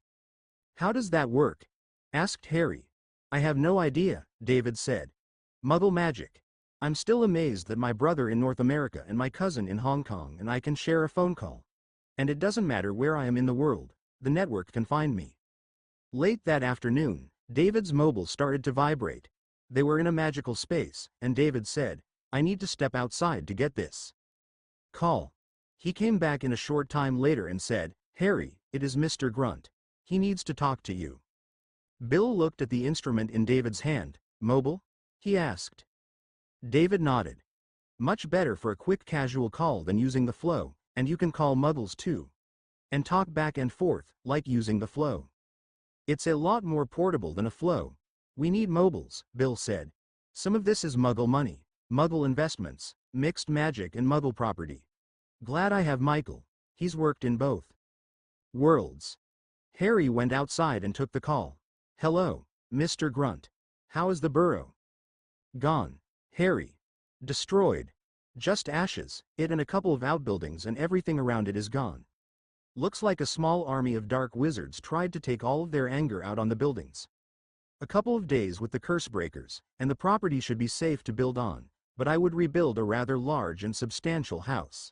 "How does that work?" asked Harry. "I have no idea," David said. "Muggle magic. I'm still amazed that my brother in North America and my cousin in Hong Kong and I can share a phone call. And it doesn't matter where I am in the world, the network can find me." Late that afternoon, David's mobile started to vibrate. They were in a magical space, and David said, "I need to step outside to get this call." He came back in a short time later and said, "Harry, it is Mr. Grunt. He needs to talk to you." Bill looked at the instrument in David's hand. "Mobile?" he asked. David nodded. "Much better for a quick casual call than using the flow, and you can call Muggles too. And talk back and forth, like using the flow. It's a lot more portable than a flow. We need mobiles," Bill said. "Some of this is Muggle money, Muggle investments, mixed magic and Muggle property. Glad I have Michael. He's worked in both worlds." Harry went outside and took the call. "Hello, Mr. Grunt. How is the Burrow?" "Gone, Harry. Destroyed. Just ashes, it and a couple of outbuildings, and everything around it is gone. Looks like a small army of dark wizards tried to take all of their anger out on the buildings. A couple of days with the curse breakers, and the property should be safe to build on, but I would rebuild a rather large and substantial house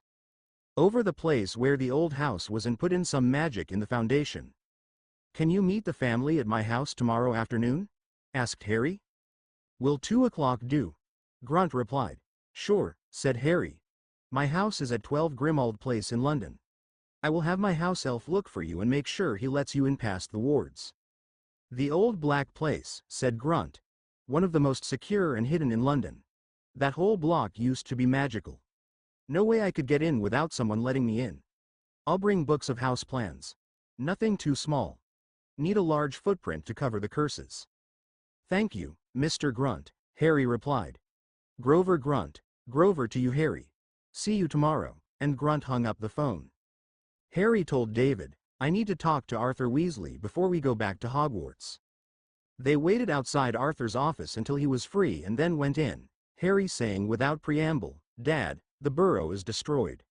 over the place where the old house was and put in some magic in the foundation. Can you meet the family at my house tomorrow afternoon?" asked Harry. "Will 2 o'clock do?" Grunt replied. "Sure," said Harry. "My house is at 12 Grimmauld Place in London. I will have my house elf look for you and make sure he lets you in past the wards." "The old black place," said Grunt. "One of the most secure and hidden in London. That whole block used to be magical. No way I could get in without someone letting me in. I'll bring books of house plans. Nothing too small. Need a large footprint to cover the curses. Thank you, Mr. Grunt, Harry replied. Grover Grunt. Grover to you, Harry. See you tomorrow, and Grunt hung up the phone. Harry told David, I need to talk to Arthur Weasley before we go back to Hogwarts. They waited outside Arthur's office until he was free and then went in, Harry saying without preamble, Dad, the burrow is destroyed.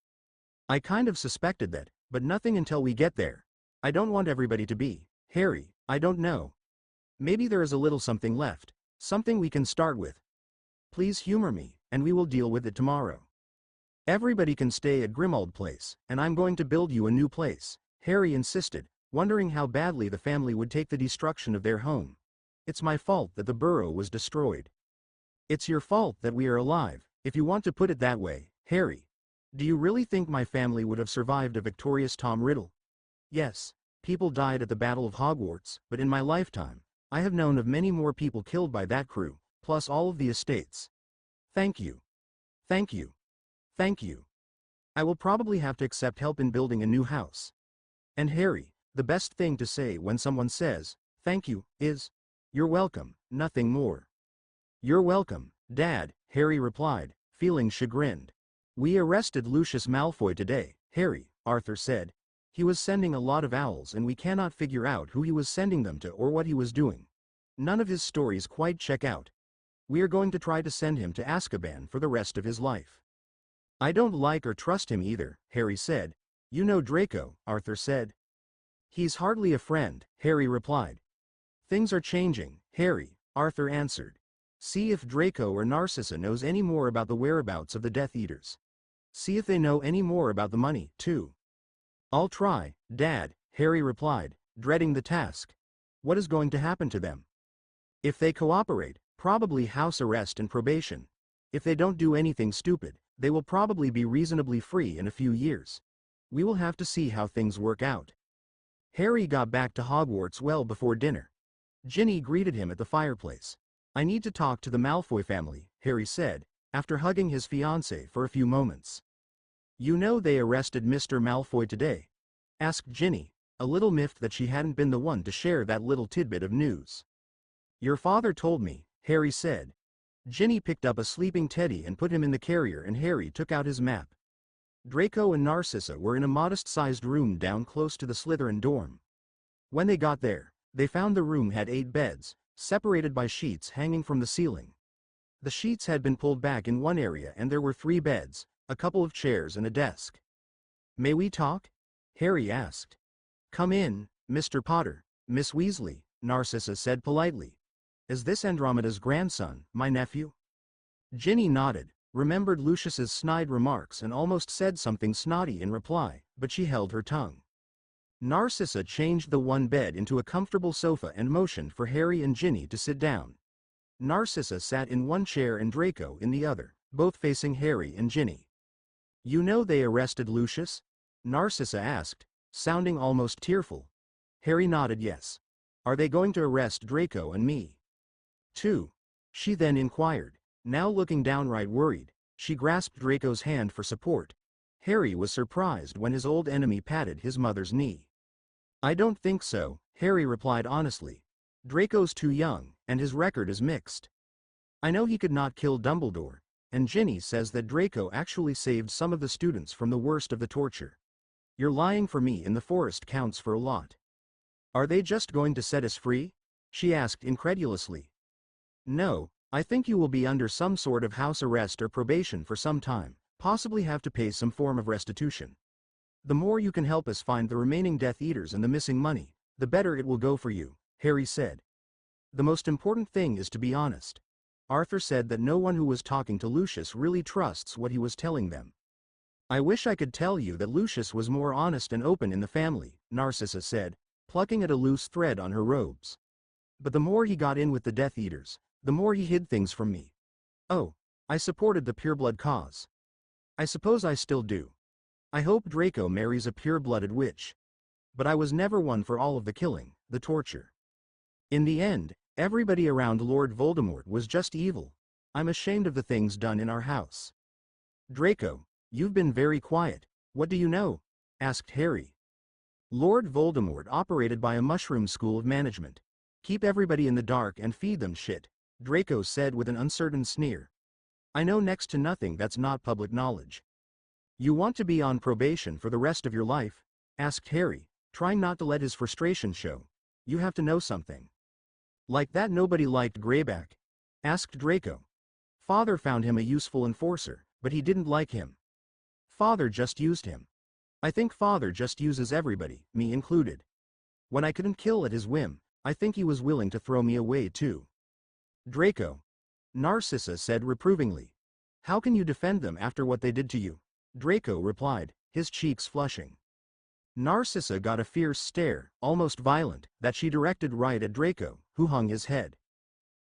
I kind of suspected that, but nothing until we get there. I don't want everybody to be, Harry, I don't know. Maybe there is a little something left, something we can start with. Please humor me, and we will deal with it tomorrow. Everybody can stay at Grimmauld Place, and I'm going to build you a new place, Harry insisted, wondering how badly the family would take the destruction of their home. It's my fault that the burrow was destroyed. It's your fault that we are alive, if you want to put it that way, Harry. Do you really think my family would have survived a victorious Tom Riddle? Yes, people died at the Battle of Hogwarts, but in my lifetime, I have known of many more people killed by that crew, plus all of the estates. Thank you. Thank you. Thank you. I will probably have to accept help in building a new house. And Harry, the best thing to say when someone says, thank you, is, you're welcome, nothing more. You're welcome, Dad, Harry replied, feeling chagrined. We arrested Lucius Malfoy today, Harry, Arthur said. He was sending a lot of owls and we cannot figure out who he was sending them to or what he was doing. None of his stories quite check out. We are going to try to send him to Azkaban for the rest of his life. I don't like or trust him either, Harry said. You know Draco, Arthur said. He's hardly a friend, Harry replied. Things are changing, Harry, Arthur answered. See if Draco or Narcissa knows any more about the whereabouts of the Death Eaters. See if they know any more about the money, too. I'll try, Dad, Harry replied, dreading the task. What is going to happen to them? If they cooperate, probably house arrest and probation. If they don't do anything stupid, they will probably be reasonably free in a few years. We will have to see how things work out. Harry got back to Hogwarts well before dinner. Ginny greeted him at the fireplace. I need to talk to the Malfoy family, Harry said, after hugging his fiancée for a few moments. You know they arrested Mr. Malfoy today? Asked Ginny, a little miffed that she hadn't been the one to share that little tidbit of news. Your father told me, Harry said. Ginny picked up a sleeping Teddy and put him in the carrier and Harry took out his map. Draco and Narcissa were in a modest-sized room down close to the Slytherin dorm. When they got there, they found the room had 8 beds, separated by sheets hanging from the ceiling. The sheets had been pulled back in one area and there were 3 beds, a couple of chairs and a desk. May we talk? Harry asked. Come in, Mr. Potter, Miss Weasley, Narcissa said politely. Is this Andromeda's grandson, my nephew? Ginny nodded, remembered Lucius's snide remarks and almost said something snotty in reply, but she held her tongue. Narcissa changed the one bed into a comfortable sofa and motioned for Harry and Ginny to sit down. Narcissa sat in one chair and Draco in the other, both facing Harry and Ginny. You know they arrested Lucius? Narcissa asked, sounding almost tearful. Harry nodded yes. Are they going to arrest Draco and me, too? She then inquired, now looking downright worried. She grasped Draco's hand for support. Harry was surprised when his old enemy patted his mother's knee. I don't think so, Harry replied honestly. Draco's too young, and his record is mixed. I know he could not kill Dumbledore, and Ginny says that Draco actually saved some of the students from the worst of the torture. Your lying for me in the forest counts for a lot. Are they just going to set us free? She asked incredulously. No, I think you will be under some sort of house arrest or probation for some time, possibly have to pay some form of restitution. The more you can help us find the remaining Death Eaters and the missing money, the better it will go for you, Harry said. The most important thing is to be honest. Arthur said that no one who was talking to Lucius really trusts what he was telling them. I wish I could tell you that Lucius was more honest and open in the family, Narcissa said, plucking at a loose thread on her robes. But the more he got in with the Death Eaters, the more he hid things from me. Oh, I supported the pureblood cause. I suppose I still do. I hope Draco marries a pure-blooded witch. But I was never one for all of the killing, the torture. In the end, everybody around Lord Voldemort was just evil. I'm ashamed of the things done in our house. Draco, you've been very quiet. What do you know? Asked Harry. Lord Voldemort operated by a mushroom school of management. Keep everybody in the dark and feed them shit, Draco said with an uncertain sneer. I know next to nothing that's not public knowledge. You want to be on probation for the rest of your life? Asked Harry, trying not to let his frustration show. You have to know something. Like that nobody liked Greyback? Asked Draco. Father found him a useful enforcer, but he didn't like him. Father just used him. I think Father just uses everybody, me included. When I couldn't kill at his whim, I think he was willing to throw me away too. Draco. Narcissa said reprovingly. How can you defend them after what they did to you? Draco replied, his cheeks flushing. Narcissa got a fierce stare, almost violent, that she directed right at Draco, who hung his head.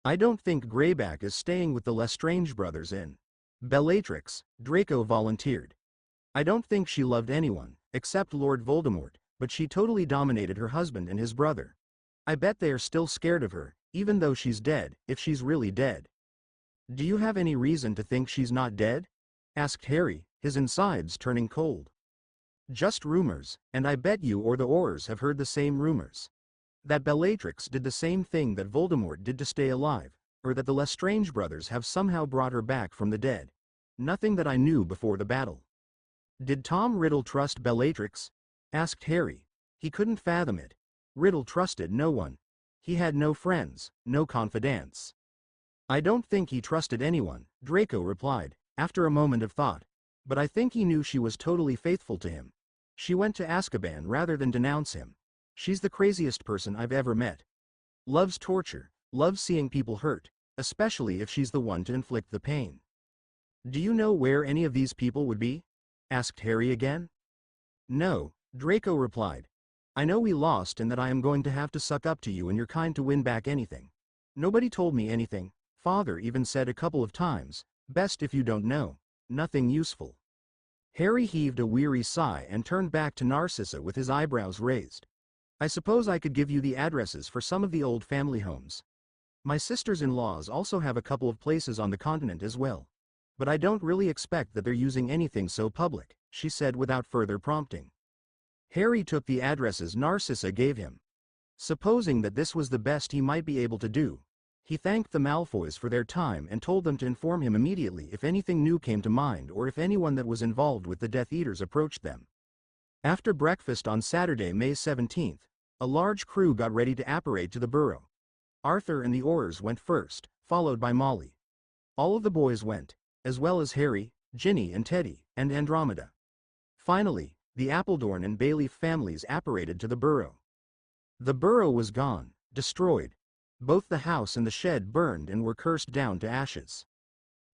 I don't think Greyback is staying with the Lestrange brothers in Bellatrix, Draco volunteered. I don't think she loved anyone, except Lord Voldemort, but she totally dominated her husband and his brother. I bet they are still scared of her, even though she's dead, if she's really dead. Do you have any reason to think she's not dead? Asked Harry, his insides turning cold. Just rumors, and I bet you or the Aurors have heard the same rumors. That Bellatrix did the same thing that Voldemort did to stay alive, or that the Lestrange brothers have somehow brought her back from the dead. Nothing that I knew before the battle. Did Tom Riddle trust Bellatrix? Asked Harry. He couldn't fathom it. Riddle trusted no one. He had no friends, no confidants. I don't think he trusted anyone, Draco replied, after a moment of thought. But I think he knew she was totally faithful to him. She went to Azkaban rather than denounce him. She's the craziest person I've ever met. Loves torture, loves seeing people hurt, especially if she's the one to inflict the pain. Do you know where any of these people would be? Asked Harry again. No, Draco replied. I know we lost and that I am going to have to suck up to you and your kind to win back anything. Nobody told me anything. Father even said a couple of times, best if you don't know. Nothing useful. Harry heaved a weary sigh and turned back to Narcissa with his eyebrows raised. I suppose I could give you the addresses for some of the old family homes. My sisters-in-laws also have a couple of places on the continent as well. But I don't really expect that they're using anything so public, she said without further prompting. Harry took the addresses Narcissa gave him. Supposing that this was the best he might be able to do, he thanked the Malfoys for their time and told them to inform him immediately if anything new came to mind or if anyone that was involved with the Death Eaters approached them. After breakfast on Saturday, May 17th, a large crew got ready to apparate to the Burrow. Arthur and the Aurors went first, followed by Molly. All of the boys went, as well as Harry, Ginny and Teddy, and Andromeda. Finally, the Appledorn and Bayleaf families apparated to the Burrow. The Burrow was gone, destroyed. Both the house and the shed burned and were cursed down to ashes.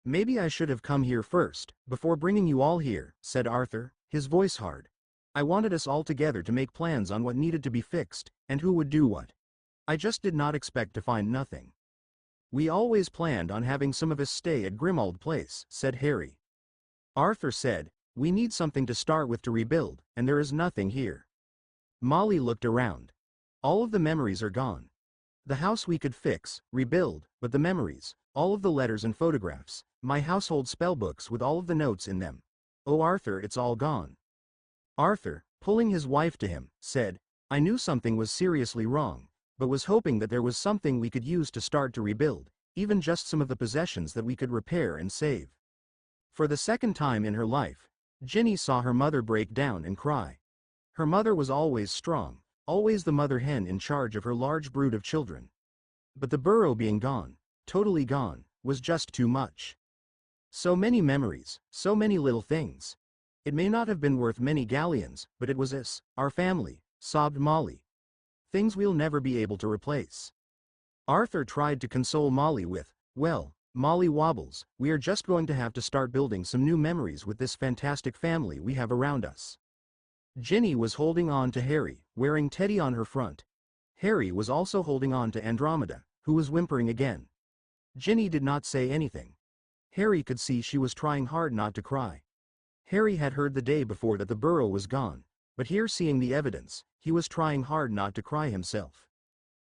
Maybe I should have come here first, before bringing you all here, said Arthur, his voice hard. I wanted us all together to make plans on what needed to be fixed, and who would do what. I just did not expect to find nothing. We always planned on having some of us stay at Grimmauld Place, said Harry. Arthur said, we need something to start with to rebuild, and there is nothing here. Molly looked around. All of the memories are gone. The house we could fix, rebuild, but the memories, all of the letters and photographs, my household spellbooks with all of the notes in them. Oh Arthur, it's all gone. Arthur, pulling his wife to him, said, I knew something was seriously wrong, but was hoping that there was something we could use to start to rebuild, even just some of the possessions that we could repair and save. For the second time in her life, Ginny saw her mother break down and cry. Her mother was always strong, always the mother hen in charge of her large brood of children. But the Burrow being gone, totally gone, was just too much. So many memories, so many little things. It may not have been worth many galleons, but it was us, our family, sobbed Molly. Things we'll never be able to replace. Arthur tried to console Molly with, well, Molly Wobbles, we are just going to have to start building some new memories with this fantastic family we have around us. Ginny was holding on to Harry, wearing Teddy on her front. Harry was also holding on to Andromeda, who was whimpering again. Ginny did not say anything. Harry could see she was trying hard not to cry. Harry had heard the day before that the Burrow was gone, but here seeing the evidence, he was trying hard not to cry himself.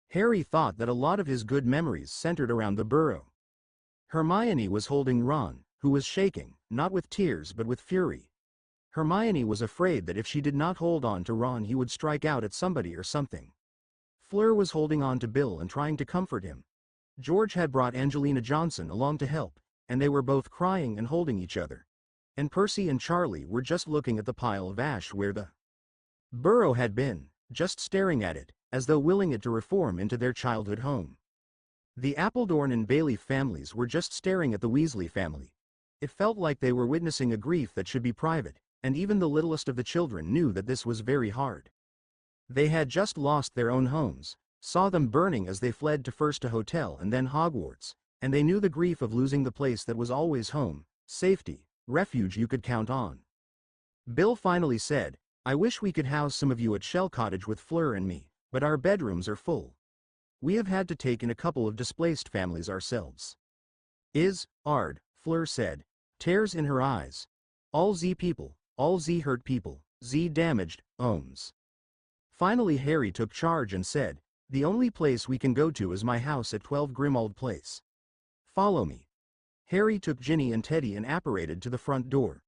Harry thought that a lot of his good memories centered around the Burrow. Hermione was holding Ron, who was shaking, not with tears but with fury. Hermione was afraid that if she did not hold on to Ron he would strike out at somebody or something. Fleur was holding on to Bill and trying to comfort him. George had brought Angelina Johnson along to help, and they were both crying and holding each other. And Percy and Charlie were just looking at the pile of ash where the burrow had been, just staring at it, as though willing it to reform into their childhood home. The Appledorn and Bayleaf families were just staring at the Weasley family. It felt like they were witnessing a grief that should be private, and even the littlest of the children knew that this was very hard. They had just lost their own homes, saw them burning as they fled to first a hotel and then Hogwarts, and they knew the grief of losing the place that was always home, safety, refuge you could count on. Bill finally said, "I wish we could house some of you at Shell Cottage with Fleur and me, but our bedrooms are full. We have had to take in a couple of displaced families ourselves." Ard, Fleur said, tears in her eyes. "All Z people, all Z hurt people, Z damaged, ohms." Finally Harry took charge and said, "The only place we can go to is my house at 12 Grimmauld Place. Follow me." Harry took Ginny and Teddy and apparated to the front door.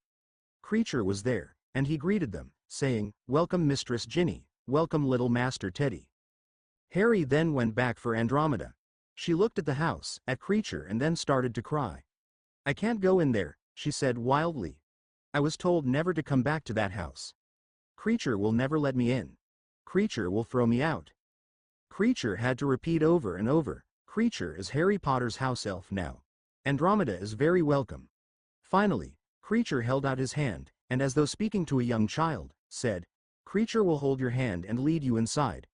Kreacher was there, and he greeted them, saying, "Welcome Mistress Ginny, welcome little Master Teddy." Harry then went back for Andromeda. She looked at the house, at Kreacher and then started to cry. "I can't go in there," she said wildly. "I was told never to come back to that house. Kreacher will never let me in. Kreacher will throw me out." Kreacher had to repeat over and over, "Kreacher is Harry Potter's house elf now. Andromeda is very welcome." Finally, Kreacher held out his hand, and as though speaking to a young child, said, "Kreacher will hold your hand and lead you inside.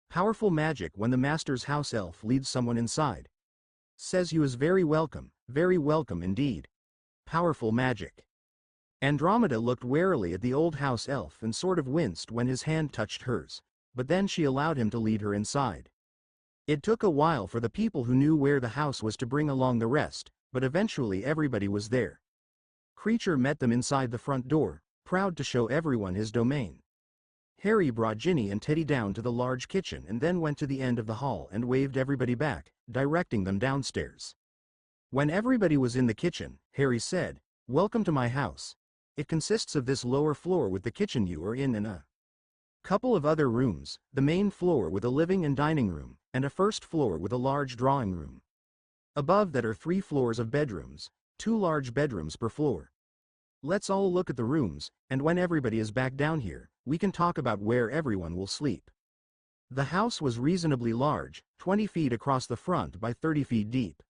Powerful magic when the master's house elf leads someone inside. Says you is very welcome indeed. Powerful magic." Andromeda looked warily at the old house elf and sort of winced when his hand touched hers, but then she allowed him to lead her inside. It took a while for the people who knew where the house was to bring along the rest, but eventually everybody was there. Kreacher met them inside the front door, proud to show everyone his domain. Harry brought Ginny and Teddy down to the large kitchen and then went to the end of the hall and waved everybody back, directing them downstairs. When everybody was in the kitchen, Harry said, "Welcome to my house. It consists of this lower floor with the kitchen you are in and a couple of other rooms, the main floor with a living and dining room, and a first floor with a large drawing room. Above that are 3 floors of bedrooms, 2 large bedrooms per floor. Let's all look at the rooms, and when everybody is back down here, we can talk about where everyone will sleep." The house was reasonably large, 20 feet across the front by 30 feet deep.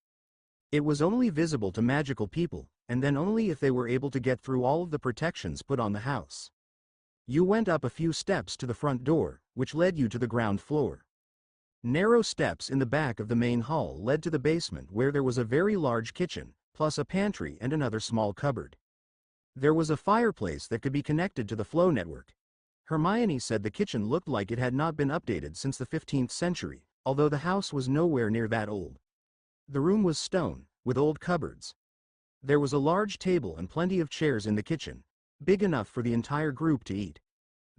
It was only visible to magical people, and then only if they were able to get through all of the protections put on the house. You went up a few steps to the front door, which led you to the ground floor. Narrow steps in the back of the main hall led to the basement where there was a very large kitchen, plus a pantry and another small cupboard. There was a fireplace that could be connected to the flow network. Hermione said the kitchen looked like it had not been updated since the 15th century, although the house was nowhere near that old. The room was stone, with old cupboards. There was a large table and plenty of chairs in the kitchen, big enough for the entire group to eat.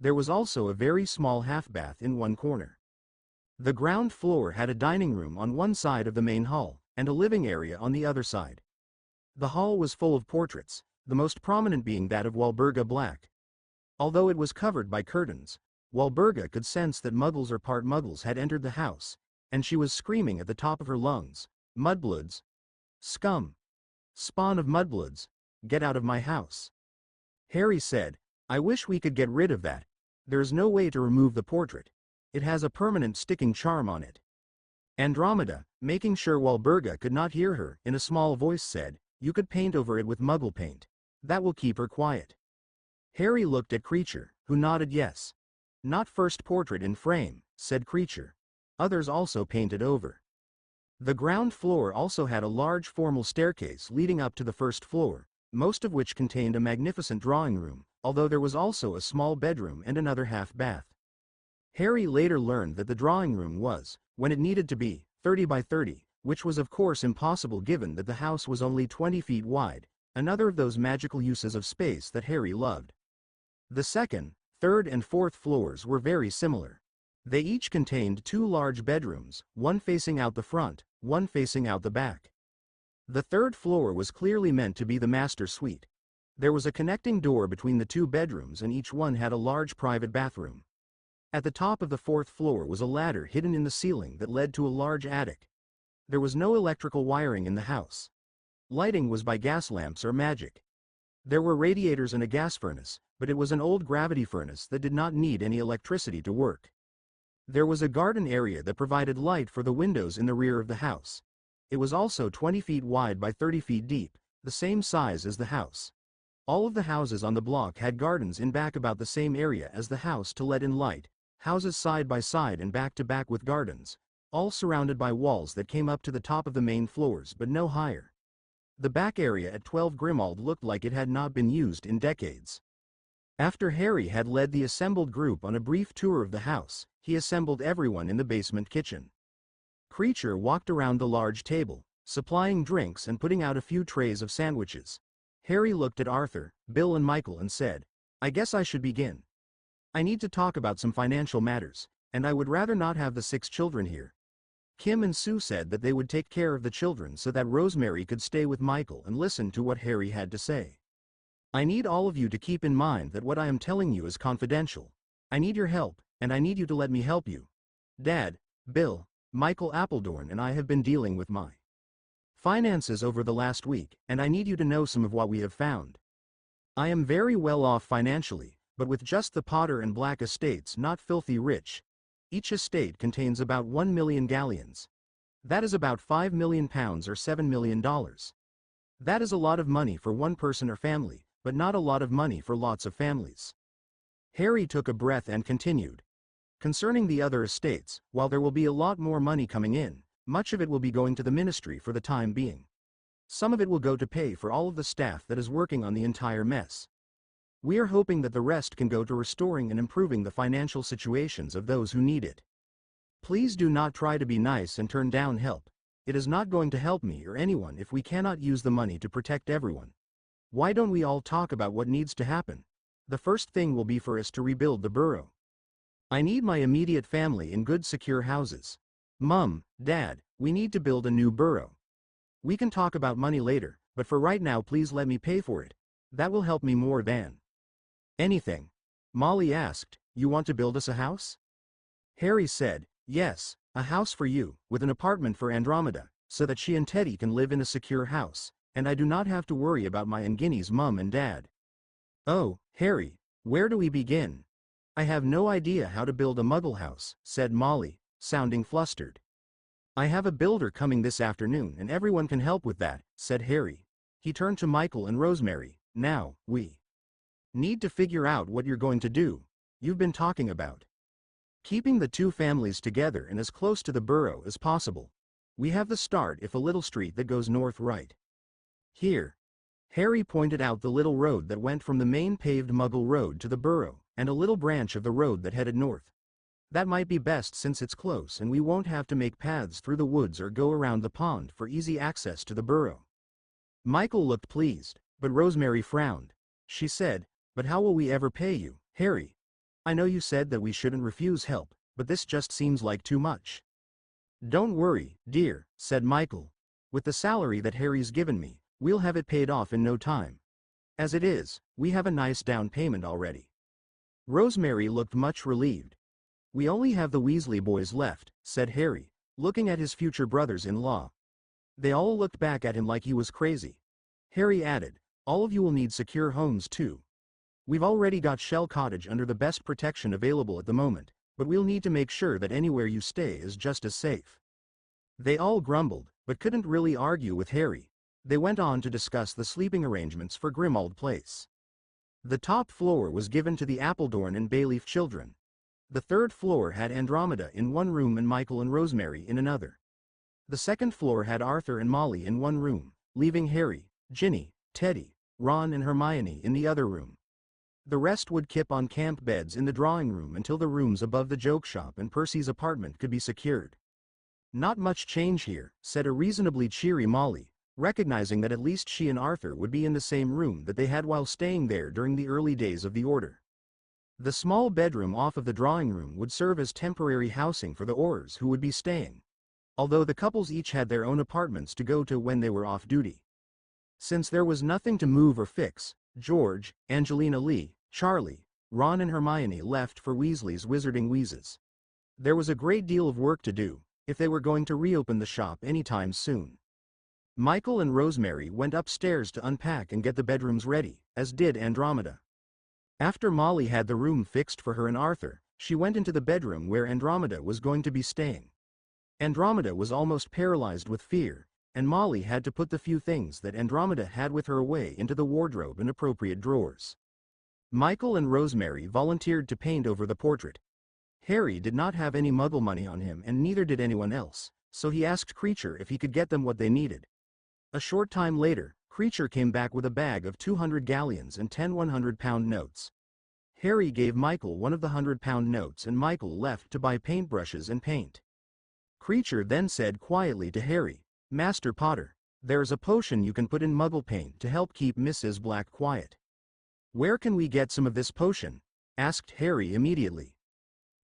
There was also a very small half-bath in one corner. The ground floor had a dining room on one side of the main hall, and a living area on the other side. The hall was full of portraits, the most prominent being that of Walburga Black. Although it was covered by curtains, Walburga could sense that muggles or part muggles had entered the house, and she was screaming at the top of her lungs, "Mudbloods! Scum! Spawn of mudbloods! Get out of my house!" Harry said, "I wish we could get rid of that. There is no way to remove the portrait. It has a permanent sticking charm on it." Andromeda, making sure Walburga could not hear her, in a small voice said, "You could paint over it with muggle paint. That will keep her quiet." Harry looked at Kreacher, who nodded yes. "Not first portrait in frame," said Kreacher. "Others also painted over." The ground floor also had a large formal staircase leading up to the first floor, most of which contained a magnificent drawing room, although there was also a small bedroom and another half-bath. Harry later learned that the drawing room was, when it needed to be, 30 by 30, which was of course impossible given that the house was only 20 feet wide, another of those magical uses of space that Harry loved. The second, third and fourth floors were very similar. They each contained 2 large bedrooms, one facing out the front, one facing out the back. The third floor was clearly meant to be the master suite. There was a connecting door between the two bedrooms and each one had a large private bathroom. At the top of the fourth floor was a ladder hidden in the ceiling that led to a large attic. There was no electrical wiring in the house. Lighting was by gas lamps or magic. There were radiators and a gas furnace, but it was an old gravity furnace that did not need any electricity to work. There was a garden area that provided light for the windows in the rear of the house. It was also 20 feet wide by 30 feet deep, the same size as the house. All of the houses on the block had gardens in back about the same area as the house to let in light, houses side by side and back to back with gardens, all surrounded by walls that came up to the top of the main floors but no higher. The back area at 12 Grimmauld looked like it had not been used in decades. After Harry had led the assembled group on a brief tour of the house, he assembled everyone in the basement kitchen. Creature walked around the large table, supplying drinks and putting out a few trays of sandwiches. Harry looked at Arthur, Bill and Michael and said, "I guess I should begin. I need to talk about some financial matters, and I would rather not have the 6 children here." Kim and Sue said that they would take care of the children so that Rosemary could stay with Michael and listen to what Harry had to say. "I need all of you to keep in mind that what I am telling you is confidential. I need your help, and I need you to let me help you. Dad, Bill, Michael Appledorn and I have been dealing with my finances over the last week, and I need you to know some of what we have found. I am very well off financially, but with just the Potter and Black estates not filthy rich. Each estate contains about 1 million galleons. That is about £5 million or $7 million. That is a lot of money for one person or family, but not a lot of money for lots of families." Harry took a breath and continued. "Concerning the other estates, while there will be a lot more money coming in, much of it will be going to the ministry for the time being. Some of it will go to pay for all of the staff that is working on the entire mess. We are hoping that the rest can go to restoring and improving the financial situations of those who need it. Please do not try to be nice and turn down help. It is not going to help me or anyone if we cannot use the money to protect everyone. Why don't we all talk about what needs to happen? The first thing will be for us to rebuild the borough. I need my immediate family in good secure houses. Mum, Dad, we need to build a new borough. We can talk about money later, but for right now please let me pay for it. That will help me more than anything." Molly asked, "You want to build us a house?" Harry said, "Yes, a house for you, with an apartment for Andromeda, so that she and Teddy can live in a secure house, and I do not have to worry about my and Ginny's mum and dad." "Oh, Harry, where do we begin? I have no idea how to build a muggle house," said Molly, sounding flustered. "I have a builder coming this afternoon and everyone can help with that," said Harry. He turned to Michael and Rosemary. "Now, we need to figure out what you're going to do. You've been talking about keeping the two families together and as close to the borough as possible. We have the start if a little street that goes north right here." Harry pointed out the little road that went from the main paved Muggle road to the borough, and a little branch of the road that headed north. "That might be best since it's close and we won't have to make paths through the woods or go around the pond for easy access to the borough." Michael looked pleased, but Rosemary frowned. She said, "But how will we ever pay you, Harry? I know you said that we shouldn't refuse help, but this just seems like too much." "Don't worry, dear," said Michael. "With the salary that Harry's given me, we'll have it paid off in no time. As it is, we have a nice down payment already." Rosemary looked much relieved. "We only have the Weasley boys left," said Harry, looking at his future brothers-in-law. They all looked back at him like he was crazy. Harry added, "All of you will need secure homes too. We've already got Shell Cottage under the best protection available at the moment, but we'll need to make sure that anywhere you stay is just as safe." They all grumbled, but couldn't really argue with Harry. They went on to discuss the sleeping arrangements for Grimmauld Place. The top floor was given to the Appledorn and Bayleaf children. The third floor had Andromeda in one room and Michael and Rosemary in another. The second floor had Arthur and Molly in one room, leaving Harry, Ginny, Teddy, Ron and Hermione in the other room. The rest would keep on camp beds in the drawing room until the rooms above the joke shop and Percy's apartment could be secured. "Not much change here," said a reasonably cheery Molly, recognizing that at least she and Arthur would be in the same room that they had while staying there during the early days of the Order. The small bedroom off of the drawing room would serve as temporary housing for the Aurors who would be staying, although the couples each had their own apartments to go to when they were off duty. Since there was nothing to move or fix, George, Angelina Lee, Charlie, Ron and Hermione left for Weasley's Wizarding Wheezes. There was a great deal of work to do, if they were going to reopen the shop anytime soon. Michael and Rosemary went upstairs to unpack and get the bedrooms ready, as did Andromeda. After Molly had the room fixed for her and Arthur, she went into the bedroom where Andromeda was going to be staying. Andromeda was almost paralyzed with fear, and Molly had to put the few things that Andromeda had with her away into the wardrobe and appropriate drawers. Michael and Rosemary volunteered to paint over the portrait. Harry did not have any Muggle money on him and neither did anyone else, so he asked Creature if he could get them what they needed. A short time later, Creature came back with a bag of 200 galleons and 10 100-pound notes. Harry gave Michael one of the 100-pound notes and Michael left to buy paintbrushes and paint. Creature then said quietly to Harry, "Master Potter, there is a potion you can put in Muggle paint to help keep Mrs. Black quiet." "Where can we get some of this potion?" asked Harry immediately.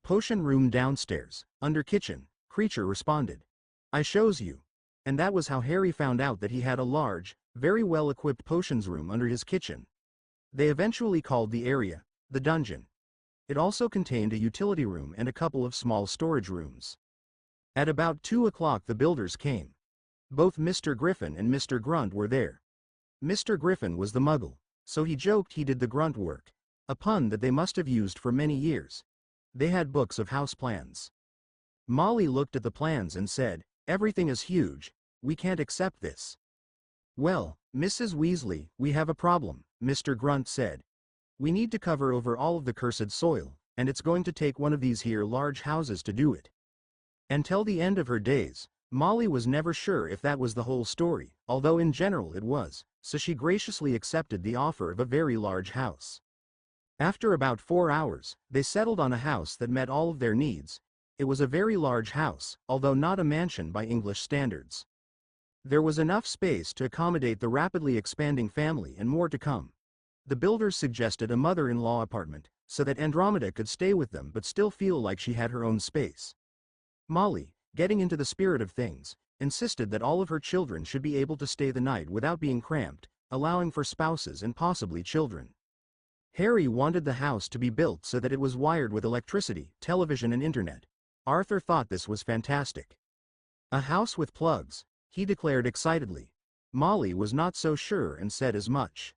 "Potion room downstairs, under kitchen," Creature responded. "I shows you." And that was how Harry found out that he had a large, very well-equipped potions room under his kitchen. They eventually called the area the dungeon. It also contained a utility room and a couple of small storage rooms. At about 2 o'clock the builders came. Both Mr. Griffin and Mr. Grunt were there. Mr. Griffin was the Muggle, so he joked he did the grunt work, a pun that they must have used for many years. They had books of house plans. Molly looked at the plans and said, "Everything is huge, we can't accept this." "Well, Mrs. Weasley, we have a problem," Mr. Grunt said. "We need to cover over all of the cursed soil, and it's going to take one of these here large houses to do it." Until the end of her days, Molly was never sure if that was the whole story, although in general it was, so she graciously accepted the offer of a very large house. After about 4 hours, they settled on a house that met all of their needs. It was a very large house, although not a mansion by English standards. There was enough space to accommodate the rapidly expanding family and more to come. The builders suggested a mother-in-law apartment, so that Andromeda could stay with them but still feel like she had her own space. Molly, getting into the spirit of things, insisted that all of her children should be able to stay the night without being cramped, allowing for spouses and possibly children. Harry wanted the house to be built so that it was wired with electricity, television and internet. Arthur thought this was fantastic. "A house with plugs," he declared excitedly. Molly was not so sure and said as much.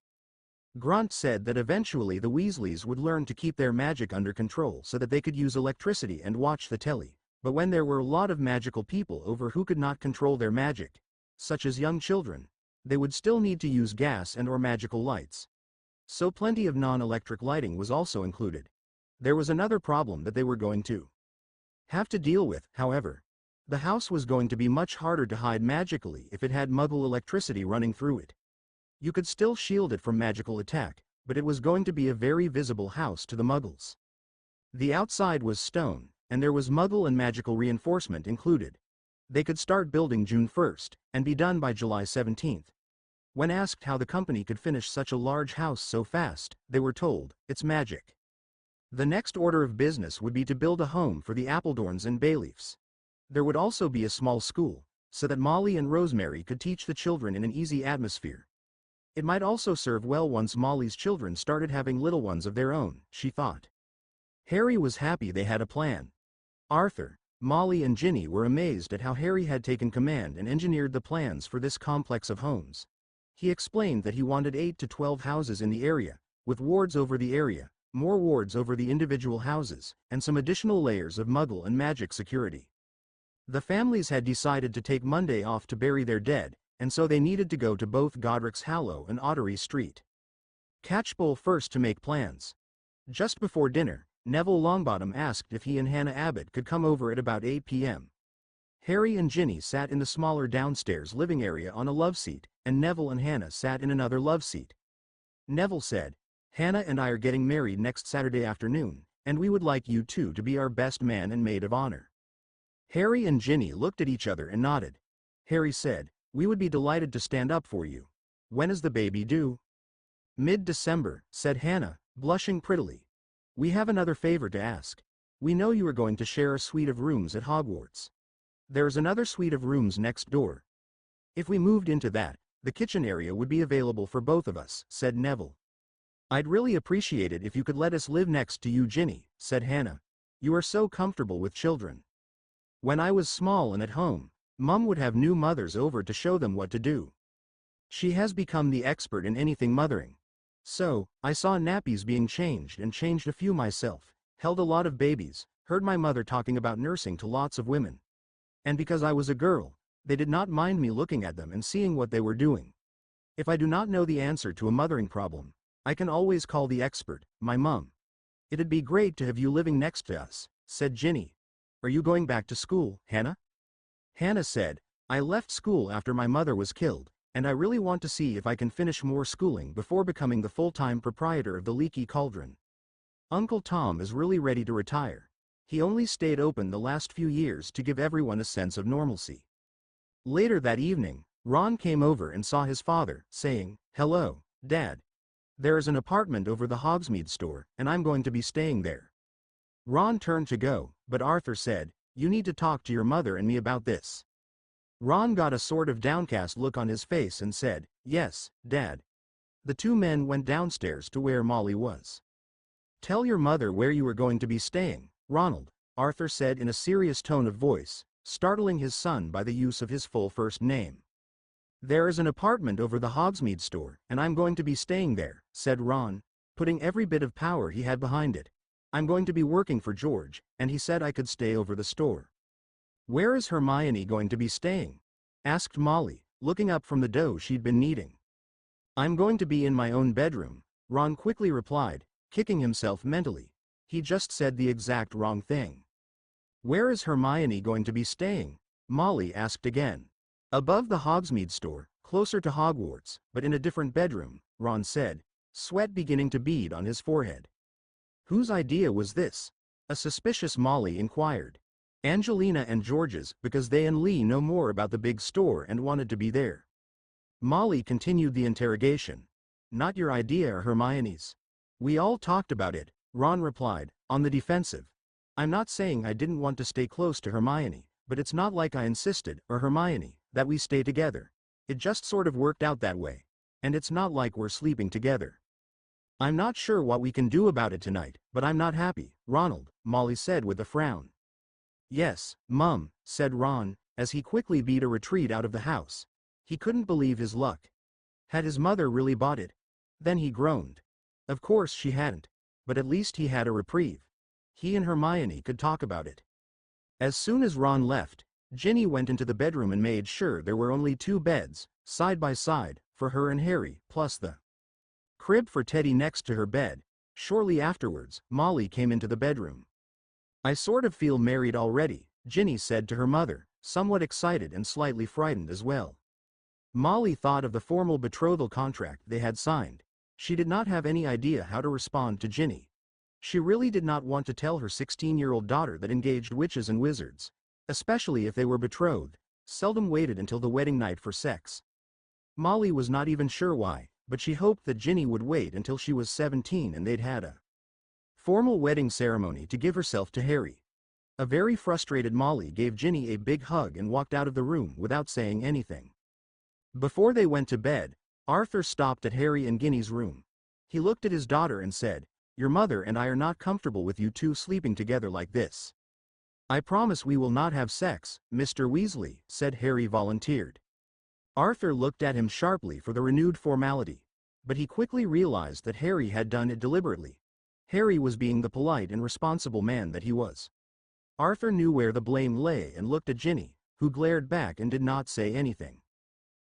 Grunt said that eventually the Weasleys would learn to keep their magic under control so that they could use electricity and watch the telly, but when there were a lot of magical people over who could not control their magic, such as young children, they would still need to use gas and/or magical lights. So plenty of non-electric lighting was also included. There was another problem that they were going to have to deal with, however. The house was going to be much harder to hide magically if it had Muggle electricity running through it. You could still shield it from magical attack, but it was going to be a very visible house to the Muggles. The outside was stone, and there was Muggle and magical reinforcement included. They could start building June 1st, and be done by July 17th. When asked how the company could finish such a large house so fast, they were told, "It's magic." The next order of business would be to build a home for the Appledorns and Bayleafs. There would also be a small school, so that Molly and Rosemary could teach the children in an easy atmosphere. It might also serve well once Molly's children started having little ones of their own, she thought. Harry was happy they had a plan. Arthur, Molly and Ginny were amazed at how Harry had taken command and engineered the plans for this complex of homes. He explained that he wanted 8 to 12 houses in the area, with wards over the area, more wards over the individual houses, and some additional layers of Muggle and magic security. The families had decided to take Monday off to bury their dead, and so they needed to go to both Godric's Hollow and Ottery Street. Catchpole first to make plans. Just before dinner, Neville Longbottom asked if he and Hannah Abbott could come over at about 8 p.m. Harry and Ginny sat in the smaller downstairs living area on a love seat, and Neville and Hannah sat in another love seat. Neville said, "Hannah and I are getting married next Saturday afternoon, and we would like you two to be our best man and maid of honor." Harry and Ginny looked at each other and nodded. Harry said, "We would be delighted to stand up for you. When is the baby due?" "Mid-December," said Hannah, blushing prettily. "We have another favor to ask. We know you are going to share a suite of rooms at Hogwarts. There is another suite of rooms next door. If we moved into that, the kitchen area would be available for both of us," said Neville. "I'd really appreciate it if you could let us live next to you, Ginny," said Hannah. "You are so comfortable with children. When I was small and at home, Mum would have new mothers over to show them what to do. She has become the expert in anything mothering. So, I saw nappies being changed and changed a few myself, held a lot of babies, heard my mother talking about nursing to lots of women. And because I was a girl, they did not mind me looking at them and seeing what they were doing. If I do not know the answer to a mothering problem, I can always call the expert, my mum. It'd be great to have you living next to us," said Ginny. "Are you going back to school, Hannah?" Hannah said, "I left school after my mother was killed, and I really want to see if I can finish more schooling before becoming the full-time proprietor of the Leaky Cauldron. Uncle Tom is really ready to retire. He only stayed open the last few years to give everyone a sense of normalcy." Later that evening, Ron came over and saw his father, saying, "Hello, Dad. There is an apartment over the Hogsmeade store, and I'm going to be staying there." Ron turned to go, but Arthur said, "You need to talk to your mother and me about this." Ron got a sort of downcast look on his face and said, "Yes, Dad." The two men went downstairs to where Molly was. "Tell your mother where you are going to be staying, Ronald," Arthur said in a serious tone of voice, startling his son by the use of his full first name. "There is an apartment over the Hogsmeade store, and I'm going to be staying there," said Ron, putting every bit of power he had behind it. "I'm going to be working for George, and he said I could stay over the store." "Where is Hermione going to be staying?" asked Molly, looking up from the dough she'd been kneading. "I'm going to be in my own bedroom," Ron quickly replied, kicking himself mentally. He just said the exact wrong thing. "Where is Hermione going to be staying?" Molly asked again. "Above the Hogsmeade store, closer to Hogwarts, but in a different bedroom," Ron said, sweat beginning to bead on his forehead. "Whose idea was this?" a suspicious Molly inquired. "Angelina and George's, because they and Lee know more about the big store and wanted to be there." Molly continued the interrogation. "Not your idea or Hermione's. We all talked about it," Ron replied, on the defensive. "I'm not saying I didn't want to stay close to Hermione, but it's not like I insisted, or Hermione, that we stay together. It just sort of worked out that way. And it's not like we're sleeping together. I'm not sure what we can do about it tonight, but I'm not happy, Ronald," Molly said with a frown. "Yes, Mum," said Ron, as he quickly beat a retreat out of the house. He couldn't believe his luck. Had his mother really bought it? Then he groaned. Of course she hadn't, but at least he had a reprieve. He and Hermione could talk about it. As soon as Ron left, Ginny went into the bedroom and made sure there were only 2 beds, side by side, for her and Harry, plus the crib for Teddy next to her bed. Shortly afterwards, Molly came into the bedroom. "I sort of feel married already," Ginny said to her mother, somewhat excited and slightly frightened as well. Molly thought of the formal betrothal contract they had signed. She did not have any idea how to respond to Ginny. She really did not want to tell her 16-year-old daughter that engaged witches and wizards, especially if they were betrothed, seldom waited until the wedding night for sex. Molly was not even sure why, but she hoped that Ginny would wait until she was 17 and they'd had a formal wedding ceremony to give herself to Harry. A very frustrated Molly gave Ginny a big hug and walked out of the room without saying anything. Before they went to bed, Arthur stopped at Harry and Ginny's room. He looked at his daughter and said, "Your mother and I are not comfortable with you two sleeping together like this." "I promise we will not have sex, Mr. Weasley," said Harry volunteered. Arthur looked at him sharply for the renewed formality, but he quickly realized that Harry had done it deliberately. Harry was being the polite and responsible man that he was. Arthur knew where the blame lay and looked at Ginny, who glared back and did not say anything.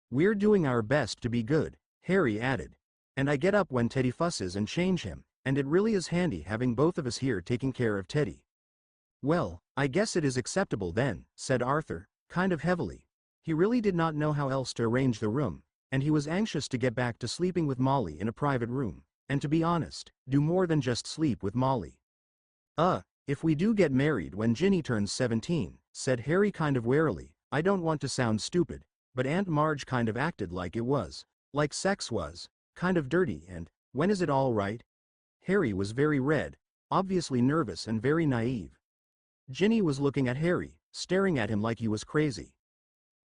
"We're doing our best to be good," Harry added. "And I get up when Teddy fusses and change him, and it really is handy having both of us here taking care of Teddy." "Well, I guess it is acceptable then," said Arthur, kind of heavily. He really did not know how else to arrange the room, and he was anxious to get back to sleeping with Molly in a private room, and to be honest, do more than just sleep with Molly. If we do get married when Ginny turns 17, said Harry kind of warily, "I don't want to sound stupid, but Aunt Marge kind of acted like it was, like sex was, kind of dirty and, when is it all right?" Harry was very red, obviously nervous and very naive. Ginny was looking at Harry, staring at him like he was crazy.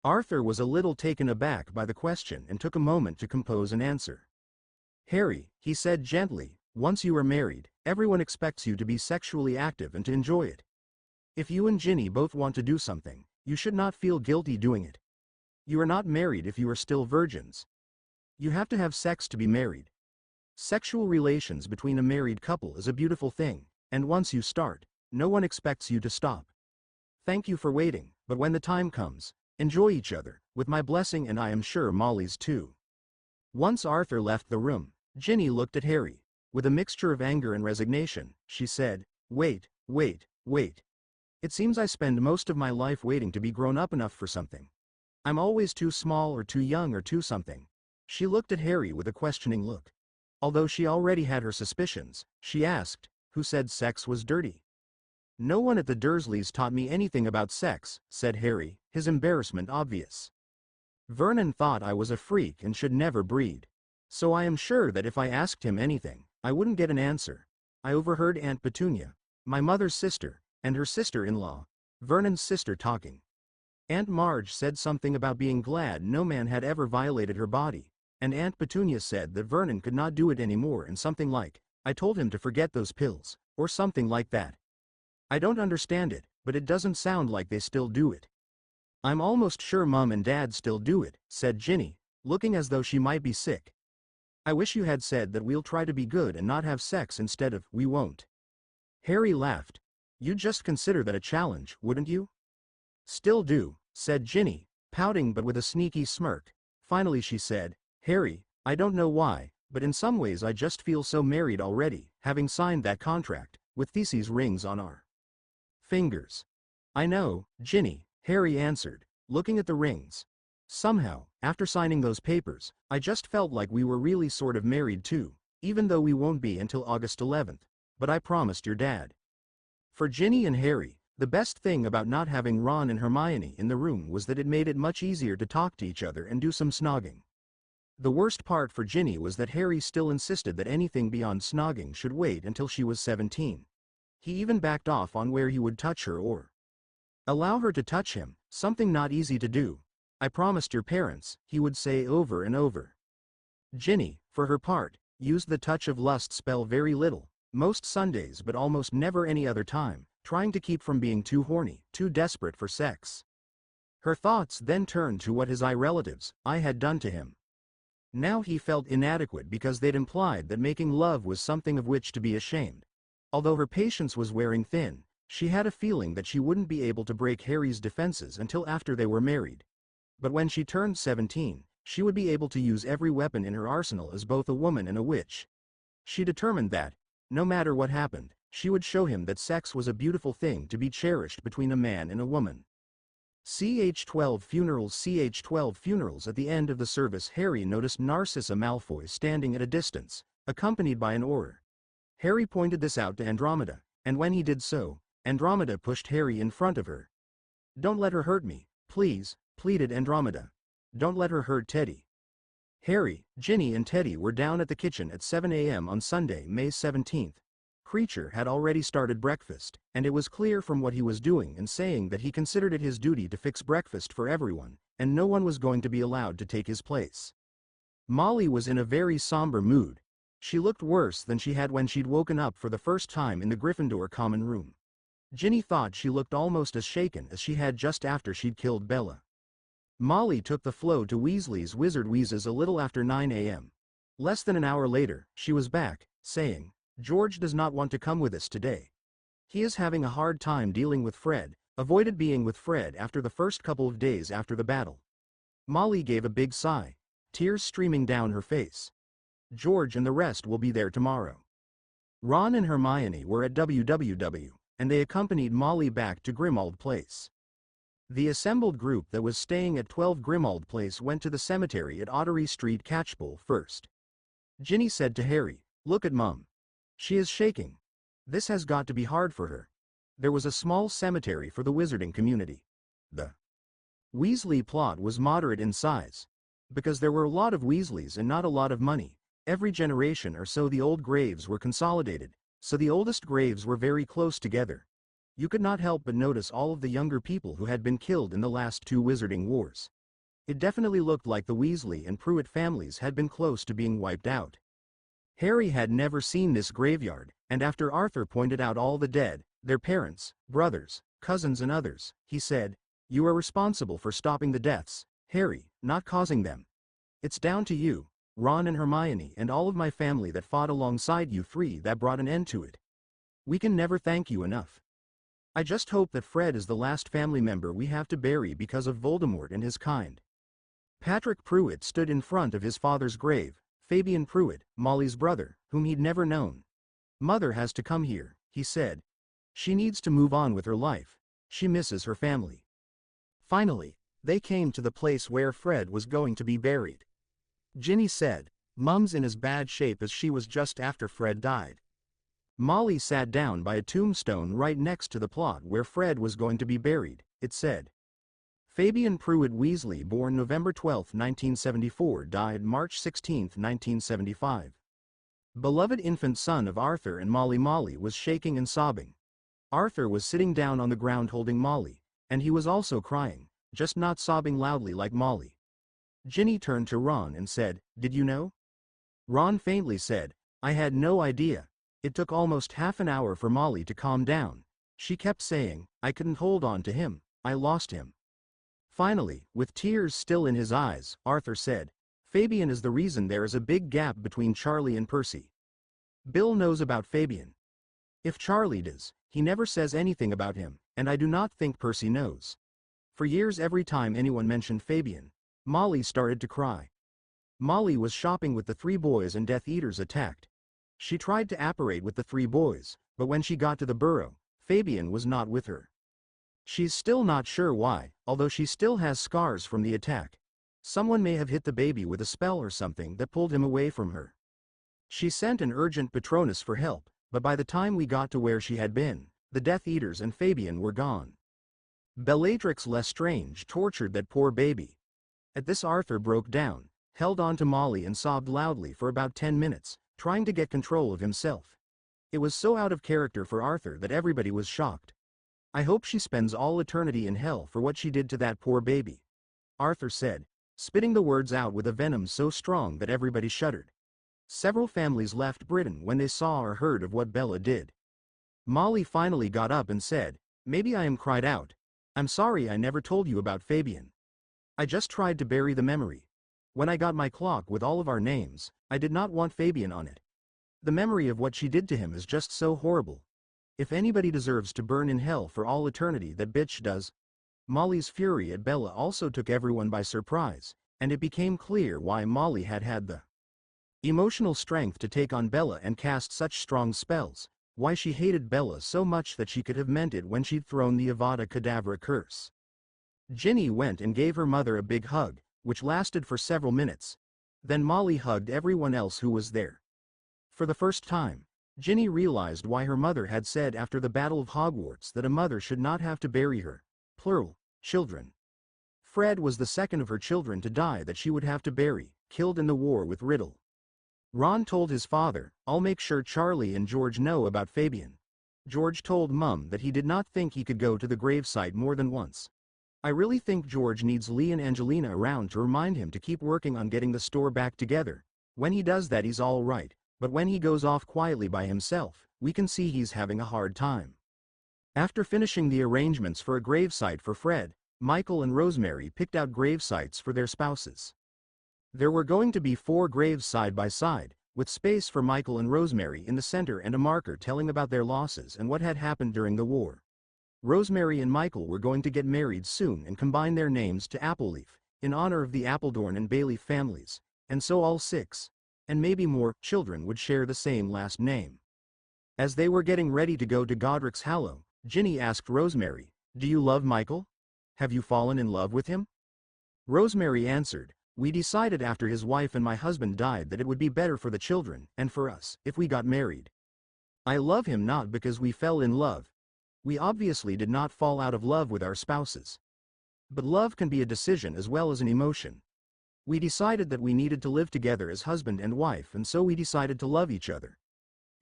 Arthur was a little taken aback by the question and took a moment to compose an answer. Harry, he said gently, once you are married, everyone expects you to be sexually active and to enjoy it. If you and Ginny both want to do something, you should not feel guilty doing it. You are not married if you are still virgins. You have to have sex to be married. Sexual relations between a married couple is a beautiful thing, and once you start, no one expects you to stop. Thank you for waiting, but when the time comes, enjoy each other, with my blessing and I am sure Molly's too. Once Arthur left the room, Ginny looked at Harry. With a mixture of anger and resignation, she said, wait. It seems I spend most of my life waiting to be grown up enough for something. I'm always too small or too young or too something. She looked at Harry with a questioning look. Although she already had her suspicions, she asked, who said sex was dirty? No one at the Dursleys taught me anything about sex, said Harry, his embarrassment obvious. Vernon thought I was a freak and should never breed. So I am sure that if I asked him anything, I wouldn't get an answer. I overheard Aunt Petunia, my mother's sister, and her sister-in-law, Vernon's sister talking. Aunt Marge said something about being glad no man had ever violated her body, and Aunt Petunia said that Vernon could not do it anymore and something like, I told him to forget those pills, or something like that. I don't understand it, but it doesn't sound like they still do it. I'm almost sure Mum and Dad still do it, said Ginny, looking as though she might be sick. I wish you had said that we'll try to be good and not have sex instead of we won't. Harry laughed. You'd just consider that a challenge, wouldn't you? Still do, said Ginny, pouting but with a sneaky smirk. Finally she said, Harry, I don't know why, but in some ways I just feel so married already, having signed that contract, with Theseus rings on our fingers. I know, Ginny, Harry answered, looking at the rings. Somehow, after signing those papers, I just felt like we were really sort of married too, even though we won't be until August 11th, but I promised your dad. For Ginny and Harry, the best thing about not having Ron and Hermione in the room was that it made it much easier to talk to each other and do some snogging. The worst part for Ginny was that Harry still insisted that anything beyond snogging should wait until she was 17. He even backed off on where he would touch her or allow her to touch him, something not easy to do. I promised your parents, he would say over and over. Ginny, for her part, used the touch of lust spell very little, most Sundays but almost never any other time, trying to keep from being too horny, too desperate for sex. Her thoughts then turned to what his relatives had done to him. Now he felt inadequate because they'd implied that making love was something of which to be ashamed. Although her patience was wearing thin, she had a feeling that she wouldn't be able to break Harry's defenses until after they were married. But when she turned 17, she would be able to use every weapon in her arsenal as both a woman and a witch. She determined that, no matter what happened, she would show him that sex was a beautiful thing to be cherished between a man and a woman. Ch-12 funerals. Ch-12 funerals. At the end of the service, Harry noticed Narcissa Malfoy standing at a distance, accompanied by an auror. Harry pointed this out to Andromeda, and when he did so, Andromeda pushed Harry in front of her. Don't let her hurt me, please, pleaded Andromeda. Don't let her hurt Teddy. Harry, Ginny and Teddy were down at the kitchen at 7 a.m. on Sunday, May 17th. Kreacher had already started breakfast, and it was clear from what he was doing and saying that he considered it his duty to fix breakfast for everyone, and no one was going to be allowed to take his place. Molly was in a very somber mood. She looked worse than she had when she'd woken up for the first time in the Gryffindor common room. Ginny thought she looked almost as shaken as she had just after she'd killed Bella. Molly took the flow to Weasley's Wizard Wheezes a little after 9 a.m. Less than an hour later, she was back, saying, George does not want to come with us today. He is having a hard time dealing with Fred, avoided being with Fred after the first couple of days after the battle. Molly gave a big sigh, tears streaming down her face. George and the rest will be there tomorrow. Ron and Hermione were at WWW, and they accompanied Molly back to Grimmauld Place. The assembled group that was staying at 12 Grimmauld Place went to the cemetery at Ottery Street, Catchpole first. Ginny said to Harry, Look at Mum. She is shaking. This has got to be hard for her. There was a small cemetery for the wizarding community. The Weasley plot was moderate in size. Because there were a lot of Weasleys and not a lot of money, every generation or so the old graves were consolidated, so the oldest graves were very close together. You could not help but notice all of the younger people who had been killed in the last two wizarding wars. It definitely looked like the Weasley and Pruitt families had been close to being wiped out. Harry had never seen this graveyard, and after Arthur pointed out all the dead, their parents, brothers, cousins and others, he said, "You are responsible for stopping the deaths, Harry, not causing them. It's down to you, Ron and Hermione and all of my family that fought alongside you three that brought an end to it. We can never thank you enough. I just hope that Fred is the last family member we have to bury because of Voldemort and his kind." Patrick Pruitt stood in front of his father's grave, Fabian Pruitt, Molly's brother, whom he'd never known. "Mother has to come here," he said. "She needs to move on with her life. She misses her family." Finally, they came to the place where Fred was going to be buried. Ginny said, "Mum's in as bad shape as she was just after Fred died." Molly sat down by a tombstone right next to the plot where Fred was going to be buried. It said, "Fabian Pruitt Weasley, born November 12, 1974, died March 16, 1975. Beloved infant son of Arthur and Molly." Molly was shaking and sobbing. Arthur was sitting down on the ground holding Molly, and he was also crying, just not sobbing loudly like Molly. Ginny turned to Ron and said, "Did you know?" Ron faintly said, "I had no idea. It took almost half an hour for Molly to calm down. She kept saying, 'I couldn't hold on to him, I lost him.'" Finally, with tears still in his eyes, Arthur said, "Fabian is the reason there is a big gap between Charlie and Percy. Bill knows about Fabian. If Charlie does, he never says anything about him, and I do not think Percy knows." For years every time anyone mentioned Fabian, Molly started to cry. Molly was shopping with the three boys and Death Eaters attacked. She tried to apparate with the three boys, but when she got to the burrow, Fabian was not with her. She's still not sure why, although she still has scars from the attack. Someone may have hit the baby with a spell or something that pulled him away from her. She sent an urgent Patronus for help, but by the time we got to where she had been, the Death Eaters and Fabian were gone. Bellatrix Lestrange tortured that poor baby. At this Arthur broke down, held on to Molly and sobbed loudly for about 10 minutes, trying to get control of himself. It was so out of character for Arthur that everybody was shocked. "I hope she spends all eternity in hell for what she did to that poor baby," Arthur said, spitting the words out with a venom so strong that everybody shuddered. Several families left Britain when they saw or heard of what Bella did. Molly finally got up and said, "Maybe I am cried out. I'm sorry I never told you about Fabian. I just tried to bury the memory. When I got my clock with all of our names, I did not want Fabian on it. The memory of what she did to him is just so horrible. If anybody deserves to burn in hell for all eternity, that bitch does." Molly's fury at Bella also took everyone by surprise, and it became clear why Molly had had the emotional strength to take on Bella and cast such strong spells, why she hated Bella so much that she could have meant it when she'd thrown the Avada Kedavra curse. Ginny went and gave her mother a big hug, which lasted for several minutes. Then Molly hugged everyone else who was there. For the first time, Ginny realized why her mother had said after the Battle of Hogwarts that a mother should not have to bury her, plural, children. Fred was the second of her children to die that she would have to bury, killed in the war with Riddle. Ron told his father, "I'll make sure Charlie and George know about Fabian." George told Mum that he did not think he could go to the gravesite more than once. "I really think George needs Lee and Angelina around to remind him to keep working on getting the store back together. When he does that he's all right. But when he goes off quietly by himself, we can see he's having a hard time." After finishing the arrangements for a gravesite for Fred, Michael and Rosemary picked out gravesites for their spouses. There were going to be 4 graves side by side, with space for Michael and Rosemary in the center and a marker telling about their losses and what had happened during the war. Rosemary and Michael were going to get married soon and combine their names to Appleleaf, in honor of the Appledorn and Bayleaf families, and so all 6, and maybe more, children would share the same last name. As they were getting ready to go to Godric's Hallow, Ginny asked Rosemary, "Do you love Michael? Have you fallen in love with him?" Rosemary answered, "We decided after his wife and my husband died that it would be better for the children, and for us, if we got married. I love him not because we fell in love. We obviously did not fall out of love with our spouses. But love can be a decision as well as an emotion. We decided that we needed to live together as husband and wife, and so we decided to love each other.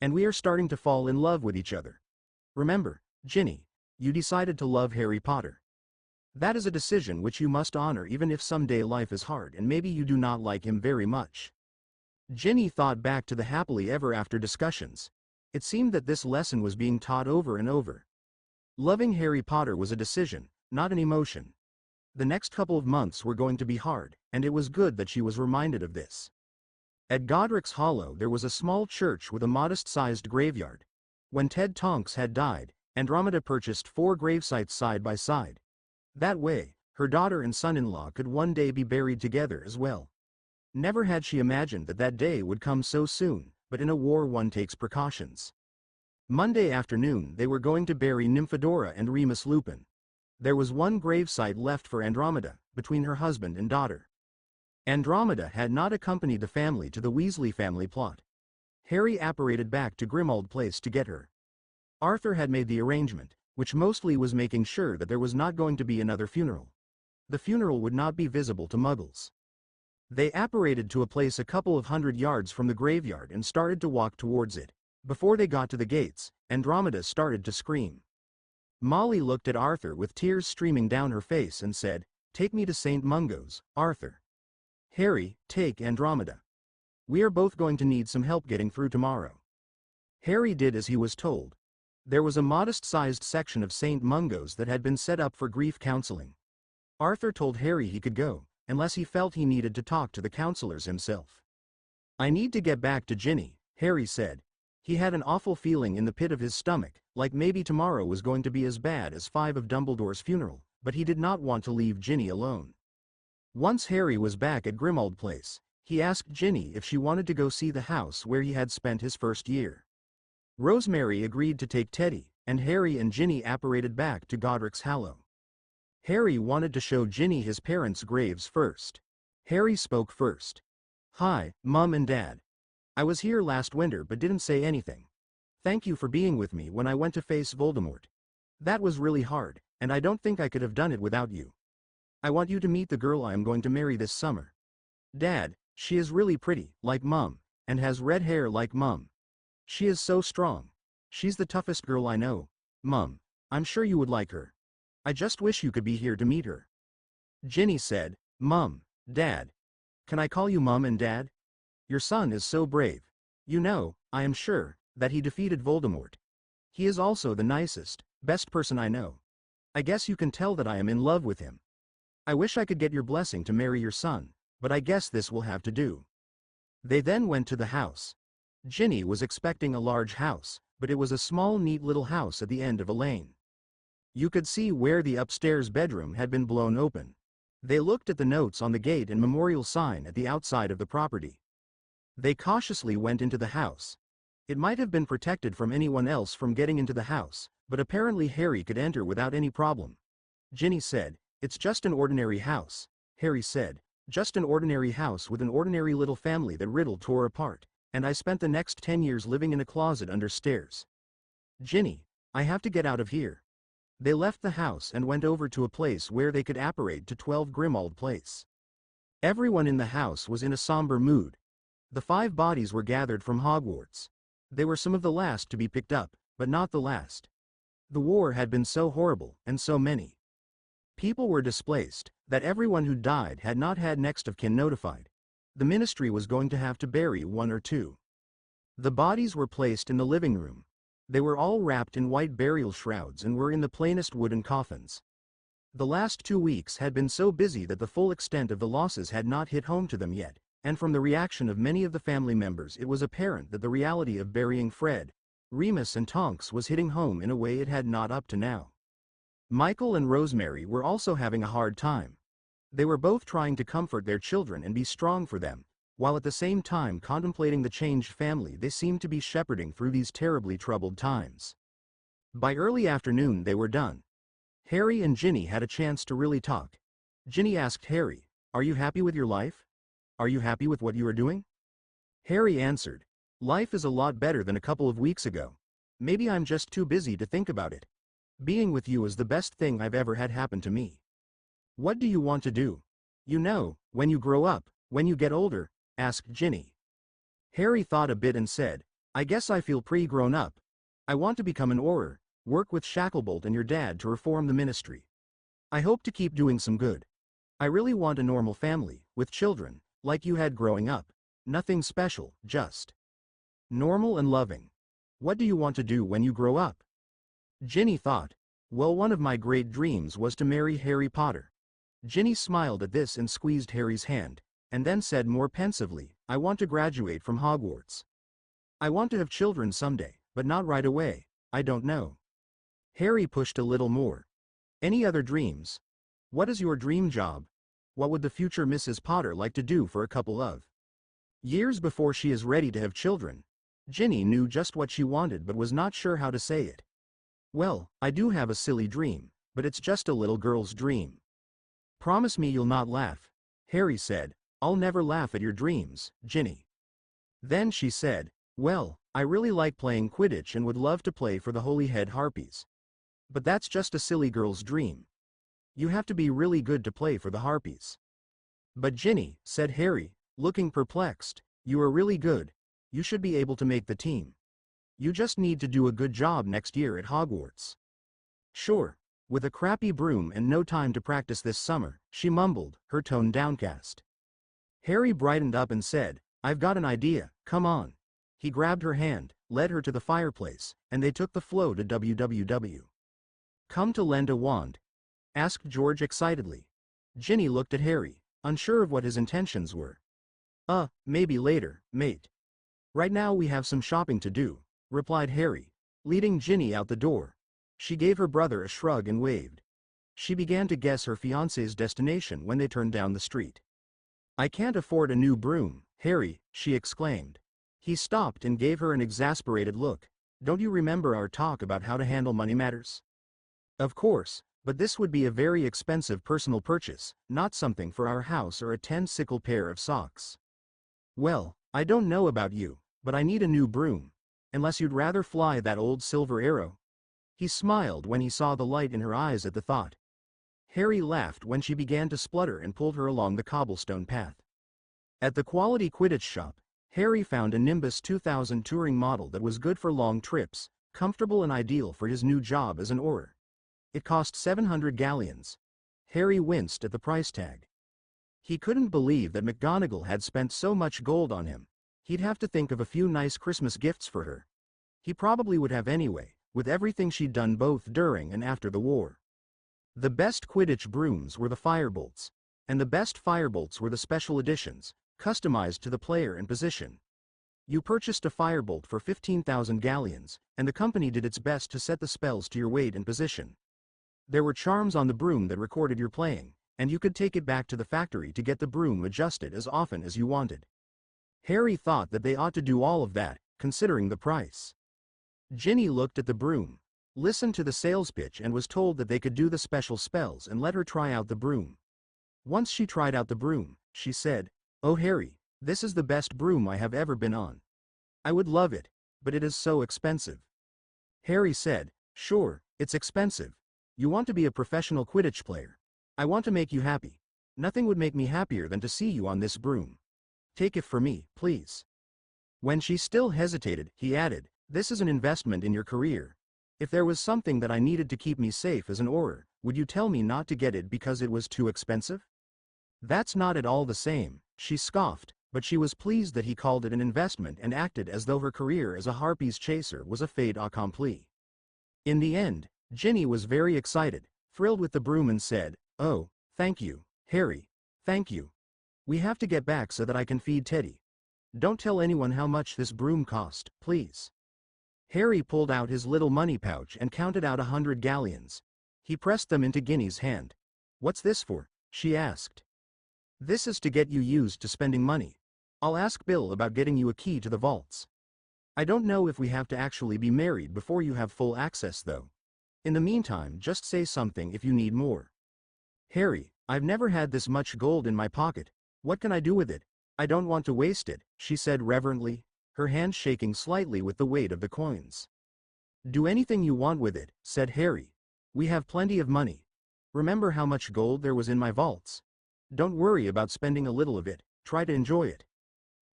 And we are starting to fall in love with each other. Remember, Ginny, you decided to love Harry Potter. That is a decision which you must honor even if someday life is hard and maybe you do not like him very much." Ginny thought back to the happily ever after discussions. It seemed that this lesson was being taught over and over. Loving Harry Potter was a decision, not an emotion. The next couple of months were going to be hard, and it was good that she was reminded of this. At Godric's Hollow there was a small church with a modest-sized graveyard. When Ted Tonks had died, Andromeda purchased 4 gravesites side by side. That way, her daughter and son-in-law could one day be buried together as well. Never had she imagined that that day would come so soon, but in a war one takes precautions. Monday afternoon they were going to bury Nymphadora and Remus Lupin. There was one gravesite left for Andromeda, between her husband and daughter. Andromeda had not accompanied the family to the Weasley family plot. Harry apparated back to Grimmauld Place to get her. Arthur had made the arrangement, which mostly was making sure that there was not going to be another funeral. The funeral would not be visible to Muggles. They apparated to a place a couple of 100 yards from the graveyard and started to walk towards it. Before they got to the gates, Andromeda started to scream. Molly looked at Arthur with tears streaming down her face and said, "Take me to St. Mungo's, Arthur." "Harry, take Andromeda. We are both going to need some help getting through tomorrow." Harry did as he was told. There was a modest-sized section of St. Mungo's that had been set up for grief counseling. Arthur told Harry he could go, unless he felt he needed to talk to the counselors himself. "I need to get back to Ginny," Harry said. He had an awful feeling in the pit of his stomach, like maybe tomorrow was going to be as bad as 5 of Dumbledore's funeral, but he did not want to leave Ginny alone. Once Harry was back at Grimmauld Place, he asked Ginny if she wanted to go see the house where he had spent his first year. Rosemary agreed to take Teddy, and Harry and Ginny apparated back to Godric's Hollow. Harry wanted to show Ginny his parents' graves first. Harry spoke first. "Hi, Mum and Dad. I was here last winter but didn't say anything. Thank you for being with me when I went to face Voldemort. That was really hard, and I don't think I could have done it without you. I want you to meet the girl I am going to marry this summer. Dad, she is really pretty, like Mum, and has red hair like Mum. She is so strong. She's the toughest girl I know. Mum, I'm sure you would like her. I just wish you could be here to meet her." Ginny said, "Mum, Dad. Can I call you Mum and Dad? Your son is so brave. You know, I am sure, that he defeated Voldemort. He is also the nicest, best person I know. I guess you can tell that I am in love with him. I wish I could get your blessing to marry your son, but I guess this will have to do." They then went to the house. Ginny was expecting a large house, but it was a small neat little house at the end of a lane. You could see where the upstairs bedroom had been blown open. They looked at the notes on the gate and memorial sign at the outside of the property. They cautiously went into the house. It might have been protected from anyone else from getting into the house, but apparently Harry could enter without any problem. Ginny said, "It's just an ordinary house." Harry said, "Just an ordinary house with an ordinary little family that Riddle tore apart, and I spent the next 10 years living in a closet under stairs. Ginny, I have to get out of here." They left the house and went over to a place where they could apparate to 12 Grimmauld Place. Everyone in the house was in a somber mood. The 5 bodies were gathered from Hogwarts. They were some of the last to be picked up, but not the last. The war had been so horrible, and so many people were displaced, that everyone who died had not had next of kin notified. The ministry was going to have to bury 1 or 2. The bodies were placed in the living room. They were all wrapped in white burial shrouds and were in the plainest wooden coffins. The last 2 weeks had been so busy that the full extent of the losses had not hit home to them yet, and from the reaction of many of the family members it was apparent that the reality of burying Fred, Remus and Tonks was hitting home in a way it had not up to now. Michael and Rosemary were also having a hard time. They were both trying to comfort their children and be strong for them, while at the same time contemplating the changed family they seemed to be shepherding through these terribly troubled times. By early afternoon they were done. Harry and Ginny had a chance to really talk. Ginny asked Harry, "Are you happy with your life? Are you happy with what you are doing?" Harry answered, "Life is a lot better than a couple of weeks ago. Maybe I'm just too busy to think about it. Being with you is the best thing I've ever had happen to me." "What do you want to do? You know, when you grow up, when you get older?" asked Ginny. Harry thought a bit and said, "I guess I feel pretty grown up. I want to become an Auror, work with Shacklebolt and your dad to reform the ministry. I hope to keep doing some good. I really want a normal family, with children, like you had growing up." Nothing special, just normal and loving. What do you want to do when you grow up? Ginny thought. Well, one of my great dreams was to marry Harry Potter. Ginny smiled at this and squeezed Harry's hand, and then said more pensively, I want to graduate from Hogwarts. I want to have children someday, but not right away, I don't know. Harry pushed a little more. Any other dreams? What is your dream job? What would the future Mrs. Potter like to do for a couple of years before she is ready to have children? Ginny knew just what she wanted but was not sure how to say it. Well, I do have a silly dream, but it's just a little girl's dream. Promise me you'll not laugh, Harry said. I'll never laugh at your dreams, Ginny. Then she said, well, I really like playing Quidditch and would love to play for the Holyhead Harpies. But that's just a silly girl's dream. You have to be really good to play for the Harpies. But Ginny, said Harry, looking perplexed, you are really good. You should be able to make the team. You just need to do a good job next year at Hogwarts. Sure. With a crappy broom and no time to practice this summer, she mumbled, her tone downcast. Harry brightened up and said, I've got an idea, come on. He grabbed her hand, led her to the fireplace, and they took the flow to WWW. Come to lend a wand? Asked George excitedly. Ginny looked at Harry, unsure of what his intentions were. Maybe later, mate. Right now we have some shopping to do, replied Harry, leading Ginny out the door. She gave her brother a shrug and waved. She began to guess her fiancé's destination when they turned down the street. I can't afford a new broom, Harry, she exclaimed. He stopped and gave her an exasperated look. Don't you remember our talk about how to handle money matters? Of course, but this would be a very expensive personal purchase, not something for our house or a 10-sickle pair of socks. Well, I don't know about you, but I need a new broom. Unless you'd rather fly that old silver arrow. He smiled when he saw the light in her eyes at the thought. Harry laughed when she began to splutter and pulled her along the cobblestone path. At the Quality Quidditch shop, Harry found a Nimbus 2000 touring model that was good for long trips, comfortable and ideal for his new job as an Auror. It cost 700 galleons. Harry winced at the price tag. He couldn't believe that McGonagall had spent so much gold on him. He'd have to think of a few nice Christmas gifts for her. He probably would have anyway, with everything she'd done both during and after the war. The best Quidditch brooms were the Firebolts, and the best Firebolts were the special editions, customized to the player and position. You purchased a Firebolt for 15,000 galleons, and the company did its best to set the spells to your weight and position. There were charms on the broom that recorded your playing, and you could take it back to the factory to get the broom adjusted as often as you wanted. Harry thought that they ought to do all of that, considering the price. Ginny looked at the broom, listened to the sales pitch and was told that they could do the special spells and let her try out the broom. Once she tried out the broom, she said, Oh Harry, this is the best broom I have ever been on. I would love it, but it is so expensive. Harry said, Sure, it's expensive. You want to be a professional Quidditch player. I want to make you happy. Nothing would make me happier than to see you on this broom. Take it from me, please. When she still hesitated, he added, This is an investment in your career. If there was something that I needed to keep me safe as an Auror, would you tell me not to get it because it was too expensive? That's not at all the same, she scoffed, but she was pleased that he called it an investment and acted as though her career as a Harpies chaser was a fait accompli. In the end, Ginny was very excited, thrilled with the broom and said, Oh, thank you, Harry, thank you. We have to get back so that I can feed Teddy. Don't tell anyone how much this broom cost, please. Harry pulled out his little money pouch and counted out 100 galleons. He pressed them into Ginny's hand. What's this for? She asked. This is to get you used to spending money. I'll ask Bill about getting you a key to the vaults. I don't know if we have to actually be married before you have full access though. In the meantime, just say something if you need more. Harry, I've never had this much gold in my pocket. What can I do with it? I don't want to waste it, she said reverently, her hand shaking slightly with the weight of the coins. Do anything you want with it, said Harry. We have plenty of money. Remember how much gold there was in my vaults? Don't worry about spending a little of it, try to enjoy it.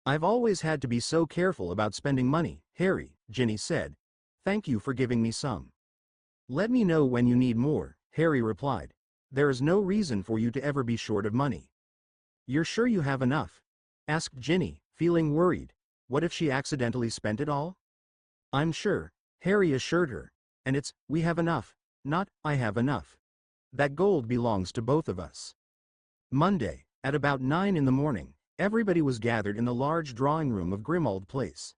I've always had to be so careful about spending money, Harry, Ginny said. Thank you for giving me some. Let me know when you need more, Harry replied. There is no reason for you to ever be short of money. You're sure you have enough? Asked Ginny, feeling worried. What if she accidentally spent it all? I'm sure, Harry assured her. And it's, we have enough, not, I have enough. That gold belongs to both of us. Monday, at about 9 in the morning, everybody was gathered in the large drawing room of Grimmauld Place.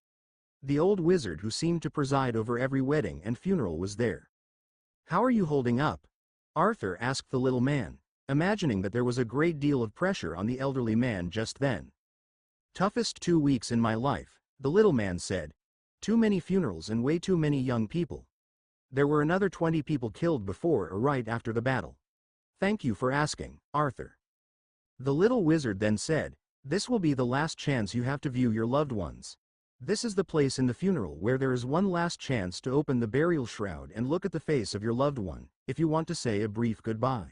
The old wizard who seemed to preside over every wedding and funeral was there. How are you holding up? Arthur asked the little man, imagining that there was a great deal of pressure on the elderly man just then. Toughest 2 weeks in my life, the little man said. Too many funerals and way too many young people. There were another 20 people killed before or right after the battle. Thank you for asking, Arthur. The little wizard then said, this will be the last chance you have to view your loved ones. This is the place in the funeral where there is one last chance to open the burial shroud and look at the face of your loved one, if you want to say a brief goodbye.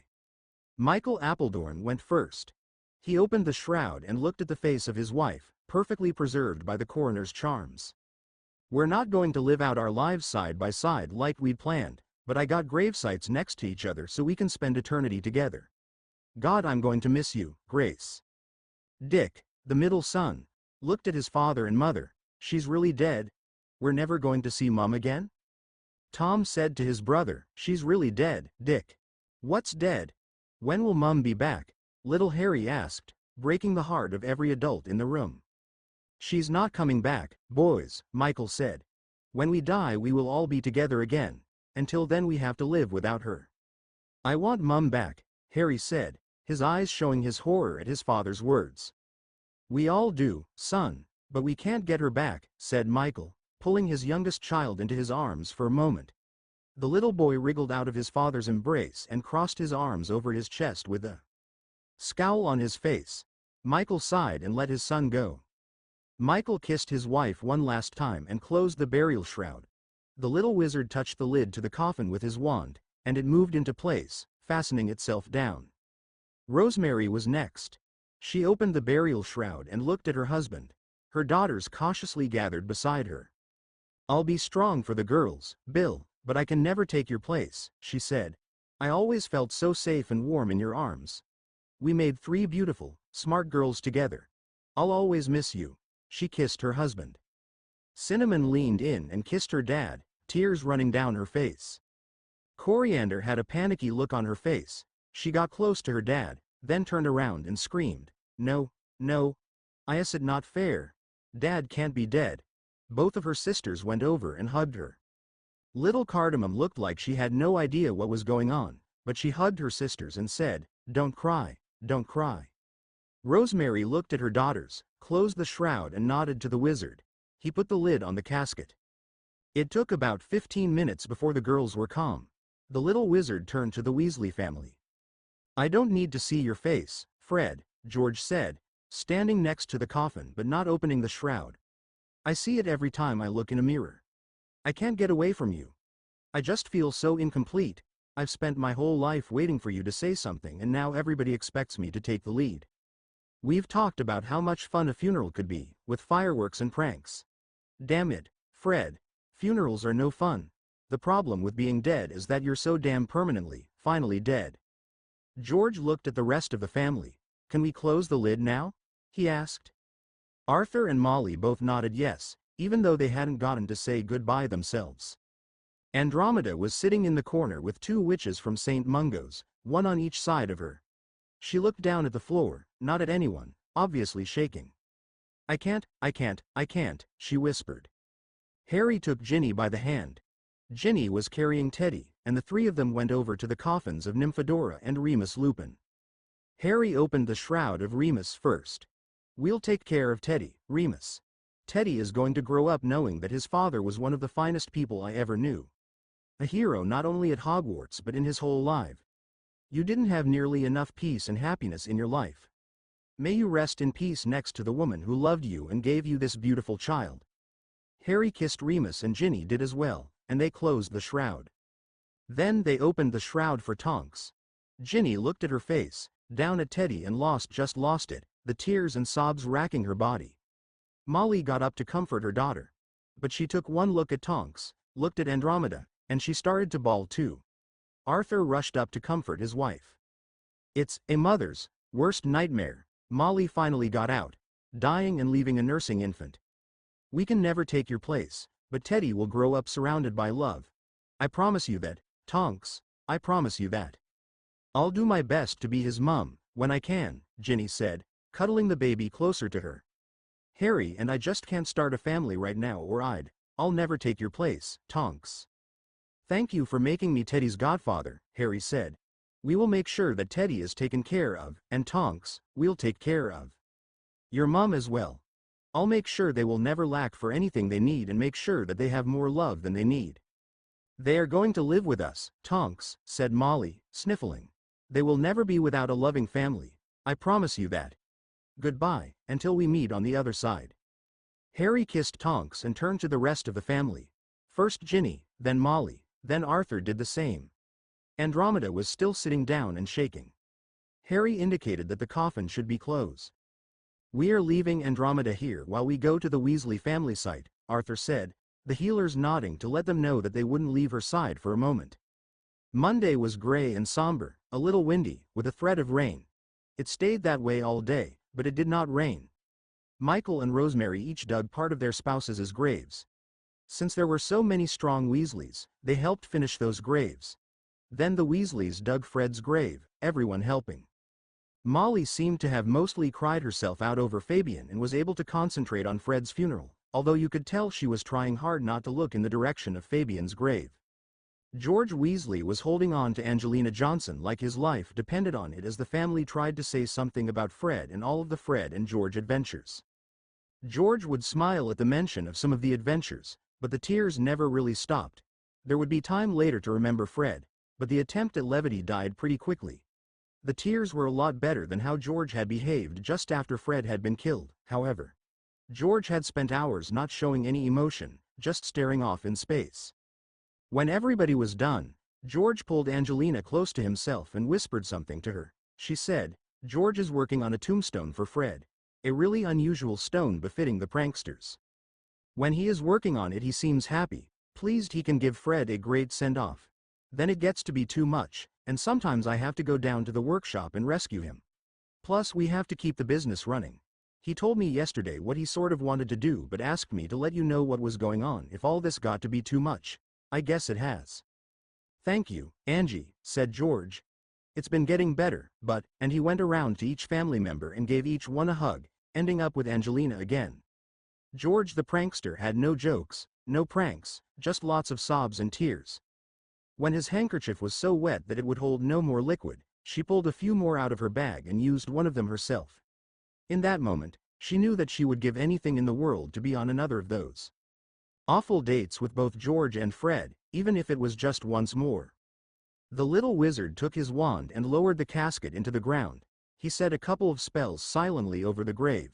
Michael Appledorn went first. He opened the shroud and looked at the face of his wife, perfectly preserved by the coroner's charms. We're not going to live out our lives side by side like we'd planned, but I got gravesites next to each other so we can spend eternity together. God, I'm going to miss you, Grace. Dick, the middle son, looked at his father and mother. She's really dead? We're never going to see Mum again? Tom said to his brother, she's really dead, Dick. What's dead? When will Mum be back? Little Harry asked, breaking the heart of every adult in the room. She's not coming back, boys, Michael said. When we die we will all be together again. Until then we have to live without her. I want Mum back, Harry said, his eyes showing his horror at his father's words. We all do, son. But we can't get her back, said Michael, pulling his youngest child into his arms for a moment. The little boy wriggled out of his father's embrace and crossed his arms over his chest with a scowl on his face. Michael sighed and let his son go. Michael kissed his wife one last time and closed the burial shroud. The little wizard touched the lid to the coffin with his wand, and it moved into place, fastening itself down. Rosemary was next. She opened the burial shroud and looked at her husband. Her daughters cautiously gathered beside her. I'll be strong for the girls, Bill, but I can never take your place, she said. I always felt so safe and warm in your arms. We made 3 beautiful, smart girls together. I'll always miss you. She kissed her husband. Cinnamon leaned in and kissed her dad, tears running down her face. Coriander had a panicky look on her face. She got close to her dad, then turned around and screamed, No, no. I said not fair. Dad can't be dead. Both of her sisters went over and hugged her. Little Cardamom looked like she had no idea what was going on, but she hugged her sisters and said, Don't cry, don't cry. Rosemary looked at her daughters, closed the shroud and nodded to the wizard. He put the lid on the casket. It took about 15 minutes before the girls were calm. The little wizard turned to the Weasley family. I don't need to see your face, Fred, George said, standing next to the coffin but not opening the shroud. I see it every time I look in a mirror. I can't get away from you. I just feel so incomplete. I've spent my whole life waiting for you to say something and now everybody expects me to take the lead. We've talked about how much fun a funeral could be, with fireworks and pranks. Damn it, Fred, funerals are no fun. The problem with being dead is that you're so damn permanently, finally dead. George looked at the rest of the family. Can we close the lid now? He asked. Arthur and Molly both nodded yes, even though they hadn't gotten to say goodbye themselves. Andromeda was sitting in the corner with 2 witches from St. Mungo's, one on each side of her. She looked down at the floor, not at anyone, obviously shaking. I can't, she whispered. Harry took Ginny by the hand. Ginny was carrying Teddy, and the 3 of them went over to the coffins of Nymphadora and Remus Lupin. Harry opened the shroud of Remus first. We'll take care of Teddy, Remus. Teddy is going to grow up knowing that his father was one of the finest people I ever knew. A hero not only at Hogwarts but in his whole life. You didn't have nearly enough peace and happiness in your life. May you rest in peace next to the woman who loved you and gave you this beautiful child. Harry kissed Remus and Ginny did as well, and they closed the shroud. Then they opened the shroud for Tonks. Ginny looked at her face, down at Teddy and just lost it, the tears and sobs racking her body. Molly got up to comfort her daughter. But she took one look at Tonks, looked at Andromeda, and she started to bawl too. Arthur rushed up to comfort his wife. It's a mother's worst nightmare, Molly finally got out. dying and leaving a nursing infant. We can never take your place, but Teddy will grow up surrounded by love. I promise you that, Tonks, I promise you that. I'll do my best to be his mum, when I can, Ginny said, cuddling the baby closer to her. Harry and I just can't start a family right now or I'll never take your place, Tonks. Thank you for making me Teddy's godfather, Harry said. We will make sure that Teddy is taken care of, and Tonks, we'll take care of your mum as well. I'll make sure they will never lack for anything they need and make sure that they have more love than they need. They are going to live with us, Tonks, said Molly, sniffling. They will never be without a loving family, I promise you that. Goodbye, until we meet on the other side. Harry kissed Tonks and turned to the rest of the family. First Ginny, then Molly, then Arthur did the same. Andromeda was still sitting down and shaking. Harry indicated that the coffin should be closed. We are leaving Andromeda here while we go to the Weasley family site, Arthur said, the healers nodding to let them know that they wouldn't leave her side for a moment. Monday was gray and somber, a little windy, with a threat of rain. It stayed that way all day, but it did not rain. Michael and Rosemary each dug part of their spouses' graves. Since there were so many strong Weasleys, they helped finish those graves. Then the Weasleys dug Fred's grave, everyone helping. Molly seemed to have mostly cried herself out over Fabian and was able to concentrate on Fred's funeral, although you could tell she was trying hard not to look in the direction of Fabian's grave. George Weasley was holding on to Angelina Johnson like his life depended on it as the family tried to say something about Fred and all of the Fred and George adventures. George would smile at the mention of some of the adventures, but the tears never really stopped. There would be time later to remember Fred, but the attempt at levity died pretty quickly. The tears were a lot better than how George had behaved just after Fred had been killed, however. George had spent hours not showing any emotion, just staring off in space. When everybody was done, George pulled Angelina close to himself and whispered something to her. She said, George is working on a tombstone for Fred. A really unusual stone befitting the pranksters. When he is working on it he seems happy, pleased he can give Fred a great send-off. Then it gets to be too much, and sometimes I have to go down to the workshop and rescue him. Plus we have to keep the business running. He told me yesterday what he sort of wanted to do but asked me to let you know what was going on if all this got to be too much. I guess it has. Thank you, Angie, said George. It's been getting better, but, and he went around to each family member and gave each one a hug, ending up with Angelina again. George the prankster had no jokes, no pranks, just lots of sobs and tears. When his handkerchief was so wet that it would hold no more liquid, she pulled a few more out of her bag and used one of them herself. In that moment, she knew that she would give anything in the world to be on another of those awful dates with both George and Fred, even if it was just once more. The little wizard took his wand and lowered the casket into the ground. He said a couple of spells silently over the grave.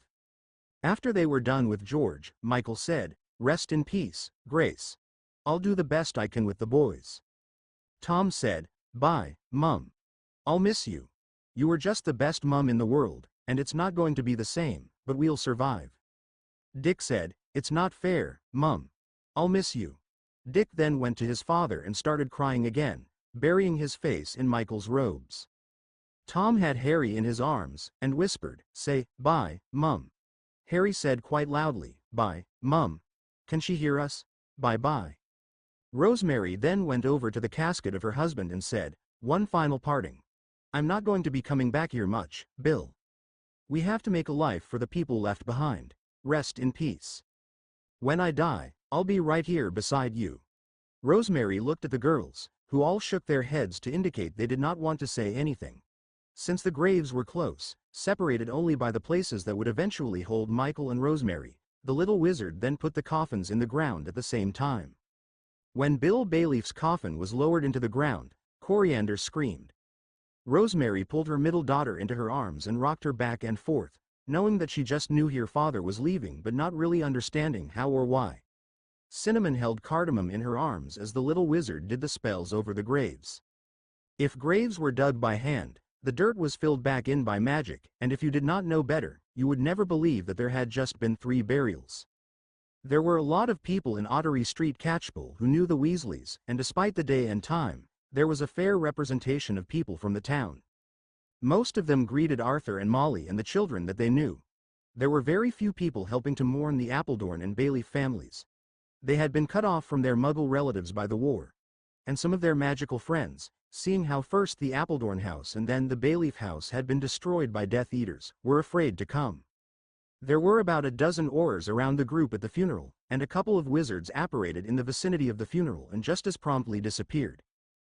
After they were done with George, Michael said, Rest in peace, Grace. I'll do the best I can with the boys. Tom said, Bye, Mum. I'll miss you. You were just the best mum in the world, and it's not going to be the same, but we'll survive. Dick said, It's not fair, Mum. I'll miss you. Dick then went to his father and started crying again, burying his face in Michael's robes. Tom had Harry in his arms, and whispered, Say, bye, Mum. Harry said quite loudly, Bye, Mum. Can she hear us? Bye-bye. Rosemary then went over to the casket of her husband and said, One final parting. I'm not going to be coming back here much, Bill. We have to make a life for the people left behind. Rest in peace. When I die, I'll be right here beside you. Rosemary looked at the girls, who all shook their heads to indicate they did not want to say anything. Since the graves were close, separated only by the places that would eventually hold Michael and Rosemary, the little wizard then put the coffins in the ground at the same time. When Bill Bayleaf's coffin was lowered into the ground, Coriander screamed. Rosemary pulled her middle daughter into her arms and rocked her back and forth, knowing that she just knew her father was leaving but not really understanding how or why. Cinnamon held Cardamom in her arms as the little wizard did the spells over the graves. If graves were dug by hand, the dirt was filled back in by magic, and if you did not know better, you would never believe that there had just been 3 burials. There were a lot of people in Ottery Street Catchpole who knew the Weasleys, and despite the day and time, there was a fair representation of people from the town. Most of them greeted Arthur and Molly and the children that they knew. There were very few people helping to mourn the Appledorn and Bailey families. They had been cut off from their Muggle relatives by the war. And some of their magical friends, seeing how first the Appledorn house and then the Bayleaf house had been destroyed by Death Eaters, were afraid to come. There were about a dozen Aurors around the group at the funeral, and a couple of wizards apparated in the vicinity of the funeral and just as promptly disappeared.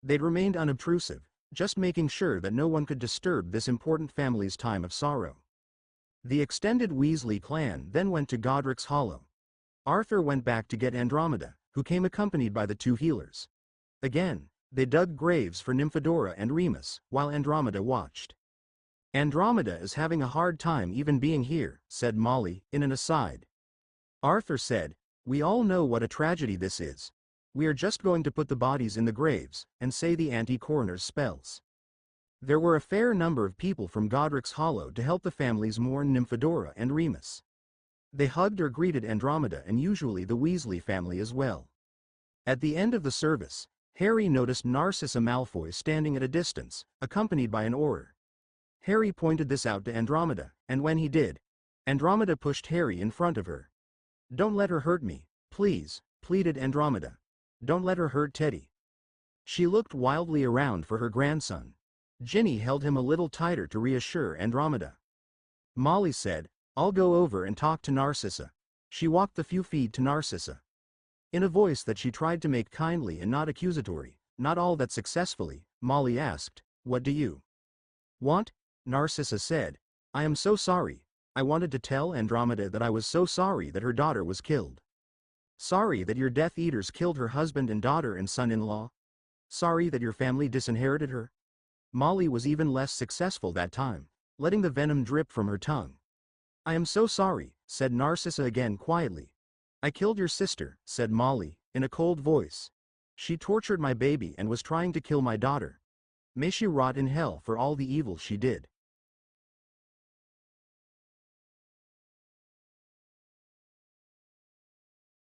They'd remained unobtrusive, just making sure that no one could disturb this important family's time of sorrow. The extended Weasley clan then went to Godric's Hollow. Arthur went back to get Andromeda, who came accompanied by the two healers. Again, they dug graves for Nymphadora and Remus, while Andromeda watched. "Andromeda is having a hard time even being here," said Molly, in an aside. Arthur said, "We all know what a tragedy this is. We are just going to put the bodies in the graves, and say the anti-coroner's spells." There were a fair number of people from Godric's Hollow to help the families mourn Nymphadora and Remus. They hugged or greeted Andromeda and usually the Weasley family as well. At the end of the service, Harry noticed Narcissa Malfoy standing at a distance, accompanied by an Auror. Harry pointed this out to Andromeda, and when he did, Andromeda pushed Harry in front of her. "Don't let her hurt me, please," pleaded Andromeda. "Don't let her hurt Teddy." She looked wildly around for her grandson. Ginny held him a little tighter to reassure Andromeda. Molly said, "I'll go over and talk to Narcissa." She walked the few feet to Narcissa. In a voice that she tried to make kindly and not accusatory, not all that successfully, Molly asked, "What do you want?" Narcissa said, "I am so sorry. I wanted to tell Andromeda that I was so sorry that her daughter was killed. Sorry that your Death Eaters killed her husband and daughter and son-in-law. Sorry that your family disinherited her." Molly was even less successful that time, letting the venom drip from her tongue. "I am so sorry," said Narcissa again quietly. "I killed your sister," said Molly, in a cold voice. "She tortured my baby and was trying to kill my daughter. May she rot in hell for all the evil she did."